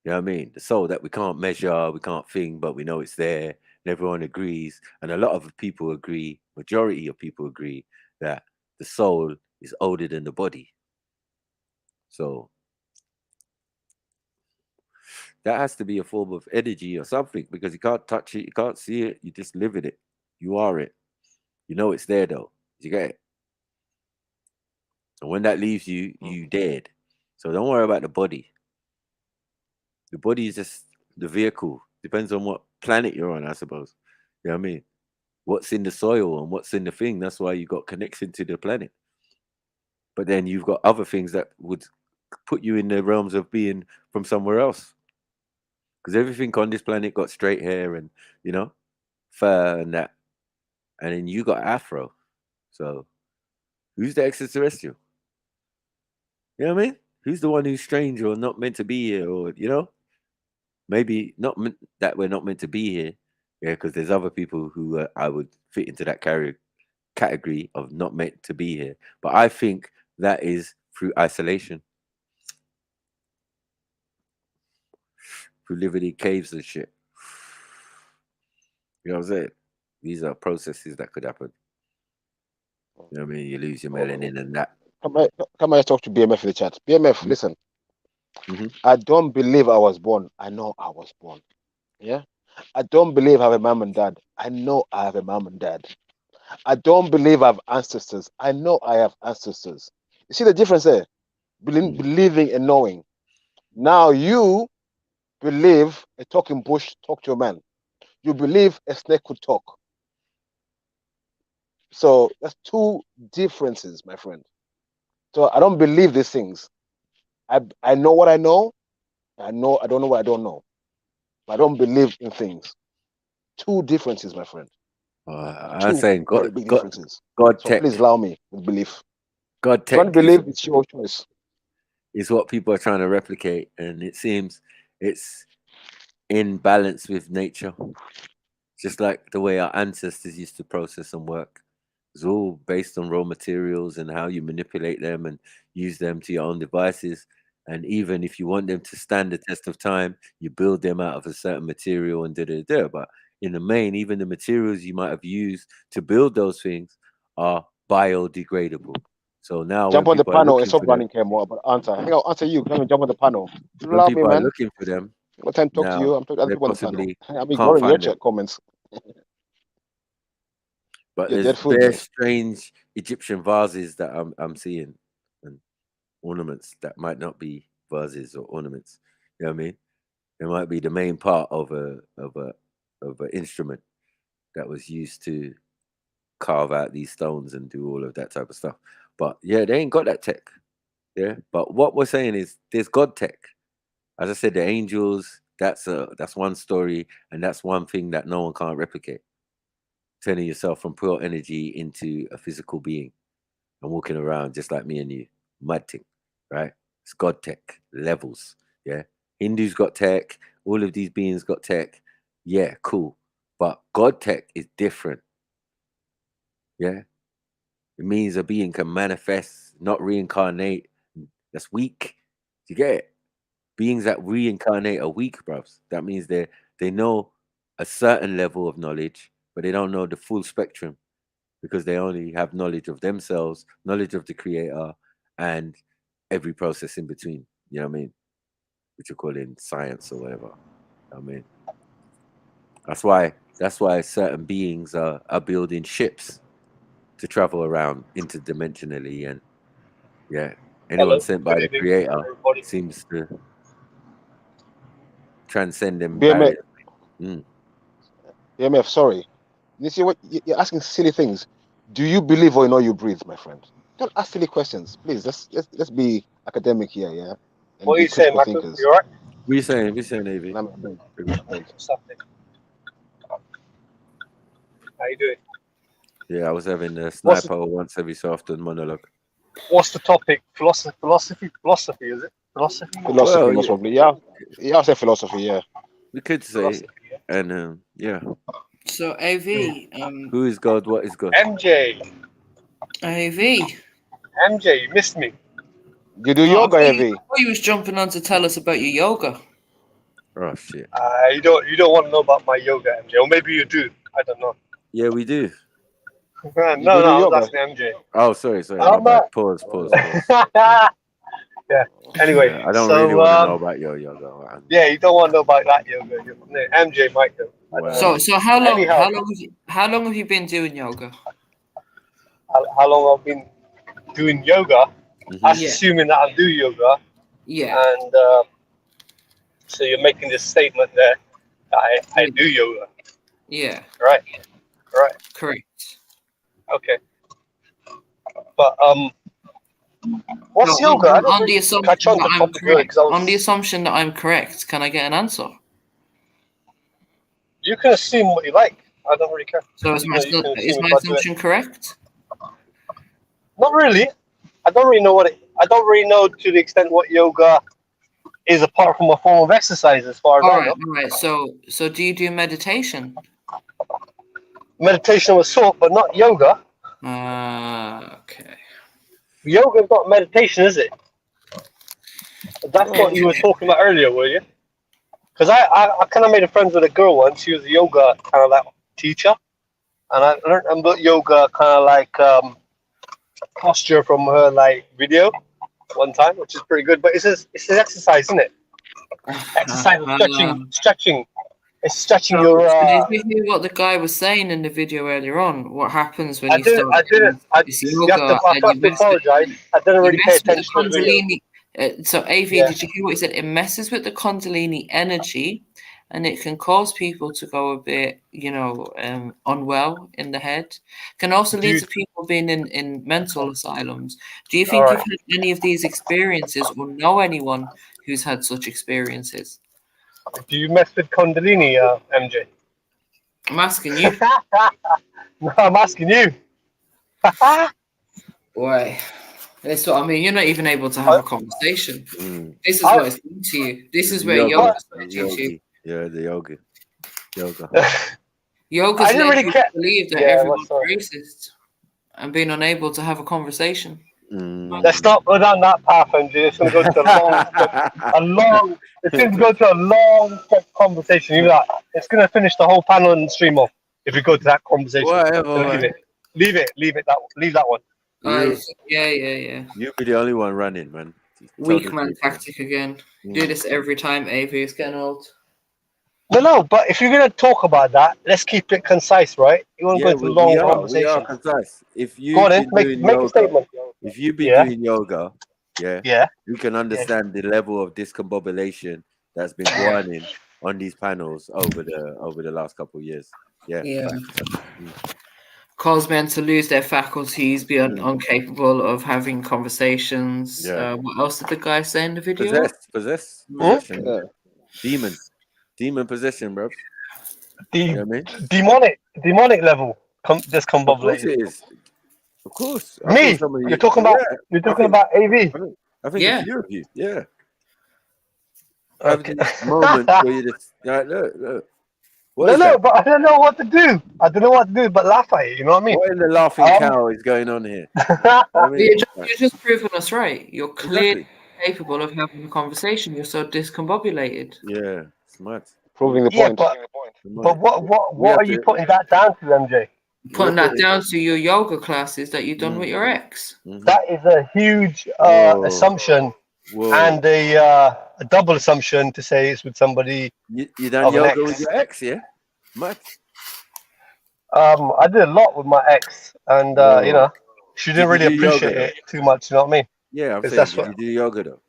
You know what I mean? The soul that we can't measure, we can't think, but we know it's there, and everyone agrees. And a lot of people agree, majority of people agree, that the soul is older than the body. So that has to be a form of energy or something, because you can't touch it, you can't see it, you just live in it. You are it. You know it's there though. You get it? And when that leaves you, you dead. So don't worry about the body. The body is just the vehicle. Depends on what planet you're on, I suppose. You know what I mean? What's in the soil and what's in the thing. That's why you got connection to the planet. But then you've got other things that would put you in the realms of being from somewhere else. Because everything on this planet got straight hair and, fur and that. And then you got afro. So who's the extraterrestrial? You know what I mean? Who's the one who's strange or not meant to be here? Or, maybe not that we're not meant to be here. Yeah, because there's other people who I would fit into that category of not meant to be here. But I think that is through isolation. who live in the caves and shit. You know what I'm saying? These are processes that could happen. You know what I mean? You lose your melanin and that. Come on, talk to BMF in the chat. BMF, listen. I don't believe I was born. I know I was born. Yeah. I don't believe I have a mom and dad. I know I have a mom and dad. I don't believe I have ancestors. I know I have ancestors. You see the difference there? Believing and knowing. Now you believe a talking bush talk to a man. You believe a snake could talk. So that's two differences, my friend. So I don't believe these things. I know what I know. I don't know what I don't know. But I don't believe in things. Two differences, my friend. I'm saying very big differences. God So tech. please allow me with belief. God If you want tech to believe, it's your choice. Is what people are trying to replicate, and it seems it's in balance with nature. Just like the way our ancestors used to process and work. It's all based on raw materials and how you manipulate them and use them to your own devices. And even if you want them to stand the test of time, you build them out of a certain material and da. But in the main, even the materials you might have used to build those things are biodegradable. So now Jump when on the people are panel and looking stop for them, running care more. But answer. I think I'll answer you. Let me jump on the panel. when Love me, people are man. looking for them, No time to talk to now you. I'm talking to other they people on the panel. possibly I'm can't ignoring your find them. chat comments. But You're there's dead food, very mate. strange Egyptian vases that I'm seeing, and ornaments that might not be vases or ornaments. You know what I mean? It might be the main part of an instrument that was used to carve out these stones and do all of that type of stuff. But yeah, they ain't got that tech. Yeah. But what we're saying is there's God tech. As I said, the angels, that's one story, and that's one thing that no one can't replicate. Turning yourself from pure energy into a physical being and walking around just like me and you. Mad thing, right? It's God tech levels. Yeah. Hindus got tech, all of these beings got tech. Yeah, cool. But God tech is different. Yeah. It means a being can manifest, not reincarnate. That's weak. Do you get it? Beings that reincarnate are weak, bruv. That means they know a certain level of knowledge, but they don't know the full spectrum because they only have knowledge of themselves, knowledge of the creator, and every process in between. You know what I mean? Which you call in science or whatever. I mean, that's why certain beings are building ships to travel around interdimensionally, and yeah, anyone Hello, sent by good the evening, creator everybody. seems to transcend them BMF, barriers. BMF, sorry. You see what you're asking silly things. Do you believe or you know you breathe, my friend? Don't ask silly questions, please. Let's be academic here, yeah, and What are be you saying, critical Michael? thinkers. You alright? What are you saying? What are you saying, Avi? I beg. Something. How you doing? Yeah, I was having a What's the, sniper once every so often monologue. what's the topic? Philosophy, is it? Philosophy? Philosophy, Well, most yeah, probably. Yeah, I'll say philosophy. Yeah. we could say, and yeah. So AV, Who is God? What is God? MJ, AV. MJ, you missed me. You do Oh, yoga, I Evie? thought you was jumping on to tell us about your yoga. Oh shit. You don't want to know about my yoga, MJ, or maybe you do. I don't know. Yeah, we do. No, You do I was yoga? asking MJ. Oh, sorry, my bad. Pause. Yeah. Anyway, I don't really so want to know about your yoga. yeah, you don't want to know about that yoga. MJ might do. I don't know. So how long Anyhow, how long have you been doing yoga? how long I've been doing yoga? That's Yeah. assuming that I do yoga. Yeah. And so you're making this statement there that I do yoga, Yeah. right? Right. Correct. Okay. But what's So yoga? I didn't on the really assumption catch on that the I'm topic really correct, because I on the was. assumption that I'm correct, can I get an answer? You can assume what you like. I don't really care. So You know, you can is assume my if I do it. assumption correct? Not really. I don't really know I don't really know to the extent what yoga is apart from a form of exercise, as far as I know. All right. So do you do meditation? Meditation of a sort, but not yoga. Okay. Yoga's not meditation, is it? That's what you were talking about earlier, were you? because I kind of made a friend with a girl once. She was a yoga kind of like teacher, and I learned about yoga kind of like posture from her like video one time, which is pretty good. But it's an exercise, isn't it? Exercise, stretching. It's stretching So, your. did you hear what the guy was saying in the video earlier on? What happens when you start? It's You have yoga. to. I have to apologize. I didn't really pay attention to the video. So, AV, did you hear what he said? It messes with the Kundalini energy, and it can cause people to go a bit, unwell in the head. Can also lead to people being in mental asylums. Do you think you've had any of these experiences, or know anyone who's had such experiences? Do you mess with Kundalini, MJ? I'm asking you. No, I'm asking you. Why? That's what I mean. You're not even able to have a conversation. This is what it's done to you. This is where yoga's affecting you. Yeah, the yoga. Yoga's I didn't led really you care. to believe that everyone's racist and being unable to have a conversation. Let's not go down that path, MJ. It's going to go to it's going to go to a long conversation. It's going to finish the whole panel and stream off if we go to that conversation. Whatever. Leave that one. Yeah. You'll be the only one running, man. Weak man tactic again. Do this every time, AV. It's getting old. No, but if you're going to talk about that, let's keep it concise, right? You want to go into long conversation. We are concise. If you've go on in, been doing make yoga, a statement. if you've been doing yoga, yeah, you can understand the level of discombobulation that's been going on these panels over the last couple of years. Yeah. Cause men to lose their faculties, be incapable of having conversations. What else did the guy say in the video? Possession. Demon possession, bro. You know what I mean? Demonic level. Discombobulated. Of course it is. Of course. Me? You're talking about AV. I think a few of you. Yeah. Okay. Moment where you just look. But I don't know what to do. But laugh at it. You know what I mean? What in the laughing cow is going on here? You're just proving us right. You're clearly capable of having a conversation. You're so discombobulated. Yeah, smart. Proving the point. But what are you putting that down to, MJ? Putting that down to your yoga classes that you've done with your ex. That is a huge assumption and a double assumption to say it's with somebody. You done yoga with your ex, yeah? Much. I did a lot with my ex, and she didn't really appreciate it too much. You know what I mean? Yeah, I'm saying, did you do yoga though?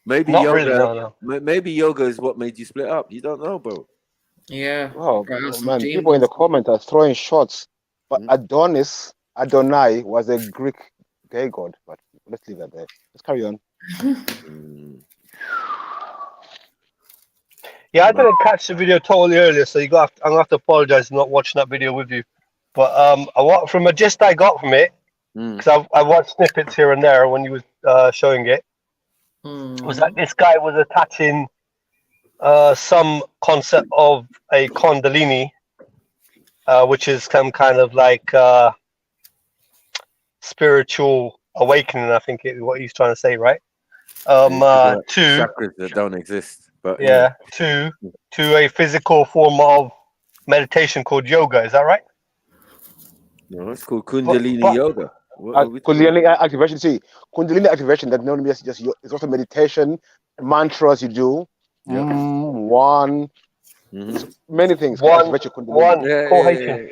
Maybe Not yoga. really, no. Maybe yoga is what made you split up. You don't know, bro. Yeah. Oh man, people in the comments are throwing shots. But Adonai was a Greek gay god. But let's leave that there. Let's carry on. Yeah, I didn't catch the video totally earlier, so I'm gonna have to apologize for not watching that video with you. But from a gist I got from it, because I watched snippets here and there when you was showing it, was that this guy was attaching some concept of a Kundalini, which is some kind of like spiritual awakening. I think is what he's trying to say, right? Chakras that don't exist, but to a physical form of meditation called yoga. Is that right? No, it's called Kundalini yoga. Kundalini activation. See, Kundalini activation. That not just it's also meditation, mantras you do. Many things. Cohesion.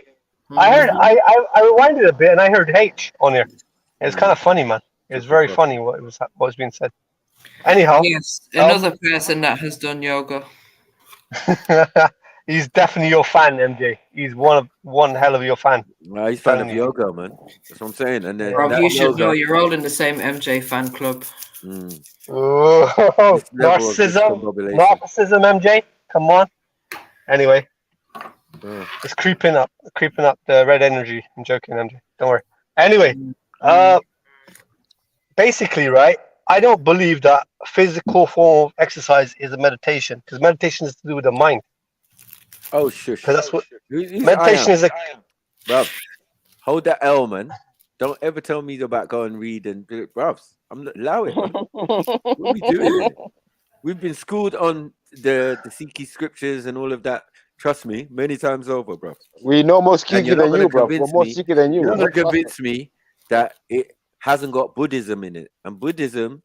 I heard. I rewinded a bit and I heard H on here. It's kind of funny, man. It's very funny what was being said. Anyhow, yes, another person that has done yoga. He's definitely your fan, MJ. He's one hell of your fan. Well, he's fan of yoga, man. That's what I'm saying. And then Rob, you should know you're all in the same MJ fan club. Oh, narcissism, MJ. Come on. Anyway, it's creeping up the red energy. I'm joking, MJ. Don't worry. Anyway, basically, right? I don't believe that physical form of exercise is a meditation, because meditation is to do with the mind. Oh, shush. Because that's what meditation is. Bro, hold that L, man. Don't ever tell me about go and read and bro. Allow it. Man. What are we doing? We've been schooled on the Sikhi scriptures and all of that. Trust me, many times over, bro. We know more And Sikhi you're not than going you, to bro. We're convince more me. Sikhi than you. You're not going to convince me that it hasn't got Buddhism in it, and Buddhism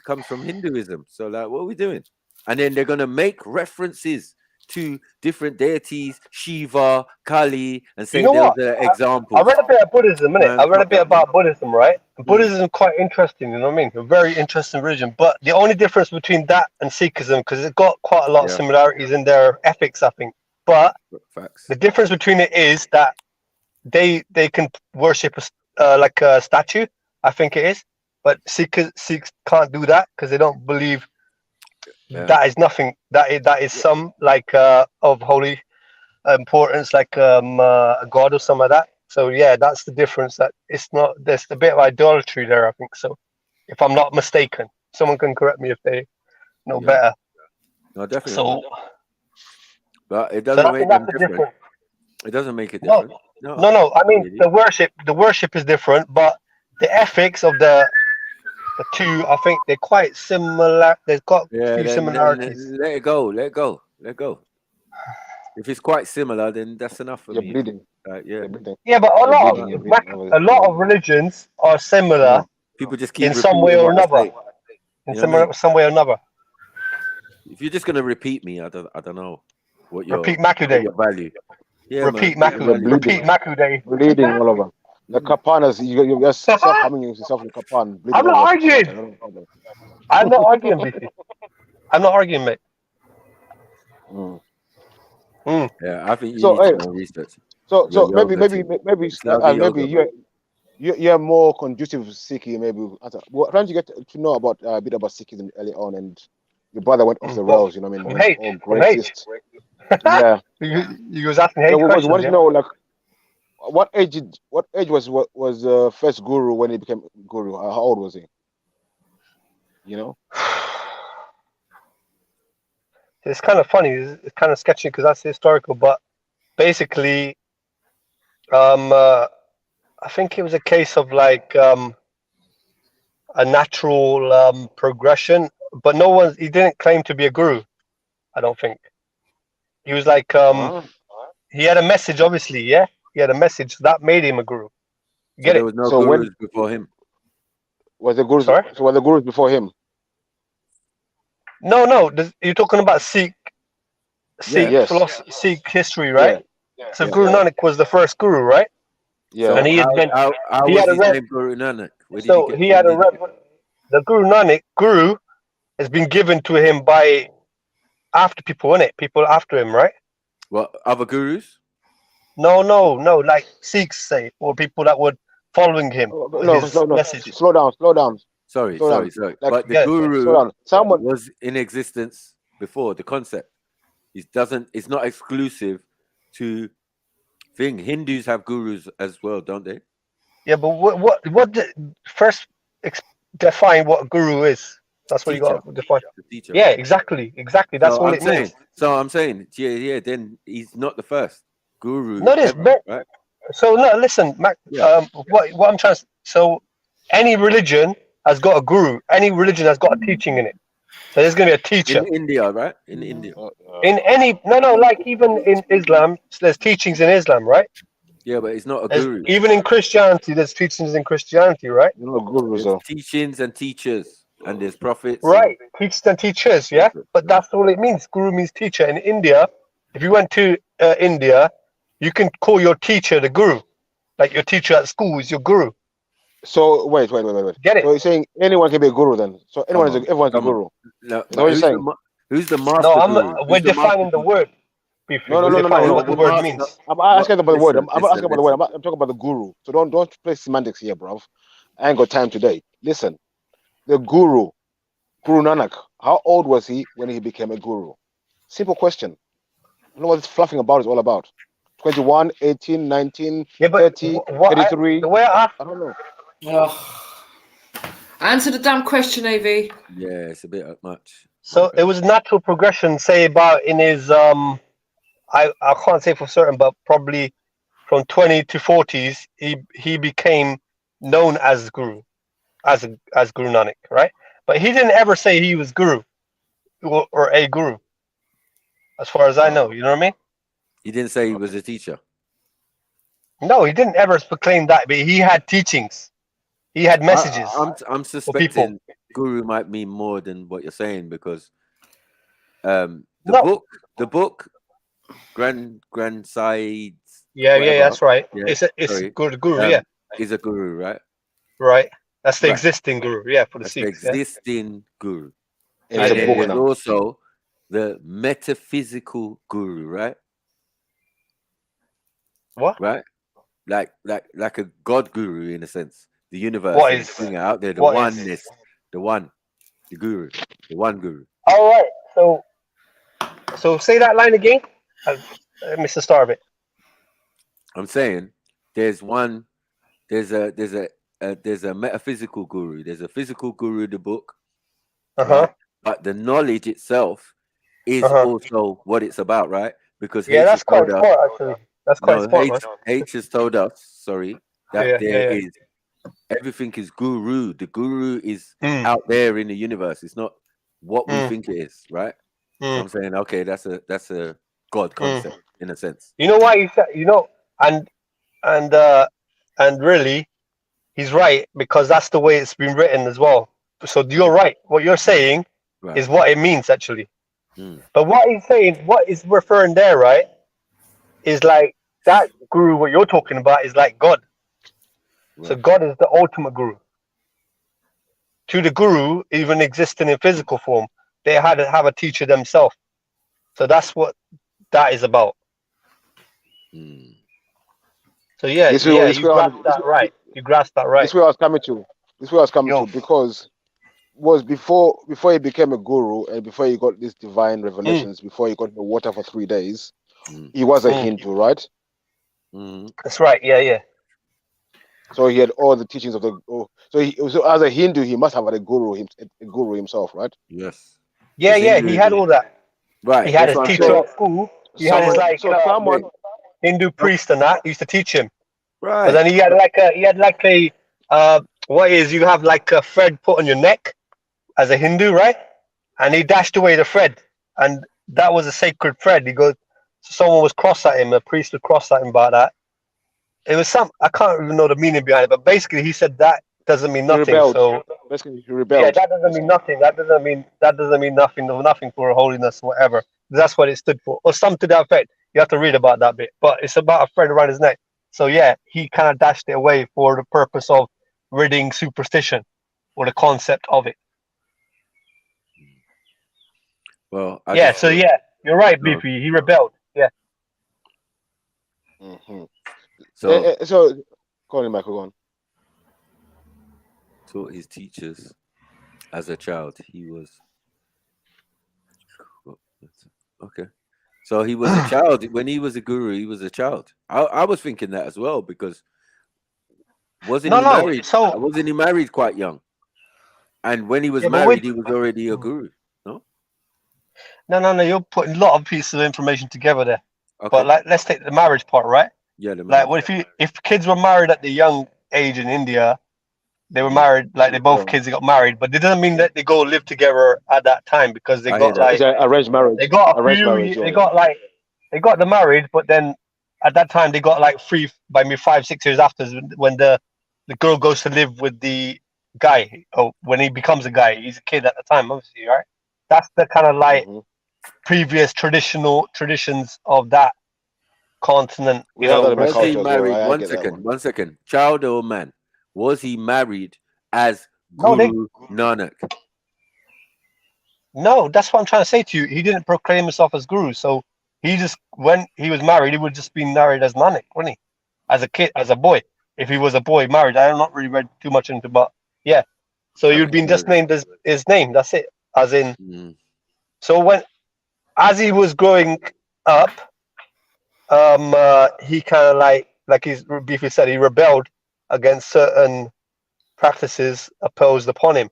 comes from Hinduism. So, like, what are we doing? And then they're going to make references to different deities, Shiva, Kali, and say You know those what? are I examples. read a bit of Buddhism, innit? Man, I read a fuck bit that, man. about Buddhism, right? Buddhism is quite interesting, you know what I mean? A very interesting religion. But the only difference between that and Sikhism, because it's got quite a lot of similarities in their ethics, I think. But Facts. the difference between it is that they can worship like a statue, I think it is. But Sikhs can't do that because they don't believe that is nothing. That is some like of holy importance, like a god or some of that. So yeah, that's the difference. That it's not. There's a bit of idolatry there, I think. So, if I'm not mistaken, someone can correct me if they know better. No, definitely. So, but it so doesn't I make think them that's the different. difference. It doesn't make it No, different. no. I mean, really. the worship is different, but the ethics of the two, I think they're quite similar. They've got a few Then similarities. let it go. Let go. Let go. If it's quite similar, then that's enough for me. bleeding. Yeah. Yeah, but a lot of religions are similar People just keep in some way repeating or what I another. say. In You know what I mean? some way or another. If you're just gonna repeat me, I don't know what your Repeat Makude. value. Yeah, Repeat man. Makude. Repeat Makude. Bleeding all over. The kapanas, you're just self-harming yourself in kapan. I'm not arguing. I'm not arguing, BC. I'm not arguing, mate. Yeah, I think you So, need to hey, go and research. so your maybe yoga team. It's yoga, maybe you're more conducive to Sikhi. Maybe well, trying to get to know about a bit about Sikhism early on, and your brother went off the rails. You know what I mean? From hate. Yeah. You was asking hate So questions. what you know, like what age was first guru when he became guru? How old was he? You know? It's kind of funny. It's kind of sketchy because that's historical, but basically, I think it was a case of like a natural progression, but he didn't claim to be a guru. I don't think. He was like he had a message, obviously. Yeah, he had a message that made him a guru. So there was no gurus before him. Was the gurus? Sorry? So were the gurus before him? No. You're talking about Sikh philosophy, Sikh history, right? Yeah. So Guru Nanak was the first guru, right? Yeah. So and he had been. how he was had his a name Guru Nanak? So he had the Guru Nanak has been given to him by after people, innit? People after him, right? What other gurus? No. Like Sikhs say, or people that were following him. His message. Slow down. Sorry. Like, But the guru slow down. Someone was in existence before the concept. It's not exclusive to thing. Hindus have gurus as well, don't they? Yeah, but what first define what guru is? That's what you got to define. Yeah, exactly. That's what it means. So I'm saying, yeah. Then he's not the first guru. No, this, ever, right? So no, listen, Mac. What I'm trying to. So any religion has got a guru. Any religion has got a teaching in it. So there's going to be a teacher. In India, right? In India. In any like even in Islam, there's teachings in Islam, right? Yeah, but it's not a guru. Even in Christianity, there's teachings in Christianity, right? No gurus. There's teachings and teachers, and there's prophets. Right, teachers and teachers, yeah. But that's all it means. Guru means teacher. In India, if you went to India, you can call your teacher the guru. Like your teacher at school is your guru. So wait. Get it? So you're saying anyone can be a guru then? So everyone's a guru. No, is what you're saying? Who's the master? No, we're defining the word. No. What the word means. I'm asking about the word. I'm asking about the word. I'm talking about the guru. So don't play semantics here, bro. I ain't got time today. Listen, the Guru Nanak. How old was he when he became a guru? Simple question. I don't know what this fluffing about is all about. 21, 18, 19, 30, 33. I don't know. Answer the damn question, AV. Yeah, it's a bit much. So it was natural progression, say about in his I can't say for certain, but probably from 20 to 40s, he became known as guru, as Guru Nanak, right? But he didn't ever say he was guru or a guru. as far as I know. You know what I mean? He didn't say he was a teacher. No, he didn't ever proclaim that, but he had teachings. He had messages. I'm suspecting guru might mean more than what you're saying, because the book, Grandsides. Yeah, that's right. Yeah, It's guru, yeah. Is a guru, right? Right. That's the Right. existing guru, yeah, for the That's Sikhs. the existing guru. It's And a then book there's now. also the metaphysical guru, right? What? Right? Like a god guru in a sense. The universe What and is- thing out there, the what is- oneness, the guru, the one guru. All right. So say that line again. I missed the start of it. I'm saying there's a metaphysical guru. There's a physical guru, the book. Right? But the knowledge itself is also what it's about, right? Because Yeah, H that's has quite told us. smart, actually. That's quite smart, man. H has told us, sorry, that Yeah, there yeah. is everything is guru. The guru is out there in the universe. It's not what we think it is, right? So I'm saying, okay, that's a God concept in a sense. You know why he said? You know, and really, he's right, because that's the way it's been written as well. So you're right. What you're saying is what it means actually. But what he's saying, what is referring there, right, is like that guru. What you're talking about is like God. So God is the ultimate guru. To the guru, even existing in physical form, they had to have a teacher themselves. So that's what that is about. So you grasped that right. You grasped that right. This is where I was coming to. Because was before he became a guru and before he got these divine revelations, before he got the water for 3 days, he was a Hindu, right? That's right. Yeah. So he had all the teachings of the. So as a Hindu, he must have had a guru himself, right? Yes. Yeah. He had all that. Right. He had his teacher at school. He had his Hindu priest and that used to teach him. Right. But then he had like a what is, you have like a thread put on your neck as a Hindu, right? And he dashed away the thread, and that was a sacred thread. He goes, someone was cross at him, a priest was cross at him about that. It was I can't even know the meaning behind it, but basically he said that doesn't mean nothing. So basically he rebelled. Yeah, that doesn't mean nothing. That doesn't mean nothing for holiness or whatever. That's what it stood for, or something to that effect. You have to read about that bit, but it's about a thread around his neck. So yeah, he kind of dashed it away for the purpose of ridding superstition or the concept of it. Well, you're right, BP. He rebelled. Yeah. So, go on, Michael. Go on. Taught his teachers as a child. He was okay. So he was a child when he was a guru. He was a child. I was thinking that as well, because wasn't he married? Wasn't he married quite young? And when he was married, he was already a guru. No. You're putting a lot of pieces of information together there. Okay. But let's take the marriage part, right? Yeah. If kids were married at the young age in India, they were married, like they both kids got married, but it doesn't mean that they go live together at that time, because they got like arranged marriage. They got they got them married, but then at that time they got like 5-6 years after, when the girl goes to live with the guy, or when he becomes a guy. He's a kid at the time, obviously, right? That's the kind of like previous traditions of that continent. Was he married? One second. Child or man? Was he married as Guru Nanak? No, that's what I'm trying to say to you. He didn't proclaim himself as guru. So he just, when he was married, he would just be married as Nanak, wouldn't he? As a kid, as a boy. If he was a boy married, I have not really read too much into, but yeah. So you'd been just named as his name. That's it. As in. So as he was growing up, he kind of like he's briefly said, he rebelled against certain practices imposed upon him,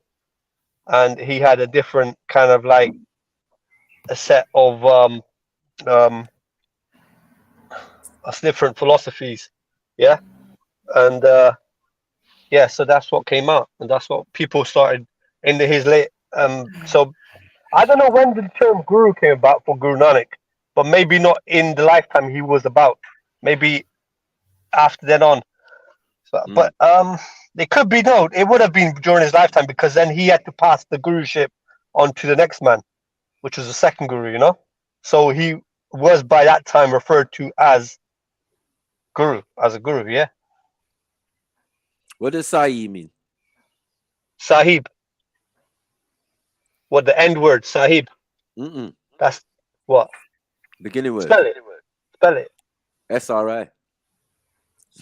and he had a different kind of like a set of different philosophies, and so that's what came out, and that's what people started into his late. So I don't know when the term guru came about for Guru Nanak. but maybe not in the lifetime he was about. Maybe after then on. So, but it could be no. It would have been during his lifetime because then he had to pass the guruship on to the next man, which was the second guru. You know, so he was by that time referred to as guru, as a guru. Yeah. What does Sahi mean? Sahib. What the end word, Sahib? That's what? Beginning word. Spell it. Spell it. S-R-I.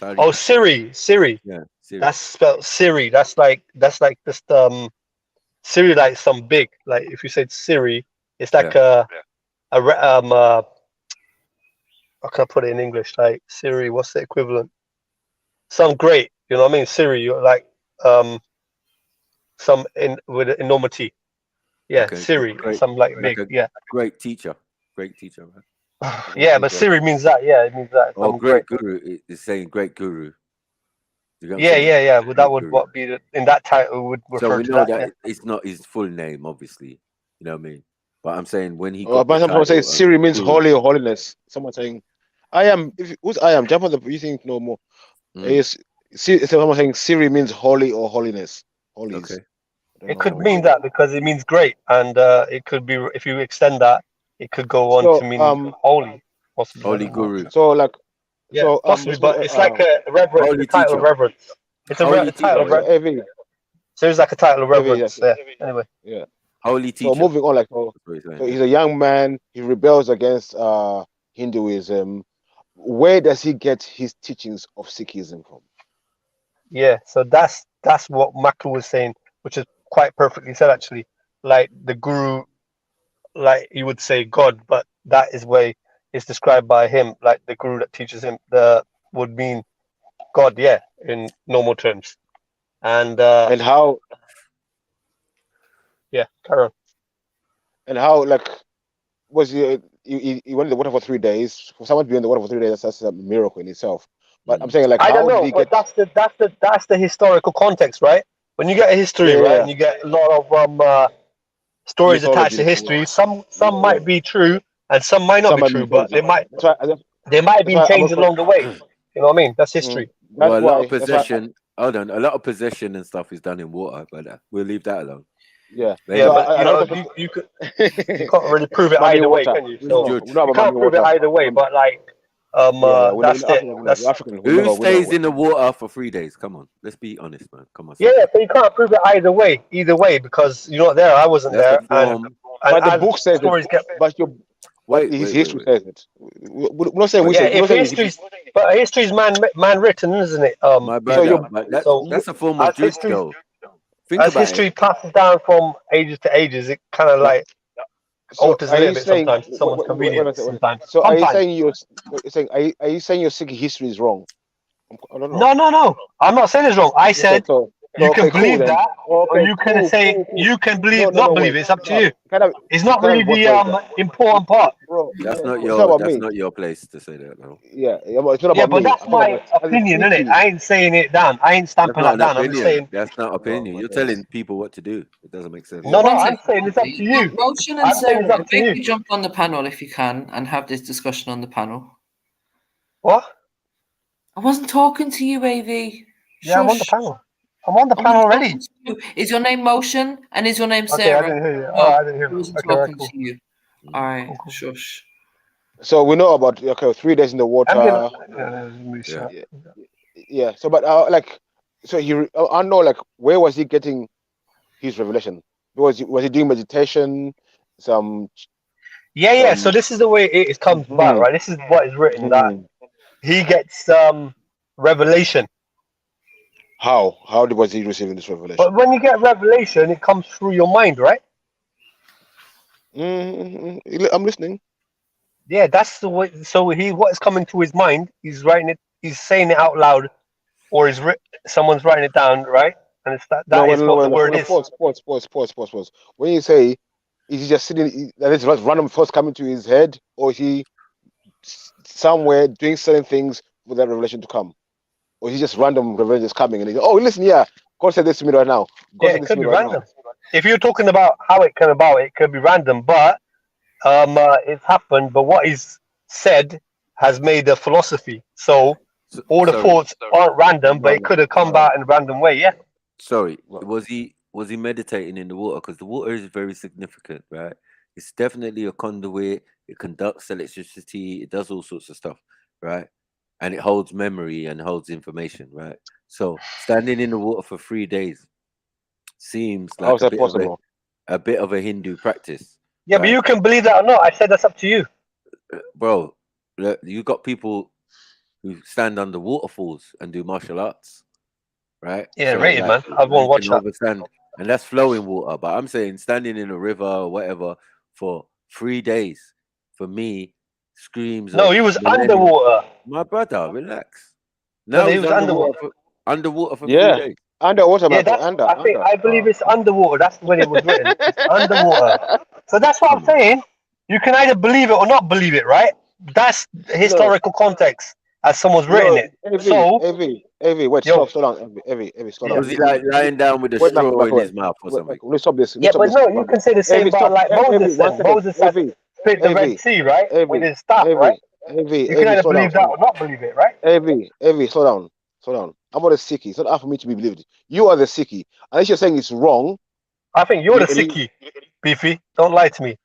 Oh, Siri. Siri. Yeah, Siri. That's spelled Siri. That's like just Siri, like some big. Like if you said Siri, it's like how can I put it in English? Like Siri, what's the equivalent? Some great. You know what I mean? Siri, you're like some in with enormity. Yeah, Okay, Siri, great, some like big. Yeah. Great teacher. Great teacher, right? Yeah, but Siri means that. Yeah, it means that. Oh, great guru. It's saying great guru. You get what I'm Yeah, saying? yeah, yeah. Well, that Great would guru. what be the, in that title would refer So we to know that. that it's not his full name, obviously. You know what I mean? But I'm saying when he Oh, got the but someone title, say Siri means guru, holy or holiness. Someone saying, I am. Who's I am? Jump on the. You think no more? Is someone saying Siri means holy or holiness? Holies. Okay. It could mean that because it means great, and it could be if you extend that, it could go on So, to mean holy, possibly. Holy guru. So like, Yeah, so possibly, but it's like a reverence, Holy a title of teacher. reverence. It's a Holy title of teacher. reverence. So it's like a title of reverence. yes. Yeah. Anyway. Yeah. Holy teacher. So moving on, like, so he's a young man. He rebels against Hinduism. Where does he get his teachings of Sikhism from? Yeah, so that's what Maka was saying, which is quite perfectly said actually. Like the guru, like you would say God, but that is way it's described by him, like the guru that teaches him would mean God, yeah, in normal terms. And how yeah, carry on. And how, like, was he went in the water for 3 days? For someone to be in the water for 3 days, that's a miracle in itself. But I'm saying, like, I how don't did know, he but get? that's the historical context, right? When you get a history, right, and you get a lot of stories attached to history, some might be true and some might not be true, but they might have been changed along the way. You know what I mean? That's history. Well, a lot of possession. Hold on, a lot of possession and stuff is done in water, but we'll leave that alone. Yeah, yeah, but you know, you can't really prove it either way, can you? So you can't prove it either way, but like, that's it. That's Who stays in the water for 3 days? Come on, let's be honest, man. Come on. yeah, so you can't prove it either way, because you're not there. I wasn't there, and the book says stories it. But his history says it. We're not saying we say. If history's, but history's man written, isn't it? My brother, but that's a form of truth, though. Think as about history it. passes down from ages to ages, it kind of like alters a little bit sometimes. Someone's convenience sometimes. So are you saying are you saying your Sikh history is wrong? I don't know. No. I'm not saying it's wrong. I said you can cool believe then. that, or Okay, you can say cool. you can believe, No, believe wait. it. It's up to you. Kind of, It's not kind really of both the ways, though. important part. Bro, That's not it's not about me. not your place to say that, though. Yeah, but it's not Yeah, about but me. that's my opinion, isn't it? I ain't saying it down. I ain't That's stamping not that an down. I'm just opinion. saying. That's not opinion. You're telling people what to do. It doesn't make sense. No, One I'm second. saying it's up to you. Motion and I'm saying it's Sarah, up to maybe you. jump on the panel if you can and have this discussion on the panel. What? I wasn't talking to you, AV. Yeah, I'm on the Shush. panel. I'm on the panel already. Is your name Motion and is your name Okay, Sarah? I didn't hear you. No, Oh, I didn't hear I you. wasn't Okay, right, talking cool. to you. All right, shush. So we know about 3 days in the water. Yeah. So, but like, so I know, like, where was he getting his revelation? Was he doing meditation? Yeah. So this is the way it comes about, right? This is what is written that he gets revelation. How was he receiving this revelation? But when you get revelation, it comes through your mind, right? I'm listening. Yeah, that's the way. So what is coming to his mind? He's writing it. He's saying it out loud, or someone's writing it down, right? And it's that is what the word is. Pause. When you say, is he just sitting? That is random thoughts coming to his head, or is he somewhere doing certain things for that revelation to come? Or is he just random revelation coming and he goes, oh, listen, yeah, God said this to me right now. God Yeah, said it this could to me be right random. If you're talking about how it came about, it could be random, but it's happened, but what is said has made a philosophy. So all the thoughts aren't random, but it could have come out in a random way. Yeah. Sorry, was he meditating in the water? Because the water is very significant, right? It's definitely a conduit. It conducts electricity. It does all sorts of stuff, right? And it holds memory and holds information, right? So standing in the water for 3 days seems How like is that possible? a bit of a Hindu practice. Yeah, but you can believe that or not. I said that's up to you. Bro, look, you got people who stand under waterfalls and do martial arts, right? Yeah, So, rated, like, man. I won't watch that. overstand, and that's flowing water. But I'm saying standing in a river or whatever for 3 days, for me, screams No, of he was millennium. underwater. My brother, relax. No, Now he he's was underwater. underwater for 3 Yeah, days. underwater, Yeah, Michael. that's, I believe it's underwater. That's when it was written. It's underwater. So that's what I'm saying. You can either believe it or not believe it, right? That's historical context as someone's written it. So, wait, yo, slow down, Evie, slow down. Was he like lying down with a Wait, straw in Michael, his mouth or something? Let's stop this. yeah, but no, you can say the same about like Moses One said. second. Moses said, split the Red Sea, right? With his staff, right? You can either slow down. believe that or not believe it, right? Evie, slow down. I'm not a sickie. It's not hard for me to be believed. You are the sickie. Unless you're saying it's wrong. I think you're the sickie, Beefy. Don't lie to me.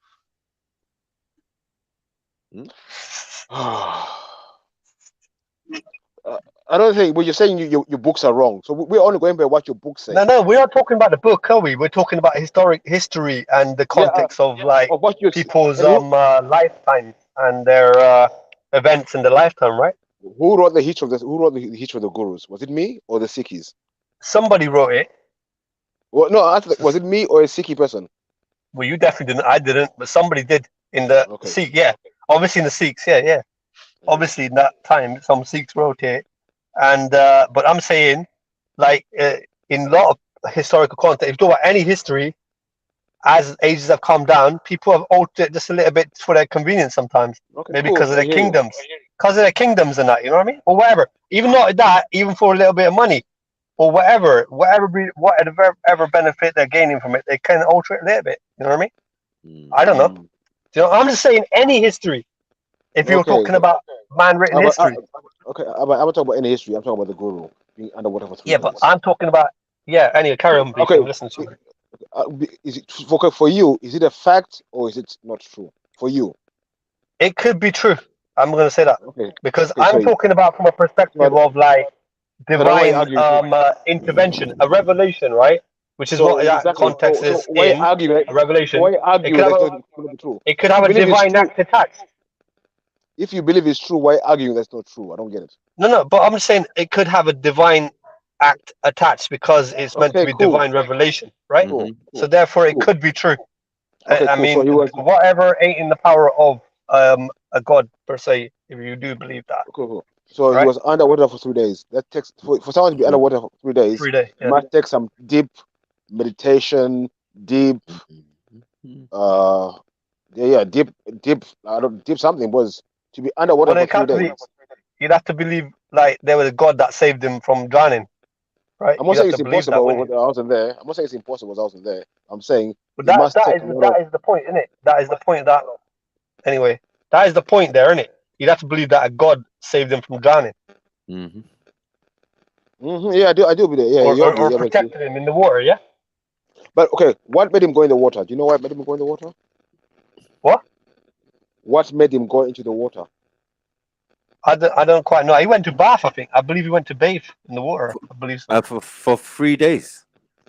I don't think what you're saying. Your books are wrong. So we're only going by what your books say. No, we're not talking about the book, are we? We're talking about history and the context of like people's lifetime and their events in the lifetime, right? Who wrote the history of this? Who wrote the history of the gurus? Was it me or the Sikhs? Somebody wrote it. Well, no, was it me or a Sikh person? Well, you definitely didn't. I didn't, but somebody did in the Sikh. Yeah, obviously in the Sikhs. Yeah. Obviously in that time, some Sikhs wrote it, and but I'm saying, like in a lot of historical context, if you talk about any history, as ages have come down, people have altered it just a little bit for their convenience sometimes. Maybe because of their kingdoms. Because of their kingdoms and that, you know what I mean? Or whatever. Even not that, even for a little bit of money. Or whatever benefit they're gaining from it, they can alter it a little bit. You know what I mean? I don't know. You know, I'm just saying any history. If you're talking about man-written history. I'm not talking about any history. I'm talking about the guru being underwater for 3 days. Yeah, but I'm talking about anyway, carry on. Okay. Listen to me. Is it for you? Is it a fact or is it not true for you? It could be true. I'm going to say that because Okay, I'm talking about from a perspective of like divine intervention, a revelation, right? Which is what that context is in a revelation. It could have a divine act attached. If you believe it's true, why arguing that's not true? I don't get it. No, but I'm saying it could have a divine act attached because it's meant to be divine revelation, right? So therefore, it could be true. I mean, whatever ain't in the power of a god per se, if you do believe that. So he was underwater for 3 days. That takes for someone to be underwater for 3 days. 3 days. It must take some deep meditation, deep deep something was to be underwater for 3 days. You'd have to believe like there was a god that saved him from drowning, right? I'm not saying it's impossible. I wasn't there. I'm not saying it's impossible. I wasn't there. I'm saying that is the point, isn't it? That is the point. That anyway, that is the point there, isn't it? You'd have to believe that a god saved him from drowning. Yeah, I do believe. Yeah, or protected him in the water. Yeah. But okay, what made him go in the water? Do you know what made him go in the water? What? What made him go into the water? I don't quite know. He went to bath, I think. I believe he went to bathe in the water. I believe so. For 3 days.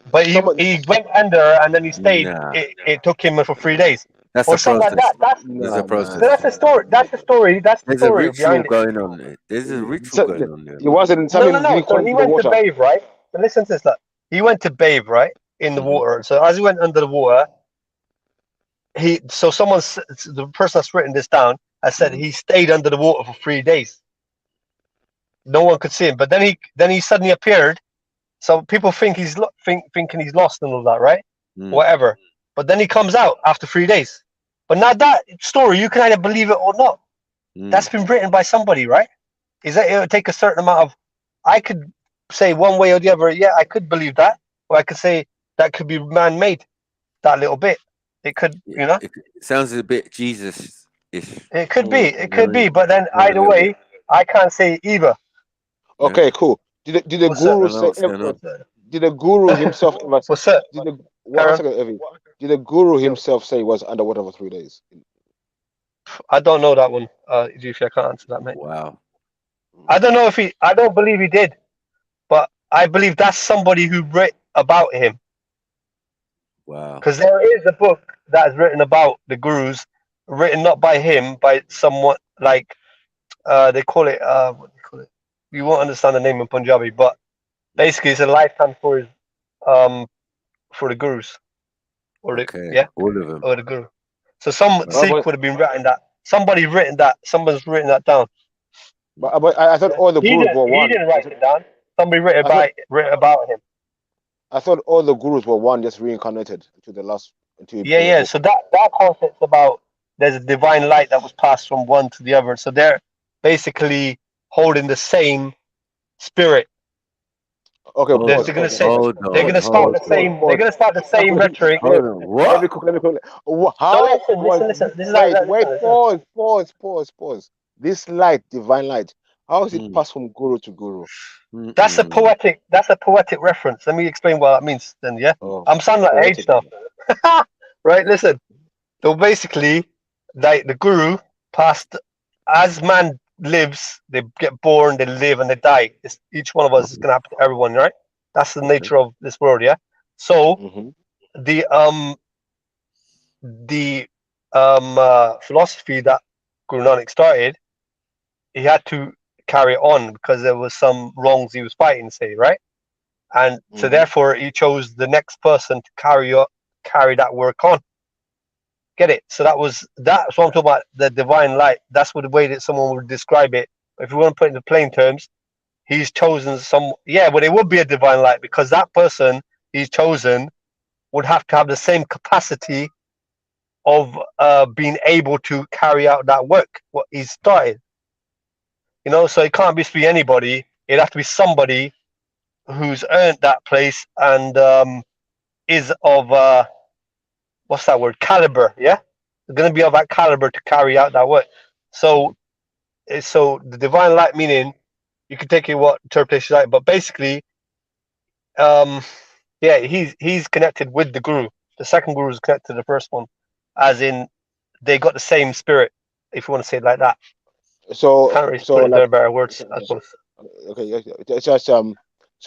But he went under and then he stayed. It took him for 3 days. That's or a something process. like that. There's a process. That's the story. That's the story. That's the There's a story ritual behind going on there. There's a ritual going on there. He wasn't. No. So he went to bathe, right? But listen to this. Look. He went to bathe, right, in the water. So as he went under the water, the person that's written this down has said he stayed under the water for 3 days. No one could see him, but then he suddenly appeared. So people think thinking he's lost and all that, right? Whatever. But then he comes out after 3 days. But now that story, you can either believe it or not. That's been written by somebody, right? Is that it would take a certain amount of? I could say one way or the other. Yeah, I could believe that, or I could say that could be man-made. That little bit. It could, you know. It sounds a bit Jesus-ish. It could be. It could be. But then Yeah, a either little way, bit. I can't say either. Okay, cool. Did the What's that? guru Don't know say? what's going on. Did the guru himself ever? What's that? Did the one second, Evie? Did the guru himself say he was underwater for 3 days? I don't know that one. If I can't answer that, mate. Wow. I don't know if he. I don't believe he did, but I believe that's somebody who wrote about him. Wow. Because there is a book that is written about the gurus, written not by him, by someone like they call it. What do they call it? You won't understand the name in Punjabi, but basically it's a lifetime for the gurus, or the Okay. All of them. or the guru. So some Wow. Sikh would have been writing that. Somebody's written that down. But I thought all the He gurus didn't. were He one. didn't write it down. Somebody written I about him. thought all the gurus were one, just reincarnated to the last. Yeah. So that concept's about there's a divine light that was passed from one to the other. So they're basically holding the same spirit. Okay, They're gonna say they're gonna start the same. They're gonna start the same rhetoric. Let me quickly. How? So listen. This is Wait, pause. This light, divine light, how is it passed from guru to guru? That's a poetic. That's a poetic reference. Let me explain what that means. Then, yeah. I'm sounding like age stuff. Right. Listen. So basically, like the guru passed as man lives, they get born, they live, and they die. Each one of us is gonna happen to everyone, right? That's the nature of this world, yeah. So the philosophy that Guru Nanak started, he had to carry on because there was some wrongs he was fighting, say, right? And so therefore he chose the next person to carry that work on. Get it? So that's what I'm talking about, the divine light. That's what the way that someone would describe it. If you want to put it in plain terms, he's chosen but it would be a divine light because that person he's chosen would have to have the same capacity of being able to carry out that work, what he's started. You know, so it can't be anybody. It'd have to be somebody who's earned that place and is of what's that word? Caliber, yeah? They're going to be of that caliber to carry out that work. So the divine light meaning, you can take it what interpretation you like, but basically, he's connected with the guru. The second guru is connected to the first one, as in they got the same spirit, if you want to say it like that. So, can't really put it in better words, I suppose. Okay, it's just so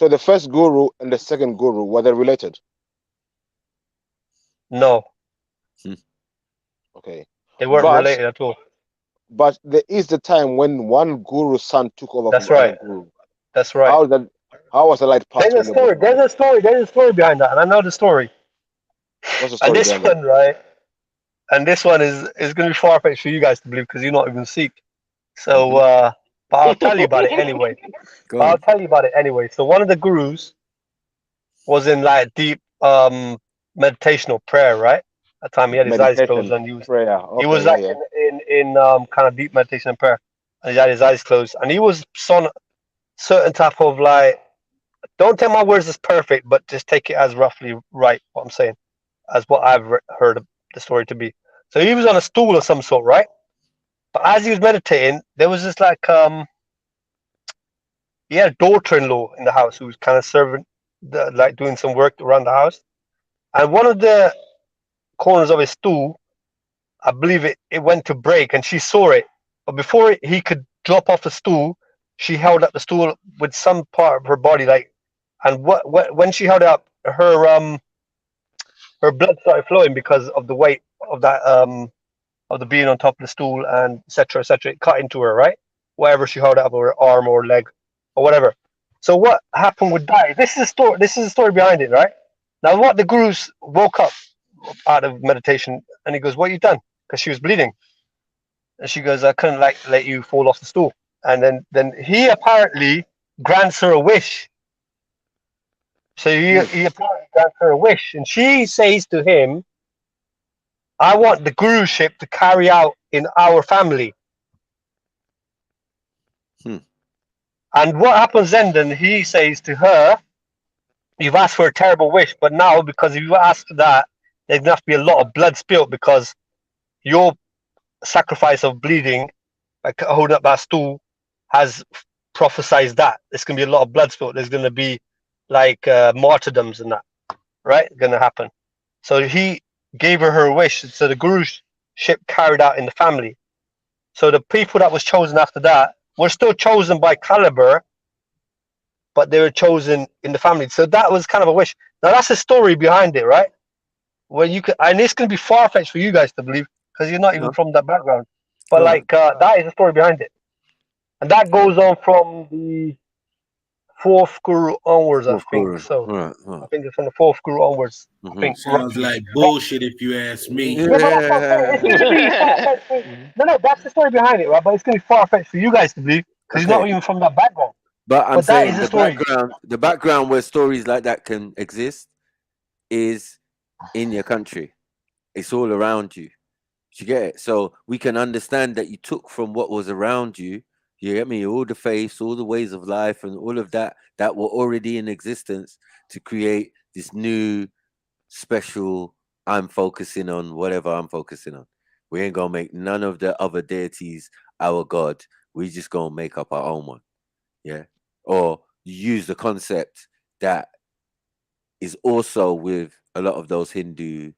the first guru and the second guru, were they related? No. Okay. They weren't related at all. But there is the time when one guru's son took over That's from right. another guru. That's right. How was the light passed? There's a story behind that, and I know the story. What's the story And this behind one, right? And this one is going to be far-fetched for you guys to believe because you're not even Sikh. So, but I'll tell you about it anyway. So one of the gurus was in like deep meditational prayer, right? At the time he had his eyes closed and he was like in kind of deep meditation and prayer, and he had his eyes closed, and he was on certain type of like, don't take my words as perfect, but just take it as roughly right what I'm saying, as what I've heard the story to be. So he was on a stool of some sort, right? But as he was meditating, there was this like he had a daughter-in-law in the house who was kind of serving, like doing some work around the house, and one of the corners of his stool, I believe it went to break, and she saw it. But before he could drop off the stool, she held up the stool with some part of her body, like, and when she held it up, her blood started flowing because of the weight of that of the being on top of the stool, and etc. etc. It cut into her, right? Wherever she held it up, or her arm or leg or whatever. So what happened with that? This is a story. This is the story behind it, right? Now, what the gurus woke up out of meditation, and he goes, "What you done?" Because she was bleeding, and she goes, "I couldn't let you fall off the stool." And then he apparently grants her a wish. So he apparently grants her a wish, and she says to him, "I want the guruship to carry out in our family." And what happens then he says to her, "You've asked for a terrible wish, but now because you've asked for that, there's gonna have to be a lot of blood spilled because your sacrifice of bleeding, like holding up that stool, has prophesized that there's gonna be a lot of blood spilled. There's gonna be like martyrdoms and that, right? Gonna happen. So he gave her wish. So the guruship carried out in the family. So the people that was chosen after that were still chosen by caliber, but they were chosen in the family. So that was kind of a wish. Now that's the story behind it, right? Where you could, and it's gonna be far fetched for you guys to believe because you're not even from that background. But like that is the story behind it, and that goes on from the fourth guru onwards. I think so. I think it's from the fourth guru onwards. I think Sounds like bullshit if you ask me. Yeah, but that's what I'm saying. It's gonna be far-fetched. No, that's the story behind it, right? But it's gonna be far fetched for you guys to believe because you're not even from that background. But I'm that saying is the story. background where stories like that can exist is in your country. It's all around you. You get it? So we can understand that you took from what was around you. You get me? All the faiths, all the ways of life, and all of that were already in existence to create this new special. I'm focusing on whatever I'm focusing on. We ain't gonna make none of the other deities our god. We just gonna make up our own one. Yeah. Or use the concept that is also with a lot of those Hindu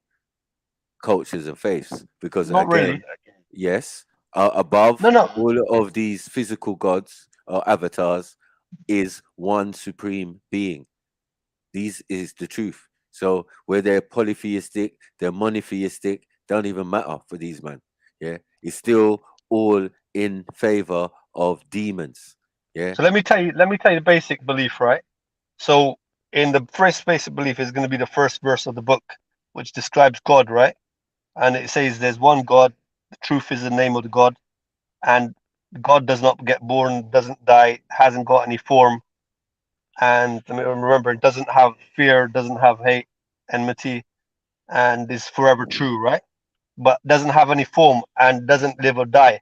cultures and faiths, because Not again, really. yes, above all of these physical gods or avatars is one supreme being. These is the truth. So where they're polytheistic, they're monotheistic, don't even matter for these men. Yeah, it's still all in favor of demons. Yeah. So let me tell you the basic belief, right? So in the first basic belief is going to be the first verse of the book, which describes God, right? And it says there's one God, the truth is the name of the God, and God does not get born, doesn't die, hasn't got any form, and remember, it doesn't have fear, doesn't have hate, enmity, and is forever true, right? But doesn't have any form and doesn't live or die.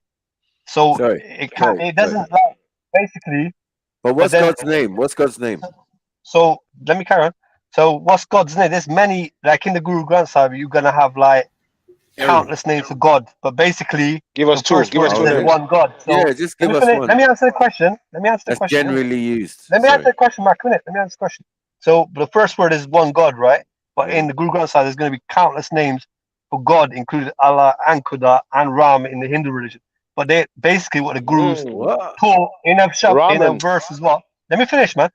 So it doesn't like basically. But what's God's name? What's God's name? So let me carry on. So what's God's name? There's many, like in the Guru Granth Sahib, you're gonna have like countless names of God. But basically, give us two. Give us two names. One God. So yeah, just give us one. Let me answer the question. That's generally used. Let me answer the question, Mark. Let me answer the question. So the first word is one God, right? But in the Guru Granth Sahib, there's going to be countless names for God, including Allah and Khuda and Ram in the Hindu religion. But they basically what the Gurus pull in a verse as well. Let me finish, man.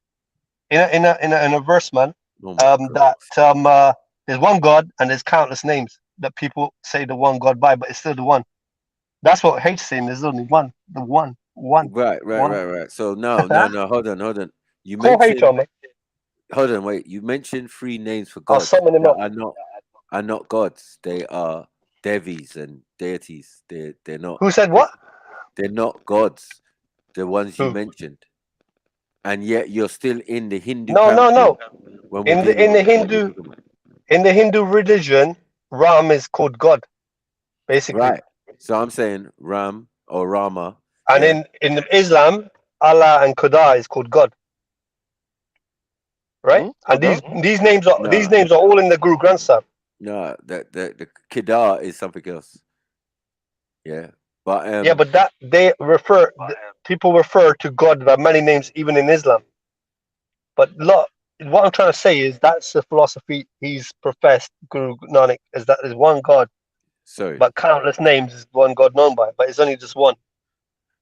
In a verse, man. There's one God and there's countless names that people say the one God by, but it's still the one. That's what H saying. There's only one. The one. Right. So no. Hold on. You mentioned. Hold on, wait. You mentioned 3 names for God that are not gods. They are devis and deities. They're not. Who said what? They're not gods. The ones you mentioned, and yet you're still in the Hindu. No. In the Hindu religion, Ram is called God, basically. Right. So I'm saying Ram or Rama. And in Islam, Allah and Khuda is called God. Right? And these names are all in the Guru Granth Sahib. No, the Kedar is something else. Yeah. But but that people refer to God by many names even in Islam. But what I'm trying to say is that's the philosophy he's professed, Guru Nanak, is that there's one God. Sorry. But countless names is one God known by, but it's only just one.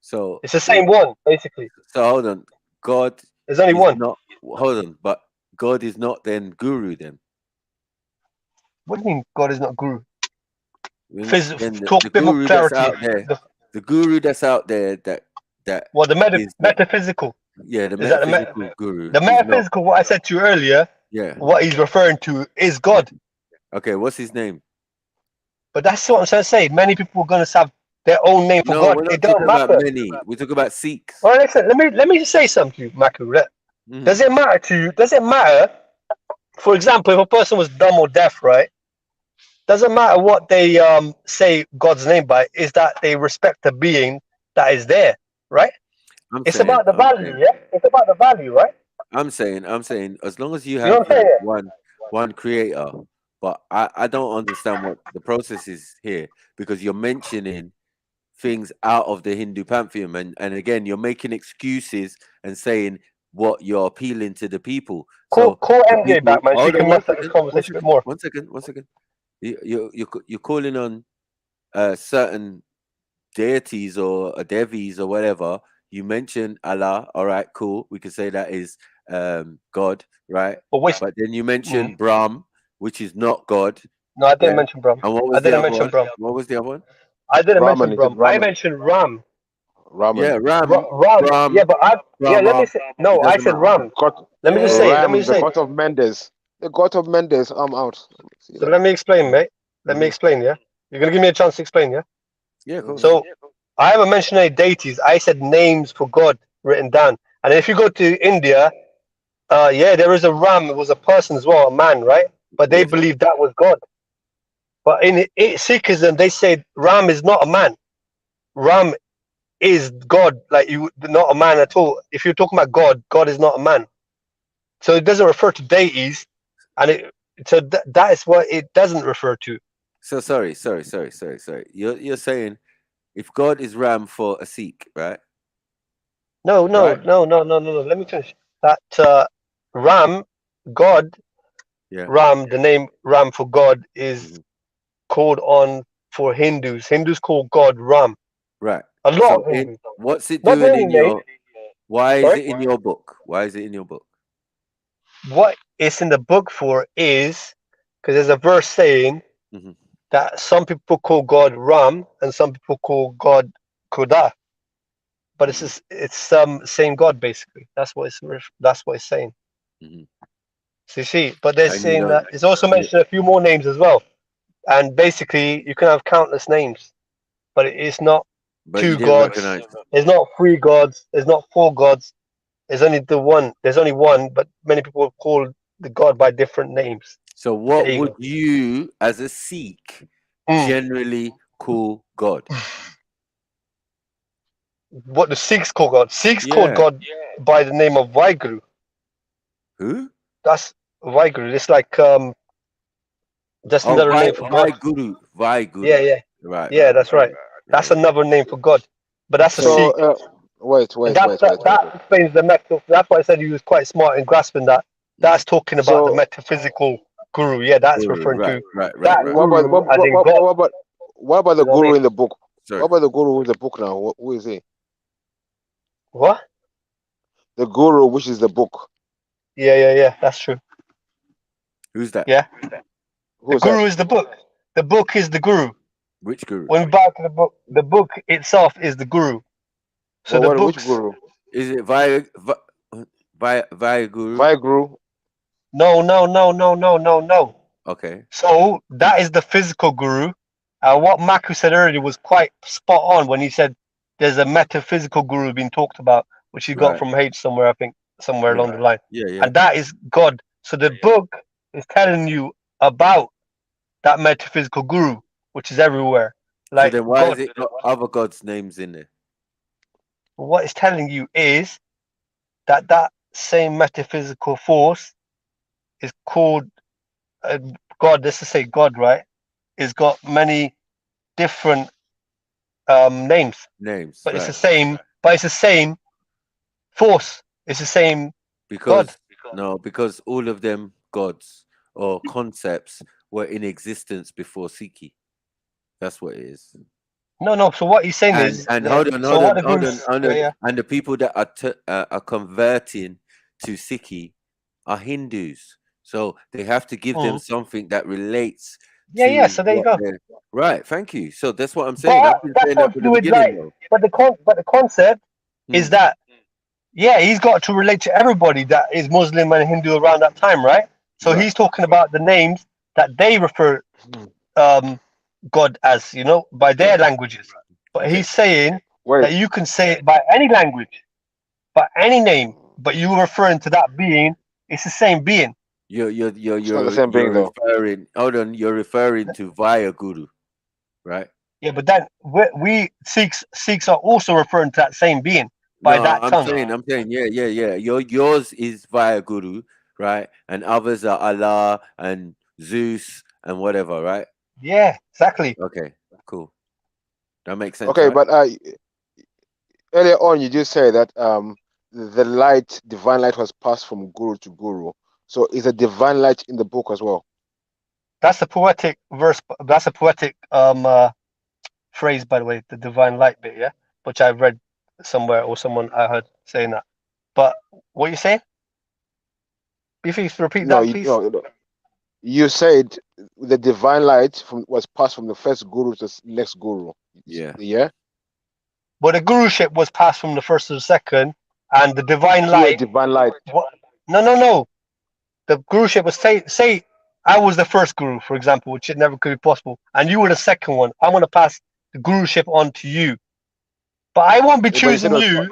So it's the same one, basically. So hold on. God there's only one. Hold on, but God is not then Guru then. What do you mean God is not Guru? The Guru that's out there. The Guru that's out there that the metaphysical. Yeah, the metaphysical guru. The metaphysical, what I said to you earlier, what he's referring to is God. Okay, what's his name? But that's what I'm trying to say. Many people are going to have their own name for God. We're not it don't talking matter. about many. We're talking about Sikhs. Well, listen, let me just say something to you, Maku. Does it matter to you? Does it matter, for example, if a person was dumb or deaf, right? Doesn't matter what they say God's name by, is that they respect the being that is there, right? It's about the value, yeah? It's about the value, right? I'm saying, as long as you have one creator, but I don't understand what the process is here, because you're mentioning things out of the Hindu pantheon, and again you're making excuses and saying what you're appealing to the people. Call The MJ people, back, man. She hold on can mess up this conversation a bit more. one second. You're calling on certain deities or devis or whatever. You mention Allah, all right, cool. We can say that is God, right? But then you mention Brahm, which is not God. No, I didn't mention Brahm. And what was I the didn't other mention one? Brahm. What was the other one? I didn't Raman, mention is it Brahm. I Raman? mentioned Ram. Raman. Yeah, Ram. Ram. Yeah, but yeah, let me say no. It I doesn't said matter. Ram. Let me just say. Let me Ram, just the say. god of Mendes. The god of Mendes. I'm out. So let me explain, mate. Let me explain. Yeah, you're gonna give me a chance to explain. Yeah. Yeah, cool. So I haven't mentioned any deities. I said names for God written down. And if you go to India, yeah, there is a Ram. It was a person as well, a man, right? But they believe that was God. But in Sikhism, they say Ram is not a man. Ram is God, like you, not a man at all. If you're talking about God, God is not a man. So it doesn't refer to deities, and that is what it doesn't refer to. So sorry. You're saying if God is Ram for a Sikh, right? No. Let me finish. That Ram, God, Yeah. Ram, the name Ram for God is called on for Hindus. Hindus call God Ram. Right. A lot So of Hindus. what's it Not doing really, in mate. your? Why is Sorry? it in your book? Why is it in your book? What it's in the book for is because there's a verse saying that some people call God Ram and some people call God Kuda, but it's same God basically. That's what it's saying. So you see, but they're And you saying know, that it's also mentioned a few more names as well, and basically you can have countless names, but it's not but you two didn't gods. recognize. There's not three gods. There's not four gods. There's only the one. There's only one, but many people call the God by different names. So what There you would go. you, as a Sikh, generally call God? What the Sikhs call God? Sikhs call Yeah. God by the name of Vaiguru. Who? That's Vaiguru. It's like just Oh, another name for God. Vaiguru. Yeah. Right. Yeah, that's right. That's another name for God. But that's a So, Sikh. wait. That explains the meta. That's why I said he was quite smart in grasping that. That's talking about the metaphysical guru. Yeah, that's Guru, referring to right. that What about guru as in God. what about the You know what I guru mean? in the book? Sorry. What about the guru in the book now? Who is he? What? The guru, which is the book. Yeah. That's true. Who's that? Yeah. Who's The guru that? is the book. The book is the guru. Which guru? When we back to the book itself is the guru. So the Which books. guru? Is it Vaiguru? Vaiguru. No. Okay. So that is the physical guru. What Maku said earlier was quite spot on when he said there's a metaphysical guru being talked about, which he got Right. from H somewhere, I think, somewhere Yeah. along the line. Yeah. And that is God. So the book is telling you about that metaphysical guru, which is everywhere. Like So then why God. is it got other gods' names in there? What it's telling you is that same metaphysical force is called God. Let's just say God, right? It's got many different names, but it's right. the same. But it's the same force. It's the same God. Because all of them gods or concepts were in existence before Sikhi. That's what it is. No. So what he's saying is, And yeah, hold on. Yeah. And the people that are converting to Sikhi are Hindus, so they have to give them something that relates. Yeah. So there you go. Right. Thank you. So that's what I'm saying. But I've been that's saying not that to from do the with beginning, like. though. But the concept is that he's got to relate to everybody that is Muslim and Hindu around that time, right? So he's talking about the names that they refer God as, by their languages. But he's saying that you can say it by any language, by any name, but you referring to that being, it's the same being. You're not the same thing, though. referring. Hold on. You're referring to Vaya Guru, right? Yeah, but then we Sikhs are also referring to that same being by No, that tongue. I'm saying, yeah. Yours is via Guru, right? And others are Allah and Zeus and whatever, right? Yeah, exactly. Okay, cool. That makes sense. Okay, right? but earlier on you just said that the light, divine light, was passed from guru to guru. So is a divine light in the book as well? That's a poetic verse. That's a poetic phrase, by the way, the divine light bit, yeah, which I read somewhere or someone I heard saying that. But what you saying? If you repeat No, that, please. no. You said the divine light was passed from the first guru to the next guru. Yeah. Yeah. But the guruship was passed from the first to the second, and the divine To a light. divine light. No. The guruship was say I was the first guru, for example, which it never could be possible, and you were the second one. I want to pass the guruship on to you, but I won't be choosing you.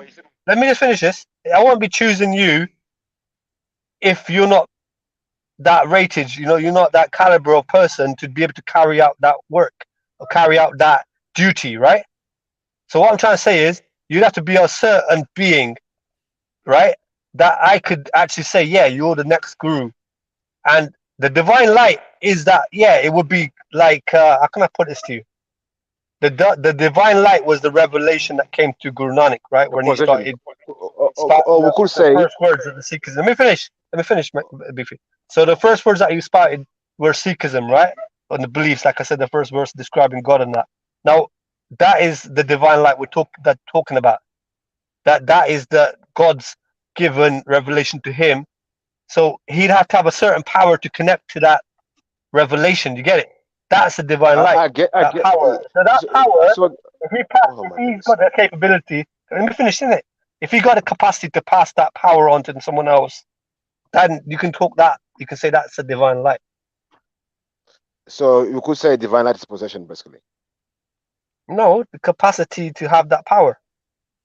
Let me just finish this. I won't be choosing you if you're not that rated. You know, you're not that caliber of person to be able to carry out that work or carry out that duty, right? So what I'm trying to say is, you'd have to be a certain being, right? That I could actually say, yeah, you're the next guru. And the divine light is that, yeah, it would be like, how can I put this to you? The divine light was the revelation that came to Guru Nanak, right? When he started we could say the first words of the Sikhism. Let me finish, Bifi. So the first words that he started were Sikhism, right? On the beliefs, like I said, the first verse describing God and that. Now, that is the divine light we're talking about. That is the God's given revelation to him. So he'd have to have a certain power to connect to that revelation. You get it? That's the divine light. I get power. So that power, if he's got that capability, let me finish, innit? If he got a capacity to pass that power on to someone else, then you can talk that. You can say that's a divine light. So you could say divine light is possession, basically. No, the capacity to have that power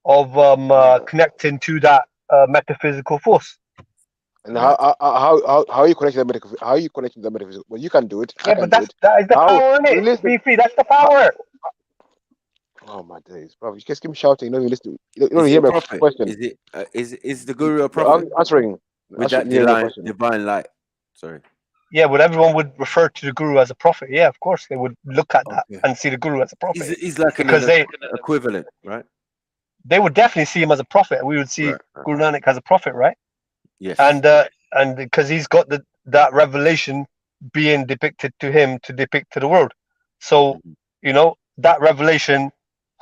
of connecting to that metaphysical force. And how are you connecting the metaphysical? How are you connecting the metaphysical? Well, you can do it. Yeah, but that is the power in it. BP, that's the power. Oh my days, bro! You just keep shouting. You don't even listen. You don't hear my question. Is the guru a prophet? I'm answering. With that divine light. Sorry. Yeah, but everyone would refer to the guru as a prophet. Yeah, of course they would look at that and see the guru as a prophet. He's like because an equivalent, right? They would definitely see him as a prophet, and we would see Guru Nanak as a prophet, right? Yes. And because he's got that revelation being depicted to him to depict to the world. So you know that revelation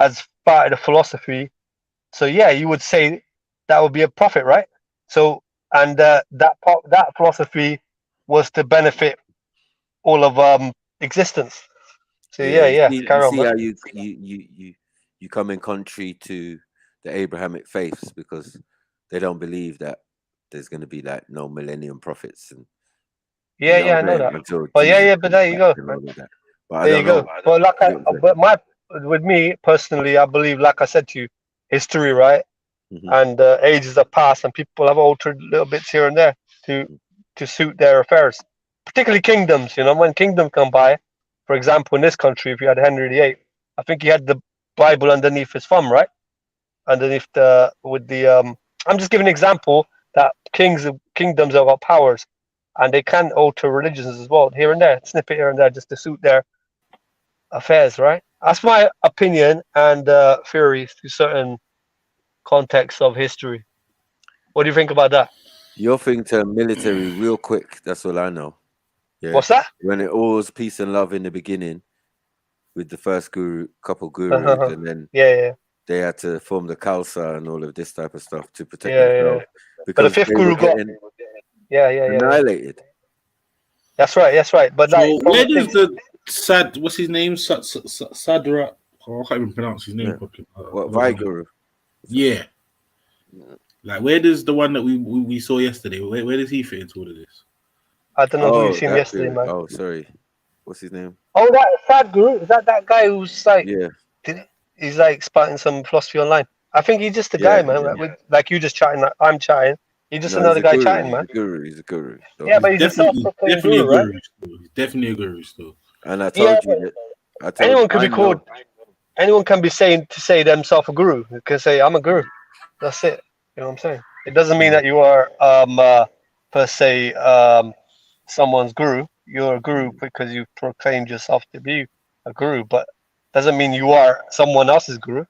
has started a philosophy. So yeah, you would say that would be a prophet, right? So and that philosophy was to benefit all of existence. So yeah. You see how you come in contrary to the Abrahamic faiths because they don't believe that there's going to be like no millennium prophets and I know that. But but there you go. But there you go. But with me personally, I believe, like I said to you, history, right? And ages have passed, and people have altered little bits here and there to suit their affairs. Particularly kingdoms, you know, when kingdom come by, for example, in this country, if you had Henry VIII, I think he had the Bible underneath his thumb, right? Underneath I'm just giving an example that kingdoms have got powers, and they can alter religions as well, here and there, snippet here and there, just to suit their affairs, right? That's my opinion and theories to certain contexts of history. What do you think about that? Your thing to military real quick, that's all I know. Yeah. What's that? When it all was peace and love in the beginning with the first couple gurus, and then they had to form the Khalsa and all of this type of stuff to protect themselves. Because but the fifth guru got annihilated. That's right. But so where does the what's his name? Sadra. Oh, I can't even pronounce his name properly. What Vaiguru? Yeah. Like where does the one that we saw yesterday? Where does he fit into all of this? I don't know who you seen yesterday, man. Oh, sorry. What's his name? Oh, that Sadguru. Is that guy who's like? Yeah. He's like spouting some philosophy online. I think he's just a guy, man. Yeah. Like you just chatting. I'm chatting. He's just another guy chatting, man. He's a guru. So yeah, but he's definitely a guru, right? He's definitely a guru still. And I told you that. Anyone can be called. Anyone can be saying themselves a guru. You can say I'm a guru. That's it. You know what I'm saying? It doesn't mean that you are per se someone's guru. you're a guru because you proclaimed yourself to be a guru, but doesn't mean you are someone else's guru.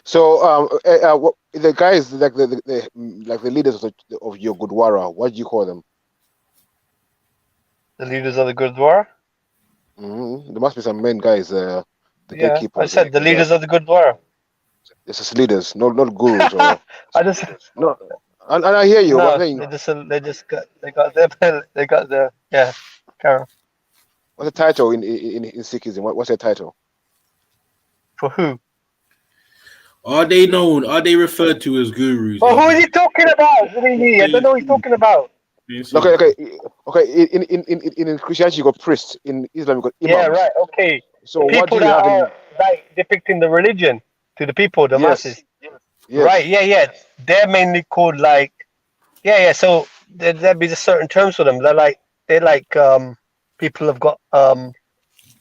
So the guys like the leaders of your Gurdwara, what do you call them? The leaders of the Gurdwara? There must be some men guys, the gatekeepers. I said the leaders of the Gurdwara. This is leaders, not gurus or I just no. And I hear you. no, But saying, they got their Carol. what's the title in Sikhism? What's their title? For who? Are they known? Are they referred to as gurus? Well, who is he talking about? Really? I don't know what he's talking about. Okay. In Christianity you got priest. In Islam you got imams. Yeah, right. Okay. So the what people do you that have are like depicting the religion to the people, the masses. Yes. Right. Yeah. They're mainly called like. Yeah. So there'd be just certain terms for them. They're like people have got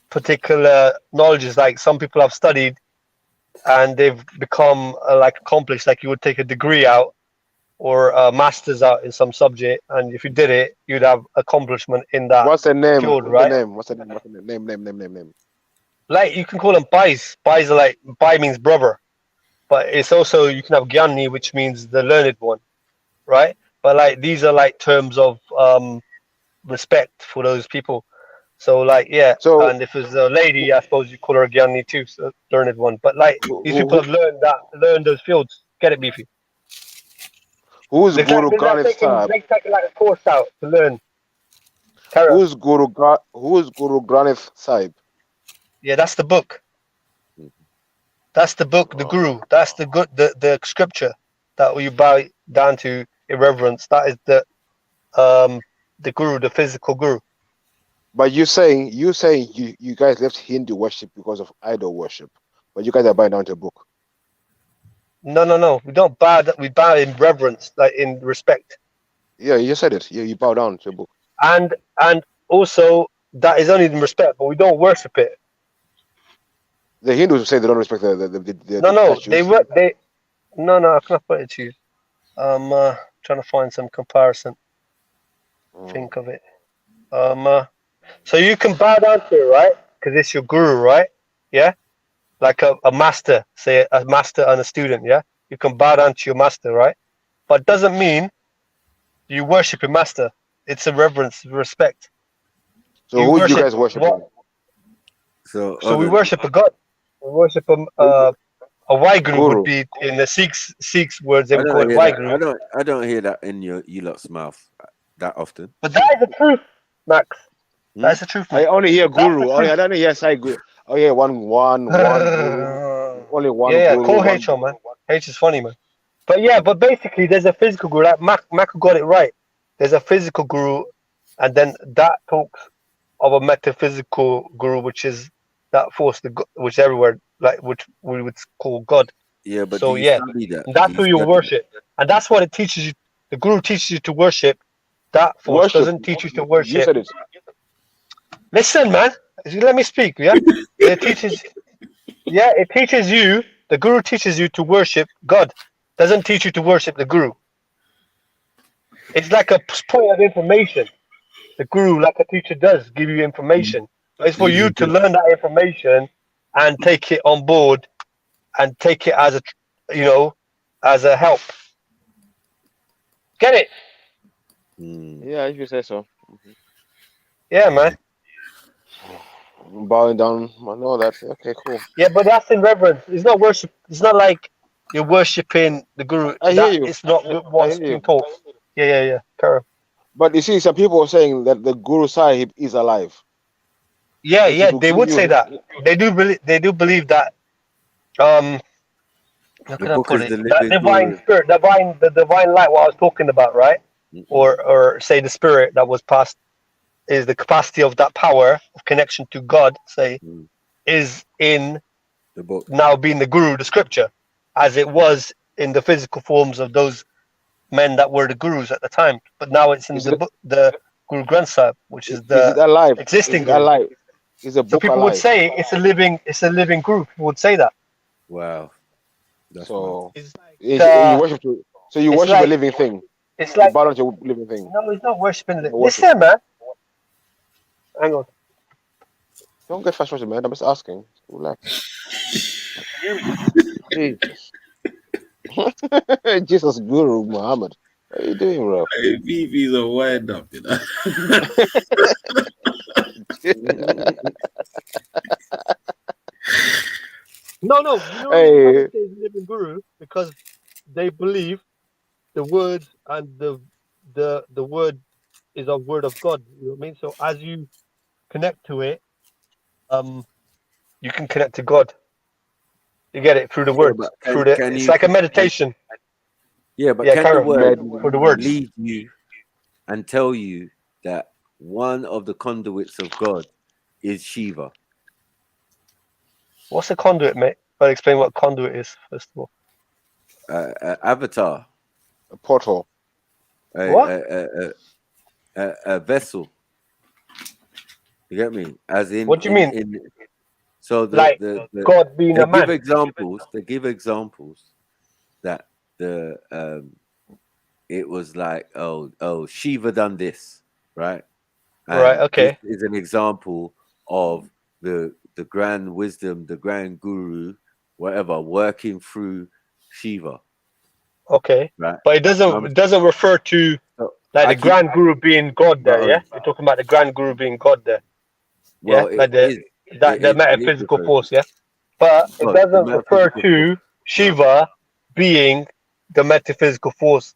particular knowledges. Like some people have studied, and they've become like accomplished. Like you would take a degree out or a master's out in some subject, and if you did it, you'd have accomplishment in that. What's the name? field, right? What's the name? Name. Like you can call them bais. Bais are like bai means brother, but it's also you can have gyani, which means the learned one, right? But like these are like terms of respect for those people. So like and if it's a lady, I suppose you call her a gyani too, so learned one. But like these people have learned those fields. Get it, Beefy? Who's Guru Granth Sahib? They take like a course out to learn. Who's Guru Granth Sahib? Yeah, that's the book. That's the book, the guru. That's the scripture that you bow down to in reverence. That is the guru, the physical guru. But you saying you guys left Hindu worship because of idol worship, but you guys are bowing down to a book. No. We don't bow. We bow in reverence, like in respect. Yeah, you said it. Yeah, you bow down to a book. And also that is only in respect, but we don't worship it. The Hindus say they don't respect the No, I can't put it to you. I'm trying to find some comparison. Think of it. So you can bow down to it, right? Because it's your guru, right? Yeah? Like a master, say a master and a student, yeah? You can bow down to your master, right? But it doesn't mean you worship your master. It's a reverence, respect. So who do you guys worship? So we worship a god. We worship a Waheguru would be in the Sikhs words. They would call it Waheguru. I don't hear that in you lot's mouth that often. But that is the truth, Max. That's the truth. I only hear guru. I don't hear Sai guru. Oh yeah, one guru. Only one. Yeah, guru, call H on, man. H is funny, man. But basically, there's a physical guru. Like Mac got it right. There's a physical guru, and then that talks of a metaphysical guru, which is that force, which everywhere, like which we would call God. Yeah, but so study that? That's who you worship, and that's what it teaches you. The guru teaches you to worship. That force doesn't teach you to worship. You said it. Listen, man. Let me speak. Yeah, it teaches. Yeah, it teaches you. The guru teaches you to worship God. Doesn't teach you to worship the guru. It's like a point of information. The guru, like a teacher does, give you information. It's for you to learn that information and take it on board and take it as as a help. Get it? Yeah, if you say so. Yeah, man. Bowing down, I know that. Okay, cool. Yeah, but that's in reverence. It's not worship. It's not like you're worshiping the guru. I hear you. It's not what's being taught. Yeah. Correct. But you see, some people are saying that the Guru Sahib is alive. Yeah, they would say that. They do believe that. How can I put it? That divine spirit, the divine light. What I was talking about, right? Or say the spirit that was passed is the capacity of that power of connection to God. Say is in the book now being the guru, the scripture, as it was in the physical forms of those men that were the gurus at the time. But now it's in the book, the Guru Granth Sahib, which is the existing guru. Alive? Is a book so people alive? would say it's a living guru. People would say that. Wow. You worship. So you worship a living thing. It's like you bow down to a living thing. No, he's not worshiping it. Listen, man. Hang on. Don't get frustrated, man. I'm just asking. Relax. Jesus. Jesus Guru Muhammad. What are you doing, bro? Hey, BB's a wind up, you know. No. You know, Hey. they say living guru because they believe the word and the word is a word of God. You know what I mean? So as you connect to it, you can connect to God. You get it through the Yeah, words, but through the. can It's you? like a meditation. Yeah, but Yeah, can the Karen, word for the words. lead you and tell you that one of the conduits of God is Shiva? What's a conduit, mate? I'll explain what conduit is first of all. Avatar, A portal. What? a vessel. You get me? As What do you mean? So Like God being they a give man. examples. They give examples that it was like Shiva done this, right? Right. And this Okay. is an example of the grand wisdom, the grand guru, whatever, working through Shiva. Okay. Right. But it doesn't refer to like the grand guru being God there. Yeah. You're talking about the grand guru being God there. Well, Yeah. Like the it is metaphysical referred force. Yeah. But it God, the doesn't refer metaphysical force. to Shiva being the metaphysical force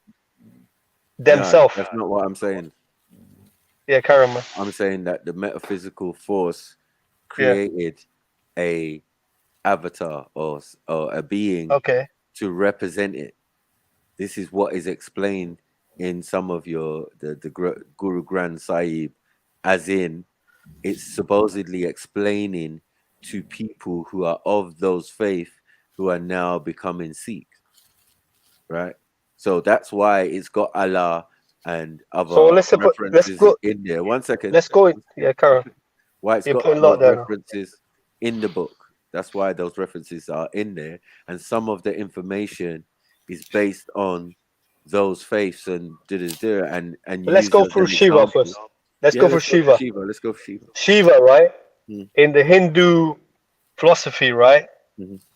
No, themselves. that's not what I'm saying. Yeah, Karen, man. I'm saying that the metaphysical force Yeah. created a avatar or a being Okay. to represent it. This is what is explained in some of the Guru Granth Sahib, as in it's supposedly explaining to people who are of those faith who are now becoming Sikhs, right? So that's why it's got Allah and So other let's references go. in there. One second. Let's go. Yeah, Karen. Why it's You're got putting a those lot there now. references in the book. That's why those references are in there, and some of the information is based on those faiths and and Let's used go as through an Shiva example. first. Let's Yeah, go for let's go for Shiva. Shiva. Let's go for Shiva. Shiva, right? Mm. In the Hindu philosophy, right,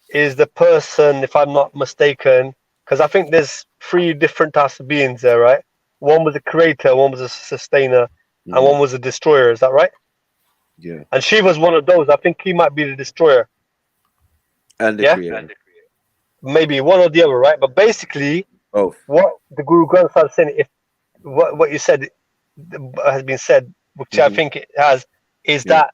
is the person, if I'm not mistaken, because I think there's 3 different types of beings there, right? One was a creator, one was a sustainer, and one was a destroyer. Is that right? Yeah. And Shiva's one of those. I think he might be the destroyer. And the Yeah? creator. Maybe one or the other, right? But basically, both. What the Guru Granth Sahib saying, if what you said has been said, which I think it has, is that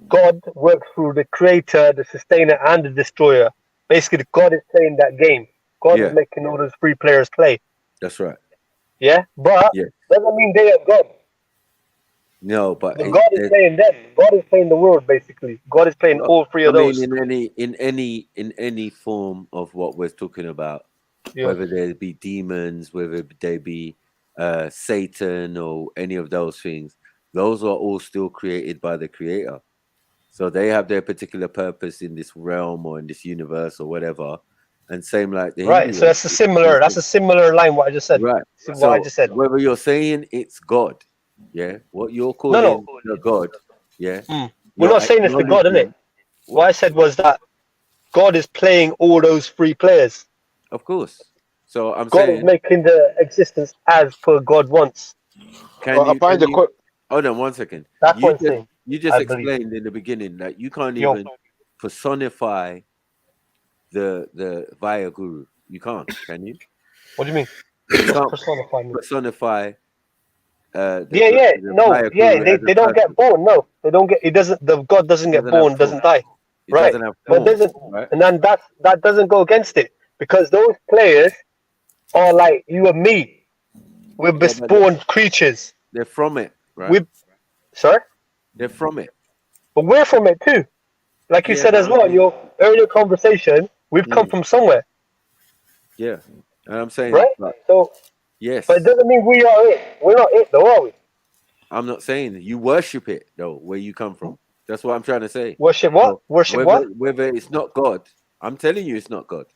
God works through the creator, the sustainer, and the destroyer. Basically, God is playing that game. God is making all those 3 players play. That's right. Yeah, but doesn't mean they are God. No, but God is playing them. God is playing the world. Basically, God is playing all 3 I of mean, those. in any form of what we're talking about, Yeah. whether there be demons, whether they be Satan or any of those things, those are all still created by the creator. So they have their particular purpose in this realm or in this universe or whatever. And same like the Right. Hindu So that's religion. a similar line. What I just said. Right. What I just said. Whether you're saying it's God, yeah, what you're No. calling the God, yeah, We're you're not saying it's the God, innit? acknowledging. What I said was that God is playing all those 3 players. Of course. So I'm God is saying, making the existence as per God wants. hold on 1 second. That's what I'm saying. You just I believe. explained in the beginning that you can't Yo. even personify the Vaya Guru. You can't, can you? What do you mean? You can't personify me? personify the Vaya Yeah, Guru they as a don't get person. born. No, they don't get. It doesn't. The God doesn't get Doesn't have born. Doesn't die. It Right. doesn't have But form, doesn't. right? And then that doesn't go against it because those players are like you and me. We're Yeah, but born creatures. they're from it, right? Sorry. They're from it. But we're from it too. Like you Yeah, said but as well in your earlier conversation, we've come from somewhere. Yeah, and I'm saying, Right? but So, yes, but it doesn't mean we are it. We're not it, though, are we? I'm not saying you worship it though, where you come from. That's what I'm trying to say. Worship what? So Worship what? whether it's not God, I'm telling you, it's not God.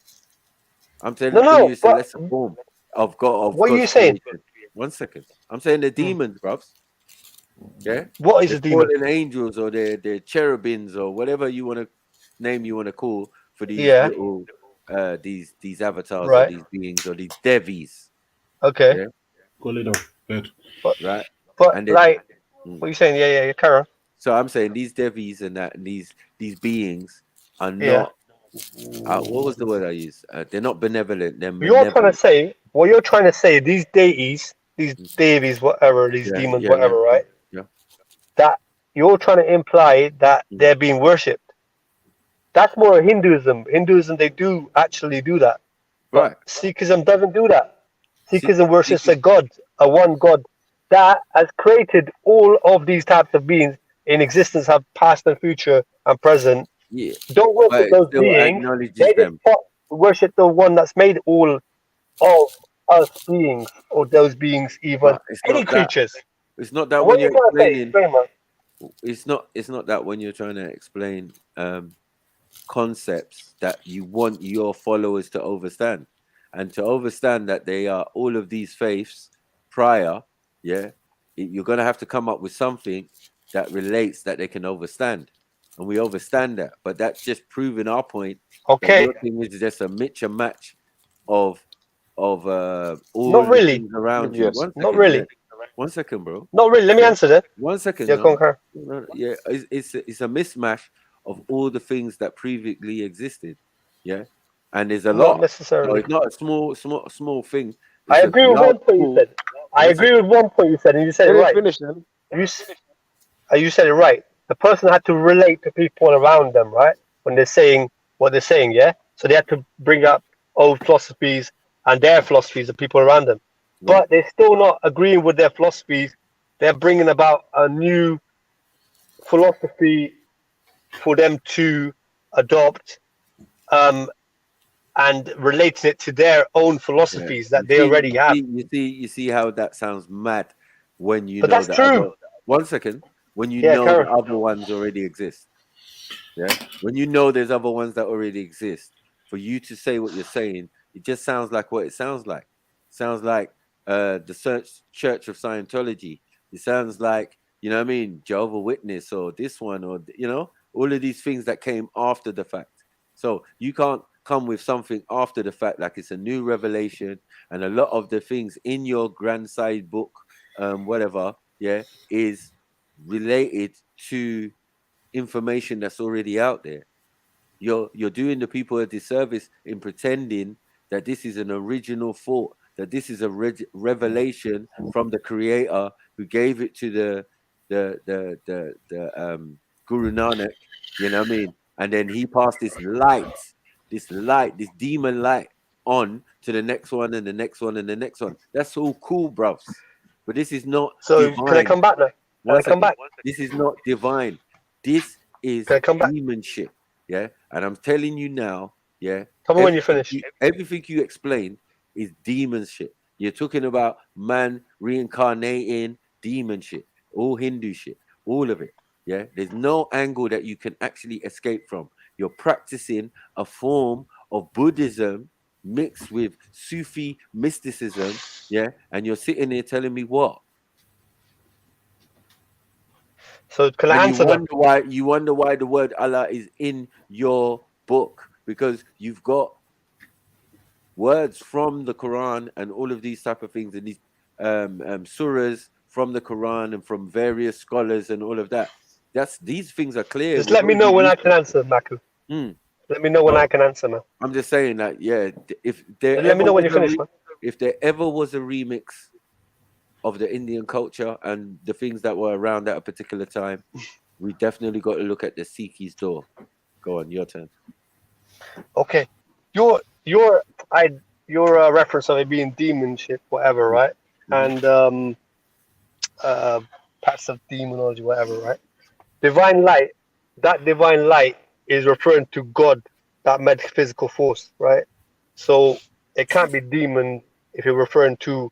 I'm telling No, you, it's a but lesser form of God, of what are you God's saying? creation. 1 second, I'm saying the demons, bruv. Yeah. What is They're a demon? fallen angels, or they're cherubims, or whatever you want to call for these Yeah. little these avatars, or Right. these beings, or these devis. Okay. Yeah. Call it off. Good. Right. But And then, like, what are you saying? Yeah, you carry on. so I'm saying these devis and that, and these beings are Yeah. not. What was the word I used? They're not benevolent. They're You're trying to malevolent. say what you're trying to say. These deities, these deities, whatever, these Yeah, demons, yeah, whatever, yeah, right? yeah. That you're trying to imply that they're being worshipped. That's more Hinduism. Hinduism, they do actually do that. But Right. Sikhism doesn't do that. See, Sikhism worships a god, a one god that has created all of these types of beings in existence, have past and future and present. yeah, Don't but worship it those still beings. acknowledges They just them. worship the one that's made all of us beings, or those beings, even But it's any not that. creatures. It's not that What when are you you're trying to say? explaining. Explain, man. It's not that when you're trying to explain concepts that you want your followers to understand, and to understand that they are all of these faiths prior. Yeah, you're gonna have to come up with something that relates that they can understand, and we understand that. But that's just proving our point that Okay. your thing is just a mix and match of all Not the really. things around you. Yes. One Not second, really. 1 second, bro. Not really. Let me Yeah. answer that. 1 second. Yeah, go on, No, Karen. no, yeah, it's a mismatch of all the things that previously existed. Yeah, and there's a Not lot. So necessarily. it's not a small thing. I It's a agree with large one point you pool. said. I One agree second. with one point you said, and you said it Let him right. finish then. You said it right. The person had to relate to people around them, right? When they're saying what they're saying, yeah. So they had to bring up old philosophies and their philosophies of people around them. Right. But they're still not agreeing with their philosophies. They're bringing about a new philosophy for them to adopt, and relating it to their own Yeah. philosophies that they already have. You see how that sounds mad when you But know that's that true. other. 1 second. When you Yeah, know the Karen. other ones already exist. Yeah. When you know there's other ones that already exist, for you to say what you're saying, it just sounds like what it sounds like. It sounds like the Church of Scientology. It sounds like, you know what I mean, Jehovah Witness, or this one, or all of these things that came after the fact. So you can't come with something after the fact like it's a new revelation, and a lot of the things in your grandside book, whatever, yeah, is related to information that's already out there. You're doing the people a disservice in pretending that this is an original thought, that this is a revelation from the creator who gave it to the Guru Nanak, you know what I mean? And then he passed this demon light on to the next one and the next one and the next one. That's all cool, bruvs. But this is not So can I divine. come back now? Can I 1 come second. back? This is not divine. This is Can I come back? demon shit. Yeah. And I'm telling you now, yeah. Tell me when you finish. Everything you explain is demon shit. You're talking about man reincarnating, demon shit, all Hindu shit, all of it. Yeah. There's no angle that you can actually escape from. You're practicing a form of Buddhism mixed with Sufi mysticism. Yeah. And you're sitting there telling me what? So can I And answer them? you wonder why the word Allah is in your book, because you've got words from the Quran and all of these type of things, and these surahs from the Quran and from various scholars and all of that. These things are clear. Just We've let me know already when I used can them. answer, Maku. Mm. Let me know when I can answer, man. I'm just saying that, yeah. If there Let me ever know when was you finish, man. if there ever was a remix of the Indian culture and the things that were around at a particular time, we definitely got to look at the Sikhi's door. Go on, your turn. Okay, your reference of it being demonship, whatever, right? And parts of demonology, whatever, right? Divine light. That divine light is referring to God, that metaphysical force, right? So it can't be demon if you're referring to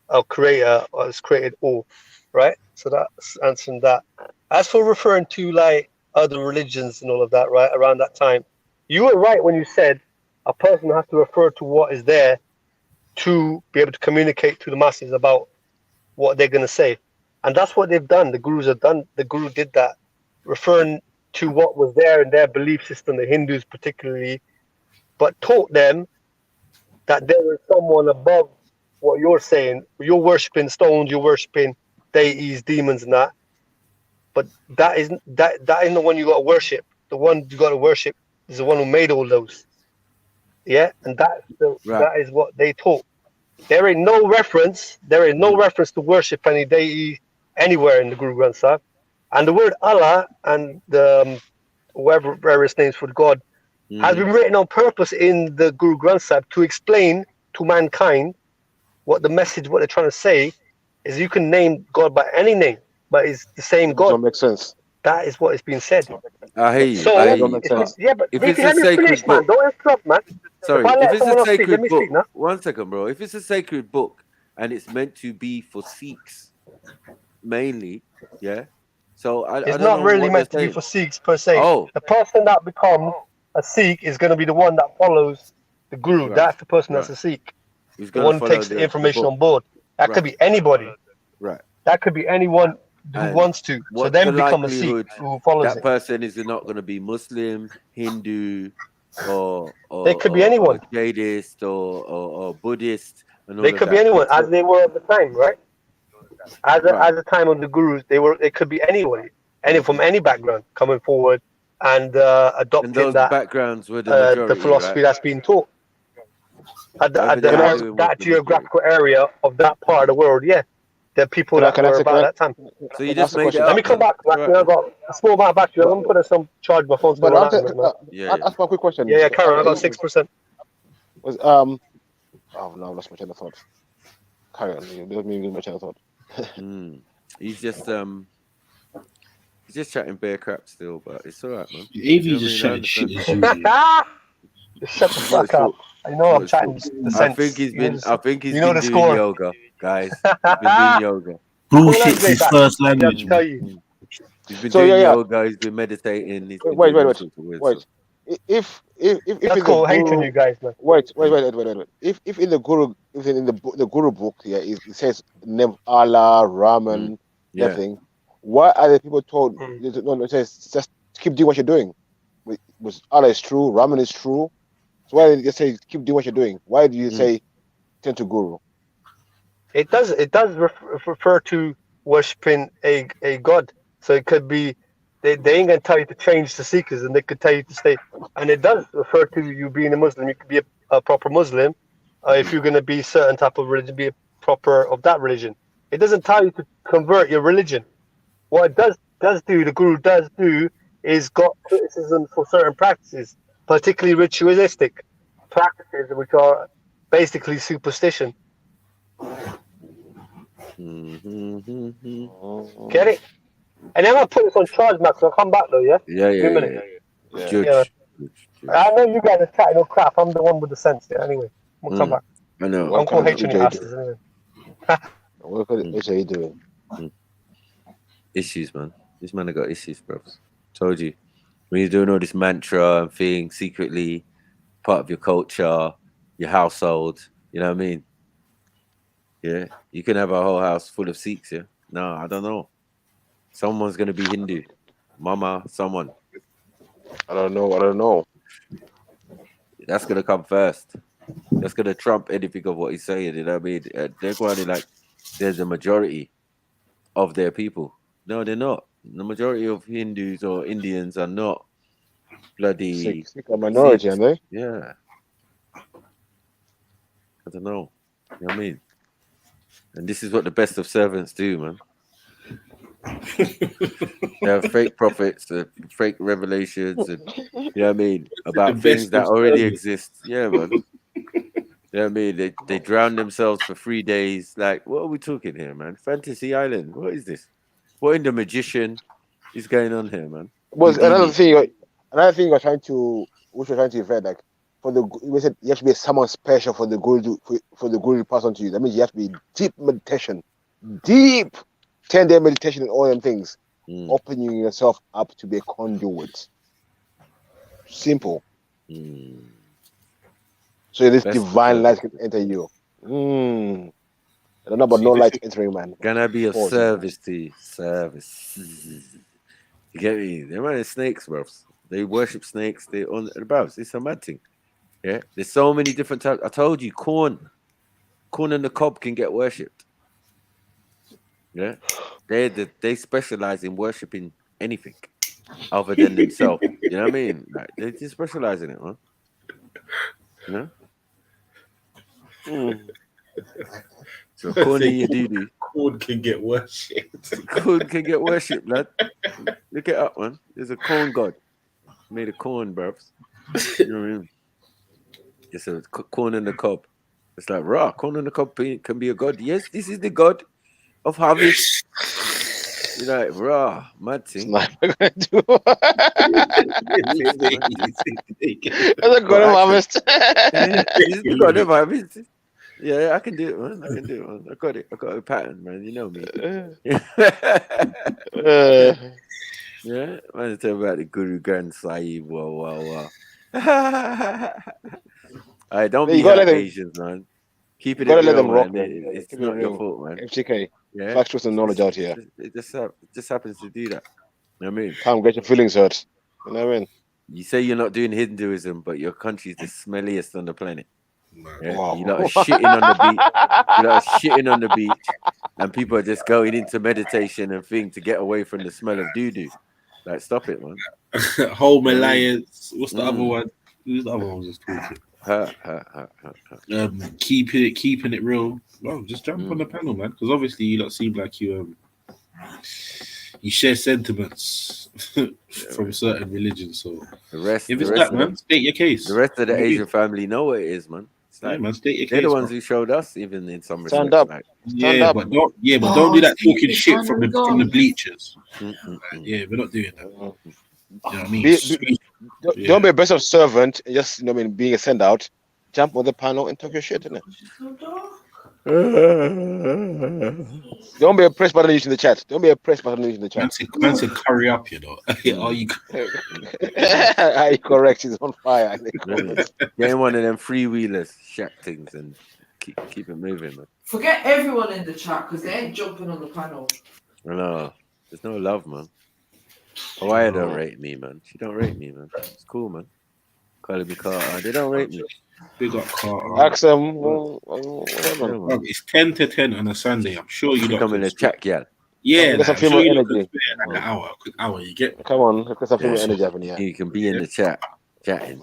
a creator or has created all, right? So that's answering that. As for referring to like other religions and all of that, right? Around that time, you were right when you said a person has to refer to what is there to be able to communicate to the masses about what they're going to say. And that's what they've done. The gurus have done. The guru did that, referring to what was there in their belief system, the Hindus particularly, but taught them that there is someone above what you're saying. You're worshipping stones, you're worshipping deities, demons, and that. But that isn't the one you got to worship. The one you got to worship is the one who made all those. Yeah, and that is what they taught. There ain't no reference. There is no reference to worship any deity anywhere in the Guru Granth Sahib. And the word Allah and the whatever various names for God has been written on purpose in the Guru Granth Sahib to explain to mankind what the message, what they're trying to say, is you can name God by any name, but it's the same God. Don't make sense. That is what is being said. I hear you. So, I hear you. but If Deacon, it's a let me sacred finish, book, man. Don't interrupt, man. sorry, If I if let it's someone a else speak, let sacred me book, speak now. 1 second, bro. If it's a sacred book and it's meant to be for Sikhs mainly, yeah. So I It's don't not know really what they're meant to be saying. for Sikhs per se. Oh, The person that becomes a Sikh is going to be the one that follows the Guru. right, That's the person that's right. a Sikh. Who's The gonna one who follow takes the the information book? on board. That could Right, be anybody. right. That could be anyone who And wants to. So what's the then become a Sikh likelihood who follows that it. person is not going to be Muslim, Hindu, or They could be anyone. Jadist or Buddhist and They all of could be that? anyone, What's as the they were at the time, right? At right? the time of the Gurus, they could be anybody, any from any background coming forward and And adopting those that backgrounds were the the majority, philosophy right? that's being taught at Everything to do with that the majority. geographical area of that part of the world. Yeah, the people that were about that time. So you just Ask a made it question. Let me up, come man. back. It's all right, I've man. got a small amount of battery. I'm But, gonna put in some charge my phone's gonna but run out in a minute, man. Yeah, ask my quick question. Yeah, Karen, I got 6%. Was oh no, I lost my train of thought. Carry on. You let me lose my train of thought. He's just chatting bare crap still, but it's all right, man. AV You know just what I chatting mean? I shit understand. as usual. Shut the It's what fuck it's up. for. I know It's I'm what it's for. chatting the I think sense. he's been. I think he's You know been the doing score. yoga, guys. He's been doing yoga. Bullshit's his first language. Tell you. He's been So doing yeah. yoga. He's been meditating. He's been Wait. doing all sorts of weird stuff. If That's in cool. the Hating Guru, you guys, man. wait. If in the Guru, if in the Guru book, yeah, it says name Allah, Raman, Yeah. everything. Why are the people told? No, it says just keep doing what you're doing. Was Allah is true, Raman is true. So why did you say keep doing what you're doing? Why do you say turn to Guru? It does refer to worshipping a god. So it could be they ain't gonna tell you to change the Sikhs, and they could tell you to stay. And it does refer to you being a Muslim. You could be a proper Muslim. If you're gonna be certain type of religion, be a proper of that religion. It doesn't tell you to convert your religion. What it does do, the Guru does do, is got criticism for certain practices, particularly ritualistic practices, which are basically superstition. Get it? And I'm gonna put this on charge, Max. I'll come back though, yeah? Yeah. Give me a minute. Judge. I know you guys are chatting no crap. I'm the one with the sense, yeah. Anyway, we'll come back. I know. I'm called H on your asses anyway. What are you doing? Issues, man. This man have got issues, bro. Told you. When you're doing all this mantra and thing secretly, part of your culture, your household, you know what I mean? Yeah. You can have a whole house full of Sikhs, yeah? No, I don't know. Someone's gonna be Hindu. Mama, someone. I don't know. That's gonna come first. That's gonna trump anything of what he's saying, you know what I mean? They're going to like there's a majority of their people. No, they're not. The majority of Hindus or Indians are not bloody Sikh a minority, Sikhs. aren't they? Yeah. I don't know. You know what I mean? And this is what the best of servants do, man. They have fake prophets, fake revelations, and you know what I mean, about things that already exist. Yeah, man. You know what I mean? They drown themselves for 3 days. Like, what are we talking here, man? Fantasy Island. What is this? What in the magician is going on here, man? Was another Houdini. thing we're trying to event, like for the we said you have to be someone special for the Guru for the Guru to pass on to you. That means you have to be deep meditation, deep 10-day meditation and all them things, opening yourself up to be a conduit. Simple. So this divine light can enter you. I don't know about no light entering, man. Gonna be of Pause, service to you. Service. You get me? They're running snakes, bros. They worship snakes. They on bros. It's a mad thing. Yeah. There's so many different types. I told you, corn and the cob can get worshipped. Yeah. They specialize in worshiping anything other than themselves. You know what I mean? Like, they just specialize in it, man. You know? So corn and your doo-doo. Corn can get worshipped. Corn can get worshipped, lad. Look it up, man. There's a corn god. Made of corn, bruv. You know what I mean? It's a corn and the cob. It's like, raw, corn and the cob can be a god. Yes, this is the god of harvest. You're like, raw, mad thing. That's a god of harvest. This is the god of harvest. Yeah, I can do it, man. I can do it, man. I got it. I got a pattern, man. You know me. Yeah, man. Tell about the Guru Granth Sahib. Wow. Alright, don't be hurt, Asians, man. Keep it Gotta let real, them rock, man. man. It's not your fault, man. F.T.K. Yeah, Facts, truth, and knowledge out here. It just happens to do that. You know what I mean? Can't get your feelings hurt. You know what I mean? You say you're not doing Hinduism, but your country's the smelliest on the planet. Yeah? Wow. You lot are shitting on the beach. You lot are shitting on the beach, and people are just going into meditation and thing to get away from the smell of doo-doo. Like, stop it, man. Home Alliance. What's the other one? Who's the other one just talking? Keeping it real. Well, just jump on the panel, man. Because obviously you lot seem like you share sentiments from certain religions. So if it's that, man, state your case. The rest of the Asian family know what it is, man. It's like, man, state your they're case, the ones bro. who showed us, even in some respects. Stand up. Like, But don't do that talking shit from the bleachers. Yeah, we're not doing that. You know what I mean? Don't be a best of servant. Just being a send out. Jump on the panel and talk your shit, innit? Don't be a press button using the chat. Don't be a press button using the chat. Man said curry up, you know. Are you? Are you correct? He's on fire. Getting one of them freewheelers, shack things, and keep it moving, man. Forget everyone in the chat because they ain't jumping on the panel. I know. There's no love, man. Hawaii don't rate me, man. She don't rate me, man. It's cool, man. Calling me Carter. They don't rate me. Big up Carter. Ask them. It's 10 to 10 on a Sunday. I'm sure you don't come in the chat, yeah. Yeah, Get some I'm sure female you energy. like an hour. You get. Come on, get some female energy happening. Yeah. You can be in the chat, chatting.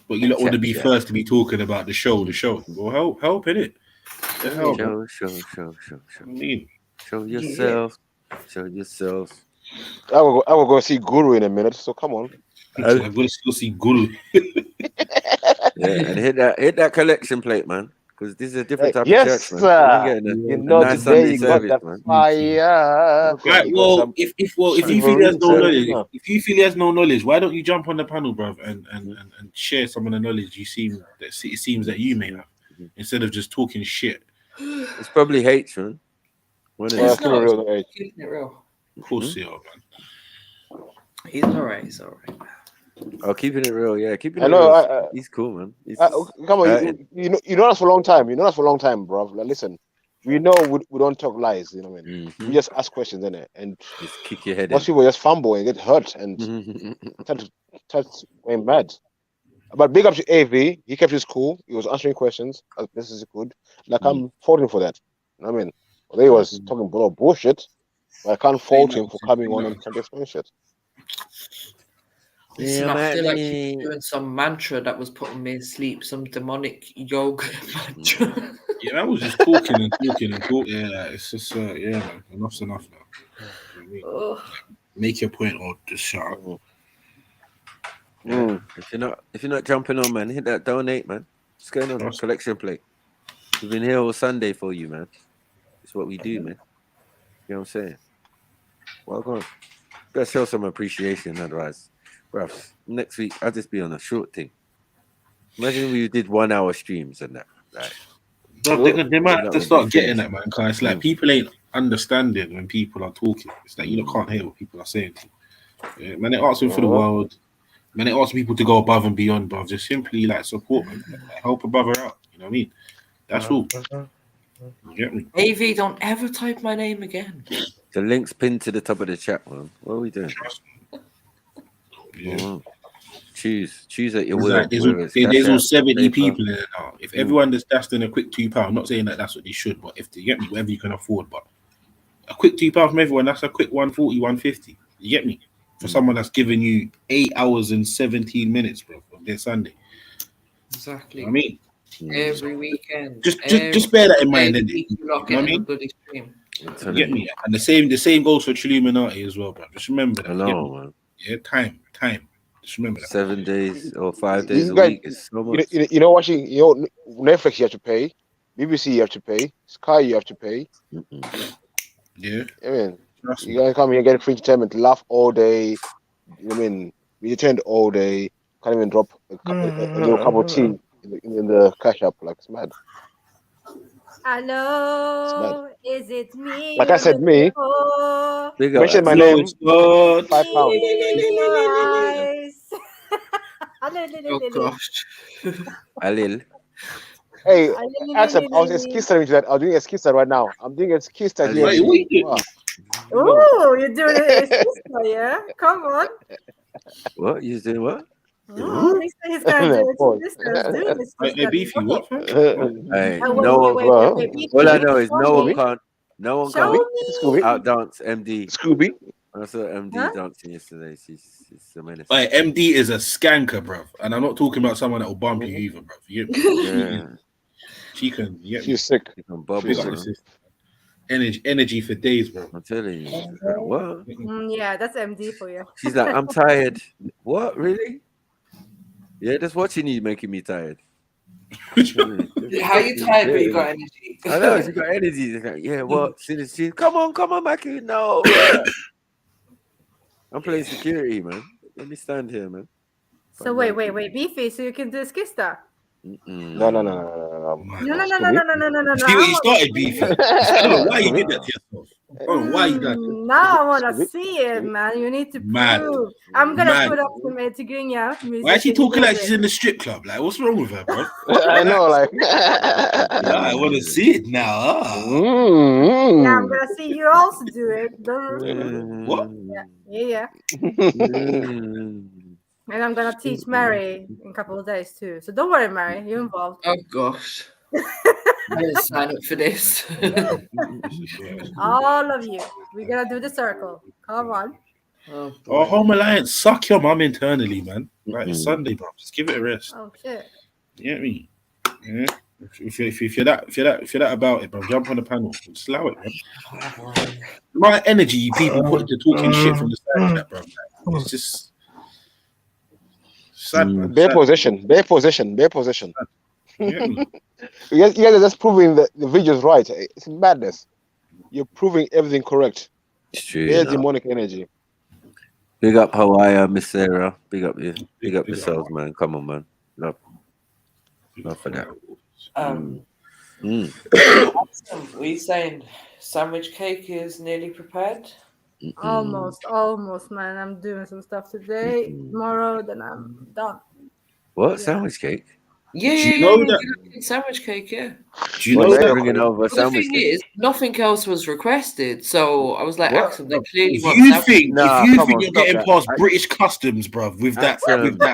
But you don't want to be first to be talking about the show. Well, help in it. Show. I mean, show yourself. Show yourself. I will go see Guru in a minute. So come on. I'm gonna go see Guru. Yeah, and hit that collection plate, man. Because this is a different type of yes, church, man. Sir. You know, nice today you got that fire. Right, well, if you feel he has no knowledge, why don't you jump on the panel, bruv, and share some of the knowledge it seems that you may have, instead of just talking shit. It's probably hate, man. Keeping it real. Of course, you are, man. He's all right. Oh, keeping it real, yeah. Keeping it I know. real. He's cool, man. Come on, you know us for a long time. You know us for a long time, bro. Like, listen, we know we don't talk lies. You know what I mean? We just ask questions, innit? And just kick your head. Most people just fumble and get hurt and start going mad. But big up to AV. He kept his cool. He was answering questions as best as he could. Like I'm faulting for that. You know what I mean? Well, he was talking bullshit. But I can't fault him for coming on and trying to explain shit. Listen, I feel like you're doing some mantra that was putting me asleep, some demonic yoga mantra. Yeah, I was just talking and talking. Yeah, it's just man, enough's enough now. You know what I mean? Make your point or just shut up. Yeah. If you're not jumping on, man, hit that donate, man. What's going on? Collection plate. We've been here all Sunday for you, man. It's what we do, man. You know what I'm saying? Welcome. Gotta show some appreciation, otherwise. Bruv, next week I'll just be on a short thing. Imagine we did 1 hour streams and that. Like, they might have to start getting that, man. Because it's like people ain't understanding when people are talking. It's like you can't hear what people are saying. Yeah, man, they asking for the world. Man, they ask people to go above and beyond, bruv. Just simply like support, man. Like, help a brother out. You know what I mean? That's all. AV, don't ever type my name again. The link's pinned to the top of the chat, man. What are we doing? Yeah. Choose at your It's will. like there's all 70 people in it now. If everyone just dashed in a quick £2, I'm not saying that that's what they should, but if they get me, whatever you can afford, but a quick £2 from everyone, that's a quick 140, 150. You get me? For someone that's giving you 8 hours and 17 minutes, bro, of their Sunday. Exactly. You know what I mean? Every weekend. Just bear that in mind, then. You You know what I mean? bloody stream. You get me? And the same goes for Illuminati as well, bro. Just remember that. I know, man. Yeah, time. Just remember that. 7 days or 5 days a guys, week is so much. you know watching, Netflix you have to pay, BBC you have to pay, Sky you have to pay. Yeah. I mean, you guys come here get free entertainment, laugh all day. You know what I mean? Be entertained all day. Can't even drop a little cup of tea in the cash app. Like, it's mad. Hello, is it me? Like I said, me. Big Mention my name. £5. Oh gosh. Alil. Hey, Axel, I was eskista that. I'm doing eskista right now. I'm doing eskista here. Wait, what you Wow. Oh, you're doing it, yeah? Come on. What? You doing what? Oh, he said he's gonna do it. Hey, Beefy, what? Hey, Oh, no one. wait, Beefy, All I know is show no one me. can't. No one Show can't me. outdance MD. Scooby. I saw MD dancing yesterday. She's a menace. Hey, MD is a skanker, bro. And I'm not talking about someone that will bump you either, bro. Yeah. She can. Yeah, she's sick. She can bubble, Big up man. the sister. Energy for days, bro. I'm telling you. What? Yeah, that's MD for you. She's like, I'm tired. What? Really? Yeah, just watching you making me tired. How you tired but you got energy? I know, she got energy. It's like, yeah, what? She, come on, Mackie. No. I'm playing security, man. Let me stand here, man. So wait, Beefy, so you can do skista? No. See what you started, Beefy. Why you did that to yourself? Oh, why you did that? Now I want to see it, man. You need to prove. I'm gonna put up some Tigrinya music. Why is she talking like she's in the strip club? Like, what's wrong with her, bro? I know, like. I want to see it now. Yeah, I'm gonna see you also do it. Don't What? Yeah. And I'm gonna teach Mary in a couple of days too. So don't worry, Mary, you're involved. Oh gosh. I didn't sign up for this. All of you. We're gonna do the circle. Come on. Oh, Home Alliance, suck your mum internally, man. Like, it's Sunday, bro. Just give it a rest. Oh shit. You get me? Yeah. If you're that about it, bro, jump on the panel. Just allow it, man. My energy you people put into talking shit from the side chat, bro. Like, it's just sad, man. Bare position. Yeah. You guys are just proving that the video's right. It's madness. You're proving everything correct. It's true. There's demonic energy. Big up Hawaii, Miss Sarah. Big up you. Big up yourselves, man. Come on, man. Love for that. Were you saying sandwich cake is nearly prepared? Almost, man. I'm doing some stuff today. Tomorrow, then I'm done. What? Sandwich cake? Yeah, sandwich cake, yeah. Do you know that? Bringing over The sandwich thing cake? is, nothing else was requested, so I was like, What? Axel, they clearly If want you sandwich. think Nah, you're come on, stop getting that. past British customs, bruv, with that,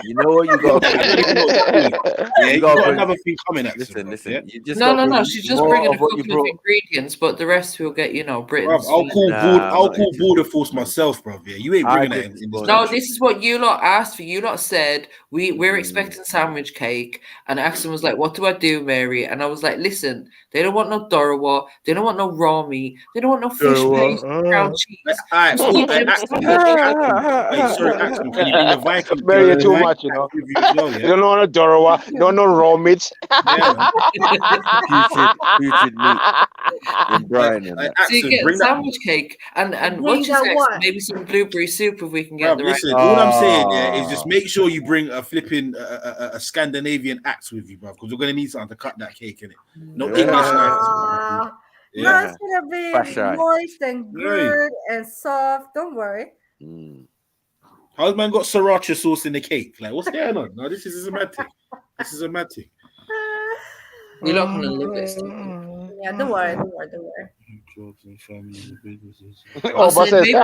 You know what you got? I don't even know what that means. Yeah, you gotta got bring- another thing coming, Axel. Listen. Yeah? You just No, gotta bring she's just more bringing a of what you couple of brought. ingredients, but the rest will get, Britain's. Bruv, I'll call Nah, I'm not interested. border force myself, bruv. Yeah, you ain't I bringing that just in this want- No, country. this is what you lot asked for. You lot said we're expecting sandwich cake, and Axel was like, "What do I do, Mary?" And I was like, "Listen, they don't want no Dorowa, they don't want no raw meat, they don't want no fish paste, ground cheese." Alright, Just cool. give them Axel, sandwich. wait, sorry, Axel, can you bring the Viking? Mary, you're too much, you know. With you as well, You yeah? don't know no Dorowa, you don't know raw meat. Butchered meat and brine and that. So you Axel, get bring that. sandwich cake and Bring what you that said, what? maybe some blueberry soup if we can get Bruv, the right. listen, all I'm saying, yeah, is just make sure you bring a flipping a Scandinavian axe with you, bruv, because we're gonna need something to cut that cake in it. No English knives. No, Yeah. it's gonna be Fashion. moist and good and soft. Don't worry. How's man got sriracha sauce in the cake? Like, what's going on? No, this is a mad thing. This is a mad thing. You're not gonna love it. Yeah, don't worry, don't worry, don't worry. Jobs and families and businesses. Also, Oba says. maybe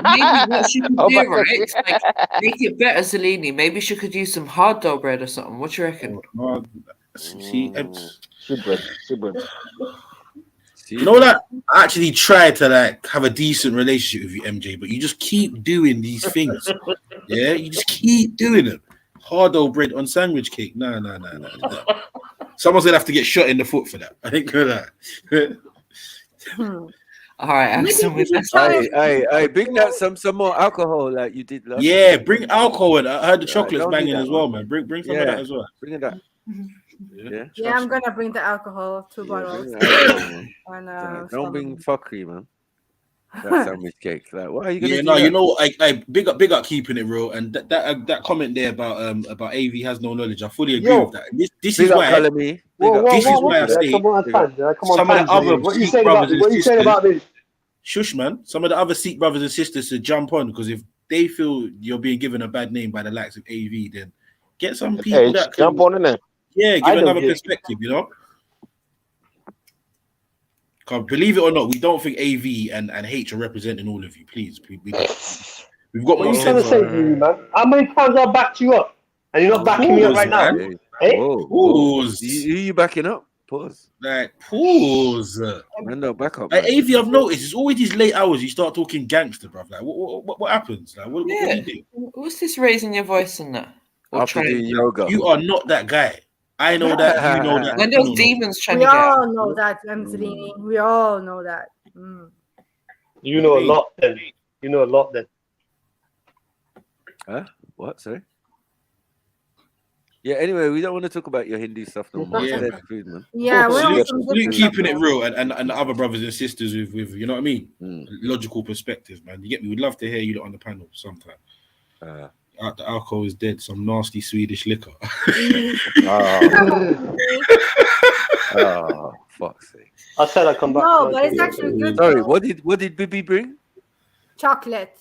what she could Oba do, right? says. It's like make it better, Zelini. Maybe she could use some hard dough bread or something. What you reckon? See, Sweet bread. you know that I actually tried to like have a decent relationship with you, MJ, but you just keep doing these things. Yeah, you just keep doing them. Hardo bread on sandwich cake. No. Someone's gonna have to get shot in the foot for that. I think that. All right, Axel. Hey, bring that some more alcohol like you did last. Yeah, bring alcohol in. I heard the chocolate's don't do banging that, as well, man. Bring some of that as well. Bring that. Yeah, I'm gonna bring the alcohol, 2 bottles. And don't bring fuckery, man. That sandwich cake. Like, what are you gonna do? Yeah, no, that? you know, I big up keeping it real, and that comment there about AV has no knowledge. I fully agree with that. This is why. This is why I say some of the other Sikh brothers and sisters. Shush, man. Some of the other Sikh brothers and sisters to jump on, because if they feel you're being given a bad name by the likes of AV, then get some people that can jump on in there. Yeah, give another perspective, you know. Because believe it or not, we don't think AV and H are representing all of you. Please, we've got What more are you trying to sense. say to me, man? How many times I've backed you up and you're not backing me up right now? Hey? Pause. Who you backing up? Pause. Like, pause. No, back up. Like, AV, I've noticed it's always these late hours you start talking gangster, bruv. Like, what happens? Like, what do you do? What's this raising your voice in that? After doing yoga. You are not that guy. I know that. You know that. When those demons trying We to get out. all know that, Zelini. We all know that. You know a lot then. You know a lot then. Huh? What? Sorry? Yeah, anyway, we don't want to talk about your Hindu stuff no more. Yeah, It's dead man. food, man. Yeah, we're Salute keeping it real and the other brothers and sisters with you know what I mean? Logical perspective, man. You get me? We'd love to hear you on the panel sometime. The alcohol is dead. Some nasty Swedish liquor. Oh, fuck's sake. I said I'd come back. No, but it's actually good. Sorry, though. what did Bibi bring? Chocolate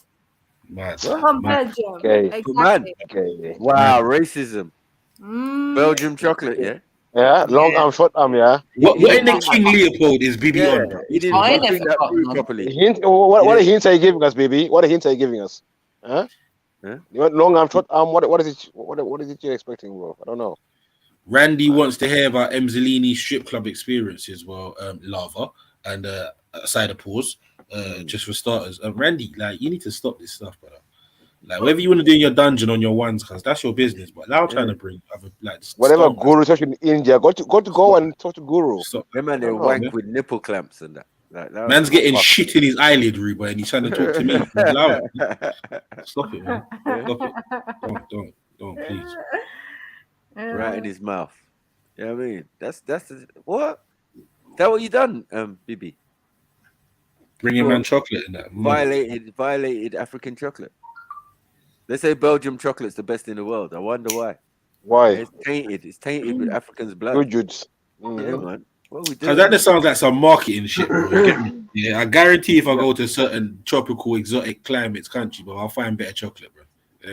Mad. from Belgium. Okay. Exactly. Man. Wow, racism. Belgium chocolate, yeah? Yeah, long arm, short arm, yeah. What in the King Leopold is Bibi on, bro? He didn't bring that through properly. What hints are you giving us, baby? What hints are you giving us? Huh? You want long arm, short arm? What is it? What is it you're expecting, bro? I don't know. Randy wants to hear about Zelini's strip club experience as well, Lava, and aside of pause, just for starters. Randy, like, you need to stop this stuff, brother. Like, whether you want to do in your dungeon on your ones, because that's your business, but now trying to bring other, like, whatever guru talks in India, go and talk to guru. Them man, they wank with nipple clamps and that. Like, that man's getting shit in his eyelid, Ruba, and he's trying to talk to me. Allow it. Stop it, man. Stop it. Don't, please. Right in his mouth. You know what I mean? That's what? That what you done, Bibi? Bring your man chocolate in that. Violated African chocolate. They say Belgium chocolate's the best in the world. I wonder why. Why? It's tainted. It's tainted with Africans' blood. Good dudes. Yeah, man. What we doing? Because that just sounds like some marketing shit, bro. You get me? Yeah, I guarantee if I go to certain tropical, exotic climates country, bro, I'll find better chocolate, bro.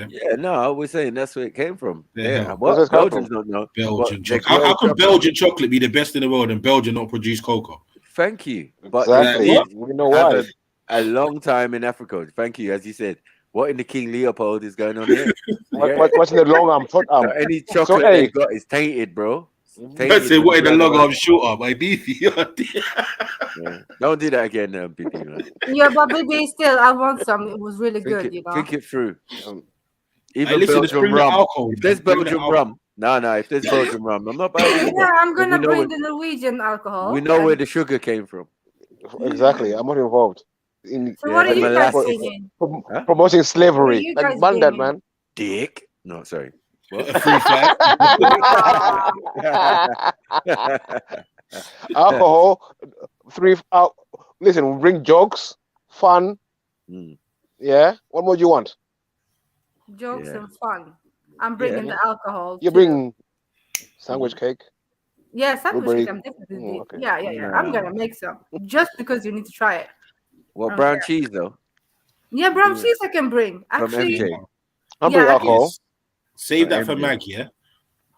Yeah, no, we're saying that's where it came from. Yeah. What? Belgians don't know. Belgian chocolate. How can Belgian chocolate be the best in the world and Belgium not produce cocoa? Thank you. But exactly. We know why. A long time in Africa. Thank you, as you said. What in the King Leopold is going on here? What's in the long arm, short arm? So any chocolate they got is tainted, bro. Let's say what in the long arm, short arm, my beefy. Don't do that again, Bibi, man. Yeah, but baby, still, I want some. It was really good, you know. Think it through. Even Belgium rum. If there's Belgium rum, no. If there's Belgium rum, I'm not buying it. Yeah, I'm gonna bring the Norwegian alcohol. We know where the sugar came from. Exactly, I'm not involved. So what are you guys saying? Promoting slavery. Like, ban that, man. Dick. No, sorry. What? A free flag. Alcohol. Listen, we bring jokes, fun. Yeah. What more do you want? Jokes and fun. I'm bringing the alcohol. You bring sandwich cake. Yeah, sandwich cake. I'm definitely. Okay. Yeah. I'm gonna make some just because you need to try it. What, brown cheese though? Yeah, brown cheese I can bring. Actually, MJ. I'll bring alcohol. Save that for Maggie, yeah?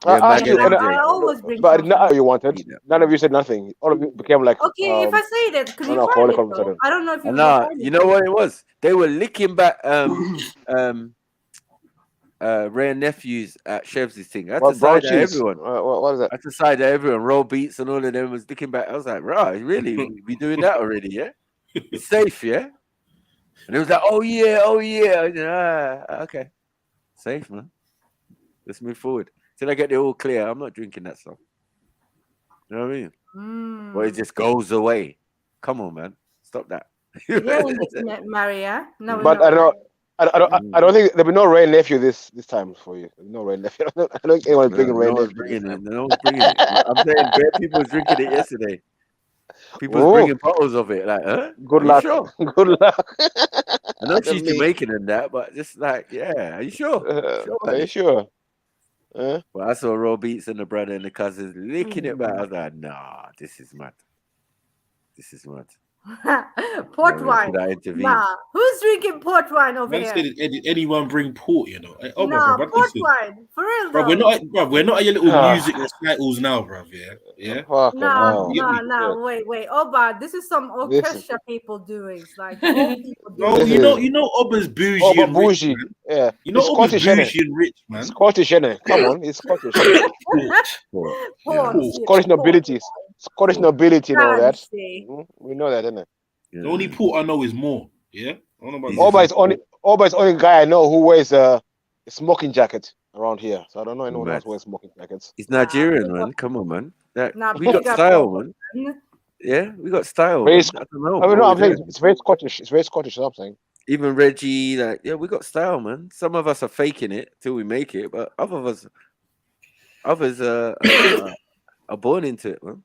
Yeah, I always bring but something. not you wanted. None of you said nothing. All of you became like Okay, if I say that, could you find alcoholic it all of a though? sudden. I don't know if you will Nah, find you it. know what it was? They were licking back Ray and Nephews at Chev's thing. That's the Brown side of cheese. everyone. What is that? That's the side of everyone. Roll beats and all of them was licking back. I was like, right, really? We doing that already, yeah? It's safe, yeah? And it was like, oh yeah. I said, okay. Safe, man. Let's move forward. Till I get it all clear, I'm not drinking that stuff. You know what I mean? Or it just goes away. Come on, man. Stop that. Yeah, when did you met Maria? No, But I don't. I don't think there'll be no Ray nephew this time for you. No Ray nephew. I don't think anyone's bringing Ray No one's nephew. bringing it. No one's bringing it. I'm saying bare people was drinking it yesterday. People's bringing bottles of it. Like, huh? Good Are luck. you sure? Good luck. I know she's Jamaican and that, but just like, yeah. Are you sure? Sure about Are you this? sure? Well, I saw Raw Beats and the brother and the cousins licking it back. I was like, nah, this is mad. This is mad. Port Yeah, wine. should I intervene? Nah, who's drinking port wine over Man here? said, anyone bring port, you know? Oh, Nah, bro, port listen. wine. For real Bro, though. we're not at your little music recitals now, bro. Yeah. Wait. Oba, this is some orchestra people doings. Like old people No, doing. you know, Oba's bougie Oh, but and rich, bougie. man. Yeah. You know, It's Oba's Scottish, innit? bougie and rich, man. Scottish, innit? Come on, it's Scottish. Scottish nobility. Scottish nobility and all that. We know that, innit? The only port I know is more. Yeah. I don't know about Oba is the only guy I know who wears a smoking jacket around here. So I don't know anyone else wears smoking jackets. He's Nigerian, man. Come on, man. Nah, We got big up style, Oba, man. Yeah, we got style. Very Man. Sc- I don't know. I mean, what no, we're I'm saying doing. it's very Scottish. It's very Scottish. I'm saying. Even Reggie, like, yeah, we got style, man. Some of us are faking it till we make it, but others are born into it, man.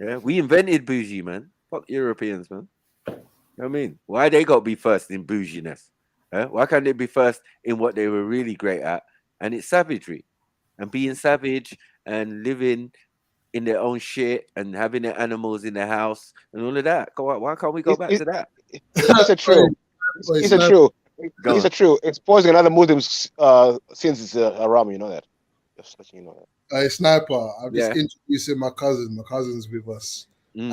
Yeah, we invented bougie, man. Fuck Europeans, man. You know what I mean? Why they got to be first in bouginess? Why can't they be first in what they were really great at? And it's savagery, and being savage and living in their own shit and having their animals in their house and all of that. Why can't we go back to that? It's a true. It's a true. It's a true. Exposing another Muslim's since it's haram. You know that. Just letting you know that. Hey, Sniper, I'm just introducing my cousin. My cousin's with us. He's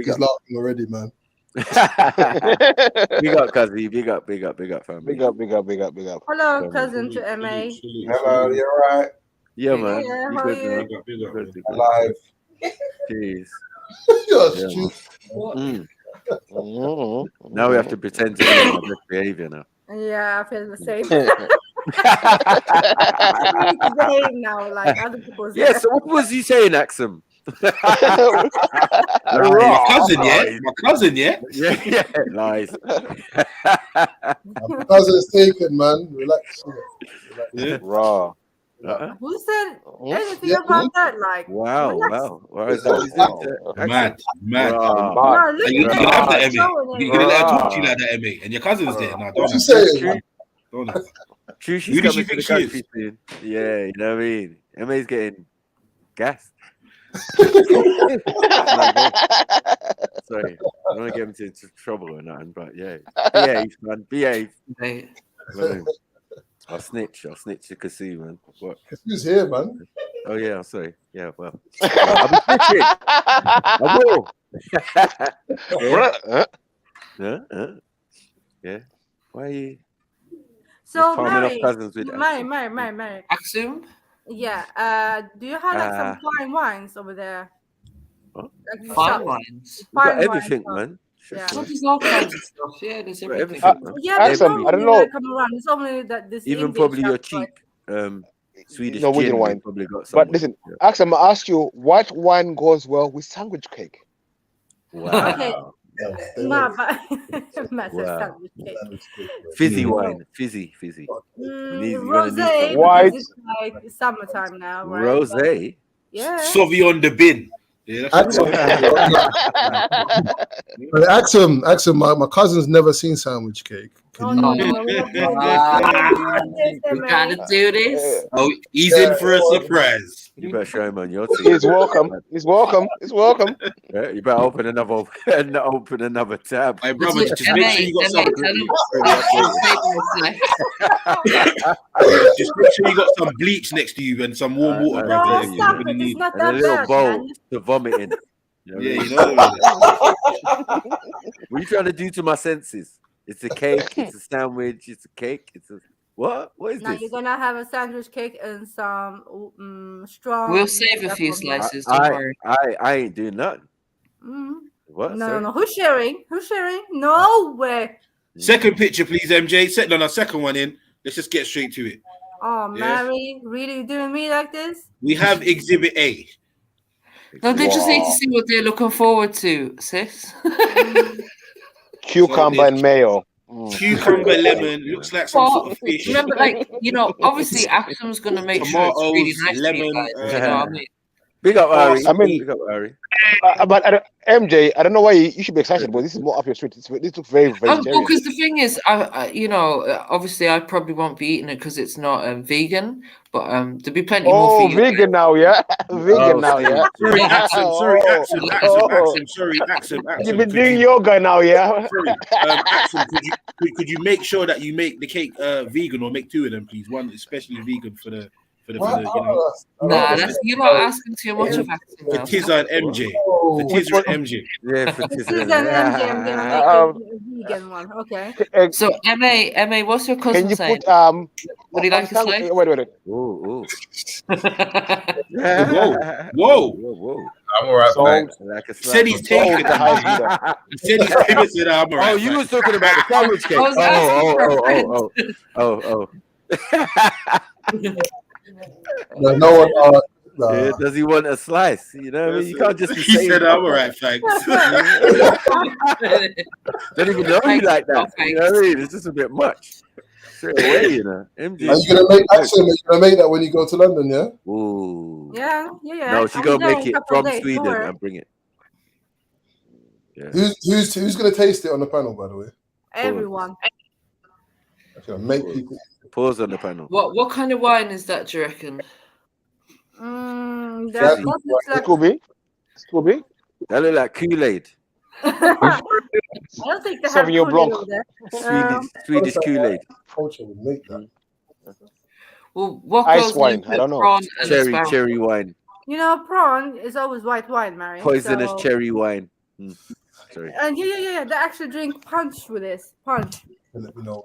laughing already, man. Big up, cousin. Big up, family. Big up. Hello, cousin to MA. Hello, you alright? Yeah, man. Yeah, You how good, are man? you? Good. Alive. Jeez. You're Yeah, stupid. Now we have to pretend to be on our best behavior now. Yeah, I feel the same. Now, like other people say. Yeah, so what was he saying, Axum? My cousin, yeah? Yeah, lies. My cousin's taken, man. Relax. Raw. Who said anything about that? Like, Wow. Mad. You have that, Emmy. You gonna let her talk to you like that, Emmy? And your cousin's there. No, don't. You saying, Don't. True, she's Who does coming she to the think she country soon. Yeah, you know what I mean? Emma's getting gassed. Sorry, I don't want to get him into trouble or nothing, but yeah. Behave, man. Behave. Man. I'll snitch. You can see, man. What? who's here, man? Oh, yeah, I'm sorry. Yeah, well. I'll be snitching. I will. Yeah. Why are you? So, Mary, cousins with Mary. Axum? Yeah. Do you have like some fine wines over there? Like Fine wines? We got everything, man. Yeah. There's all kinds of stuff. Yeah, there's everything. Yeah, I don't know. Come around. It's only that this Even Indian probably your shop, cheap Swedish Norwegian gin, wine. Probably got But listen, Axel, I'm gonna ask you, what wine goes well with sandwich cake? Wow. Okay. Sandwich cake. Fizzy wine. Fizzy. Rosé. White. It's like summertime now, right? Rosé. Yeah. Sauvignon de bin. Yeah, Axum, my cousin's never seen sandwich cake. Can We gotta do this. Oh, he's in for a surprise. You better show him on your team. He's welcome. He's welcome. He's welcome. Yeah, you better open another tab. Hey, brother, just make sure you got some. Just make sure you got some bleach next to you and some warm water, brother. No, stop it. It's not And a that little bad, bowl man. to vomit in. You know Yeah, what you know what I mean? What are you trying to do to my senses? It's a cake, it's a sandwich, it's a cake, it's a what? What is Now this? you're gonna have a sandwich cake and some strong. We'll save a few slices. Don't worry. I ain't doing nothing. What? No, Sorry? no. Who's sharing? Who's sharing? No way. Second picture, please, MJ. Second one in. Let's just get straight to it. Oh, Yeah. Mary, really doing me like this? We have Exhibit A. No, they just need to see what they're looking forward to, sis. Cucumber and mayo. Cucumber, lemon, looks like some sort of fish. Remember, like, obviously Axum's gonna make sure it's really nice for you guys. You know what I mean? Big up, Ari. I mean, Big up, Ari. But MJ, I don't know why you should be excited, but this is more up your street. This looks very vegetarian. Because the thing is, obviously I probably won't be eating it because it's not vegan, but there'll be plenty more for you. Vegan now, yeah? Vegan now, yeah? Sorry, Axum. Sorry, Axum. You've been doing yoga now, yeah? Sorry, Axum, could you make sure that you make the cake vegan, or make two of them, please? One especially vegan for the Nah, you're not asking too much of Axum. For Tizza and MJ. For Tizza and MJ. Yeah, for Tizza and MJ, I'm gonna make a vegan one. Okay. So MA, what's your cousin Can you saying? put Would he like to say? Wait. Whoa. Whoa. I'm alright. So, Like a said he's taking it. He said he's pivoted. I'm alright. Oh, you was talking about the sandwich cake. Oh. No one. Yeah, does he want a slice? You know, what I mean? You can't just be He saying. said, "I'm alright, thanks." Don't even know you like that. You know what I mean? It's just a bit much. Straight away, you know. MJ. Are you gonna make Axum? Are you gonna make that when you go to London? Yeah. Ooh. Yeah. No, she I'll gonna be there make in a it couple from of days, Sweden don't worry. and bring it. Yeah. Who's gonna taste it on the panel? By the way, Everyone. okay, make people. Pause on the panel. What kind of wine is that, do you reckon? That looks like. Could be. That look like Kool-Aid. I don't think they have Sauvignon Kool-Aid Blanc. over there. Swedish Kool-Aid. Culture would make that. Well, what Ice goes wine, with I don't know. prawn and asparagus? Cherry wine. You know, prawn is always white wine, Mary. Poisonous so- cherry wine. Sorry. And yeah. They actually drink punch with this. Punch.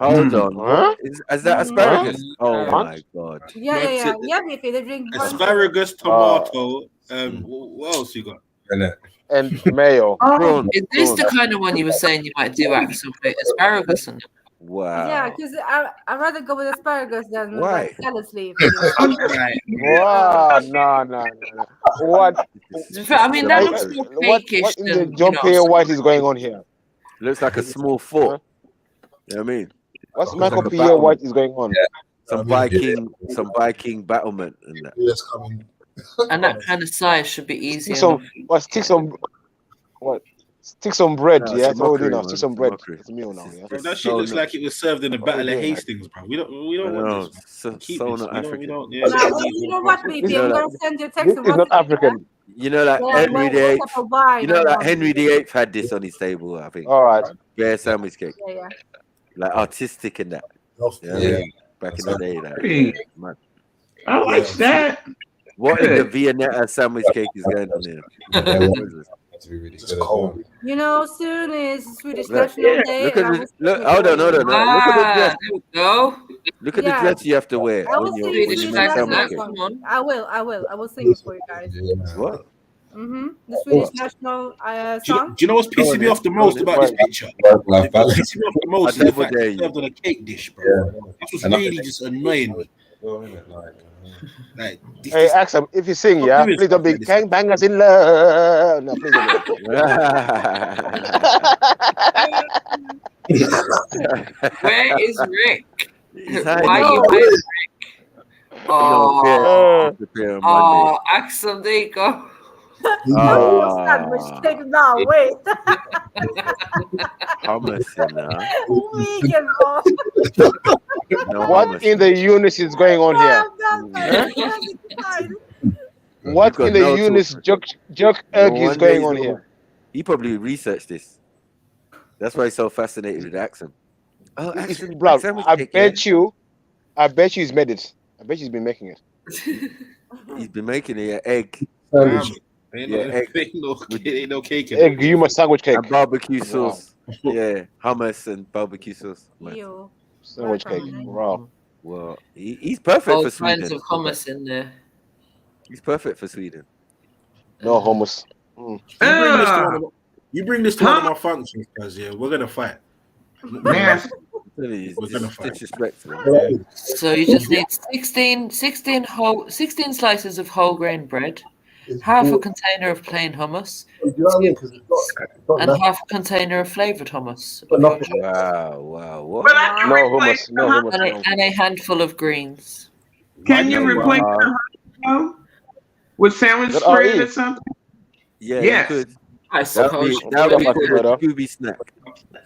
Hold on. Huh? Is that asparagus? Oh my god. Yeah. If they drink punch. Asparagus, tomato. What else you got? And mayo. Is this the kind of one you were saying you might do Axum with asparagus? Wow. Yeah, because I'd rather go with asparagus than Why? like salad leaf. Wow, no. What? I mean, that looks more What fakeish in the than, John Pierre White is going on here? Looks like a small fort. You know what I mean? What's Michael Pierre White is going on? Some Viking battlement and that. Yes, coming. And that kind of size should be easy. Stick some bread, No, yeah. it's It's already mockery, enough. man. Stick some bread. Mockery. It's a meal now, yeah. Bro, that shit looks like it was served in the Battle of Hastings, bro. We don't want this. So Keep so this. not We African. don't. Now, you know what, BP? I'm gonna send you a text. This is not African. You know, like Yeah, Henry what VIII. type of wine You know, I like want. Henry VIII had this on his table. I think. All right. Bear sandwich cake, Yeah. like artistic and that. Yeah. Yeah. Back in the day, like. Hey. Man. I like that. What in the Viennetta sandwich cake is going on here? It's cold. You know, soon is Swedish Look, National Day. Look and at I the was look. thinking Hold on. Look at the dress. There we go. Look at the Yeah. dress you have to wear I will when sing you Swedish make national sandwich cake. song. I will sing it for you guys. What? The Swedish national song. Do you know what's pissing me off the most about this picture? Work-life What's balance. pissing me off the most is I the double fact dare it's you. served on a cake dish, bro. This was And I- really just annoying me. Like, Hey, Axum, if you sing, yeah, please don't be gangbangers in love. No, please don't. Where is Rick? He's Why hiding. are you hiding, Rick? Oh, Axum, there you go. Sandwich cake now. Wait. Hummus in there. Vegan, bro. No What hummus. in the unit is going on here? Mm. What in the Eunice jerk egg is going on here? He probably researched this. That's why he's so fascinated with Axum. Oh, Axum, Bro, sandwich I cake, bet you he's made it. I bet he's been making it. He's been making it an egg. Ain't no cake in it. Egg, you my sandwich cake. And barbecue Wow. sauce. Yeah, hummus and barbecue sauce. Ew. Sandwich cake. Wow. Well, he's perfect All for Sweden. kinds of hummus in there. He's perfect for Sweden. No hummus. You bring this to one of my functions, guys. Yeah, we're gonna fight. Man. We're gonna fight. Disrespectful. So you just need 16 slices of whole grain bread, half a container of plain hummus, and half a container of flavored hummus. Wow. What? No hummus. And a handful of greens. Can you replace the hummus with sandwich spread or something? Yeah, yes. you could. I suppose. That would be a Scooby snack.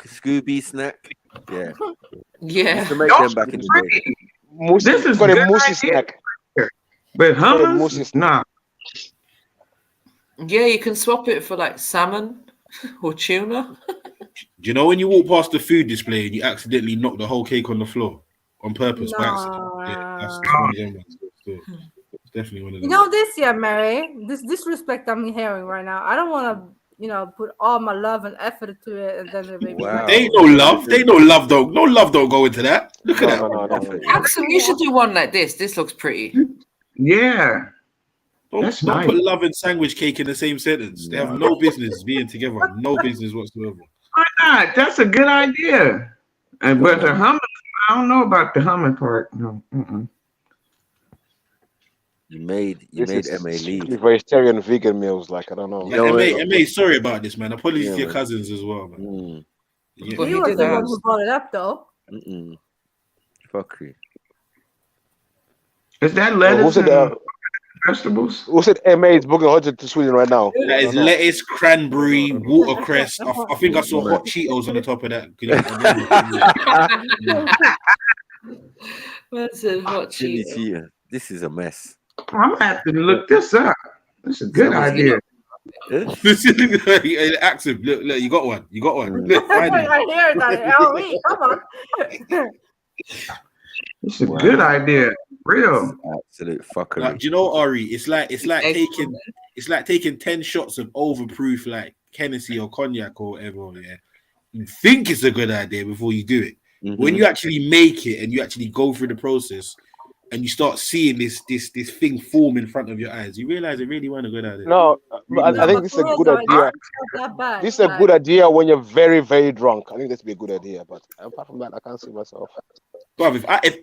Scooby snack. Yeah. Yeah. Used to make them back in the day. This is got good a moosey idea. snack. But hummus, nah. Yeah, you can swap it for like salmon or tuna. Do you know when you walk past the food display and you accidentally knock the whole cake on the floor on purpose? By accident? Yeah, that's one of them ones. It's definitely one of them. You know this, yeah, Mary. This disrespect I'm hearing right now. I don't want to, put all my love and effort to it, and then maybe. Wow. They ain't no love. They ain't no love. No love don't go into that. Look at that. Axel, you should do one like this. This looks pretty. Yeah. Don't put love and sandwich cake in the same sentence. They have no business being together. No business whatsoever. Why not? That's a good idea. But the hummus, I don't know about the humming part. No. You made MA leave. Vegetarian vegan meals, like I don't know. MA, sorry about this, man. Apologies to your cousins as well, man. He was the one who brought it up, though. Fuckery. Is that lettuce and vegetables? Who said MA is booking holiday to Sweden right now? That is lettuce, cranberry, watercress. I think I saw hot Cheetos on the top of that. What's a hot Cheetos? This is a mess. I'm gonna have to look this up. That's a good idea. Axel, look, you got one. You got one. I hear it. Come on. It's a good idea. Real. Absolute fuckery. Like, do you know, Ari? It's like taking 10 shots of overproof like Hennessy or cognac or whatever. Yeah, you think it's a good idea before you do it. When you actually make it and you actually go through the process and you start seeing this thing form in front of your eyes, you realize it really wasn't a good idea. No, I think this is a good idea. This is a good idea when you're very, very drunk. I think this would be a good idea, but apart from that, I can't see myself. Bro,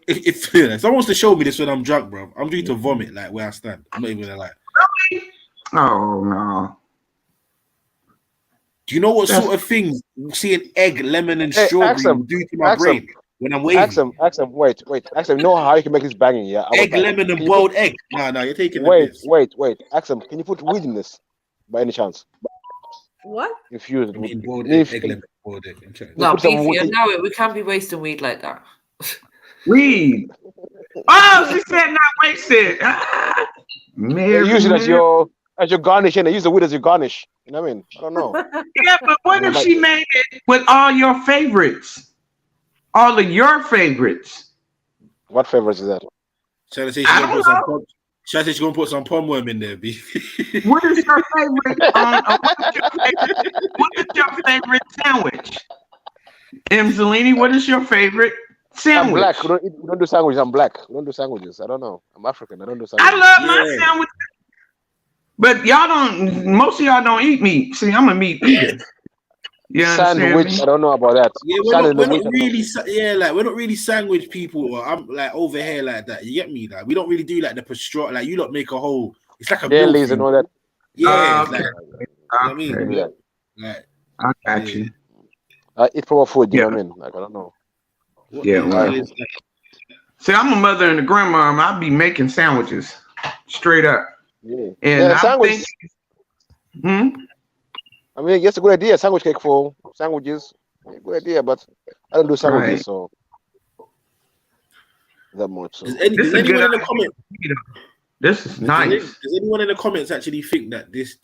if someone wants to show me this when I'm drunk, bro, I'm due to vomit like where I stand. I'm not even gonna lie. Oh no. Do you know what sort of things seeing egg, lemon, and strawberry will do to my brain when I'm waving? Axel, wait. Axel, you know how you can make this banging, yeah? Egg, lemon, and boiled egg. No, you're taking this. Wait. Axel, can you put weed in this by any chance? What? Infuse it. Boiled egg, lemon, boiled egg. No, Beefy, we can't be wasting weed like that. Weed. Oh, she said not wasted. Use it as your garnish, and use the weed as your garnish. You know what I mean? I don't know. Yeah, but what if she made it with all your favorites? All of your favorites. What favorites is that? Shall I say she's gonna put some palm worm in there, Beef? What is your favorite? What is your favorite sandwich? Zellini, what is your favorite sandwich? I'm black. We don't do sandwiches. I'm black. We don't do sandwiches. I don't know. I'm African. I don't do sandwiches. I love my sandwiches. But y'all don't. Most of y'all don't eat meat. See, I'm a meat eater. Sandwich. I don't know about that. Yeah, we're not really sandwich people. Or I'm like over here like that. You get me? Like we don't really do like the pastrami. Like you don't make a whole. It's like a dailies and all that. Yeah, okay. You know what I mean? Like, I got you. Eat proper food. You know what I mean? Like I don't know. Well. See, I'm a mother and a grandma. I be making sandwiches straight up. Yeah. And sandwich. I mean, it's a good idea. Sandwich cake for sandwiches. Good idea, but I don't do sandwiches, so that much. So. Does anyone in the comment? This is nice. Does anyone in the comments actually think that these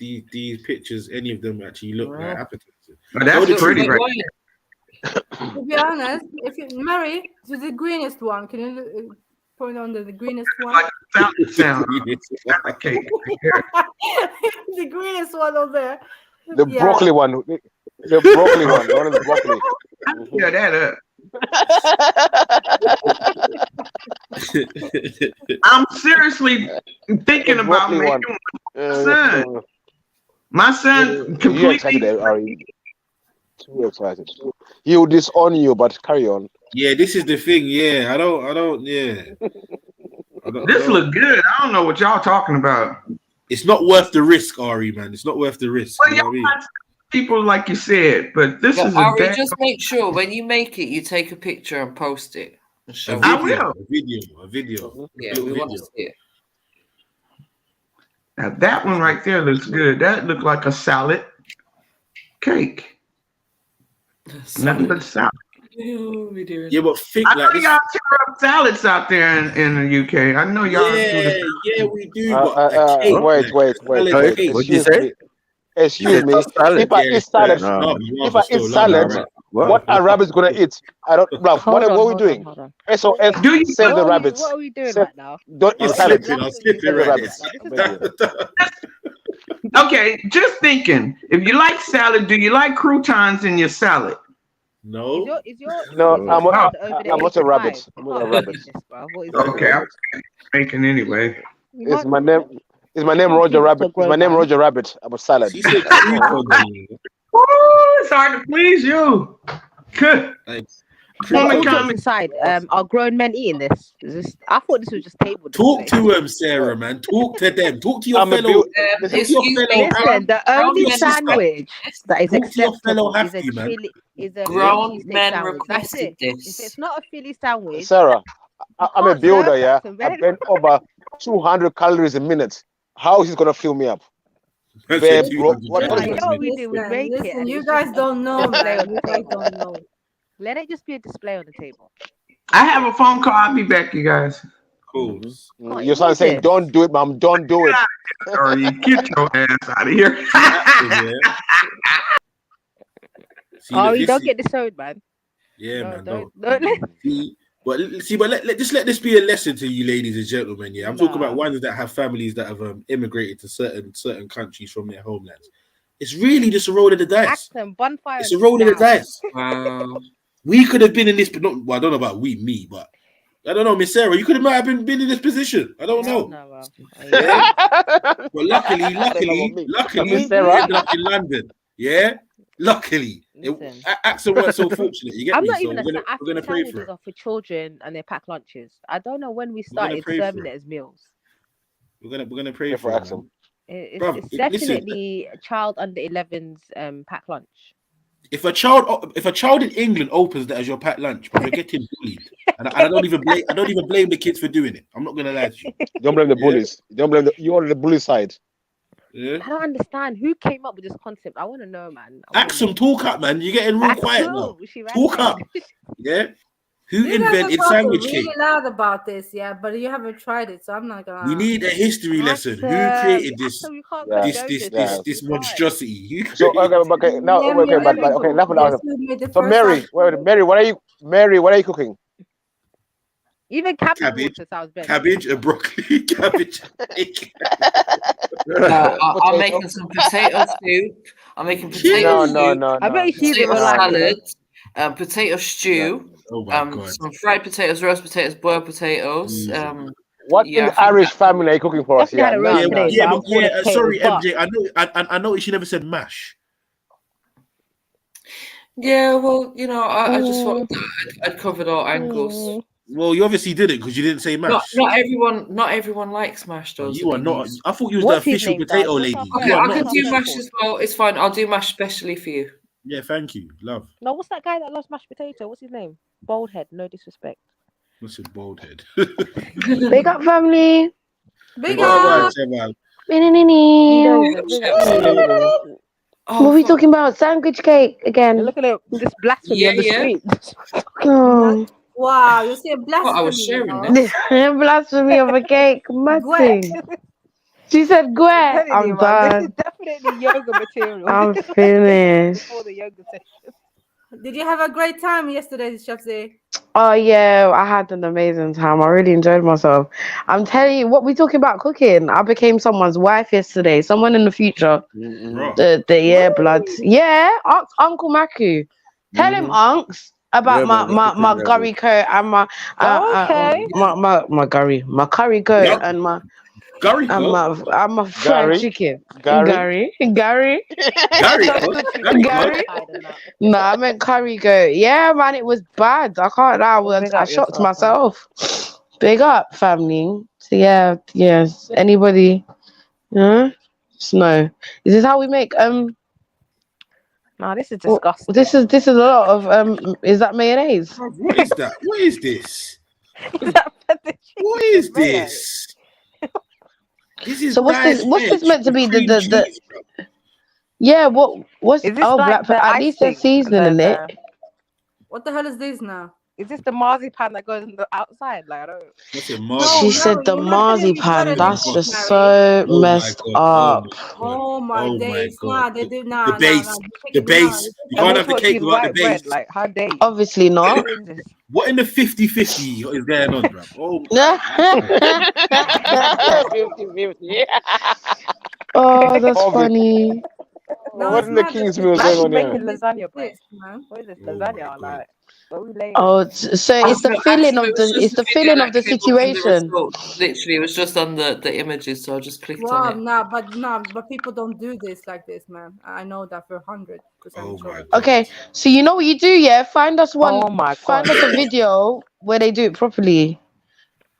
pictures, any of them actually look like appetizing? But that's pretty, right? To be honest, if you Mary, to the greenest one, can you point on the greenest one? Like sound. Okay. The greenest one over there. The broccoli one. The broccoli one. One of the broccoli. Yeah, that I'm seriously thinking about making one. My son completely excited, too excited. He will disown you, but carry on. Yeah, this is the thing. Yeah, I don't. Yeah. This look good. I don't know what y'all talking about. It's not worth the risk, Ari, man. It's not worth the risk. Well, you know what I mean? People like you said, but this is Ari, just make sure when you make it, you take a picture and post it. I will. A video. Yeah, we want to see it. Now that one right there looks good. That looked like a salad cake. Nothing but salad. Yeah, but think I know like y'all tear up salads out there in the UK. I know y'all. Yeah, we do. Wait. What'd you say? Excuse me. If I eat salad, what are rabbits gonna eat? I don't. Ralph, what are we doing? SOS. Save the rabbits. What are we doing right now? Don't eat salad. I'll slip it right there. Okay, just thinking. If you like salad, do you like croutons in your salad? No. No, I'm not a rabbit. I'm not a rabbit. Okay, I'm making anyway. It's my name. Is my name Roger Rabbit? Is my name Roger Rabbit? I'm a salad. Ooh, it's hard to please you. Good. Inside, are grown men eating this? Is this? I thought this was just table. Talk to them, Sarah, man. Talk to them. Talk to your fellow. Listen, the only sandwich that is acceptable is a grown Philly men sandwich. requested If this. it's not a Philly sandwich, Sarah, I'm a builder, yeah. I burn over 200 calories a minute. How is he gonna fill me up? Listen, you guys don't know, man. You guys don't know. Let it just be a display on the table. I have a phone call. I'll be back, you guys. Cool. Your son saying, "Don't do it, mom. Don't do it." Or you get your ass out of here. Oh, you don't get disowned, man. Yeah, no, man. Don't. But let this be a lesson to you, ladies and gentlemen. Yeah, I'm talking about ones that have families that have immigrated to certain countries from their homelands. It's really just a roll of the dice. Accent, bonfire. It's a roll of the dice. We could have been in this, but not. Well, I don't know about me, but I don't know, Miss Sarah. You could have been in this position. I don't know. Yeah. But luckily, we ended up in London. Yeah. Luckily, accent weren't so fortunate. You get I'm me? not So even we're gonna pray for it. for children and their pack lunches. I don't know when we started serving it as meals. We're gonna pray for accent. It's definitely a child under 11's pack lunch. If a child in England opens that as your packed lunch, but you're getting bullied, and I don't even blame the kids for doing it. I'm not gonna lie to you. Don't blame the bullies. Don't blame you're on the bully side. Yeah. I don't understand who came up with this concept. I want to know, man. Axum, talk up, man. You're getting real quiet now. Talk up. Yeah. Who invented sandwich cake? Really loud about this, yeah, but you haven't tried it, so I'm not gonna. We need a history lesson. Who created this? This monstrosity? So okay, now okay, enough. So Mary, what are you cooking? Even cabbage sounds better. Cabbage and broccoli, cabbage. I'm making some potato soup. I'm making potato soup. No. I bet you potato salad, potato stew, some fried potatoes, roast potatoes, boiled potatoes. What in the Irish family are you cooking for us? Sorry, MJ. I know she never said mash. Yeah, well, I just thought I'd covered all angles. Well, you obviously didn't because you didn't say mash. Not everyone likes mash, though. You are not. I thought you was the official potato lady. Okay, I can do mash as well. It's fine. I'll do mash specially for you. Yeah, thank you, love. No, what's that guy that loves mashed potato? What's his name? Baldhead. No disrespect. What's it, bald head? Big up, family. Big up. What are we talking about? Sandwich cake again. Look at it. This blasphemy on the street. Wow, you say Well, I was blasphemy, you sharing know? this. Blasphemy of a cake, mad Gwe. thing. She said, "Gwe, I'm Man, this is done. definitely yoga material. I'm This is finished." before the yoga session. Did you have a great time yesterday, Chef Z? Oh yeah, I had an amazing time. I really enjoyed myself. I'm telling you, what we talking about cooking? I became someone's wife yesterday. Someone in the future. Bro. Yeah, blood. Yeah, ask Uncle Maku. Tell him, Unks, about Yeah, man, the cooking my level. curry coat and my Okay. my curry coat Yep. and my Gary and cook. my fried chicken. Gary. Gary cook. Gary. No, I meant curry goat. Yeah, man, it was bad. I can't lie. Big I up shocked yourself, man. myself. Big up, family. So yeah, yes. Anybody? Huh? No. Is this how we make Nah, this is well, disgusting. this is a lot of is that mayonnaise? What is that? What is this? What is this? This is So what's nice this veg meant to with be cream cheese, bro. yeah, what's Is this like black the at least there's icing? seasoning in it. What the hell is this now? Is this the marzipan that goes on the outside? Like, I don't. What's it, She said the you must say marzipan. it's That's better just than so Oh my messed god! up. Oh my Oh my days. god! Nah, they do The nah. base, the base. You And can't we're have the cake talking without the white bread. base. Like, how dare you? Obviously not. What is this? What in the 50-50 is going on, bro? Oh Oh, that's funny. No, What it's in the not King's the meal going on here? Making lasagna, bro. this, man. What is this lasagna? Like, what are we laying? Oh, so it's the feeling of It was the just a video feeling that of the came up in the situation. results. Literally, it was just on the images, so I just clicked Wow, on it. but people don't do this like this, man. I know that for 100% sure. Okay, so you know what you do, yeah? Find us one. Oh my Find god. us a video where they do it properly.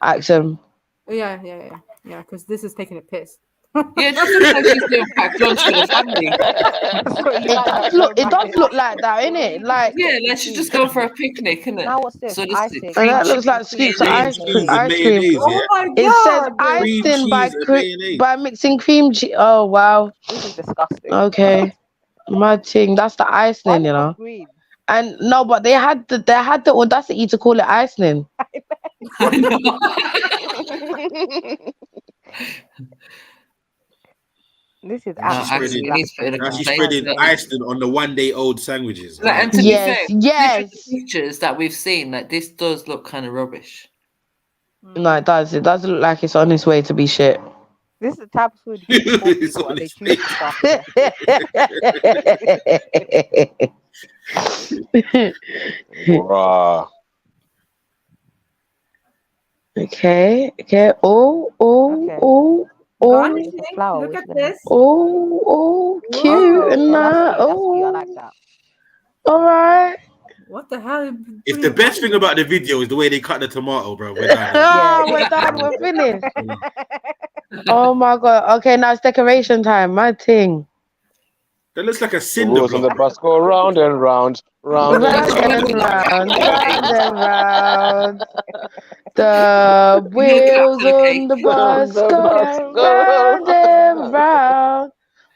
Action. Yeah, because this is taking a piss. Yeah, it just looks like she's doing packed lunch for the family. It does look like that, innit? Like Yeah, like she's just going for a picnic, innit? Now what's this? So this Icing. and that looks like scoops of ice cream. Oh my It says god! icing by mixing cream cheese. Oh wow. This is disgusting. Okay. My thing. That's the Why icing, is you it know. green? And no, but they had the audacity to call it icing. I know. This is Now she's absolutely spreading icing on the 1-day-old sandwiches. Like, and to be fair, yes. the pictures that we've seen, like this does look kind of rubbish. No, it does. It does look like it's on its way to be shit. This is the type of food you give to poor people and they choose to stuff. Bruh. Okay. Oh. Look at this. Oh, cute and that. I like that. All right. What the hell? If the best thing about the video is the way they cut the tomato, bro, we're done. We're done. We're finished. Oh my god. Okay, now it's decoration time. My thing. That looks like a cinder Rows on the block. bus go round and round, round and round. The wheels on the bus go round and round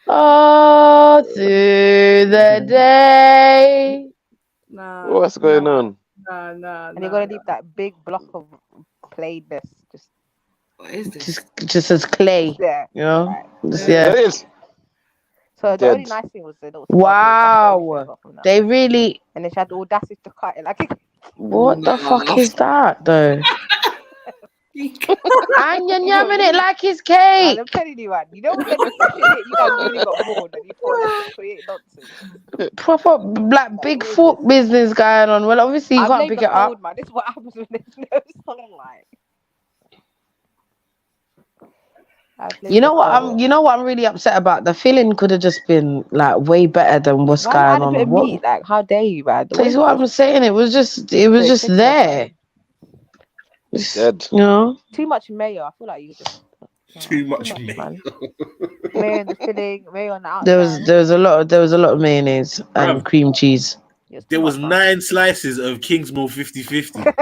all through the day. What's going on? Nah. And you're gonna leave that big block of plainness just. What is this? Just as clay. Yeah. You know? Right. Yeah. It is. So the only nice thing was the little Wow. They really. And then she had the audacity to cut it like. What the fuck is that though? And you're yamming it like it's cake. I'm telling you, man. You know when you guys really got bored and you thought to create nonsense. Proper like big fork business going on. Well, obviously you can't pick it up. Man. This is what happens when there's no sunlight. You know what I'm really upset about? The filling could have just been like way better than what's going on. Meat? Like, how dare you, man? That's what I'm saying. It was just there. Dead. You know? Too much mayo. I feel like you just too much mayo. Mayo in the filling, mayo on the outside. There was a lot of mayonnaise and cream cheese. There was 9 slices of Kingsmore 50-50.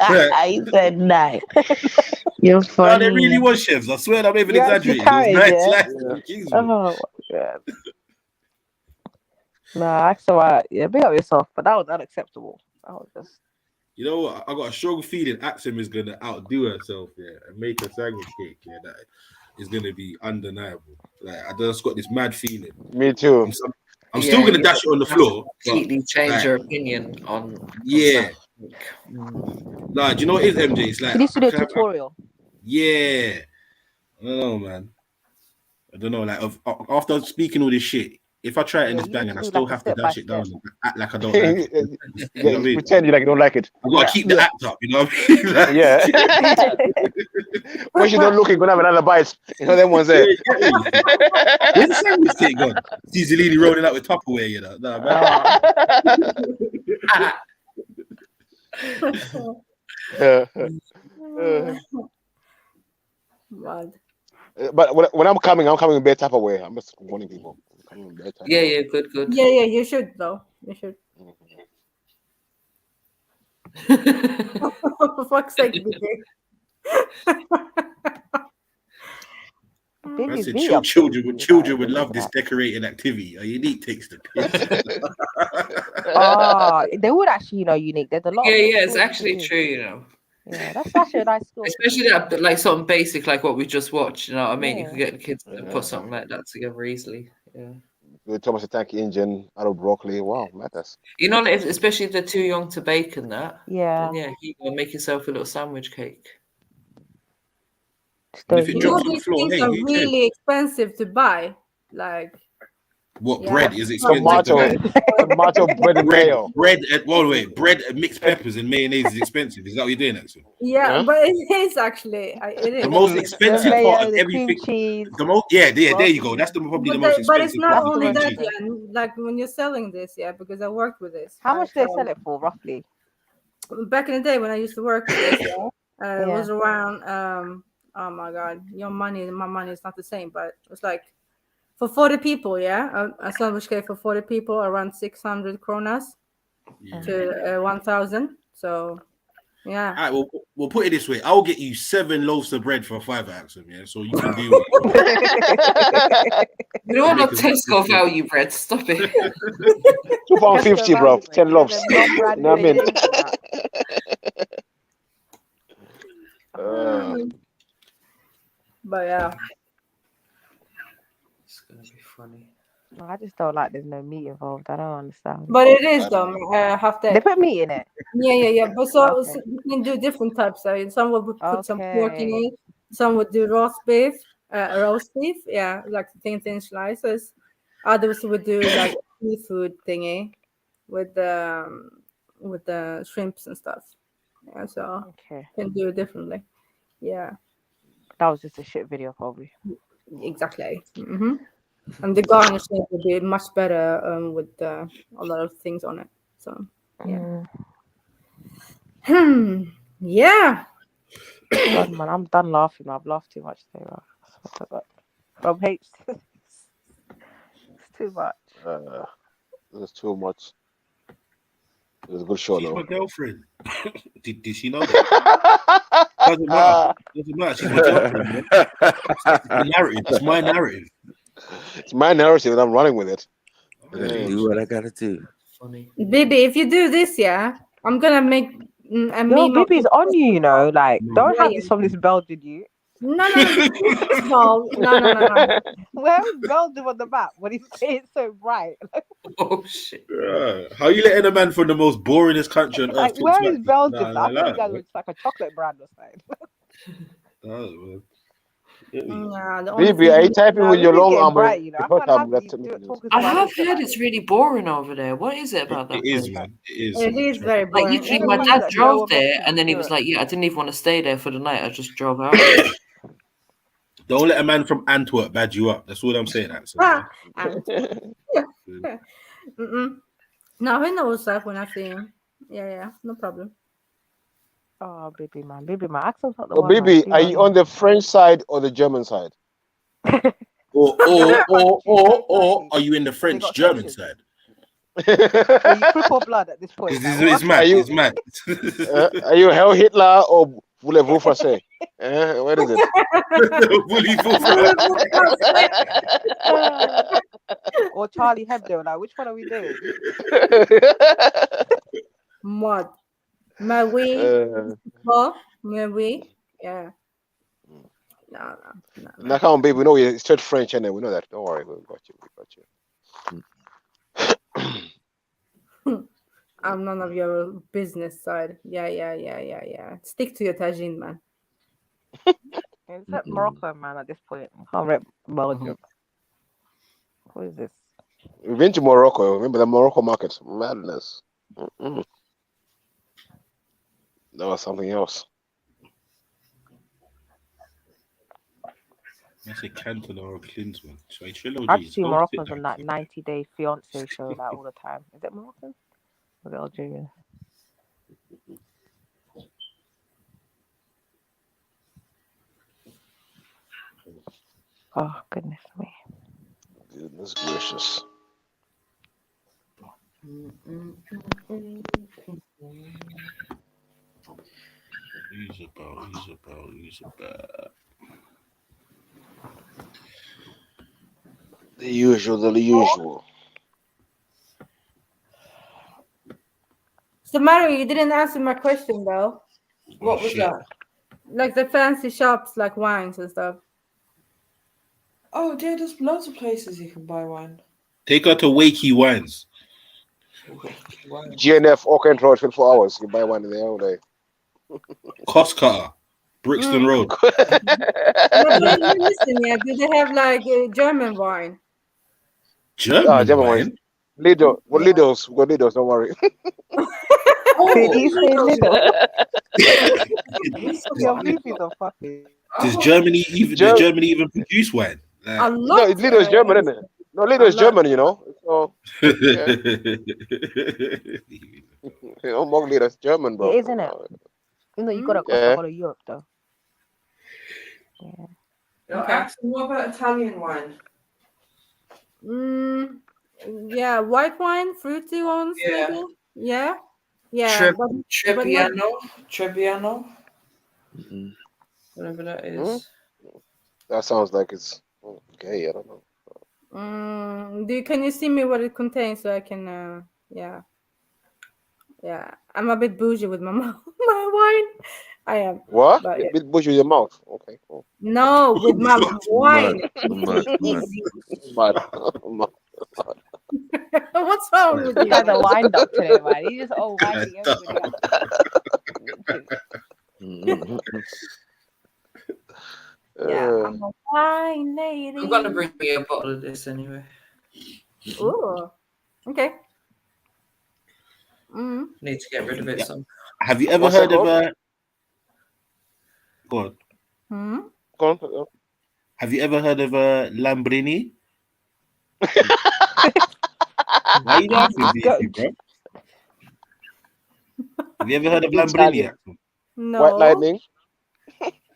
I said 9. You're funny. No, there really was, chefs. I swear I'm even exaggerating. There was 9 slices of Kingsmore. Oh my god. Nah, that's alright. Yeah, big up yourself, but that was unacceptable. That was just. You know what? I got a strong feeling Axum is gonna outdo herself, yeah, and make a sandwich cake, yeah, that is gonna be undeniable. Like I just got this mad feeling. Me too. I'm still gonna dash it on the floor. Completely change like, your opinion on yeah. Mm. Nah, do you know what it is, MJ? It's like She needs to do a tutorial. yeah. I don't know, man. I don't know. Like after speaking all this shit, if I try it in this bang and I still have to dash it down and act like I don't like it. You know what I mean? Pretend you like you don't like it. I gotta keep the act up, you know what I mean? Like, Yeah. When you don't look, you're gonna have another bite. You know them ones there. Where's the sandwich cake gone? See Zelini rolling out with Tupperware, you know. Nah, man. Mad. But when I'm coming in bed type of way. I'm just warning people. I'm coming in bed type Yeah, good. Yeah, you should though. You should. For fuck's sake, BJ. I said children would love this decorating activity. A Unique takes the piss. They would actually, Unique. There's a lot. Yeah, of it's actually true, Yeah, that's actually a nice skill. Especially that, like something basic like what we just watched. You know what I mean? You Yeah. can get the kids to put something like that together easily. Yeah. With Thomas the Tank Engine, out of broccoli. Wow, matters. You know, especially if they're too young to bake and that. Yeah. Then, yeah, you can make yourself a little sandwich cake. And if it You drops know on the these floor, things hey, are who cares? really expensive to buy. Like What yeah. bread is expensive? Tomato bread and mayo. Bread and mixed peppers and mayonnaise is expensive. Is that what you're doing, actually? Yeah, but it is actually. It is. The most expensive part of everything. The most, there you go. That's probably the most expensive. But it's not part. only The that, cheese. yeah. Like when you're selling this, yeah, because I worked with this. How much do they sell it for, roughly? Back in the day when I used to work with this, yeah, it Yeah. was around. Oh my God, my money is not the same, but it was like for 40 people, yeah, a sandwich cake for 40 people, around 600 kronas to 1,000. So, yeah. All right, we'll put it this way. I'll get you 7 loaves of bread for a £5, Axum, yeah? So you can do You don't want Tesco value bread. Stop it. £2.50, bro. 10 loaves. You know what I mean? But yeah. It's gonna be funny. No, I just don't like there's no meat involved. I don't understand. But it is though, half day. They put meat in it. Yeah. But so you can do different types. Some would put some pork in it. Some would do roast beef. Yeah, like thin slices. Others would do like seafood thingy with the shrimps and stuff. Yeah, so you can do it differently. Yeah. That was just a shit video, probably. Exactly. Mm-hmm. And the garnishing would be much better with a lot of things on it. So yeah. Yeah. God, man, I'm done laughing. I've laughed too much today. Rob hates. It's too much. It's too much. It was a good show, She's though. my girlfriend. Did she know that? Doesn't matter. She's my girlfriend. Man. It's the narrative. It's my narrative. It's my narrative, and I'm running with it. I gotta do what I gotta do. Funny. Baby, if you do this, yeah, I'm gonna make a meme. Baby's on you, Like, don't have this from this Belgian you. No. Where is Belgium on the map? When he's saying so bright. Oh shit! How you letting a man from the most boringest country on earth? Like, where is Belgium? Nah, I thought you guys were like a chocolate brand or something. Baby, are you typing with your long arm? I have heard it's really boring over there. What is it about that? It is, place? man. It is. It is very Like boring. literally, my dad drove there, and then he was like, "Yeah, I didn't even want to stay there for the night. I just drove out." Don't let a man from Antwerp bad you up. That's all I'm saying. No, he knows that when I see him. Yeah, no problem. Oh, baby man, accent's not the Oh, one. baby, are you on the French side or the German side? Or are you in the French-German side? Are you triple blood at this point? It's mad. It's mad. Are you Hell Hitler or voulez-vous français? What is it? or Charlie Hebdo. Like, which one are we doing? Mod. Marie. Marie. Yeah. No. Now, come on, baby. We know you're straight French, and we know that. Don't worry, we got you. I'm none of your business side. Yeah. Stick to your tagine, man. It's like Morocco, man. At this point, I can't rep Belgium. What is this? We've been to Morocco. Remember the Morocco market? Madness. That was something else. That's a Cantona or a Klinsmann. So I trilogy. I just see Moroccans on that 90-day fiance show like all the time. Is it Moroccan? Or is it Algerian? Oh, goodness me. Goodness gracious. Who's about. The usual. So Mario, you didn't answer my question though. What was that? Like the fancy shops, like wines and stuff. Oh, yeah, there's loads of places you can buy wine. Take her to Wakey Wines. GNF Auckland Road 24 hours. You buy one in there all day. Cost Cutter, Brixton Road. Listen, yeah. Do they have like German wine? German wine. Lidl. Well, Lidl's. We got Lidl's. Don't worry. Did he say Lidl? Your BB's are fucking. Does Germany even produce wine? Like, No, Lidl's German, isn't it? No, Lidl's German, you know. So, yeah. You know, more Lidl's German, bro. It is, isn't it? You know, you gotta go to Europe though. Yeah. Okay. What about Italian wine? Yeah, white wine, fruity ones, maybe. Yeah. Trebbiano. Whatever that is. That sounds like it's okay. I don't know. Can you see me what it contains so I can? Yeah. I'm a bit bougie with my my wine. I am. What? But, A bit bougie with your mouth. Okay, cool. No, with my wine. What's wrong with you? You guys are wind up today, man. You just all winding everybody up. I'm a wine lady. I'm gonna bring me a bottle of this anyway. Ooh. Okay. Need to get rid of it. Some. Have you ever heard of Go on. Go on. Have you ever heard of Lambrini? Why are you laughing, bro? Have you ever heard of Lambrini? No. White Lightning.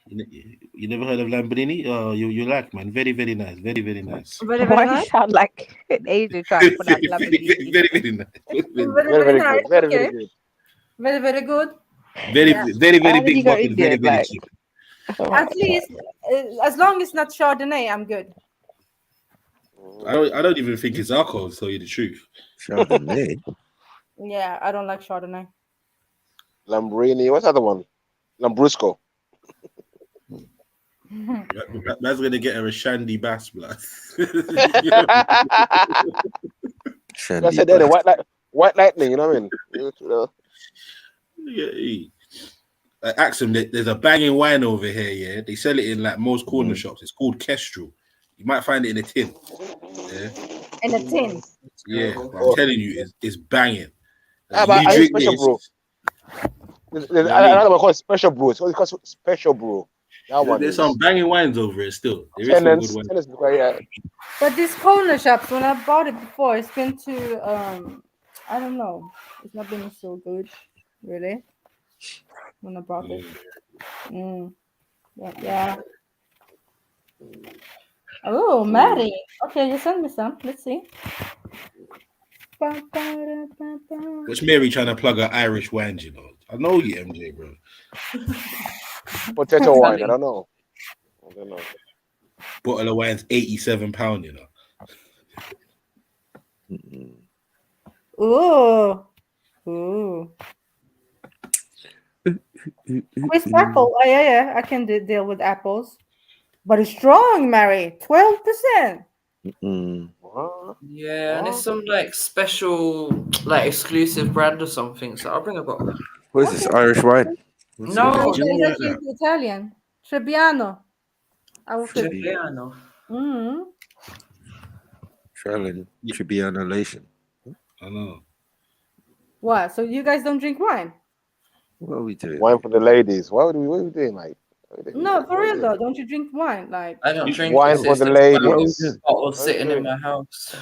You never heard of Lambrini? Oh, you like, man. Very, very nice. Very, very nice. Very, Why very do you nice. sound like an Asian trying to pronounce Lamborghini? Very, very nice. Very nice. Very, Okay. very good. Very, very good. Very, very, very How did you big go bottle. Very, Indian, very like? cheap. At least, as long as it's not Chardonnay, I'm good. I don't even think it's alcohol, to tell you the truth. Chardonnay. Yeah, I don't like Chardonnay. Lambrini. What's the other one? Lambrusco. Man's gonna get her a Shandy Bass, blood. I said they're the white lightning. You know what I mean? Axum, there's a banging wine over here. Yeah, they sell it in like most corner shops. It's called Kestrel. You might find it in a tin. Yeah. In a tin. Yeah, I'm telling you, it's banging. But You I drink special this. brew. There's another one called special brew. It's called special brew. That one. There's some banging wines over it still. There is some good wines. But these corner shops, when I bought it before, it's been to I don't know. It's not been so good, really. When I bought it. Yeah. Oh, Maddie. Okay, you send me some. Let's see. What's Mary trying to plug her Irish wines, you know? I know you, MJ, bro. Potato wine. I don't know. Bottle of wine's £87, you know. Ooh. Ooh. With apple. Oh, yeah. I can deal with apples. But it's strong, Mary. 12%. Yeah, and it's some like special, like exclusive brand or something. So I'll bring a bottle. What is this? Irish wine? No, It's actually Italian. Trebbiano. I will fit. Trebbiano. Tribbianulation. I know. What? So you guys don't drink wine? What are we doing? Wine for the ladies. What are we doing, like? No, for real though. Don't you drink wine? Like I don't drink wine this, for it's the just ladies. bottle sitting in my house.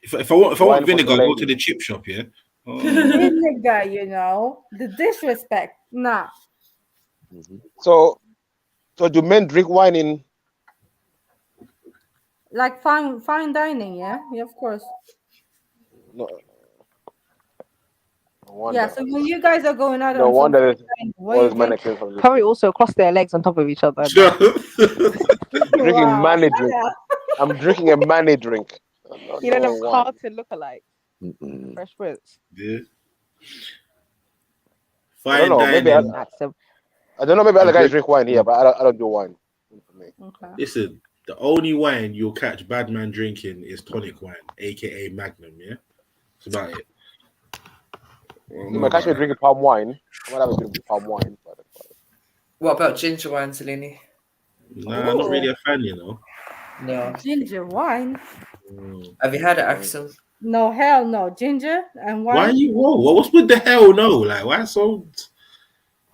If I want Wine for vinegar, the I go to ladies. the chip shop. Yeah. vinegar, you know, the disrespect. Nah. So do men drink wine in? Like fine dining, yeah, of course. No. Yeah, so when you guys are going out No on some wonder fine dining, what all you these drink? mannequins from Probably also cross their legs on top of each other. drinking Wow, manny shut drink. up. I'm drinking a manny drink. You know, them wine. carton lookalikes. Fresh Prince. Yeah. I don't Fine know. Maybe dining. I don't know. Maybe other guys drink wine here, but I don't do wine. Listen, the only wine you'll catch bad man drinking is tonic wine, aka Magnum. Yeah, that's about it. You might catch me drinking palm wine. I might have a bit of palm wine. What about ginger wine, Salini? Nah, not really a fan, you know. No. Ginger wine? Have you had it, Axel? No, hell no. Ginger and wine? Why are you? Whoa, what's with the hell no? Like, why so?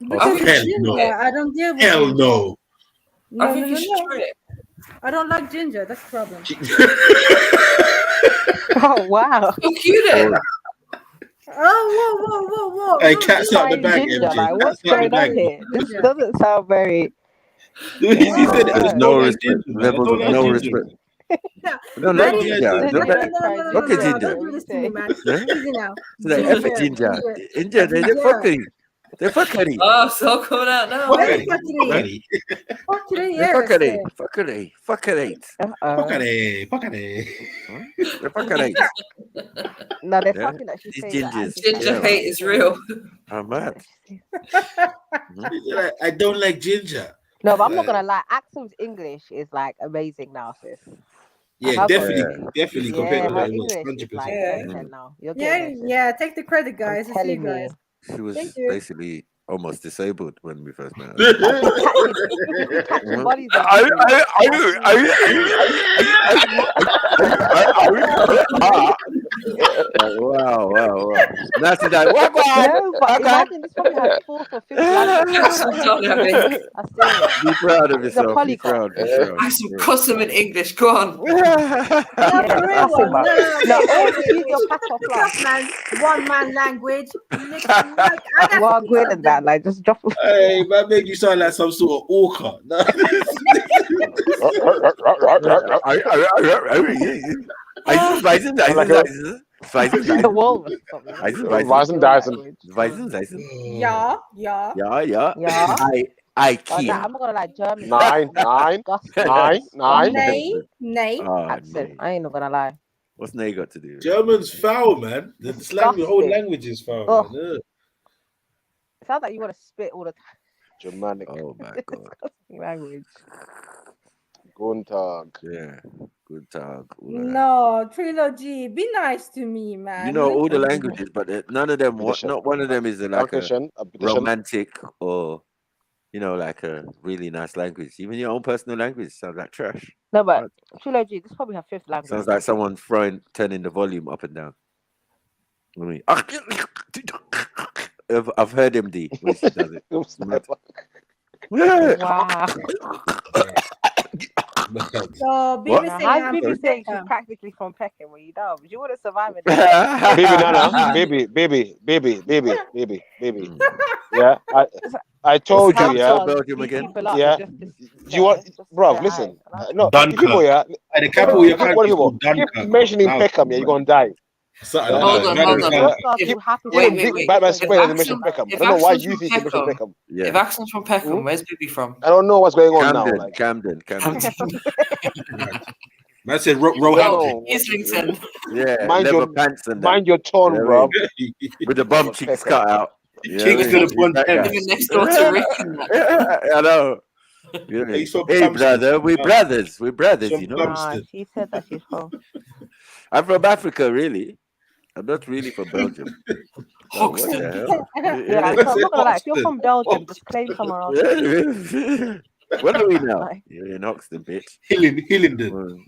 Because Hell it's ginger. no. I don't deal with Hell ginger. no. No, I think you should try it. I don't like ginger. That's the problem. Oh wow. So cute. Oh, whoa. Hey, cats out the bag, Ginger, MJ. like, what's Cats out the going on bag. here? This doesn't sound very. He said, I There's just no don't like respect. ginger, man. I Levels don't of like no ginger. respect. No, not Maddie, ginger. no, Look at don't ginger. do this to me, man. Yeah? Easy now. So they F ginger. Ginger, they're fuckery. They're fuckery. Oh, it's all coming out now. Fuckery. Fuckery. Fuckery, They're yes. fuckery. Fuckery. Fuckery. Fuckery. They're fuckery. No, they're Yeah. fucking actually These saying that. gingers. Ginger Yeah. hate is real. I'm mad. I don't like ginger. No, but I'm not gonna lie. Axel's English is like amazing now, sis. Yeah, definitely Yeah, compared to her what it was. English is like 100%. 10 now. You're getting there, sis. Yeah, take the credit, guys. It's you telling guys. She was Thank you. basically almost disabled when we first met her. Catching bodies. Wow. That's like, what? No, but imagine this probably has fourth or fifth language. Be proud of It's a yourself. Be proud. Be proud. I some custom in English. Go on. No, use your pack of Tough man, one man language. Well, greater than that, like just drop. Hey, man, make you sound like some sort of orca. Yeah. I'm not gonna like German. Nine. Nay. Accent. I ain't not gonna lie. What's nay got to do? German's foul, man. The whole language is foul. Oh. Man. It sounds like you want to spit all the time. Germanic. Oh my god. Language. Guten Tag. Yeah. Good talk. No, trilogy. Be nice to me, man. You know all the languages, but none of them. Petition. Not one of them is like a Petition. romantic or like a really nice language. Even your own personal language sounds like trash. No, but trilogy. This probably have fifth language. Sounds like someone turning the volume up and down. I mean, I've heard him D when he does it. Wow. So Baby saying how's I'm Baby from saying she's Peckham. practically from Peckham? Well, you know, but you wouldn't survive it. Baby. Yeah, I told you, yeah. Belgium again. Yeah. Do you want, bro? Listen, no, Dunkirk. people, yeah. The capital of your country is called Keep Dunkirk. mentioning Peckham, yeah, you're gonna die. Hold on. Wait. Batman If Superman doesn't mention Peckham. I don't know why Axel's you from think you mention Peckham. Yeah. If Axel's from Peckham, where's Baby from? I don't know what's going on now. Like. Camden. Man said Roehampton. Islington. Yeah, Mind leather your pants and that. mind your tone, You know bro. what I mean? With the bum cheeks cut out. You know what I Kingston mean? upon That guy. Living next door to Rick and that. I know. You know what I Hey, mean? so Hey, Plumstead. brother, we're brothers. We're brothers, Some you know. Nah, she said that she's from. I'm from Africa, really. I'm not really from Belgium. Oh, what the hell? Yeah, so I'm not gonna lie. If you're from Belgium, just claim somewhere else. What are we now? Like, You're in Hoxton, bitch. Hillingdon.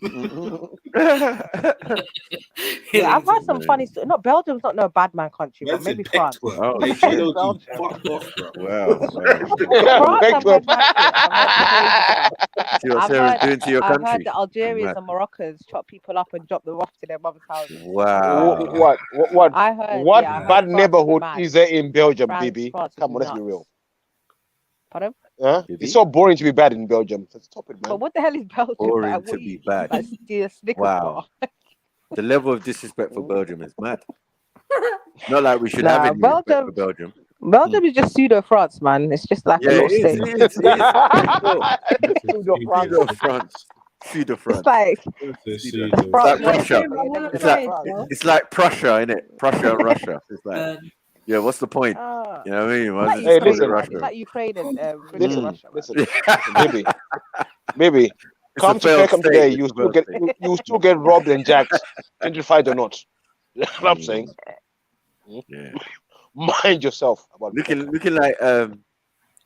yeah, I've heard some funny stories. Not Belgium's not no bad man country, but maybe France. Oh, Maybe shit. Belgium. Fuck off, bro. Wow. France, I've heard mad shit. I've heard crazy stuff. See what Sarah's doing to your I've country. heard that Algerians Mad. and Moroccans chop people up and drop them off to their mother's houses. Wow. What? I heard. What Yeah, I heard bad France neighborhood mad. is there in Belgium, France, BB? France Come on, let's be nuts. real. Pardon? Huh? It's so boring to be bad in Belgium. So stop it, man. But what the hell is Belgium? Boring Like, to what be you bad. like, steal a Snickers Wow. bar? The level of disrespect for Belgium is mad. Not like we should Nah, have any respect Belgium- for Belgium. Belgium is just pseudo France, man. It's just like a Yeah, little it is. state. It is. Pseudo France. Pseudo France. Pseudo France. It's like It's like Prussia. It's like Prussia, innit? Prussia and Russia. It's like, yeah, what's the point? You know what I mean? Why like is Ukraine, it called man. Russia? It's like Ukraine and Listen, Russia. listen, baby, It's come a to failed Peckham state. today. It's You a still failed get state. you still get robbed and jacked, gentrified or not. You know what I'm saying? Yeah. Mind yourself about Looking like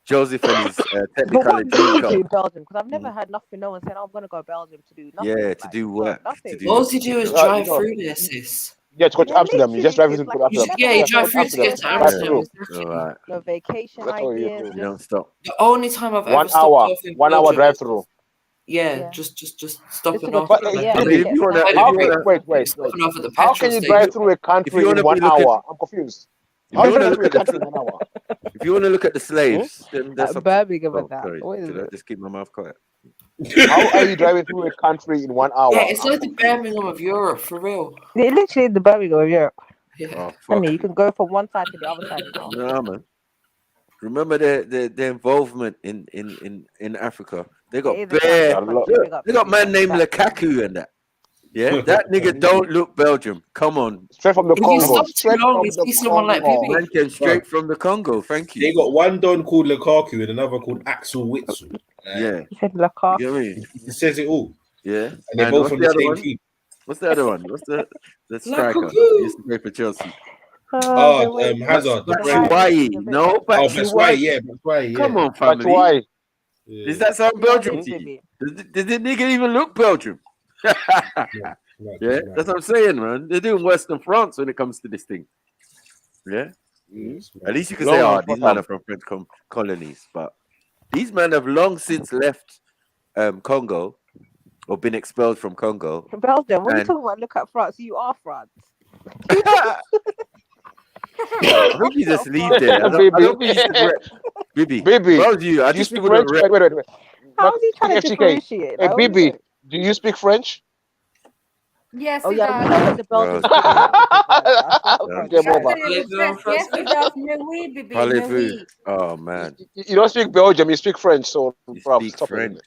Joseph and his But Technicolor what do you do Dreamcoat. in Belgium? Because I've never heard nothing. No one said, "Oh, I'm gonna go to Belgium to do nothing." Yeah, to do work. Nothing. To do All you do is Yeah, drive you know, through there, sis. Yeah, to go to Yeah, Amsterdam. You just drive into literally, it's Amsterdam. like Yeah, you I've drive never through to get to Drive Amsterdam. through. Exactly. All right. no vacation That's all you ideas. do. You don't stop. The only time I've 1 ever stopped hour, off in 1 hour Belgium drive is through. yeah, just stopping to go off. to But the- Like, yeah, by Maybe the- if you wanna, by if the you big- wanna, Wait. stopping off at the How petrol can you station. drive through a if you country wanna in 1 be looking, hour? I'm confused. if How you can you wanna drive through a look at country the, in 1 hour? if you wanna look at the slaves, then that's up to. Birmingham Oh, and that. sorry. What is Should I it? just keep my mouth quiet? How are you driving through a country in 1 hour? Yeah, it's I'm like the confused. Birmingham of Europe, for real. It literally is the Birmingham of Europe. Yeah. Oh, I fuck. mean, you can go from one side to the other side. You know? Nah, man. Remember the involvement in Africa. They got It is a bare. country. Look, Big up, they got big man up. named Lukaku and that. Yeah, that nigga don't look Belgium. Come on. Straight from the If you Congo. stop too Straight long, from you the see someone like Congo. Bibi. Man came straight from the Congo. Thank They you. got one don called Lukaku and another called Axel Witsel. Yeah. He said Lukaku. You know what I mean? It says it all. Yeah. And they're And both what's from the the other same one? team. What's the other one? What's the striker? Lukaku. He used to play for Chelsea. Hazard. The French. Batshuayi. No, Oh, Batshuayi, yeah, Batshuayi. Batshuayi, yeah. Come on, But family. why? Does that sound Belgium to you? Does the nigga even look Belgium? Yeah, that's what I'm saying, man. They're doing worse than France when it comes to this thing. Yeah. At least you can say, oh, these men are from French colonies. But these men have long since left Congo or been expelled from Congo. Belgium. When you And- talk about look at France, you are France. I think you just leave there. I don't think you should Bibi. Bibi, If I was you, I do you just speak think we're French? Wait. How is he trying to FTK. differentiate? Hey, Like, what is Bibi, it? do you speak French? Yes, Oh he yeah, we does. know the Belgians. Game over. Yes, he does. Mais oui, baby. Mais Parlez-vous. oui. Oh man. You don't speak Belgium, you speak French, so bruv, Speak stop French. it.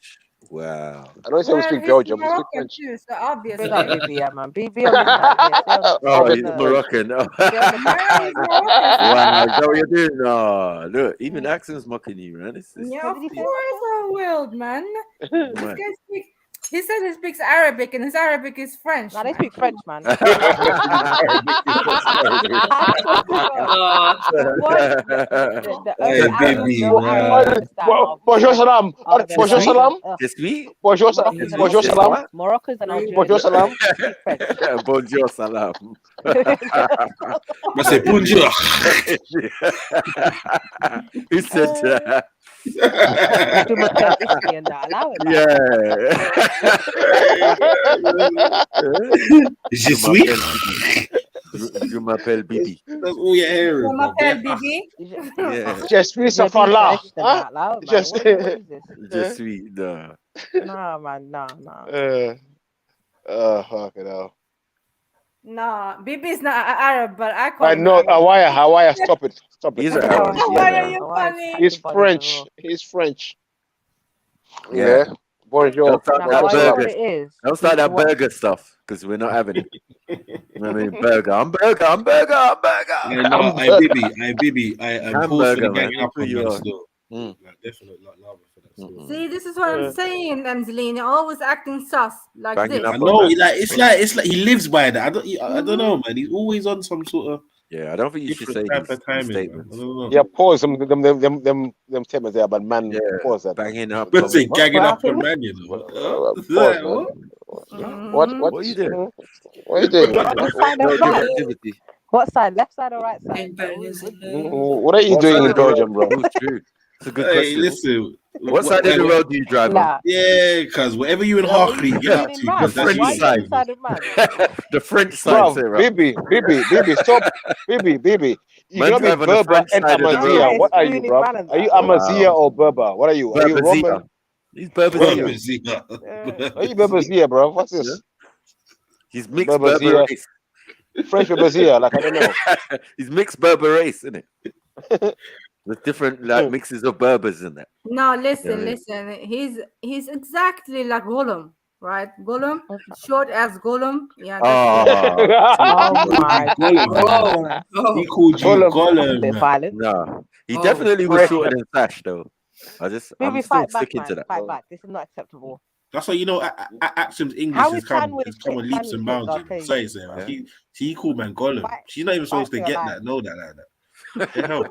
Wow. I don't say we Well, speak he's Belgium, we speak Moroccan French. too, so obviously. Big up BB, yeah, man. BB on the side. Yeah, stay on- stay Oh, on he's the- Moroccan. Oh. stay on the top side. Wow, is that what you're doing? No, look, even accents mocking you, man. It's Yeah, of course I will, man. This man. guy speaks. He says he speaks Arabic, and his Arabic is French. Nah, they speak French, man. Hey, baby, Bonjour salam. Bonjour salam. Je suis. Bonjour salam. Moroccans and Algerians. Bonjour salam. Bonjour salam. I say bonjour. Who said that? Do my pet whiskey and that. Allow it. Je suis. Je m'appelle Bibi. That's all you're hearing. Je m'appelle Bibi. Yeah. Je suis Safarla. Je suis. No. Nah, man, nah. Fucking hell. No, Bibi is not Arab, but I call I him know Arab. Hawaii, stop it. He's Arab. Why are you funny? He's French. He's French. Yeah. Yeah. Bonjour. Don't start No, that but you know what burger. it is? Don't start that What- burger stuff because we're not having it. I mean, burger. I'm burger. I'm burger. I'm burger. I Bibi, I pause for the Hamburger, man. gang up Who on you man are? still. Like, definitely love for that still. See, this is what I'm saying, Angelina. Always acting sus like Banging this. up I on know, that. it's like he lives by that. I don't know, man. He's always on some sort of Yeah, I don't think you should say different type these of timing, man. I statements. don't know. Yeah, pause them statements there, but man, Yeah, pause that. banging up. Let's say gagging up happened? on man, you know. Pause, man. What? What are you doing? What are you doing? What side of Belgium man? activity. What side? Left side or right side? What are you What doing side in of the road? Belgium, bro? Oh, true. It's a good Hey, question. listen. What side of the road do you drive on? Nah. Yeah, because whatever you in No, what Harkley you get up feeling to, mad? because that's Why you. you getting side of man? The French side, Bro, Sarah. Bibi, stop. Bibi. You Man cannot be drive on the Berber French and side of the road. Amazia. What are you, Feeling bro? man and Are you that. Amazia or Berber? What are you? Are you Roman? Berbezia. He's Berbezia. Are you Berbezia, bro? What's this? He's mixed Berbezia. Berber race. French Berbezia, like I don't know. He's mixed Berber race, isn't it? With different like mixes of Berbers in there. No, listen, Yeah, yeah. listen. He's exactly like Gollum, right? Gollum, short as Gollum. Yeah. Oh my Gollum. He called you That's a bit Gollum. violent. No, he Oh. definitely was shorter than Sash, though. I'm Maybe still fight back, sticking man. to that. Fight back. This is not acceptable. That's why you know Axum's English How has is come sandwich on leaps and bounds. I'll You know. tell you. Sorry, Sarah. She called man Gollum. She's not even supposed to for your get life. that, know that like that. The hell?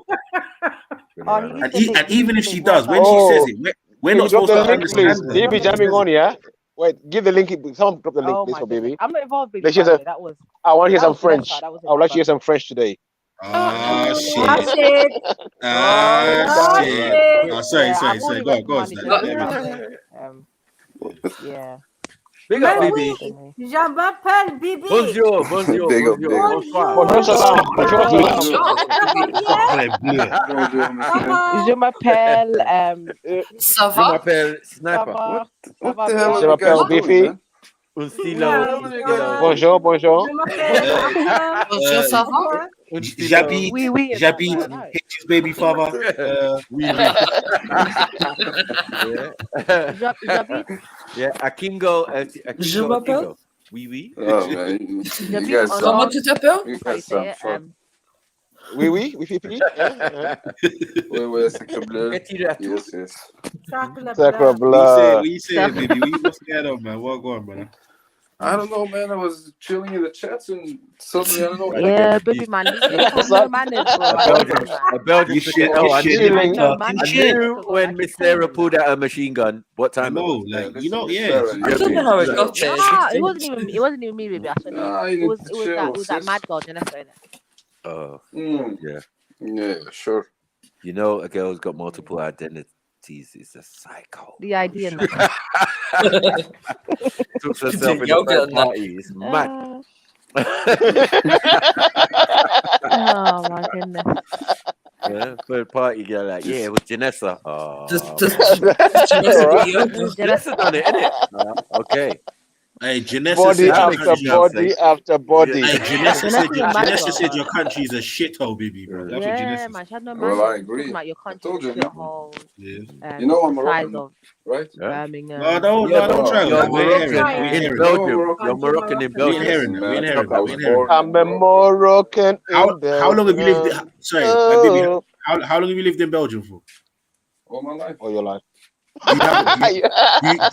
Oh, he needs to make- And even if he she needs to does, make when she more says Oh, it, we're can not you drop supposed the to link, understand please? that. Bibi jamming on, yeah? Wait, give the link. Someone drop the link, Oh please, my for goodness. Bibi. I'm not involved with Let's you, hear by the some. way. That was I want to hear that some was French. Vanessa, that was I would like to hear enough, some French today. Ah, shit. Yeah, Sorry. I've already Go went to on, money Snap. so Let me- yeah. Big up, Mais Bibi. oui, je m'appelle Bibi. Bonjour. Big up, big up. Bonsoir. Bonjour, ça va? Bonjour, ça va? Je m'appelle Ça Je va? m'appelle ça Sniper. va, ça What va the bien. hell Je are you guys m'appelle doing, Biffy. man? Un stylo. Bonjour. Je m'appelle Axel. Bonjour, ça va? Un stylo. J'habite, Oui, oui, j'habite no. Hitch's baby father. Oui. J'habite. Yeah, Akingo. Je m'appelle? Akingo. Oui. Oh man, you J'habite guys en sound. Comment tu t'appelles? You How you guys say sound it? fun. Oui, Fifi. Ouais, sacre bleu. Yes. Sacre bleu. What you say, baby? What's going on, man? What going on, brother? I don't know, man. I was chilling in the chats and suddenly I don't know. Yeah, baby man. You have no manners, bro. A Belgian. You shit. Oh, I chilling. knew when Miss Sarah pulled out her machine gun. What I time? know, like you know, yeah. I don't know how it got there. Ah, it wasn't even me, baby. Actually, Nah, it you was need to chill, that sis. mad girl Janessa in it. Oh, yeah. Yeah, sure. You know, a girl's got multiple identities is a psycho. The idea in that. Took herself in the first party. It's mad. Oh my goodness. Yeah, third party girl like, yeah, it was Janessa. Oh, Janessa done it, innit? Okay. Hey, Janessa Body said after body after body. Hey, Janessa said bro. your country is a shithole, baby, bro. That's what Yeah, Janessa man. She had no Well, manners. I agree. Talking about your I country, told you, shithole. Yeah. You know I'm the size Moroccan, of right? Birmingham. No, don't try. You're We ain't hearing Moroccan that. in Belgium. You're Moroccan in We ain't Belgium. hearing that. We ain't hearing that. We ain't hearing that. I'm a Moroccan in Belgium. How long have you lived? Sorry, baby. How long have you lived in Belgium for? All my life. All your life. Do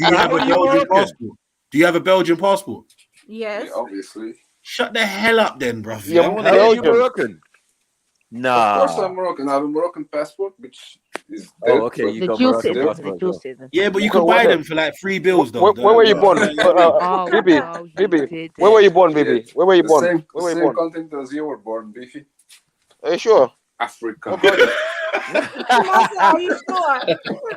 you have a Belgian passport? Do you have a Belgian passport? Yes. Yeah, obviously. Shut the hell up, then, bruv. You're I wanna How hear are you. you Moroccan? Nah. Of course I'm Moroccan. I have a Moroccan passport, which is dead. Oh, okay. You The got dual Moroccan citizen. passport. The dual citizen. Yeah, but you Okay, can buy what them for like $3 though. Where were you born? Bibi, no, he Bibi. did Where were you born, Bibi? Where were you The born? same, Where were you same born? continent as you were born, Beefy. Are you sure? Africa. Are you sure?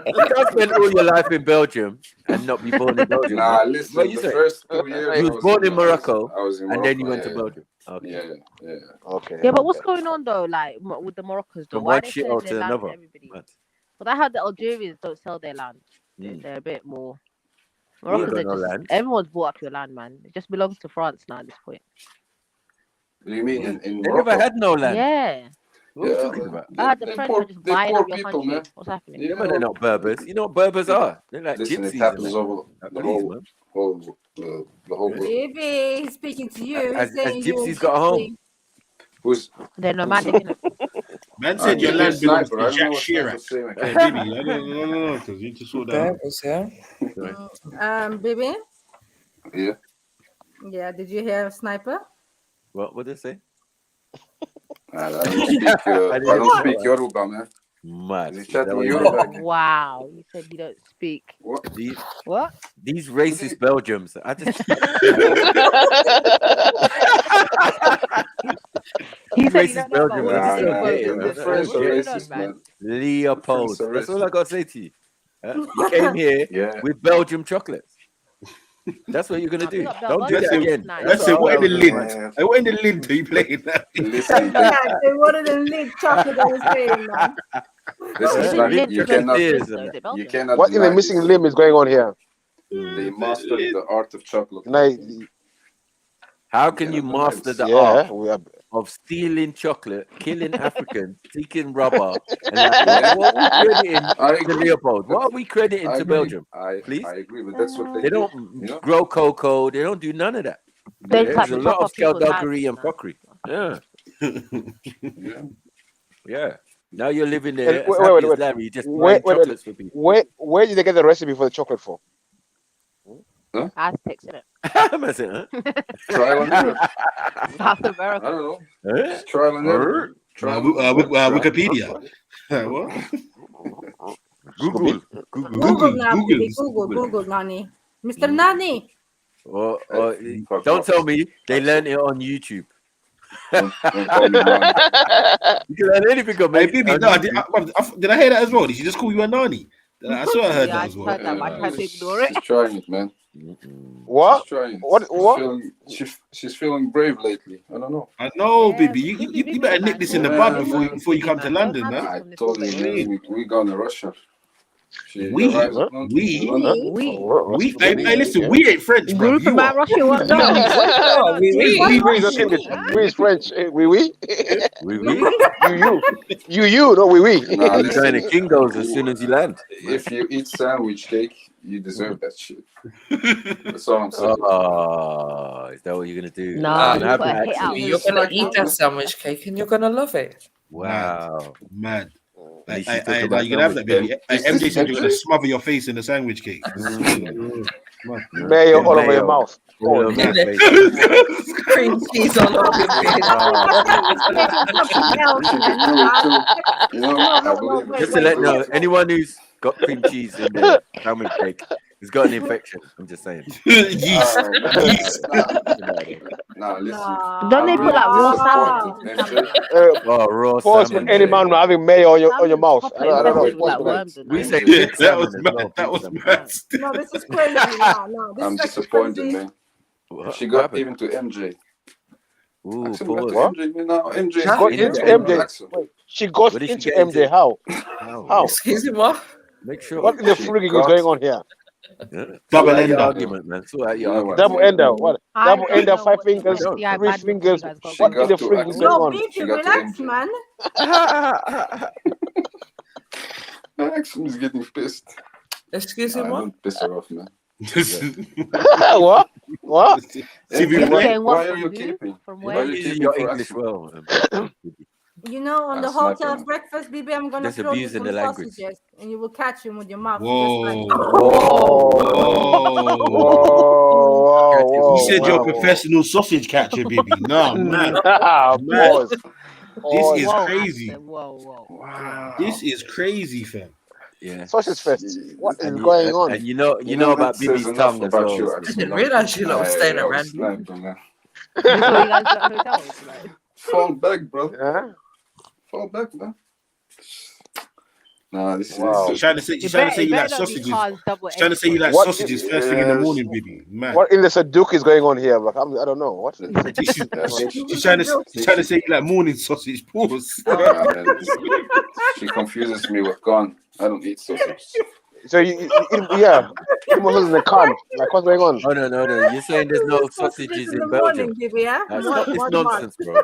You can't spend all your life in Belgium and not be born in Belgium. Nah, What listen, you the say? first 2 years You I was was born in Morocco, I was in and Morocco, then you went to yeah. Belgium. Okay. Yeah. Okay. Yeah, but what's going on though? Like with the Moroccans though, From why one are they shit selling out their to land another. to everybody? But I heard the Algerians don't sell their land. They're a bit more. We ain't Moroccans got are no just land. everyone's bought up your land, man. It just belongs to France now at this point. Do you mean in They Morocco? never had no land. Yeah. What are you talking about? The French are just buying up your country. man. What's happening? Yeah, but they're not Berbers. You know what Berbers are? They're like Listen, it gypsies. happens and over that. the Please, whole, man. the whole world. Baby, he's speaking to you. Has He's saying you. gypsies got a home? Who's They're nomadic, innit? Man said your land belongs to Jack Chirac. saying. Hey, baby, I don't know because you just saw that. Baby. Yeah. Yeah. Did you hear Sniper? What did they say? I don't speak Yoruba, man. Mad. Is he chatting Yoruba again? Wow, you said you don't speak. What? What? These racist Belgians. I just. He said you racist don't know about Belgians. what The French are racist, man. Leopold. That's all I got to say to you. You came here with Belgium chocolates. That's what you're gonna do. Don't do that again. That's it. What in the lint? What in the lint are you playing that? Listen, Yeah, they wanted a lint chocolate on his face, man. Listen, like, you cannot. What in the missing limb is going on here? They mastered the art of chocolate. How can you master the art of stealing chocolate, killing Africans, taking rubber? And what are we crediting to Leopold? What are we crediting to Belgium? Please? I agree, but that's what They don't grow cocoa. They don't do none of that. There's a lot of skullduggery and fuckery. Yeah. Yeah. Now you're living there. Wait. Larry, just buying chocolates for people. Where did they get the recipe for the chocolate for? Huh? Aztecs, innit? Trial and error. South America. I don't know. It's trial and error. Wikipedia. What? Google, Nani. Mr. Nani. Or don't tell me they learned it on YouTube. You can learn anything on Hey, Bibi, no, did I hear that as well? Did she just call you a Nani? I swear I heard that as well. I tried to ignore it. She's trying it, man. What? She's trying it. What? She's feeling brave lately. I don't know. I know, Bibi. You better nip this in the bud before you come to London, man. I told you, man, we going to Russia. We. Hey, listen, we ain't French, bro. Group of my Russian ones. We is French. We. You. No, we. Nah, You're trying to Kingo's as soon as you land. If you eat sandwich cake, you deserve that shit. That's all I'm saying. Oh, is that what you're gonna do? No, you're gonna eat that sandwich cake and you're gonna love it. Wow, mad. Like, you can have that, baby. MJ said you're gonna smother your face in the sandwich cake. Mayo all over your mouth. Cream cheese all over your face. Just to let you know, anyone who's got cream cheese in their sandwich cake has got an infection. I'm just saying. Yeast. Nah, listen. Don't they put like raw salmon? Raw Pause salmon. for any man having mayo on your mouth. I don't know. We say that was mad. That was mad. No, this is crazy. No, I'm disappointed, man. She got even to MJ. Ooh, Axel pause. got to MJ now. MJ She got into MJ. She got into MJ. How? Excuse me, what? Make sure. What in the frigging is going on here? Double Sort out ender your argument, man. Sort out your argument. Double ender. What? I Double don't ender, know 5 what fingers, the 3 iPad fingers. you guys got What going in the on. frigging is No, going on? Beefy, relax, man. Axel is getting pissed. Excuse me, what? Don't piss her off, man. What? What? Why are you keeping? Why are you keeping your English well? You know, on the hotel breakfast, baby, I'm gonna There's throw you abuse in some the language. sausages, and you will catch him with your mouth. Whoa. Whoa. You said you're a professional sausage catcher, baby. No, man. Pause. This is crazy. Whoa. Wow. This is crazy, fam. Yeah. Sausage fest. What is going on? And you know about Bibi's tongue as well. I didn't realize you lot were staying at random. This is what you guys got at hotels, like. Fall back, bro. Yeah. Fall back, man. Nah, this Wow. She's trying to say you like sausages. She's trying to say you like What sausages first thing in the morning, baby. Man. What in the Saduk is going on here? Like, I don't know. What? She's trying to say you like morning sausage. Pause. Man, she confuses me with gone. I don't eat sausage. So yeah, it was in the can. Like what's going on? Oh no. You're saying there's no sausages in Belgium? Stop this nonsense, bro.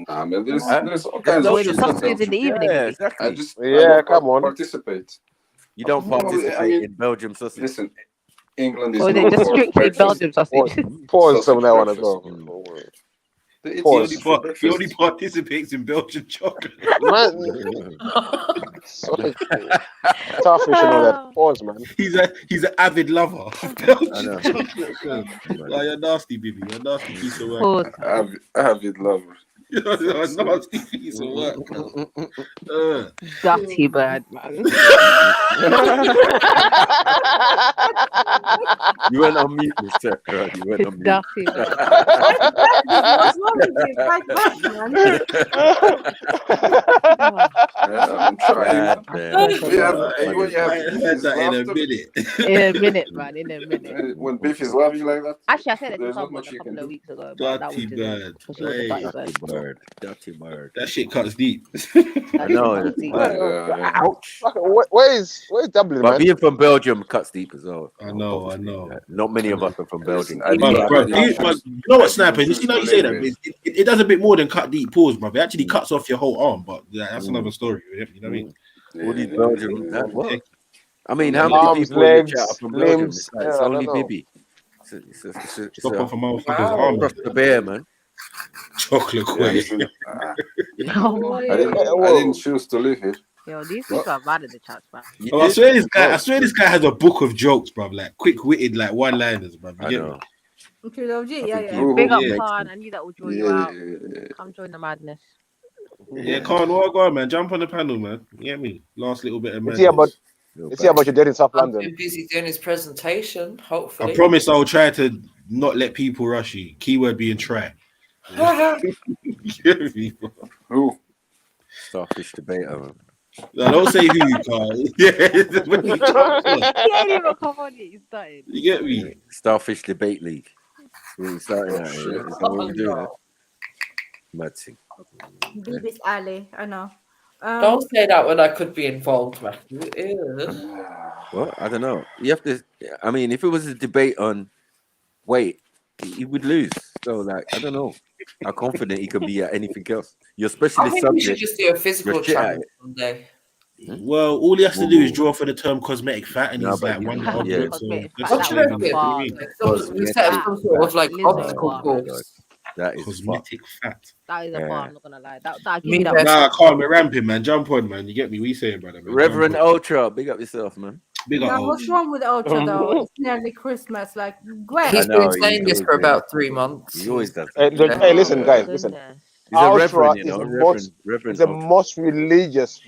Nah, man, there's all There's kinds no of Wait, the shit in sausages in Belgium. the evening. Yeah, maybe? exactly. Yeah, don't come on. participate. You don't No, participate I mean, in Belgium sausage. listen, England is Or is it known just for strictly breakfast. Belgium sausage? Pause some of Sausage that one as breakfast. well. They eat Pause. sausage for He breakfast. only participates in Belgian chocolate. Man, starfish and all that. Pause, man. He's an avid lover of I Belgian know. chocolate. Like, you're nasty, baby. You're a nasty piece of work. Pause. Avid lover. You're a nasty piece of work. Dirty bird, man. You went on mute, Mr. Right, you went on mute. Dirty bird. What's wrong with you? Fight back, man. I'm trying. When you have Biffy's In a minute, man. In a minute. when Biffy's laughing like that, Actually, I said it to there's not someone much a you can couple of do. weeks ago, but that was Dirty just bird. because she was a dirty bird. Dirty bird. That shit cuts deep. I know. Cuts deep. Ouch. Where's Dublin, But man? being from Belgium cuts deep as well. I know. Not many of us are from Belgium. But you know what, Sniper? You see, you say that it does a bit more than cut deep. Pause, bro. It actually cuts off your whole arm, but that's another story. You know what I mean? All these Belgium. What? I mean, Yeah. how many Arms, people in the legs, chat are from Belgium? limbs. It's, like, Yeah, it's I only don't know. Bibi. It's Stop off a motherfucker's wow. arm. Across the bear, man. Chocolate quay. Oh my I didn't choose to live here. Yo, these people are bad in the chats, man. Oh, I swear this guy has a book of jokes, bro. Like quick-witted, like one-liners, bro. You get me? Big up, Yeah. Khan. I knew that would draw you out. Come join the madness. Yeah, Khan, what go on, man? Jump on the panel, man. You get me? Last little bit of Let's see madness. about your dad in South I'm London. too busy doing his presentation. Hopefully, I promise I'll try to not let people rush you. Keyword being try. Who? Starfish debater, man. No, don't say who you can't. Yeah, when you jump on. He ain't even come on yet. He's started. You get me? Starfish debate league. We're starting out here. Is that what we're doing? Mad thing. Bibi's alley. I know. don't say that when I could be involved, man. Ew. Well, I don't know. You have to. I mean, if it was a debate on weight, he would lose. So, like, I don't know how confident he could be at anything else. Your I specialist think we should subject. just do a physical you're shit at challenge it. someday. Well, all he has to do is draw for the term cosmetic fat, and No, he's but like you- one yeah. object. So What do you reckon? We set up some sort of like obstacle course. That is cosmetic fat. That is a bar, I'm not gonna lie. That give Me me that. best. Nah, calm, we're ramping, man. Jump on, man. You get me? We saying, brother, man. Reverend Jump on. Ultra, big up yourself, man. Big up, Now, Ultra. what's wrong with Ultra though? It's nearly Christmas. Like, Gwen. He's been saying this for about 3 months. He always does. Hey, listen, guys, listen. He's a Ultra reverend, you is know. the Reverend it's the Ultra. most religious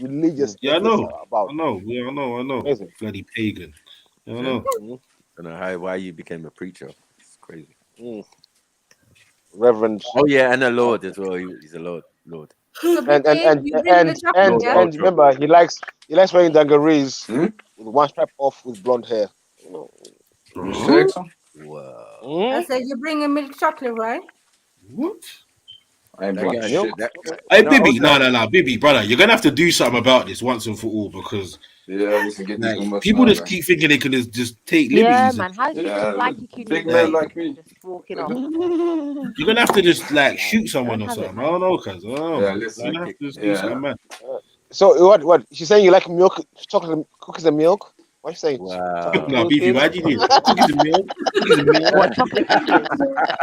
Yeah, I know. about. I know. Yeah, I know. Amazing. Bloody pagan. I know. I don't know why you became a preacher. It's crazy. Reverend. Oh yeah, and a Lord as well. He's a Lord. And remember, he likes wearing dungarees with one strap off with blonde hair. Wow. I said you bring a milk chocolate, right? What? I ain't That black guy- shit. Hey, No, Bibi, Ultra. no, Bibi, brother, you're gonna have to do something about this once and for all because Yeah, this is getting like, too much. people now, just man. keep thinking they can just take Yeah, liberties. man. How is he Yeah, just like you big men like me. just walking off? You're gonna have to just like shoot someone or have it, something. I don't know, cuz. I don't know. Yeah, man. listen. You're gonna have to just do Yeah. something, man. So what? She's saying you like milk, chocolate, cookies and milk? What you saying? Wow. No, Bibi, why do you do cookies and milk? Cookies and milk. What, chocolate fingers?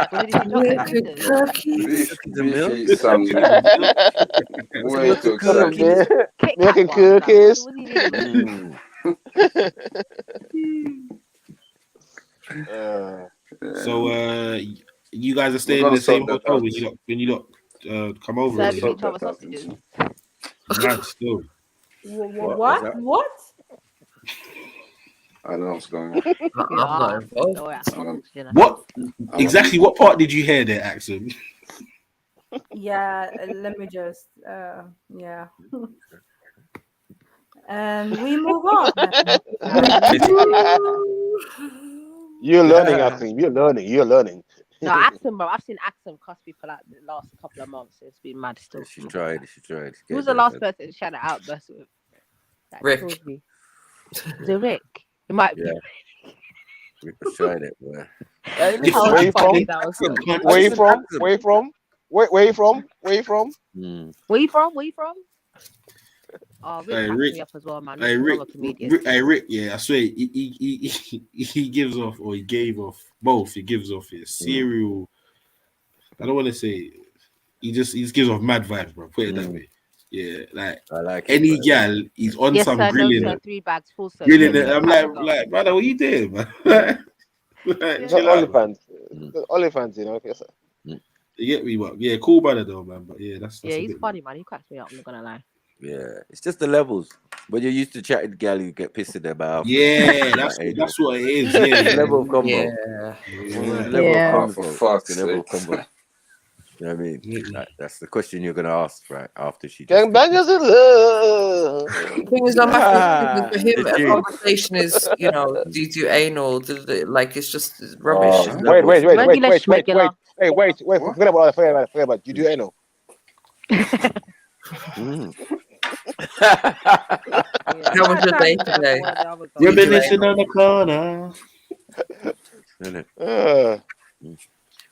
What did he do, chocolate fingers? Beef sounds way too exciting. Milk and cookies. What did he do? So you guys are staying in gonna the same sort that hotel out. when you lot come over. Serving Is it? each other sausages. Mad still. What? I don't know what's going on. I'm not involved. Oh, yeah. What exactly? What part did you hear there, Axel? Yeah, let me just yeah. And we move on. You're learning, Akim. You're learning. No, Axum, bro. I've seen Axum cuss people out the last couple of months. It's been mad still. She tried. Who was the last person to shout it out? With? Rick. Killed me. Is it Rick? It might be. Yeah. Rick was trying it, boy. That was funny. That was funny. Where you from? Where you from? Where you from? Where you from? Where you from? Where you from? Oh, Rick Hey, cracks Rick. me up as well, man. Hey, He's Rick. another comedian. Rick. Yeah, I swear, he gives off, or he gave off both. He gives off his serial. I don't want to say. He just gives off mad vibes, bro. Put it that way. Yeah, like I like any it, gal, he's on Yes, some sir. No, grilling. sir. 3 bags full service. Grilling Yes, it. sir. I'm Pack go. like, brother, what you doing, man? Not Chill out. OnlyFans. OnlyFans, you know. Okay, so. You get me, but yeah, cool brother though, man. But yeah, that's Yeah, a he's bit. funny, man. He cracks me up. I'm not gonna lie. Yeah, it's just the levels. When you're used to chatting to gal, you get pissed at about. Yeah, that's what it is. Yeah, level of combo. Yeah. Level of Oh, combo. for fuck's It's the level of sake. combo. You know what I mean? That's the question you're gonna ask, right? After she just Gangbangers in love. The thing is, I'm happy for him. the A tune. conversation is, do you do anal? Like, it's just rubbish. Wait. Forget about it. You do anal. How was your day today? Reminiscing on the corner.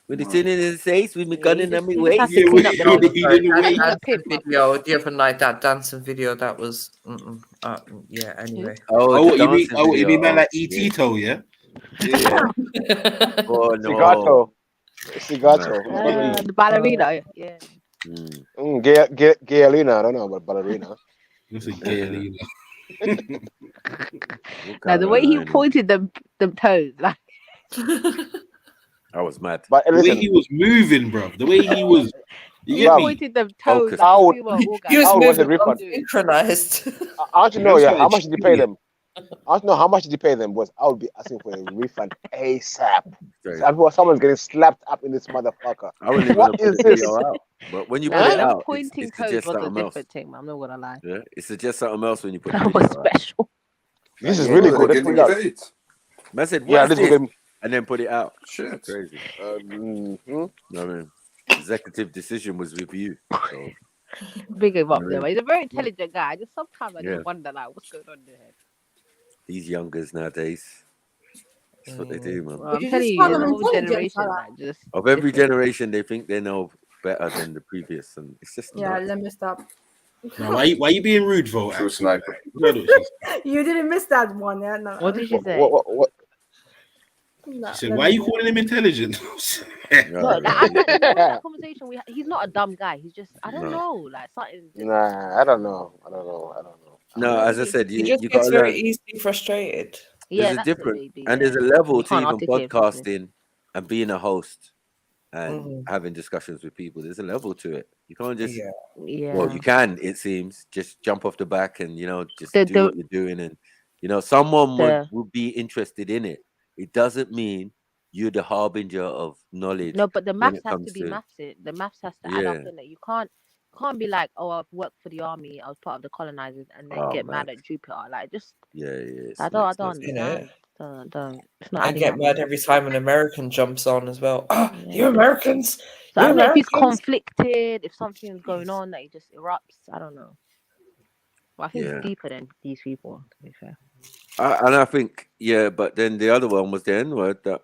With the tin in his face, with me gun in my just waist. have to clean up the house. That dancing video the other night, that dancing video, that was, yeah. Anyway. Oh, what you mean? Oh, what you mean, man? Like ET toe, yeah. Oh no. Cigato. The ballerina. Yeah. Gayalina. I don't know about ballerina. What's a Gayalina? Now the way he pointed them toes, like. I was mad. But the way he was moving, bro. The way he was. You He get me? pointed them toes. I would was the refund. synchronized. I want to know, how much did you pay them? I want to know how much did you pay them? I would be asking for a refund ASAP. So someone's getting slapped up in this motherfucker. I wouldn't even What put is the this? video out. But when you Nah, put it them out, pointing it toes suggests was a something else. different thing, man. I'm not gonna lie. Yeah, it suggests something else when you put That the was video out. special. This is really good. Let's put it out. Man said, Yeah, "What's this this?" is good. And then put it out. Shit. Crazy. No, I mean, executive decision was with you. So. Big him up Yeah. there, but he's a very intelligent guy. Just sometimes I just Yeah. wonder, like, what's going on in their head. These youngers nowadays, that's what they do, man. Well, I'm You telling just you, call the them whole intelligent, generation, fella. like, just Of every different. generation, they think they know better than the previous, and it's just Yeah, nuts. let me stop. Now, why you being rude, Vo? True sniper. You didn't miss that one, yeah? No. What did she say? What? No, She said, let "Why me are you see. calling him intelligent?" No, like, I don't know that conversation he's not a dumb guy. He's just, I don't know, like something. Just, Nah, I don't know. No, as I said, He you just got gets to very learn. easily frustrated. yeah, There's a that's different, it, maybe. and Yeah. there's a level You to can't even articulate business. podcasting and being a host and having discussions with people. There's a level to it. You can't just, Yeah. well, you can, it seems, just jump off the back and just The- do the- what you're doing, and someone the- would be interested in it. It doesn't mean you're the harbinger of knowledge. No, but the when maths it has comes to be maths. The maths has to add Yeah. up in it. You can't be like, oh, I've worked for the army, I was part of the colonizers, and then Oh, get man. mad at Jupiter. Like, just Yeah. It's I don't nuts. understand. Don't. It's not I adding get up. mad every time an American jumps on as well. You Americans! So You I don't know if he's Americans! conflicted, if something's going on that he just erupts. I don't know. But I think Yeah. it's deeper than these people, to be fair. And I think, but then the other one was the N-word that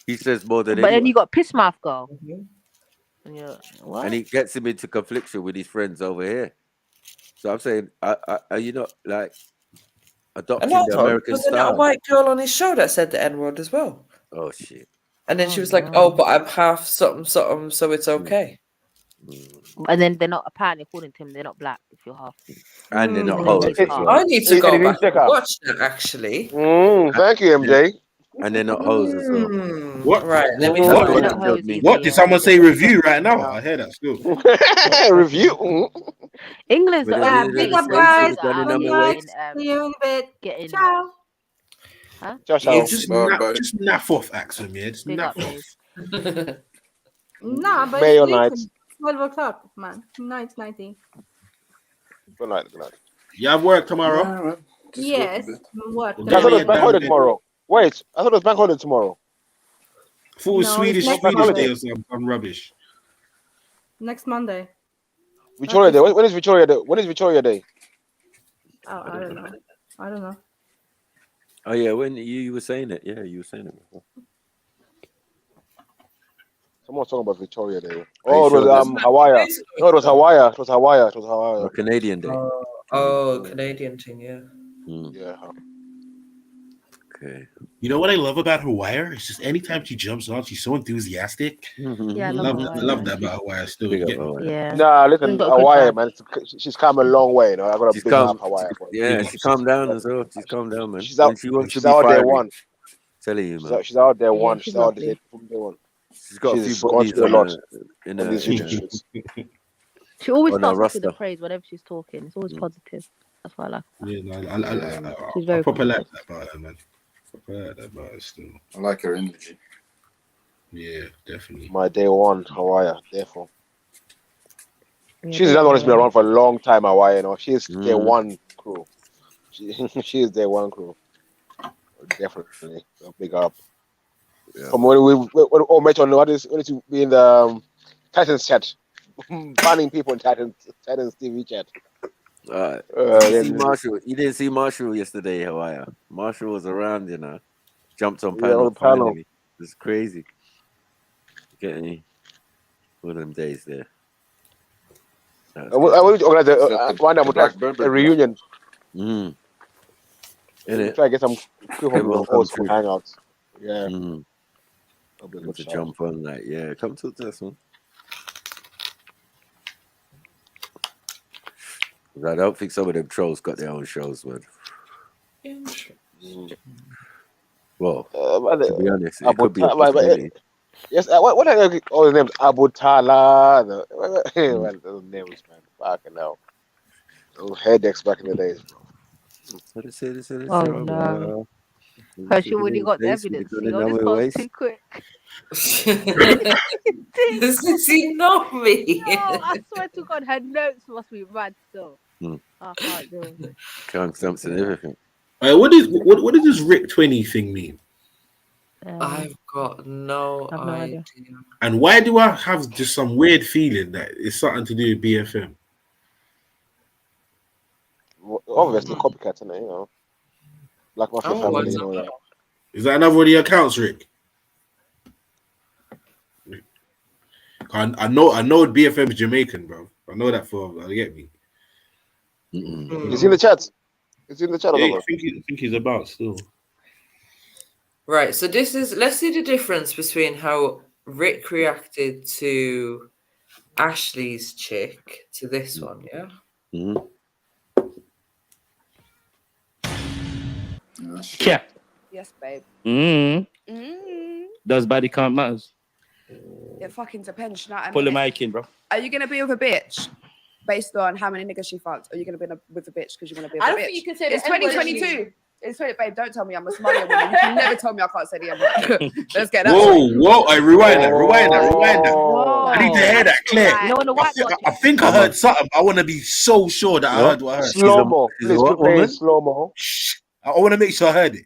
he says more than But then anyone. you got piss mouth girl. And you're what? And he gets him into confliction with his friends over here. So I'm saying, are you not like adopting the Another, American was there not a style? white girl on his show that said the N-word as well? Oh shit! And then she was like, "Oh, but I'm half something, something, so it's okay." And then they're not, apparently, according to him, they're not black if you're half. And they're not And then hoes he's as half. well. I need to go Eddie, back check and out. watch that actually. Thank you, MJ. And they're not hoes as well. What? Right, let me That's find what it. it does mean. What did someone say? Review right now. I hear that still. Review. England's the With only the Big place up, where guys. people are out Gunning here on my getting, See you in a bit. getting, Ciao. huh? Yeah, just Bye. just naff off, Axum. Yeah, just Big naff up, off. Dave. Nah, but Mayo it's late. nights. 12 o'clock, man. Night, nighty. Good night. You have work tomorrow. Nah, man. Just Yes. work a bit. What? I thought it was Yeah, bank holiday yeah. tomorrow. Wait, I thought it was bank holiday tomorrow. Full No, Swedish it's next Swedish Monday. day or some rubbish. Next Monday. Victoria Day. When is Victoria Day? When is Victoria Day? I don't know. I don't know. Oh yeah, when you were saying it, you were saying it before. Someone was talking about Victoria Day. Are Oh, you it was sure Hawaii. No, it was Hawaii. It was Hawaii. It was Hawaii. or Canadian Day? Canadian thing, yeah. Yeah. Okay. You know what I love about Hawaii? It's just anytime she jumps on, she's so enthusiastic. Yeah, I love love that. I love that about Hawaii still. Big up Get me? Hawaii. Yeah. Nah, listen, got a good Hawaii, vibe. man. She's come a long way. You know, I got to She's big up calm. Hawaii. Boy. Yeah, she calmed down as well. She's calmed down, man. She's out. When she wants to She's be out there fiery, one. telling you, man. She's out there Yeah, one. she's She's out there lovely. from day one. She's got a few She's gone bodies through a on lot her in on her these in YouTube her streets. She always on her starts off with a roster. praise whenever she's talking. It's always positive. That's what I like. Yeah, no, She's I very proper like positive. that about her, man. Proper like that about her still. I like her energy. Yeah, definitely. My day one, Hawaii. Therefore, Yeah, she's another one that's been yeah. around for a long time. Hawaii, you know, she's day one crew. She is day one crew. Definitely, big up. Yeah. From when we all met on what is to be in the Titans chat, banning people in Titans TV chat. See Marshall. You didn't see Marshall yesterday, Hawaii. Marshall was around, you know. Jumped on Yeah, panel on the panel. finally. It's crazy. Get me? One of them days there. I will organize a reunion. In We'll it. try to get some people from Everyone come old school through. hangouts. Yeah. That'll be a good To shout. jump on, like, yeah, come to this one. I don't think some of them trolls got their own shows, man. Well, to be honest, it could be a possibility. Yes, what are all the names? Abu Tala. Those names, man. Fucking hell. Those headaches back in the days, bro. Oh no. But she already got the evidence. See, oh, this goes too quick. Does he know me? No, I swear to God, her notes must be mad still. I can't do it. Can't stumps and everything. What does this Rick 20 thing mean? I've got no idea. And why do I have just some weird feeling that it's something to do with BFM? Obviously, copycats, you know. Black Mafia family, you know that. Is that another one of your accounts, Rick? I know BFM is Jamaican, bro. I know that for you get me. He's in the chat. It's in the chat. Yeah, I think he's about still. Right, so let's see the difference between how Rick reacted to Ashley's chick to this one, yeah? Yeah. Yes, babe. Does body count matters? It fucking depends. You know what I Pull the mean? mic in, bro. Are you gonna be with a bitch based on how many niggas she fucked? Or are you gonna be with a bitch because you want to be with I a don't bitch? think you can say the It's N-word, 2022. actually. It's 20, babe. Don't tell me I'm a Somalian woman. You can never tell me I can't say the N-word. Let's get that. Whoa! I rewind that. Whoa. I need to hear that clear. You know when the white I think I heard something. I want to be so sure that I heard what I heard. Slow mo. Please play in slow mo. I want to make sure I heard it.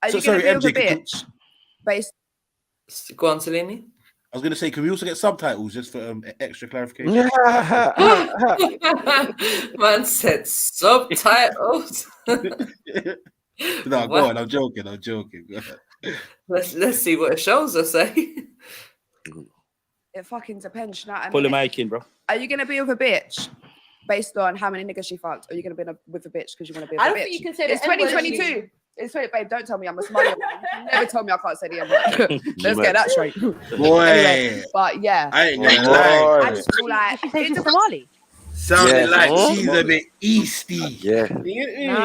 Are you Sorry, gonna be MJ. with a bitch based? Go on, Selene. I was going to say, can we also get subtitles just for extra clarification? Man said subtitles. No, go on. I'm joking. Go ahead. Let's see what it shows us, eh? It fucking depends. You know what I mean? Pull the mic in, bro. Are you gonna be with a bitch based on how many niggas she fucked? Or are you gonna be with a bitch because you want to be with I a don't bitch? think you can say the It's N-word, 2022. actually. It's 20, babe. Don't tell me I'm a Somalian woman. You can never tell me I can't say the N-word. Let's get that straight. Boy. Anyway, but yeah. I ain't gonna lie. I just feel like Did she say she's Somali? Sounded like she's a bit easty. Yeah.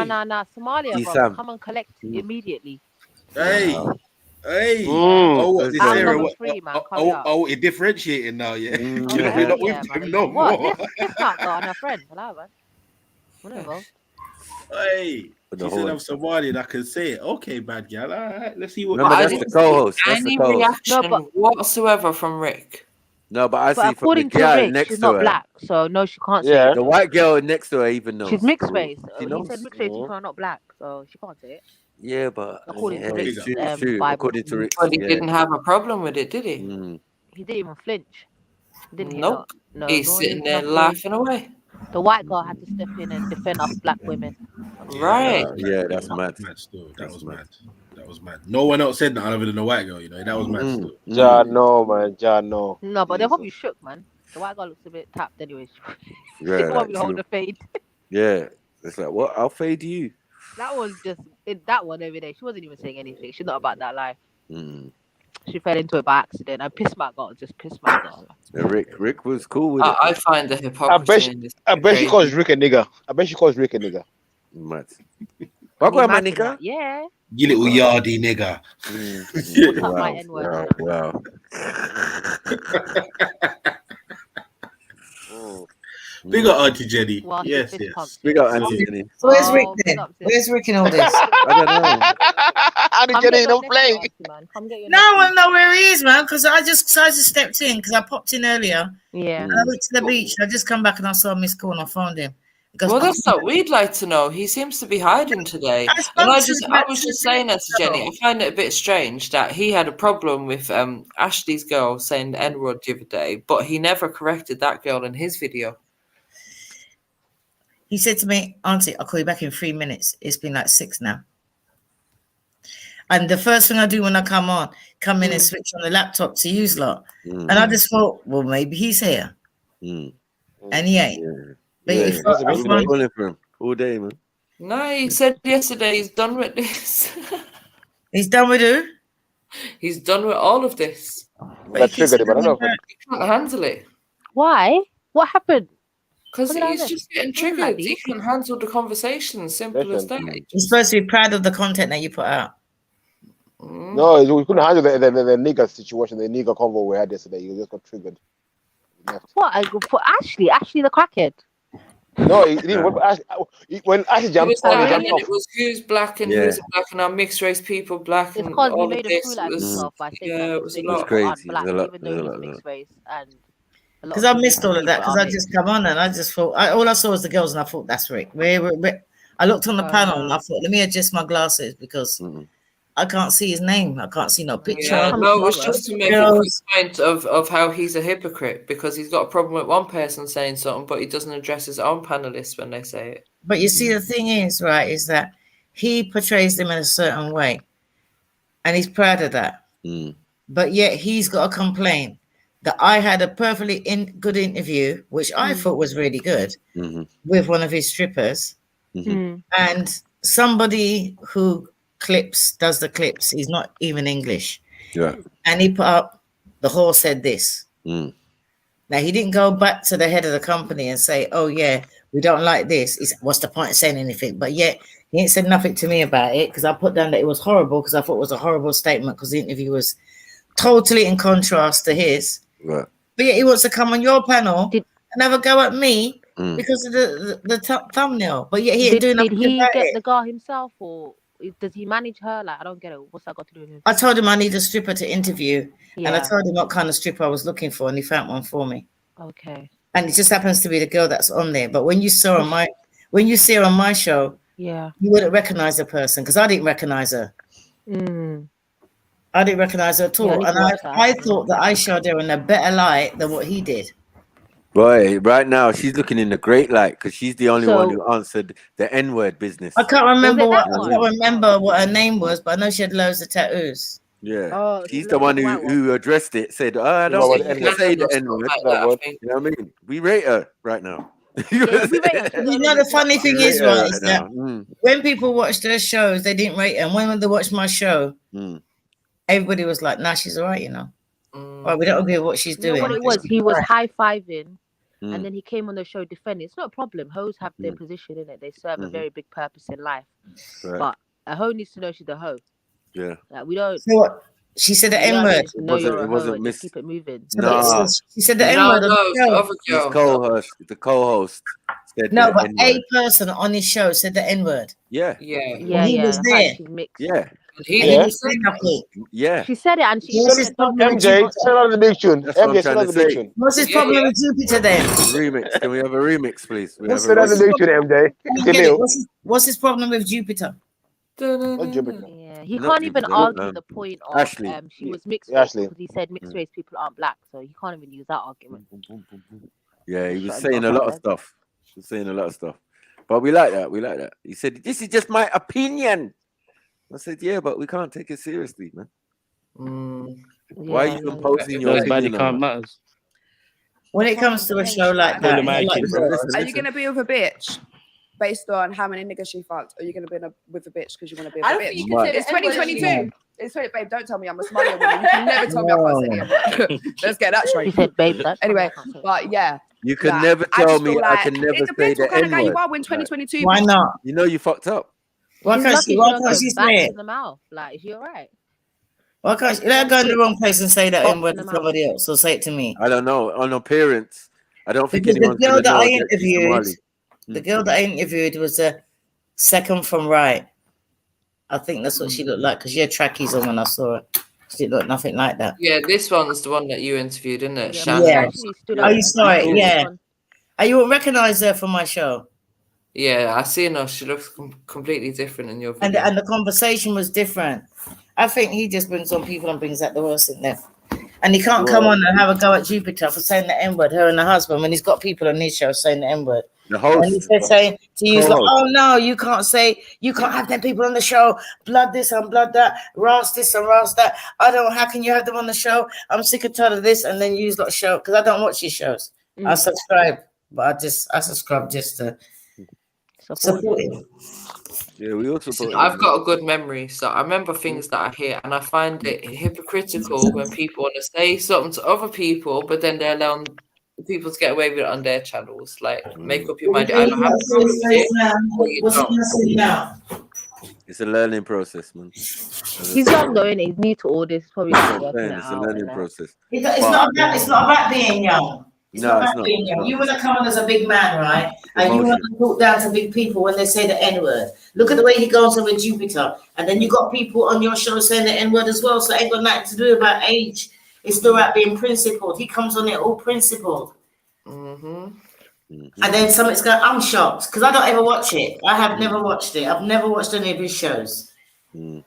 Nah. Somalia, bro. Sam. Come and collect immediately. Hey. Oh, what this I'm era? number 3, man. Carry out. Oh, it differentiating now, yeah. Yeah, We're not yeah, with man. him no What? more. This can't go on her friend. Hello, man. Whatever. Hey, the she whole- said I'm Somali and I can say it. Okay, bad girl. All right, let's see what. Remember, that's the co-host. That's Any the co-host. reaction whatsoever from Rick? No, but I But see from the according to girl Rick, next she's to not her. black, so no, she can't say it. The white girl next to her even knows. She's mixed race. She He knows. said mixed race people are not black, so she can't say it. Yeah, but According to yeah, Rick's it's true. Bible. According to Rick's, But he didn't have a problem with it, did he? He didn't even flinch. He didn't Nope. hit no He's noise, sitting there nothing. laughing away. The white girl had to step in and defend us black women. Right. Yeah, that's mad. Still, that was mad. That was mad. No one else said that other than the white girl. You know, that was mad. Still. John, no, man. John, no. No, but they're probably shook, man. The white girl looks a bit tapped anyway. She Yeah, probably like hold a fade. yeah. It's like, what? I'll fade you. That was just that one over there. She wasn't even saying anything. She's not about that life. Mm. She fell into it by accident. And piss my girl, just piss my girl. Yeah, Rick was cool with it. I find the hypocrisy in this. I bet she crazy. calls Rick a nigga. I bet she calls Rick a nigga. Mad. Can Fuck you with my imagine nigga. that? Yeah. You little yardy nigga. What's up, my N-word? Wow. Big up Auntie Jenny. Well, yes, fist yes. pumps Big up Auntie Jenny. So where's Rick Oh, then? big up, sis. Where's Rick in all this? I don't know. Auntie Come Jenny, get your don't nephew, play. auntie, man. Come get your No, I nephew. want to know where he is, man, because I just stepped in because I popped in earlier. Yeah. And I went to the beach. I just come back and I saw Miss Call and I found him. Because Well, that's what we'd like to know. He seems to be hiding today. I spoke And I to him was about just 2 saying that to minutes Jenny. ago. I find it a bit strange that he had a problem with Ashley's girl saying the N-word the other day, but he never corrected that girl in his video. He said to me, Auntie, I'll call you back in 3 minutes. It's been like 6 now. And the first thing I do when I come in and switch on the laptop to use lot. And I just thought, well, maybe he's here. And he ain't. Yeah. But Yeah. if I've been calling for him all day, man. No, he said yesterday he's done with this. He's done with who? He's done with all of this. Got triggered, but I don't know. He can't handle it. Why? What happened? Because What did I he's do? just getting Wasn't like triggered. He this. can handle the conversation. Simple as that. You're supposed to be proud of the content that you put out. No, we couldn't handle the nigger situation, the nigger convo we had yesterday. You just got triggered. What? I go for Ashley the crackhead. No, he didn't. When Ashley It jumped was on, he that, jumped and off. it was who's black and Yeah. who's black and our mixed race people black It's and because he all made of a this. fool out of himself by saying yeah, that it was a mixed lot. race people aren't crazy. black, There's a lot- even though there's a he's lot of mixed race and a lot Because of I people missed all of that people because are I mixed. just come on and I just thought all I saw was the girls and I thought that's Rick. I looked on the panel and I thought, let me adjust my glasses because I can't see his name. I can't see no picture. Yeah, no, it was tomorrow. just to make a quick point of how he's a hypocrite because he's got a problem with one person saying something, but he doesn't address his own panelists when they say it. But you see, the thing is, right, is that he portrays them in a certain way and he's proud of that. But yet he's got a complaint that I had a perfectly good interview, which I thought was really good, with one of his strippers. And somebody who does the clips, he's not even English. Yeah. And he put up, the whore said this. Now, he didn't go back to the head of the company and say, oh, yeah, we don't like this. What's the point of saying anything? But yet, he ain't said nothing to me about it because I put down that it was horrible because I thought it was a horrible statement because the interview was totally in contrast to his. Right. But yet, he wants to come on your panel and have a go at me because of the thumbnail. But yet, he ain't doing nothing Did he about get it. the girl himself or does he manage her? Like, I don't get it. What's that got to do with him? I told him I need a stripper to interview, and I Yeah. told him what kind of stripper I was looking for, and he found one for me. Okay. And it just happens to be the girl that's on there. But when you see her on my show, Yeah. you wouldn't recognize the person because I didn't recognize her. I didn't recognize her at all, Yeah, I need to and watch that. I thought that I showed her in a better light than what he did. Boy, right now she's looking in a great light because she's the only one So- who answered the N-word business. I can't remember Was it what that one? her name was, but I know she had loads of tattoos. Yeah, Oh, he's the one who addressed it. Said, "Oh, I don't what think the you can say the N-word. N-word." Like that, I think. You know what I mean? We rate her right now. You know, the funny thing We is, rate her right, is that now. when people watch their shows, they didn't rate her. And when they watched my show, everybody was like, nah, she's all right, you know. Well, we don't agree with what she's You know doing. what it was? He was high-fiving Mm. and then he came on the show defending. It's not a problem. Hoes have their position in it. They serve a very big purpose in life. Right. But a hoe needs to know she's a hoe. Yeah. Like, we don't. So what? She said the you know what I mean? N-word. Just know you're a hoe and just keep it moving. Nah. She said the N-word on the show. His co-host, the co-host said No, the but N-word. a person on his show said the N-word. Yeah. Yeah, And he yeah. was That's why there. she's mixed. Yeah. And he didn't say nothing. Yeah. She said it and she What's even his said, don't problem with MJ, Jupiter? turn on the big tune. That's what I'm MJ, turn trying on to the big say. tune. What's his problem with Jupiter then? Remix. Can we have a remix, please? We What's have a Turn on the remix. big tune, MJ. I get it. Jamil. What's his problem with Jupiter? Not Jupiter. Yeah, he Not can't even Jupiter, argue the point of Ashley. she was mixed Yeah, race Ashley. because he said mixed race people aren't black, so he can't even use that argument. Yeah, he was Shut him saying up, a lot I of said. stuff. We're saying a lot of stuff. But we like that. We like that. He said, "This is just my opinion." I said, "Yeah, but we can't take it seriously, man. Why are you imposing your opinion on us?" When it comes to a show like that, Are you gonna be with a bitch based on how many niggas she fucked? Or are you gonna be with a bitch because you want to be with a bitch? It's 2022. It's babe. Don't tell me I'm a Somalian woman. You can never tell me I can't say the N-word. Let's get that straight. She said, babe. Anyway, but yeah. You can like, never I tell just me feel I like can never it say depends the what kind of guy you N-word. are in 2022. Why not? You know you fucked up. Why She's can't lucky she? she Why don't can't go she back say to it? the mouth. Like, is she alright? Why can't she? Let her go in the wrong place and say that Box in word in the to mouth. somebody else or say it to me. I don't know. On appearance, I don't think Because the anyone's girl gonna that know I that she's interviewed, Somali. the girl that I interviewed was a second from right. I think that's what she looked like because she had trackies on when I saw her. She looked nothing like that. Yeah, this one's the one that you interviewed, isn't it? Yeah, Shannon? Yeah. actually stood Oh, out you and saw I it? saw Yeah. this one. Oh, you won't recognize her from my show. Yeah, I seen her. She looks completely different in your video. And the conversation was different. I think he just brings on people and brings out the worst in them. And he can't come on and have a go at Jupiter for saying the N-word, her and her husband, when he's got people on his show saying the N-word. The host. And he's saying to use like, Co-host. oh no, you can't have them people on the show, blood this and blood that, ras this and ras that. How can you have them on the show? I'm sick and tired of this, and then use like show because I don't watch your shows. I subscribe, but I subscribe just to support him. Yeah, we all support. I've got a good memory, so I remember things that I hear, and I find it hypocritical when people want to say something to other people, but then they allow people to get away with it on their channels. Like, make up your mind. You either have a problem with it or you don't. It's a learning process, man. He's young though, innit? He's new to all this. Probably That's like what I'm working saying. it It's a out. learning and process. It's not about being young. It's No, not it's about not. being young. You want to come on as a big man, right? And you want to talk down to big people when they say the N-word. Look at the way he goes on with Jupiter. And then you got people on your show saying the N-word as well. So it ain't got nothing to do about age. It's still about being principled. He comes on it all principled. And then something's going, I'm shocked because I don't ever watch it. I have never watched it. I've never watched any of his shows. And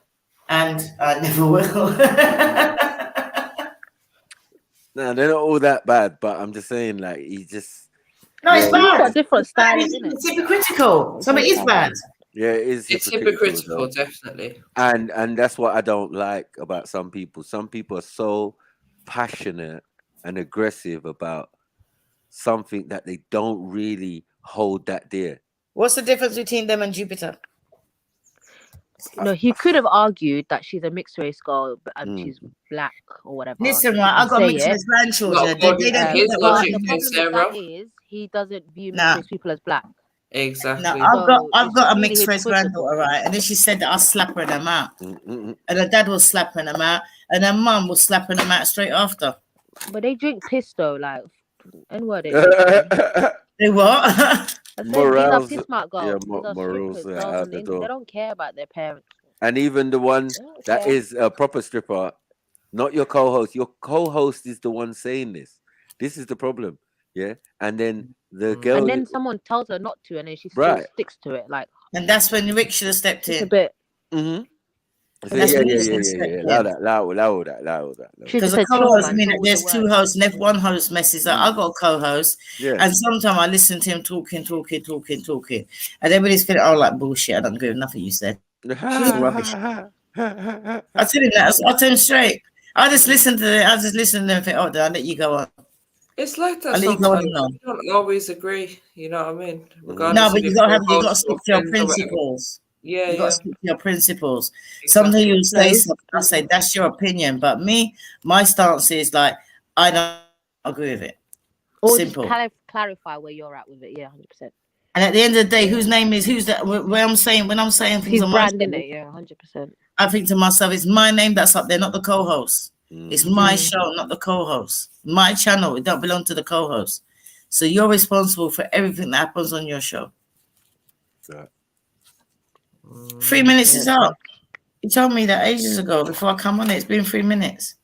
I never will. No, they're not all that bad, but I'm just saying, like, he just. No, it's bad. He's got different styles, isn't it? It's hypocritical. So it is bad. Yeah, it is. It's hypocritical, definitely. And that's what I don't like about some people. Some people are so passionate and aggressive about something that they don't really hold that dear. What's the difference between them and Jupiter? No, he could have argued that she's a mixed race girl and she's black or whatever. Listen, right, I've got mixed race grandchildren. They don't think that but we're the problem with that is he doesn't view mixed race people as black. Exactly. No, I've got a mixed race granddaughter, right? And then she said that I slap her in the mouth. And her dad was slapping her mouth, and her mum was slapping her mouth straight after. But they drink piss though, like N-word. They what? Morals, these are piss smart girls. yeah, morals are out the door. They don't care about their parents. And even the one that is a proper stripper, not your co-host. Your co-host is the one saying this. This is the problem. Yeah. And then the girl. And then someone tells her not to, and then she still sticks to it. Like, and that's when Rick should have stepped in. A bit. So yeah. Allow that. Because the co-host, I mean, there's two hosts, and if one host messes up, I've got a co-host, and sometimes I listen to him talking, and everybody's feeling, oh, like bullshit. I don't agree with nothing you said. Rubbish. I tell him that. I tell him straight. I just listen to it. I just listen to them and think, oh, I'll let you go on. It's like that I'll let you go sometimes. on. You don't always agree. You know what I mean? No, but you got to stick to your principles. Yeah, you got to stick to your principles. Something you say something, I say that's your opinion, but me, my stance is like I don't agree with it. Or simple. Just clarify where you're at with it. Yeah, 100%. And at the end of the day, whose name is who's that? When I'm saying things, he's on branding myself, it. Yeah, 100%. I think to myself, it's my name that's up there, not the co-host. It's my show, not the co-host. My channel, it don't belong to the co-host. So you're responsible for everything that happens on your show. 3 minutes is up. You told me that ages ago before I come on it. It's been 3 minutes.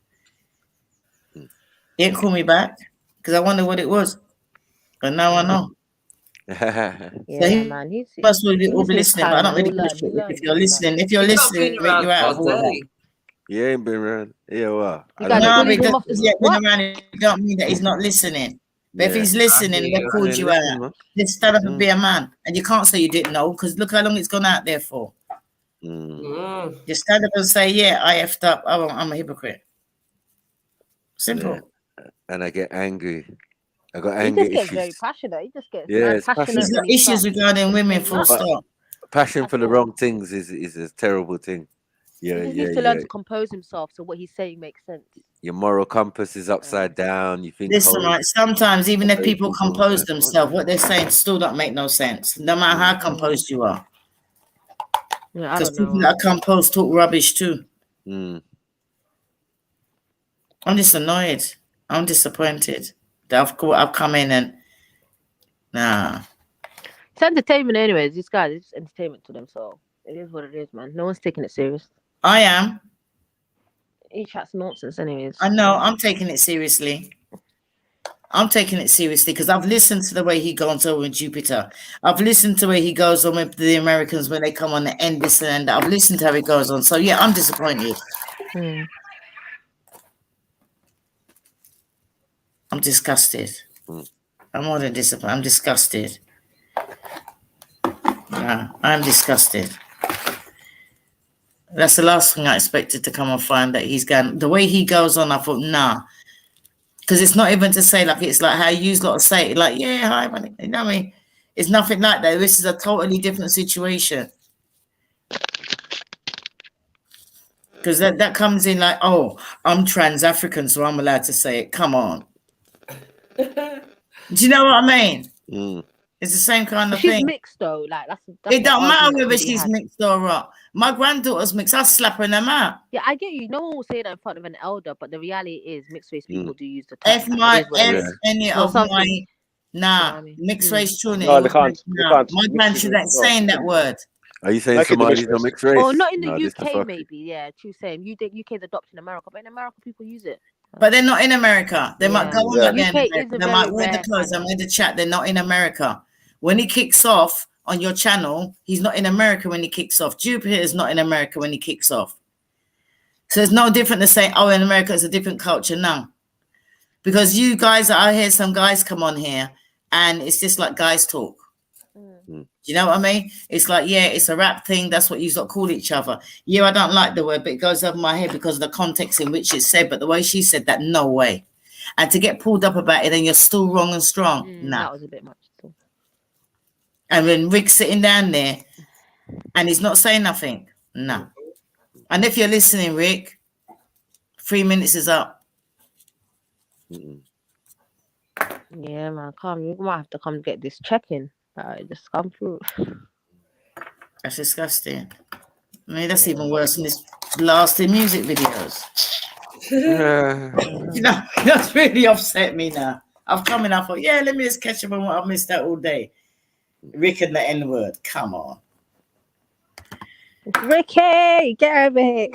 He didn't call me back because I wondered what it was. But now I know. Yeah, man. He's must all be listening, but I don't really push it. If you're listening, you're out of order. He ain't been around. Yeah, well. No, because he ain't been around, it don't mean that he's not listening. But if he's listening, they called you out. Just stand up and be a man. And you can't say you didn't know, because look how long it's gone out there for. Just stand up and say, yeah, I effed up. Oh, I'm a hypocrite. Simple. Yeah. And I get angry. I got He anger just gets issues. very passionate. He just gets it's passionate. He's got issues regarding women, full stop. Passion for the wrong things is a terrible thing. He just needs to learn to compose himself so what he's saying makes sense. Your moral compass is upside down. You think. Listen, right? Sometimes even if people compose themselves, what they're saying still don't make no sense. No matter how composed you are. Yeah, because people that are composed talk rubbish too. I'm just annoyed. I'm disappointed that I've come in and it's entertainment anyways. These guys, it's entertainment to them, so it is what it is, man. No one's taking it serious. I am. He chats nonsense anyways. I know. I'm taking it seriously. I'm taking it seriously because I've listened to the way he goes on with Jupiter. I've listened to the way he goes on with the Americans when they come on the end this and that. I've listened to how he goes on. So yeah, I'm disappointed. I'm disgusted. I'm more than disappointed. I'm disgusted. I'm disgusted. That's the last thing I expected to come and find that he's going. The way he goes on, I thought, nah. Because it's not even to say like it's like how you use a lot of say like, yeah, hi, man. You know what I mean? It's nothing like that. This is a totally different situation. Because that comes in like, oh, I'm trans-African, so I'm allowed to say it. Come on. Do you know what I mean? It's the same kind of she's thing. She's mixed though. Like that's it don't matter whether she's mixed or not. My granddaughter's mixed. I'll slap her in the mouth. Yeah, I get you. No one will say that in front of an elder, but the reality is mixed race people do use the term. Mixed race tuning. No, they can't. My grandchildren ain't saying that word. Are you saying Somali's not mixed race? Oh, not in the UK, maybe. Yeah, true. Saying UK's adopting America, but in America, people use it. But they're not in America. They might go on again. They might wear the clothes. I'm in the chat. They're not in America. When he kicks off on your channel, he's not in America when he kicks off. Jupiter is not in America when he kicks off. So it's no different to say, oh, in America it's a different culture now. Because you guys, I hear some guys come on here and it's just like guys talk. Do you know what I mean? It's like, yeah, it's a rap thing. That's what you lot call each other. Yeah, I don't like the word, but it goes over my head because of the context in which it's said. But the way she said that, no way. And to get pulled up about it, then you're still wrong and strong. No. That was a bit much. Too. And when Rick's sitting down there and he's not saying nothing, no. And if you're listening, Rick, 3 minutes is up. Yeah, man, come. You might have to come get this check-in. Just come through. That's disgusting. I mean, that's even worse than this blasting music videos. You know, that's really upset me now. I've come in, I thought, yeah, let me just catch up on what I've missed out all day. Rick and the N-word, come on. Ricky, get over here.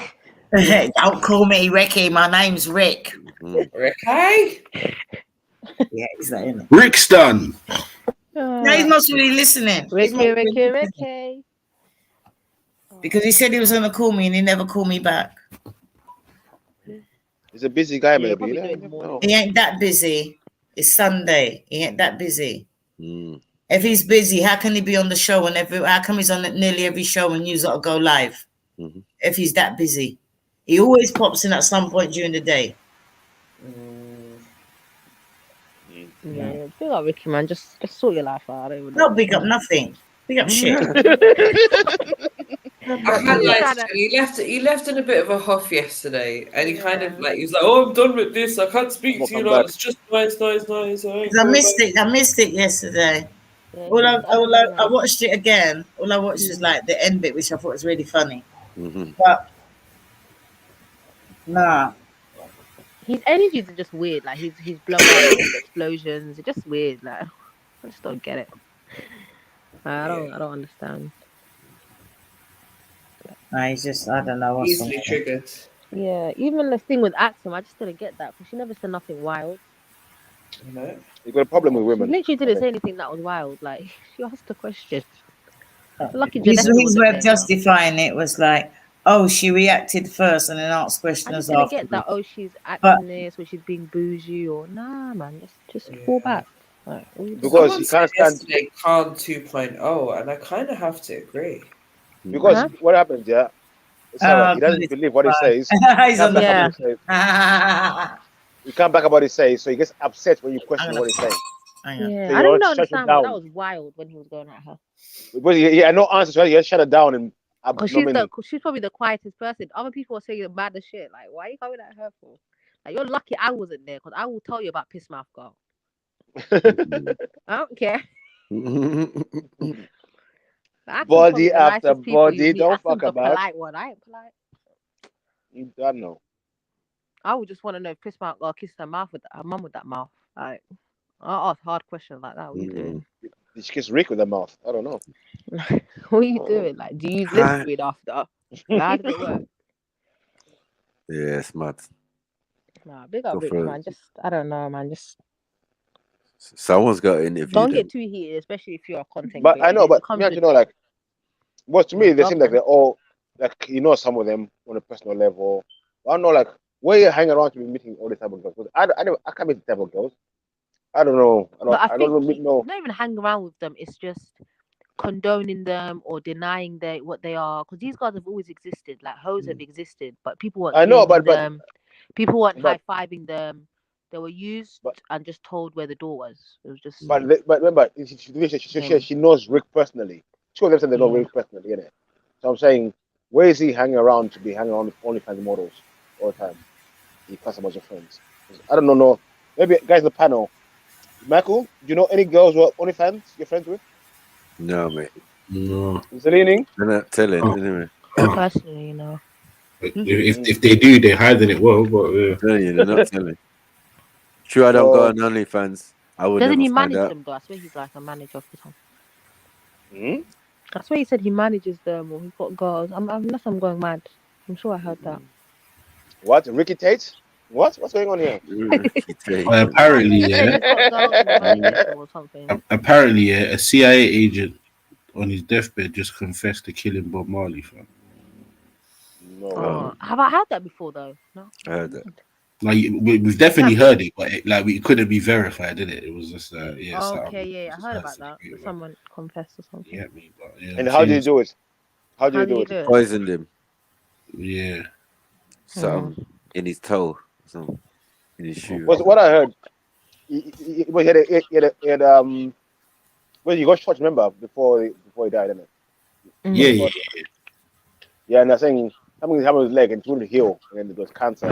Don't call me Ricky, my name's Rick. Ricky? Yeah, he's not in it. Rick's done. No, he's not really listening. Ricky. Because he said he was going to call me and he never called me back. He's a busy guy, maybe. He ain't that busy. It's Sunday. He ain't that busy. If he's busy, how can he be on the show and how come he's on nearly every show and you got to go live? If he's that busy. He always pops in at some point during the day. Yeah, big up Ricky, man. Just sort your life out. No, big up nothing. Big up shit. I can't lie to you. He left in a bit of a huff yesterday, and he kind of like he was like, "Oh, I'm done with this. I can't speak to you. Like, it's just nice. I missed it yesterday. Yeah, I watched it again. All I watched is like the end bit, which I thought was really funny. But nah. His energies are just weird. Like his blow up, his explosions, it's just weird. Like I just don't get it. I don't understand. He's just I don't know. Easily triggered. Yeah, even the thing with Axum, I just didn't get that because she never said nothing wild. You got a problem with women. She literally didn't say anything that was wild. Like she asked a question. Lucky his way of justifying it was like, Oh, she reacted first and then asked I questions just didn't get afterwards. that. Oh, she's But acting this, or she's being bougie, or nah, man. Just fall back. Like, what are you doing? Because Someone you said can't stand. yesterday Khan 2.0, and I kind of have to agree. Because what happens, yeah, Sarah, he doesn't believe what he says. He He's can't on the back up what phone. he says. He can't back up what he says, so he gets upset when you question what he's saying. Yeah, So I you don't don't shut it understand. But that down. was wild when he was going at her. But he had no answer, so he just shut it down and Cause she's probably the quietest person. Other people are saying the maddest shit. Like, why are you coming at her for? Like, you're lucky I wasn't there, cause I will tell you about piss mouth girl. I don't care. Body after body, don't fuck the about. polite one. I ain't polite. You don't know. I would just want to know if piss mouth girl kissed her mouth with her mum with that mouth. Like, I ask hard questions like that. What are you doing? Did she kiss Rick with her mouth? I don't know. What are you doing? Like, do you use Listerine after? How does it work? Yeah, it's mad. Nah, big up Go Rich, for it. man. Just, I don't know, man. Just Someone's got to interview don't them. get too heated, especially if you're a content But creator. I know, but you have to know, like, well, to me, they seem like they're all, like, you know, some of them on a personal level. I don't know, like, where you hang around to be meeting all the type of girls. I can't meet the type of girls. I don't know. But I I think don't know. not even hang around with them. It's just condoning them or denying what they are. Because these guys have always existed. Like hoes have existed, but people weren't I know, claiming but them. People weren't high fiving them. They were used and just told where the door was. It was just. But remember, she knows Rick personally. Two of them said they know Rick personally, innit? So I'm saying, where is he hanging around to be hanging around with OnlyFans models all the time? He has a bunch of friends. I don't know. Maybe guys in the panel. Michael, do you know any girls who are OnlyFans you're friends with? No, mate. No. Is it leaning? They're not telling, anyway. Personally, you know. If they do, they're hiding it well. But I'm telling you, they're not telling. True, I don't go on OnlyFans. I would Doesn't never he find manage out. them though? I swear he's like a manager for some. I swear he said he manages them or he's got girls. Unless I'm going mad. I'm sure I heard that. What? Ricky Tate? What's going on here? apparently, yeah. Or something. Apparently, yeah, a CIA agent on his deathbed just confessed to killing Bob Marley, fam. No. Have I heard that before though? No. I heard that. Like we've definitely heard it, but it couldn't be verified, did it? It was just yeah. Okay, I heard about that. Someone confessed or something. Yeah, me, but yeah. And how did you do it? How did you do it? Poisoned him. Yeah. Some in his toe, some in his shoe. Was what I heard. He had well, you got shot, remember, before he died, didn't it? Yeah. Yeah, and I think something happened with his leg and it wouldn't heal, and then it was cancer.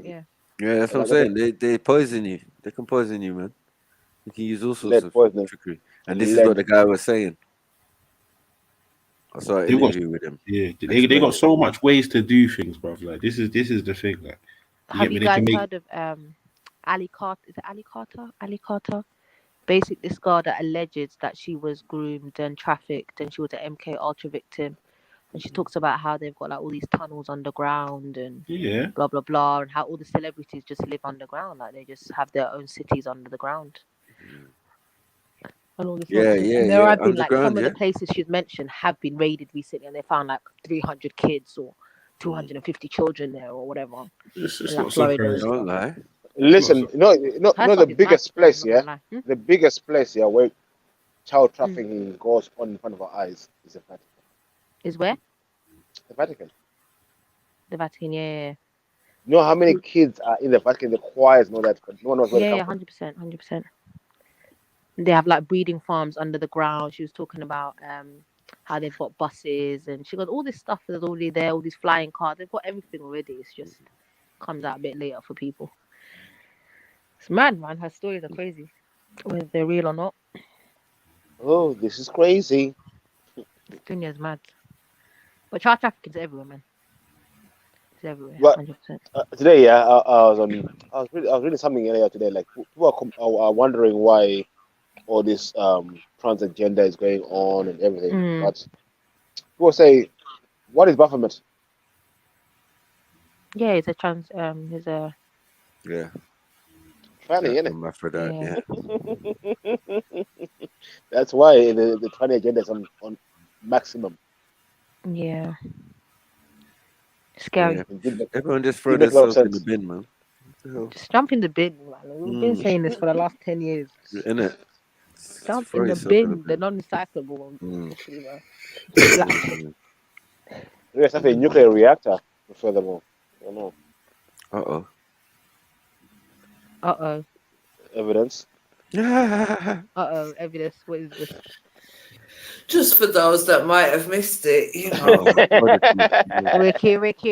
Yeah. Yeah, that's what I'm saying. They poison you. They can poison you, man. You can use all sorts of trickery. And this is what the guy was saying. I saw an interview with him. Yeah, they got so much ways to do things, bro. Like this is the thing. Like, have you guys heard of Ali Carter? Is it Ali Carter? Ali Carter. Basically, this girl that alleges that she was groomed and trafficked, and she was an MK Ultra victim. And she talks about how they've got like all these tunnels underground and blah blah blah, and how all the celebrities just live underground, like they just have their own cities under the ground. And all this nonsense. And there have been like some of the places she's mentioned have been raided recently, and they found like 300 kids or 250 children there or whatever. It's not surprising. Don't lie. Listen, no, the biggest place, the biggest place, where child trafficking goes on in front of our eyes is the Vatican. Is where? The Vatican. The Vatican, yeah. You know how many kids are in the Vatican? The choirs know that, but no one knows where they come from. 100%. They have like breeding farms under the ground. She was talking about how they've got buses, and she got all this stuff that's already there, all these flying cars. They've got everything already. It's just comes out a bit later for people. It's mad, man. Her stories are crazy, whether they're real or not. Oh, this is crazy. Dunya's mad. But child trafficking is everywhere, man. It's everywhere. But 100%. today, I was reading something earlier today. Like people are wondering why all this trans agenda is going on and everything. But people say, what is Baphomet? Yeah, it's a trans. He's a. Yeah. Tranny, isn't it? Hermaphrodite, yeah. That's why the tranny agenda is on maximum. Yeah. Scary. Yeah. Everyone just throw Did make a lot of themselves in the sense. bin, man. Just jump in the bin, man. We've been saying this for the last 10 years. Innit? Jump Throw in the yourself in the bin, the non-recyclable ones, especially, man. Yes, I think a nuclear reactor. Furthermore, I don't know. Uh-oh. Evidence. Uh-oh, evidence. What is this? Just for those that might have missed it, you know.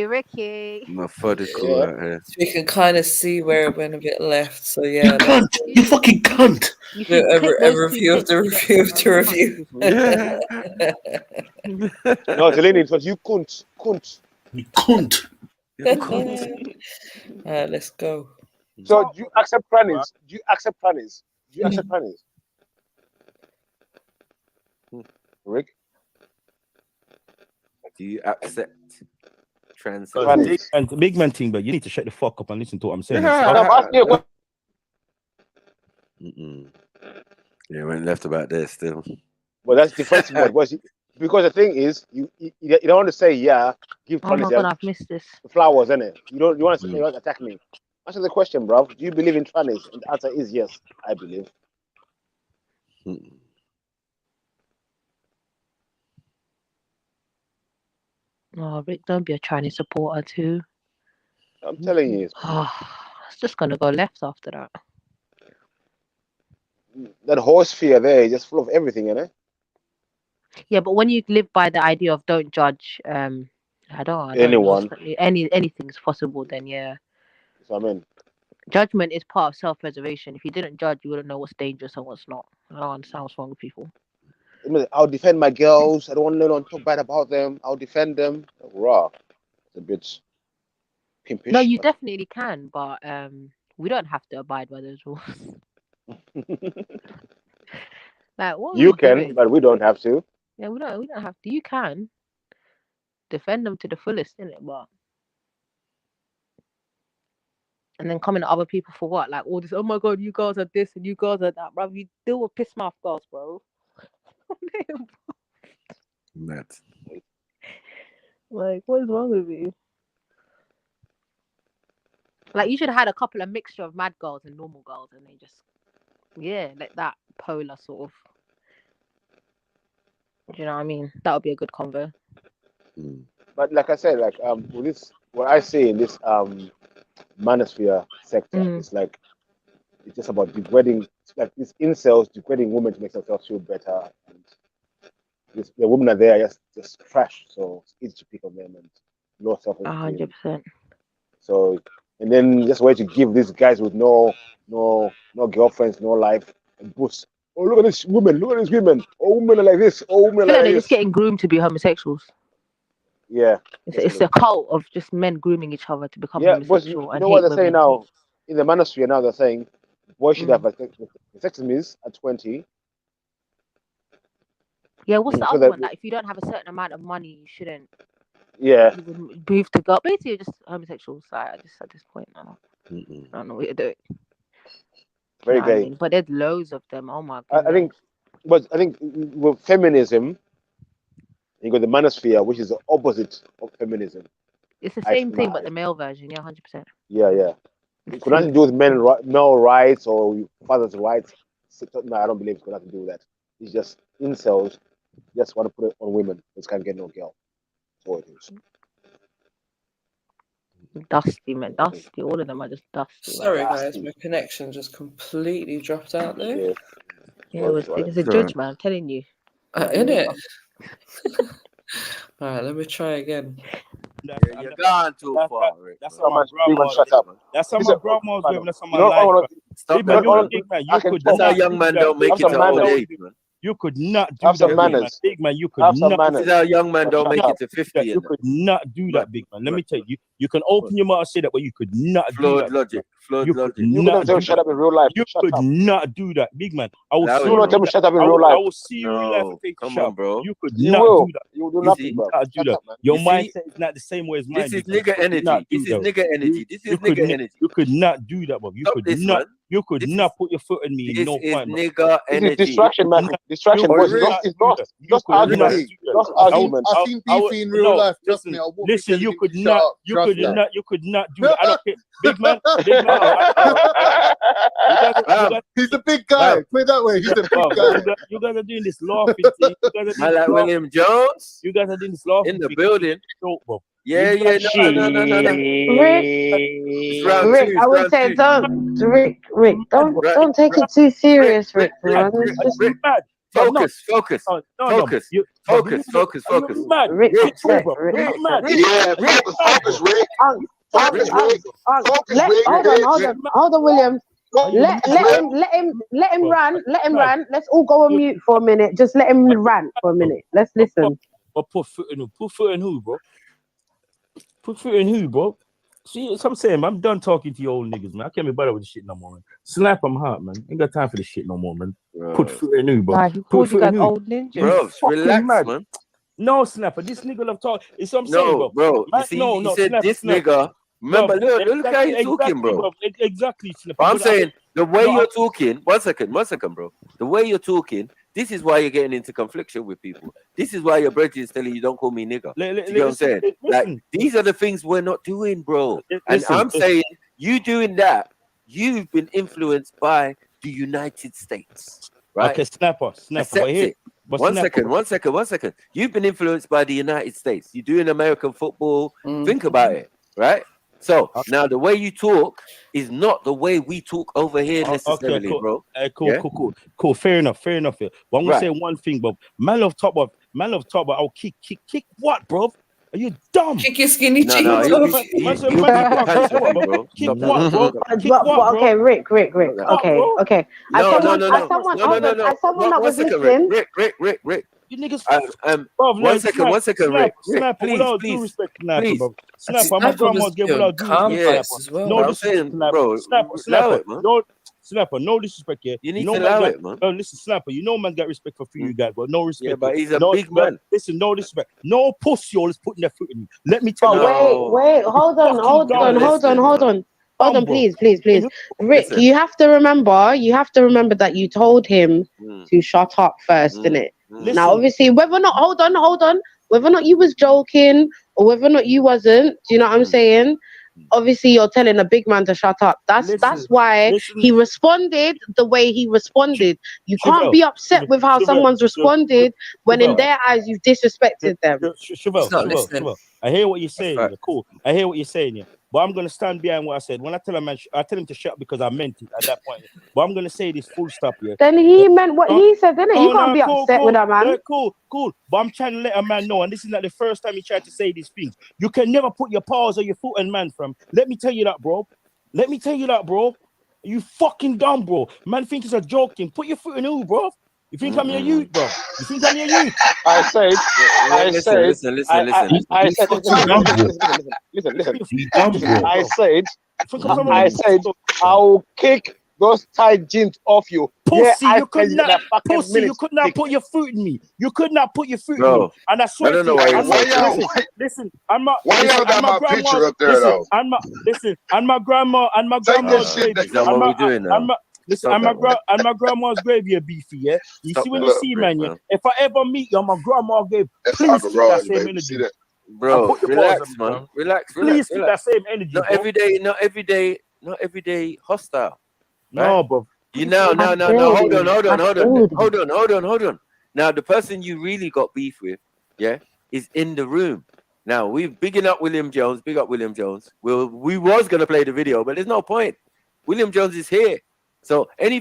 Ricky. Methodical out here. So we can kind of see where it went a bit left. So You yeah, cunt! You fucking cunt! You should a click those two review of the clips review of the review. No, Delaney, it was you cunt. You cunt. Let's go. So do you accept planets? Do you accept planets? Rick? Do you accept trans? And the big man thing, but you need to shut the fuck up and listen to what I'm saying. Yeah, went left about there still. Well, that's defensive word. Because the thing is, you don't want to say give Oh my planets god, I've missed this. flowers, innit? You want to say attack me. Answer the question, bro. Do you believe in trannies? And the answer is yes, I believe. Oh, Rick, don't be a Chinese supporter too. I'm telling you. It's just gonna go left after that. That horse fear there is just full of everything, innit? Yeah, but when you live by the idea of don't judge, I don't Anyone. anything's possible. Then So I mean, judgment is part of self-preservation. If you didn't judge, you wouldn't know what's dangerous and what's not. I don't understand what's wrong with people. I'll defend my girls. I don't want to talk bad about them. I'll defend them. Raw. It's a bit pimpish. No, you definitely can, but we don't have to abide by those rules. Like what? You can, doing? but we don't have to. Yeah, we don't have to. You can defend them to the fullest, innit? But and then coming to other people for what? Like all this. Oh my god, you girls are this and you girls are that, bro. You deal with piss mouth girls, bro. Mad. Like, what is wrong with you? Like, you should have had a couple of mixture of mad girls and normal girls, and they just, like that polar sort of. Do you know what I mean? That would be a good convo. But like I said, like with this, what I see in this manosphere sector, it's like it's just about degrading, like these incels degrading women to make themselves feel better, and the women are there just trash, so it's easy to pick on them and low self-esteem. 100%. So and then just way to give these guys with no girlfriends, no life, a boost. Oh, look at this woman! Look at these women! Oh, women are like this! Oh, women are like They're this! just getting groomed to be homosexuals. Yeah, it's a cult of just men grooming each other to become homosexual. You know what they're saying now in the manosphere? Now they're saying boys should have vasectomies at 20. Yeah, what's the other one? That if you don't have a certain amount of money, you shouldn't. Yeah. You wouldn't move to go. Basically, you're just homosexuals. Like, I just at this point, I don't know what you're doing. Very gay. I mean? But there's loads of them. Oh my god. I think with feminism, you got the manosphere, which is the opposite of feminism. It's the same thing, but the male version. Yeah, 100%. Yeah. It's got nothing to do with male rights or father's rights. No, I don't believe it's got nothing to do with that. It's just incels just want to put it on women. Just can't get no girl. That's all it is. Dusty, man. Dusty. All of them are just dusty. Sorry, guys. My connection just completely dropped out there. Yeah, it's a judge, man. I'm telling you. In it? All right, let me try again. You're gone too far. That's how my grandma. That's how my grandma was living. That's how my life. Stop that. That's how young man don't make it to old age, man. You could not do that, big man. You could not. This is how young man don't make it to 50. You could not do that, big man. Let me tell you. You can open your mouth and say that, but you could not do that. Logic. You could shut up in real life. You could not do that, big man. I will see you not tell me shut up in real life. I will see you in real life and take a shot, bro. You could not do that. You will do nothing, bro. Your mindset is not the same way as mine. This is nigga energy. This is nigga energy. You could not do that, bro. You could not put your foot in me in no point. Nigga energy. Distraction, man. Distraction. Just Lost I've arguments. seen beefy in real life. Trust me, I won't be Listen, telling you you could to shut not, up. you Trust could me. not, you could not do that. I don't care, big man. You He's a big guy. Put it that way. He's a big guy. You guys are doing this laughing thing. You guys are doing Man like William Jones You guys are doing this laughing in the thing. building. Yeah, You yeah, guys- no. It's round Rick, two. I would say Rick, don't take it too serious, Rick, man. It's just mad. Focus. Focus. Focus. Rick, Rick. Yeah, focus, Rick. Focus, Rick. Hold on, William. Let him rant. Let him rant. Let's all go on mute for a minute. Just let him rant for a minute. Let's listen. But put foot in who, bro? Put foot in who, bro? See, that's what I'm saying, man. I'm done talking to you old niggas, man. I can't be bothered with this shit no more, man. Slap them hard, man. Ain't got time for this shit no more, man. Put foot in who, bro? Nah, he Put called you foot in guys who? old ninjas. Bro, relax, mad. man. No, Snapper. This nigga love talk. It's what I'm saying, No, bro. Man, You see, no, you said Snapper, this Snapper. nigga. Remember, Bro, look how you're talking, bro. Exactly, Snapper. But I'm But saying the way no, you're talking. One second, bro. The way you're talking. This is why you're getting into confliction with people. This is why your brother is telling you don't call me nigga. You know what I'm saying? Like these are the things we're not doing, bro. And I'm saying you doing that. You've been influenced by the United States, right? Okay, Snapper. Accept But here, it. One second. You've been influenced by the United States. You're doing American football. Think about it, right? So now the way you talk is not the way we talk over here necessarily, cool. bro. Cool. Fair enough. Yeah. But I'm gonna say one thing, bro. Man love top of. I'll kick what, bro? Are you dumb? Kick your skinny jeans No, off. you beat the pants off him, bro. Kick what, bro? But okay, Rick. Okay. As someone that One was second, listening. Rick. You niggas. One second, Rick. Snapper, with all due respect, Snapper. Snapper, my grandma's gave with all due respect. No disrespect, bro. Snapper, no disrespect here. You need to allow it, man. No, listen, Snapper, you know man got respect for you guys, but no respect. Yeah, but he's a big man. Listen, no disrespect. No pussy all is putting their foot in me. Let me tell you. Wait, hold on, please. Rick, you have to remember that you told him to shut up first, innit? Now, obviously, whether or not, hold on, whether or not you was joking or whether or not you wasn't, do you know what I'm saying? Obviously, you're telling a big man to shut up. That's why he responded the way he responded. You can't be upset with how someone's responded when in their eyes you've disrespected them. Chevelle, I hear what you're saying. Yeah, cool. I hear what you're saying. Yeah. But I'm gonna stand behind what I said. When I tell a man, I tell him to shut up because I meant it at that point. But I'm gonna say this full stop here. Then he meant what he said, didn't it? You can't be upset with a man. Yeah, cool. But I'm trying to let a man know, and this is not the first time he tried to say these things. You can never put your paws or your foot on man from. Let me tell you that, bro. You fucking dumb, bro. Man think it's a joking. Put your foot in who, bro? You think I'm your youth, bro? You think I'm your youth? I said. Listen. I said, I'll kick those tight jeans off you. Pussy, you could not put your foot in me. You could not put your foot in me. And I swear to you, listen, and my picture up there though. And my grandma's grave. Listen, and my grandma's grave here, beefy, yeah. You see when you see man, yeah. If I ever meet you, my grandma grave, please keep that same energy. Bro, relax, man. Relax. Please keep that same energy. Not every day hostile. No, bro. You now. Hold on. Now the person you really got beef with, yeah, is in the room. Now we're bigging up William Jones. Big up William Jones. We was gonna play the video, but there's no point. William Jones is here. So any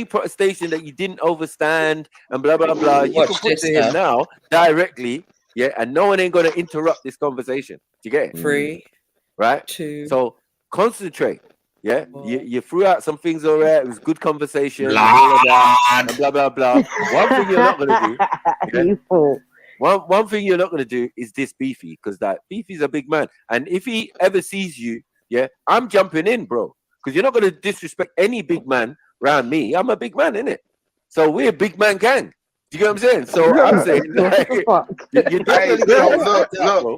protestation that you didn't overstand and blah blah blah, you can put to him now directly, yeah, and no one ain't gonna interrupt this conversation. Do you get it? 3, right? 2. So concentrate. Yeah, you threw out some things alright. It was good conversation. Blah blah blah. One thing you're not gonna do. One thing you're not gonna do is this beefy, because that beefy's a big man, and if he ever sees you, yeah, I'm jumping in, bro. Because you're not going to disrespect any big man around me. I'm a big man, innit? So we're a big man gang. Do you get what I'm saying? So I'm saying, like, you hey, look,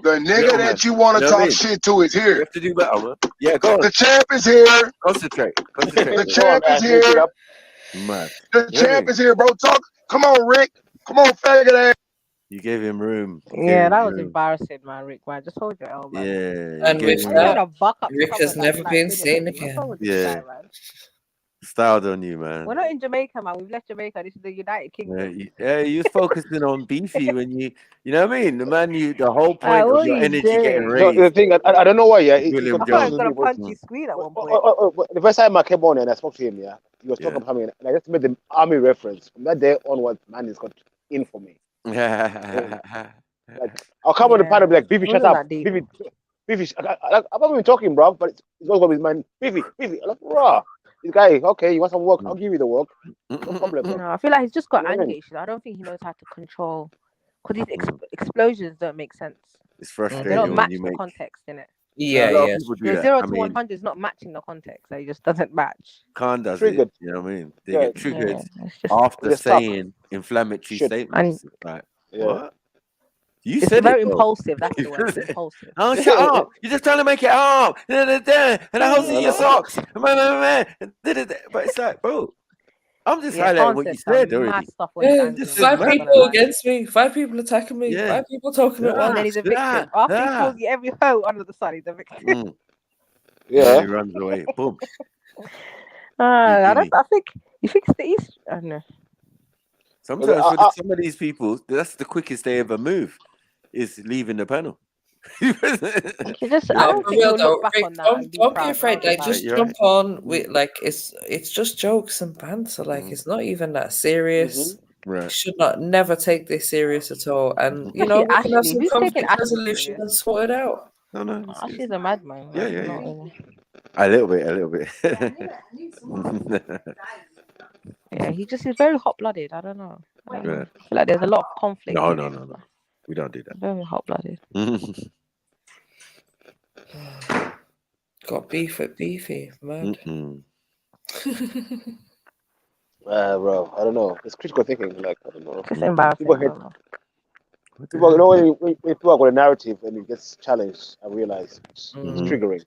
the nigga that you want to talk shit to is here. You have to do better, man. Yeah, go on. The champ is here. Concentrate. The champ is here. Man. The champ is here, bro. Talk. Come on, Rick. Come on, faggot ass. You gave him room. Yeah, that was embarrassing, man, Rick. Man, just hold your own, man. Yeah. And with Why you that, gonna buck up Rick someone has that's never like been bigger seen than you? What's wrong again. with this guy, man? Styled on you, man. We're not in Jamaica, man. We've left Jamaica. This is the United Kingdom. You was focusing on Beefy when you know what I mean? The man, the whole point what of your are you energy getting doing? raised. The thing, I don't know why, yeah. William I thought I was Jones. gonna punch his screen at one point. The first time I came on and I spoke to him, yeah, he was talking about me, and I just made the army reference. From that day onwards, man, has got in for me. Like, I'll come on the panel and be like, Beefy, shut up. Beefy, I'm not even talking, bro, but it's always got his mind. Beefy. I'm like, raw. This guy, okay, you want some work? I'll give you the work. No problem, bro. No, I feel like he's just got You know what I anger mean? issues. I don't think he knows how to control, because these explosions don't make sense. It's They don't frustrating match when you the make. context in it. A lot of people do The that. 0 I to mean, 100 is not matching the context. Like, it just doesn't match. Khan does Triggered. it. You know what I mean? They Yeah. get triggered it's just- after They're stuck. saying inflammatory Shit. statements. Like, what? You It's said very it, bro. impulsive. That's the word. Impulsive. Oh, shut up! You're just trying to make it up. And the holes in your socks. But it's like, bro, I'm just highlighting what you said already. Yeah, Just 5 mad, people bro. against me, 5 people attacking me, 5 people talking at And once. then he's a victim. After he calls you every hoe under the sun, he's a victim. Yeah, he runs away. Boom. I think you think it's the East. I don't know. Sometimes for some of these people, that's the quickest they ever move, is leaving the panel. I don't think he'll look back on that and Don't be proud. afraid. Like, just You're jump on with it's just jokes and banter. Like, it's not even that serious. Right. You should never take this serious at all. And we can have Ashley. some Who's taking conflict Ashley resolution serious? and sort it out. No. Ashley's a madman. Yeah. A little bit. Yeah, he's very hot-blooded. I don't know. I feel like there's a lot of conflict. No. We don't do that. Very hot-blooded. Got beef with Beefy, man. Bro, I don't know. It's critical thinking. Like, I don't know. It's embarrassing. People, you know, when people have got a narrative and it gets challenged, I realize it's triggering.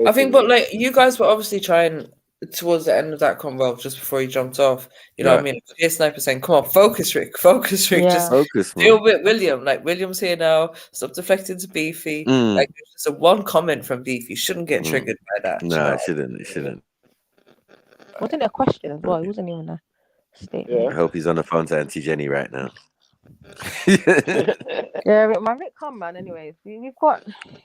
I think, but like, you guys were obviously trying towards the end of that convo, just before you jumped off. You know what I mean? Here, Sniper saying, "Come on, focus, Rick. Yeah. Just focus, deal with William. Like, William's here now. Stop deflecting to Beefy. Like, it's just a one comment from Beefy. You shouldn't get triggered by that. No, it shouldn't. Wasn't it a question as well? It wasn't even a statement. I hope he's on the phone to Auntie Jenny right now. Yeah, my Rick Khan, man. Anyways, we've got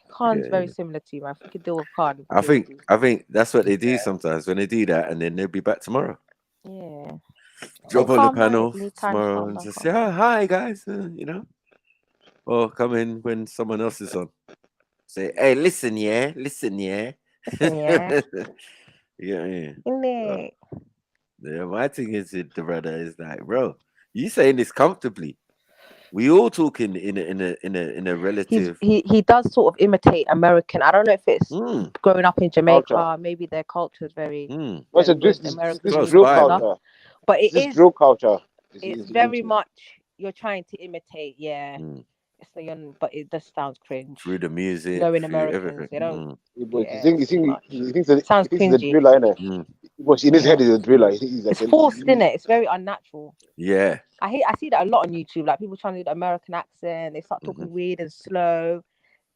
Khan's very similar to you, man. If we could deal with Khan, I think that's what they do sometimes when they do that, and then they'll be back tomorrow. Yeah. Drop on the panel tomorrow and just say, "Oh, hi guys," you know, or come in when someone else is on. Say, "Hey, listen, yeah." Yeah, my thing is, the brother is like, bro, you saying this comfortably. We all talking in a relative. He does sort of imitate American. I don't know if it's growing up in Jamaica. Maybe their culture is very. This drill culture. But it is drill culture. It's very much you're trying to imitate. Yeah. But it just sounds cringe. Through the music, knowing Americans, everything. they don't. You think it sounds cringy. cringy. A driller, innit? In his head, he's a driller. He's like it's forced, innit? It's very unnatural. Yeah. I see that a lot on YouTube. Like, people trying to do the American accent. They start talking weird and slow.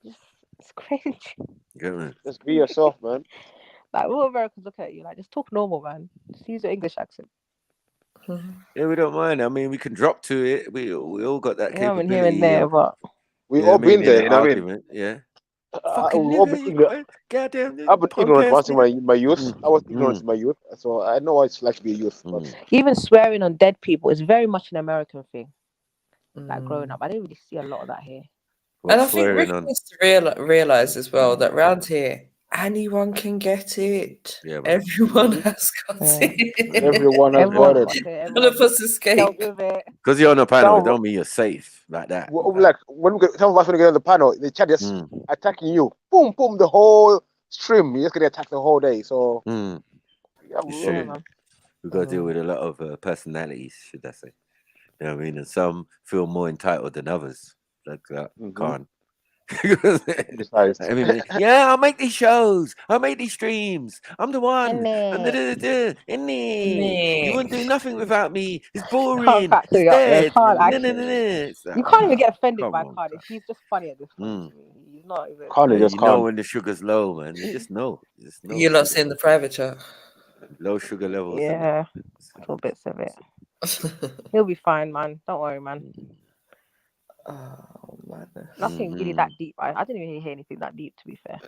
It's cringe. Just be yourself, man. Like, all Americans look at you like, just talk normal, man. Just use your English accent. Yeah, we don't mind. I mean, we can drop to it. We all got that capability. Here and there, but we all been there. You know what I mean? Yeah. I've been ignorant once in my youth. I was ignorant in my youth, so I know what it's like to be a youth. But even swearing on dead people is very much an American thing. Like, growing up, I didn't really see a lot of that here. And I think Rick needs to realize as well that round here, anyone can get it. Yeah, everyone has got it. Everyone has got it. None of us escape. Because you're on a panel, don't mean you're safe like that. Like, when some of us when we get on the panel, the chat just attacking you. Boom, boom, the whole stream. You're just gonna attack the whole day. So sure. We've got to deal with a lot of personalities, should I say? You know what I mean? And some feel more entitled than others. Like that. Khan. Yeah, I'll make these shows. I'll make these streams. I'm the one. You won't do nothing without me. It's boring. Can't It's dead. You can't even get offended by Cardiff. He's just funny at this point. He's not even. You know when the sugar's low, man. You just know. You're not seeing the private chat. Low sugar levels. Yeah, little bits of it. He'll be fine, man. Don't worry, man. Oh, madness. Nothing really that deep. I didn't even hear anything that deep, to be fair.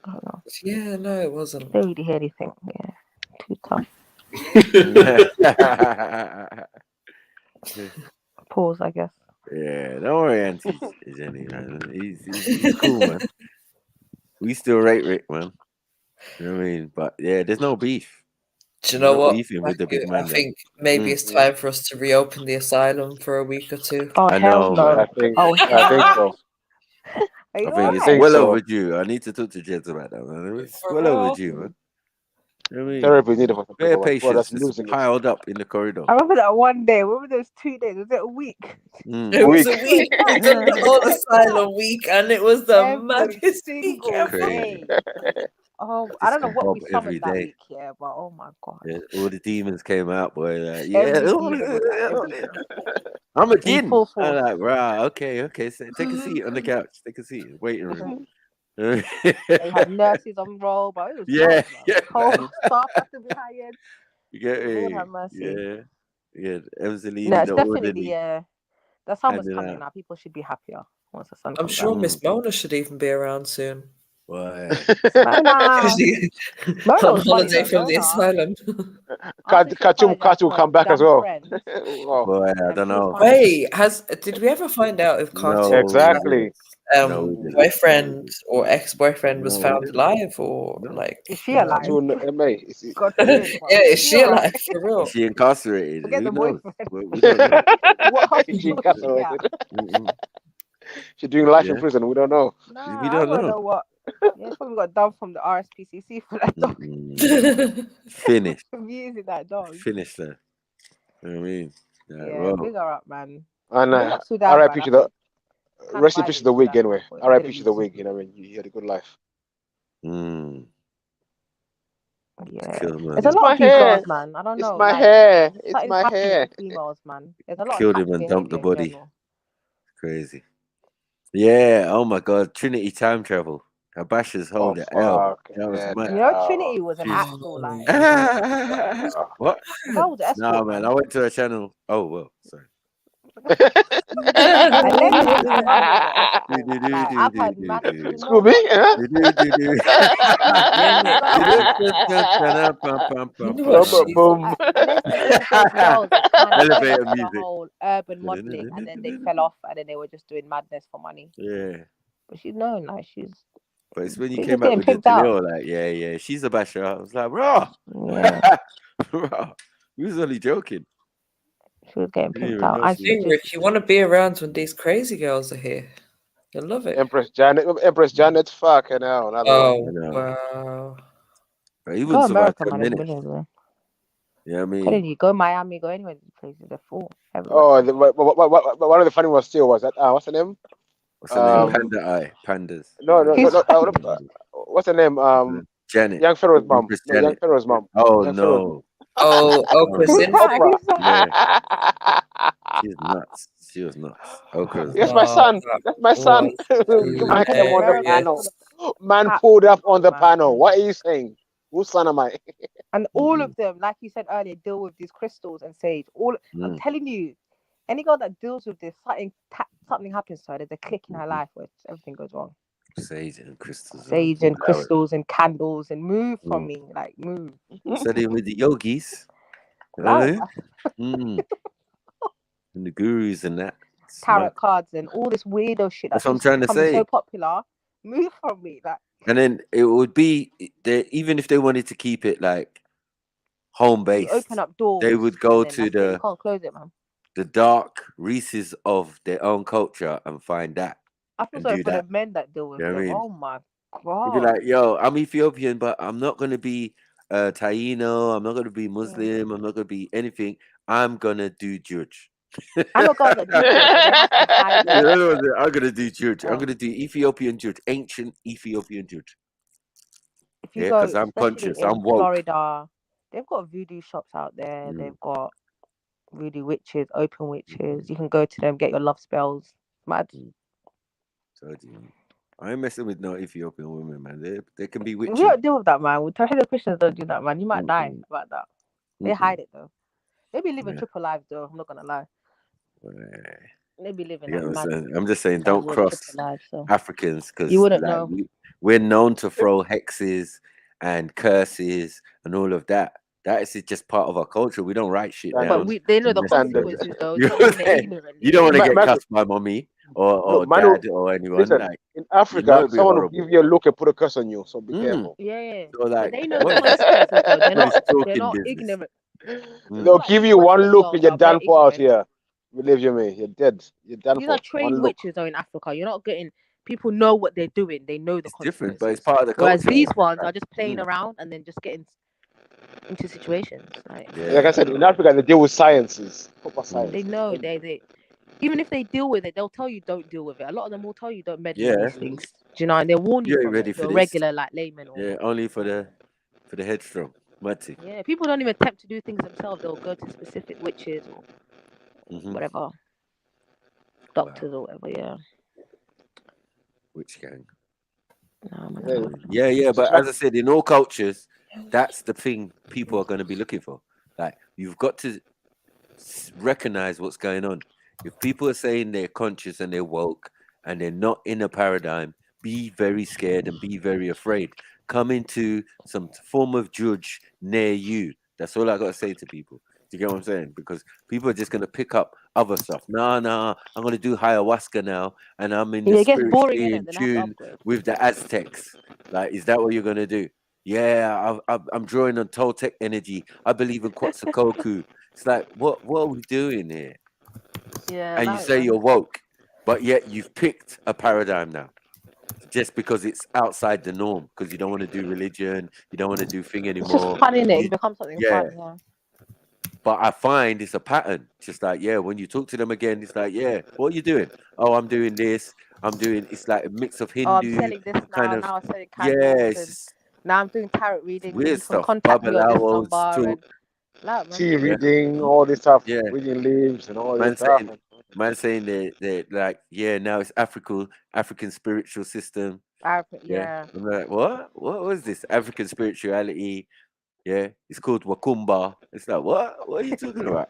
I don't know. Yeah, no, it wasn't. Didn't really hear anything. Yeah, too tough. Pause, I guess. Yeah, don't worry, Auntie Jenny, man. He's cool, man. We still rate Rick, man. You know what I mean? But yeah, there's no beef. Do you know what? With the big man I think maybe it's time for us to reopen the asylum for a week or two. Oh, I know, no. man. I think so. I think it's well overdue. I need to talk to Jeds about that, man. It's well overdue, man. You know what I mean? Therapy needed for Bare people. patience That's just losing it. piled up in the corridor. I remember that one day. Remember those 2 days? Was it a week? It was a week. We done the whole asylum week, and it was the maddest week ever. Crazy. Oh, I don't know what we Bob summoned every that day. week, yeah, but oh my god. Yeah, all the demons came out, boy. Like, Every demon was like, I'm a in jinn. full I'm force. like, rah, okay. So take a seat on the couch. Take a seat. Waiting room. They had nurses on roll, but it was Yeah, yeah. Whole staff had to be hired. You get Lord me? have mercy. Yeah. Emselini, No, it's the definitely orderly. the summer's handing coming out. now. People should be happier once the sun I'm comes sure out. Miss Mona should even be around soon. Why? Mona. Mona On was funny holiday though. from the Mona, asylum. Katu will come back as well. Wow. Boy, I don't know. Wait, did we ever find out if Cartoon Exactly. boyfriend or ex-boyfriend was No, we found didn't. alive, or like Is she alive? Cartoon, yeah, is she alive for real? Is she incarcerated? Forget Who the knows? boyfriend. We don't know. What hospital She is she at? incarcerated. She's doing life in Yeah. prison. We don't know. Nah, We I don't want to know. know what. Yeah, it's probably got done from the RSPCC for that dog. Finish. Using that dog. Finish that. You know what I mean? Yeah, big her up, man. And Big up Sudan, R.I.P. man. to the Can't rest in fight peace to it, the week Sudan. anyway. Boy, R.I.P. didn't to the use week. You know what I mean? You had a good life. Yeah, Killed, man. there's a It's lot my of these hair. girls, man. I don't It's know. my Like, hair. It's something's my happening hair. with the females, man. There's a lot Killed of him and toxic dumped the behaviour in body. general. Crazy. Yeah. Oh my God. Trinity time travel. Abasha's Oh holy hell. fuck. That was Yeah, mad. You know, Trinity was an She's- actual like. What? If I was an escort, Nah, man. I went to her channel. Oh well. Sorry. Allegedly, bro was an escort. Like, I've had mad. You know Scooby, Boom. Allegedly, those girls that kind of went Elevator into the music. whole urban modeling, and then they fell off, and then they were just doing madness for money. Yeah. But she's known, like she's. But it's when you She's came just out getting with the pimped out. Jaleel, like, yeah, she's a basher. I was like, bro, Yeah. bro, we was only joking. She was getting Didn't pimped even out. know And she she was- just. Rick, you want to be around when these crazy girls are here. You'll love it. Empress Janet, fucking hell. Oh, wow. But he Go wouldn't survive America, 10 man. There's minutes. millions, man. You know what I mean? Telling you, go Miami, go anywhere. These places, they're full. Everywhere. Oh, one of the funny ones still was that. What's the name? What's her name? Panda Eye. Pandas. No. What's the name? Janet. Young Pharaoh's mom. Empress No, Young Janet. Pharaoh's mom. Oh, Young no. Oprah Oprah. Yeah. She's nuts. She was nuts. Oprah's That's my son. That's my son. Man came on the panel. Man pulled up on the panel. What are you saying? Whose son am I? And all of them, like you said earlier, deal with these crystals and sage. I'm telling you, any girl that deals with this, something happens to her. There's a click in her life where everything goes wrong. Sage and crystals. Sage and crystals and candles and move from me, like move. Studying with the yogis. Like, And the gurus and that. tarot cards and all this weirdo shit That's what I'm trying to becoming say. so popular. Move from me, like. And then it would be even if they wanted to keep it like home based, open up doors. they would go and then to that's it. the You can't close it, man. the dark recesses of their own culture and find that. I feel and sorry do for that. the men that deal with You know what I them. mean? Oh my You'd be god. like, yo, I'm Ethiopian, but I'm not gonna be Taino, I'm not gonna be Muslim, I'm not gonna be anything. I'm gonna do judge. I know girls that do it, but they have to hide I'm gonna do Judge. I'm gonna do Ethiopian Judge, ancient Ethiopian Judge. If you Yeah, go, because I'm especially conscious. in I'm woke. Florida, they've got voodoo shops out there. They've got voodoo witches, open witches. You can go to them, get your love spells. Mad. So I ain't messing with no Ethiopian women, man. They can be We witchy. don't deal with that, man. We tell the Christians don't do that, man. You might die about that. They hide it though. They be living triple lives though. I'm not gonna lie. They be living You like know what I'm mad. saying? I'm just saying, don't Downward cross triple lives, so Africans you because wouldn't like know. we're known to throw hexes and curses and all of that. That is just part of our culture. We don't write shit But down. they know and the just, consequences though. you Just know doing what I'm it saying? ignorantly. You don't want to get Man, cussed by mommy or look, man, who- dad or anyone. listen, Like in you know, Africa, it'd be someone will horrible. give you a look and put a curse on you, so be careful. Yeah. So But like, they know the what is this? consequences though. They're What is not talking business? ignorant. They'll give you one Western look girls and you're are very done for out ignorant. here. Believe you me, you're dead. You're done These for. are trained One look. witches though in Africa. You're not getting people know what they're doing. They know the It's different, but it's consequences. part of the Whereas culture. these ones are just playing around and then just getting into situations. Like I said, in Africa, they deal with sciences, proper science. They know they even if they deal with it, they'll tell you don't deal with it. A lot of them will tell you don't meddle with Yeah. these things. Do you know? And they'll warn you You ain't from ready it. for You're a this. regular like layman or Yeah, only for the headstrong. Mati. yeah. People don't even attempt to do things themselves. They'll go to specific witches or whatever, doctors or whatever. Yeah. Witch gang. No, Yeah. But as I said, in all cultures, that's the thing people are going to be looking for. Like, you've got to recognize what's going on. If people are saying they're conscious and they're woke and they're not in a paradigm, be very scared and be very afraid. Come into some form of judge near you. That's all I got to say to people. Do you get what I'm saying? Because people are just going to pick up other stuff. Nah, I'm going to do ayahuasca now, and I'm in the it gets boring, spiritually innit? in Then I have to tune upgrade. with the Aztecs. Like, is that what you're going to do? Yeah, I'm drawing on Toltec energy. I believe in Quetzalcoatl. It's like, what are we doing here? Yeah. And you say you're woke, but yet you've picked a paradigm now, just because it's outside the norm. Because you don't want to do religion, you don't want to do thing It's anymore. just fun, innit? It becomes something Yeah. fun. Yeah. But I find it's a pattern. Just like, yeah, when you talk to them again, it's like, yeah, what are you doing? Oh, I'm doing this. I'm doing. It's like a mix of Hindu. Oh, I'm selling this kind now. of. Now I'm selling candles. And Yes. now I'm doing tarot readings. And Weird you can stuff. contact me on this Babalawos number. talk. And loud, man. Tea reading, all this stuff, Yeah. reading leaves and all this Man stuff. saying that like, yeah, now it's African spiritual system. Yeah. I'm like, what was this African spirituality? Yeah, it's called Wakumba. It's like, what are you talking about?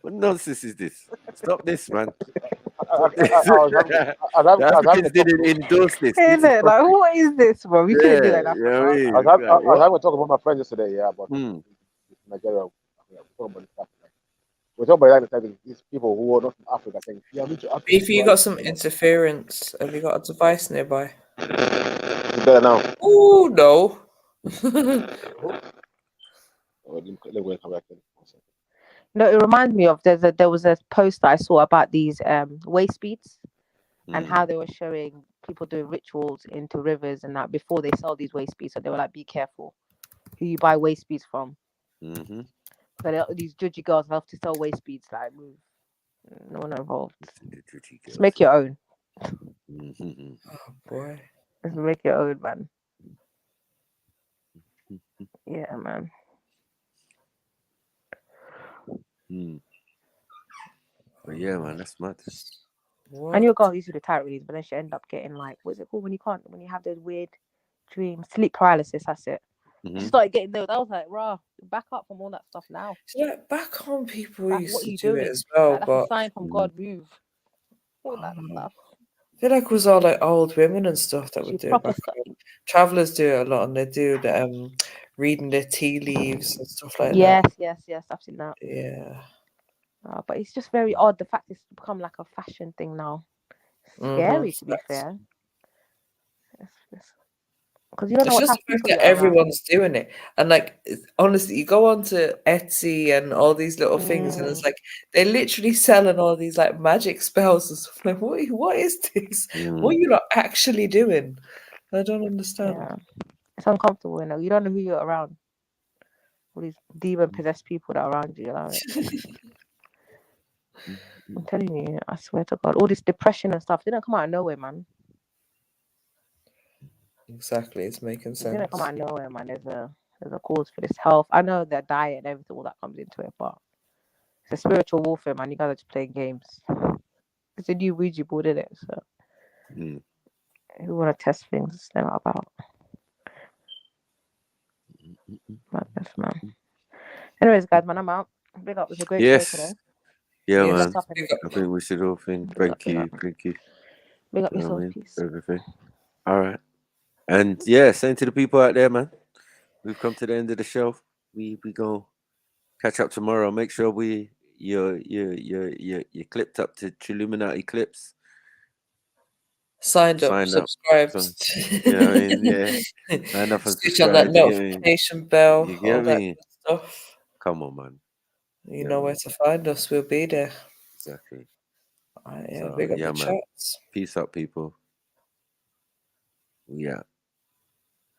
What nonsense is this? Stop this, man. Stop this. The Africans didn't endorse this. This is Like, property. what is this, bro? We couldn't do that in You know Africa. what I mean? I was It's like, having what? a talk about my friend yesterday, yeah, about Nigeria. We're talking about this stuff. We're talking about like, these people who are not from Africa saying, yeah, we to Africa. If you got some interference, have you got a device nearby? You better now. Oh no. Let me come back then. No, it reminds me of there was a post that I saw about these waste beads and how they were showing people doing rituals into rivers and that before they sell these waste beads. So they were like, be careful who you buy waste beads from. So these judgy girls love to sell waste beads. Like, no one involved. Just make your own. Oh boy. Just make your own, man. Yeah, man. But yeah, man, that's mad. I knew a girl who used to do tarot readings, but then she ended up getting like, what's it called when you have those weird dreams, sleep paralysis. That's it. She started getting those. I was like, rah, back up from all that stuff now. Yeah, back on people used What to you do doing? it as well, Like, that's but a sign from God. Move. All that stuff. I feel like it was all like old women and stuff that would do it proper back home. Travelers do it a lot, and they do the reading their tea leaves and stuff like Yes, that. I've seen that. Yeah. But it's just very odd. The fact it's become like a fashion thing now. Scary, to be fair. Because you don't know It's what just type the of fact people that you're around. everyone's doing it, and like honestly, you go on to Etsy and all these little things, and it's like they're literally selling all these like magic spells and stuff. Like, what is this? What are you not actually doing? I don't understand. Yeah. It's uncomfortable, you know. You don't know who you're around. All these demon possessed people that are around you, you know. I'm telling you, I swear to God, all this depression and stuff didn't come out of nowhere, man. Exactly, it's making It didn't come sense. out of nowhere, man. There's a cause for this health. I know that diet and everything, all that comes into it, but it's a spiritual warfare, man. You guys are just playing games. It's a new Ouija board, isn't it? So if you want to test things, it's never about. Madness, man. Anyways, guys, man, I'm out. Big up. It was a great show today. Yeah, Big man. up, I think we should all think. Big up, Thank you. Big up You know yourself, what I mean? peace. Everything. All right. And yeah, saying to the people out there, man, we've come to the end of the show. We go catch up tomorrow. Make sure you're clipped up to Illuminati clips. Signed up, subscribed. You know what I mean? Yeah. Sign up and Switch on that subscribe. notification bell, You all get that me? good stuff. Come on, man. You know where to find us. We'll be there. Exactly. Yeah, So, big up the man. chats. Peace out, people. We out.